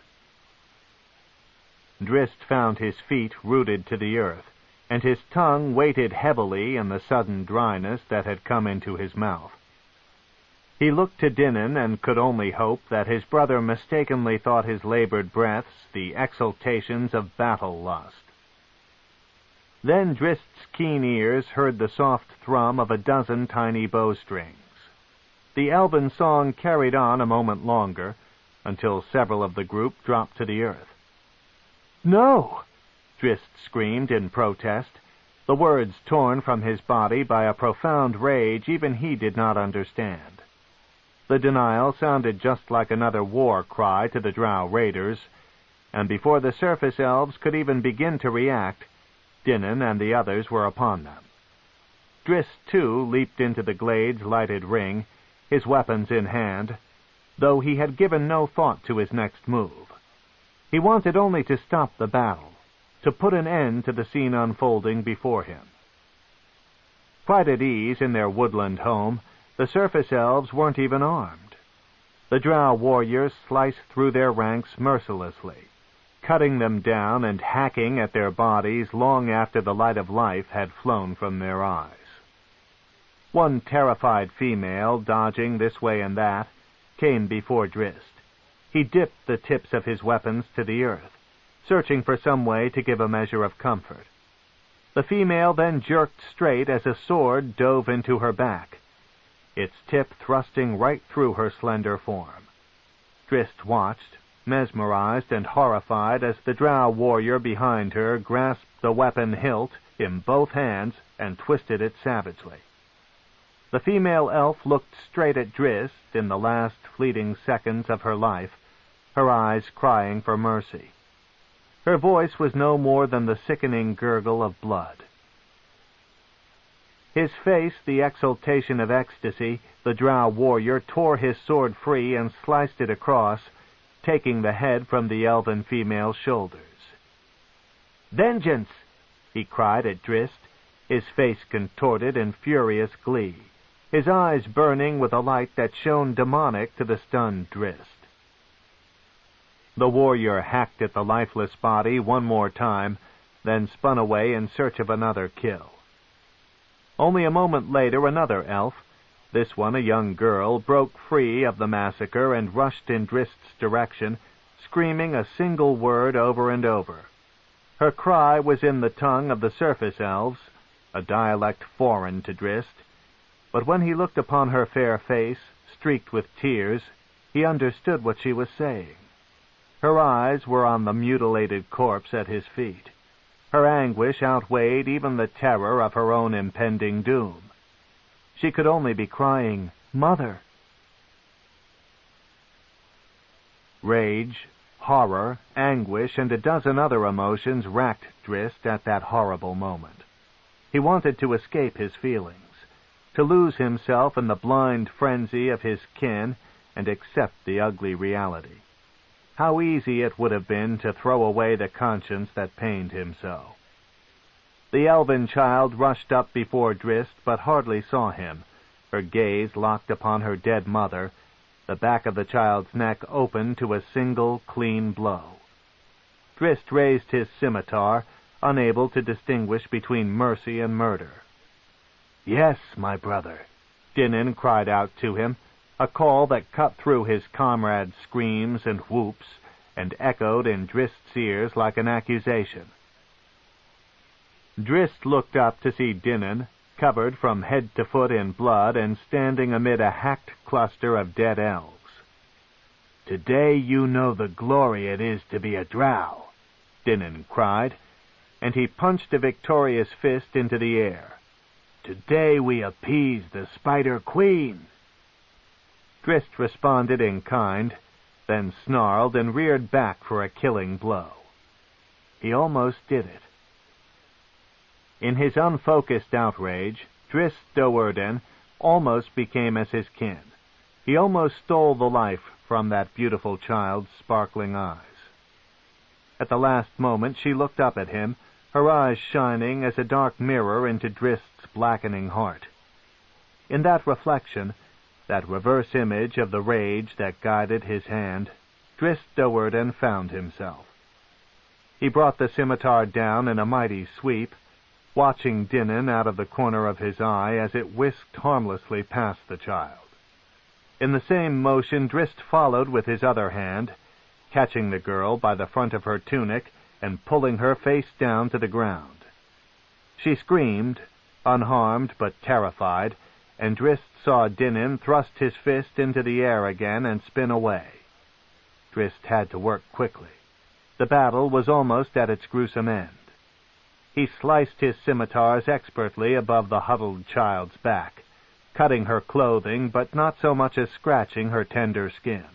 Drizzt found his feet rooted to the earth, and his tongue weighted heavily in the sudden dryness that had come into his mouth. He looked to Dinnan and could only hope that his brother mistakenly thought his labored breaths the exultations of battle lust. Then Drizzt's keen ears heard the soft thrum of a dozen tiny bowstrings. The elven song carried on a moment longer, until several of the group dropped to the earth. "No!" Drizzt screamed in protest, the words torn from his body by a profound rage even he did not understand. The denial sounded just like another war cry to the Drow raiders, and before the surface elves could even begin to react, Dinnan and the others were upon them. Drizzt, too, leaped into the glade's lighted ring, his weapons in hand, though he had given no thought to his next move. He wanted only to stop the battle, to put an end to the scene unfolding before him. Quite at ease in their woodland home, the surface elves weren't even armed. The Drow warriors sliced through their ranks mercilessly, cutting them down and hacking at their bodies long after the light of life had flown from their eyes. One terrified female, dodging this way and that, came before Drizzt. He dipped the tips of his weapons to the earth, searching for some way to give a measure of comfort. The female then jerked straight as a sword dove into her back, its tip thrusting right through her slender form. Drizzt watched, mesmerized and horrified, as the Drow warrior behind her grasped the weapon hilt in both hands and twisted it savagely. The female elf looked straight at Drizzt in the last fleeting seconds of her life, her eyes crying for mercy. Her voice was no more than the sickening gurgle of blood. His face the exultation of ecstasy, the Drow warrior tore his sword free and sliced it across, taking the head from the elven female's shoulders. "Vengeance!" he cried at Drizzt, his face contorted in furious glee, his eyes burning with a light that shone demonic to the stunned Drizzt. The warrior hacked at the lifeless body one more time, then spun away in search of another kill. Only a moment later, another elf, this one a young girl, broke free of the massacre and rushed in Drizzt's direction, screaming a single word over and over. Her cry was in the tongue of the surface elves, a dialect foreign to Drizzt, but when he looked upon her fair face, streaked with tears, he understood what she was saying. Her eyes were on the mutilated corpse at his feet. Her anguish outweighed even the terror of her own impending doom. She could only be crying, "Mother!" Rage, horror, anguish, and a dozen other emotions racked Drizzt at that horrible moment. He wanted to escape his feelings, to lose himself in the blind frenzy of his kin and accept the ugly reality. How easy it would have been to throw away the conscience that pained him so. The elven child rushed up before Drizzt, but hardly saw him, her gaze locked upon her dead mother, the back of the child's neck open to a single clean blow. Drizzt raised his scimitar, unable to distinguish between mercy and murder. "Yes, my brother," Dinnan cried out to him, a call that cut through his comrades' screams and whoops, and echoed in Drizzt's ears like an accusation. Drizzt looked up to see Dinnan, covered from head to foot in blood and standing amid a hacked cluster of dead elves. "Today you know the glory it is to be a Drow," Dinnan cried, and he punched a victorious fist into the air. "Today we appease the Spider Queen." Drizzt responded in kind, then snarled and reared back for a killing blow. He almost did it. In his unfocused outrage, Drizzt Do'Urden almost became as his kin. He almost stole the life from that beautiful child's sparkling eyes. At the last moment she looked up at him, her eyes shining as a dark mirror into Drizzt's blackening heart. In that reflection, that reverse image of the rage that guided his hand, Drizzt Do'Urden found himself. He brought the scimitar down in a mighty sweep, watching Dinnan out of the corner of his eye as it whisked harmlessly past the child. In the same motion, Drizzt followed with his other hand, catching the girl by the front of her tunic and pulling her face down to the ground. She screamed, unharmed but terrified, and Drizzt saw Dinin thrust his fist into the air again and spin away. Drizzt had to work quickly. The battle was almost at its gruesome end. He sliced his scimitars expertly above the huddled child's back, cutting her clothing but not so much as scratching her tender skin.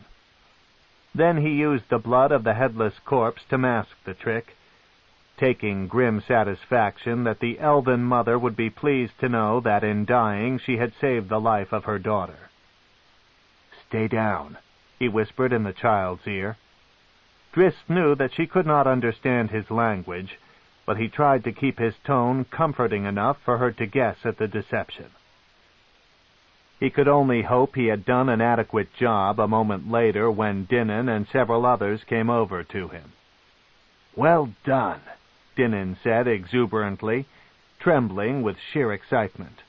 Then he used the blood of the headless corpse to mask the trick, taking grim satisfaction that the elven mother would be pleased to know that in dying she had saved the life of her daughter. "Stay down," he whispered in the child's ear. Drizzt knew that she could not understand his language, but he tried to keep his tone comforting enough for her to guess at the deception. He could only hope he had done an adequate job a moment later when Dinin and several others came over to him. "Well done," Dinin said exuberantly, trembling with sheer excitement.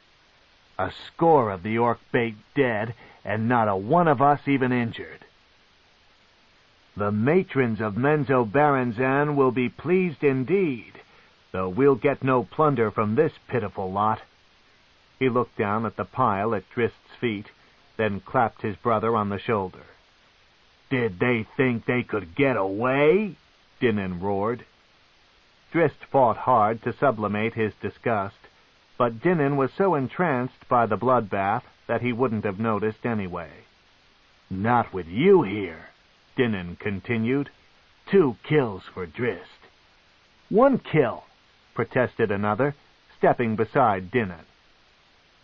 "A score of the orc bait dead, and not a one of us even injured. The matrons of Menzoberranzan will be pleased indeed, though we'll get no plunder from this pitiful lot." He looked down at the pile at Drizzt's feet, then clapped his brother on the shoulder. "Did they think they could get away?" Dinin roared. Drizzt fought hard to sublimate his disgust, but Dinin was so entranced by the bloodbath that he wouldn't have noticed anyway. "Not with you here," Dinin continued. "2 kills for Drizzt." "1 kill," protested another, stepping beside Dinin.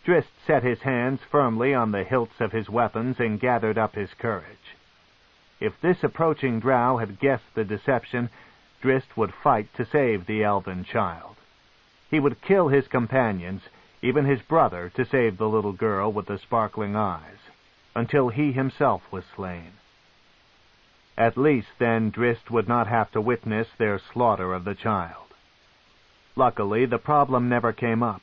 Drizzt set his hands firmly on the hilts of his weapons and gathered up his courage. If this approaching drow had guessed the deception, Drizzt would fight to save the elven child. He would kill his companions, even his brother, to save the little girl with the sparkling eyes, until he himself was slain. At least then Drizzt would not have to witness their slaughter of the child. Luckily, the problem never came up.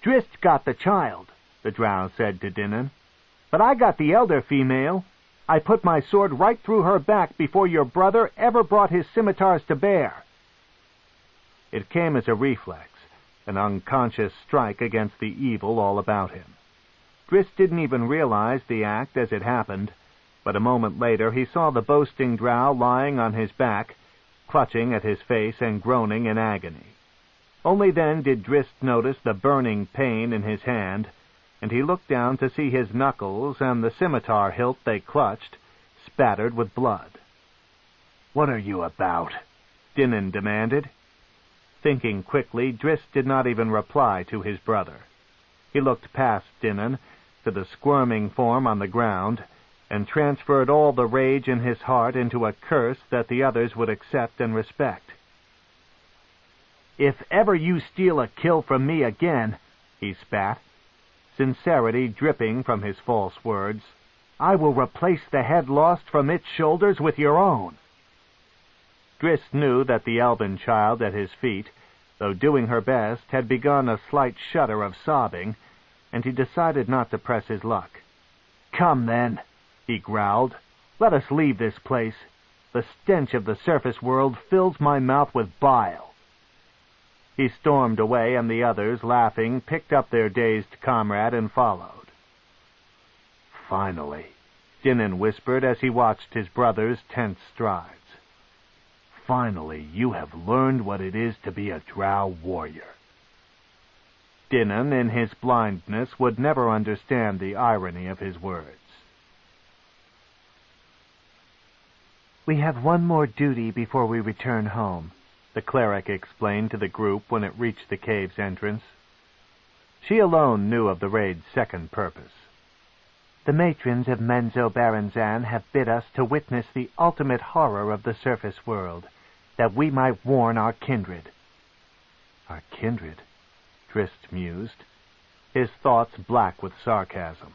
"Drizzt got the child," the drow said to Dinin, "but I got the elder female. I put my sword right through her back before your brother ever brought his scimitars to bear." It came as a reflex, an unconscious strike against the evil all about him. Drizzt didn't even realize the act as it happened, but a moment later he saw the boasting drow lying on his back, clutching at his face and groaning in agony. Only then did Drizzt notice the burning pain in his hand, and he looked down to see his knuckles and the scimitar hilt they clutched, spattered with blood. "What are you about?" Dinin demanded. Thinking quickly, Drizzt did not even reply to his brother. He looked past Dinin to the squirming form on the ground, and transferred all the rage in his heart into a curse that the others would accept and respect. "If ever you steal a kill from me again," he spat, sincerity dripping from his false words, "I will replace the head lost from its shoulders with your own." Drizzt knew that the elven child at his feet, though doing her best, had begun a slight shudder of sobbing, and he decided not to press his luck. "Come, then," he growled. "Let us leave this place. The stench of the surface world fills my mouth with bile." He stormed away, and the others, laughing, picked up their dazed comrade and followed. "Finally," Dinin whispered as he watched his brother's tense strides. "Finally, you have learned what it is to be a drow warrior." Dinin, in his blindness, would never understand the irony of his words. "We have one more duty before we return home," the cleric explained to the group when it reached the cave's entrance. She alone knew of the raid's second purpose. "The matrons of Menzoberranzan have bid us to witness the ultimate horror of the surface world, that we might warn our kindred." "Our kindred?" Drizzt mused, his thoughts black with sarcasm.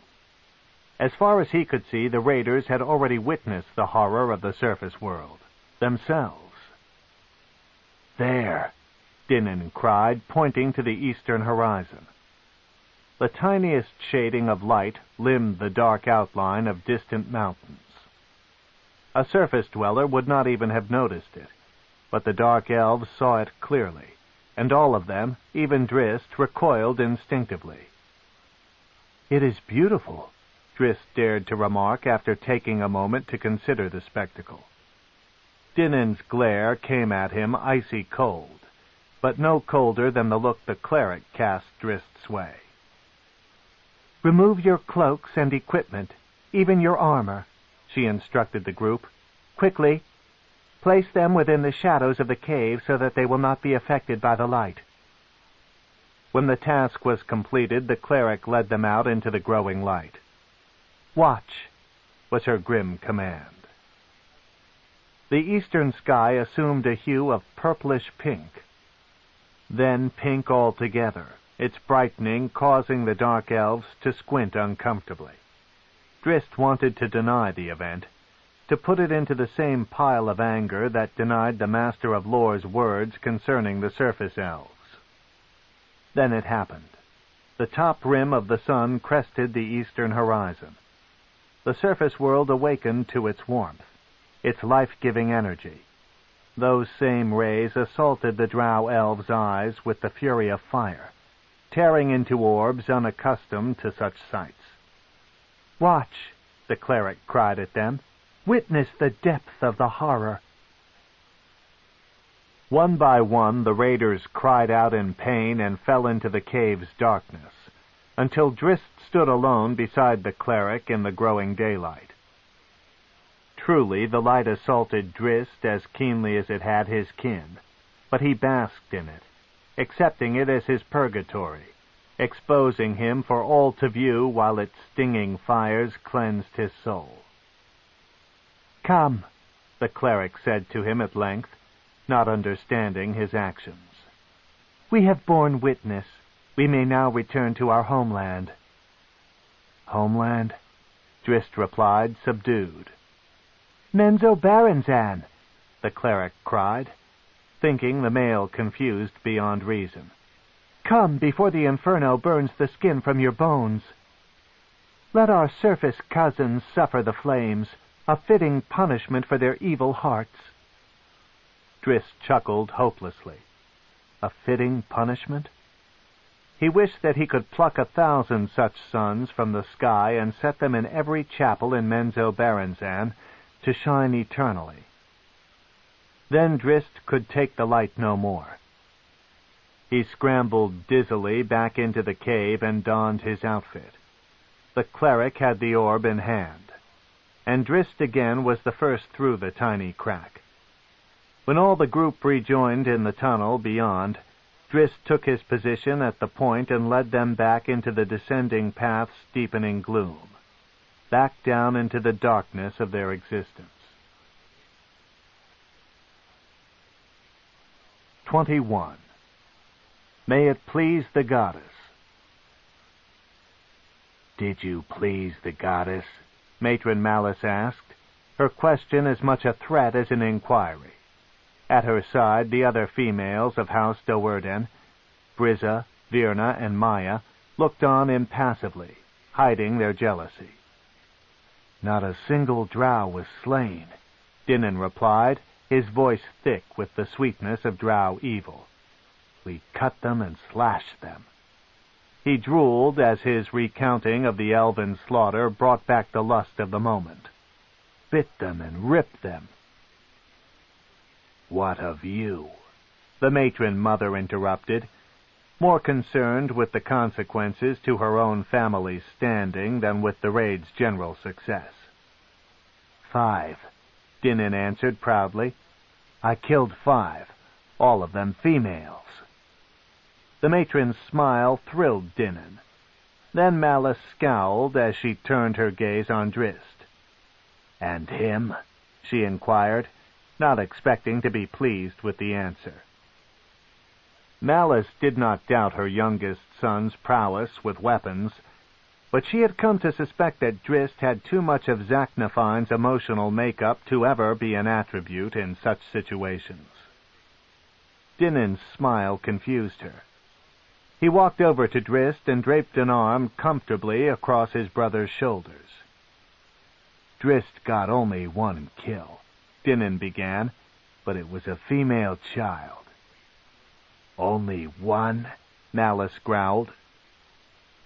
As far as he could see, the raiders had already witnessed the horror of the surface world, themselves. "There!" Dinin cried, pointing to the eastern horizon. The tiniest shading of light limned the dark outline of distant mountains. A surface dweller would not even have noticed it, but the dark elves saw it clearly, and all of them, even Drizzt, recoiled instinctively. "It is beautiful," Drizzt dared to remark after taking a moment to consider the spectacle. Dinin's glare came at him icy cold, but no colder than the look the cleric cast Drizzt's way. "Remove your cloaks and equipment, even your armor," she instructed the group. "Quickly! Place them within the shadows of the cave so that they will not be affected by the light." When the task was completed, the cleric led them out into the growing light. "Watch," was her grim command. The eastern sky assumed a hue of purplish pink, then pink altogether, its brightening causing the dark elves to squint uncomfortably. Drizzt wanted to deny the event, to put it into the same pile of anger that denied the Master of Lore's words concerning the surface elves. Then it happened. The top rim of the sun crested the eastern horizon. The surface world awakened to its warmth, its life-giving energy. Those same rays assaulted the Drow elves' eyes with the fury of fire, tearing into orbs unaccustomed to such sights. "Watch," the cleric cried at them. "Witness the depth of the horror." One by one the raiders cried out in pain and fell into the cave's darkness, until Drizzt stood alone beside the cleric in the growing daylight. Truly, the light assaulted Drizzt as keenly as it had his kin, but he basked in it, accepting it as his purgatory, exposing him for all to view while its stinging fires cleansed his soul. "Come," the cleric said to him at length, not understanding his actions. "We have borne witness. We may now return to our homeland." "Homeland?" Drizzt replied, subdued. "Menzoberranzan," the cleric cried, thinking the male confused beyond reason. "Come before the inferno burns the skin from your bones. Let our surface cousins suffer the flames, a fitting punishment for their evil hearts." Drizzt chuckled hopelessly. A fitting punishment? He wished that he could pluck 1,000 such sons from the sky and set them in every chapel in Menzoberranzan to shine eternally. Then Drizzt could take the light no more. He scrambled dizzily back into the cave and donned his outfit. The cleric had the orb in hand, and Drizzt again was the first through the tiny crack. When all the group rejoined in the tunnel beyond, Drizzt took his position at the point and led them back into the descending path's deepening gloom, back down into the darkness of their existence. 21. May it please the goddess. "Did you please the goddess?" Matron Malice asked, her question as much a threat as an inquiry. At her side, the other females of House Do'Urden, Brizza, Virna, and Maya, looked on impassively, hiding their jealousy. "Not a single Drow was slain," Dinin replied, his voice thick with the sweetness of Drow evil. "We cut them and slashed them." He drooled as his recounting of the elven slaughter brought back the lust of the moment. "Bit them and ripped them." "What of you?" the matron mother interrupted, more concerned with the consequences to her own family's standing than with the raid's general success. 5, Dinin answered proudly. "I killed 5, all of them females." The matron's smile thrilled Dinin. Then Malice scowled as she turned her gaze on Drizzt. "And him?" she inquired, not expecting to be pleased with the answer. Malice did not doubt her youngest son's prowess with weapons, but she had come to suspect that Drizzt had too much of Zaknafine's emotional makeup to ever be an attribute in such situations. Dinin's smile confused her. He walked over to Drizzt and draped an arm comfortably across his brother's shoulders. Drizzt got only one kill, Dinan began, but it was a female child. Only one? Malice growled.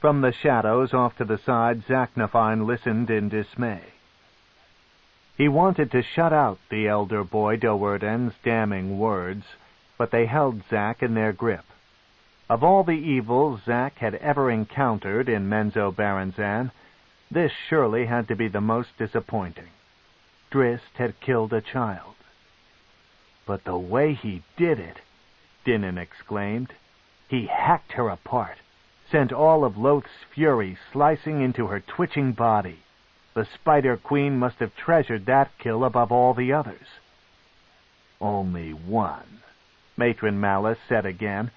From the shadows off to the side, Zaknafine listened in dismay. He wanted to shut out the elder boy Do'Urden's damning words, but they held Zak in their grip. Of all the evils Zak had ever encountered in Menzoberranzan, this surely had to be the most disappointing. Drizzt had killed a child. But the way he did it, Dinan exclaimed. He hacked her apart, sent all of Loth's fury slicing into her twitching body. The Spider Queen must have treasured that kill above all the others. Only one, Matron Malice said again,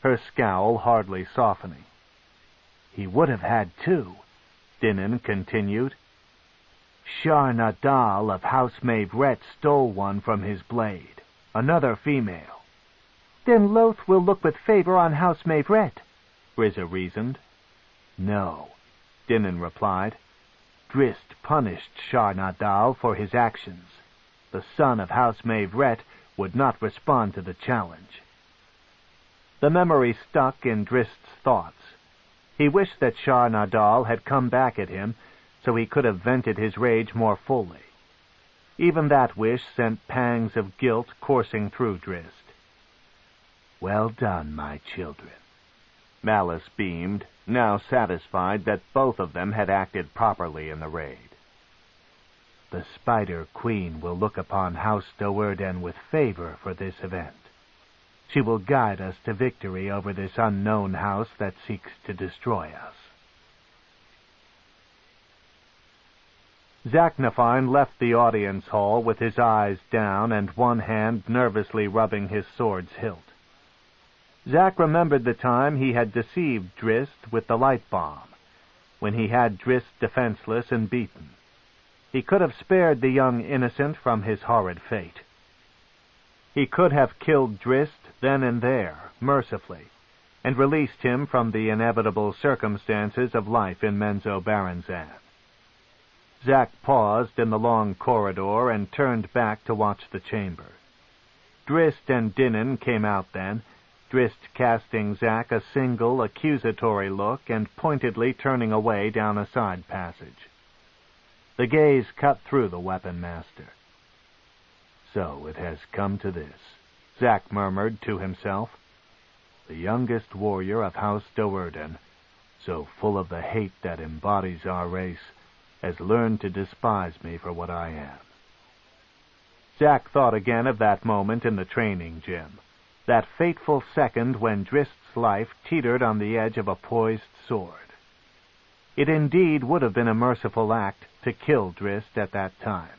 her scowl hardly softening. He would have had two, Dinan continued. Shar Nadal of House Mavret stole one from his blade, another female. Then Loth will look with favor on House Mavret, Rizza reasoned. No, Dinan replied. Drizzt punished Shar Nadal for his actions. The son of House Mavret would not respond to the challenge. The memory stuck in Drizzt's thoughts. He wished that Shar Nadal had come back at him, so he could have vented his rage more fully. Even that wish sent pangs of guilt coursing through Drizzt. Well done, my children. Malice beamed, now satisfied that both of them had acted properly in the raid. The Spider Queen will look upon House Do'Urden with favor for this event. She will guide us to victory over this unknown house that seeks to destroy us. Zaknafine left the audience hall with his eyes down and one hand nervously rubbing his sword's hilt. Zak remembered the time he had deceived Drizzt with the light bomb, when he had Drizzt defenseless and beaten. He could have spared the young innocent from his horrid fate. He could have killed Drizzt then and there, mercifully, and released him from the inevitable circumstances of life in Menzoberranzan. Zak paused in the long corridor and turned back to watch the chamber. Drizzt and Dinan came out then, Drizzt casting Zak a single accusatory look and pointedly turning away down a side passage. The gaze cut through the weapon master. So it has come to this, Zak murmured to himself. The youngest warrior of House Do'Urden, so full of the hate that embodies our race, has learned to despise me for what I am. Zak thought again of that moment in the training gym, that fateful second when Drizzt's life teetered on the edge of a poised sword. It indeed would have been a merciful act to kill Drizzt at that time.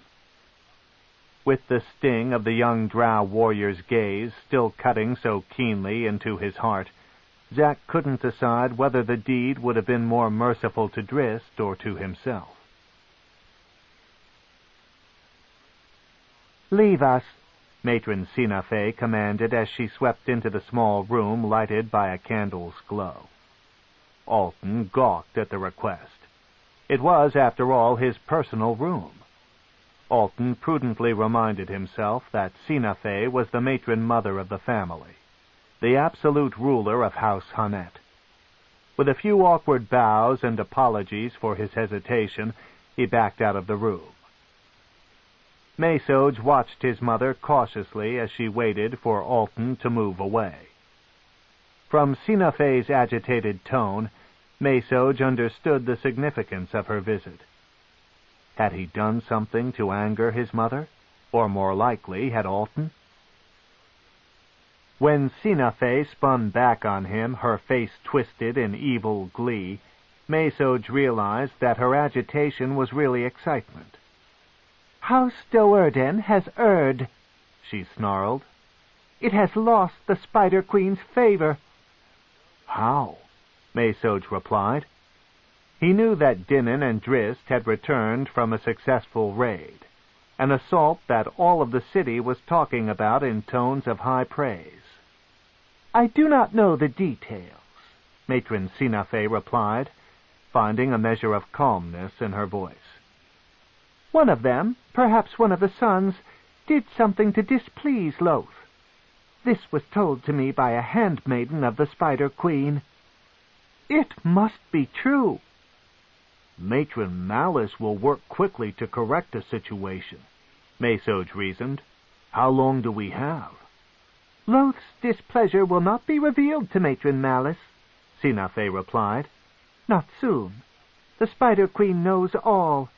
With the sting of the young Drow warrior's gaze still cutting so keenly into his heart, Zak couldn't decide whether the deed would have been more merciful to Drizzt or to himself. Leave us, Matron Sinafe commanded as she swept into the small room lighted by a candle's glow. Alton gawked at the request. It was, after all, his personal room. Alton prudently reminded himself that Sinafe was the matron mother of the family, the absolute ruler of House Hannet. With a few awkward bows and apologies for his hesitation, he backed out of the room. Mesoj watched his mother cautiously as she waited for Alton to move away. From Sinafe's agitated tone, Mesoj understood the significance of her visit. Had he done something to anger his mother? Or more likely, had Alton? When Sinafe spun back on him, her face twisted in evil glee, Mesoj realized that her agitation was really excitement. House Do'Urden has erred, she snarled. It has lost the Spider Queen's favor. How? Mesoj replied. He knew that Dinan and Drizzt had returned from a successful raid, an assault that all of the city was talking about in tones of high praise. I do not know the details, Matron Sinafe replied, finding a measure of calmness in her voice. One of them, perhaps one of the sons, did something to displease Loth. This was told to me by a handmaiden of the Spider Queen. It must be true. Matron Malice will work quickly to correct the situation, Mesoj reasoned. How long do we have? Loth's displeasure will not be revealed to Matron Malice, Sinafe replied. Not soon. The Spider Queen knows all.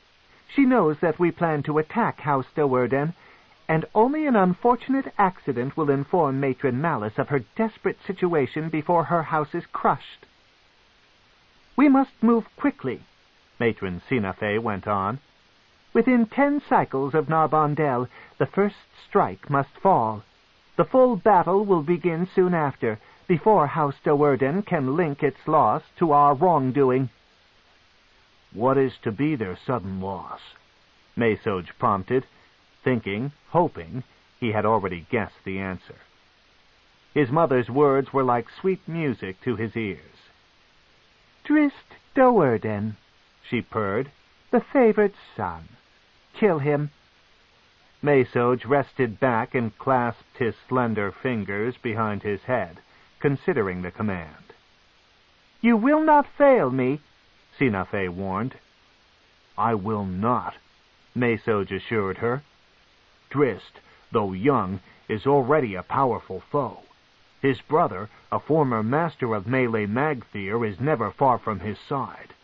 She knows that we plan to attack House Do'Urden, and only an unfortunate accident will inform Matron Malice of her desperate situation before her house is crushed. We must move quickly, Matron Sinafe went on. Within 10 cycles of Narbondel, the first strike must fall. The full battle will begin soon after, before House Do'Urden can link its loss to our wrongdoing. What is to be their sudden loss? Mesoj prompted, thinking, hoping, he had already guessed the answer. His mother's words were like sweet music to his ears. Drizzt Do'Urden, she purred, the favored son. Kill him. Mesoj rested back and clasped his slender fingers behind his head, considering the command. You will not fail me, Sinafe warned. I will not, Mesoj assured her. Drizzt, though young, is already a powerful foe. His brother, a former master of melee Magthyr, is never far from his side.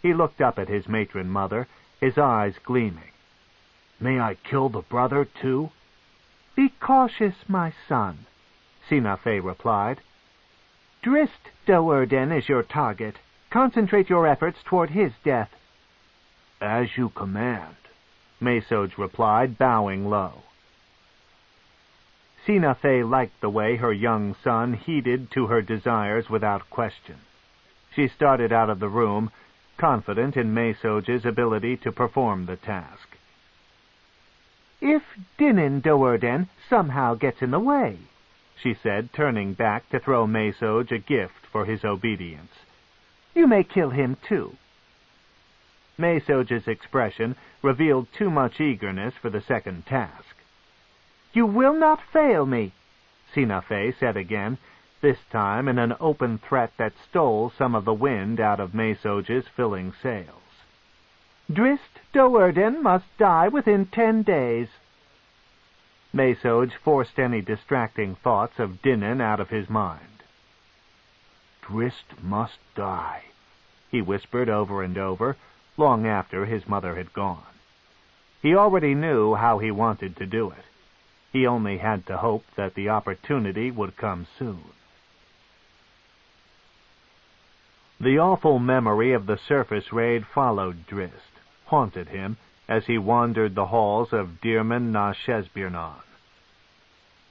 He looked up at his matron mother, his eyes gleaming. May I kill the brother, too? Be cautious, my son, Sinafe replied. Drizzt Do'Urden is your target. Concentrate your efforts toward his death. As you command, Mesoj replied, bowing low. Sinafe liked the way her young son heeded to her desires without question. She started out of the room, confident in Mesoj's ability to perform the task. If Dinin Do'Urden somehow gets in the way, she said, turning back to throw Mesoj a gift for his obedience, you may kill him too. Mesoj's expression revealed too much eagerness for the second task. You will not fail me, Sinafe said again, this time in an open threat that stole some of the wind out of Mesoj's filling sails. Drizzt Do'Urden must die within 10 days. Mesoj forced any distracting thoughts of Dinin out of his mind. Drizzt must die, he whispered over and over, long after his mother had gone. He already knew how he wanted to do it. He only had to hope that the opportunity would come soon. The awful memory of the surface raid followed Drizzt, haunted him as he wandered the halls of Dearman na Shesbirnon.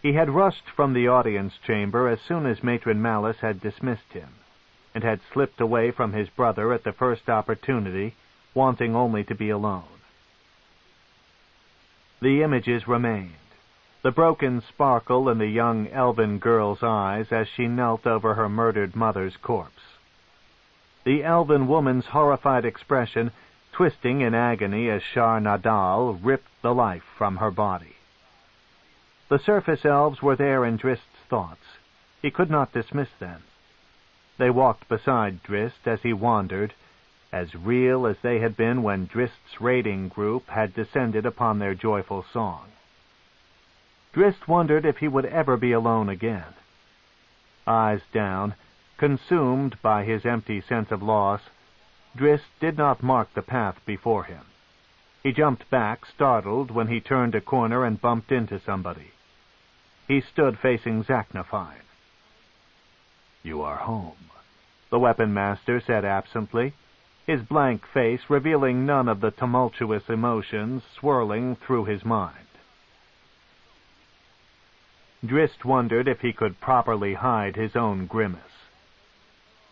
He had rushed from the audience chamber as soon as Matron Malice had dismissed him, and had slipped away from his brother at the first opportunity, wanting only to be alone. The images remained, the broken sparkle in the young elven girl's eyes as she knelt over her murdered mother's corpse. The elven woman's horrified expression, twisting in agony as Shar Nadal ripped the life from her body. The surface elves were there in Drizzt's thoughts. He could not dismiss them. They walked beside Drizzt as he wandered, as real as they had been when Drizzt's raiding group had descended upon their joyful song. Drizzt wondered if he would ever be alone again. Eyes down, consumed by his empty sense of loss, Drizzt did not mark the path before him. He jumped back, startled, when he turned a corner and bumped into somebody. He stood facing Zaknafine. You are home, the weapon master said absently, his blank face revealing none of the tumultuous emotions swirling through his mind. Drizzt wondered if he could properly hide his own grimace.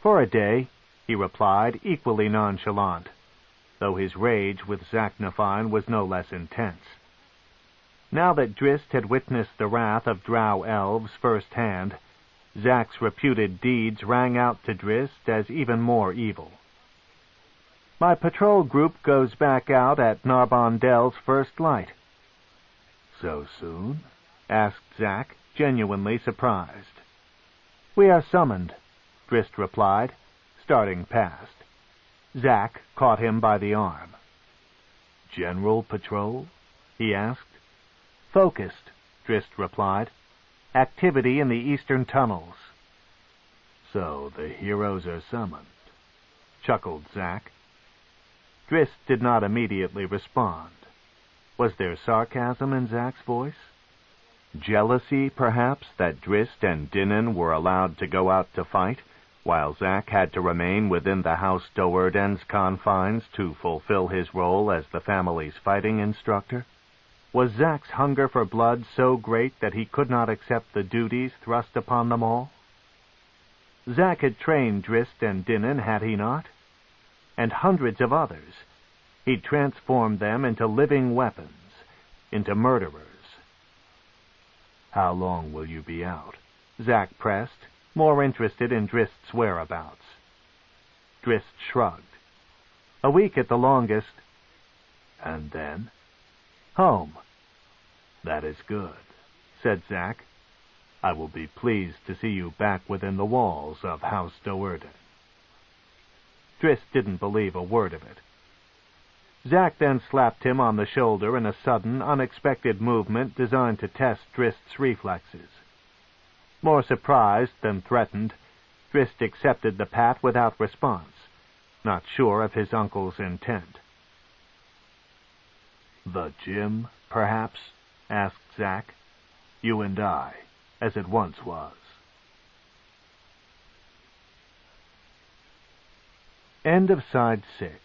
For a day, he replied, equally nonchalant, though his rage with Zaknafine was no less intense. Now that Drizzt had witnessed the wrath of Drow elves firsthand, Zack's reputed deeds rang out to Drizzt as even more evil. "My patrol group goes back out at Narbondel's first light." "So soon?" asked Zack, genuinely surprised. "We are summoned," Drizzt replied, starting past. Zack caught him by the arm. "General patrol?" he asked. "Focused," Drizzt replied. "Activity in the eastern tunnels." "So the heroes are summoned," chuckled Zack. Drizzt did not immediately respond. Was there sarcasm in Zack's voice? Jealousy, perhaps, that Drizzt and Dinan were allowed to go out to fight, while Zack had to remain within the House Do'Urden's confines to fulfill his role as the family's fighting instructor? Was Zack's hunger for blood so great that he could not accept the duties thrust upon them all? Zack had trained Drizzt and Dinan, had he not? And hundreds of others. He'd transformed them into living weapons, into murderers. "How long will you be out?" Zack pressed, more interested in Drizzt's whereabouts. Drizzt shrugged. "A week at the longest." "And then?" "Home." "That is good," said Zack. "I will be pleased to see you back within the walls of House Do'Urden." Drizzt didn't believe a word of it. Zack then slapped him on the shoulder in a sudden, unexpected movement designed to test Drizzt's reflexes. More surprised than threatened, Drizzt accepted the pat without response, not sure of his uncle's intent. "The gym, perhaps?" asked Zack. "You and I, as it once was." End of Side 6.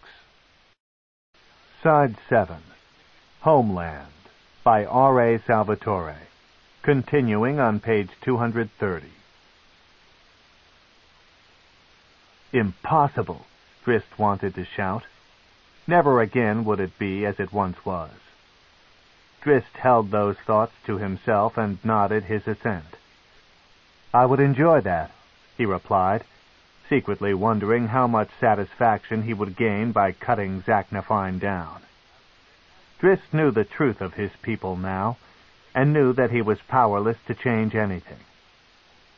Side 7. Homeland, by R.A. Salvatore. Continuing on page 230. "Impossible!" Drizzt wanted to shout. Never again would it be as it once was. Drizzt held those thoughts to himself and nodded his assent. "I would enjoy that," he replied, secretly wondering how much satisfaction he would gain by cutting Zaknafine down. Drizzt knew the truth of his people now, and knew that he was powerless to change anything.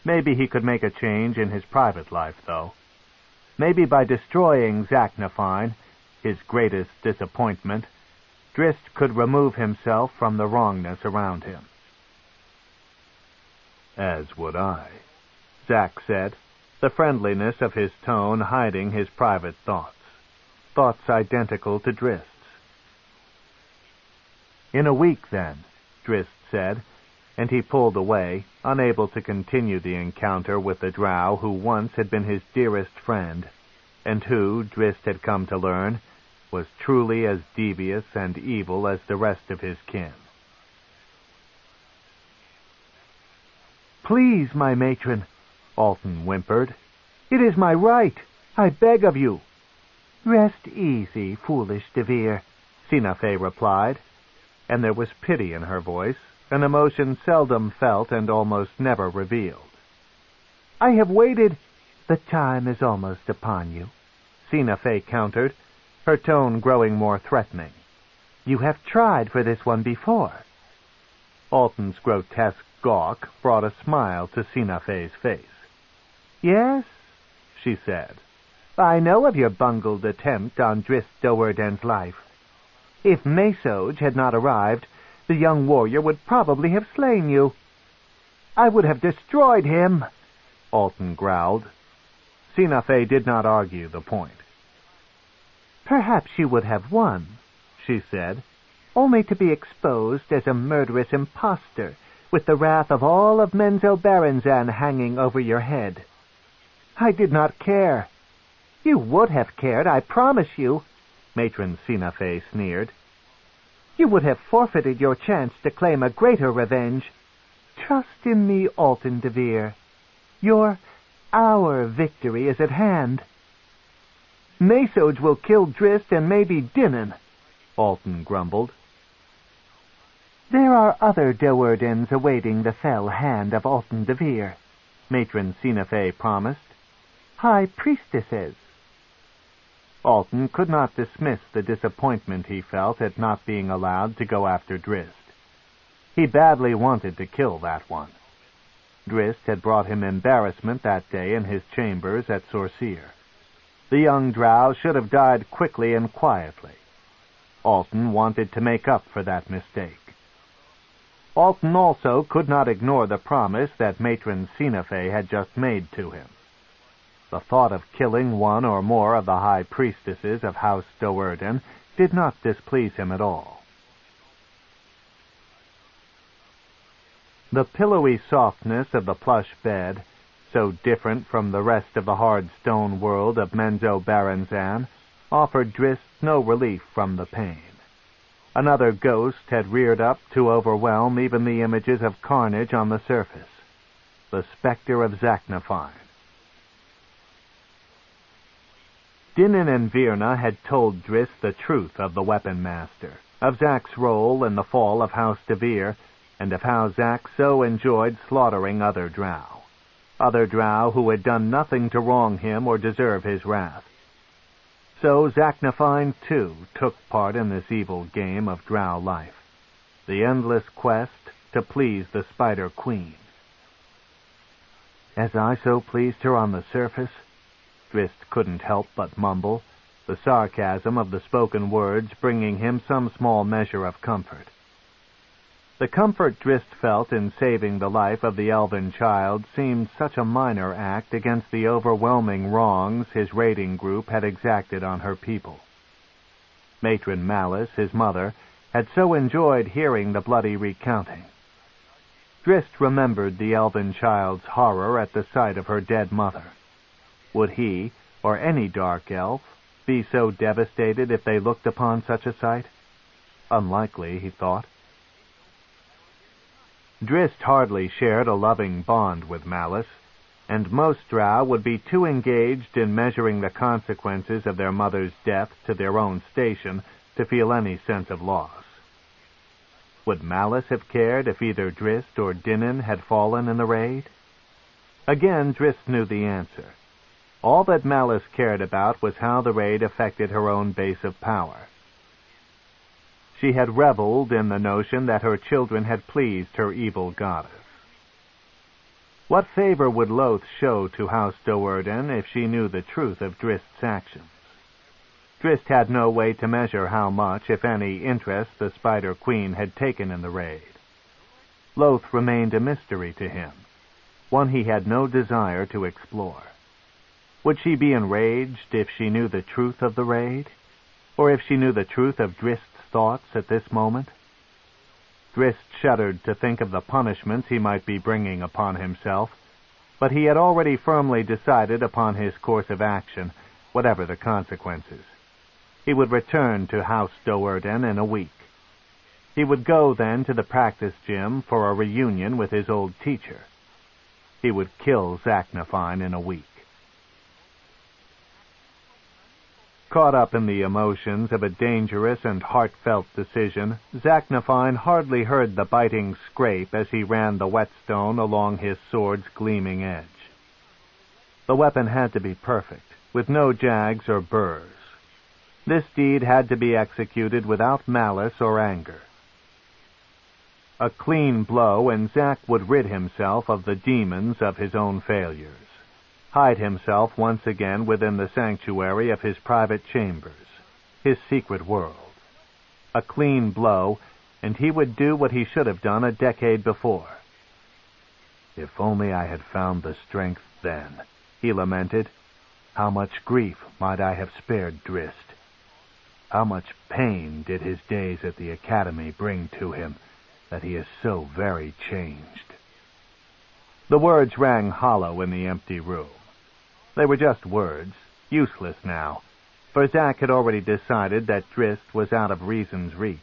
Maybe he could make a change in his private life, though. Maybe by destroying Zaknafine, his greatest disappointment, Drizzt could remove himself from the wrongness around him. "As would I," Zack said, the friendliness of his tone hiding his private thoughts identical to Drizzt's. "In a week, then," Drizzt said, and he pulled away, unable to continue the encounter with the Drow who once had been his dearest friend, and who, Drizzt had come to learn, was truly as devious and evil as the rest of his kin. "Please, my matron," Alton whimpered. "It is my right. I beg of you." "Rest easy, foolish DeVir," Sinafe replied, and there was pity in her voice, an emotion seldom felt and almost never revealed. "I have waited—" "The time is almost upon you," Sinafe countered, her tone growing more threatening. "You have tried for this one before." Alton's grotesque gawk brought a smile to Sinafe's face. "Yes," she said, "I know of your bungled attempt on Drizzt Do'Urden's life. If Mesoj had not arrived, the young warrior would probably have slain you." "I would have destroyed him," Alton growled. Sinafe did not argue the point. "Perhaps you would have won," she said, "only to be exposed as a murderous impostor, with the wrath of all of Menzoberranzan hanging over your head." "I did not care." "You would have cared, I promise you," Matron Sinafe sneered. "You would have forfeited your chance to claim a greater revenge. Trust in me, Alton DeVir. Our victory is at hand." "Mesoj will kill Drizzt and maybe Dinan," Alton grumbled. "There are other Do'Urdens awaiting the fell hand of Alton DeVir," Matron Sinafe promised. High priestesses. Alton could not dismiss the disappointment he felt at not being allowed to go after Drizzt. He badly wanted to kill that one. Drizzt had brought him embarrassment that day in his chambers at Sorceer. The young Drow should have died quickly and quietly. Alton wanted to make up for that mistake. Alton also could not ignore the promise that Matron Sinafe had just made to him. The thought of killing one or more of the high priestesses of House Do'Urden did not displease him at all. The pillowy softness of the plush bed, so different from the rest of the hard stone world of Menzoberranzan, offered Drizzt no relief from the pain. Another ghost had reared up to overwhelm even the images of carnage on the surface. The specter of Zaknafine. Dinan and Virna had told Drizzt the truth of the Weapon Master, of Zak's role in the fall of House DeVir, and of how Zak so enjoyed slaughtering other Drow who had done nothing to wrong him or deserve his wrath. So Zaknafine, too, took part in this evil game of Drow life, the endless quest to please the Spider Queen. As I so pleased her on the surface, Drizzt couldn't help but mumble, the sarcasm of the spoken words bringing him some small measure of comfort. The comfort Drizzt felt in saving the life of the elven child seemed such a minor act against the overwhelming wrongs his raiding group had exacted on her people. Matron Malice, his mother, had so enjoyed hearing the bloody recounting. Drizzt remembered the elven child's horror at the sight of her dead mother. Would he, or any dark elf, be so devastated if they looked upon such a sight? Unlikely, he thought. Drizzt hardly shared a loving bond with Malice, and most Drow would be too engaged in measuring the consequences of their mother's death to their own station to feel any sense of loss. Would Malice have cared if either Drizzt or Dinan had fallen in the raid? Again, Drizzt knew the answer. All that Malice cared about was how the raid affected her own base of power. She had reveled in the notion that her children had pleased her evil goddess. What favor would Lothe show to House Do'Urden if she knew the truth of Drizzt's actions? Drizzt had no way to measure how much, if any, interest the Spider Queen had taken in the raid. Lothe remained a mystery to him, one he had no desire to explore. Would she be enraged if she knew the truth of the raid? Or if she knew the truth of Drizzt's thoughts at this moment? Drizzt shuddered to think of the punishments he might be bringing upon himself, but he had already firmly decided upon his course of action, whatever the consequences. He would return to House Do'Urden in a week. He would go then to the practice gym for a reunion with his old teacher. He would kill Zaknafine in a week. Caught up in the emotions of a dangerous and heartfelt decision, Zaknafine hardly heard the biting scrape as he ran the whetstone along his sword's gleaming edge. The weapon had to be perfect, with no jags or burrs. This deed had to be executed without malice or anger. A clean blow, and Zak would rid himself of the demons of his own failures, hide himself once again within the sanctuary of his private chambers, his secret world. A clean blow, and he would do what he should have done a decade before. If only I had found the strength then, he lamented. How much grief might I have spared Drizzt? How much pain did his days at the academy bring to him, that he is so very changed? The words rang hollow in the empty room. They were just words, useless now, for Zak had already decided that Drizzt was out of reason's reach.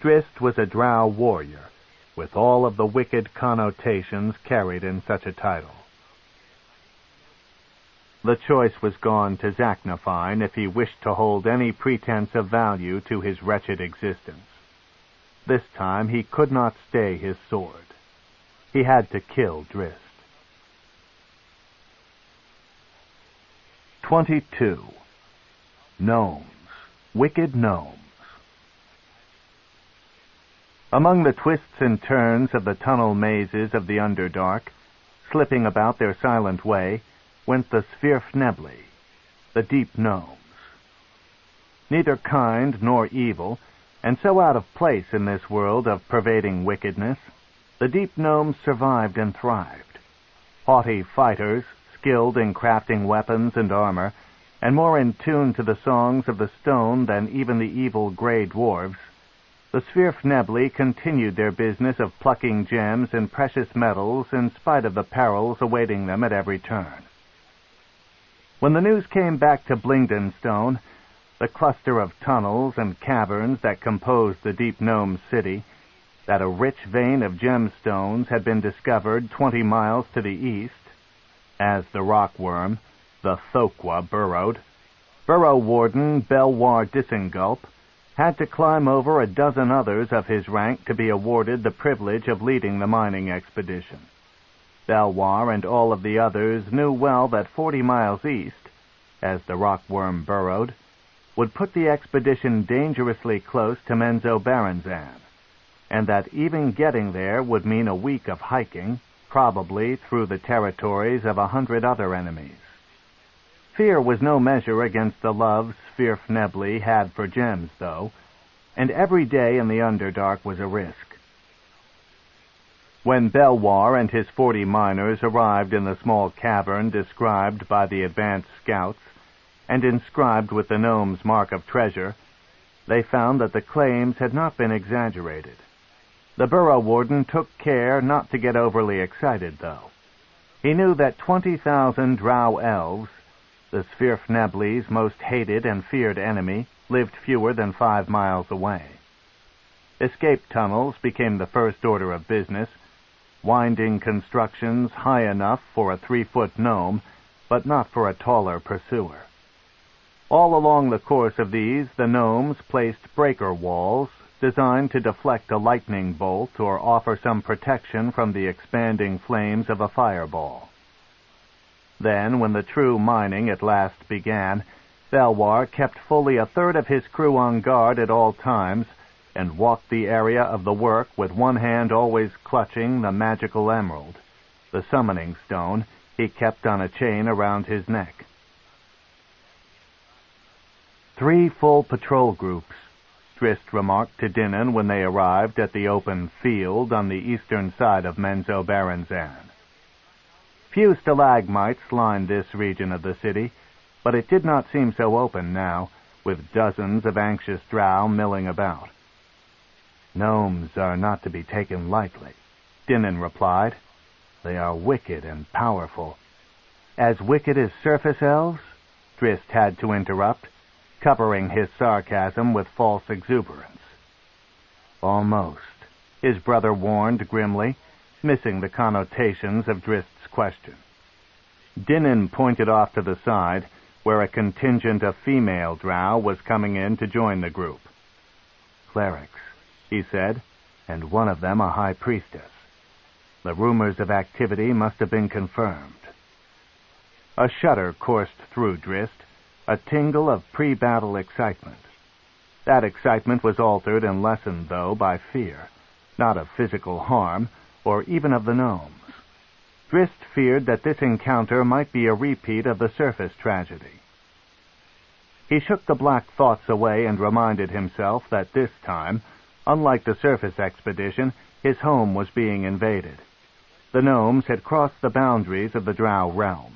Drizzt was a Drow warrior, with all of the wicked connotations carried in such a title. The choice was gone to Zaknafine if he wished to hold any pretense of value to his wretched existence. This time he could not stay his sword. He had to kill Drizzt. 22. Gnomes. Wicked gnomes. Among the twists and turns of the tunnel mazes of the Underdark, slipping about their silent way, went the Svirfnebli, the deep gnomes. Neither kind nor evil, and so out of place in this world of pervading wickedness, the deep gnomes survived and thrived. Haughty fighters, skilled in crafting weapons and armor, and more in tune to the songs of the stone than even the evil gray dwarves, the Svirfnebli continued their business of plucking gems and precious metals in spite of the perils awaiting them at every turn. When the news came back to Blingdenstone, the cluster of tunnels and caverns that composed the Deep Gnome City, that a rich vein of gemstones had been discovered 20 miles to the east, as the rockworm, the Thokwa, burrowed, Burrow Warden Belwar Disengulp had to climb over a dozen others of his rank to be awarded the privilege of leading the mining expedition. Belwar and all of the others knew well that 40 miles east, as the rockworm burrowed, would put the expedition dangerously close to Menzoberranzan, and that even getting there would mean a week of hiking, probably through the territories of 100 other enemies. Fear was no measure against the love Svirfnebli had for gems, though, and every day in the Underdark was a risk. When Belwar and his 40 miners arrived in the small cavern described by the advanced scouts, and inscribed with the gnome's mark of treasure, they found that the claims had not been exaggerated. The burrow warden took care not to get overly excited, though. He knew that 20,000 Drow elves, the Svirfnebli's most hated and feared enemy, lived fewer than 5 miles away. Escape tunnels became the first order of business, winding constructions high enough for a 3-foot gnome, but not for a taller pursuer. All along the course of these, the gnomes placed breaker walls designed to deflect a lightning bolt or offer some protection from the expanding flames of a fireball. Then, when the true mining at last began, Belwar kept fully a third of his crew on guard at all times and walked the area of the work with one hand always clutching the magical emerald, the summoning stone he kept on a chain around his neck. 3 full patrol groups, Drizzt remarked to Dinnan when they arrived at the open field on the eastern side of Menzoberranzan. Few stalagmites lined this region of the city, but it did not seem so open now, with dozens of anxious drow milling about. Gnomes are not to be taken lightly, Dinnan replied. They are wicked and powerful. As wicked as surface elves? Drizzt had to interrupt, covering his sarcasm with false exuberance. Almost, his brother warned grimly, missing the connotations of Drizzt's question. Dinnan pointed off to the side, where a contingent of female drow was coming in to join the group. Clerics, he said, and one of them a high priestess. The rumors of activity must have been confirmed. A shudder coursed through Drizzt, a tingle of pre-battle excitement. That excitement was altered and lessened, though, by fear, not of physical harm, or even of the gnomes. Drizzt feared that this encounter might be a repeat of the surface tragedy. He shook the black thoughts away and reminded himself that this time, unlike the surface expedition, his home was being invaded. The gnomes had crossed the boundaries of the Drow realm.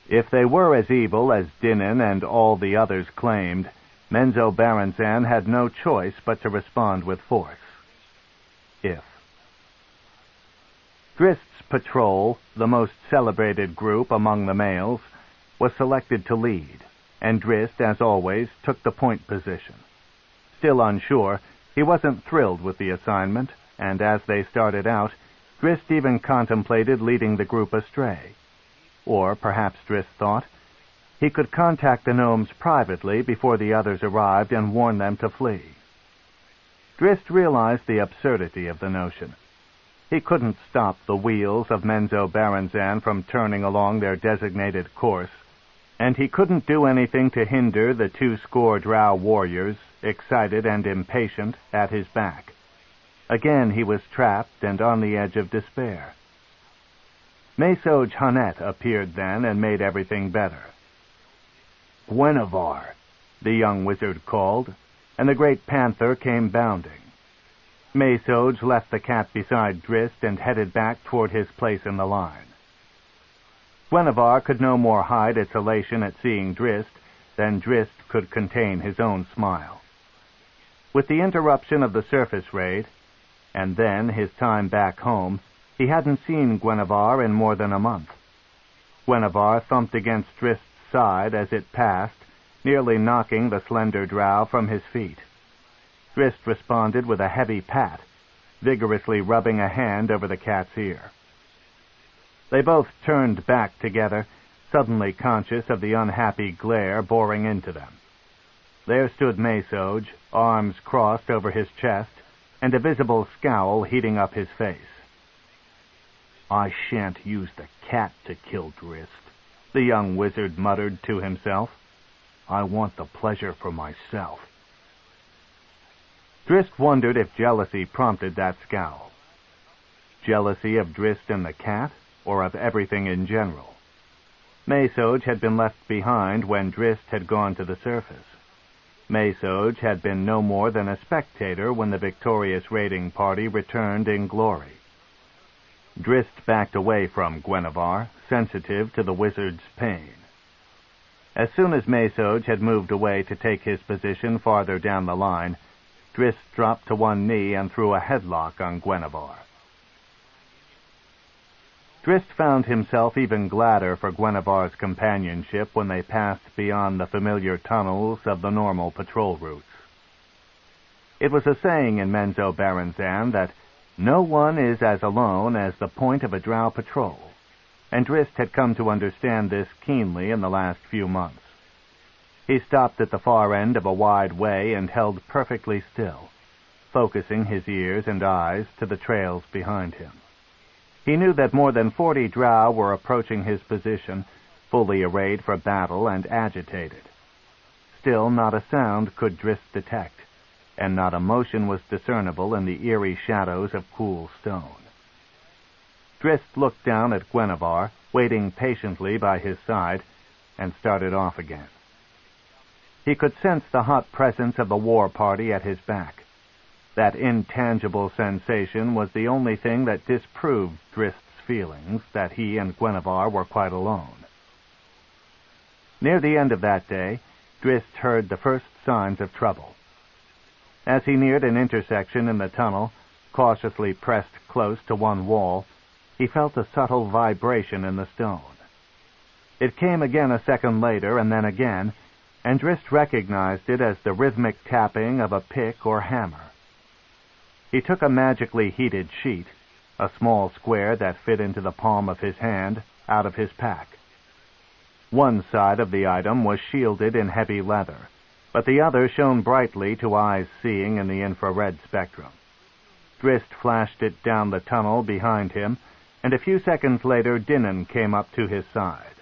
If they were as evil as Dinnan and all the others claimed, Menzoberranzan had no choice but to respond with force. If. Drizzt's patrol, the most celebrated group among the males, was selected to lead, and Drizzt, as always, took the point position. Still unsure, he wasn't thrilled with the assignment, and as they started out, Drizzt even contemplated leading the group astray. Or, perhaps Drizzt thought, he could contact the gnomes privately before the others arrived and warn them to flee. Drizzt realized the absurdity of the notion. He couldn't stop the wheels of Menzoberranzan from turning along their designated course, and he couldn't do anything to hinder the 200 Drow warriors, excited and impatient, at his back. Again he was trapped and on the edge of despair. Mesoj Hanet appeared then and made everything better. "Gwenevar," the young wizard called, and the great panther came bounding. Mesoj left the cat beside Drizzt and headed back toward his place in the line. Gwenevar could no more hide its elation at seeing Drizzt than Drizzt could contain his own smile. With the interruption of the surface raid, and then his time back home, he hadn't seen Gwenevar in more than a month. Gwenevar thumped against Drizzt's side as it passed, nearly knocking the slender drow from his feet. Drizzt responded with a heavy pat, vigorously rubbing a hand over the cat's ear. They both turned back together, suddenly conscious of the unhappy glare boring into them. There stood Mesoj, arms crossed over his chest, and a visible scowl heating up his face. "I shan't use the cat to kill Drizzt," the young wizard muttered to himself. "I want the pleasure for myself." Drizzt wondered if jealousy prompted that scowl. Jealousy of Drizzt and the cat, or of everything in general? Mesoj had been left behind when Drizzt had gone to the surface. Mesoj had been no more than a spectator when the victorious raiding party returned in glory. Drizzt backed away from Gwenevar, sensitive to the wizard's pain. As soon as Mesoj had moved away to take his position farther down the line, Drizzt dropped to one knee and threw a headlock on Gwenevar. Drizzt found himself even gladder for Gwenevar's companionship when they passed beyond the familiar tunnels of the normal patrol routes. It was a saying in Menzoberranzan that no one is as alone as the point of a Drow patrol, and Drizzt had come to understand this keenly in the last few months. He stopped at the far end of a wide way and held perfectly still, focusing his ears and eyes to the trails behind him. He knew that more than 40 Drow were approaching his position, fully arrayed for battle and agitated. Still, not a sound could Drizzt detect, and not a motion was discernible in the eerie shadows of cool stone. Drizzt looked down at Gwenevar, waiting patiently by his side, and started off again. He could sense the hot presence of the war party at his back. That intangible sensation was the only thing that disproved Drizzt's feelings that he and Gwenevar were quite alone. Near the end of that day, Drizzt heard the first signs of trouble. As he neared an intersection in the tunnel, cautiously pressed close to one wall, he felt a subtle vibration in the stone. It came again a second later, and then again, and Drizzt recognized it as the rhythmic tapping of a pick or hammer. He took a magically heated sheet, a small square that fit into the palm of his hand, out of his pack. One side of the item was shielded in heavy leather, but the other shone brightly to eyes seeing in the infrared spectrum. Drizzt flashed it down the tunnel behind him, and a few seconds later Dinan came up to his side.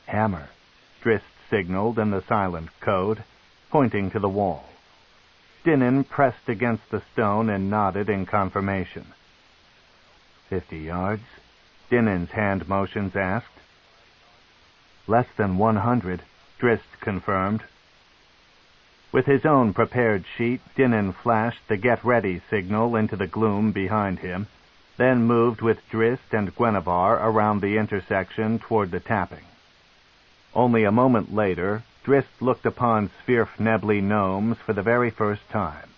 "Hammer," Drizzt signaled in the silent code, pointing to the wall. Dinan pressed against the stone and nodded in confirmation. 50 yards? Dinan's hand motions asked. Less than 100, Drizzt confirmed. With his own prepared sheet, Dinan flashed the get-ready signal into the gloom behind him, then moved with Drizzt and Gwenevar around the intersection toward the tapping. Only a moment later, Drizzt looked upon Svirfnebly gnomes for the very first time.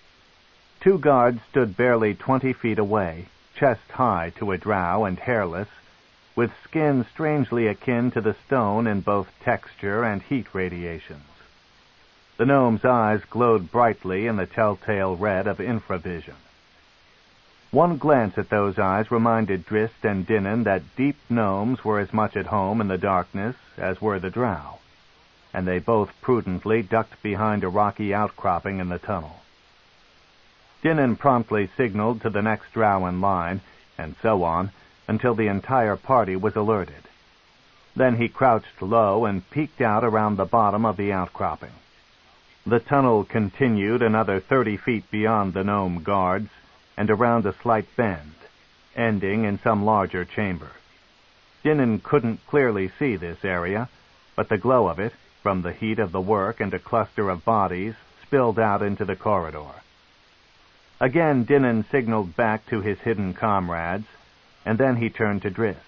2 guards stood barely 20 feet away, chest high to a drow and hairless, with skin strangely akin to the stone in both texture and heat radiations. The gnome's eyes glowed brightly in the telltale red of infravision. One glance at those eyes reminded Drizzt and Dinan that deep gnomes were as much at home in the darkness as were the drow, and they both prudently ducked behind a rocky outcropping in the tunnel. Dinan promptly signaled to the next drow in line, and so on, until the entire party was alerted. Then he crouched low and peeked out around the bottom of the outcropping. The tunnel continued another 30 feet beyond the gnome guards and around a slight bend, ending in some larger chamber. Dinan couldn't clearly see this area, but the glow of it, from the heat of the work and a cluster of bodies, spilled out into the corridor. Again Dinan signaled back to his hidden comrades, and then he turned to Drizzt.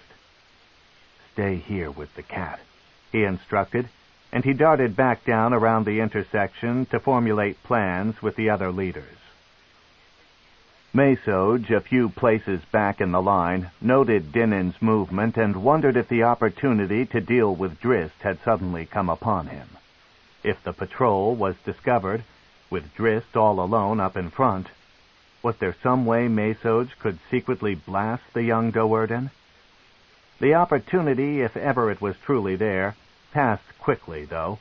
"Stay here with the cat," he instructed, and he darted back down around the intersection to formulate plans with the other leaders. Mesoj, a few places back in the line, noted Dinan's movement and wondered if the opportunity to deal with Drizzt had suddenly come upon him. If the patrol was discovered, with Drizzt all alone up in front, was there some way Mesoj could secretly blast the young Do'Urden? The opportunity, if ever it was truly there, passed quickly, though,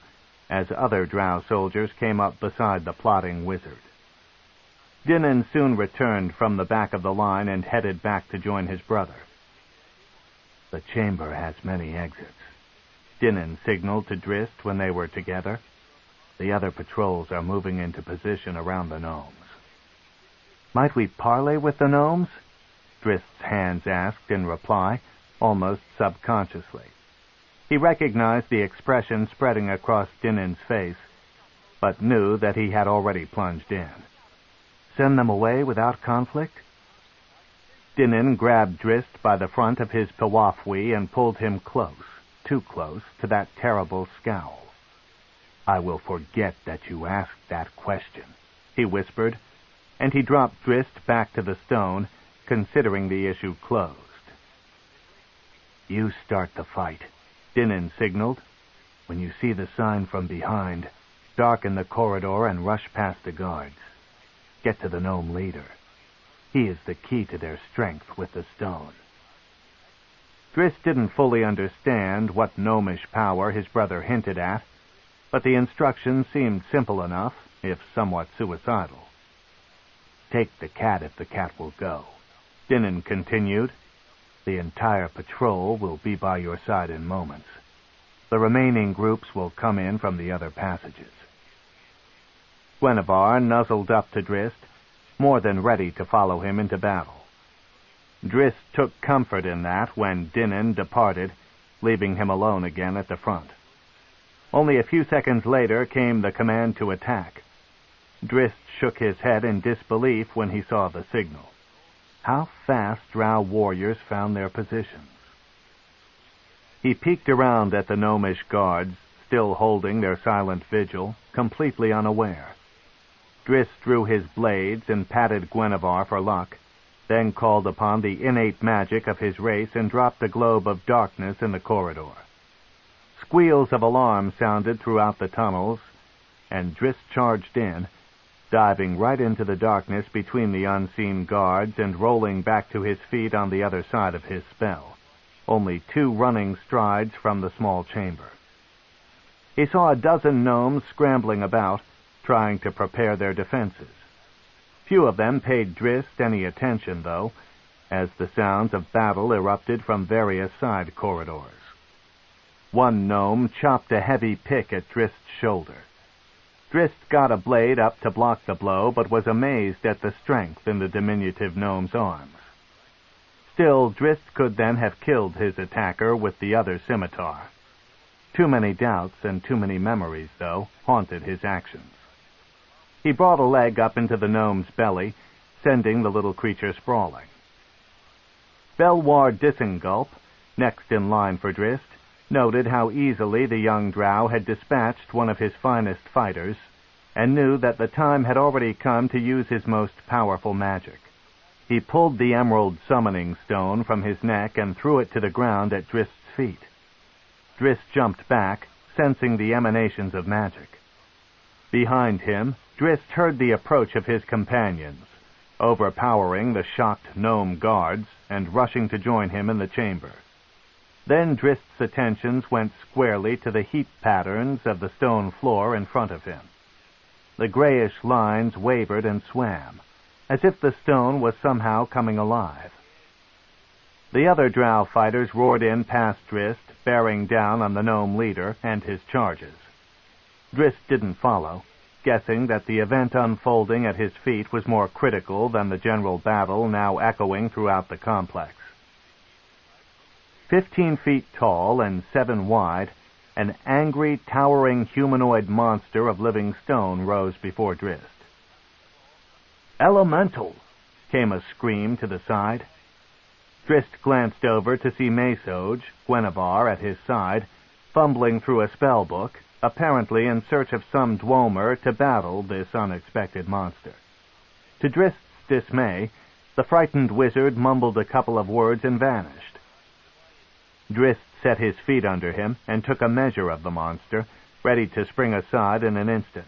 as other Drow soldiers came up beside the plotting wizard. Dinan soon returned from the back of the line and headed back to join his brother. "The chamber has many exits," Dinan signaled to Drizzt when they were together. "The other patrols are moving into position around the gnomes." "Might we parley with the gnomes?" Drizzt's hands asked in reply, almost subconsciously. He recognized the expression spreading across Dinan's face, but knew that he had already plunged in. "Send them away without conflict?" Dinan grabbed Drizzt by the front of his Pewafwi and pulled him close, too close, to that terrible scowl. "I will forget that you asked that question," he whispered, and he dropped Drizzt back to the stone, considering the issue closed. "You start the fight," Dinan signaled. "When you see the sign from behind, darken the corridor and rush past the guards. Get to the gnome leader. He is the key to their strength with the stone." Drizzt didn't fully understand what gnomish power his brother hinted at, but the instructions seemed simple enough, if somewhat suicidal. "Take the cat if the cat will go," Dinan continued. "The entire patrol will be by your side in moments. The remaining groups will come in from the other passages." Guenhwyvar nuzzled up to Drizzt, more than ready to follow him into battle. Drizzt took comfort in that when Dinan departed, leaving him alone again at the front. Only a few seconds later came the command to attack. Drizzt shook his head in disbelief when he saw the signal. How fast Drow warriors found their positions. He peeked around at the gnomish guards, still holding their silent vigil, completely unaware. Drizzt drew his blades and patted Guenhwyvar for luck, then called upon the innate magic of his race and dropped a globe of darkness in the corridor. Squeals of alarm sounded throughout the tunnels, and Drizzt charged in, diving right into the darkness between the unseen guards and rolling back to his feet on the other side of his spell, only 2 running strides from the small chamber. He saw a dozen gnomes scrambling about, trying to prepare their defenses. Few of them paid Drizzt any attention, though, as the sounds of battle erupted from various side corridors. One gnome chopped a heavy pick at Drizzt's shoulder. Drizzt got a blade up to block the blow, but was amazed at the strength in the diminutive gnome's arms. Still, Drizzt could then have killed his attacker with the other scimitar. Too many doubts and too many memories, though, haunted his actions. He brought a leg up into the gnome's belly, sending the little creature sprawling. Belwar Disengulp, next in line for Drizzt, noted how easily the young Drow had dispatched one of his finest fighters, and knew that the time had already come to use his most powerful magic. He pulled the emerald summoning stone from his neck and threw it to the ground at Drizzt's feet. Drizzt jumped back, sensing the emanations of magic. Behind him, Drizzt heard the approach of his companions, overpowering the shocked gnome guards and rushing to join him in the chamber. Then Drizzt's attentions went squarely to the heap patterns of the stone floor in front of him. The grayish lines wavered and swam, as if the stone was somehow coming alive. The other Drow fighters roared in past Drizzt, bearing down on the gnome leader and his charges. Drizzt didn't follow, guessing that the event unfolding at his feet was more critical than the general battle now echoing throughout the complex. 15 feet tall and 7 wide, an angry, towering humanoid monster of living stone rose before Drizzt. "Elemental!" came a scream to the side. Drizzt glanced over to see Mesoj, Gwenevere at his side, fumbling through a spell book, apparently in search of some dweomer to battle this unexpected monster. To Drizzt's dismay, the frightened wizard mumbled a couple of words and vanished. Drizzt set his feet under him and took a measure of the monster, ready to spring aside in an instant.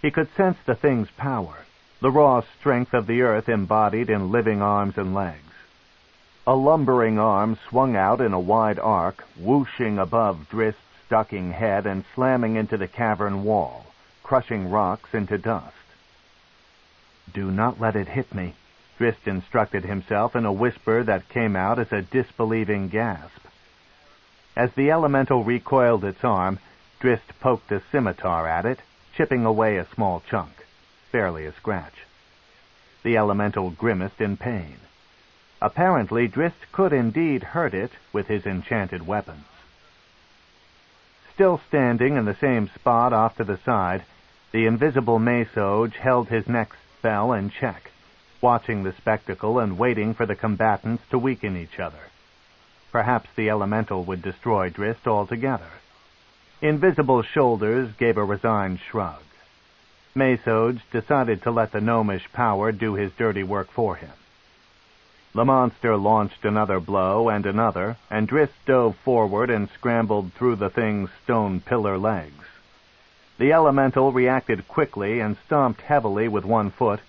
He could sense the thing's power, the raw strength of the earth embodied in living arms and legs. A lumbering arm swung out in a wide arc, whooshing above Drizzt's ducking head and slamming into the cavern wall, crushing rocks into dust. "Do not let it hit me," Drizzt instructed himself in a whisper that came out as a disbelieving gasp. As the elemental recoiled its arm, Drizzt poked a scimitar at it, chipping away a small chunk, barely a scratch. The elemental grimaced in pain. Apparently, Drizzt could indeed hurt it with his enchanted weapons. Still standing in the same spot off to the side, the invisible Mesoj held his next spell in check, watching the spectacle and waiting for the combatants to weaken each other. Perhaps the elemental would destroy Drizzt altogether. Invisible Shoulders gave a resigned shrug. Mesoj decided to let the gnomish power do his dirty work for him. The monster launched another blow and another, and Drizzt dove forward and scrambled through the thing's stone pillar legs. The elemental reacted quickly and stomped heavily with one foot,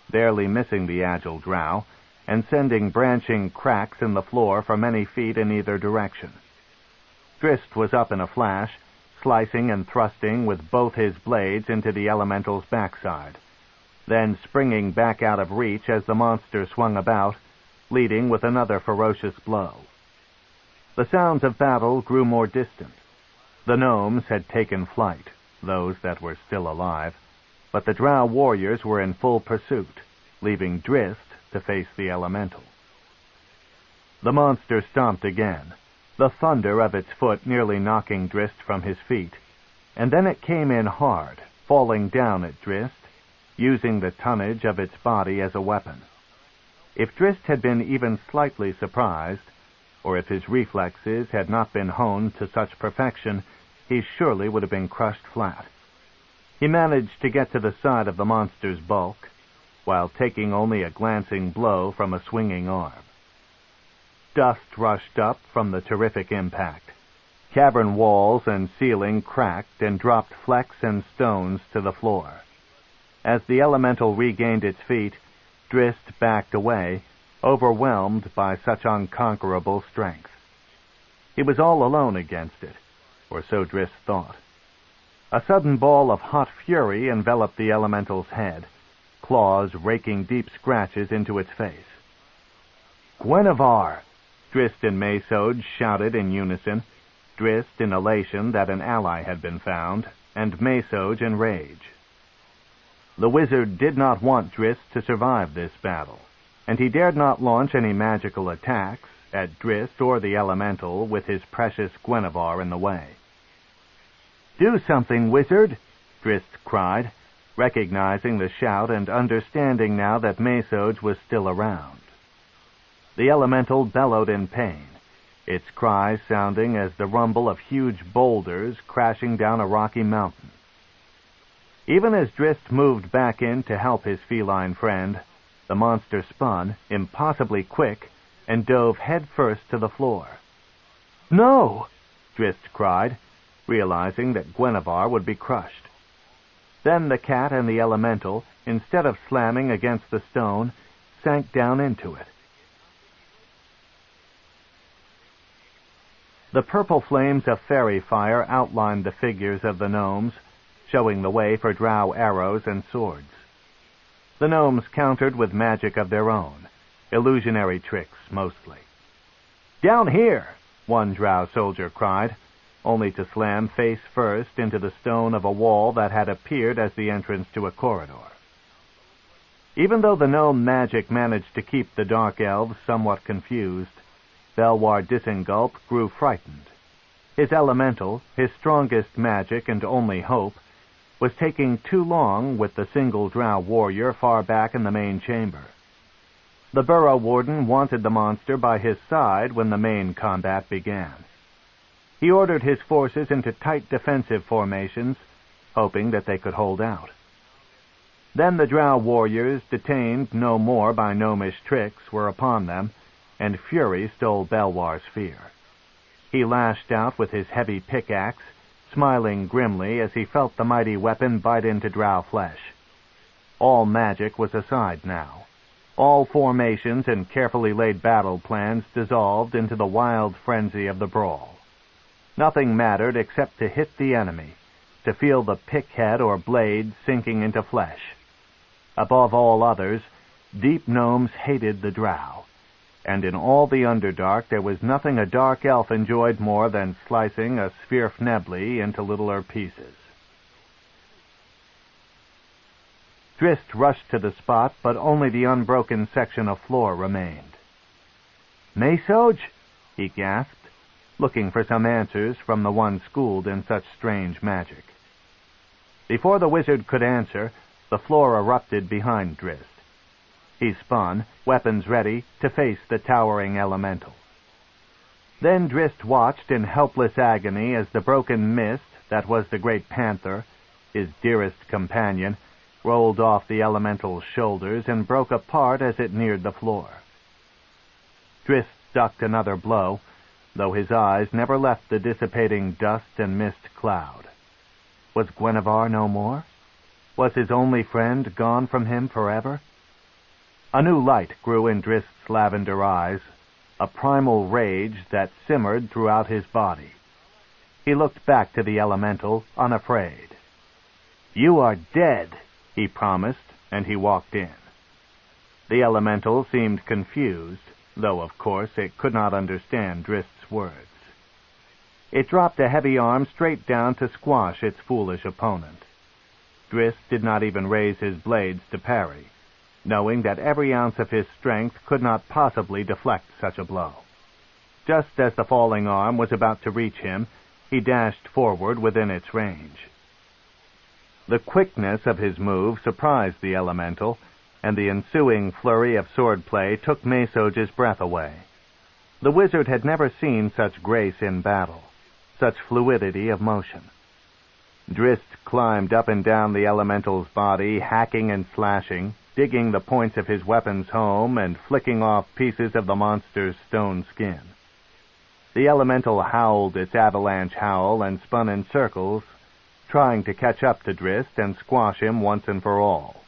barely missing the agile Drow, and sending branching cracks in the floor for many feet in either direction. Drizzt was up in a flash, slicing and thrusting with both his blades into the elemental's backside, then springing back out of reach as the monster swung about, leading with another ferocious blow. The sounds of battle grew more distant. The gnomes had taken flight, those that were still alive, but the Drow warriors were in full pursuit, leaving Drizzt to face the elemental. The monster stomped again, the thunder of its foot nearly knocking Drizzt from his feet, and then it came in hard, falling down at Drizzt, using the tonnage of its body as a weapon. If Drizzt had been even slightly surprised, or if his reflexes had not been honed to such perfection, he surely would have been crushed flat. He managed to get to the side of the monster's bulk, while taking only a glancing blow from a swinging arm. Dust rushed up from the terrific impact. Cavern walls and ceiling cracked and dropped flecks and stones to the floor. As the elemental regained its feet, Drizzt backed away, overwhelmed by such unconquerable strength. He was all alone against it, or so Drizzt thought. A sudden ball of hot fury enveloped the elemental's head, claws raking deep scratches into its face. "Gwenevere!" Drizzt and Mesoj shouted in unison, Drizzt in elation that an ally had been found, and Mesoj in rage. The wizard did not want Drizzt to survive this battle, and he dared not launch any magical attacks at Drizzt or the elemental with his precious Gwenevere in the way. "Do something, wizard!" Drizzt cried, recognizing the shout and understanding now that Mesoj was still around. The elemental bellowed in pain, its cries sounding as the rumble of huge boulders crashing down a rocky mountain. Even as Drizzt moved back in to help his feline friend, the monster spun, impossibly quick, and dove headfirst to the floor. "No!" Drizzt cried, realizing that Gwenevere would be crushed. Then the cat and the elemental, instead of slamming against the stone, sank down into it. The purple flames of fairy fire outlined the figures of the gnomes, showing the way for Drow arrows and swords. The gnomes countered with magic of their own, illusionary tricks mostly. "Down here!" one Drow soldier cried, only to slam face first into the stone of a wall that had appeared as the entrance to a corridor. Even though the gnome magic managed to keep the Dark Elves somewhat confused, Belwar Disengulp grew frightened. His elemental, his strongest magic and only hope, was taking too long with the single Drow warrior far back in the main chamber. The Burrow Warden wanted the monster by his side when the main combat began. He ordered his forces into tight defensive formations, hoping that they could hold out. Then the Drow warriors, detained no more by gnomish tricks, were upon them, and fury stole Belwar's fear. He lashed out with his heavy pickaxe, smiling grimly as he felt the mighty weapon bite into Drow flesh. All magic was aside now. All formations and carefully laid battle plans dissolved into the wild frenzy of the brawl. Nothing mattered except to hit the enemy, to feel the pick head or blade sinking into flesh. Above all others, deep gnomes hated the Drow, and in all the Underdark there was nothing a dark elf enjoyed more than slicing a Svirfnebli into littler pieces. Drizzt rushed to the spot, but only the unbroken section of floor remained. "Mesoj?" he gasped, looking for some answers from the one schooled in such strange magic. Before the wizard could answer, the floor erupted behind Drizzt. He spun, weapons ready, to face the towering elemental. Then Drizzt watched in helpless agony as the broken mist that was the great panther, his dearest companion, rolled off the elemental's shoulders and broke apart as it neared the floor. Drizzt ducked another blow, though his eyes never left the dissipating dust and mist cloud. Was Guenhwyvar no more? Was his only friend gone from him forever? A new light grew in Drizzt's lavender eyes, a primal rage that simmered throughout his body. He looked back to the elemental, unafraid. "You are dead," he promised, and he walked in. The elemental seemed confused, though of course it could not understand Drizzt's words. It dropped a heavy arm straight down to squash its foolish opponent. Drizzt did not even raise his blades to parry, knowing that every ounce of his strength could not possibly deflect such a blow. Just as the falling arm was about to reach him, he dashed forward within its range. The quickness of his move surprised the elemental, and the ensuing flurry of swordplay took Mesoj's breath away. The wizard had never seen such grace in battle, such fluidity of motion. Drizzt climbed up and down the elemental's body, hacking and slashing, digging the points of his weapons home and flicking off pieces of the monster's stone skin. The elemental howled its avalanche howl and spun in circles, trying to catch up to Drizzt and squash him once and for all.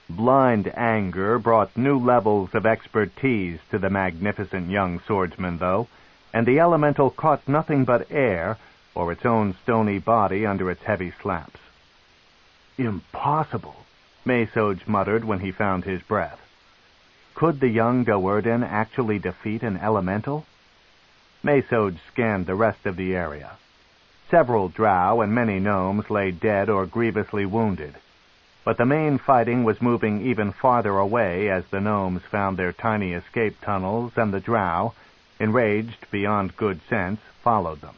Blind anger brought new levels of expertise to the magnificent young swordsman, though, and the elemental caught nothing but air or its own stony body under its heavy slaps. "Impossible," Mesoj muttered when he found his breath. Could the young Doerdan actually defeat an elemental? Mesoj scanned the rest of the area. Several Drow and many gnomes lay dead or grievously wounded, but the main fighting was moving even farther away as the gnomes found their tiny escape tunnels, and the Drow, enraged beyond good sense, followed them.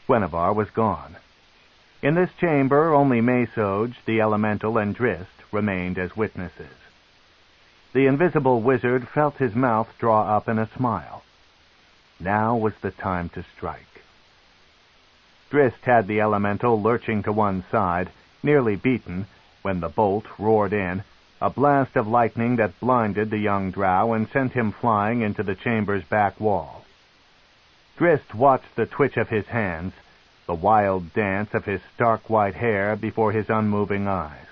Guenhwyvar was gone. In this chamber, only Mesoj, the elemental, and Drizzt remained as witnesses. The invisible wizard felt his mouth draw up in a smile. Now was the time to strike. Drizzt had the elemental lurching to one side, nearly beaten, when the bolt roared in, a blast of lightning that blinded the young Drow and sent him flying into the chamber's back wall. Drizzt watched the twitch of his hands, the wild dance of his stark white hair before his unmoving eyes.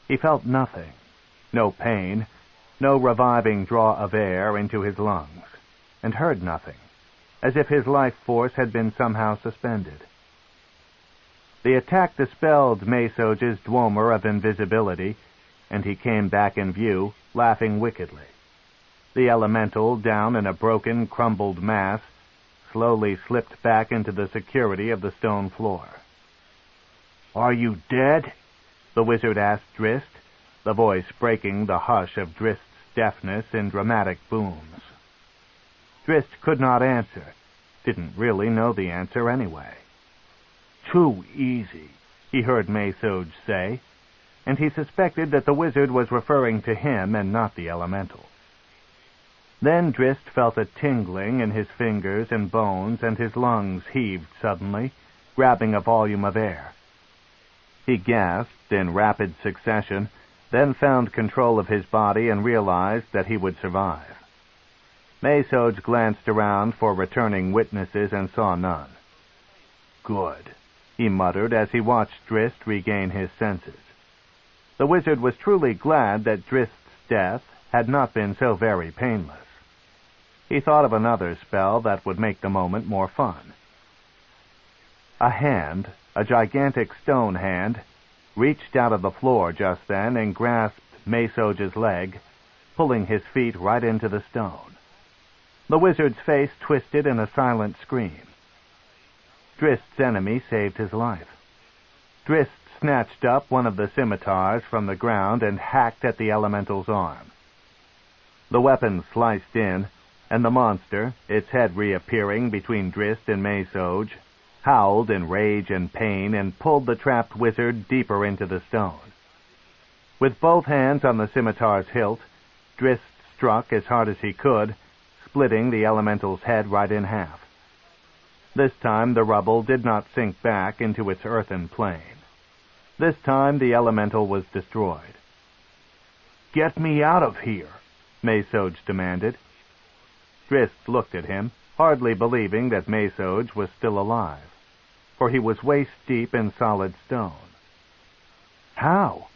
He felt nothing, no pain, no reviving draw of air into his lungs, and heard nothing, as if his life force had been somehow suspended. The attack dispelled Mesoj's dweomer of invisibility, and he came back in view, laughing wickedly. The elemental, down in a broken, crumbled mass, slowly slipped back into the security of the stone floor. "Are you dead?" the wizard asked Drizzt, the voice breaking the hush of Drizzt's deafness in dramatic booms. Drizzt could not answer, didn't really know the answer anyway. "Too easy," he heard Menzoberranzan say, and he suspected that the wizard was referring to him and not the elemental. Then Drizzt felt a tingling in his fingers and bones, and his lungs heaved suddenly, grabbing a volume of air. He gasped in rapid succession, then found control of his body and realized that he would survive. Menzoberranzan glanced around for returning witnesses and saw none. "Good," he muttered as he watched Drizzt regain his senses. The wizard was truly glad that Drizzt's death had not been so very painless. He thought of another spell that would make the moment more fun. A hand, a gigantic stone hand, reached out of the floor just then and grasped Menzoberranzan's leg, pulling his feet right into the stone. The wizard's face twisted in a silent scream. Drizzt's enemy saved his life. Drizzt snatched up one of the scimitars from the ground and hacked at the elemental's arm. The weapon sliced in, and the monster, its head reappearing between Drizzt and Menzoberranzan, howled in rage and pain and pulled the trapped wizard deeper into the stone. With both hands on the scimitar's hilt, Drizzt struck as hard as he could, splitting the elemental's head right in half. This time the rubble did not sink back into its earthen plane. This time the elemental was destroyed. "Get me out of here," Menzoberranzan demanded. Drizzt looked at him, hardly believing that Menzoberranzan was still alive, for he was waist-deep in solid stone. "How?"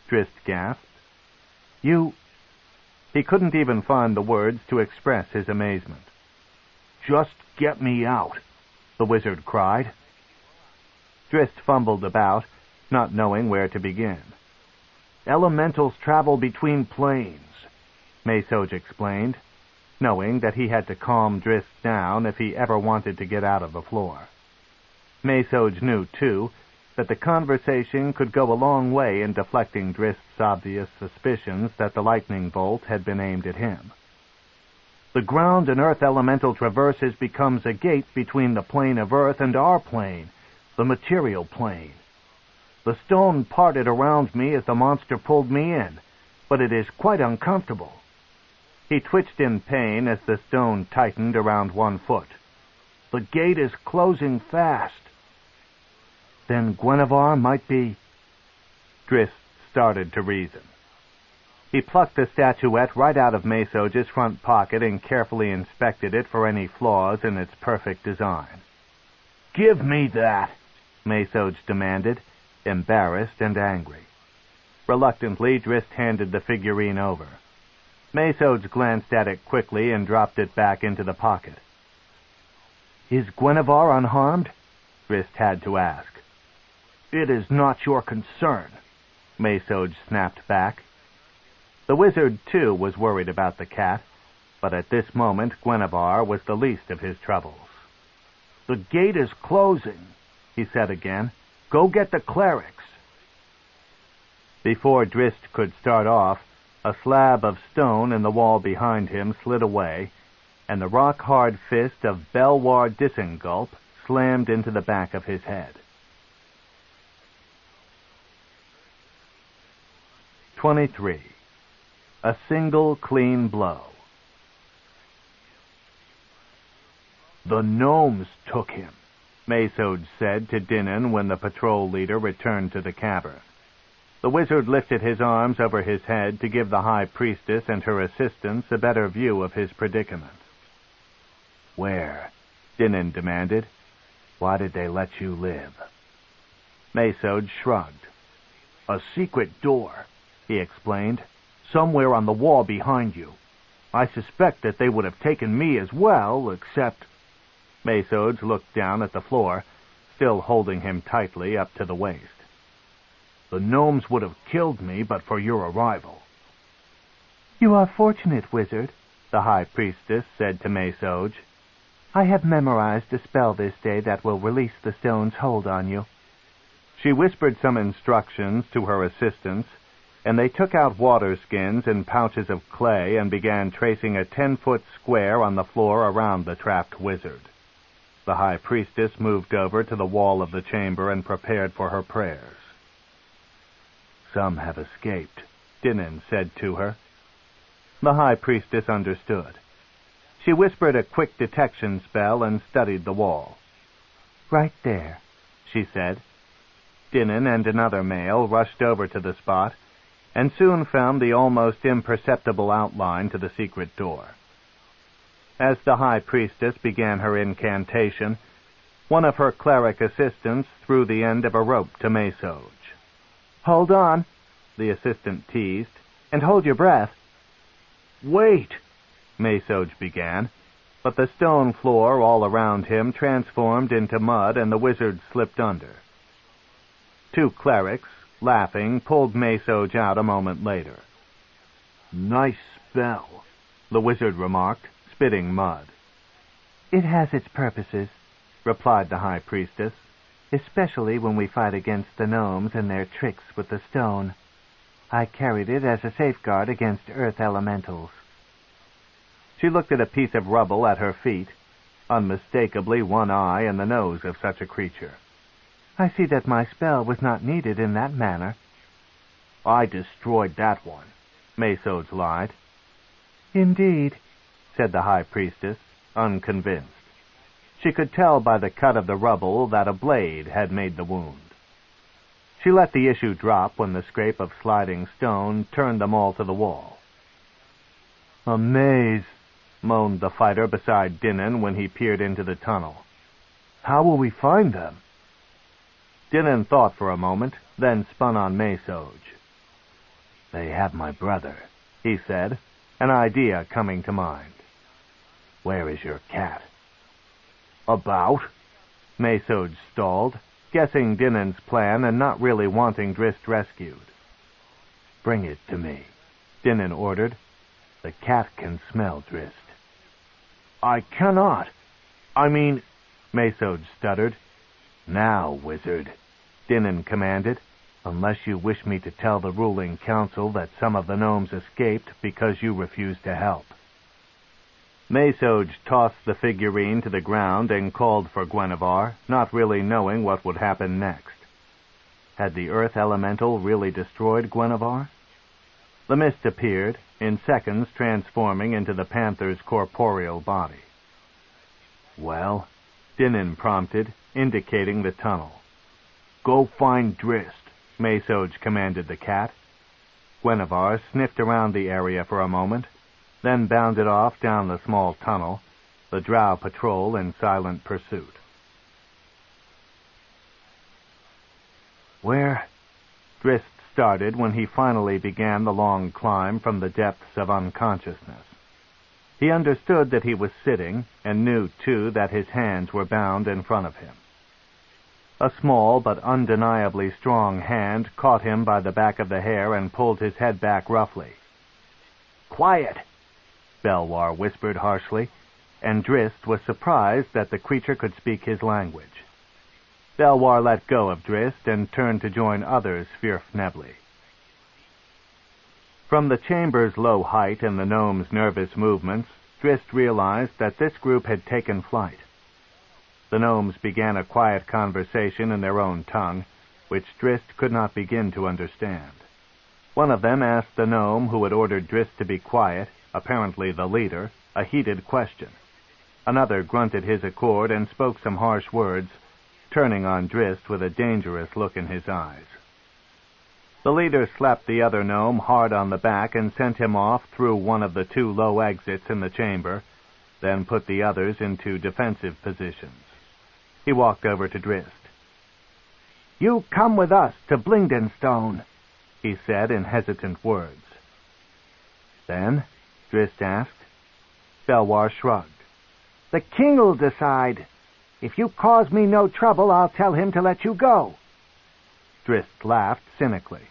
Drizzt gasped. "You—" He couldn't even find the words to express his amazement. "Just get me out," the wizard cried. Drizzt fumbled about, not knowing where to begin. "Elementals travel between planes," Menzoberranzan explained, knowing that he had to calm Drizzt down if he ever wanted to get out of the floor. Menzoberranzan knew, too, that the conversation could go a long way in deflecting Drizzt's obvious suspicions that the lightning bolt had been aimed at him. "The ground and earth elemental traverses becomes a gate between the plane of earth and our plane, the material plane. The stone parted around me as the monster pulled me in, but it is quite uncomfortable." He twitched in pain as the stone tightened around one foot. "The gate is closing fast." "Then Guinevere might be—" Drizzt started to reason. He plucked the statuette right out of Menzoberranzan's front pocket and carefully inspected it for any flaws in its perfect design. "Give me that," Menzoberranzan demanded, embarrassed and angry. Reluctantly, Drizzt handed the figurine over. Menzoberranzan glanced at it quickly and dropped it back into the pocket. "Is Guinevere unharmed?" Drizzt had to ask. "It is not your concern," Menzoberranzan snapped back. The wizard, too, was worried about the cat, but at this moment Guinevere was the least of his troubles. "The gate is closing," he said again. "Go get the clerics." Before Drizzt could start off, a slab of stone in the wall behind him slid away, and the rock-hard fist of Belwar Disengulp slammed into the back of his head. 23. A single clean blow. "The gnomes took him," Menzoberranzan said to Dinan when the patrol leader returned to the cavern. The wizard lifted his arms over his head to give the high priestess and her assistants a better view of his predicament. "Where?" Dinan demanded. "Why did they let you live?" Menzoberranzan shrugged. "A secret door," he explained, "somewhere on the wall behind you. I suspect that they would have taken me as well, except—" Menzoberranzan looked down at the floor, still holding him tightly up to the waist. "The gnomes would have killed me but for your arrival." "You are fortunate, wizard," the High Priestess said to Maysoj. "I have memorized a spell this day that will release the stone's hold on you." She whispered some instructions to her assistants, and they took out water skins and pouches of clay and began tracing a 10-foot square on the floor around the trapped wizard. The High Priestess moved over to the wall of the chamber and prepared for her prayers. "Some have escaped," Dinan said to her. The High Priestess understood. She whispered a quick detection spell and studied the wall. "Right there," she said. Dinan and another male rushed over to the spot and soon found the almost imperceptible outline to the secret door. As the High Priestess began her incantation, one of her cleric assistants threw the end of a rope to Maysoj. "Hold on," the assistant teased, "and hold your breath." "Wait," Maysoj began, but the stone floor all around him transformed into mud and the wizard slipped under. Two clerics, laughing, pulled Maysoj out a moment later. "Nice spell," the wizard remarked, spitting mud. "It has its purposes," replied the High Priestess, "especially when we fight against the gnomes and their tricks with the stone. I carried it as a safeguard against earth elementals." She looked at a piece of rubble at her feet, unmistakably one eye and the nose of such a creature. "I see that my spell was not needed in that manner." "I destroyed that one," Maysoj lied. "Indeed," said the High Priestess, unconvinced. She could tell by the cut of the rubble that a blade had made the wound. She let the issue drop when the scrape of sliding stone turned them all to the wall. "A maze," moaned the fighter beside Dinan when he peered into the tunnel. "How will we find them?" Dinan thought for a moment, then spun on Maysoj. "They have my brother," he said, an idea coming to mind. "Where is your cat?" "About?" Maysoj stalled, guessing Dinan's plan and not really wanting Drizzt rescued. "Bring it to me," Dinan ordered. "The cat can smell Drizzt." "I cannot. I mean," Maysoj stuttered. "Now, wizard," Dinan commanded, "unless you wish me to tell the ruling council that some of the gnomes escaped because you refused to help." Maysoj tossed the figurine to the ground and called for Guenhwyvar, not really knowing what would happen next. Had the earth elemental really destroyed Guenhwyvar? The mist appeared, in seconds transforming into the panther's corporeal body. "Well?" Dinan prompted, indicating the tunnel. "Go find Drizzt," Maysoj commanded the cat. Guenhwyvar sniffed around the area for a moment, then bounded off down the small tunnel, the Drow patrol in silent pursuit. "Where?" Drizzt started when he finally began the long climb from the depths of unconsciousness. He understood that he was sitting, and knew, too, that his hands were bound in front of him. A small but undeniably strong hand caught him by the back of the hair and pulled his head back roughly. "Quiet!" Belwar whispered harshly, and Drizzt was surprised that the creature could speak his language. Belwar let go of Drizzt and turned to join others fearfnebly. From the chamber's low height and the gnome's nervous movements, Drizzt realized that this group had taken flight. The gnomes began a quiet conversation in their own tongue, which Drizzt could not begin to understand. One of them asked the gnome who had ordered Drizzt to be quiet, apparently the leader, a heated question. Another grunted his accord and spoke some harsh words, turning on Drizzt with a dangerous look in his eyes. The leader slapped the other gnome hard on the back and sent him off through one of the two low exits in the chamber, then put the others into defensive positions. He walked over to Drizzt. "You come with us to Blingdenstone," he said in hesitant words. "Then?" Drizzt asked. Belwar shrugged. "The king'll decide. If you cause me no trouble, I'll tell him to let you go." Drizzt laughed cynically.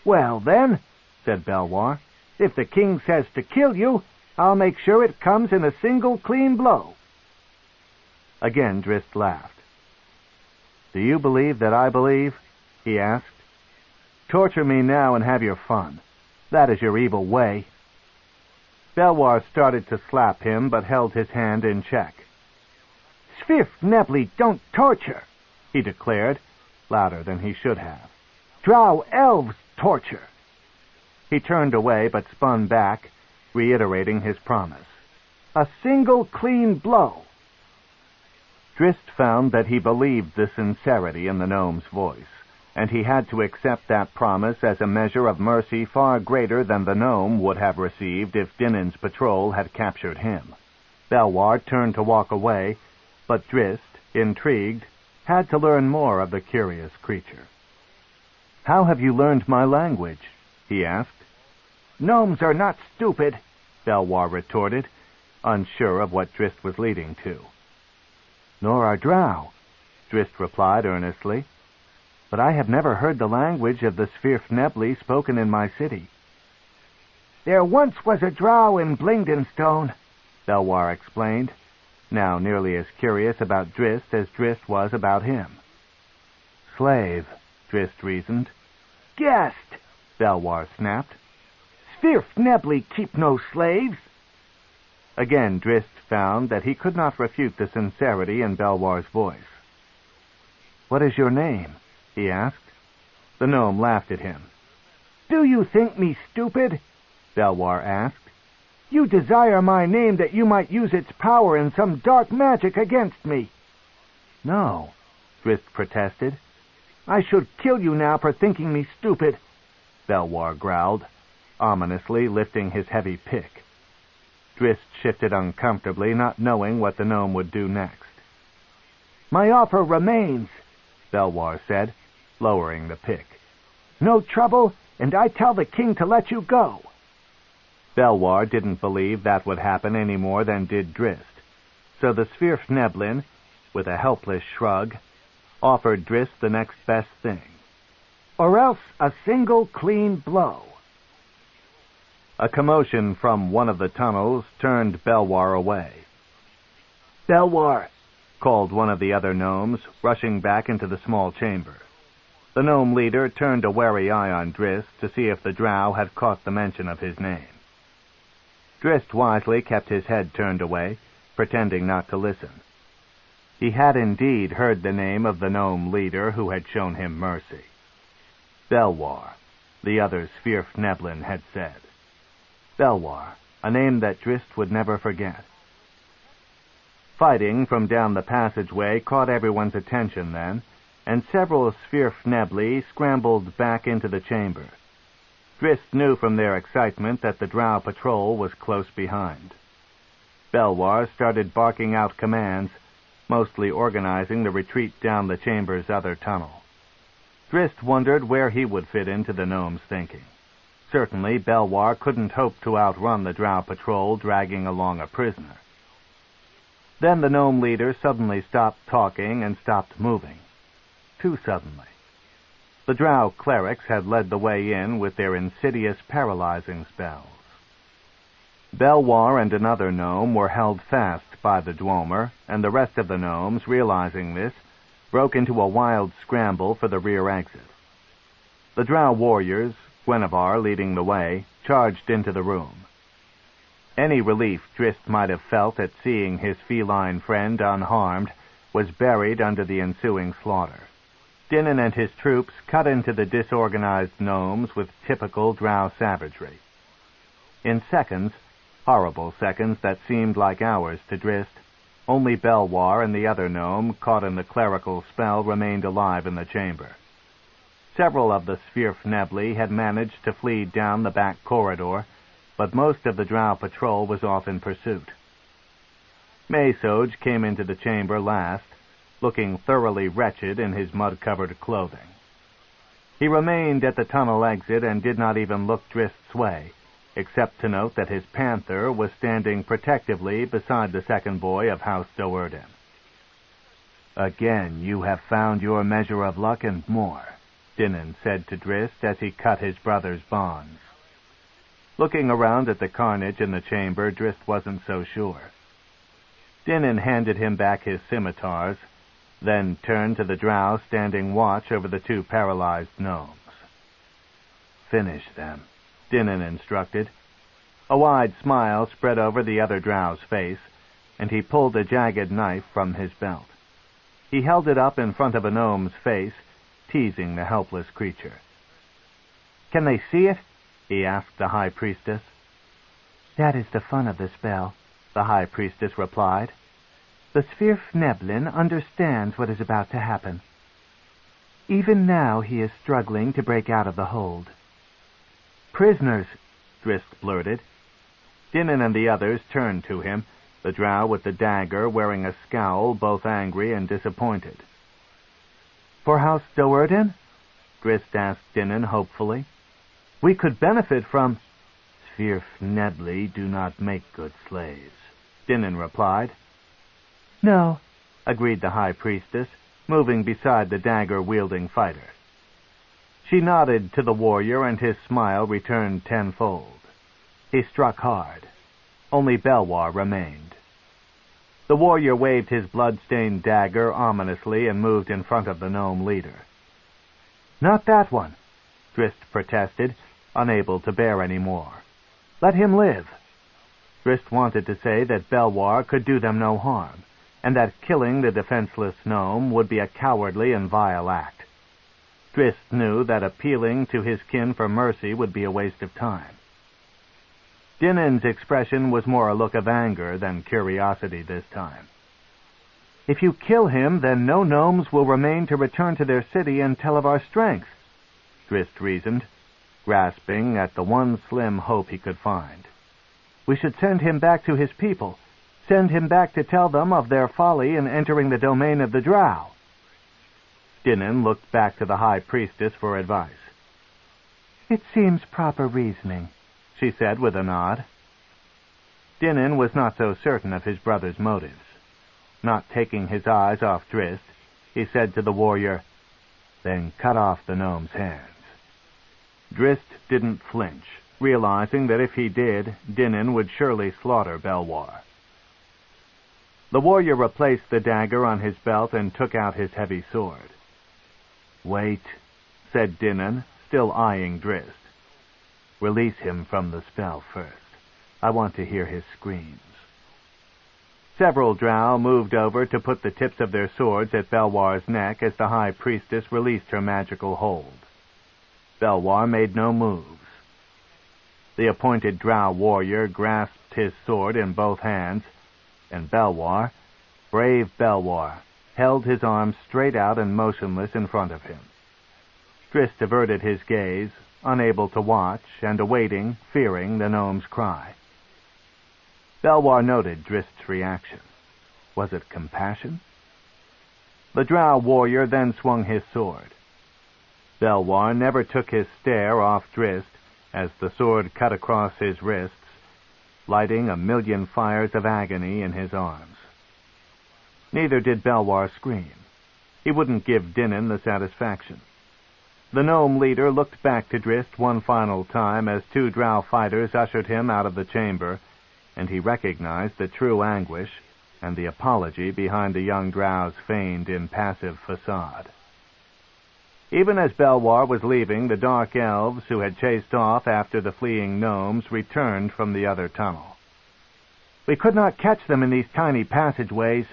"Well, then," said Belwar, "if the king says to kill you, I'll make sure it comes in a single clean blow." Again Drizzt laughed. "Do you believe that I believe?" he asked. "Torture me now and have your fun. That is your evil way." Belwar started to slap him, but held his hand in check. "Svirfnebly don't torture," he declared, louder than he should have. "Drow elves torture." He turned away, but spun back, reiterating his promise. "A single clean blow." Drizzt found that he believed the sincerity in the gnome's voice, and he had to accept that promise as a measure of mercy far greater than the gnome would have received if Dinin's patrol had captured him. Belwar turned to walk away, but Drizzt, intrigued, had to learn more of the curious creature. "How have you learned my language?" he asked. "Gnomes are not stupid," Belwar retorted, unsure of what Drizzt was leading to. "Nor are Drow," Drizzt replied earnestly. "But I have never heard the language of the Svirfnebly spoken in my city." "There once was a Drow in Blingdenstone," Belwar explained, now nearly as curious about Drizzt as Drizzt was about him. "Slave," Drizzt reasoned. "Guest," Belwar snapped. "Svirfnebly keep no slaves." Again Drizzt found that he could not refute the sincerity in Belwar's voice. "What is your name?" he asked. The gnome laughed at him. "Do you think me stupid?" Belwar asked. "You desire my name that you might use its power in some dark magic against me." "No," Drizzt protested. "I should kill you now for thinking me stupid," Belwar growled, ominously lifting his heavy pick. Drizzt shifted uncomfortably, not knowing what the gnome would do next. "My offer remains," Belwar said, lowering the pick. "No trouble, and I tell the king to let you go." Belwar didn't believe that would happen any more than did Drizzt, so the Svirfneblin, with a helpless shrug, offered Drizzt the next best thing. "Or else a single clean blow." A commotion from one of the tunnels turned Belwar away. "Belwar," called one of the other gnomes, rushing back into the small chamber. The gnome leader turned a wary eye on Drizzt to see if the Drow had caught the mention of his name. Drizzt wisely kept his head turned away, pretending not to listen. He had indeed heard the name of the gnome leader who had shown him mercy. Belwar, the other Svirfneblin had said. Belwar, a name that Drizzt would never forget. Fighting from down the passageway caught everyone's attention then, and several Svirfnebly scrambled back into the chamber. Drizzt knew from their excitement that the Drow patrol was close behind. Belwar started barking out commands, mostly organizing the retreat down the chamber's other tunnel. Drizzt wondered where he would fit into the gnome's thinking. Certainly, Belwar couldn't hope to outrun the Drow patrol dragging along a prisoner. Then the gnome leader suddenly stopped talking and stopped moving. Too suddenly. The Drow clerics had led the way in with their insidious paralyzing spells. Belwar and another gnome were held fast by the Dweomer, and the rest of the gnomes, realizing this, broke into a wild scramble for the rear exit. The Drow warriors, Gwenevere leading the way, charged into the room. Any relief Drizzt might have felt at seeing his feline friend unharmed was buried under the ensuing slaughter. Dinin and his troops cut into the disorganized gnomes with typical Drow savagery. In seconds, horrible seconds that seemed like hours to Drizzt, only Belwar and the other gnome, caught in the clerical spell, remained alive in the chamber. Several of the Svirfnebly had managed to flee down the back corridor, but most of the Drow patrol was off in pursuit. Maysoj came into the chamber last, looking thoroughly wretched in his mud-covered clothing. He remained at the tunnel exit and did not even look Drizzt's way, except to note that his panther was standing protectively beside the second boy of House Do'Urden. "Again you have found your measure of luck and more," Dinin said to Drizzt as he cut his brother's bonds. Looking around at the carnage in the chamber, Drizzt wasn't so sure. Dinin handed him back his scimitars, then turned to the Drow standing watch over the 2 paralyzed gnomes. "Finish them," Dinin instructed. A wide smile spread over the other Drow's face, and he pulled a jagged knife from his belt. He held it up in front of a gnome's face, teasing the helpless creature. "Can they see it?" he asked the High Priestess. "That is the fun of the spell," the High Priestess replied. "The Svirfneblin understands what is about to happen. Even now he is struggling to break out of the hold." "Prisoners," Drizzt blurted. Dinin and the others turned to him, the Drow with the dagger wearing a scowl, both angry and disappointed. "For House Do'Urden?" Drizzt asked Dinin hopefully. "We could benefit from—" "Svirfnebli do not make good slaves," Dinin replied. "No," agreed the High Priestess, moving beside the dagger-wielding fighter. She nodded to the warrior, and his smile returned tenfold. He struck hard. Only Belwar remained. The warrior waved his blood-stained dagger ominously and moved in front of the gnome leader. "Not that one," Drizzt protested, unable to bear any more. "Let him live." Drizzt wanted to say that Belwar could do them no harm, and that killing the defenseless gnome would be a cowardly and vile act. Drizzt knew that appealing to his kin for mercy would be a waste of time. Dinin's expression was more a look of anger than curiosity this time. "If you kill him, then no gnomes will remain to return to their city and tell of our strength," Drizzt reasoned, grasping at the one slim hope he could find. "We should send him back to his people, send him back to tell them of their folly in entering the domain of the Drow." Dinin looked back to the High Priestess for advice. "It seems proper reasoning," she said with a nod. Dinin was not so certain of his brother's motives. Not taking his eyes off Drizzt, he said to the warrior, "Then cut off the gnome's hands." Drizzt didn't flinch, realizing that if he did, Dinin would surely slaughter Belwar. The warrior replaced the dagger on his belt and took out his heavy sword. "Wait," said Dinin, still eyeing Drizzt. "Release him from the spell first. I want to hear his screams." Several Drow moved over to put the tips of their swords at Belwar's neck as the High Priestess released her magical hold. Belwar made no moves. The appointed Drow warrior grasped his sword in both hands, and Belwar, brave Belwar, held his arms straight out and motionless in front of him. Drizzt averted his gaze, unable to watch, and awaiting, fearing the gnome's cry. Belwar noted Drizzt's reaction. Was it compassion? The Drow warrior then swung his sword. Belwar never took his stare off Drizzt as the sword cut across his wrists, lighting a million fires of agony in his arms. Neither did Belwar scream. He wouldn't give Dinin the satisfaction. The gnome leader looked back to Drizzt one final time as 2 Drow fighters ushered him out of the chamber, and he recognized the true anguish and the apology behind the young Drow's feigned impassive facade. Even as Belwar was leaving, the dark elves who had chased off after the fleeing gnomes returned from the other tunnel. "We could not catch them in these tiny passageways,"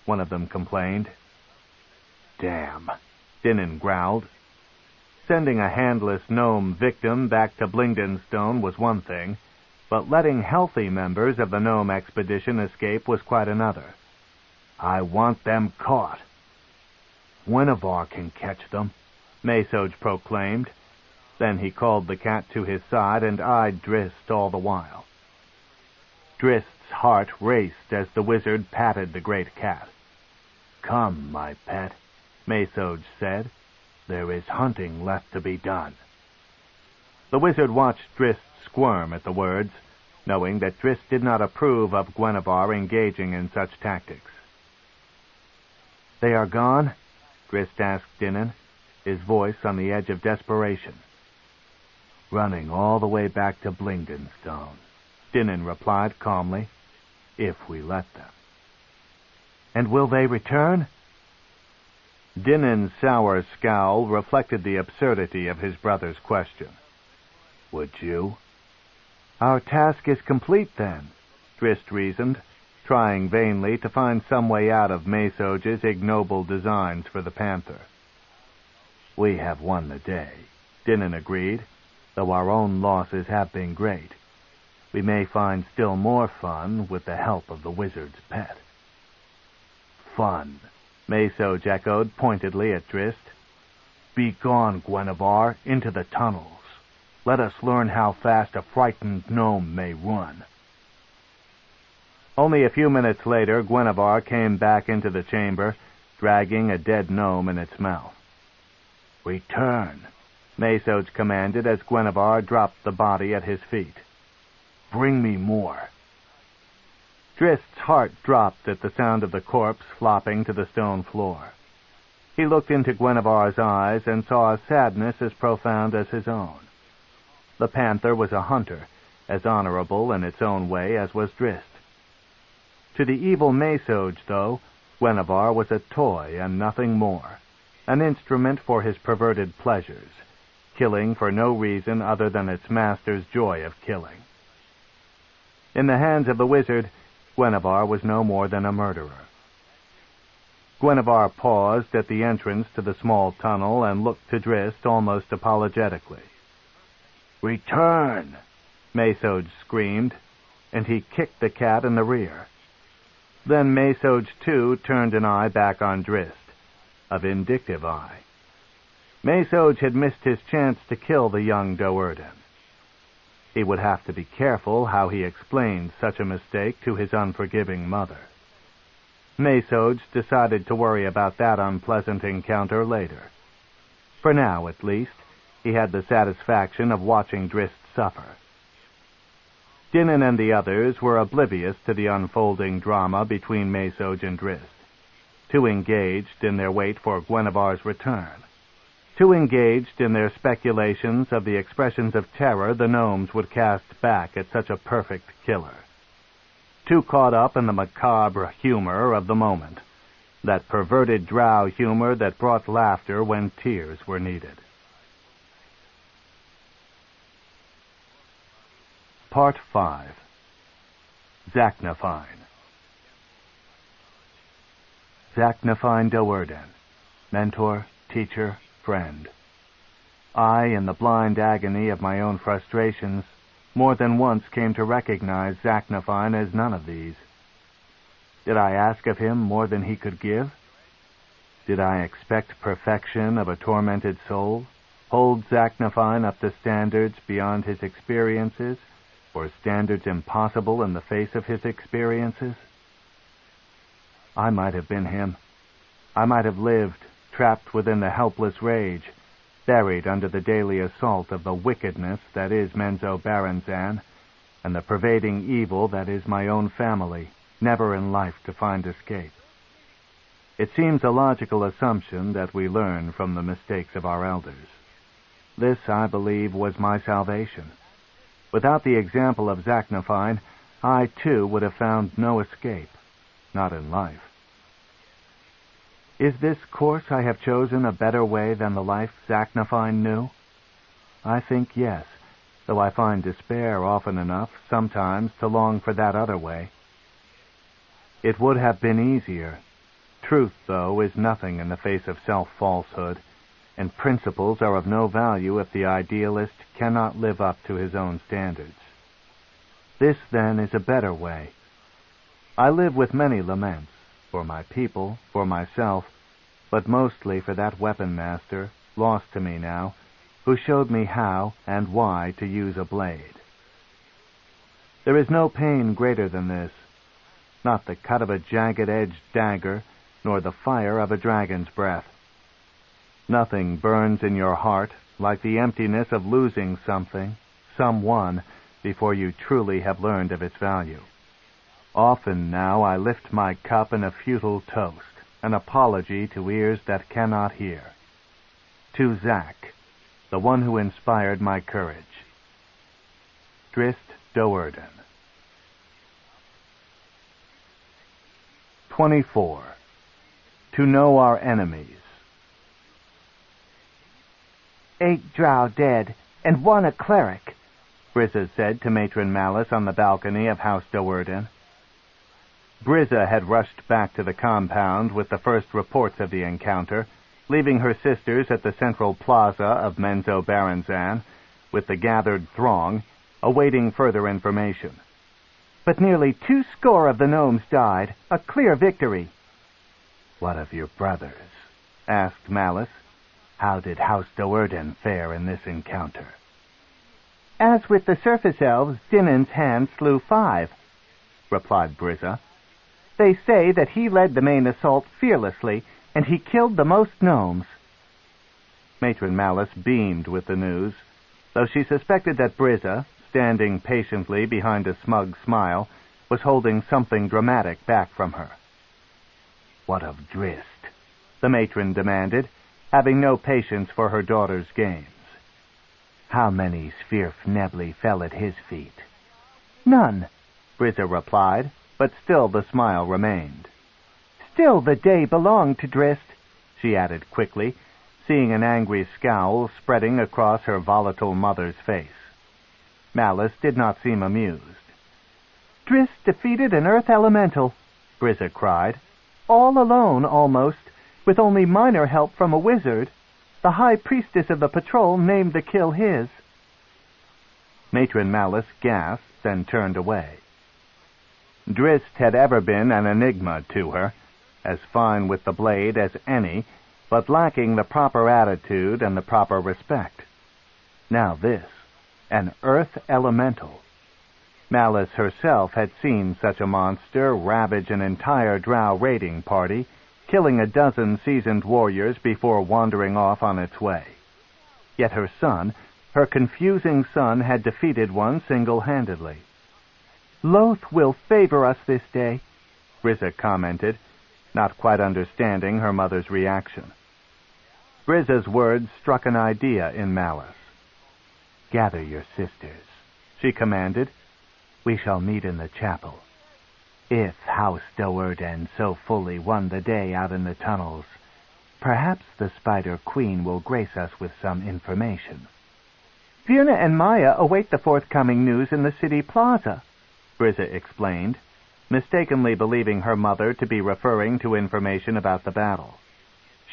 one of them complained. "Damn," Dinin growled. Sending a handless gnome victim back to Blingdenstone was one thing, but letting healthy members of the gnome expedition escape was quite another. "I want them caught." "Gwynevere can catch them," Mesoj proclaimed. Then he called the cat to his side and eyed Drizzt all the while. Drizzt's heart raced as the wizard patted the great cat. "Come, my pet," Mesoj said. "There is hunting left to be done." The wizard watched Drizzt squirm at the words, knowing that Drizzt did not approve of Gwynevere engaging in such tactics. "They are gone?" Drizzt asked Dinin, his voice on the edge of desperation. Running all the way back to Blingenstone, Dinnan replied calmly, if we let them. And will they return? Dinnan's sour scowl reflected the absurdity of his brother's question. Would you? Our task is complete, then, Drizzt reasoned, trying vainly to find some way out of Mesoge's ignoble designs for the panther. We have won the day, Dinnan agreed, though our own losses have been great. We may find still more fun with the help of the wizard's pet. Fun, Mesoge echoed pointedly at Drizzt. Begone, Guenhwyvar, into the tunnels. Let us learn how fast a frightened gnome may run. Only a few minutes later, Guenhwyvar came back into the chamber, dragging a dead gnome in its mouth. Return, Mesoge commanded as Guenhwyvar dropped the body at his feet. Bring me more. Drizzt's heart dropped at the sound of the corpse flopping to the stone floor. He looked into Guenhwyvar's eyes and saw a sadness as profound as his own. The panther was a hunter, as honorable in its own way as was Drizzt. To the evil Mesoge, though, Guenhwyvar was a toy and nothing more, an instrument for his perverted pleasures, killing for no reason other than its master's joy of killing. In the hands of the wizard, Guenhwyvar was no more than a murderer. Guenhwyvar paused at the entrance to the small tunnel and looked to Drizzt almost apologetically. Return, Mesoge screamed, and he kicked the cat in the rear. Then Mesoge, too, turned an eye back on Drizzt, a vindictive eye. Mesoge had missed his chance to kill the young Do'Urden. He would have to be careful how he explained such a mistake to his unforgiving mother. Mesoge decided to worry about that unpleasant encounter later. For now, at least, he had the satisfaction of watching Drizzt suffer. Dinnan and the others were oblivious to the unfolding drama between Mesoge and Drizzt, too engaged in their wait for Guenhwyvar's return, too engaged in their speculations of the expressions of terror the gnomes would cast back at such a perfect killer, too caught up in the macabre humor of the moment, that perverted drow humor that brought laughter when tears were needed. Part 5. Zaknafine. Zaknafine Do'Urden, mentor, teacher, friend. I, in the blind agony of my own frustrations, more than once came to recognize Zaknafine as none of these. Did I ask of him more than he could give? Did I expect perfection of a tormented soul, hold Zaknafine up to standards beyond his experiences, or standards impossible in the face of his experiences? I might have been him. I might have lived, trapped within the helpless rage, buried under the daily assault of the wickedness that is Menzoberranzan, and the pervading evil that is my own family, never in life to find escape. It seems a logical assumption that we learn from the mistakes of our elders. This, I believe, was my salvation. Without the example of Zaknafine, I, too, would have found no escape, not in life. Is this course I have chosen a better way than the life Zaknafine knew? I think yes, though I find despair often enough, sometimes, to long for that other way. It would have been easier. Truth, though, is nothing in the face of self-falsehood, and principles are of no value if the idealist cannot live up to his own standards. This, then, is a better way. I live with many laments, for my people, for myself, but mostly for that weapon master, lost to me now, who showed me how and why to use a blade. There is no pain greater than this, not the cut of a jagged-edged dagger, nor the fire of a dragon's breath. Nothing burns in your heart like the emptiness of losing something, someone, before you truly have learned of its value. Often now I lift my cup in a futile toast, an apology to ears that cannot hear. To Zak, the one who inspired my courage. Drizzt Do'Urden. 24. To know our enemies. 8 Drow dead, and 1 a cleric, Brizza said to Matron Malice on the balcony of House Do'Urden. Brizza had rushed back to the compound with the first reports of the encounter, leaving her sisters at the central plaza of Menzoberranzan, with the gathered throng, awaiting further information. But nearly 20 of the gnomes died, a clear victory. What of your brothers? Asked Malice. How did House Do'Urden fare in this encounter? As with the surface elves, Dinan's hand slew 5, replied Brizza. They say that he led the main assault fearlessly, and he killed the most gnomes. Matron Malice beamed with the news, though she suspected that Brizza, standing patiently behind a smug smile, was holding something dramatic back from her. What of Drizzt? The matron demanded, having no patience for her daughter's games. How many Svirfnebli fell at his feet? None, Brizza replied, but still the smile remained. Still the day belonged to Drizzt, she added quickly, seeing an angry scowl spreading across her volatile mother's face. Malice did not seem amused. Drizzt defeated an earth elemental, Brizza cried. All alone, almost, with only minor help from a wizard. The high priestess of the patrol named the kill his. Matron Malice gasped and turned away. Drizzt had ever been an enigma to her, as fine with the blade as any, but lacking the proper attitude and the proper respect. Now this, an earth elemental. Malice herself had seen such a monster ravage an entire Drow raiding party, killing a dozen seasoned warriors before wandering off on its way. Yet her son, her confusing son, had defeated one single-handedly. Loth will favor us this day, Brizza commented, not quite understanding her mother's reaction. Brizza's words struck an idea in Malice. Gather your sisters, she commanded. We shall meet in the chapel. If House Do'Urden so fully won the day out in the tunnels, perhaps the Spider Queen will grace us with some information. Virna and Maya await the forthcoming news in the city plaza, Brizza explained, mistakenly believing her mother to be referring to information about the battle.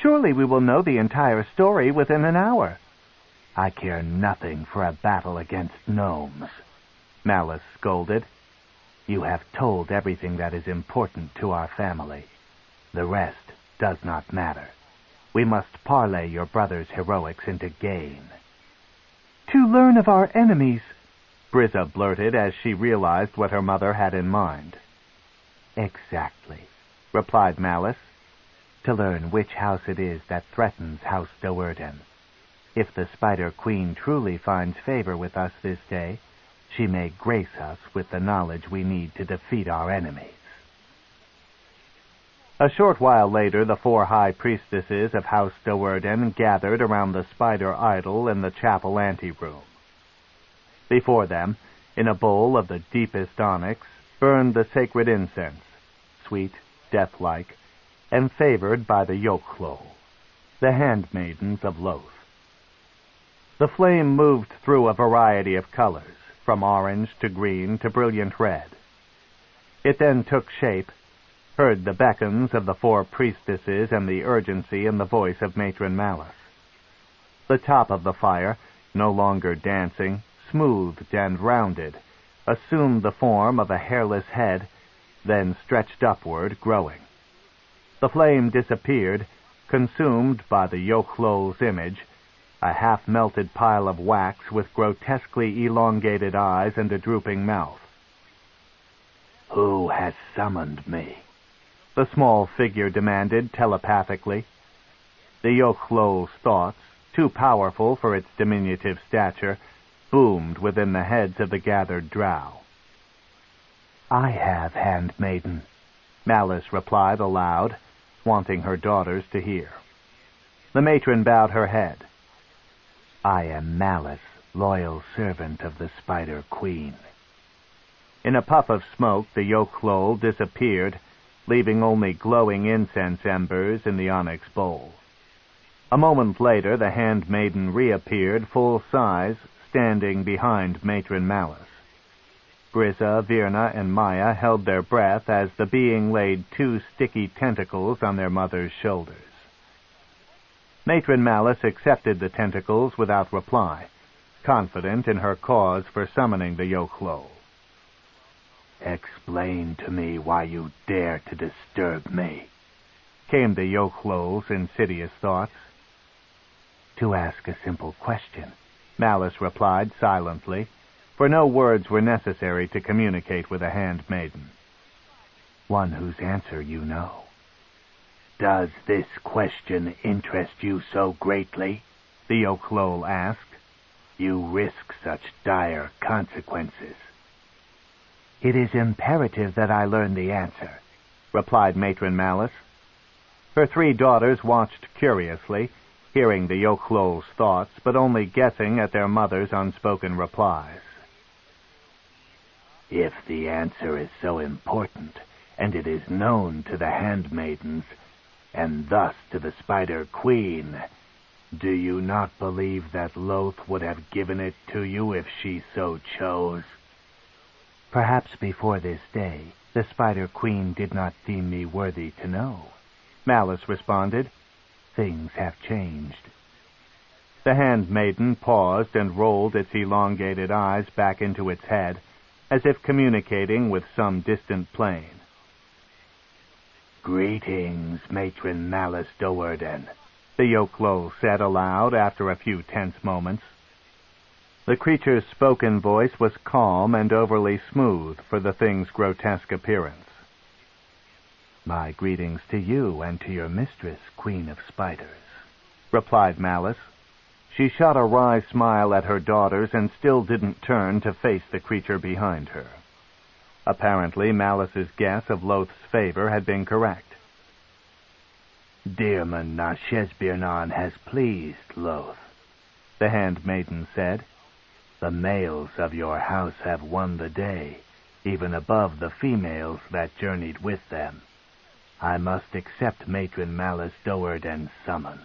Surely we will know the entire story within an hour. I care nothing for a battle against gnomes, Malice scolded. You have told everything that is important to our family. The rest does not matter. We must parlay your brother's heroics into gain. To learn of our enemies, Brizza blurted as she realized what her mother had in mind. Exactly, replied Malice. To learn which house it is that threatens House Do'Urden. If the Spider Queen truly finds favor with us this day, she may grace us with the knowledge we need to defeat our enemies. A short while later, the 4 high priestesses of House Do'Urden gathered around the spider idol in the chapel anteroom. Before them, in a bowl of the deepest onyx, burned the sacred incense, sweet, death-like, and favored by the Yok'Hlo, the handmaidens of Loth. The flame moved through a variety of colors, from orange to green to brilliant red. It then took shape, heard the beckons of the 4 priestesses and the urgency in the voice of Matron Malice. The top of the fire, no longer dancing, smoothed and rounded, assumed the form of a hairless head, then stretched upward, growing. The flame disappeared, consumed by the Yok'Hlo's image, a half-melted pile of wax with grotesquely elongated eyes and a drooping mouth. Who has summoned me? The small figure demanded telepathically. The Yok'Hlo's thoughts, too powerful for its diminutive stature, boomed within the heads of the gathered Drow. I have, handmaiden, Malice replied aloud, wanting her daughters to hear. The matron bowed her head. I am Malice, loyal servant of the Spider Queen." In a puff of smoke, the Yochlol disappeared, leaving only glowing incense embers in the onyx bowl. A moment later, the handmaiden reappeared, full size, standing behind Matron Malice. Brizza, Virna, and Maya held their breath as the being laid 2 sticky tentacles on their mother's shoulders. Matron Malice accepted the tentacles without reply, confident in her cause for summoning the Yochlol. "Explain to me why you dare to disturb me," came the Yochlol's insidious thoughts. "To ask a simple question," Malice replied silently, for no words were necessary to communicate with a handmaiden. "One whose answer you know." "Does this question interest you so greatly?" the Yochlol asked. "You risk such dire consequences." "It is imperative that I learn the answer," replied Matron Malice. Her 3 daughters watched curiously, hearing the Yochlol's thoughts, but only guessing at their mother's unspoken replies. "If the answer is so important, and it is known to the handmaidens, and thus to the Spider Queen, do you not believe that Loth would have given it to you if she so chose?" "Perhaps before this day, the Spider Queen did not deem me worthy to know," Malice responded. "Things have changed." The handmaiden paused and rolled its elongated eyes back into its head, as if communicating with some distant plane. "Greetings, Matron Malice Do'Urden," the Yochlol said aloud after a few tense moments. The creature's spoken voice was calm and overly smooth for the thing's grotesque appearance. "My greetings to you and to your mistress, Queen of Spiders," replied Malice. She shot a wry smile at her daughters and still didn't turn to face the creature behind her. Apparently, Malice's guess of Loth's favor had been correct. "Dearman Nashesbirnan has pleased Loth," the handmaiden said. "The males of your house have won the day, even above the females that journeyed with them. I must accept Matron Malice Do'Urden's summons."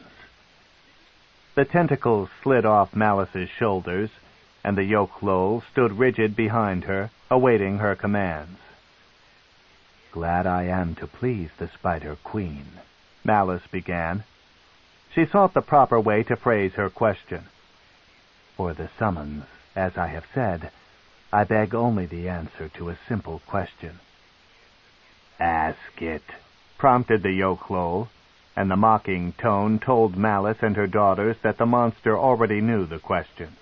The tentacles slid off Malice's shoulders, and the Yochlol stood rigid behind her, awaiting her commands. "Glad I am to please the Spider Queen," Malice began. She sought the proper way to phrase her question. "For the summons, as I have said, I beg only the answer to a simple question." "Ask it," prompted the Yochlol, and the mocking tone told Malice and her daughters that the monster already knew the question.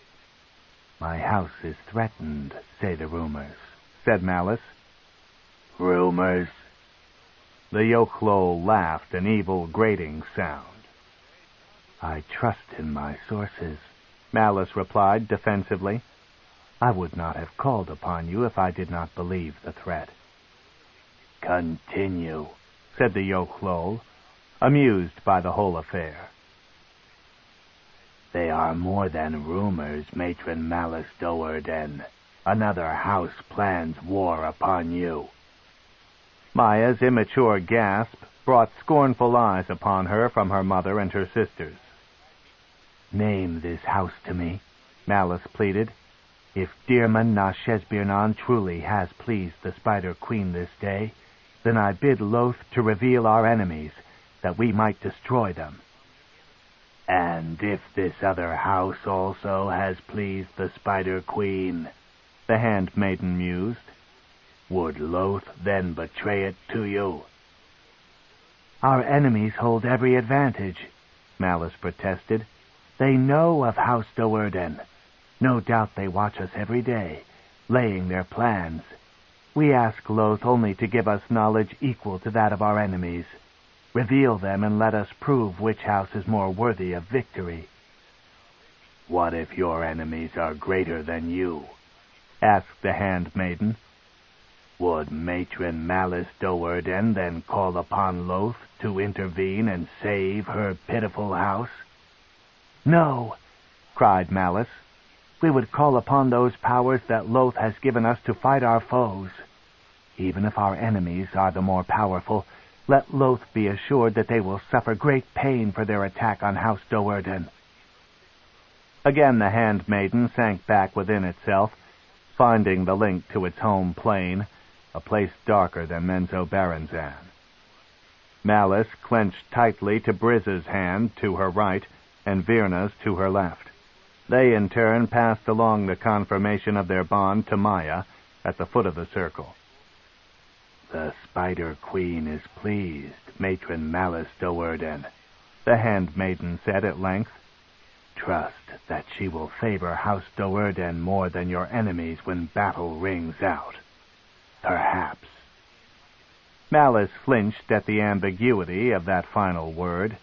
"My house is threatened, say the rumors," said Malice. "Rumors?" The Yochlol laughed, an evil, grating sound. "I trust in my sources," Malice replied defensively. "I would not have called upon you if I did not believe the threat." "Continue," said the Yochlol, amused by the whole affair. "They are more than rumors, Matron Malice Do'Urden. Another house plans war upon you." Maya's immature gasp brought scornful eyes upon her from her mother and her sisters. "Name this house to me," Malice pleaded. "If Dearman Nashesbirnan truly has pleased the Spider Queen this day, then I bid Loth to reveal our enemies, that we might destroy them." "And if this other house also has pleased the Spider Queen," the handmaiden mused, "would Loth then betray it to you?" "Our enemies hold every advantage," Malice protested. "They know of House Do'Urden. No doubt they watch us every day, laying their plans. We ask Loth only to give us knowledge equal to that of our enemies. Reveal them and let us prove which house is more worthy of victory." "What if your enemies are greater than you?" asked the handmaiden. "Would Matron Malice Do'Urden then call upon Loth to intervene and save her pitiful house?" "No, cried Malice. "We would call upon those powers that Lolth has given us to fight our foes. Even if our enemies are the more powerful, let Lolth be assured that they will suffer great pain for their attack on House Do'Urden." Again the handmaiden sank back within itself, finding the link to its home plane, a place darker than Menzoberranzan. Malice clenched tightly to Brizza's hand to her right and Virna's to her left. They in turn passed along the confirmation of their bond to Maya at the foot of the circle. "The Spider Queen is pleased, Matron Malice Do'Urden," the handmaiden said at length. "Trust that she will favor House Do'Urden more than your enemies when battle rings out. Perhaps." Malice flinched at the ambiguity of that final word,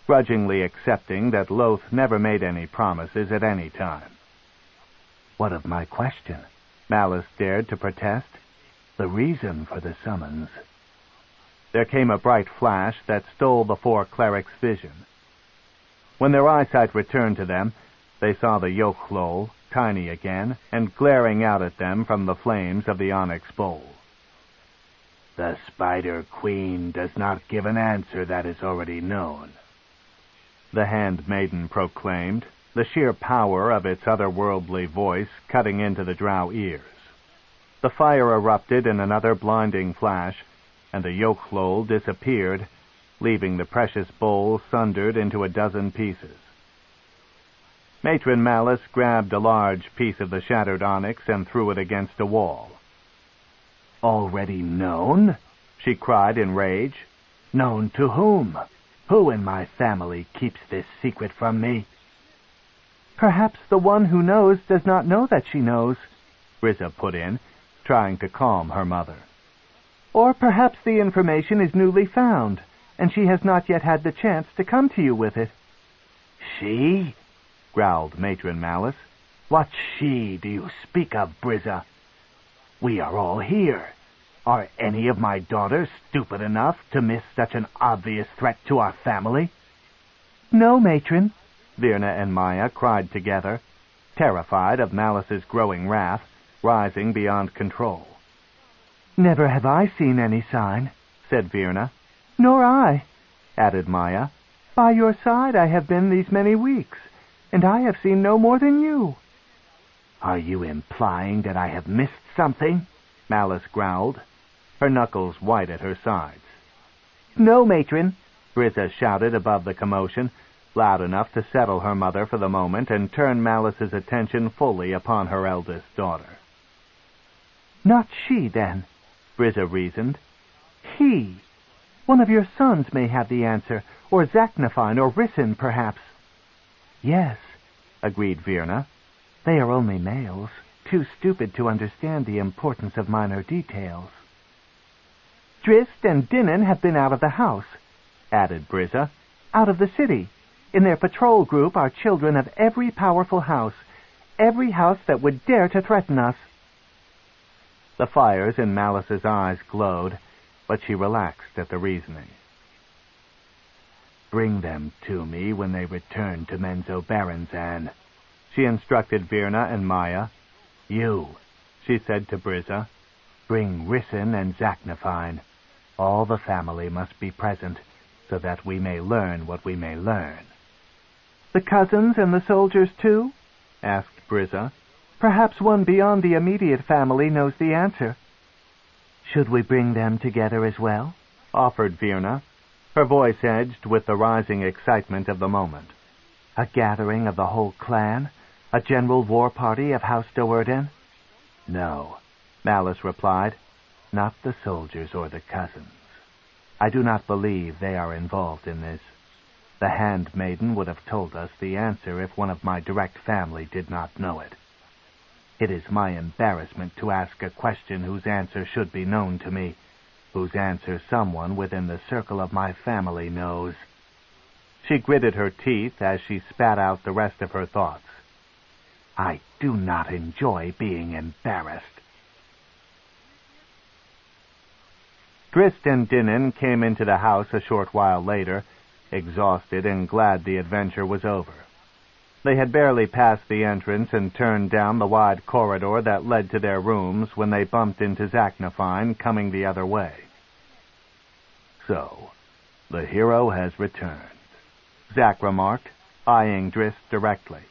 grudgingly accepting that Lolth never made any promises at any time. "What of my question?" Malice dared to protest. "The reason for the summons." There came a bright flash that stole the four clerics' vision. When their eyesight returned to them, they saw the Yochlol, tiny again, and glaring out at them from the flames of the onyx bowl. "The Spider Queen does not give an answer that is already known," the handmaiden proclaimed, the sheer power of its otherworldly voice cutting into the Drow ears. The fire erupted in another blinding flash, and the Yochlol disappeared, leaving the precious bowl sundered into a dozen pieces. Matron Malice grabbed a large piece of the shattered onyx and threw it against a wall. "Already known?" she cried in rage. "Known to whom? Who in my family keeps this secret from me?" "Perhaps the one who knows does not know that she knows," Brizza put in, trying to calm her mother. "Or perhaps the information is newly found, and she has not yet had the chance to come to you with it." "She?" growled Matron Malice. "What she do you speak of, Brizza? We are all here. Are any of my daughters stupid enough to miss such an obvious threat to our family?" "No, Matron," Virna and Maya cried together, terrified of Malice's growing wrath, rising beyond control. "Never have I seen any sign," said Virna. "Nor I," added Maya. "By your side I have been these many weeks, and I have seen no more than you." "Are you implying that I have missed something?" Malice growled, her knuckles white at her sides. "No, Matron," Brizza shouted above the commotion, loud enough to settle her mother for the moment and turn Malice's attention fully upon her eldest daughter. "Not she, then," Brizza reasoned. "He. One of your sons may have the answer, or Zaknafine, or Rissyn, perhaps." "Yes," agreed Virna. "They are only males, too stupid to understand the importance of minor details." "Drizzt and Dinnan have been out of the house," added Brizza. "Out of the city. In their patrol group are children of every powerful house that would dare to threaten us." The fires in Malice's eyes glowed, but she relaxed at the reasoning. "Bring them to me when they return to Menzoberranzan," she instructed Virna and Maya. "You," she said to Brizza, "bring Rissyn and Zaknafine. All the family must be present, so that we may learn what we may learn." "The cousins and the soldiers, too?" asked Brizza. "Perhaps one beyond the immediate family knows the answer." "Should we bring them together as well?" offered Virna, her voice edged with the rising excitement of the moment. "A gathering of the whole clan? A general war party of House Do'Urden?" "No," Malice replied. "Not the soldiers or the cousins. I do not believe they are involved in this. The handmaiden would have told us the answer if one of my direct family did not know it. It is my embarrassment to ask a question whose answer should be known to me, whose answer someone within the circle of my family knows." She gritted her teeth as she spat out the rest of her thoughts. "I do not enjoy being embarrassed." Drizzt and Dinnan came into the house a short while later, exhausted and glad the adventure was over. They had barely passed the entrance and turned down the wide corridor that led to their rooms when they bumped into Zaknafine coming the other way. "So, the hero has returned," Zak remarked, eyeing Drizzt directly.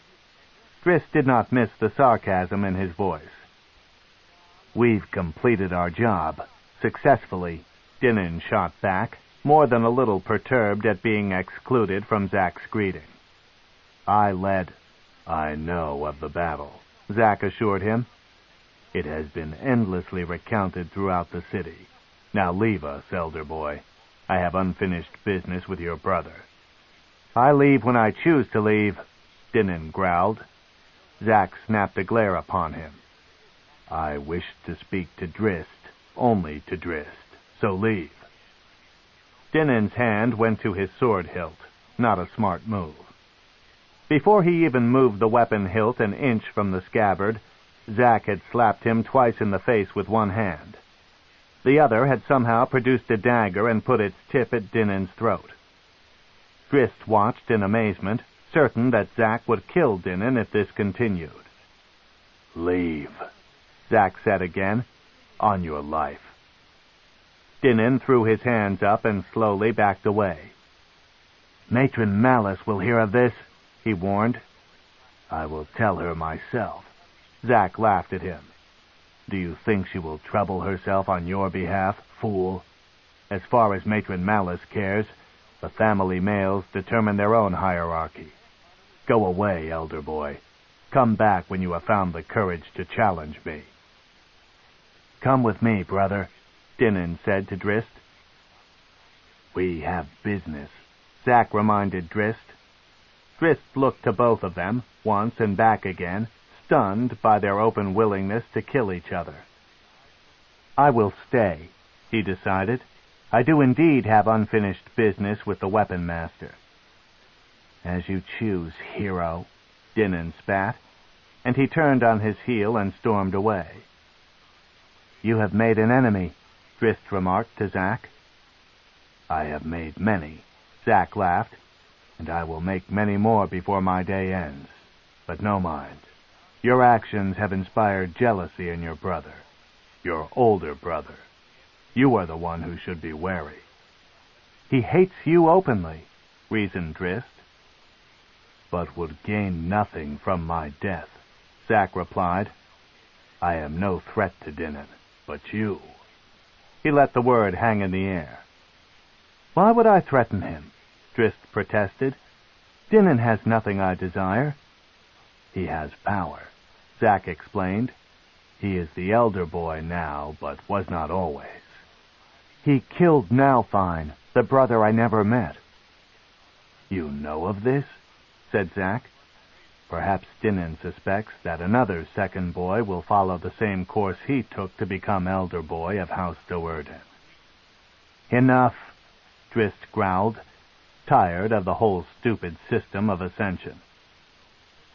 Drizzt did not miss the sarcasm in his voice. "We've completed our job successfully," Dinan shot back, more than a little perturbed at being excluded from Zak's greeting. I know of the battle," Zak assured him. "It has been endlessly recounted throughout the city. Now leave us, elder boy. I have unfinished business with your brother." "I leave when I choose to leave," Dinan growled. Zak snapped a glare upon him. "I wish to speak to Drizzt, only to Drizzt, so leave." Dinan's hand went to his sword hilt, not a smart move. Before he even moved the weapon hilt an inch from the scabbard, Zak had slapped him twice in the face with one hand. The other had somehow produced a dagger and put its tip at Dinan's throat. Drizzt watched in amazement, certain that Zak would kill Dinan if this continued. "Leave," Zak said again, "on your life." Dinan threw his hands up and slowly backed away. "Matron Malice will hear of this," he warned. "I will tell her myself." Zak laughed at him. "Do you think she will trouble herself on your behalf, fool? As far as Matron Malice cares, the family males determine their own hierarchy. Go away, elder boy. Come back when you have found the courage to challenge me." "Come with me, brother," Dinan said to Drizzt. "We have business," Zak reminded Drizzt. Drizzt looked to both of them, once and back again, stunned by their open willingness to kill each other. "I will stay," he decided. "I do indeed have unfinished business with the weapon master." "As you choose, hero," Dinan spat, and he turned on his heel and stormed away. "You have made an enemy," Drizzt remarked to Zak. "I have made many," Zak laughed, "and I will make many more before my day ends. But no mind. Your actions have inspired jealousy in your brother, your older brother. You are the one who should be wary." "He hates you openly," reasoned Drizzt. "But would gain nothing from my death," Zak replied. "I am no threat to Dinan, but you." He let the word hang in the air. "Why would I threaten him?" Drizzt protested. "Dinan has nothing I desire." "He has power," Zak explained. "He is the elder boy now, but was not always." "He killed Nalfine, the brother I never met." "You know of this?" said Zak. "Perhaps Dinan suspects that another second boy will follow the same course he took to become elder boy of House Do'Urden." "Enough," Drizzt growled, tired of the whole stupid system of ascension.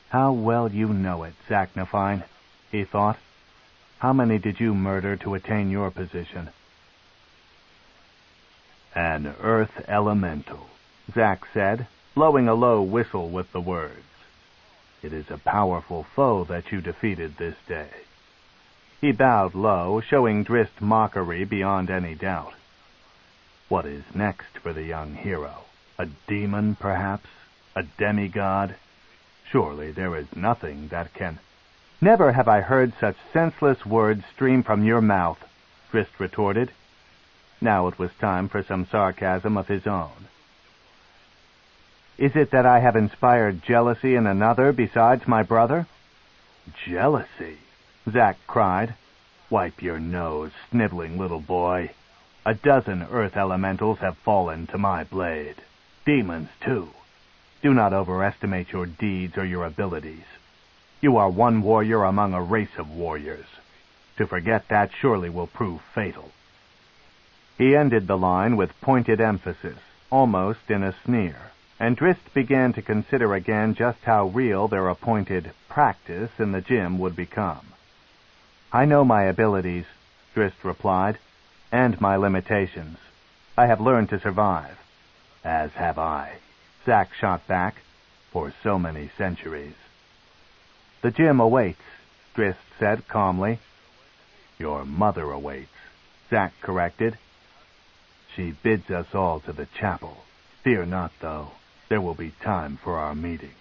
"How well you know it, Zaknafine," he thought. "How many did you murder to attain your position?" "An earth elemental," Zak said, blowing a low whistle with the words. "It is a powerful foe that you defeated this day." He bowed low, showing Drizzt mockery beyond any doubt. "What is next for the young hero? A demon, perhaps? A demigod? Surely there is nothing that can—" "Never have I heard such senseless words stream from your mouth," Drizzt retorted. Now it was time for some sarcasm of his own. "Is it that I have inspired jealousy in another besides my brother?" "Jealousy?" Zak cried. "Wipe your nose, sniveling little boy. 12 earth elementals have fallen to my blade. Demons, too. Do not overestimate your deeds or your abilities. You are one warrior among a race of warriors. To forget that surely will prove fatal." He ended the line with pointed emphasis, almost in a sneer, and Drizzt began to consider again just how real their appointed practice in the gym would become. "I know my abilities," Drizzt replied, "and my limitations. I have learned to survive." "As have I," Zak shot back. for so many centuries. "The gym awaits," Drizzt said calmly. "Your mother awaits," Zack corrected. "She bids us all to the chapel. Fear not, though. There will be time for our meeting."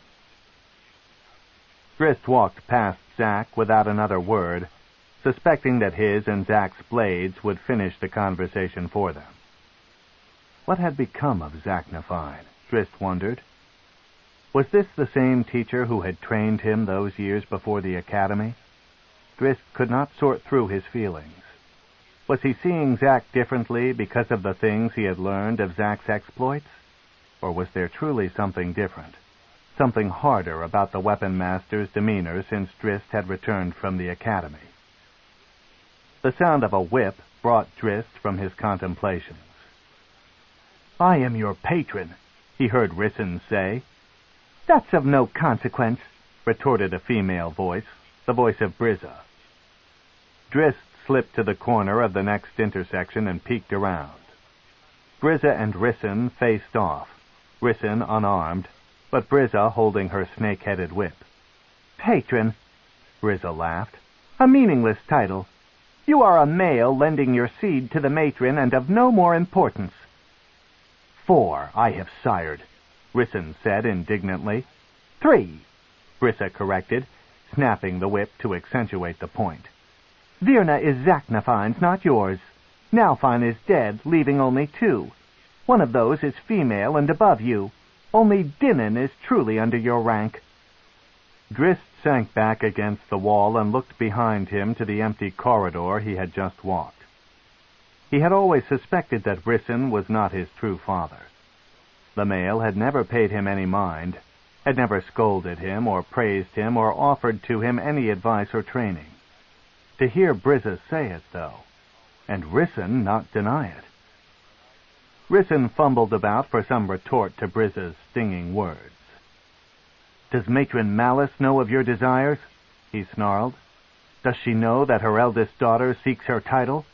Drizzt walked past Zack without another word, suspecting that his and Zack's blades would finish the conversation for them. What had become of Zaknafine? Drizzt wondered. Was this the same teacher who had trained him those years before the academy? Drizzt could not sort through his feelings. Was he seeing Zack differently because of the things he had learned of Zack's exploits? Or was there truly something different, something harder about the weapon master's demeanor since Drizzt had returned from the academy? The sound of a whip brought Drizzt from his contemplations. "I am your patron," he heard Rissyn say. "That's of no consequence," retorted a female voice, the voice of Brizza. Drizzt slipped to the corner of the next intersection and peeked around. Brizza and Rissyn faced off, Rissyn unarmed, but Brizza holding her snake-headed whip. "Patron," Brizza laughed. "A meaningless title. You are a male lending your seed to the matron and of no more importance." "4 I have sired," Rissyn said indignantly. 3, Brizza corrected, snapping the whip to accentuate the point. "Virna is Zaknafine's, not yours. Nalfine is dead, leaving only 2. One of those is female and above you. Only Dinnan is truly under your rank." Drizzt sank back against the wall and looked behind him to the empty corridor he had just walked. He had always suspected that Rissyn was not his true father. The male had never paid him any mind, had never scolded him or praised him or offered to him any advice or training. To hear Brizza say it, though, and Rissyn not deny it. Rissyn fumbled about for some retort to Brizza's stinging words. "Does Matron Malice know of your desires?" he snarled. "Does she know that her eldest daughter seeks her title?"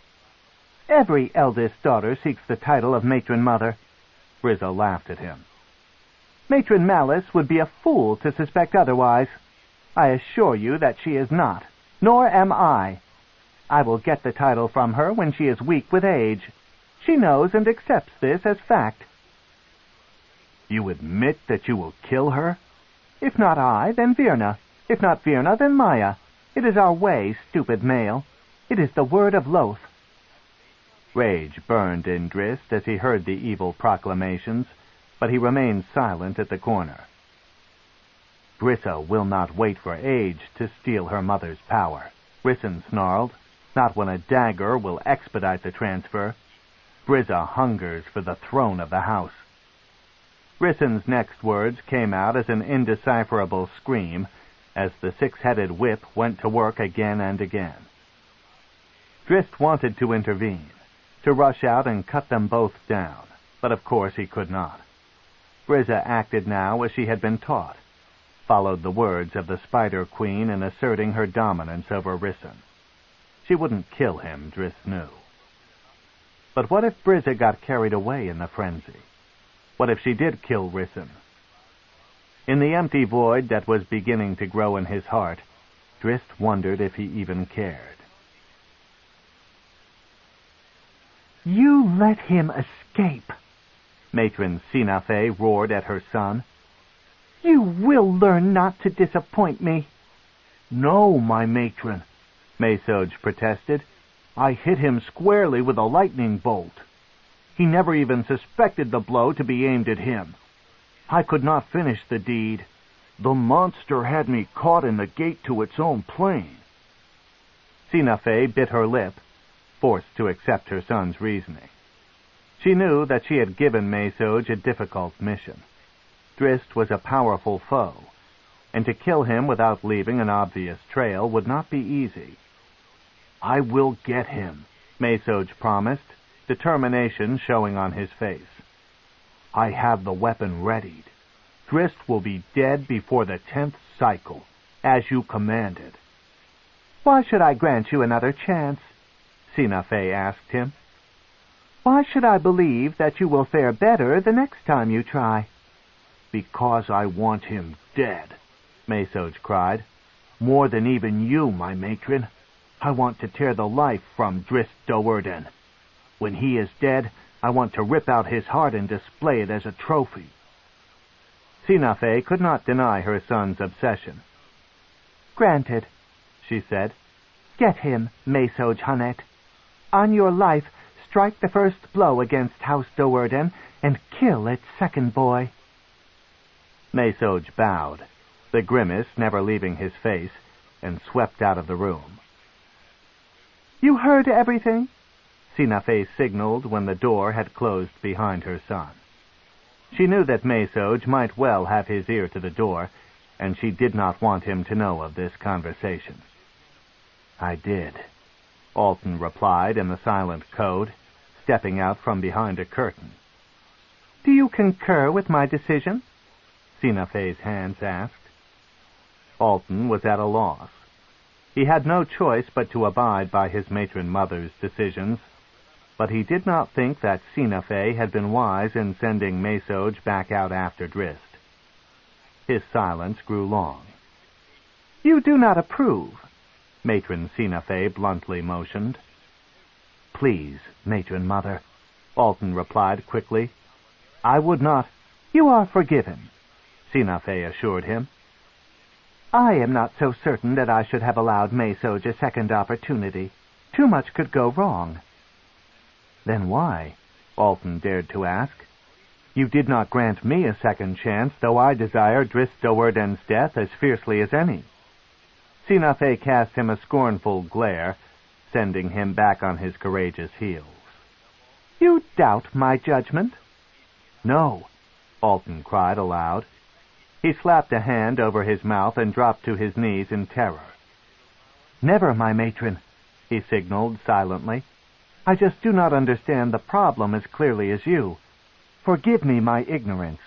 "Every eldest daughter seeks the title of Matron Mother," Brizza laughed at him. "Matron Malice would be a fool to suspect otherwise. I assure you that she is not, nor am I. I will get the title from her when she is weak with age. She knows and accepts this as fact." "You admit that you will kill her?" "If not I, then Virna. If not Virna, then Maya. It is our way, stupid male. It is the word of Loth." Rage burned in Drizzt as he heard the evil proclamations, but he remained silent at the corner. "Brizza will not wait for age to steal her mother's power," Rissyn snarled. "Not when a dagger will expedite the transfer. Brizza hungers for the throne of the house." Rissyn's next words came out as an indecipherable scream as the 6-headed whip went to work again and again. Drizzt wanted to intervene, to rush out and cut them both down, but of course he could not. Brizza acted now as she had been taught, followed the words of the Spider Queen in asserting her dominance over Rissyn. She wouldn't kill him, Drizzt knew. But what if Brizza got carried away in the frenzy? What if she did kill Rissyn? In the empty void that was beginning to grow in his heart, Drizzt wondered if he even cared. "You let him escape," Matron Sinafe roared at her son. "You will learn not to disappoint me." "No, my matron," Mesoj protested. "I hit him squarely with a lightning bolt. He never even suspected the blow to be aimed at him. I could not finish the deed. The monster had me caught in the gate to its own plane." Sinafe bit her lip, forced to accept her son's reasoning. She knew that she had given Mesoj a difficult mission. Drizzt was a powerful foe, and to kill him without leaving an obvious trail would not be easy. "I will get him," Mesoj promised, determination showing on his face. "I have the weapon readied. Drizzt will be dead before the 10th cycle, as you commanded." "Why should I grant you another chance?" Sinafe asked him. "Why should I believe that you will fare better the next time you try?" Because I want him dead, Mesoj cried. More than even you, my matron. I want to tear the life from Drizzt Do'Urden. When he is dead, I want to rip out his heart and display it as a trophy. Sinafe could not deny her son's obsession. Granted, she said. Get him, Mesoj Hanet. On your life, strike the first blow against House Do'Urden and kill its second boy. Mesoj bowed, the grimace never leaving his face, and swept out of the room. You heard everything? Sinafe signaled when the door had closed behind her son. She knew that Mesoj might well have his ear to the door, and she did not want him to know of this conversation. I did, Alton replied in the silent code, stepping out from behind a curtain. Do you concur with my decision? Sinafe's hands asked. Alton was at a loss. He had no choice but to abide by his matron mother's decisions, but he did not think that Sinafe had been wise in sending Mesoj back out after Drizzt. His silence grew long. You do not approve, Matron Sinafe bluntly motioned. Please, matron mother, Alton replied quickly. I would not. You are forgiven, Sinafe assured him. I am not so certain that I should have allowed Mesoj a second opportunity. Too much could go wrong. Then why? Alton dared to ask. You did not grant me a second chance, though I desire Drizzt Do'Urden's death as fiercely as any. Sinafe cast him a scornful glare, sending him back on his courageous heels. You doubt my judgment? No, Alton cried aloud. He slapped a hand over his mouth and dropped to his knees in terror. Never, my matron, he signaled silently. I just do not understand the problem as clearly as you. Forgive me my ignorance.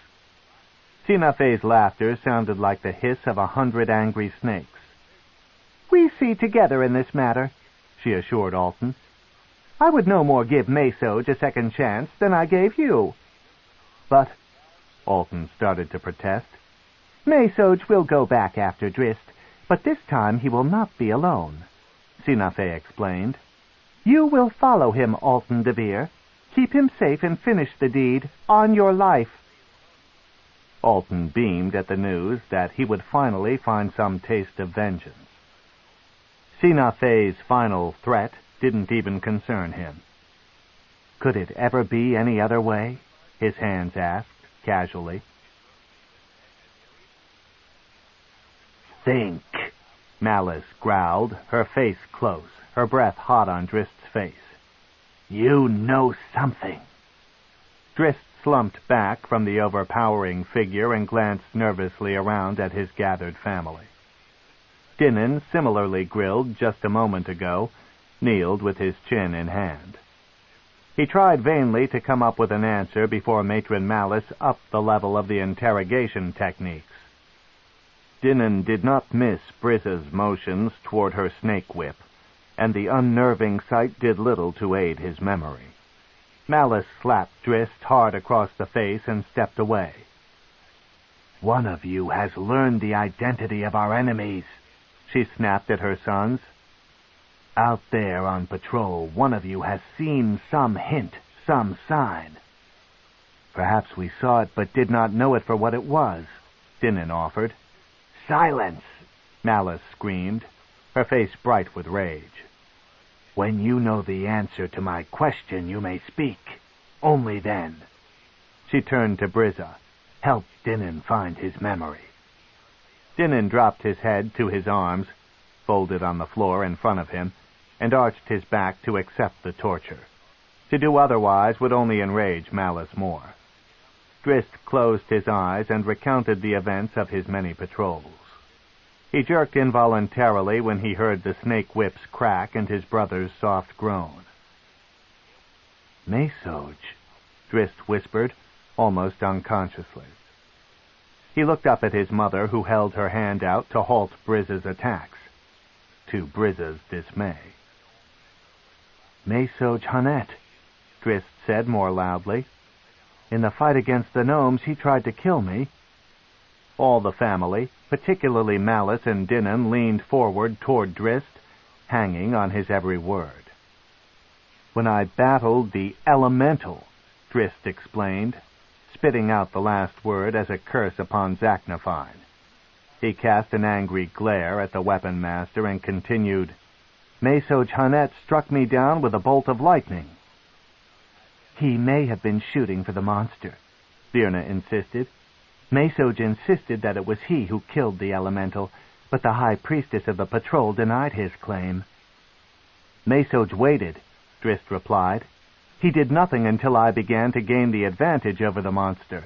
Sinafe's laughter sounded like the hiss of 100 angry snakes. We see together in this matter, she assured Alton. I would no more give Mesoj a second chance than I gave you. But, Alton started to protest. Mesoj will go back after Drizzt, but this time he will not be alone, Sinafe explained. You will follow him, Alton DeVir. Keep him safe and finish the deed on your life. Alton beamed at the news that he would finally find some taste of vengeance. Sinafe's final threat didn't even concern him. Could it ever be any other way? His hands asked, casually. Think, Malice growled, her face close, her breath hot on Drizzt's face. You know something. Drizzt slumped back from the overpowering figure and glanced nervously around at his gathered family. Dinnan, similarly grilled just a moment ago, kneeled with his chin in hand. He tried vainly to come up with an answer before Matron Malice upped the level of the interrogation techniques. Dinnan did not miss Brizza's motions toward her snake whip, and the unnerving sight did little to aid his memory. Malice slapped Drizzt hard across the face and stepped away. One of you has learned the identity of our enemies, she snapped at her sons. Out there on patrol, one of you has seen some hint, some sign. Perhaps we saw it but did not know it for what it was, Dinnan offered. Silence! Malice screamed, her face bright with rage. When you know the answer to my question, you may speak. Only then. She turned to Brizza. Help Dinnan find his memory. Dinnan dropped his head to his arms, folded on the floor in front of him, and arched his back to accept the torture. To do otherwise would only enrage Malice more. Drizzt closed his eyes and recounted the events of his many patrols. He jerked involuntarily when he heard the snake whips crack and his brother's soft groan. Mesoj, Drizzt whispered, almost unconsciously. He looked up at his mother, who held her hand out to halt Brizza's attacks, to Brizza's dismay. Mesoj Hanet, Drizzt said more loudly. In the fight against the gnomes, he tried to kill me. All the family, particularly Malice and Dinnan, leaned forward toward Drizzt, hanging on his every word. "When I battled the Elemental," Drizzt explained, spitting out the last word as a curse upon Zaknafine. He cast an angry glare at the weapon master and continued, "Mesoj Hanet struck me down with a bolt of lightning." "He may have been shooting for the monster," Virna insisted. "Mesoj insisted that it was he who killed the elemental, but the High Priestess of the patrol denied his claim." "Mesoj waited," Drizzt replied. "He did nothing until I began to gain the advantage over the monster.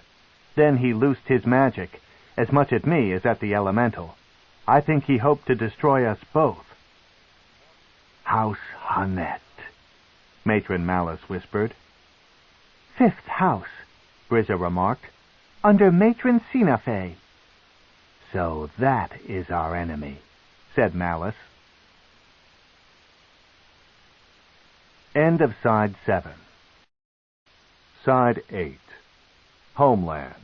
Then he loosed his magic, as much at me as at the elemental. I think he hoped to destroy us both." "House Hanet," Matron Malice whispered. "Fifth house," Brizza remarked, "under Matron Sinafe." "So that is our enemy," said Malice. End of Side 7. Side 8. Homeland,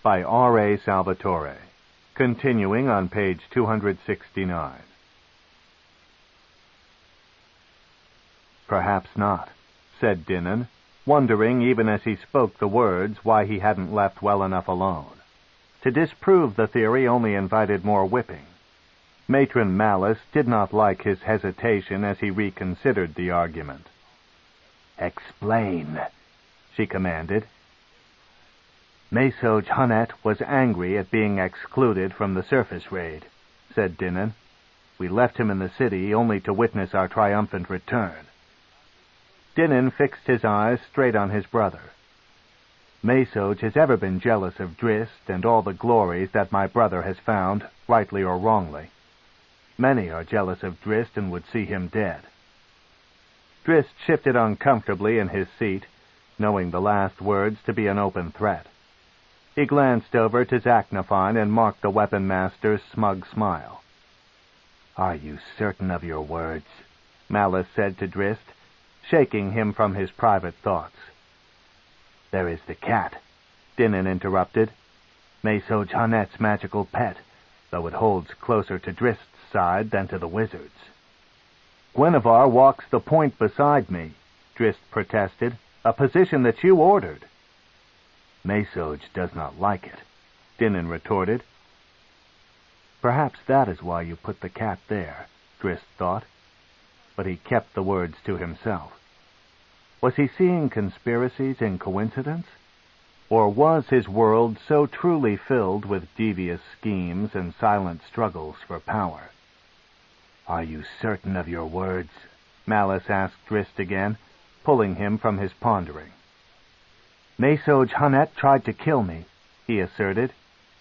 by R.A. Salvatore. Continuing on page 269. "Perhaps not," said Dinnan, wondering even as he spoke the words why he hadn't left well enough alone. To disprove the theory only invited more whipping. Matron Malice did not like his hesitation as he reconsidered the argument. "Explain," she commanded. "Mesoj Hanet was angry at being excluded from the surface raid," said Dinnan. "We left him in the city only to witness our triumphant return." Dinnan fixed his eyes straight on his brother. "Mesoj has ever been jealous of Drizzt and all the glories that my brother has found, rightly or wrongly. Many are jealous of Drizzt and would see him dead." Drizzt shifted uncomfortably in his seat, knowing the last words to be an open threat. He glanced over to Zaknafine and marked the weapon master's smug smile. "Are you certain of your words?" Malice said to Drizzt, shaking him from his private thoughts. "There is the cat," Dinnan interrupted. "Mesoj Hanet's magical pet, though it holds closer to Drizzt's side than to the wizard's." "Guinevere walks the point beside me," Drizzt protested, "a position that you ordered." "Mesoj does not like it," Dinnan retorted. "Perhaps that is why you put the cat there," Drizzt thought. But he kept the words to himself. Was he seeing conspiracies in coincidence? Or was his world so truly filled with devious schemes and silent struggles for power? "Are you certain of your words?" Malice asked Drizzt again, pulling him from his pondering. "Mesoj Hanet tried to kill me," he asserted.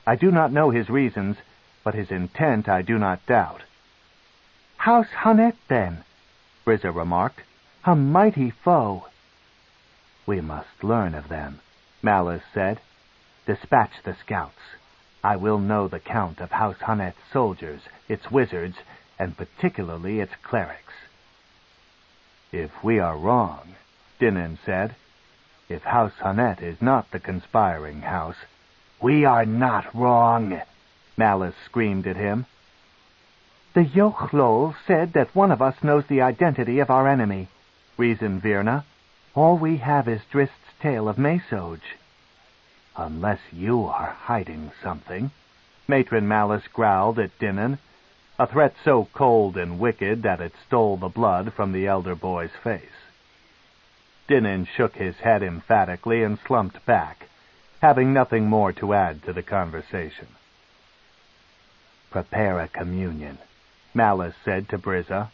"I do not know his reasons, but his intent I do not doubt." "House Hanet, then," Brizza remarked. "A mighty foe." "We must learn of them," Malice said. "Dispatch the scouts. I will know the count of House Hanet's soldiers, its wizards, and particularly its clerics." "If we are wrong," Dinnan said, "if House Hanet is not the conspiring house—" "We are not wrong," Malice screamed at him. "The Yochlol said that one of us knows the identity of our enemy," reasoned Virna. "All we have is Drizzt's tale of Mesoj." "Unless you are hiding something," Matron Malice growled at Dinnan, a threat so cold and wicked that it stole the blood from the elder boy's face. Dinnan shook his head emphatically and slumped back, having nothing more to add to the conversation. "Prepare a communion," Malice said to Brizza.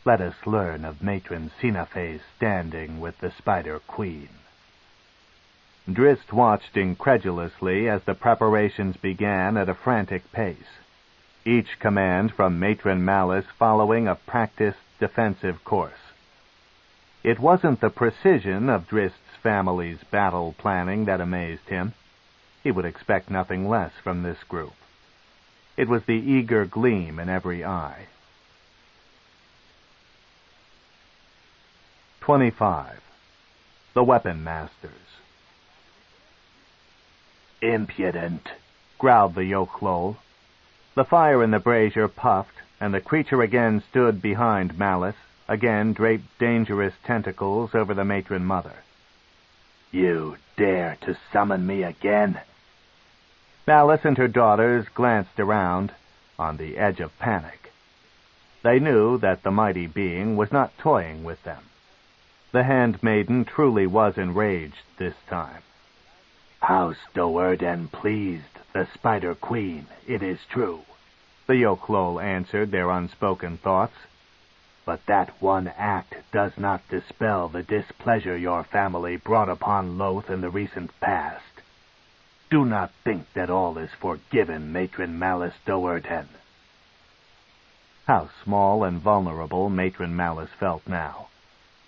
"Let us learn of Matron Sinafe's standing with the Spider Queen." Drizzt watched incredulously as the preparations began at a frantic pace, each command from Matron Malice following a practiced defensive course. It wasn't the precision of Drizzt's family's battle planning that amazed him. He would expect nothing less from this group. It was the eager gleam in every eye. 25. The Weapon Masters. "Impudent," growled the Yochlol. The fire in the brazier puffed, and the creature again stood behind Malice, again draped dangerous tentacles over the matron mother. "You dare to summon me again?" Malice and her daughters glanced around, on the edge of panic. They knew that the mighty being was not toying with them. The handmaiden truly was enraged this time. "House Do'Urden pleased the Spider Queen, it is true," the Yochlol answered their unspoken thoughts. "But that one act does not dispel the displeasure your family brought upon Loth in the recent past. Do not think that all is forgiven, Matron Malice Do'Urden." How small and vulnerable Matron Malice felt now.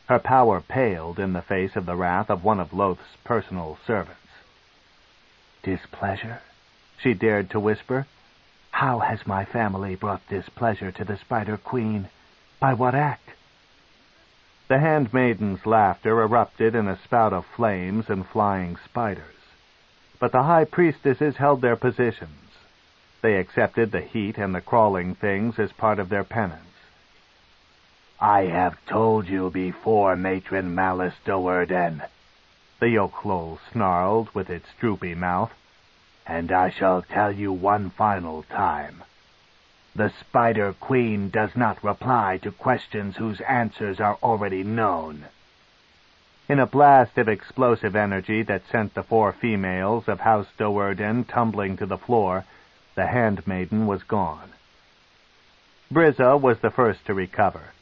Her power paled in the face of the wrath of one of Loth's personal servants. "Displeasure?" she dared to whisper. "How has my family brought displeasure to the Spider Queen? By what act?" The handmaiden's laughter erupted in a spout of flames and flying spiders. But the high priestesses held their positions. They accepted the heat and the crawling things as part of their penance. "I have told you before, Matron Malice Do'Urden," the Yochlol snarled with its droopy mouth, "and I shall tell you one final time. The Spider Queen does not reply to questions whose answers are already known." In a blast of explosive energy that sent the 4 females of House Do'Urden tumbling to the floor, the handmaiden was gone. Brizza was the first to recover.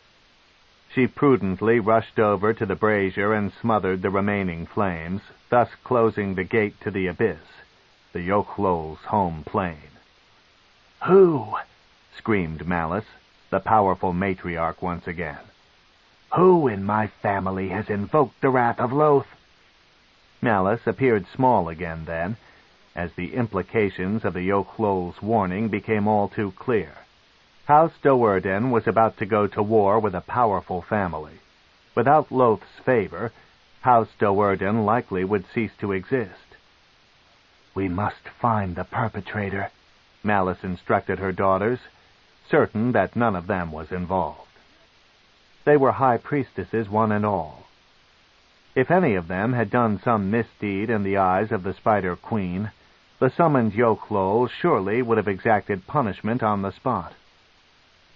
She prudently rushed over to the brazier and smothered the remaining flames, thus closing the gate to the abyss, the Yochlol's home plane. "Who?" screamed Malice, the powerful matriarch once again. "Who in my family has invoked the wrath of Loth?" Malice appeared small again then, as the implications of the Yochlol's warning became all too clear. House Do'Urden was about to go to war with a powerful family. Without Loth's favor, House Do'Urden likely would cease to exist. "We must find the perpetrator," Malice instructed her daughters, certain that none of them was involved. They were high priestesses, one and all. If any of them had done some misdeed in the eyes of the Spider Queen, the summoned Yochlol surely would have exacted punishment on the spot.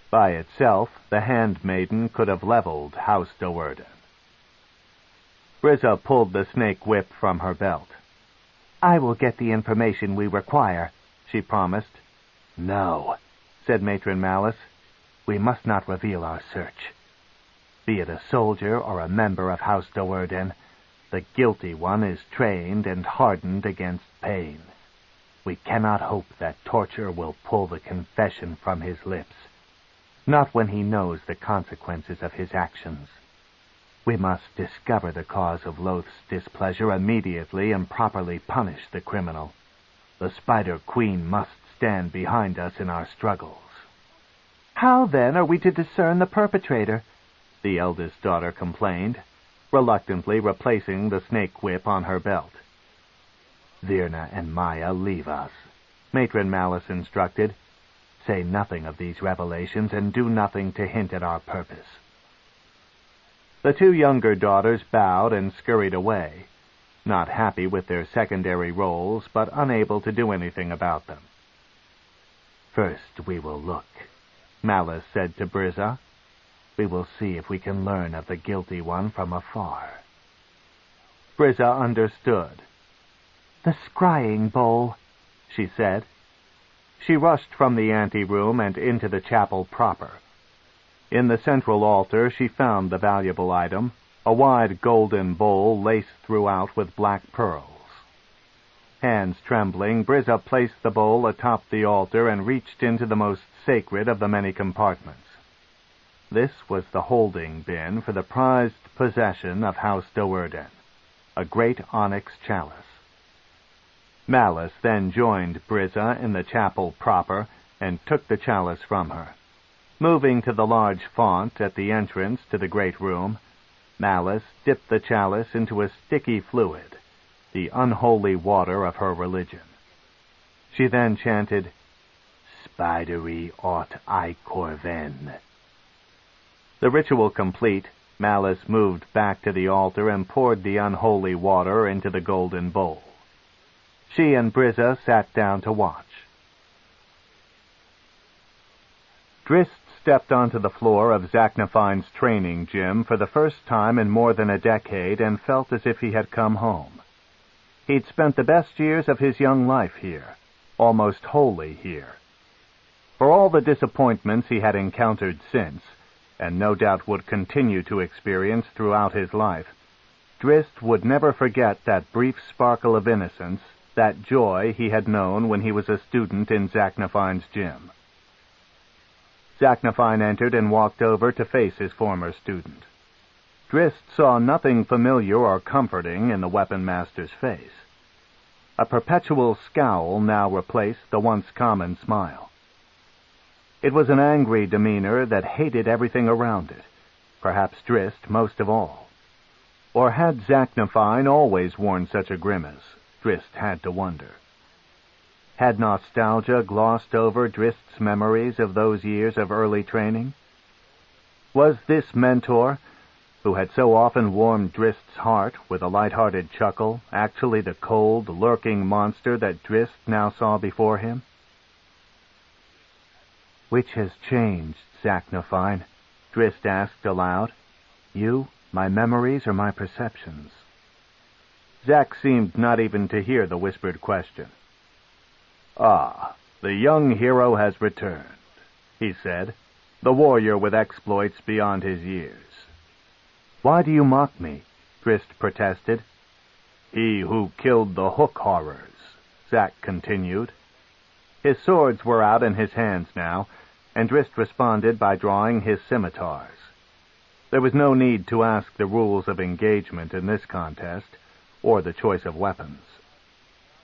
By itself, the handmaiden could have leveled House Do'Urden. Brizza pulled the snake whip from her belt. "I will get the information we require," she promised. "No," said Matron Malice. "We must not reveal our search. Be it a soldier or a member of House Do'Urden, the guilty one is trained and hardened against pain. We cannot hope that torture will pull the confession from his lips, not when he knows the consequences of his actions. We must discover the cause of Loth's displeasure immediately and properly punish the criminal. The Spider Queen must stand behind us in our struggles." "How, then, are we to discern the perpetrator?" the eldest daughter complained, reluctantly replacing the snake whip on her belt. "Virna and Maya, leave us," Matron Malice instructed. "Say nothing of these revelations and do nothing to hint at our purpose." The 2 younger daughters bowed and scurried away, not happy with their secondary roles, but unable to do anything about them. "First we will look," Malice said to Brizza. "We will see if we can learn of the guilty one from afar." Brizza understood. "The scrying bowl," she said. She rushed from the anteroom and into the chapel proper. In the central altar she found the valuable item, a wide golden bowl laced throughout with black pearls. Hands trembling, Brizza placed the bowl atop the altar and reached into the most sacred of the many compartments. This was the holding bin for the prized possession of House Do'Urden, a great onyx chalice. Malice then joined Brizza in the chapel proper and took the chalice from her. Moving to the large font at the entrance to the great room, Malice dipped the chalice into a sticky fluid, the unholy water of her religion. She then chanted, "Spidery ought I corven." The ritual complete, Malice moved back to the altar and poured the unholy water into the golden bowl. She and Brizza sat down to watch. Drizzt stepped onto the floor of Zaknafine's training gym for the first time in more than a decade and felt as if he had come home. He'd spent the best years of his young life here, almost wholly here. For all the disappointments he had encountered since, and no doubt would continue to experience throughout his life, Drizzt would never forget that brief sparkle of innocence, that joy he had known when he was a student in Zaknafine's gym. Zaknafine entered and walked over to face his former student. Drizzt saw nothing familiar or comforting in the weapon master's face. A perpetual scowl now replaced the once common smile. It was an angry demeanor that hated everything around it, perhaps Drizzt most of all. Or had Zaknafine always worn such a grimace? Drizzt had to wonder. Had nostalgia glossed over Drizzt's memories of those years of early training? Was this mentor, who had so often warmed Drizzt's heart with a light-hearted chuckle, actually the cold, lurking monster that Drizzt now saw before him? "Which has changed, Zaknafine?" Drizzt asked aloud. "You, my memories, or my perceptions?" Zak seemed not even to hear the whispered question. "Ah, the young hero has returned," he said, the warrior with exploits beyond his years. "Why do you mock me?" Drizzt protested. "He who killed the Hook horrors," Zak continued. His swords were out in his hands now, and Drizzt responded by drawing his scimitars. There was no need to ask the rules of engagement in this contest, or the choice of weapons.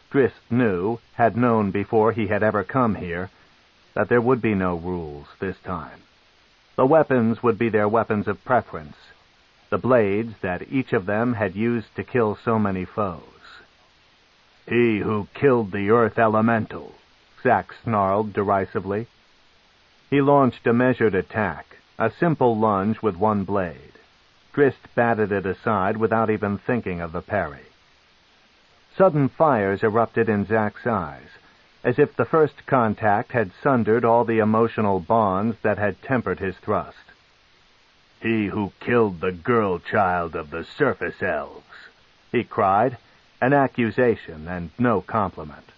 Drizzt knew, had known before he had ever come here, that there would be no rules this time. The weapons would be their weapons of preference, the blades that each of them had used to kill so many foes. "He who killed the Earth Elemental," Zak snarled derisively. He launched a measured attack, a simple lunge with one blade. Drizzt batted it aside without even thinking of the parry. Sudden fires erupted in Zak's eyes, as if the first contact had sundered all the emotional bonds that had tempered his thrust. "He who killed the girl-child of the surface elves," he cried, an accusation and no compliment.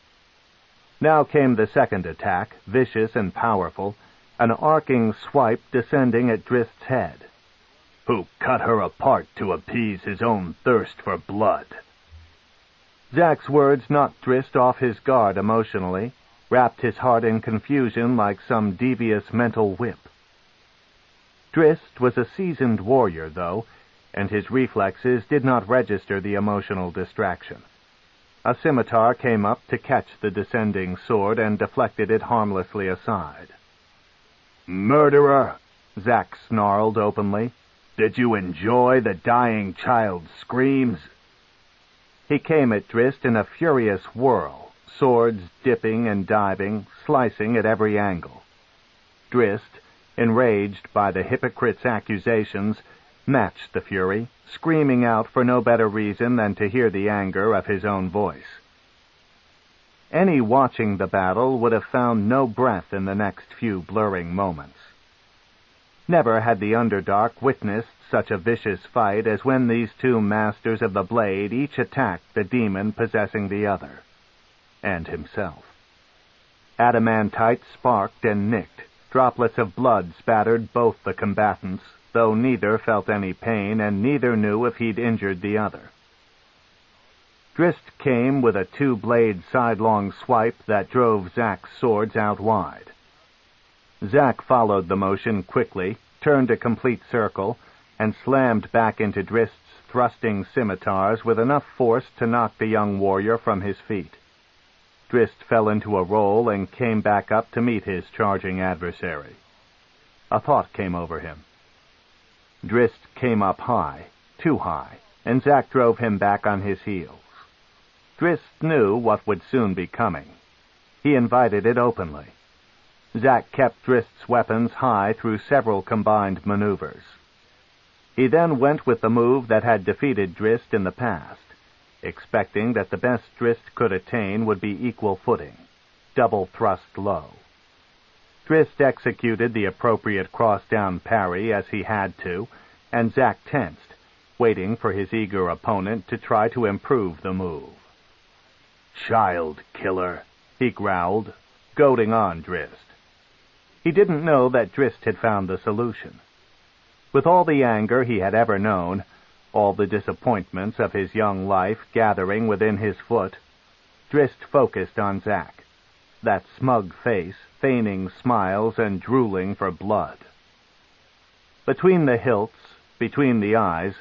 Now came the second attack, vicious and powerful, an arcing swipe descending at Drizzt's head. "Who cut her apart to appease his own thirst for blood." Zak's words knocked Drizzt off his guard emotionally, wrapped his heart in confusion like some devious mental whip. Drizzt was a seasoned warrior, though, and his reflexes did not register the emotional distraction. A scimitar came up to catch the descending sword and deflected it harmlessly aside. "Murderer!" Zak snarled openly. "Did you enjoy the dying child's screams?" He came at Drizzt in a furious whirl, swords dipping and diving, slicing at every angle. Drizzt, enraged by the hypocrite's accusations, matched the fury, screaming out for no better reason than to hear the anger of his own voice. Any watching the battle would have found no breath in the next few blurring moments. Never had the Underdark witnessed such a vicious fight as when these two masters of the blade each attacked the demon possessing the other, and himself. Adamantite sparked and nicked. Droplets of blood spattered both the combatants, though neither felt any pain and neither knew if he'd injured the other. Drizzt came with a two-blade sidelong swipe that drove Zak's swords out wide. Zak followed the motion quickly, turned a complete circle, and slammed back into Drizzt's thrusting scimitars with enough force to knock the young warrior from his feet. Drizzt fell into a roll and came back up to meet his charging adversary. A thought came over him. Drizzt came up high, too high, and Zak drove him back on his heels. Drizzt knew what would soon be coming. He invited it openly. Zack kept Drizzt's weapons high through several combined maneuvers. He then went with the move that had defeated Drizzt in the past, expecting that the best Drizzt could attain would be equal footing, double thrust low. Drizzt executed the appropriate cross-down parry as he had to, and Zack tensed, waiting for his eager opponent to try to improve the move. "Child killer," he growled, goading on Drizzt. He didn't know that Drizzt had found the solution. With all the anger he had ever known, all the disappointments of his young life gathering within his foot, Drizzt focused on Zack, that smug face feigning smiles and drooling for blood. Between the hilts, between the eyes,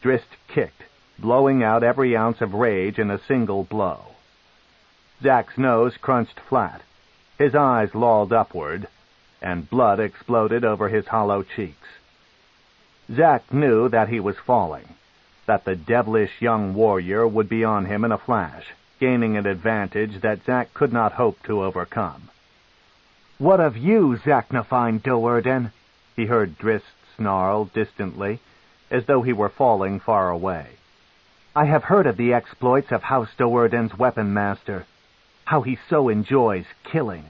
Drizzt kicked, blowing out every ounce of rage in a single blow. Zack's nose crunched flat, his eyes lolled upward, and blood exploded over his hollow cheeks. Zack knew that he was falling, that the devilish young warrior would be on him in a flash, gaining an advantage that Zack could not hope to overcome. "What of you, Zaknafine Do'Urden?" he heard Drizzt snarl distantly, as though he were falling far away. "I have heard of the exploits of House Do'Urden's weapon master, how he so enjoys killing."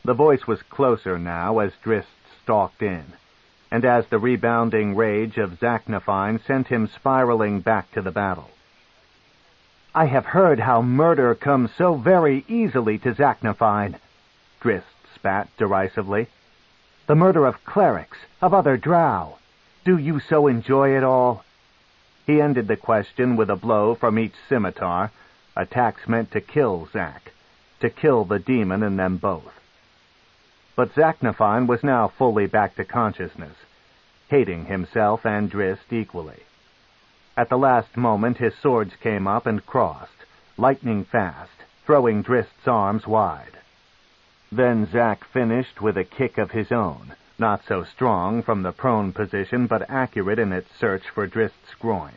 The voice was closer now as Drizzt stalked in, and as the rebounding rage of Zaknafine sent him spiraling back to the battle. "I have heard how murder comes so very easily to Zaknafine," Drizzt spat derisively. "The murder of clerics, of other drow. Do you so enjoy it all?" He ended the question with a blow from each scimitar, attacks meant to kill Zack, to kill the demon in them both. But Zaknafine was now fully back to consciousness, hating himself and Drizzt equally. At the last moment his swords came up and crossed, lightning fast, throwing Drizzt's arms wide. Then Zack finished with a kick of his own, not so strong from the prone position, but accurate in its search for Drizzt's groin.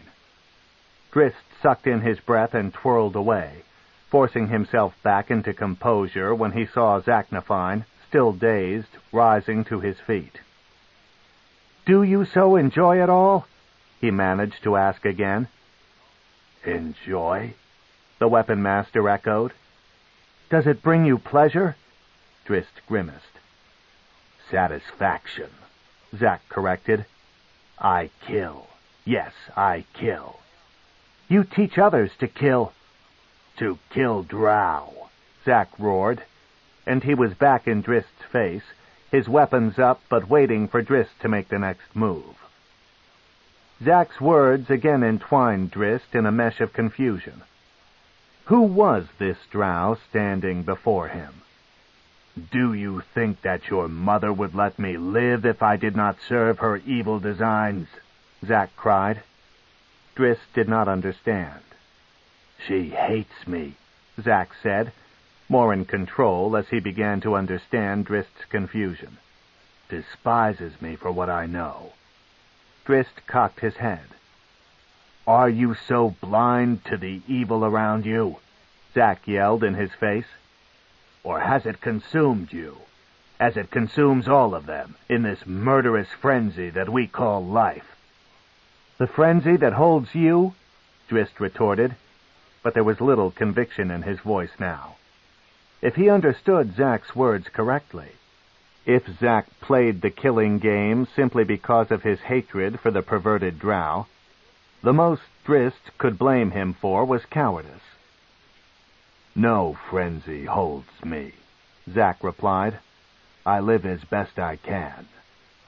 Drizzt sucked in his breath and twirled away, forcing himself back into composure when he saw Zaknafine, still dazed, rising to his feet. "Do you so enjoy it all?" he managed to ask again. "Enjoy?" the weapon master echoed. "Does it bring you pleasure?" Drizzt grimaced. "Satisfaction," Zack corrected. "I kill. Yes, I kill." "You teach others to kill." "To kill Drow," Zack roared, and he was back in Drizzt's face, his weapons up but waiting for Drizzt to make the next move. Zack's words again entwined Drizzt in a mesh of confusion. Who was this Drow standing before him? "Do you think that your mother would let me live if I did not serve her evil designs?" Zack cried. Drizzt did not understand. "She hates me," Zack said, more in control as he began to understand Drizzt's confusion. "Despises me for what I know." Drizzt cocked his head. "Are you so blind to the evil around you?" Zack yelled in his face. "Or has it consumed you, as it consumes all of them, in this murderous frenzy that we call life?" "The frenzy that holds you?" Drizzt retorted, but there was little conviction in his voice now. If he understood Zack's words correctly, if Zack played the killing game simply because of his hatred for the perverted Drow, the most Drizzt could blame him for was cowardice. "No frenzy holds me," Zack replied. "I live as best I can.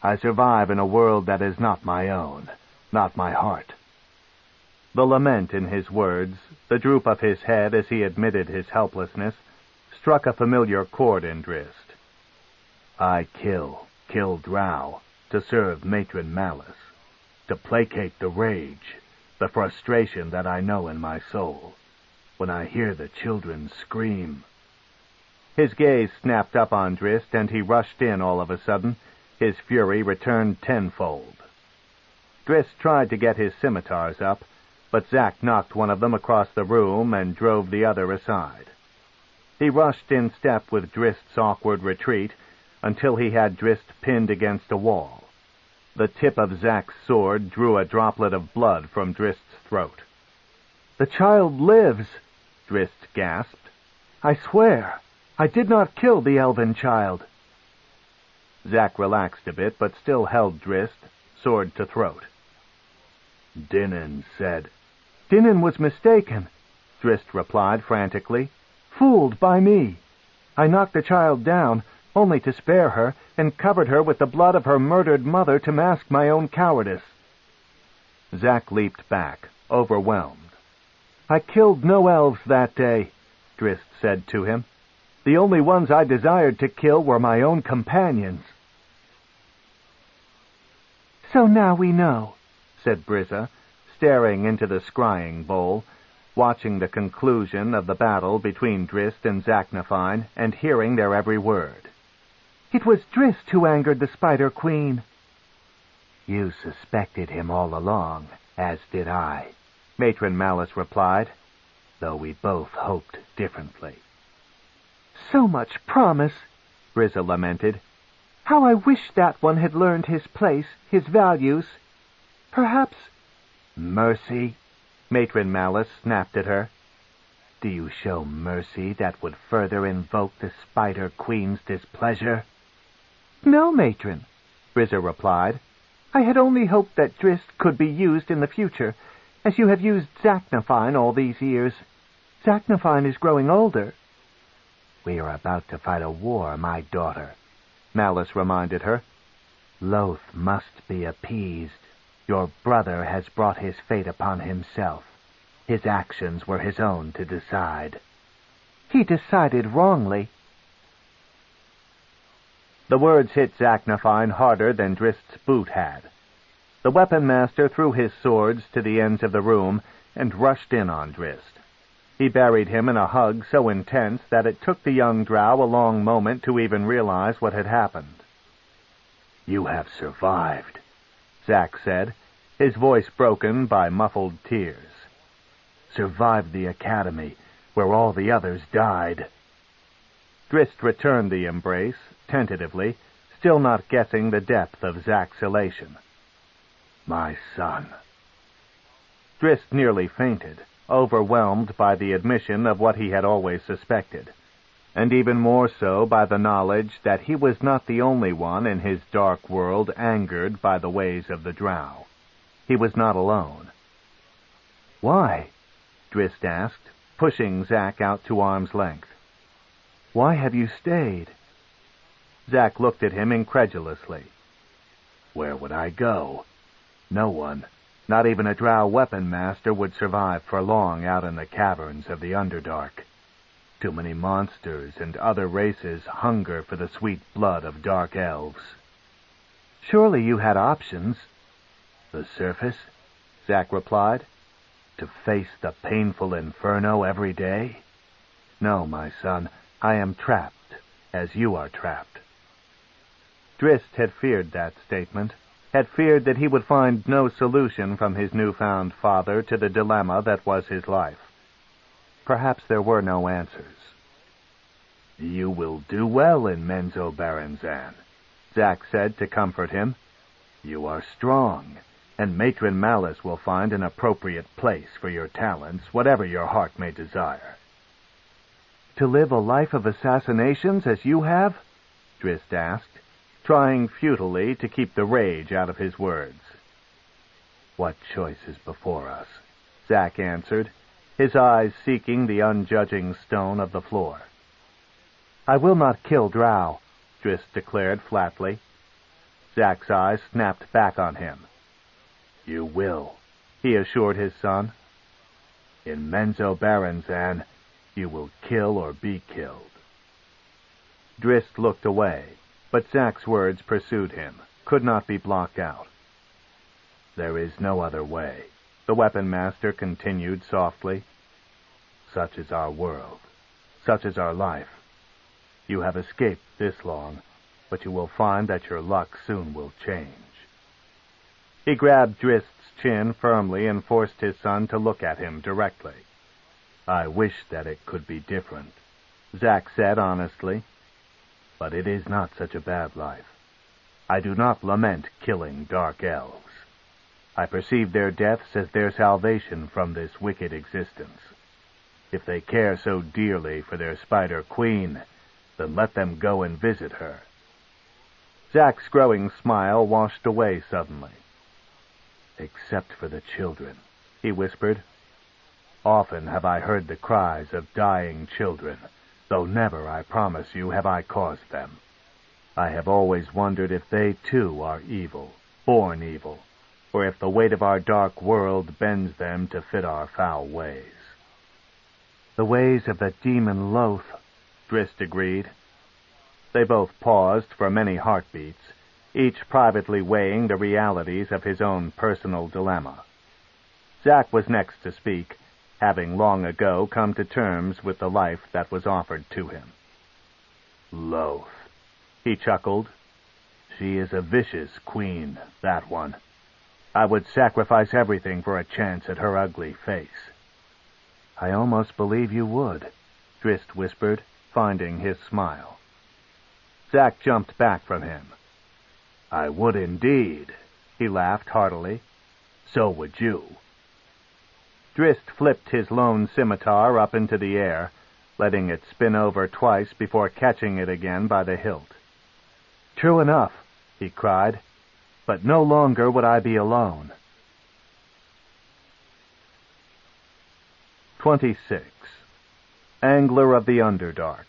I survive in a world that is not my own, not my heart." The lament in his words, the droop of his head as he admitted his helplessness, struck a familiar chord in Drizzt. "I kill Drow, to serve Matron Malice, to placate the rage, the frustration that I know in my soul, when I hear the children scream." His gaze snapped up on Drizzt, and he rushed in all of a sudden, his fury returned tenfold. Drizzt tried to get his scimitars up, but Zack knocked one of them across the room and drove the other aside. He rushed in step with Drizzt's awkward retreat until he had Drizzt pinned against a wall. The tip of Zack's sword drew a droplet of blood from Drizzt's throat. "The child lives," Drizzt gasped. "I swear, I did not kill the elven child." Zack relaxed a bit, but still held Drizzt, sword to throat. "Dinnan said—" "Dinnan was mistaken," Drizzt replied frantically. "Fooled by me. I knocked the child down, only to spare her, and covered her with the blood of her murdered mother to mask my own cowardice." Zack leaped back, overwhelmed. "I killed no elves that day," Drizzt said to him. "The only ones I desired to kill were my own companions." "So now we know," said Brizza, staring into the scrying bowl, watching the conclusion of the battle between Drizzt and Zaknafine, and hearing their every word. "It was Drizzt who angered the Spider Queen." "You suspected him all along, as did I," Matron Malice replied, "though we both hoped differently." "So much promise," Brizza lamented. "How I wish that one had learned his place, his values. Perhaps—" "Mercy?" Matron Malice snapped at her. "Do you show mercy that would further invoke the Spider Queen's displeasure?" "No, Matron," Brizza replied. "I had only hoped that Drizzt could be used in the future, as you have used Zaknafine all these years. Zaknafine is growing older." "We are about to fight a war, my daughter," Malice reminded her. "Loth must be appeased. Your brother has brought his fate upon himself. His actions were his own to decide." "He decided wrongly." The words hit Zaknafine harder than Drizzt's boot had. The weapon master threw his swords to the ends of the room and rushed in on Drizzt. He buried him in a hug so intense that it took the young Drow a long moment to even realize what had happened. "You have survived," Zack said, his voice broken by muffled tears. "Survived the academy, where all the others died." Drizzt returned the embrace, tentatively, still not guessing the depth of Zack's elation. "My son." Drizzt nearly fainted, overwhelmed by the admission of what he had always suspected, and even more so by the knowledge that he was not the only one in his dark world angered by the ways of the Drow. He was not alone. "Why?" Drizzt asked, pushing Zack out to arm's length. "Why have you stayed?" Zack looked at him incredulously. "Where would I go? No one, not even a Drow weapon master, would survive for long out in the caverns of the Underdark. Too many monsters and other races hunger for the sweet blood of dark elves." "Surely you had options." "The surface," Zack replied. "To face the painful inferno every day? No, my son, I am trapped, as you are trapped." Drizzt had feared that statement, had feared that he would find no solution from his newfound father to the dilemma that was his life. Perhaps there were no answers. "You will do well in Menzoberranzan," Zack said to comfort him. "You are strong, and Matron Malice will find an appropriate place for your talents, whatever your heart may desire." "To live a life of assassinations as you have?" Drizzt asked, trying futilely to keep the rage out of his words. "What choice is before us?" Zack answered, his eyes seeking the unjudging stone of the floor. "I will not kill Drow," Drizzt declared flatly. Zack's eyes snapped back on him. "You will," he assured his son. "In Menzoberranzan, you will kill or be killed." Drizzt looked away, but Zack's words pursued him, could not be blocked out. "There is no other way," the weapon master continued softly. "Such is our world. Such is our life. You have escaped this long, but you will find that your luck soon will change." He grabbed Drizzt's chin firmly and forced his son to look at him directly. "I wish that it could be different. Zack said honestly. "But it is not such a bad life. I do not lament killing dark elves. I perceive their deaths as their salvation from this wicked existence. If they care so dearly for their spider queen, then let them go and visit her." Zack's growing smile washed away suddenly. "Except for the children," he whispered. "Often have I heard the cries of dying children, though never, I promise you, have I caused them. I have always wondered if they, too, are evil, born evil, or if the weight of our dark world bends them to fit our foul ways." "The ways of the demon Loth," Drizzt agreed. They both paused for many heartbeats, each privately weighing the realities of his own personal dilemma. Zack was next to speak, having long ago come to terms with the life that was offered to him. "Loth," he chuckled. "She is a vicious queen, that one. I would sacrifice everything for a chance at her ugly face." "I almost believe you would," Drizzt whispered, finding his smile. Zack jumped back from him. "I would indeed," he laughed heartily. "So would you." Drizzt flipped his lone scimitar up into the air, letting it spin over twice before catching it again by the hilt. "True enough," he cried, "but no longer would I be alone." 26. Angler of the Underdark.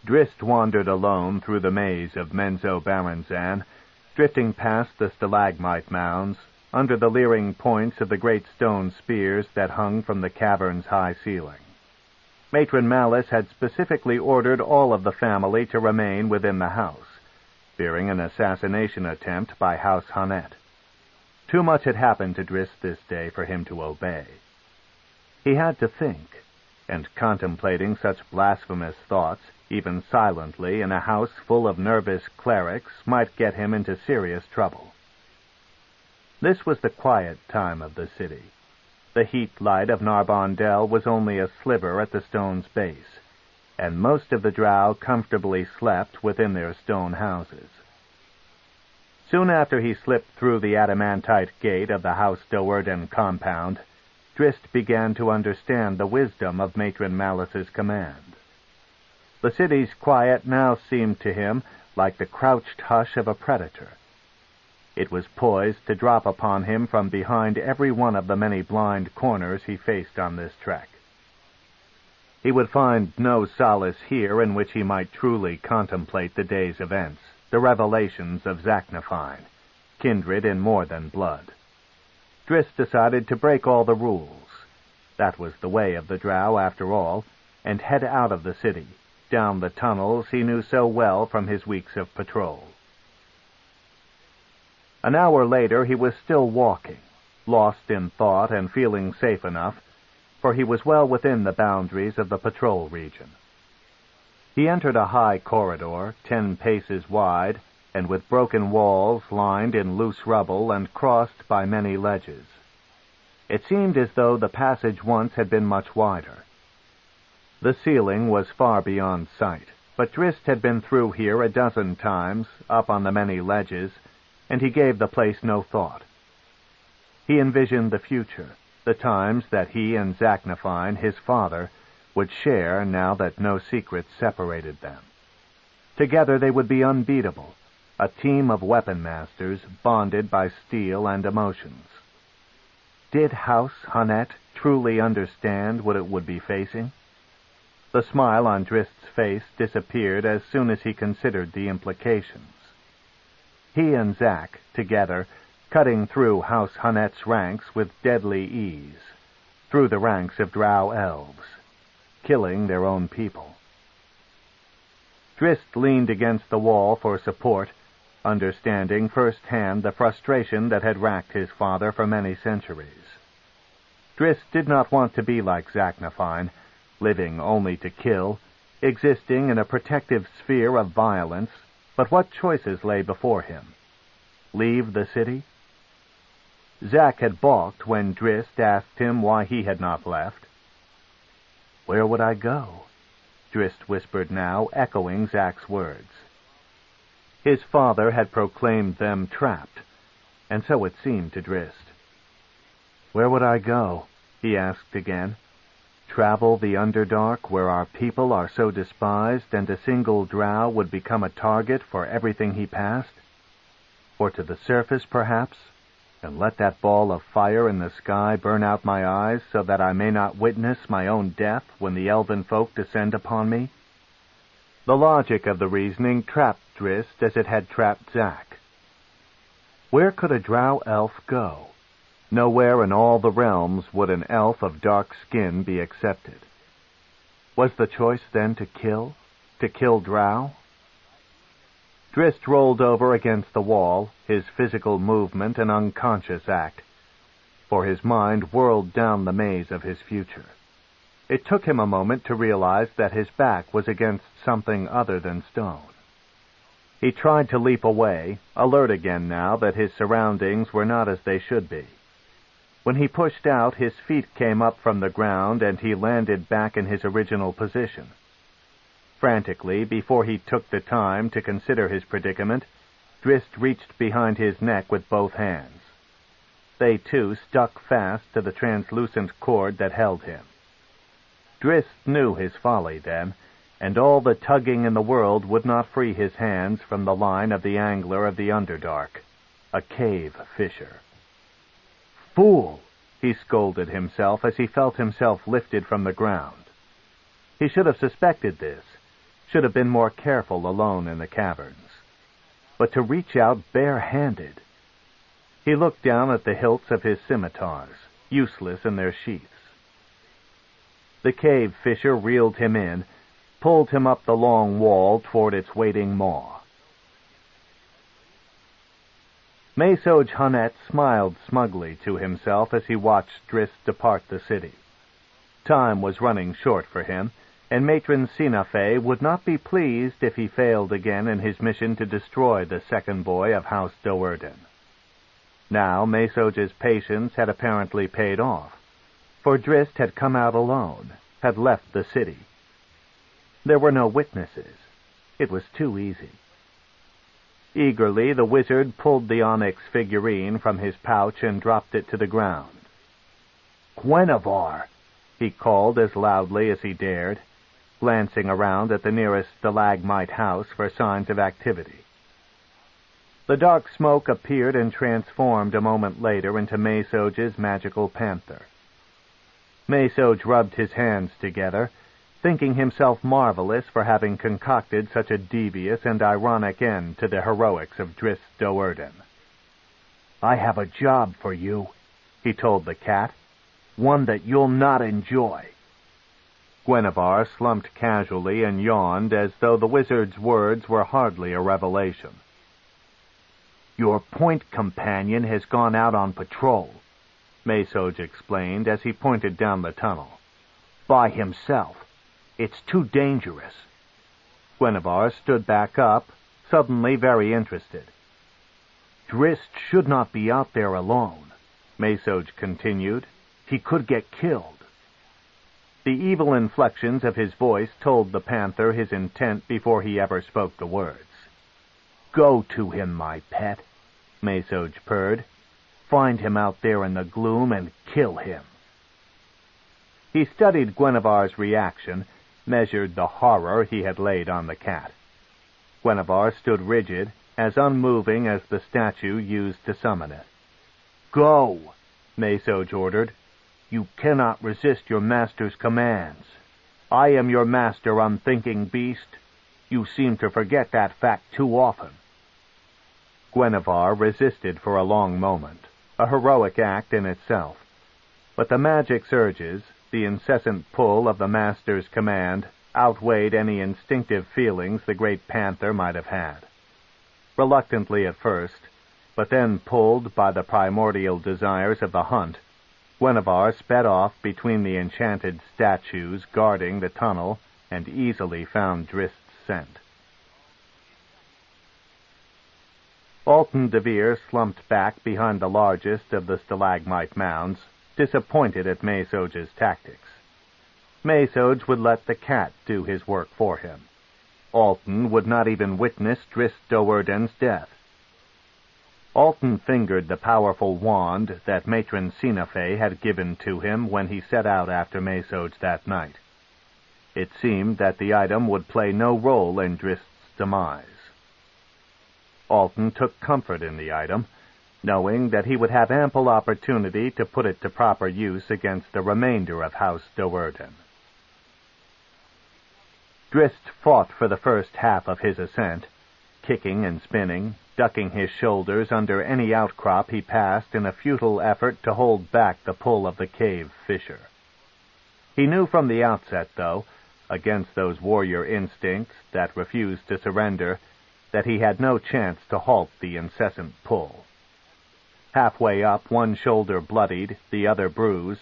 Drizzt wandered alone through the maze of Menzoberranzan, drifting past the stalagmite mounds, under the leering points of the great stone spears that hung from the cavern's high ceiling. Matron Malice had specifically ordered all of the family to remain within the house, fearing an assassination attempt by House Hunnet. Too much had happened to Drizzt this day for him to obey. He had to think, and contemplating such blasphemous thoughts, even silently, in a house full of nervous clerics, might get him into serious trouble. This was the quiet time of the city. The heat light of Narbondel was only a sliver at the stone's base, and most of the Drow comfortably slept within their stone houses. Soon after he slipped through the adamantite gate of the House Do'Urden compound, Drizzt began to understand the wisdom of Matron Malice's command. The city's quiet now seemed to him like the crouched hush of a predator. It was poised to drop upon him from behind every one of the many blind corners he faced on this trek. He would find no solace here in which he might truly contemplate the day's events, the revelations of Zaknafine, kindred in more than blood. Drizzt decided to break all the rules. That was the way of the Drow, after all, and head out of the city, down the tunnels he knew so well from his weeks of patrol. An hour later he was still walking, lost in thought and feeling safe enough, for he was well within the boundaries of the patrol region. He entered a high corridor, 10 paces wide, and with broken walls lined in loose rubble and crossed by many ledges. It seemed as though the passage once had been much wider. The ceiling was far beyond sight, but Drizzt had been through here a dozen times, up on the many ledges, and he gave the place no thought. He envisioned the future, the times that he and Zaknafine, his father, would share now that no secrets separated them. Together they would be unbeatable, a team of weapon masters bonded by steel and emotions. Did House Hunnet truly understand what it would be facing? The smile on Drizzt's face disappeared as soon as he considered the implications. He and Zack, together, cutting through House Hunnet's ranks with deadly ease, through the ranks of Drow elves, killing their own people. Drizzt leaned against the wall for support, understanding firsthand the frustration that had racked his father for many centuries. Drizzt did not want to be like Zaknafine, living only to kill, existing in a protective sphere of violence, but what choices lay before him? Leave the city? Zack had balked when Drizzt asked him why he had not left. Where would I go? Drizzt whispered now, echoing Zack's words. His father had proclaimed them trapped, and so it seemed to Drizzt. Where would I go? He asked again. Travel the Underdark, where our people are so despised, and a single drow would become a target for everything he passed? Or to the surface, perhaps, and let that ball of fire in the sky burn out my eyes so that I may not witness my own death when the elven folk descend upon me? The logic of the reasoning trapped Drizzt as it had trapped Zack. Where could a drow elf go? Nowhere in all the realms would an elf of dark skin be accepted. Was the choice then to kill? To kill drow? Drizzt rolled over against the wall, his physical movement an unconscious act, for his mind whirled down the maze of his future. It took him a moment to realize that his back was against something other than stone. He tried to leap away, alert again now that his surroundings were not as they should be. When he pushed out, his feet came up from the ground and he landed back in his original position. Frantically, before he took the time to consider his predicament, Drizzt reached behind his neck with both hands. They, too, stuck fast to the translucent cord that held him. Drizzt knew his folly then, and all the tugging in the world would not free his hands from the line of the angler of the Underdark, a cave fisher. "Fool!" he scolded himself as he felt himself lifted from the ground. He should have suspected this, should have been more careful alone in the caverns. But to reach out bare-handed! He looked down at the hilts of his scimitars, useless in their sheaths. The cave fisher reeled him in, pulled him up the long wall toward its waiting maw. Mesoj Hunnet smiled smugly to himself as he watched Drizzt depart the city. Time was running short for him, and Matron Sinafe would not be pleased if he failed again in his mission to destroy the second boy of House Do'Urden. Now Mesoj's patience had apparently paid off, for Drizzt had come out alone, had left the city. There were no witnesses. It was too easy. Eagerly, the wizard pulled the onyx figurine from his pouch and dropped it to the ground. "Gwenevere!" he called as loudly as he dared, glancing around at the nearest stalagmite house for signs of activity. The dark smoke appeared and transformed a moment later into Mesoj's magical panther. Mesoj rubbed his hands together, thinking himself marvelous for having concocted such a devious and ironic end to the heroics of Drizzt Do'Urden. "I have a job for you," he told the cat, "one that you'll not enjoy." Gwenevere slumped casually and yawned as though the wizard's words were hardly a revelation. "Your point companion has gone out on patrol," Mesoj explained as he pointed down the tunnel. "By himself. It's too dangerous." Gwenevere stood back up, suddenly very interested. "Drizzt should not be out there alone," Mesoj continued. "He could get killed." The evil inflections of his voice told the panther his intent before he ever spoke the words. "Go to him, my pet," Mesoj purred. "Find him out there in the gloom and kill him." He studied Guinevere's reaction, measured the horror he had laid on the cat. Guinevere stood rigid, as unmoving as the statue used to summon it. "Go," Mesoj ordered. "You cannot resist your master's commands. I am your master, unthinking beast. You seem to forget that fact too often." Guinevere resisted for a long moment, a heroic act in itself. But the magic surges, the incessant pull of the master's command, outweighed any instinctive feelings the great panther might have had. Reluctantly at first, but then pulled by the primordial desires of the hunt, Guinevere sped off between the enchanted statues guarding the tunnel and easily found Drizzt's scent. Alton DeVir slumped back behind the largest of the stalagmite mounds, disappointed at Mesoj's tactics. Mesodes would let the cat do his work for him. Alton would not even witness Drizzt Do'Urden's death. Alton fingered the powerful wand that Matron Sinafe had given to him when he set out after Mesodes that night. It seemed that the item would play no role in Drizzt's demise. Alton took comfort in the item, knowing that he would have ample opportunity to put it to proper use against the remainder of House Do'Urden. Drizzt fought for the first half of his ascent, kicking and spinning, ducking his shoulders under any outcrop he passed in a futile effort to hold back the pull of the cave fissure. He knew from the outset, though, against those warrior instincts that refused to surrender, that he had no chance to halt the incessant pull. Halfway up, one shoulder bloodied, the other bruised,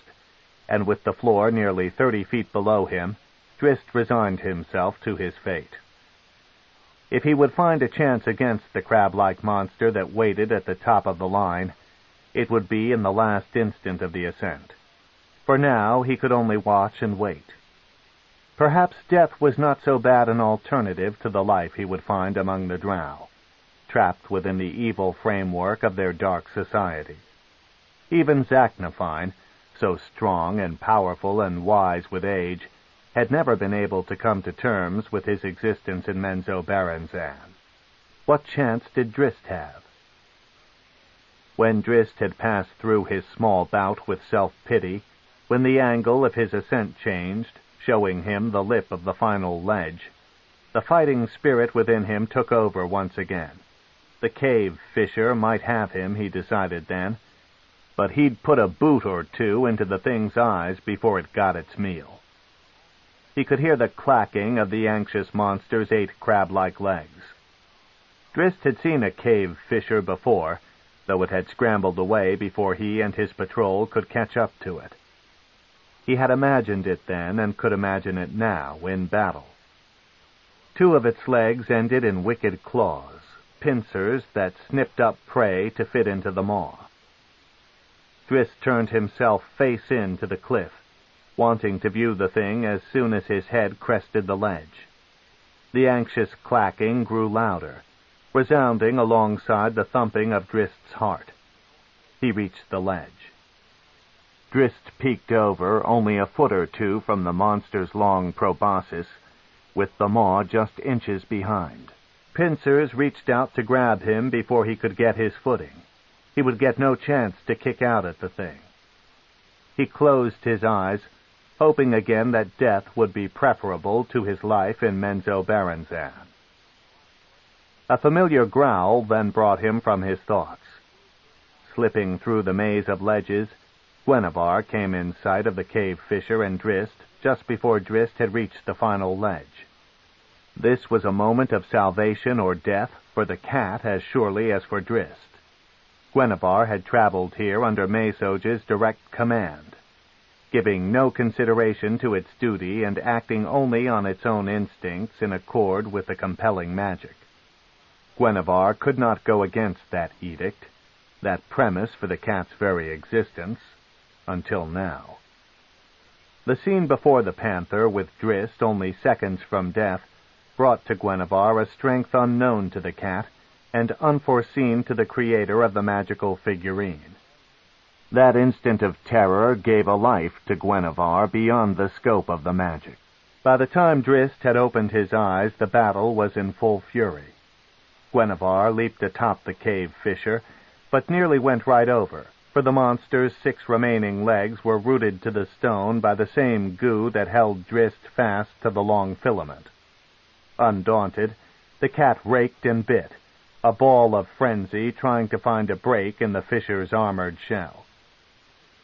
and with the floor nearly 30 feet below him, Drizzt resigned himself to his fate. If he would find a chance against the crab-like monster that waited at the top of the line, it would be in the last instant of the ascent. For now, he could only watch and wait. Perhaps death was not so bad an alternative to the life he would find among the Drow, trapped within the evil framework of their dark society. Even Zaknafine, so strong and powerful and wise with age, had never been able to come to terms with his existence in Menzoberranzan. What chance did Drizzt have? When Drizzt had passed through his small bout with self-pity, when the angle of his ascent changed, showing him the lip of the final ledge, the fighting spirit within him took over once again. The cave fissure might have him, he decided then, but he'd put a boot or two into the thing's eyes before it got its meal. He could hear the clacking of the anxious monster's 8 crab-like legs. Drizzt had seen a cave fissure before, though it had scrambled away before he and his patrol could catch up to it. He had imagined it then and could imagine it now in battle. 2 of its legs ended in wicked claws, pincers that snipped up prey to fit into the maw. Drizzt turned himself face in to the cliff, wanting to view the thing as soon as his head crested the ledge. The anxious clacking grew louder, resounding alongside the thumping of Drizzt's heart. He reached the ledge. Drizzt peeked over only a foot or 2 from the monster's long proboscis, with the maw just inches behind. Pincers reached out to grab him before he could get his footing. He would get no chance to kick out at the thing. He closed his eyes, hoping again that death would be preferable to his life in Menzoberranzan. A familiar growl then brought him from his thoughts. Slipping through the maze of ledges, Gwenevere came in sight of the cave fissure and Drizzt just before Drizzt had reached the final ledge. This was a moment of salvation or death for the cat as surely as for Drizzt. Gwenevere had traveled here under Mesodes' direct command, giving no consideration to its duty and acting only on its own instincts in accord with the compelling magic. Gwenevere could not go against that edict, that premise for the cat's very existence, until now. The scene before the panther, with Drizzt only seconds from death, brought to Gwenevere a strength unknown to the cat and unforeseen to the creator of the magical figurine. That instant of terror gave a life to Gwenevere beyond the scope of the magic. By the time Drizzt had opened his eyes, the battle was in full fury. Gwenevere leaped atop the cave fissure, but nearly went right over, for the monster's 6 remaining legs were rooted to the stone by the same goo that held Drizzt fast to the long filament. Undaunted, the cat raked and bit, a ball of frenzy trying to find a break in the fissure's armored shell.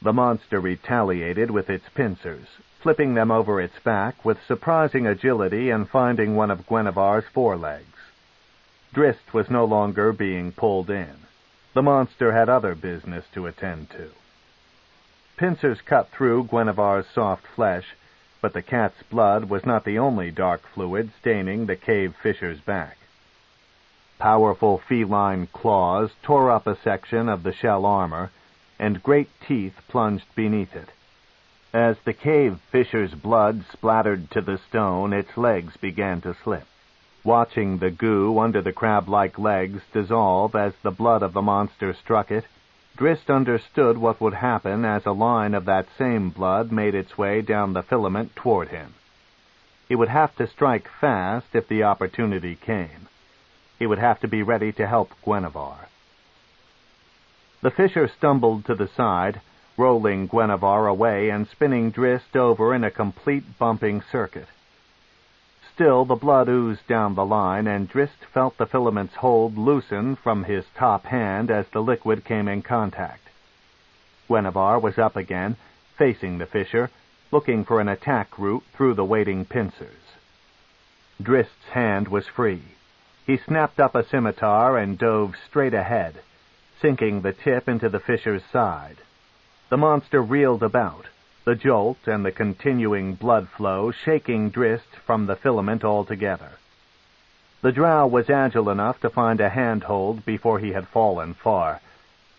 The monster retaliated with its pincers, flipping them over its back with surprising agility and finding one of Gwenevere's forelegs. Drizzt was no longer being pulled in. The monster had other business to attend to. Pincers cut through Gwenevere's soft flesh, but the cat's blood was not the only dark fluid staining the cave fissure's back. Powerful feline claws tore up a section of the shell armor, and great teeth plunged beneath it. As the cave fisher's blood splattered to the stone, its legs began to slip. Watching the goo under the crab-like legs dissolve as the blood of the monster struck it, Drizzt understood what would happen as a line of that same blood made its way down the filament toward him. He would have to strike fast if the opportunity came. He would have to be ready to help Guenhwyvar. The fisher stumbled to the side, rolling Guenhwyvar away and spinning Drizzt over in a complete bumping circuit. Still, the blood oozed down the line, and Drizzt felt the filament's hold loosen from his top hand as the liquid came in contact. Guenhwyvar was up again, facing the fisher, looking for an attack route through the waiting pincers. Drizzt's hand was free. He snapped up a scimitar and dove straight ahead, sinking the tip into the fisher's side. The monster reeled about, the jolt and the continuing blood flow shaking Drizzt from the filament altogether. The Drow was agile enough to find a handhold before he had fallen far,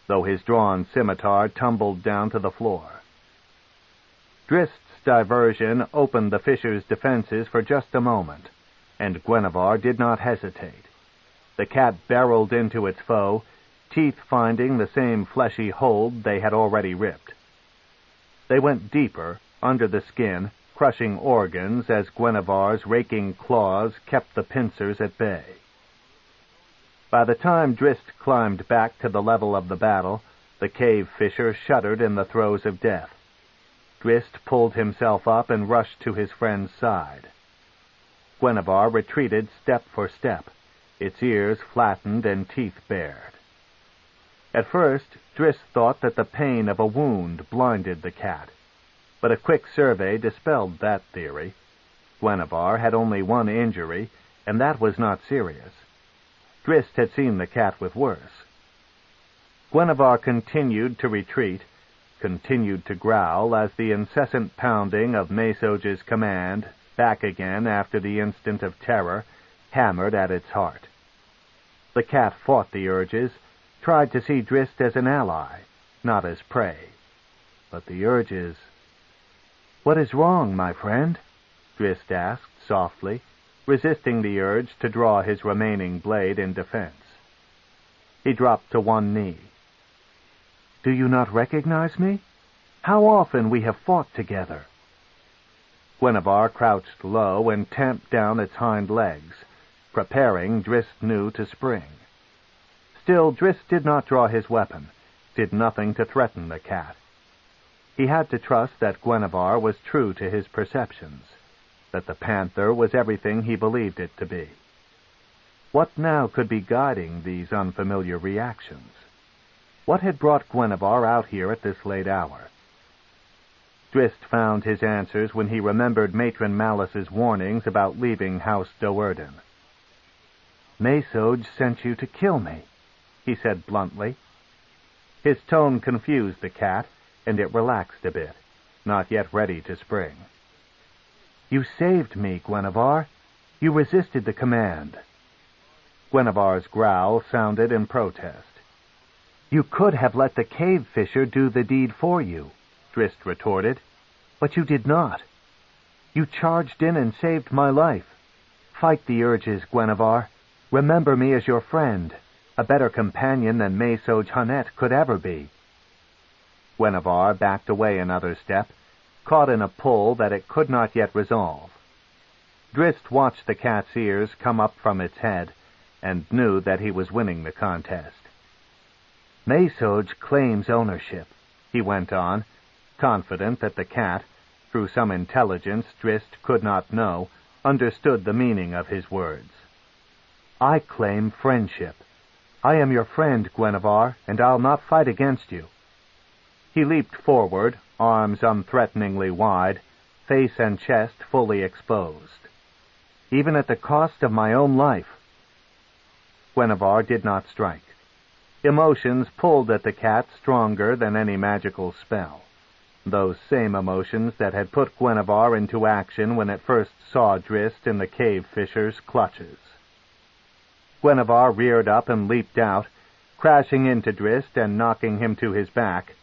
though his drawn scimitar tumbled down to the floor. Drizzt's diversion opened the fisher's defenses for just a moment, and Guenhwyvar did not hesitate. The cat barreled into its foe, teeth finding the same fleshy hold they had already ripped. They went deeper, under the skin, crushing organs as Guenhwyvar's raking claws kept the pincers at bay. By the time Drizzt climbed back to the level of the battle, the cave fisher shuddered in the throes of death. Drizzt pulled himself up and rushed to his friend's side. Guenhwyvar retreated step for step, its ears flattened and teeth bared. At first, Drizzt thought that the pain of a wound blinded the cat, but a quick survey dispelled that theory. Guenhwyvar had only one injury, and that was not serious. Drizzt had seen the cat with worse. Guenhwyvar continued to retreat, continued to growl as the incessant pounding of Mesog's command, back again after the instant of terror, hammered at its heart. The cat fought the urges, tried to see Drizzt as an ally, not as prey. But the urges... "What is wrong, my friend?" Drizzt asked softly, resisting the urge to draw his remaining blade in defense. He dropped to one knee. "Do you not recognize me? How often we have fought together." Guenhwyvar crouched low and tamped down its hind legs, preparing, Drizzt knew, to spring. Still, Drizzt did not draw his weapon, did nothing to threaten the cat. He had to trust that Guenhwyvar was true to his perceptions, that the panther was everything he believed it to be. What now could be guiding these unfamiliar reactions? What had brought Guenhwyvar out here at this late hour? Drizzt found his answers when he remembered Matron Malice's warnings about leaving House Do'Urden. "Mesog sent you to kill me," he said bluntly. His tone confused the cat, and it relaxed a bit, not yet ready to spring. "You saved me, Guenhwyvar. You resisted the command." Guenhwyvar's growl sounded in protest. "You could have let the cave fisher do the deed for you," Drizzt retorted, "but you did not. You charged in and saved my life. Fight the urges, Guenhwyvar. Remember me as your friend, a better companion than Mesog Hunnet could ever be." Guenhwyvar backed away another step, caught in a pull that it could not yet resolve. Drizzt watched the cat's ears come up from its head, and knew that he was winning the contest. "Mesog claims ownership," he went on, confident that the cat, through some intelligence Drizzt could not know, understood the meaning of his words. "I claim friendship. I am your friend, Guenhwyvar, and I'll not fight against you." He leaped forward, arms unthreateningly wide, face and chest fully exposed. "Even at the cost of my own life." Guenhwyvar did not strike. Emotions pulled at the cat stronger than any magical spell, those same emotions that had put Guenhwyvar into action when it first saw Drizzt in the cave fisher's clutches. Guenhwyvar reared up and leaped out, crashing into Drizzt and knocking him to his back,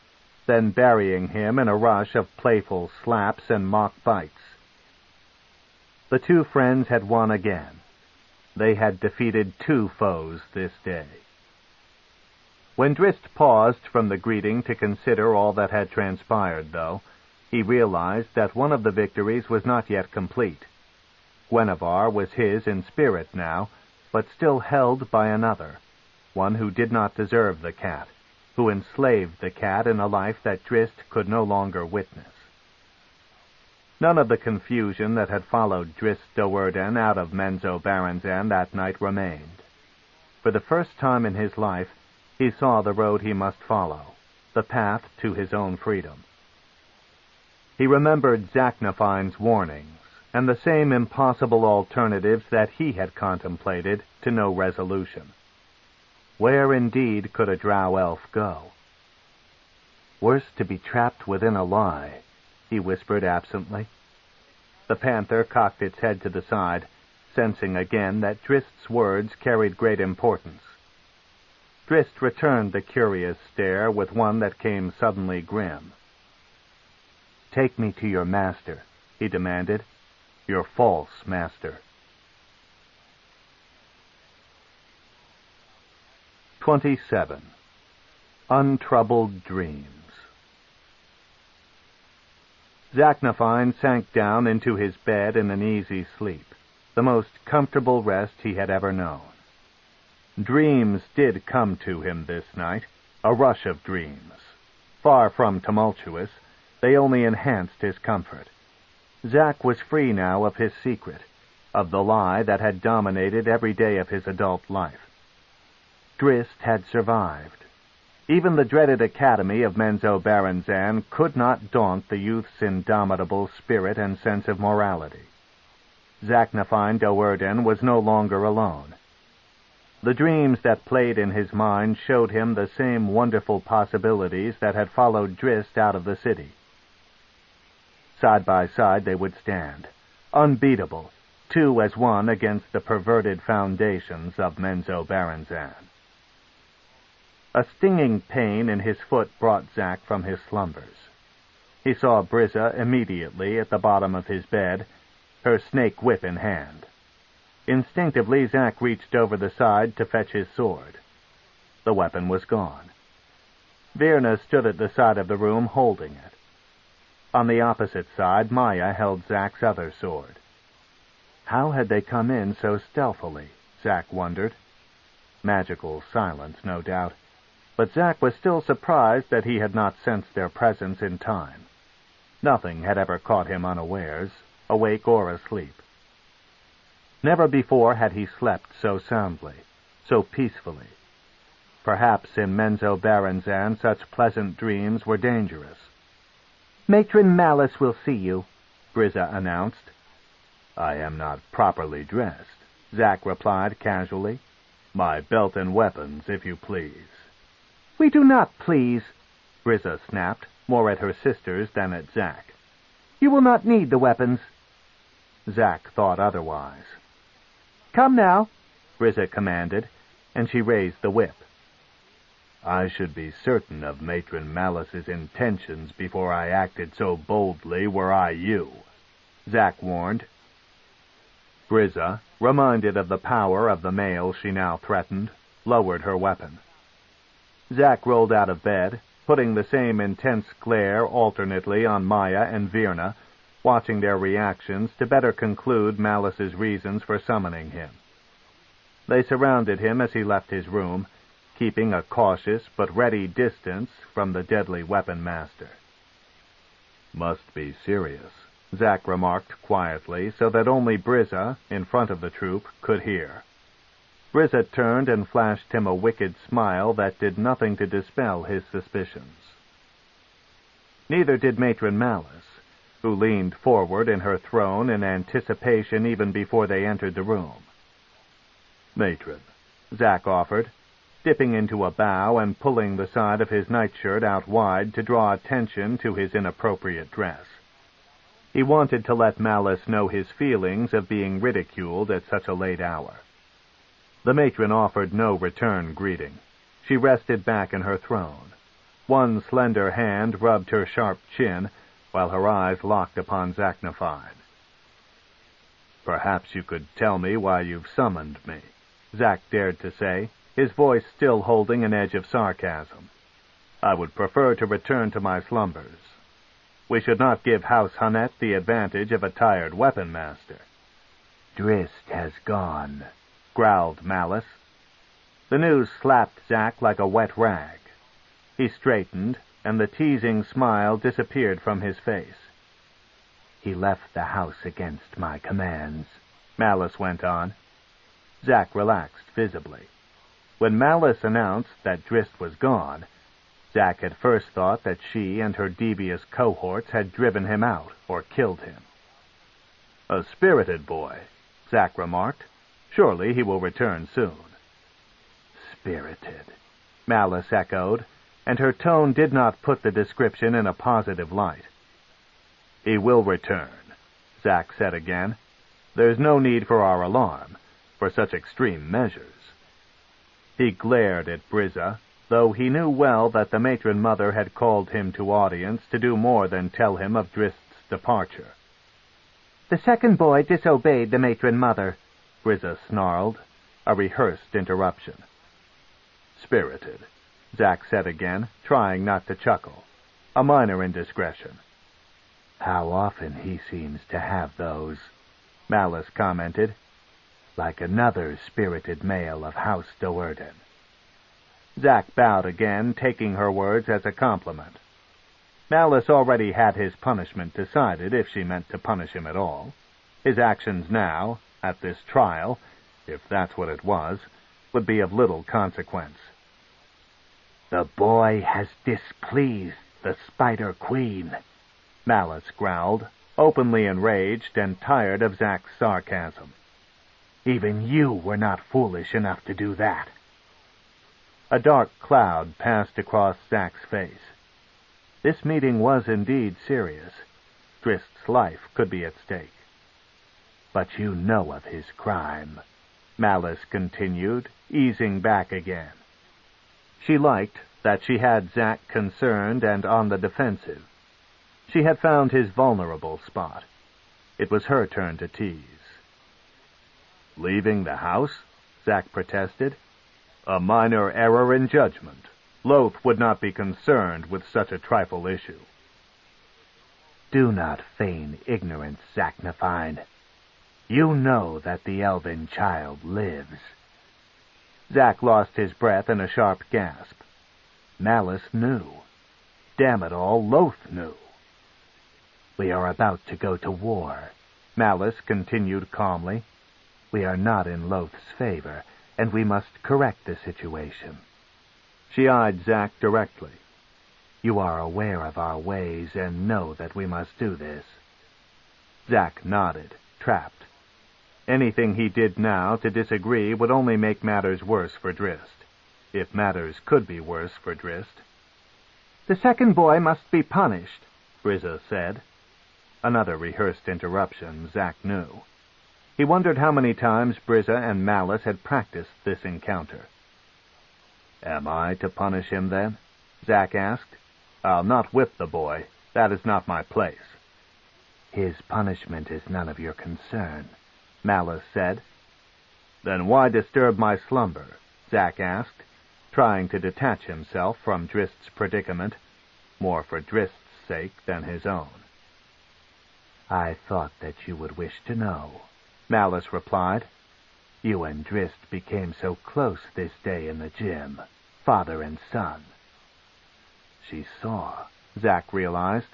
then burying him in a rush of playful slaps and mock bites. The two friends had won again. They had defeated 2 foes this day. When Drizzt paused from the greeting to consider all that had transpired, though, he realized that one of the victories was not yet complete. Guinevere was his in spirit now, but still held by another, one who did not deserve the cat, who enslaved the cat in a life that Drizzt could no longer witness. None of the confusion that had followed Drizzt Do'Urden out of Menzoberranzan that night remained. For the first time in his life, he saw the road he must follow, the path to his own freedom. He remembered Zaknafine's warnings, and the same impossible alternatives that he had contemplated to no resolution. Where indeed could a drow elf go? Worse to be trapped within a lie, he whispered absently. The panther cocked its head to the side, sensing again that Drizzt's words carried great importance. Drizzt returned the curious stare with one that came suddenly grim. "Take me to your master," he demanded. "Your false master." 27. Untroubled Dreams. Zaknafine sank down into his bed in an easy sleep, the most comfortable rest he had ever known. Dreams did come to him this night, a rush of dreams. Far from tumultuous, they only enhanced his comfort. Zak was free now of his secret, of the lie that had dominated every day of his adult life. Drizzt had survived. Even the dreaded academy of Menzoberranzan could not daunt the youth's indomitable spirit and sense of morality. Zaknafine Do'Urden was no longer alone. The dreams that played in his mind showed him the same wonderful possibilities that had followed Drizzt out of the city. Side by side they would stand, unbeatable, 2 as 1 against the perverted foundations of Menzoberranzan. A stinging pain in his foot brought Zak from his slumbers. He saw Brizza immediately at the bottom of his bed, her snake whip in hand. Instinctively, Zak reached over the side to fetch his sword. The weapon was gone. Virna stood at the side of the room holding it. On the opposite side, Maya held Zak's other sword. How had they come in so stealthily, Zak wondered. Magical silence, no doubt, but Zak was still surprised that he had not sensed their presence in time. Nothing had ever caught him unawares, awake or asleep. Never before had he slept so soundly, so peacefully. Perhaps in Menzoberranzan such pleasant dreams were dangerous. "Matron Malice will see you," Brizza announced. "I am not properly dressed," Zak replied casually. "My belt and weapons, if you please." "We do not please," Brizza snapped, more at her sisters than at Zak. "You will not need the weapons." Zak thought otherwise. "Come now," Brizza commanded, and she raised the whip. "I should be certain of Matron Malice's intentions before I acted so boldly were I you," Zak warned. Brizza, reminded of the power of the male she now threatened, lowered her weapon. Zak rolled out of bed, putting the same intense glare alternately on Maya and Virna, watching their reactions to better conclude Malice's reasons for summoning him. They surrounded him as he left his room, keeping a cautious but ready distance from the deadly weapon master. "Must be serious," Zak remarked quietly, so that only Brizza, in front of the troop, could hear. Brizza turned and flashed him a wicked smile that did nothing to dispel his suspicions. Neither did Matron Malice, who leaned forward in her throne in anticipation even before they entered the room. "Matron," Zak offered, dipping into a bow and pulling the side of his nightshirt out wide to draw attention to his inappropriate dress. He wanted to let Malice know his feelings of being ridiculed at such a late hour. The matron offered no return greeting. She rested back in her throne. One slender hand rubbed her sharp chin, while her eyes locked upon Zaknafine. "Perhaps you could tell me why you've summoned me," Zak dared to say, his voice still holding an edge of sarcasm. "I would prefer to return to my slumbers. We should not give House Hunnet the advantage of a tired weapon master." "Drizzt has gone," growled Malice. The news slapped Zak like a wet rag. He straightened, and the teasing smile disappeared from his face. "He left the house against my commands," Malice went on. Zak relaxed visibly. When Malice announced that Drizzt was gone, Zak had first thought that she and her devious cohorts had driven him out or killed him. "A spirited boy," Zak remarked. "Surely he will return soon." "Spirited," Malice echoed, and her tone did not put the description in a positive light. "He will return," Zak said again. "There's no need for our alarm, for such extreme measures." He glared at Brizza, though he knew well that the matron mother had called him to audience to do more than tell him of Drizzt's departure. "The second boy disobeyed the matron mother," Brizza snarled, a rehearsed interruption. "Spirited," Zak said again, trying not to chuckle. A minor indiscretion. "How often he seems to have those," Malice commented. "Like another spirited male of House Do'Urden." Zak bowed again, taking her words as a compliment. Malice already had his punishment decided if she meant to punish him at all. His actions now, at this trial, if that's what it was, would be of little consequence. "The boy has displeased the Spider Queen," Malice growled, openly enraged and tired of Zak's sarcasm. "Even you were not foolish enough to do that." A dark cloud passed across Zak's face. This meeting was indeed serious. Drizzt's life could be at stake. "But you know of his crime," Malice continued, easing back again. She liked that she had Zak concerned and on the defensive. She had found his vulnerable spot. It was her turn to tease. "Leaving the house?" Zak protested. "A minor error in judgment. Loth would not be concerned with such a trifle issue." "Do not feign ignorance, Zaknafine. You know that the elven child lives." Zak lost his breath in a sharp gasp. Malice knew. Damn it all, Loth knew. "We are about to go to war," Malice continued calmly. "We are not in Loth's favor, and we must correct the situation." She eyed Zak directly. "You are aware of our ways and know that we must do this." Zak nodded, trapped. Anything he did now to disagree would only make matters worse for Drizzt, if matters could be worse for Drizzt. "The second boy must be punished," Brizza said. Another rehearsed interruption, Zak knew. He wondered how many times Brizza and Malice had practiced this encounter. "Am I to punish him, then?" Zak asked. "I'll not whip the boy. That is not my place." "His punishment is none of your concern," Malice said. "Then why disturb my slumber?" Zak asked, trying to detach himself from Drizzt's predicament, more for Drizzt's sake than his own. "I thought that you would wish to know," Malice replied. "You and Drizzt became so close this day in the gym, father and son." She saw, Zak realized.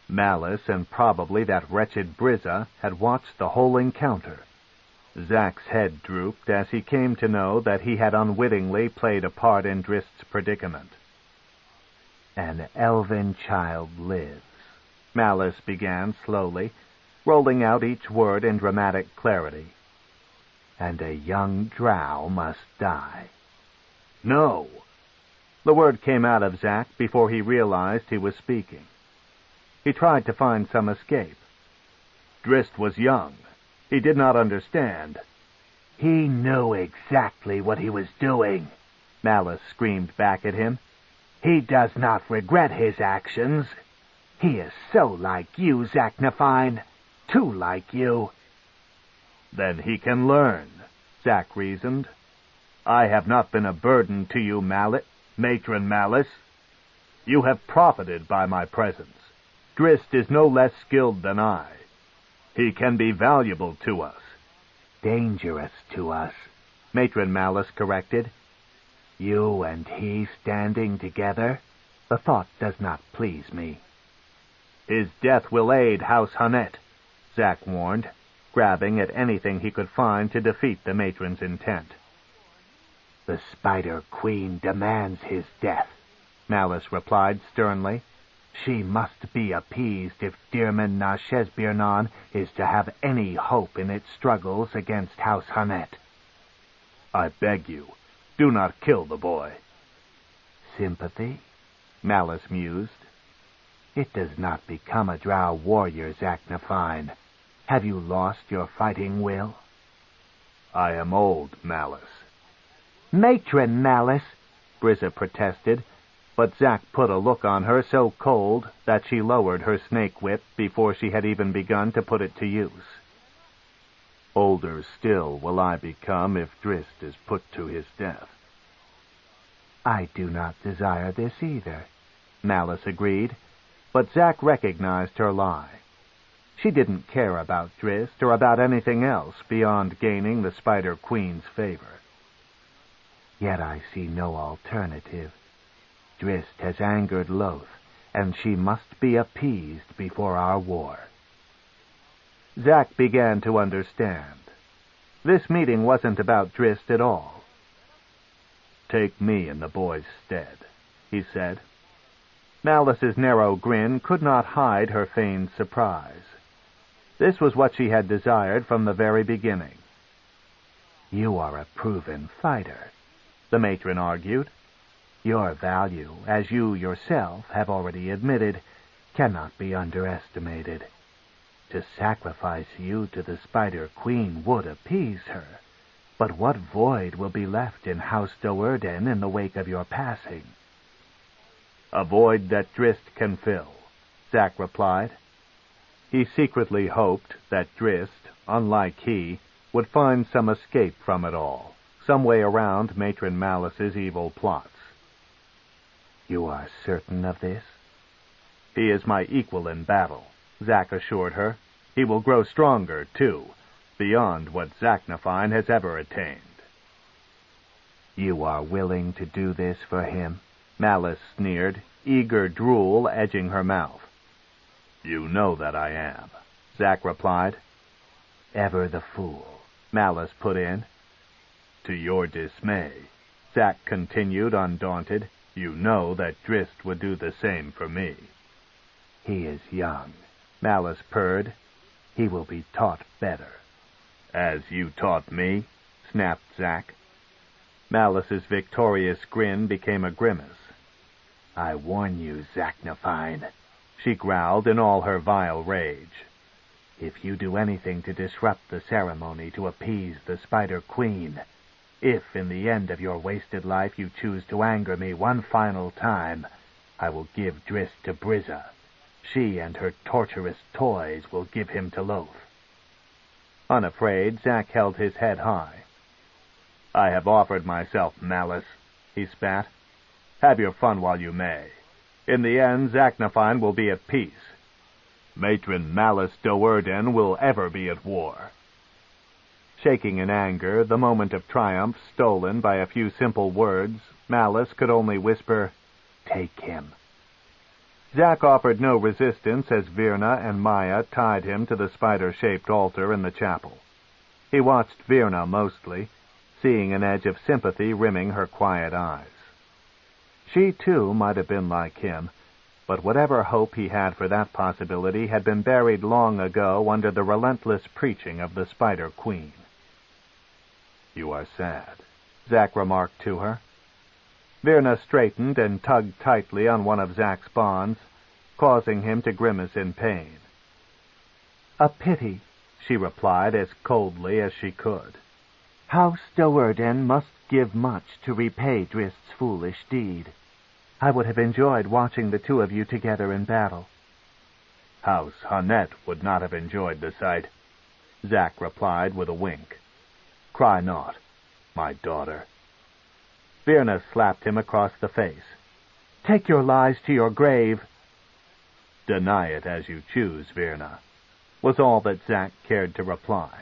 Malice and probably that wretched Brizza had watched the whole encounter. Zak's head drooped as he came to know that he had unwittingly played a part in Drizzt's predicament. "An elven child lives," Malice began slowly, rolling out each word in dramatic clarity. "And a young drow must die." "No!" The word came out of Zak before he realized he was speaking. He tried to find some escape. Drizzt was young. He did not understand. "He knew exactly what he was doing," Malice screamed back at him. He does not regret his actions. He is so like you, Zaknafine. Too like you. Then he can learn, Zack reasoned. I have not been a burden to you, Matron Malice. You have profited by my presence. Drizzt is no less skilled than I. He can be valuable to us. Dangerous to us, Matron Malice corrected. You and he standing together? The thought does not please me. His death will aid House Hunnet, Zack warned, grabbing at anything he could find to defeat the matron's intent. The Spider Queen demands his death, Malice replied sternly. She must be appeased if Dearman na Shesbirnan is to have any hope in its struggles against House Hunnet. I beg you, do not kill the boy. Sympathy? Malice mused. It does not become a Drow warrior, Zaknafine. Have you lost your fighting will? I am old, Malice. Matron Malice, Brizza protested, but Zack put a look on her so cold that she lowered her snake whip before she had even begun to put it to use. Older still will I become if Drizzt is put to his death. I do not desire this either, Malice agreed, but Zack recognized her lie. She didn't care about Drizzt or about anything else beyond gaining the Spider Queen's favor. Yet I see no alternative. Drizzt has angered Loth, and she must be appeased before our war. Zack began to understand. This meeting wasn't about Drizzt at all. Take me in the boy's stead, he said. Malice's narrow grin could not hide her feigned surprise. This was what she had desired from the very beginning. You are a proven fighter, the matron argued. Your value, as you yourself have already admitted, cannot be underestimated. To sacrifice you to the Spider Queen would appease her, but what void will be left in House Do'Urden in the wake of your passing? A void that Drizzt can fill, Zack replied. He secretly hoped that Drizzt, unlike he, would find some escape from it all, some way around Matron Malice's evil plots. You are certain of this? He is my equal in battle, Zack assured her. He will grow stronger, too, beyond what Zaknafine has ever attained. You are willing to do this for him? Malice sneered, eager drool edging her mouth. You know that I am, Zack replied. Ever the fool, Malice put in. To your dismay, Zack continued undaunted, you know that Drizzt would do the same for me. He is young, Malice purred. He will be taught better. As you taught me, snapped Zack. Malice's victorious grin became a grimace. I warn you, Zaknafine, she growled in all her vile rage. If you do anything to disrupt the ceremony to appease the Spider Queen, if in the end of your wasted life you choose to anger me one final time, I will give Drizzt to Brizza. She and her torturous toys will give him to Loth. Unafraid, Zack held his head high. I have offered myself, Malice, he spat. Have your fun while you may. In the end, Zaknafine will be at peace. Matron Malice Do'Urden will ever be at war. Shaking in anger, the moment of triumph stolen by a few simple words, Malice could only whisper, Take him. Zack offered no resistance as Virna and Maya tied him to the spider-shaped altar in the chapel. He watched Virna mostly, seeing an edge of sympathy rimming her quiet eyes. She, too, might have been like him, but whatever hope he had for that possibility had been buried long ago under the relentless preaching of the Spider Queen. You are sad, Zack remarked to her. Virna straightened and tugged tightly on one of Zack's bonds, causing him to grimace in pain. A pity, she replied as coldly as she could. House Do'Urden must give much to repay Drizzt's foolish deed. I would have enjoyed watching the two of you together in battle. House Hannett would not have enjoyed the sight, Zack replied with a wink. Cry not, my daughter. Virna slapped him across the face. Take your lies to your grave. Deny it as you choose, Virna, was all that Zack cared to reply.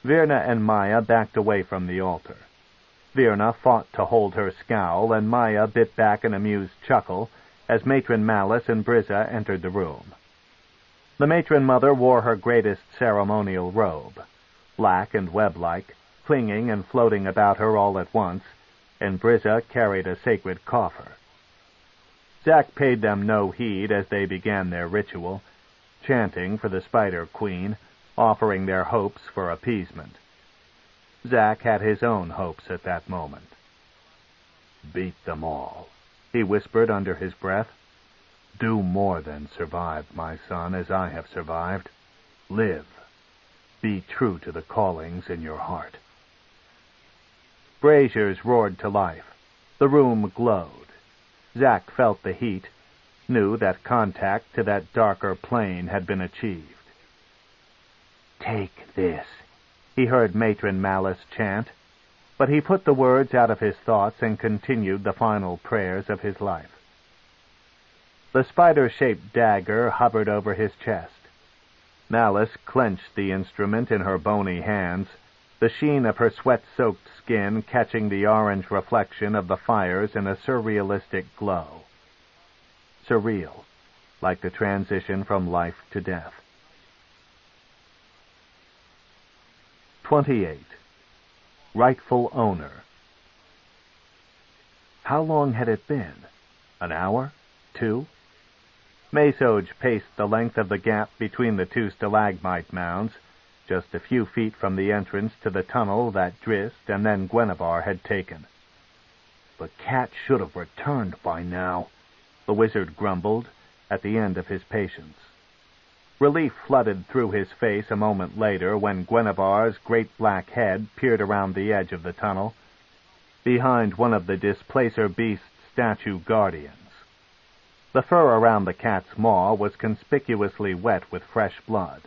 Virna and Maya backed away from the altar. Virna fought to hold her scowl, and Maya bit back an amused chuckle as Matron Malice and Brizza entered the room. The matron mother wore her greatest ceremonial robe, black and web-like, clinging and floating about her all at once, and Brizza carried a sacred coffer. Zack paid them no heed as they began their ritual, chanting for the Spider Queen, offering their hopes for appeasement. Zack had his own hopes at that moment. Beat them all, he whispered under his breath. Do more than survive, my son, as I have survived. Live. Be true to the callings in your heart. Braziers roared to life. The room glowed. Zack felt the heat, knew that contact to that darker plane had been achieved. Take this, he heard Matron Malice chant, but he put the words out of his thoughts and continued the final prayers of his life. The spider-shaped dagger hovered over his chest. Malice clenched the instrument in her bony hands, the sheen of her sweat-soaked skin catching the orange reflection of the fires in a surrealistic glow. Surreal, like the transition from life to death. 28. Rightful Owner. How long had it been? An hour? 2? Masoge paced the length of the gap between the two stalagmite mounds, just a few feet from the entrance to the tunnel that Drizzt and then Guinevere had taken. The cat should have returned by now, the wizard grumbled, at the end of his patience. Relief flooded through his face a moment later when Guinevere's great black head peered around the edge of the tunnel, behind one of the Displacer beast's statue guardians. The fur around the cat's maw was conspicuously wet with fresh blood.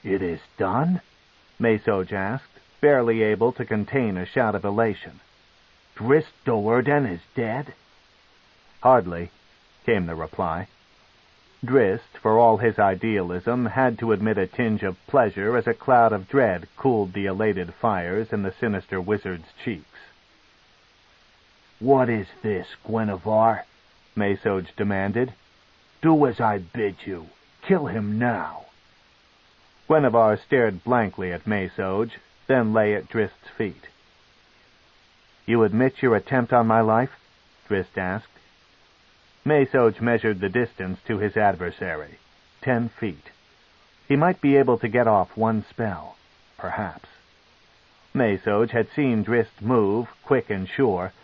"It is done?" Masoge asked, barely able to contain a shout of elation. "Drizzt Do'Urden is dead?" "Hardly," came the reply. Drizzt, for all his idealism, had to admit a tinge of pleasure as a cloud of dread cooled the elated fires in the sinister wizard's cheeks. "What is this, Guinevere?" Masoge demanded. "Do as I bid you. Kill him now." Guinevere stared blankly at Masoge, then lay at Drizzt's feet. "You admit your attempt on my life?" Drizzt asked. Masoge measured the distance to his adversary, 10 feet. He might be able to get off one spell, perhaps. Masoge had seen Drizzt move, quick and sure,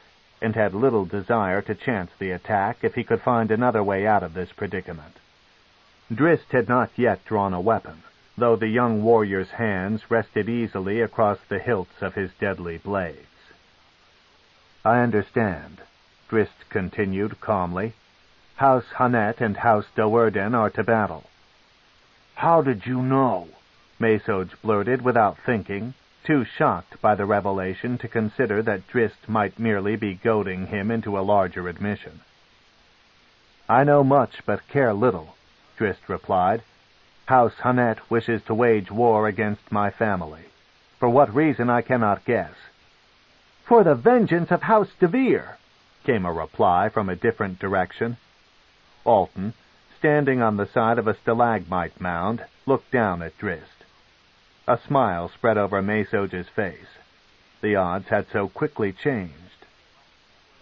and had little desire to chance the attack if he could find another way out of this predicament. Drizzt had not yet drawn a weapon, though the young warrior's hands rested easily across the hilts of his deadly blades. "I understand," Drizzt continued calmly. "House Hannett and House Do'Urden are to battle." "How did you know?" Masoge blurted without thinking, too shocked by the revelation to consider that Drizzt might merely be goading him into a larger admission. "I know much but care little," Drizzt replied. "House Hannett wishes to wage war against my family. For what reason I cannot guess." "For the vengeance of House DeVir," came a reply from a different direction. Alton, standing on the side of a stalagmite mound, looked down at Drizzt. A smile spread over Masoge's face. The odds had so quickly changed.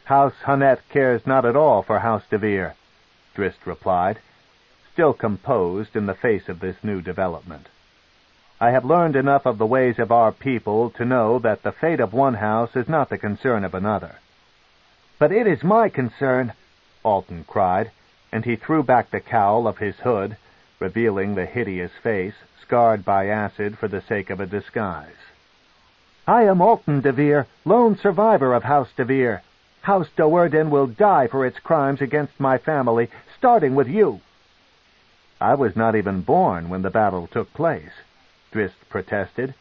"House Hannett cares not at all for House DeVir," Drizzt replied, still composed in the face of this new development. "I have learned enough of the ways of our people to know that the fate of one house is not the concern of another." "But it is my concern," Alton cried, and he threw back the cowl of his hood, revealing the hideous face, scarred by acid for the sake of a disguise. "I am Alton DeVir, lone survivor of House DeVir. House Do'Urden will die for its crimes against my family, starting with you." "I was not even born when the battle took place," Drizzt protested.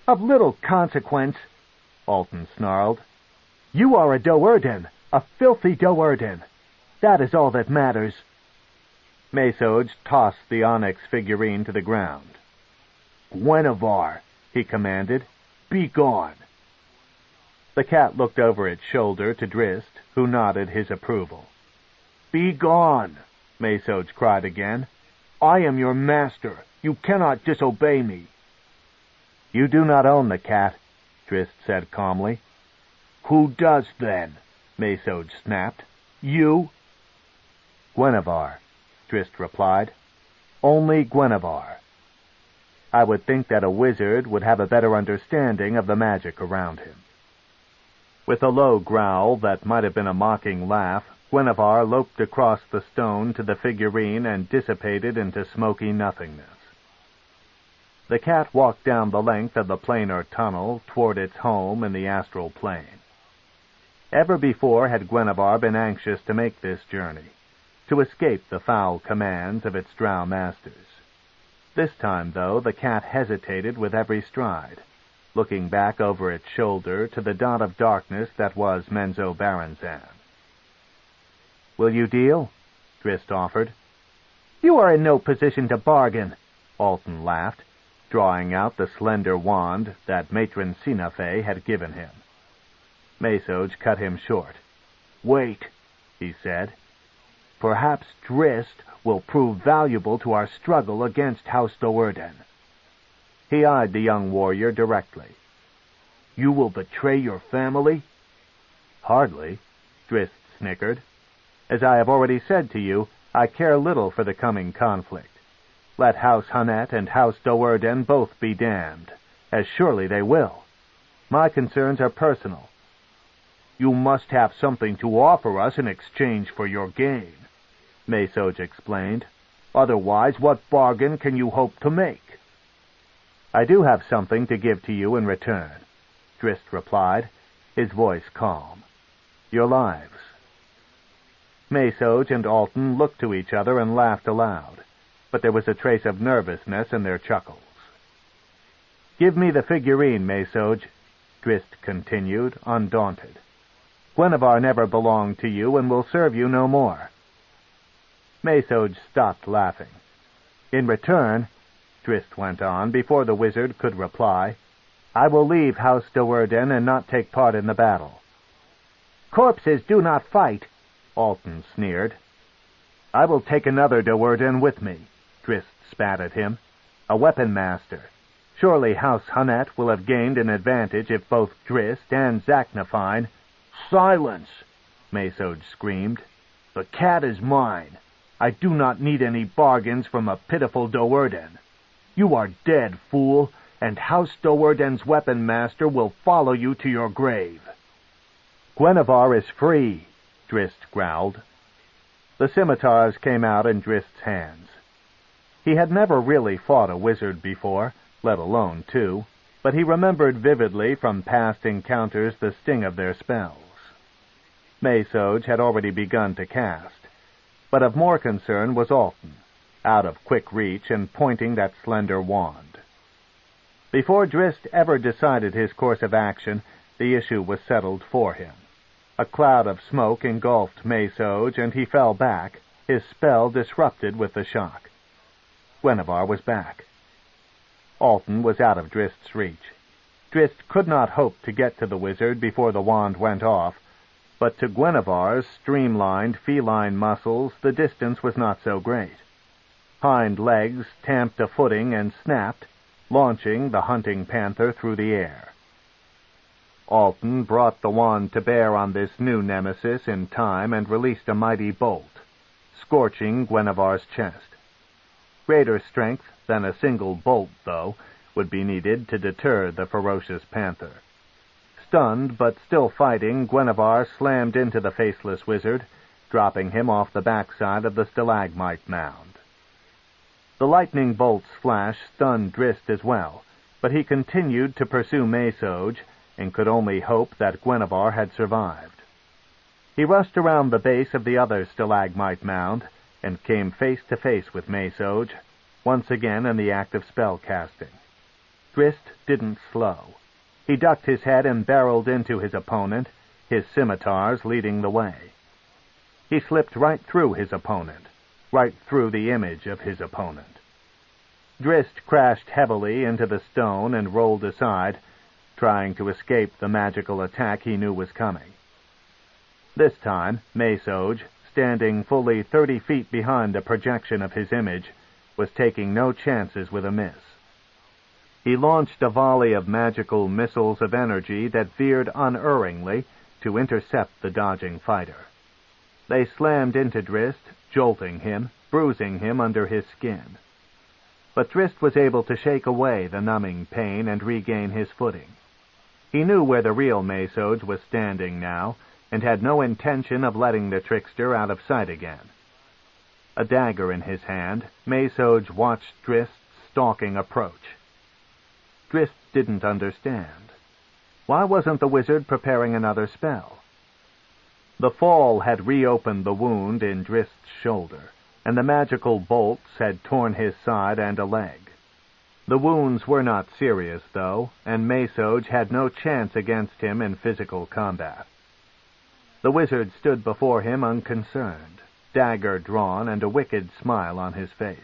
"Of little consequence," Alton snarled. "You are a Do'Urden, a filthy Do'Urden. That is all that matters." Maesoj tossed the onyx figurine to the ground. "Gwenevere," he commanded, "be gone." The cat looked over its shoulder to Drizzt, who nodded his approval. "Be gone," Maesoj cried again. "I am your master. You cannot disobey me." "You do not own the cat," Drizzt said calmly. "Who does, then?" Maesoj snapped. "You?" "Gwenevere," Drizzt replied. "Only Gwenevere. I would think that a wizard would have a better understanding of the magic around him." With a low growl that might have been a mocking laugh, Gwenevere loped across the stone to the figurine and dissipated into smoky nothingness. The cat walked down the length of the planar tunnel toward its home in the astral plane. Ever before had Gwenevere been anxious to make this journey, to escape the foul commands of its drow masters. This time, though, the cat hesitated with every stride, looking back over its shoulder to the dot of darkness that was Menzoberranzan. "Will you deal?" Drizzt offered. "You are in no position to bargain," Alton laughed, drawing out the slender wand that Matron Sinafe had given him. Maesoj cut him short. "Wait," he said. "Perhaps Drizzt will prove valuable to our struggle against House Do'Urden." He eyed the young warrior directly. "You will betray your family?" "Hardly," Drizzt snickered. "As I have already said to you, I care little for the coming conflict. Let House Hunnet and House Do'Urden both be damned, as surely they will. My concerns are personal." "You must have something to offer us in exchange for your gain," Maesoj explained. "Otherwise, what bargain can you hope to make?" "I do have something to give to you in return," Drizzt replied, his voice calm. "Your lives." Maesoj and Alton looked to each other and laughed aloud, but there was a trace of nervousness in their chuckles. "Give me the figurine, Maesoj," Drizzt continued, undaunted. "Gwenevere never belonged to you and will serve you no more." Maesoj stopped laughing. "In return," Drizzt went on, before the wizard could reply, "I will leave House Do'Urden and not take part in the battle." "Corpses do not fight," Alton sneered. "I will take another Do'Urden with me," Drizzt spat at him. "A weapon master. Surely House Hunnet will have gained an advantage if both Drizzt and Zaknafine—" "Silence!" Maesoj screamed. "The cat is mine. I do not need any bargains from a pitiful Do'Urden. You are dead, fool, and House Do'Urden's weapon master will follow you to your grave." "Gwenevere is free," Drizzt growled. The scimitars came out in Drizzt's hands. He had never really fought a wizard before, let alone two, but he remembered vividly from past encounters the sting of their spells. Maesoj had already begun to cast, but of more concern was Alton, out of quick reach and pointing that slender wand. Before Drizzt ever decided his course of action, the issue was settled for him. A cloud of smoke engulfed Maesoj, and he fell back, his spell disrupted with the shock. Gwenevere was back. Alton was out of Drizzt's reach. Drizzt could not hope to get to the wizard before the wand went off, but to Gwenevere's streamlined feline muscles the distance was not so great. Hind legs tamped a footing and snapped, launching the hunting panther through the air. Alton brought the wand to bear on this new nemesis in time and released a mighty bolt, scorching Gwenevere's chest. Greater strength than a single bolt, though, would be needed to deter the ferocious panther. Stunned but still fighting, Gwenevere slammed into the faceless wizard, dropping him off the backside of the stalagmite mound. The lightning bolt's flash stunned Drizzt as well, but he continued to pursue Maesoj, and could only hope that Gwenevere had survived. He rushed around the base of the other stalagmite mound and came face to face with Masoge, once again in the act of spell casting. Drizzt didn't slow. He ducked his head and barreled into his opponent, his scimitars leading the way. He slipped right through his opponent, right through the image of his opponent. Drizzt crashed heavily into the stone and rolled aside, trying to escape the magical attack he knew was coming. This time, Masoge, standing fully 30 feet behind the projection of his image, was taking no chances with a miss. He launched a volley of magical missiles of energy that veered unerringly to intercept the dodging fighter. They slammed into Drizzt, jolting him, bruising him under his skin. But Drizzt was able to shake away the numbing pain and regain his footing. He knew where the real Masoge was standing now, and had no intention of letting the trickster out of sight again. A dagger in his hand, Masoge watched Drizzt's stalking approach. Drizzt didn't understand. Why wasn't the wizard preparing another spell? The fall had reopened the wound in Drizzt's shoulder, and the magical bolts had torn his side and a leg. The wounds were not serious, though, and Masoge had no chance against him in physical combat. The wizard stood before him unconcerned, dagger drawn and a wicked smile on his face.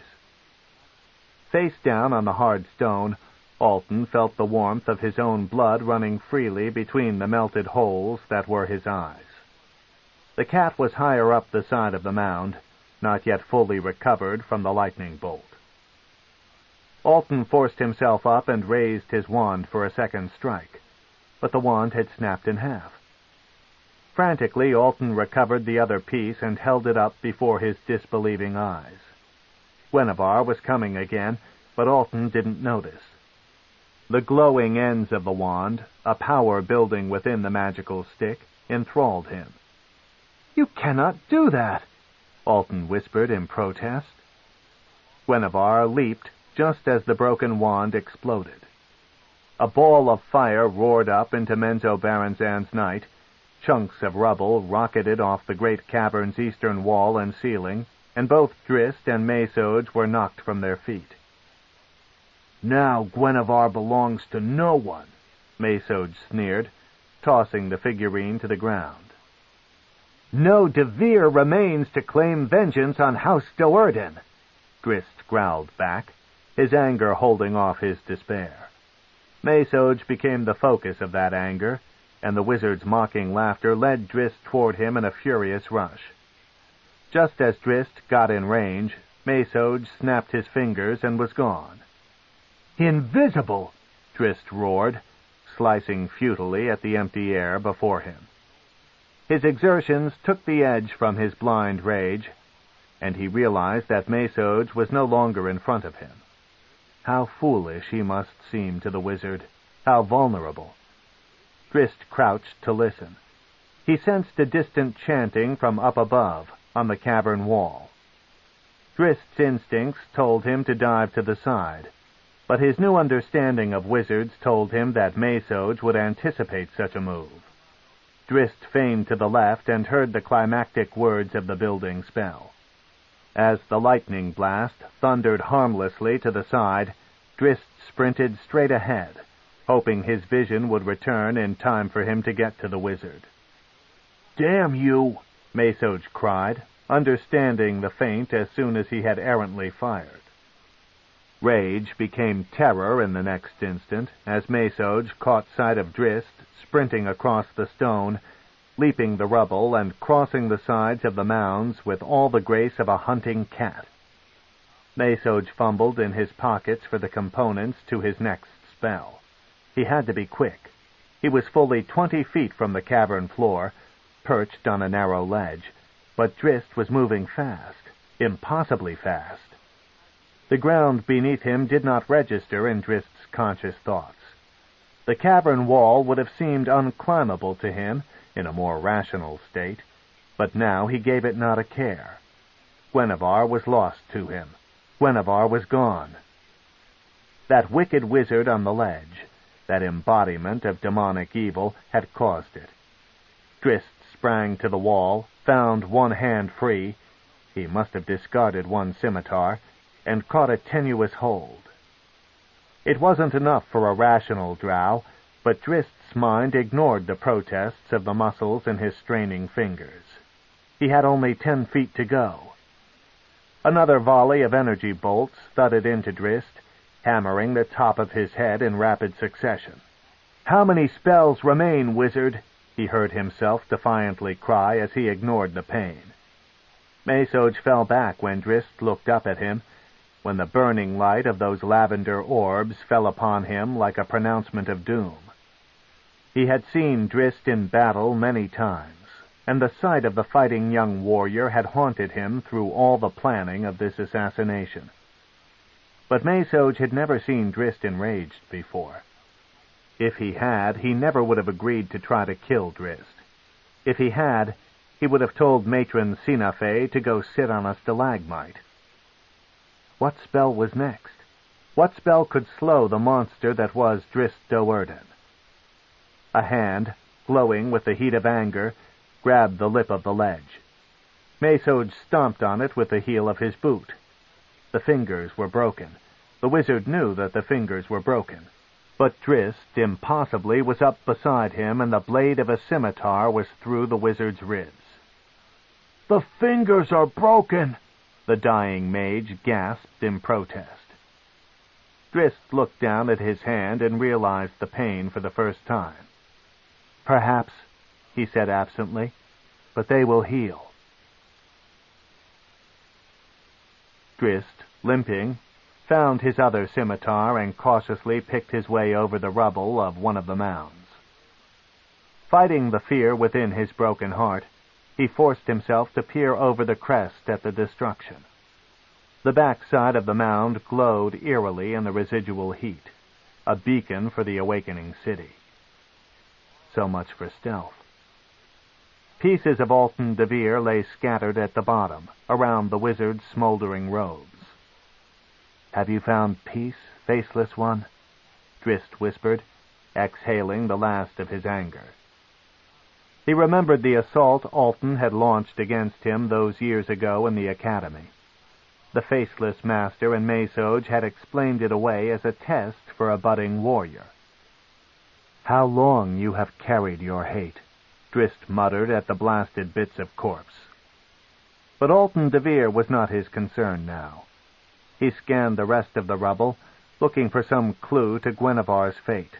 Face down on the hard stone, Alton felt the warmth of his own blood running freely between the melted holes that were his eyes. The cat was higher up the side of the mound, not yet fully recovered from the lightning bolt. Alton forced himself up and raised his wand for a second strike, but the wand had snapped in half. Frantically, Alton recovered the other piece and held it up before his disbelieving eyes. Guinevere was coming again, but Alton didn't notice. The glowing ends of the wand, a power building within the magical stick, enthralled him. "You cannot do that," Alton whispered in protest. Guinevere leaped just as the broken wand exploded. A ball of fire roared up into Menzoberranzan's night. Chunks of rubble rocketed off the great cavern's eastern wall and ceiling, and both Drizzt and Masoge were knocked from their feet. "Now Guinevere belongs to no one," Masoge sneered, tossing the figurine to the ground. "No DeVir remains to claim vengeance on House Do'Urden," Drizzt growled back, his anger holding off his despair. Masoge became the focus of that anger, and the wizard's mocking laughter led Drizzt toward him in a furious rush. Just as Drizzt got in range, Masoge snapped his fingers and was gone. "Invisible!" Drizzt roared, slicing futilely at the empty air before him. His exertions took the edge from his blind rage, and he realized that Masoge was no longer in front of him. How foolish he must seem to the wizard, how vulnerable. Drizzt crouched to listen. He sensed a distant chanting from up above, on the cavern wall. Drizzt's instincts told him to dive to the side, but his new understanding of wizards told him that Masoge would anticipate such a move. Drizzt feigned to the left and heard the climactic words of the building spell. As the lightning blast thundered harmlessly to the side, Drizzt sprinted straight ahead, hoping his vision would return in time for him to get to the wizard. "Damn you!" Masoge cried, understanding the feint as soon as he had errantly fired. Rage became terror in the next instant as Masoge caught sight of Drizzt sprinting across the stone, leaping the rubble and crossing the sides of the mounds with all the grace of a hunting cat. Masoge fumbled in his pockets for the components to his next spell. He had to be quick. He was fully 20 feet from the cavern floor, perched on a narrow ledge, but Drizzt was moving fast, impossibly fast. The ground beneath him did not register in Drizzt's conscious thoughts. The cavern wall would have seemed unclimbable to him in a more rational state, but now he gave it not a care. Guinevere was lost to him. Guinevere was gone. That wicked wizard on the ledge, that embodiment of demonic evil, had caused it. Drizzt's sprang to the wall, found one hand free — he must have discarded one scimitar — and caught a tenuous hold. It wasn't enough for a rational Drow, but Drizzt's mind ignored the protests of the muscles in his straining fingers. He had only 10 feet to go. Another volley of energy bolts thudded into Drizzt, hammering the top of his head in rapid succession. "How many spells remain, wizard?" he heard himself defiantly cry as he ignored the pain. Mesoj fell back when Drizzt looked up at him, when the burning light of those lavender orbs fell upon him like a pronouncement of doom. He had seen Drizzt in battle many times, and the sight of the fighting young warrior had haunted him through all the planning of this assassination. But Mesoj had never seen Drizzt enraged before. If he had, he never would have agreed to try to kill Drizzt. If he had, he would have told Matron Sinafe to go sit on a stalagmite. What spell was next? What spell could slow the monster that was Drizzt Do'Urden? A hand, glowing with the heat of anger, grabbed the lip of the ledge. Mesoj stomped on it with the heel of his boot. The fingers were broken. The wizard knew that the fingers were broken. But Drizzt, impossibly, was up beside him, and the blade of a scimitar was through the wizard's ribs. "The fingers are broken!" the dying mage gasped in protest. Drizzt looked down at his hand and realized the pain for the first time. "Perhaps," he said absently, "but they will heal." Drizzt, limping, found his other scimitar and cautiously picked his way over the rubble of one of the mounds. Fighting the fear within his broken heart, he forced himself to peer over the crest at the destruction. The backside of the mound glowed eerily in the residual heat, a beacon for the awakening city. So much for stealth. Pieces of Alton DeVir lay scattered at the bottom, around the wizard's smoldering robes. "Have you found peace, Faceless One?" Drizzt whispered, exhaling the last of his anger. He remembered the assault Alton had launched against him those years ago in the academy. The Faceless Master and Mesoj had explained it away as a test for a budding warrior. "How long you have carried your hate," Drizzt muttered at the blasted bits of corpse. But Alton DeVir was not his concern now. He scanned the rest of the rubble, looking for some clue to Gwennevar's fate,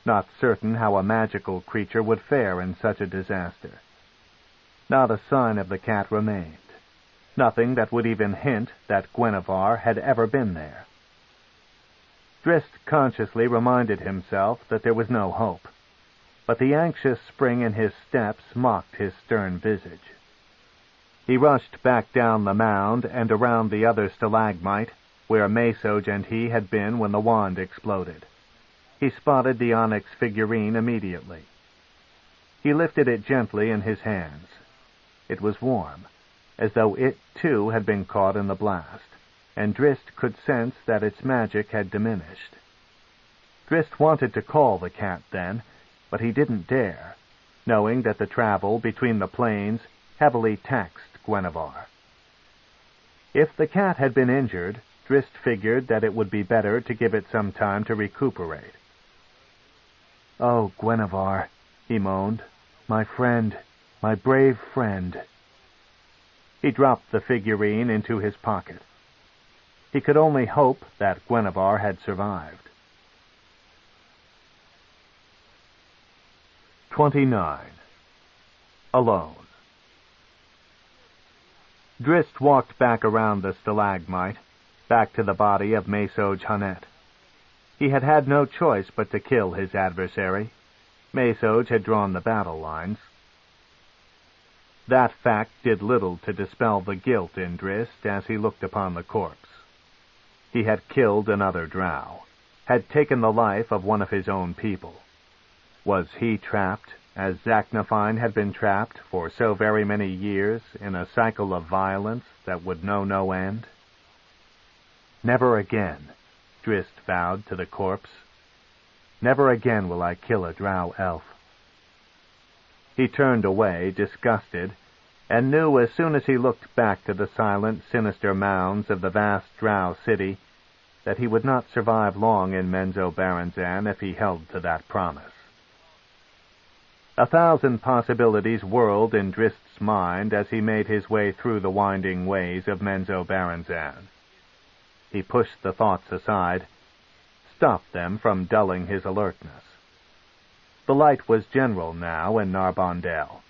not certain how a magical creature would fare in such a disaster. Not a sign of the cat remained. Nothing that would even hint that Gwennevar had ever been there. Drizzt consciously reminded himself that there was no hope, but the anxious spring in his steps mocked his stern visage. He rushed back down the mound and around the other stalagmite, where Mesoj and he had been when the wand exploded. He spotted the onyx figurine immediately. He lifted it gently in his hands. It was warm, as though it, too, had been caught in the blast, and Drizzt could sense that its magic had diminished. Drizzt wanted to call the cat then, but he didn't dare, knowing that the travel between the plains heavily taxed Gwennevar. If the cat had been injured, Drizzt figured that it would be better to give it some time to recuperate. "Oh, Gwennevar," he moaned, "my friend, my brave friend." He dropped the figurine into his pocket. He could only hope that Gwennevar had survived. 29. Alone. Drizzt walked back around the stalagmite, back to the body of Mesoj Hanet. He had had no choice but to kill his adversary. Mesoj had drawn the battle lines. That fact did little to dispel the guilt in Drizzt as he looked upon the corpse. He had killed another Drow, had taken the life of one of his own people. Was he trapped, as Zaknafine had been trapped for so very many years, in a cycle of violence that would know no end? "Never again," Drizzt vowed to the corpse. "Never again will I kill a Drow elf." He turned away, disgusted, and knew as soon as he looked back to the silent, sinister mounds of the vast Drow city that he would not survive long in Menzoberranzan if he held to that promise. 1,000 possibilities whirled in Drizzt's mind as he made his way through the winding ways of Menzoberranzan. He pushed the thoughts aside, stopped them from dulling his alertness. The light was general now in Narbondale.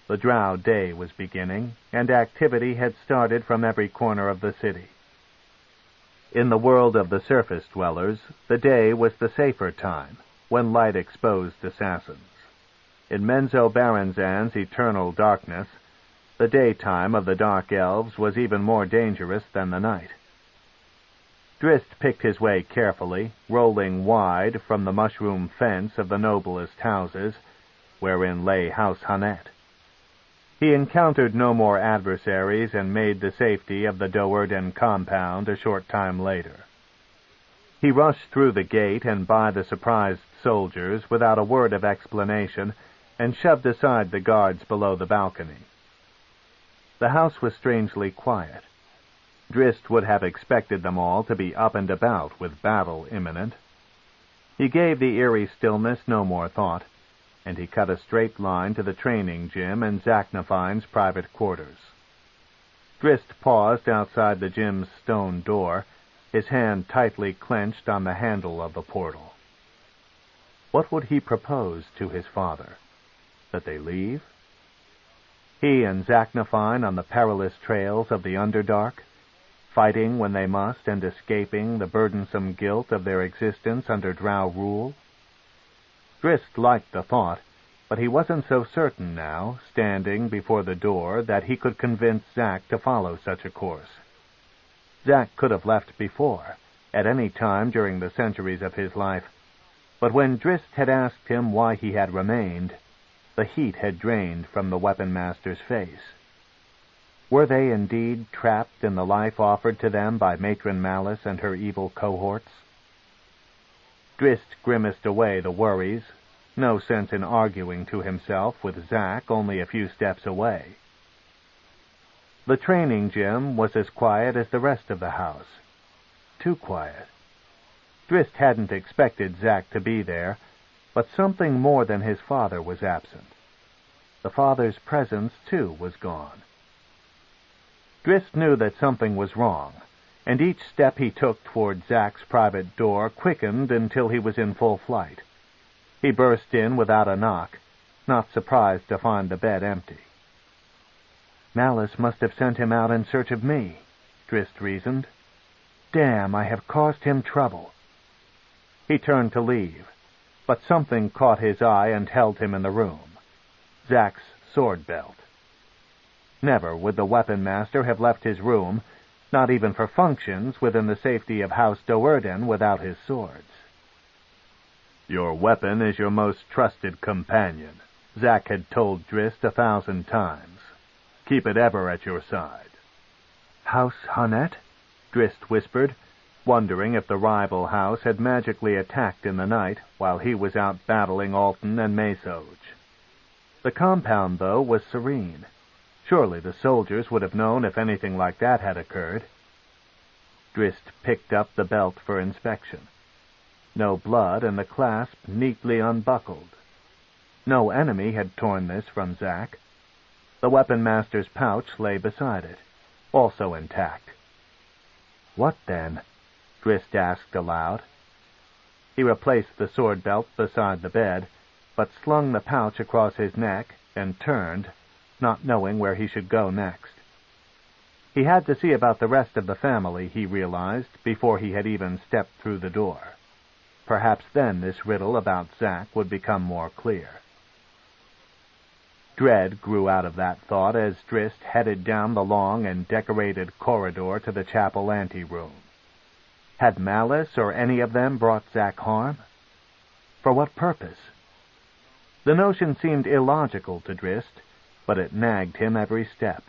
The Drow day was beginning, and activity had started from every corner of the city. In the world of the surface dwellers, the day was the safer time, when light exposed assassins. In Menzoberranzan's eternal darkness, the daytime of the Dark Elves was even more dangerous than the night. Drizzt picked his way carefully, rolling wide from the mushroom fence of the noblest houses, wherein lay House Hunnet. He encountered no more adversaries and made the safety of the Do'Urden compound a short time later. He rushed through the gate and by the surprised soldiers without a word of explanation, and shoved aside the guards below the balcony. The house was strangely quiet. Drizzt would have expected them all to be up and about with battle imminent. He gave the eerie stillness no more thought, and he cut a straight line to the training gym and Zaknafine's private quarters. Drizzt paused outside the gym's stone door, his hand tightly clenched on the handle of the portal. What would he propose to his father? That they leave? He and Zaknafine on the perilous trails of the Underdark, fighting when they must and escaping the burdensome guilt of their existence under Drow rule? Drizzt liked the thought, but he wasn't so certain now, standing before the door, that he could convince Zak to follow such a course. Zak could have left before, at any time during the centuries of his life, but when Drizzt had asked him why he had remained, the heat had drained from the weapon master's face. Were they indeed trapped in the life offered to them by Matron Malice and her evil cohorts? Drizzt grimaced away the worries. No sense in arguing to himself with Zak only a few steps away. The training gym was as quiet as the rest of the house. Too quiet. Drizzt hadn't expected Zak to be there, but something more than his father was absent. The father's presence, too, was gone. Drizzt knew that something was wrong, and each step he took toward Zak's private door quickened until he was in full flight. He burst in without a knock, not surprised to find the bed empty. Malice must have sent him out in search of me, Drizzt reasoned. Damn, I have caused him trouble. He turned to leave, but something caught his eye and held him in the room. Zak's sword belt. Never would the weapon master have left his room, not even for functions within the safety of House Do'Urden, without his swords. Your weapon is your most trusted companion, Zak had told Drizzt 1,000 times. Keep it ever at your side. House Hunnet? Drizzt whispered, wondering if the rival house had magically attacked in the night while he was out battling Alton and Mesoj. The compound, though, was serene. Surely the soldiers would have known if anything like that had occurred. Drizzt picked up the belt for inspection. No blood, and the clasp neatly unbuckled. No enemy had torn this from Zak. The weapon master's pouch lay beside it, also intact. What then? Drizzt asked aloud. He replaced the sword belt beside the bed, but slung the pouch across his neck and turned, not knowing where he should go next. He had to see about the rest of the family, he realized, before he had even stepped through the door. Perhaps then this riddle about Zak would become more clear. Dread grew out of that thought as Drizzt headed down the long and decorated corridor to the chapel anteroom. Had Malice or any of them brought Zak harm? For what purpose? The notion seemed illogical to Drizzt, but it nagged him every step,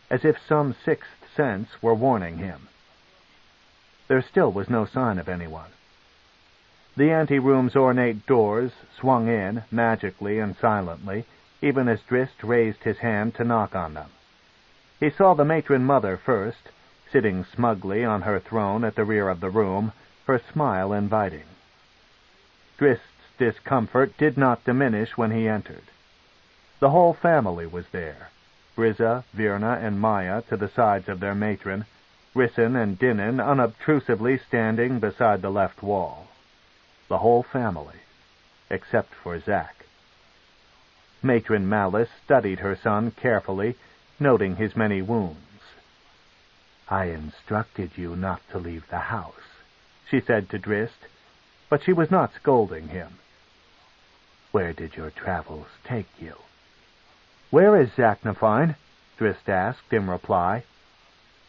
as if some sixth sense were warning him. There still was no sign of anyone. The anteroom's ornate doors swung in, magically and silently, even as Drizzt raised his hand to knock on them. He saw the matron mother first, sitting smugly on her throne at the rear of the room, her smile inviting. Drizzt's discomfort did not diminish when he entered. The whole family was there, Brizza, Virna, and Maya to the sides of their matron, Rissyn and Dinnan unobtrusively standing beside the left wall. The whole family, except for Zack. Matron Malice studied her son carefully, noting his many wounds. "I instructed you not to leave the house," she said to Drizzt, but she was not scolding him. "Where did your travels take you?" "Where is Zaknafine?" Drizzt asked in reply.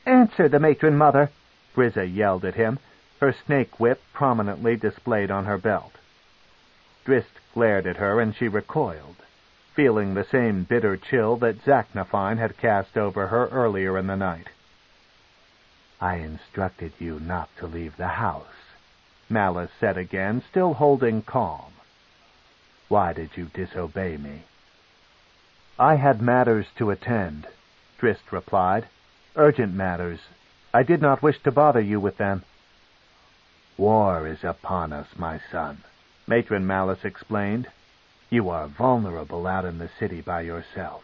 "Answer the matron mother!" Brizza yelled at him, her snake whip prominently displayed on her belt. Drizzt glared at her, and she recoiled, feeling the same bitter chill that Zaknafine had cast over her earlier in the night. "I instructed you not to leave the house," Malice said again, still holding calm. "Why did you disobey me?" "I had matters to attend," Drizzt replied. "Urgent matters. I did not wish to bother you with them." "War is upon us, my son," Matron Malice explained. "You are vulnerable out in the city by yourself.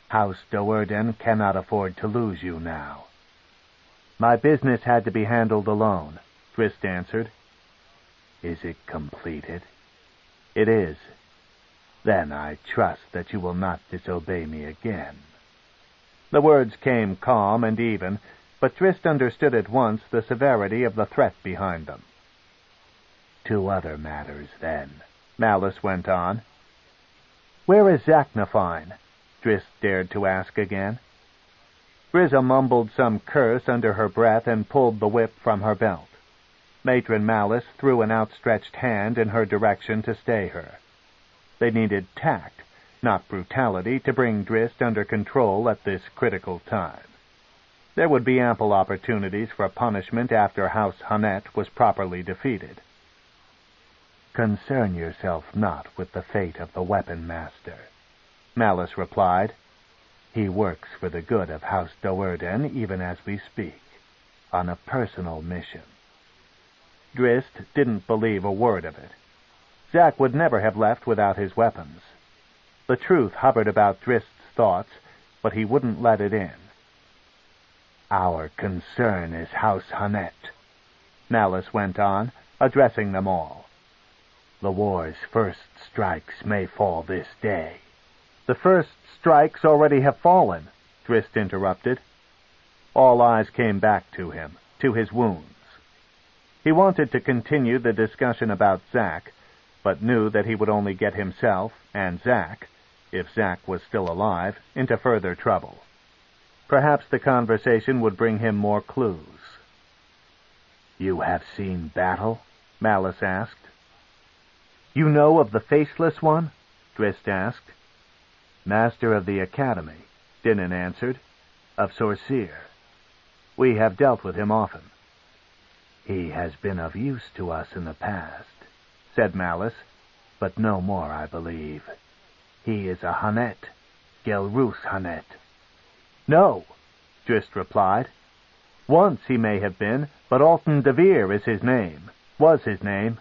House Do'Urden cannot afford to lose you now." "My business had to be handled alone," Drizzt answered. "Is it completed?" "It is." "Then I trust that you will not disobey me again." The words came calm and even, but Drizzt understood at once the severity of the threat behind them. "Two other matters, then," Malice went on. "Where is Zaknafine?" Drizzt dared to ask again. Brizza mumbled some curse under her breath and pulled the whip from her belt. Matron Malice threw an outstretched hand in her direction to stay her. They needed tact, not brutality, to bring Drizzt under control at this critical time. There would be ample opportunities for punishment after House Hunnet was properly defeated. "Concern yourself not with the fate of the Weapon Master," Malice replied. "He works for the good of House Do'Urden even as we speak, on a personal mission." Drizzt didn't believe a word of it. Zack would never have left without his weapons. The truth hovered about Drizzt's thoughts, but he wouldn't let it in. "Our concern is House Hunnet," Malice went on, addressing them all. "The war's first strikes may fall this day." "The first strikes already have fallen," Drizzt interrupted. All eyes came back to him, to his wounds. He wanted to continue the discussion about Zack, but knew that he would only get himself and Zack, if Zack was still alive, into further trouble. Perhaps the conversation would bring him more clues. "You have seen battle?" Malice asked. "You know of the Faceless one?" Drizzt asked. "Master of the Academy," Dinnan answered. "Of Sorceer. We have dealt with him often." "He has been of use to us in the past," said Malice, "but no more, I believe. He is a Hunnet, Gelroos Hunnet." "No," Drizzt replied. "Once he may have been, but Alton DeVir is his name. Was his name."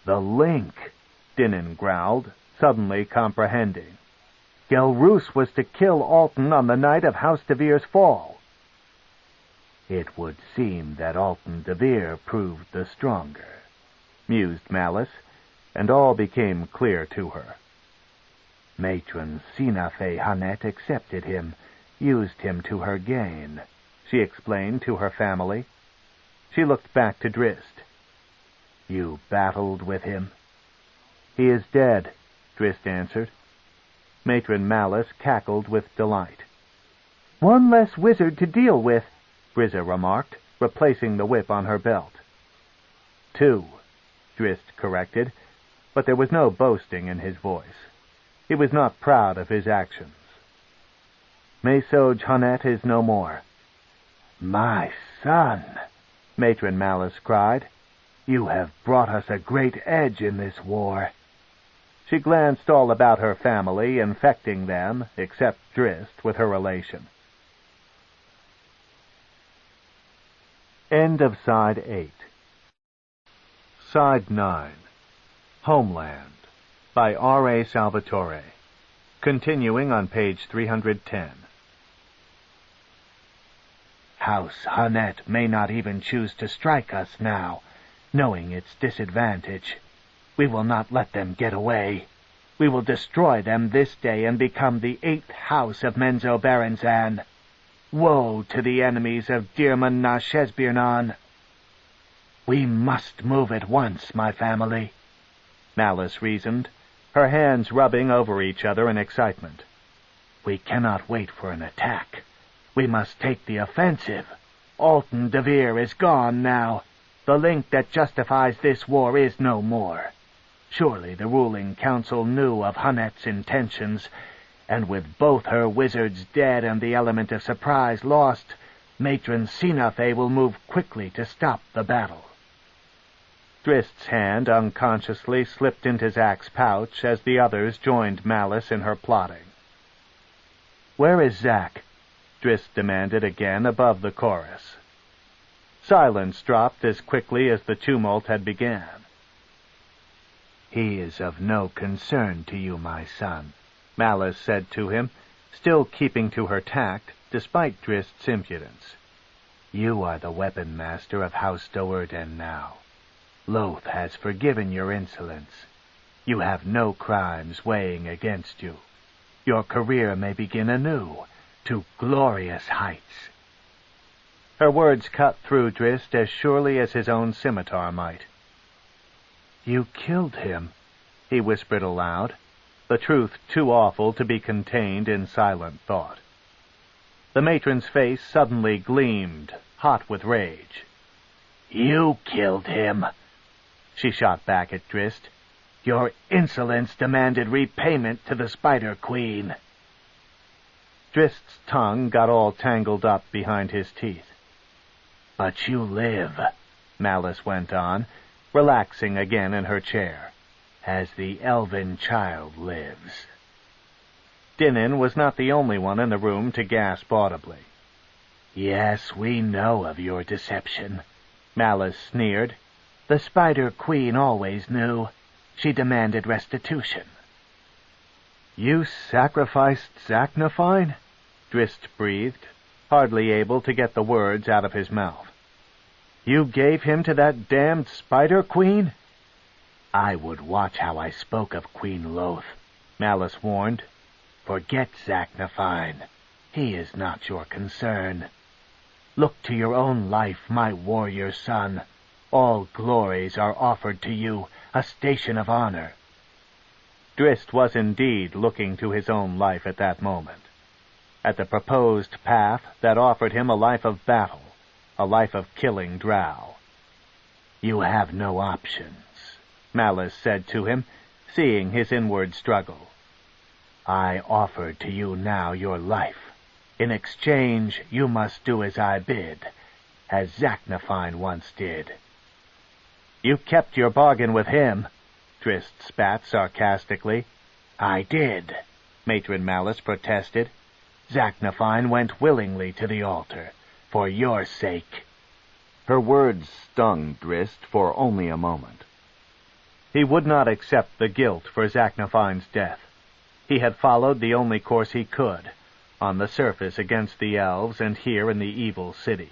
"The Link," Dinnan growled, suddenly comprehending. "Gelroos was to kill Alton on the night of House DeVir's fall." "It would seem that Alton DeVir proved the stronger," mused Malice, and all became clear to her. "Matron Sinafe Hunnet accepted him, used him to her gain," she explained to her family. She looked back to Drizzt. "You battled with him?" "He is dead," Drizzt answered. Matron Malice cackled with delight. "One less wizard to deal with," Brizza remarked, replacing the whip on her belt. "Two," Drizzt corrected, but there was no boasting in his voice. He was not proud of his actions. "Mesoj Hunnet is no more." "My son," Matron Malice cried, "you have brought us a great edge in this war." She glanced all about her family, infecting them, except Drizzt, with her relation. End of Side 8. Side 9. Homeland, by R.A. Salvatore. Continuing on page 310. House Hunnet may not even choose to strike us now, knowing its disadvantage. We will not let them get away. We will destroy them this day and become the 8th house of Menzoberranzan. Woe to the enemies of Dirman na Shesbirnan. We must move at once, my family, Malice reasoned, her hands rubbing over each other in excitement. We cannot wait for an attack. We must take the offensive. Alton DeVir is gone now. The link that justifies this war is no more. Surely the ruling council knew of Hunnet's intentions, and with both her wizards dead and the element of surprise lost, Matron Sinafe will move quickly to stop the battle. Drizzt's hand unconsciously slipped into Zack's pouch as the others joined Malice in her plotting. "Where is Zack?" Drizzt demanded again above the chorus. Silence dropped as quickly as the tumult had began. "He is of no concern to you, my son," Malice said to him, still keeping to her tact, despite Drizzt's impudence. "You are the weapon master of House Do'Urden now. Loth has forgiven your insolence. You have no crimes weighing against you. Your career may begin anew, to glorious heights." Her words cut through Drizzt as surely as his own scimitar might. "You killed him," he whispered aloud, the truth too awful to be contained in silent thought. The matron's face suddenly gleamed, hot with rage. "You killed him," she shot back at Drizzt. "Your insolence demanded repayment to the Spider Queen." Drizzt's tongue got all tangled up behind his teeth. "But you live," Malice went on, relaxing again in her chair, "as the elven child lives." Dinin was not the only one in the room to gasp audibly. "Yes, we know of your deception," Malice sneered. "The Spider Queen always knew. She demanded restitution." "You sacrificed Zaknafine?" Drizzt breathed, hardly able to get the words out of his mouth. "You gave him to that damned Spider Queen?" "I would watch how I spoke of Queen Loth," Malice warned. "Forget Zaknafine. He is not your concern. Look to your own life, my warrior son. All glories are offered to you, a station of honor." Drizzt was indeed looking to his own life at that moment, at the proposed path that offered him a life of battle, a life of killing Drow. "You have no options," Malice said to him, seeing his inward struggle. "I offer to you now your life. In exchange, you must do as I bid, as Zaknafine once did." "You kept your bargain with him," Drizzt spat sarcastically. "I did," Matron Malice protested. "Zaknafine went willingly to the altar, for your sake." Her words stung Drizzt for only a moment. He would not accept the guilt for Zaknafine's death. He had followed the only course he could, on the surface against the elves and here in the evil city.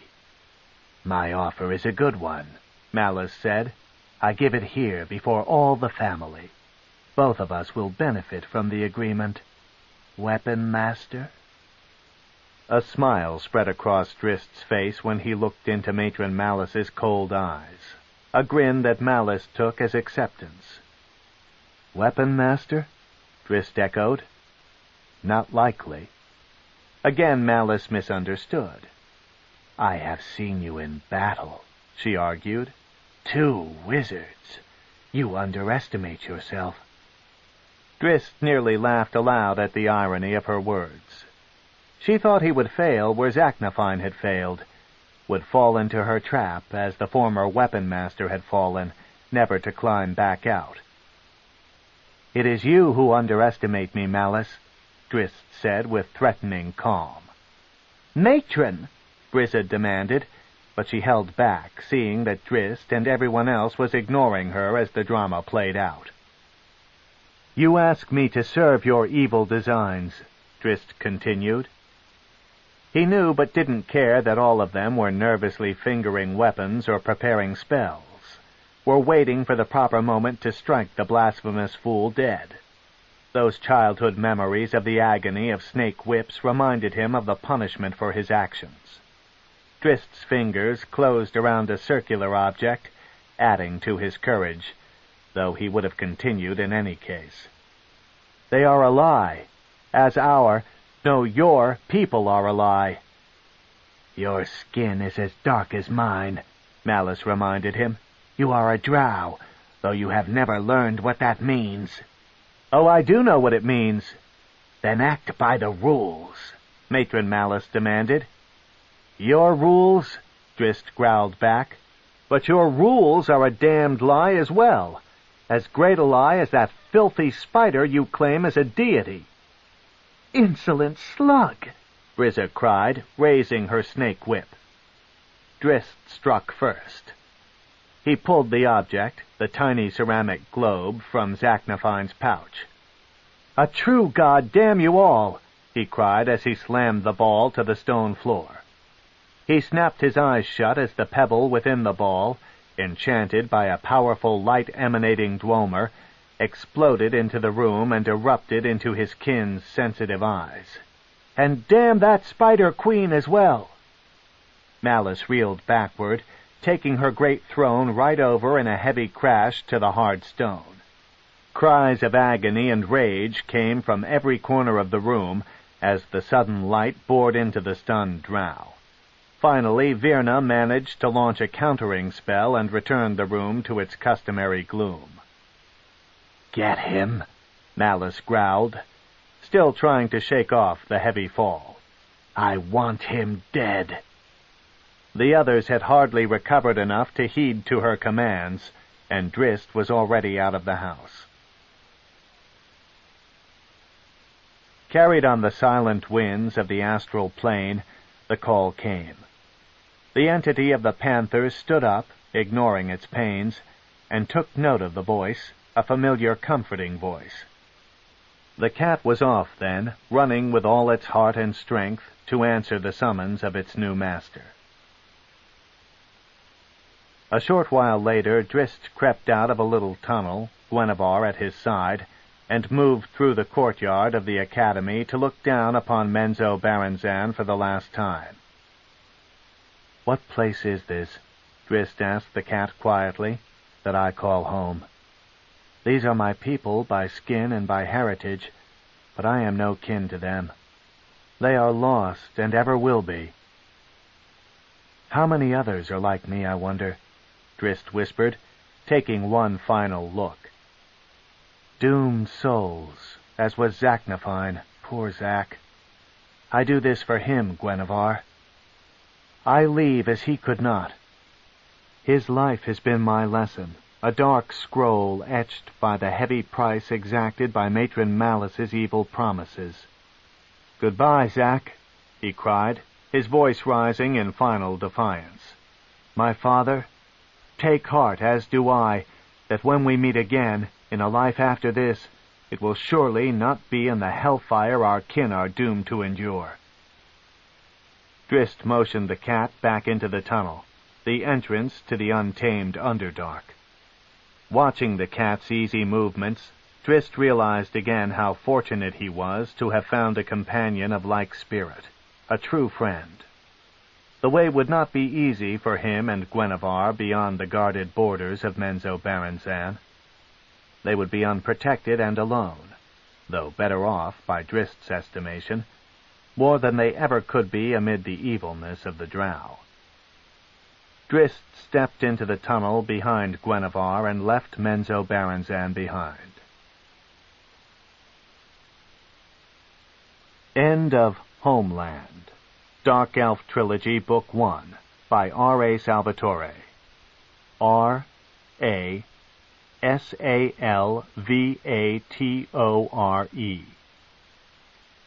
"My offer is a good one," Malice said. "I give it here before all the family. Both of us will benefit from the agreement. Weapon Master?" A smile spread across Drizzt's face when he looked into Matron Malice's cold eyes, a grin that Malice took as acceptance. "Weapon Master?" Drizzt echoed. "Not likely." Again Malice misunderstood. "I have seen you in battle," she argued. 2 wizards. You underestimate yourself." Drizzt nearly laughed aloud at the irony of her words. She thought he would fail where Zaknafine had failed, would fall into her trap as the former weapon master had fallen, never to climb back out. "It is you who underestimate me, Malice," Drizzt said with threatening calm. "Matron!" Drizzt demanded, but she held back, seeing that Drizzt and everyone else was ignoring her as the drama played out. "You ask me to serve your evil designs," Drizzt continued. He knew but didn't care that all of them were nervously fingering weapons or preparing spells, were waiting for the proper moment to strike the blasphemous fool dead. Those childhood memories of the agony of snake whips reminded him of the punishment for his actions. Drizzt's fingers closed around a circular object, adding to his courage, though he would have continued in any case. "They are a lie, as your people are a lie." "Your skin is as dark as mine," Malice reminded him. "You are a Drow, though you have never learned what that means." "Oh, I do know what it means." "Then act by the rules," Matron Malice demanded. "Your rules?" Drizzt growled back. "But your rules are a damned lie as well. As great a lie as that filthy spider you claim as a deity." "Insolent slug!" Drizzt cried, raising her snake whip. Drizzt struck first. He pulled the object, the tiny ceramic globe, from Zaknafine's pouch. "A true god, damn you all!" he cried as he slammed the ball to the stone floor. He snapped his eyes shut as the pebble within the ball, enchanted by a powerful light-emanating dweomer, exploded into the room and erupted into his kin's sensitive eyes. "And damn that Spider Queen as well!" Malice reeled backward, taking her great throne right over in a heavy crash to the hard stone. Cries of agony and rage came from every corner of the room as the sudden light bored into the stunned Drow. Finally, Virna managed to launch a countering spell and returned the room to its customary gloom. "Get him," Malice growled, still trying to shake off the heavy fall. "I want him dead." The others had hardly recovered enough to heed to her commands, and Drizzt was already out of the house. Carried on the silent winds of the astral plane, the call came. The entity of the Panthers stood up, ignoring its pains, and took note of the voice, a familiar comforting voice. The cat was off then, running with all its heart and strength to answer the summons of its new master. A short while later, Drizzt crept out of a little tunnel, Guenevere at his side, and moved through the courtyard of the academy to look down upon Menzoberranzan for the last time. "What place is this?" Drizzt asked the cat quietly, "that I call home? These are my people by skin and by heritage, but I am no kin to them. They are lost and ever will be." "How many others are like me, I wonder?" Drizzt whispered, taking one final look. "Doomed souls, as was Zaknafine, poor Zak. I do this for him, Guenevere. I leave as he could not. His life has been my lesson, a dark scroll etched by the heavy price exacted by Matron Malice's evil promises. Goodbye, Zak," he cried, his voice rising in final defiance. "My father, take heart, as do I, that when we meet again, in a life after this, it will surely not be in the hellfire our kin are doomed to endure." Drizzt motioned the cat back into the tunnel, the entrance to the untamed Underdark. Watching the cat's easy movements, Drizzt realized again how fortunate he was to have found a companion of like spirit, a true friend. The way would not be easy for him and Guenevere beyond the guarded borders of Menzoberranzan. They would be unprotected and alone, though better off, by Drizzt's estimation, more than they ever could be amid the evilness of the Drow. Drizzt stepped into the tunnel behind Guenevere and left Menzoberranzan behind. End of Homeland. Dark Elf Trilogy, Book 1, by R.A. Salvatore. R.A. Salvatore.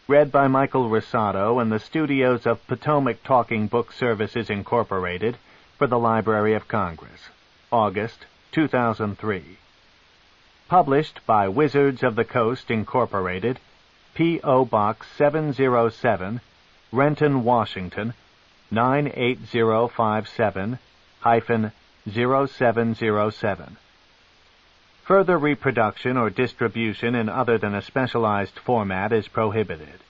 Read by Michael Rosado in the studios of Potomac Talking Book Services, Incorporated, for the Library of Congress, August 2003. Published by Wizards of the Coast, Incorporated, P.O. Box 707, Renton, Washington, 98057-0707. Further reproduction or distribution in other than a specialized format is prohibited.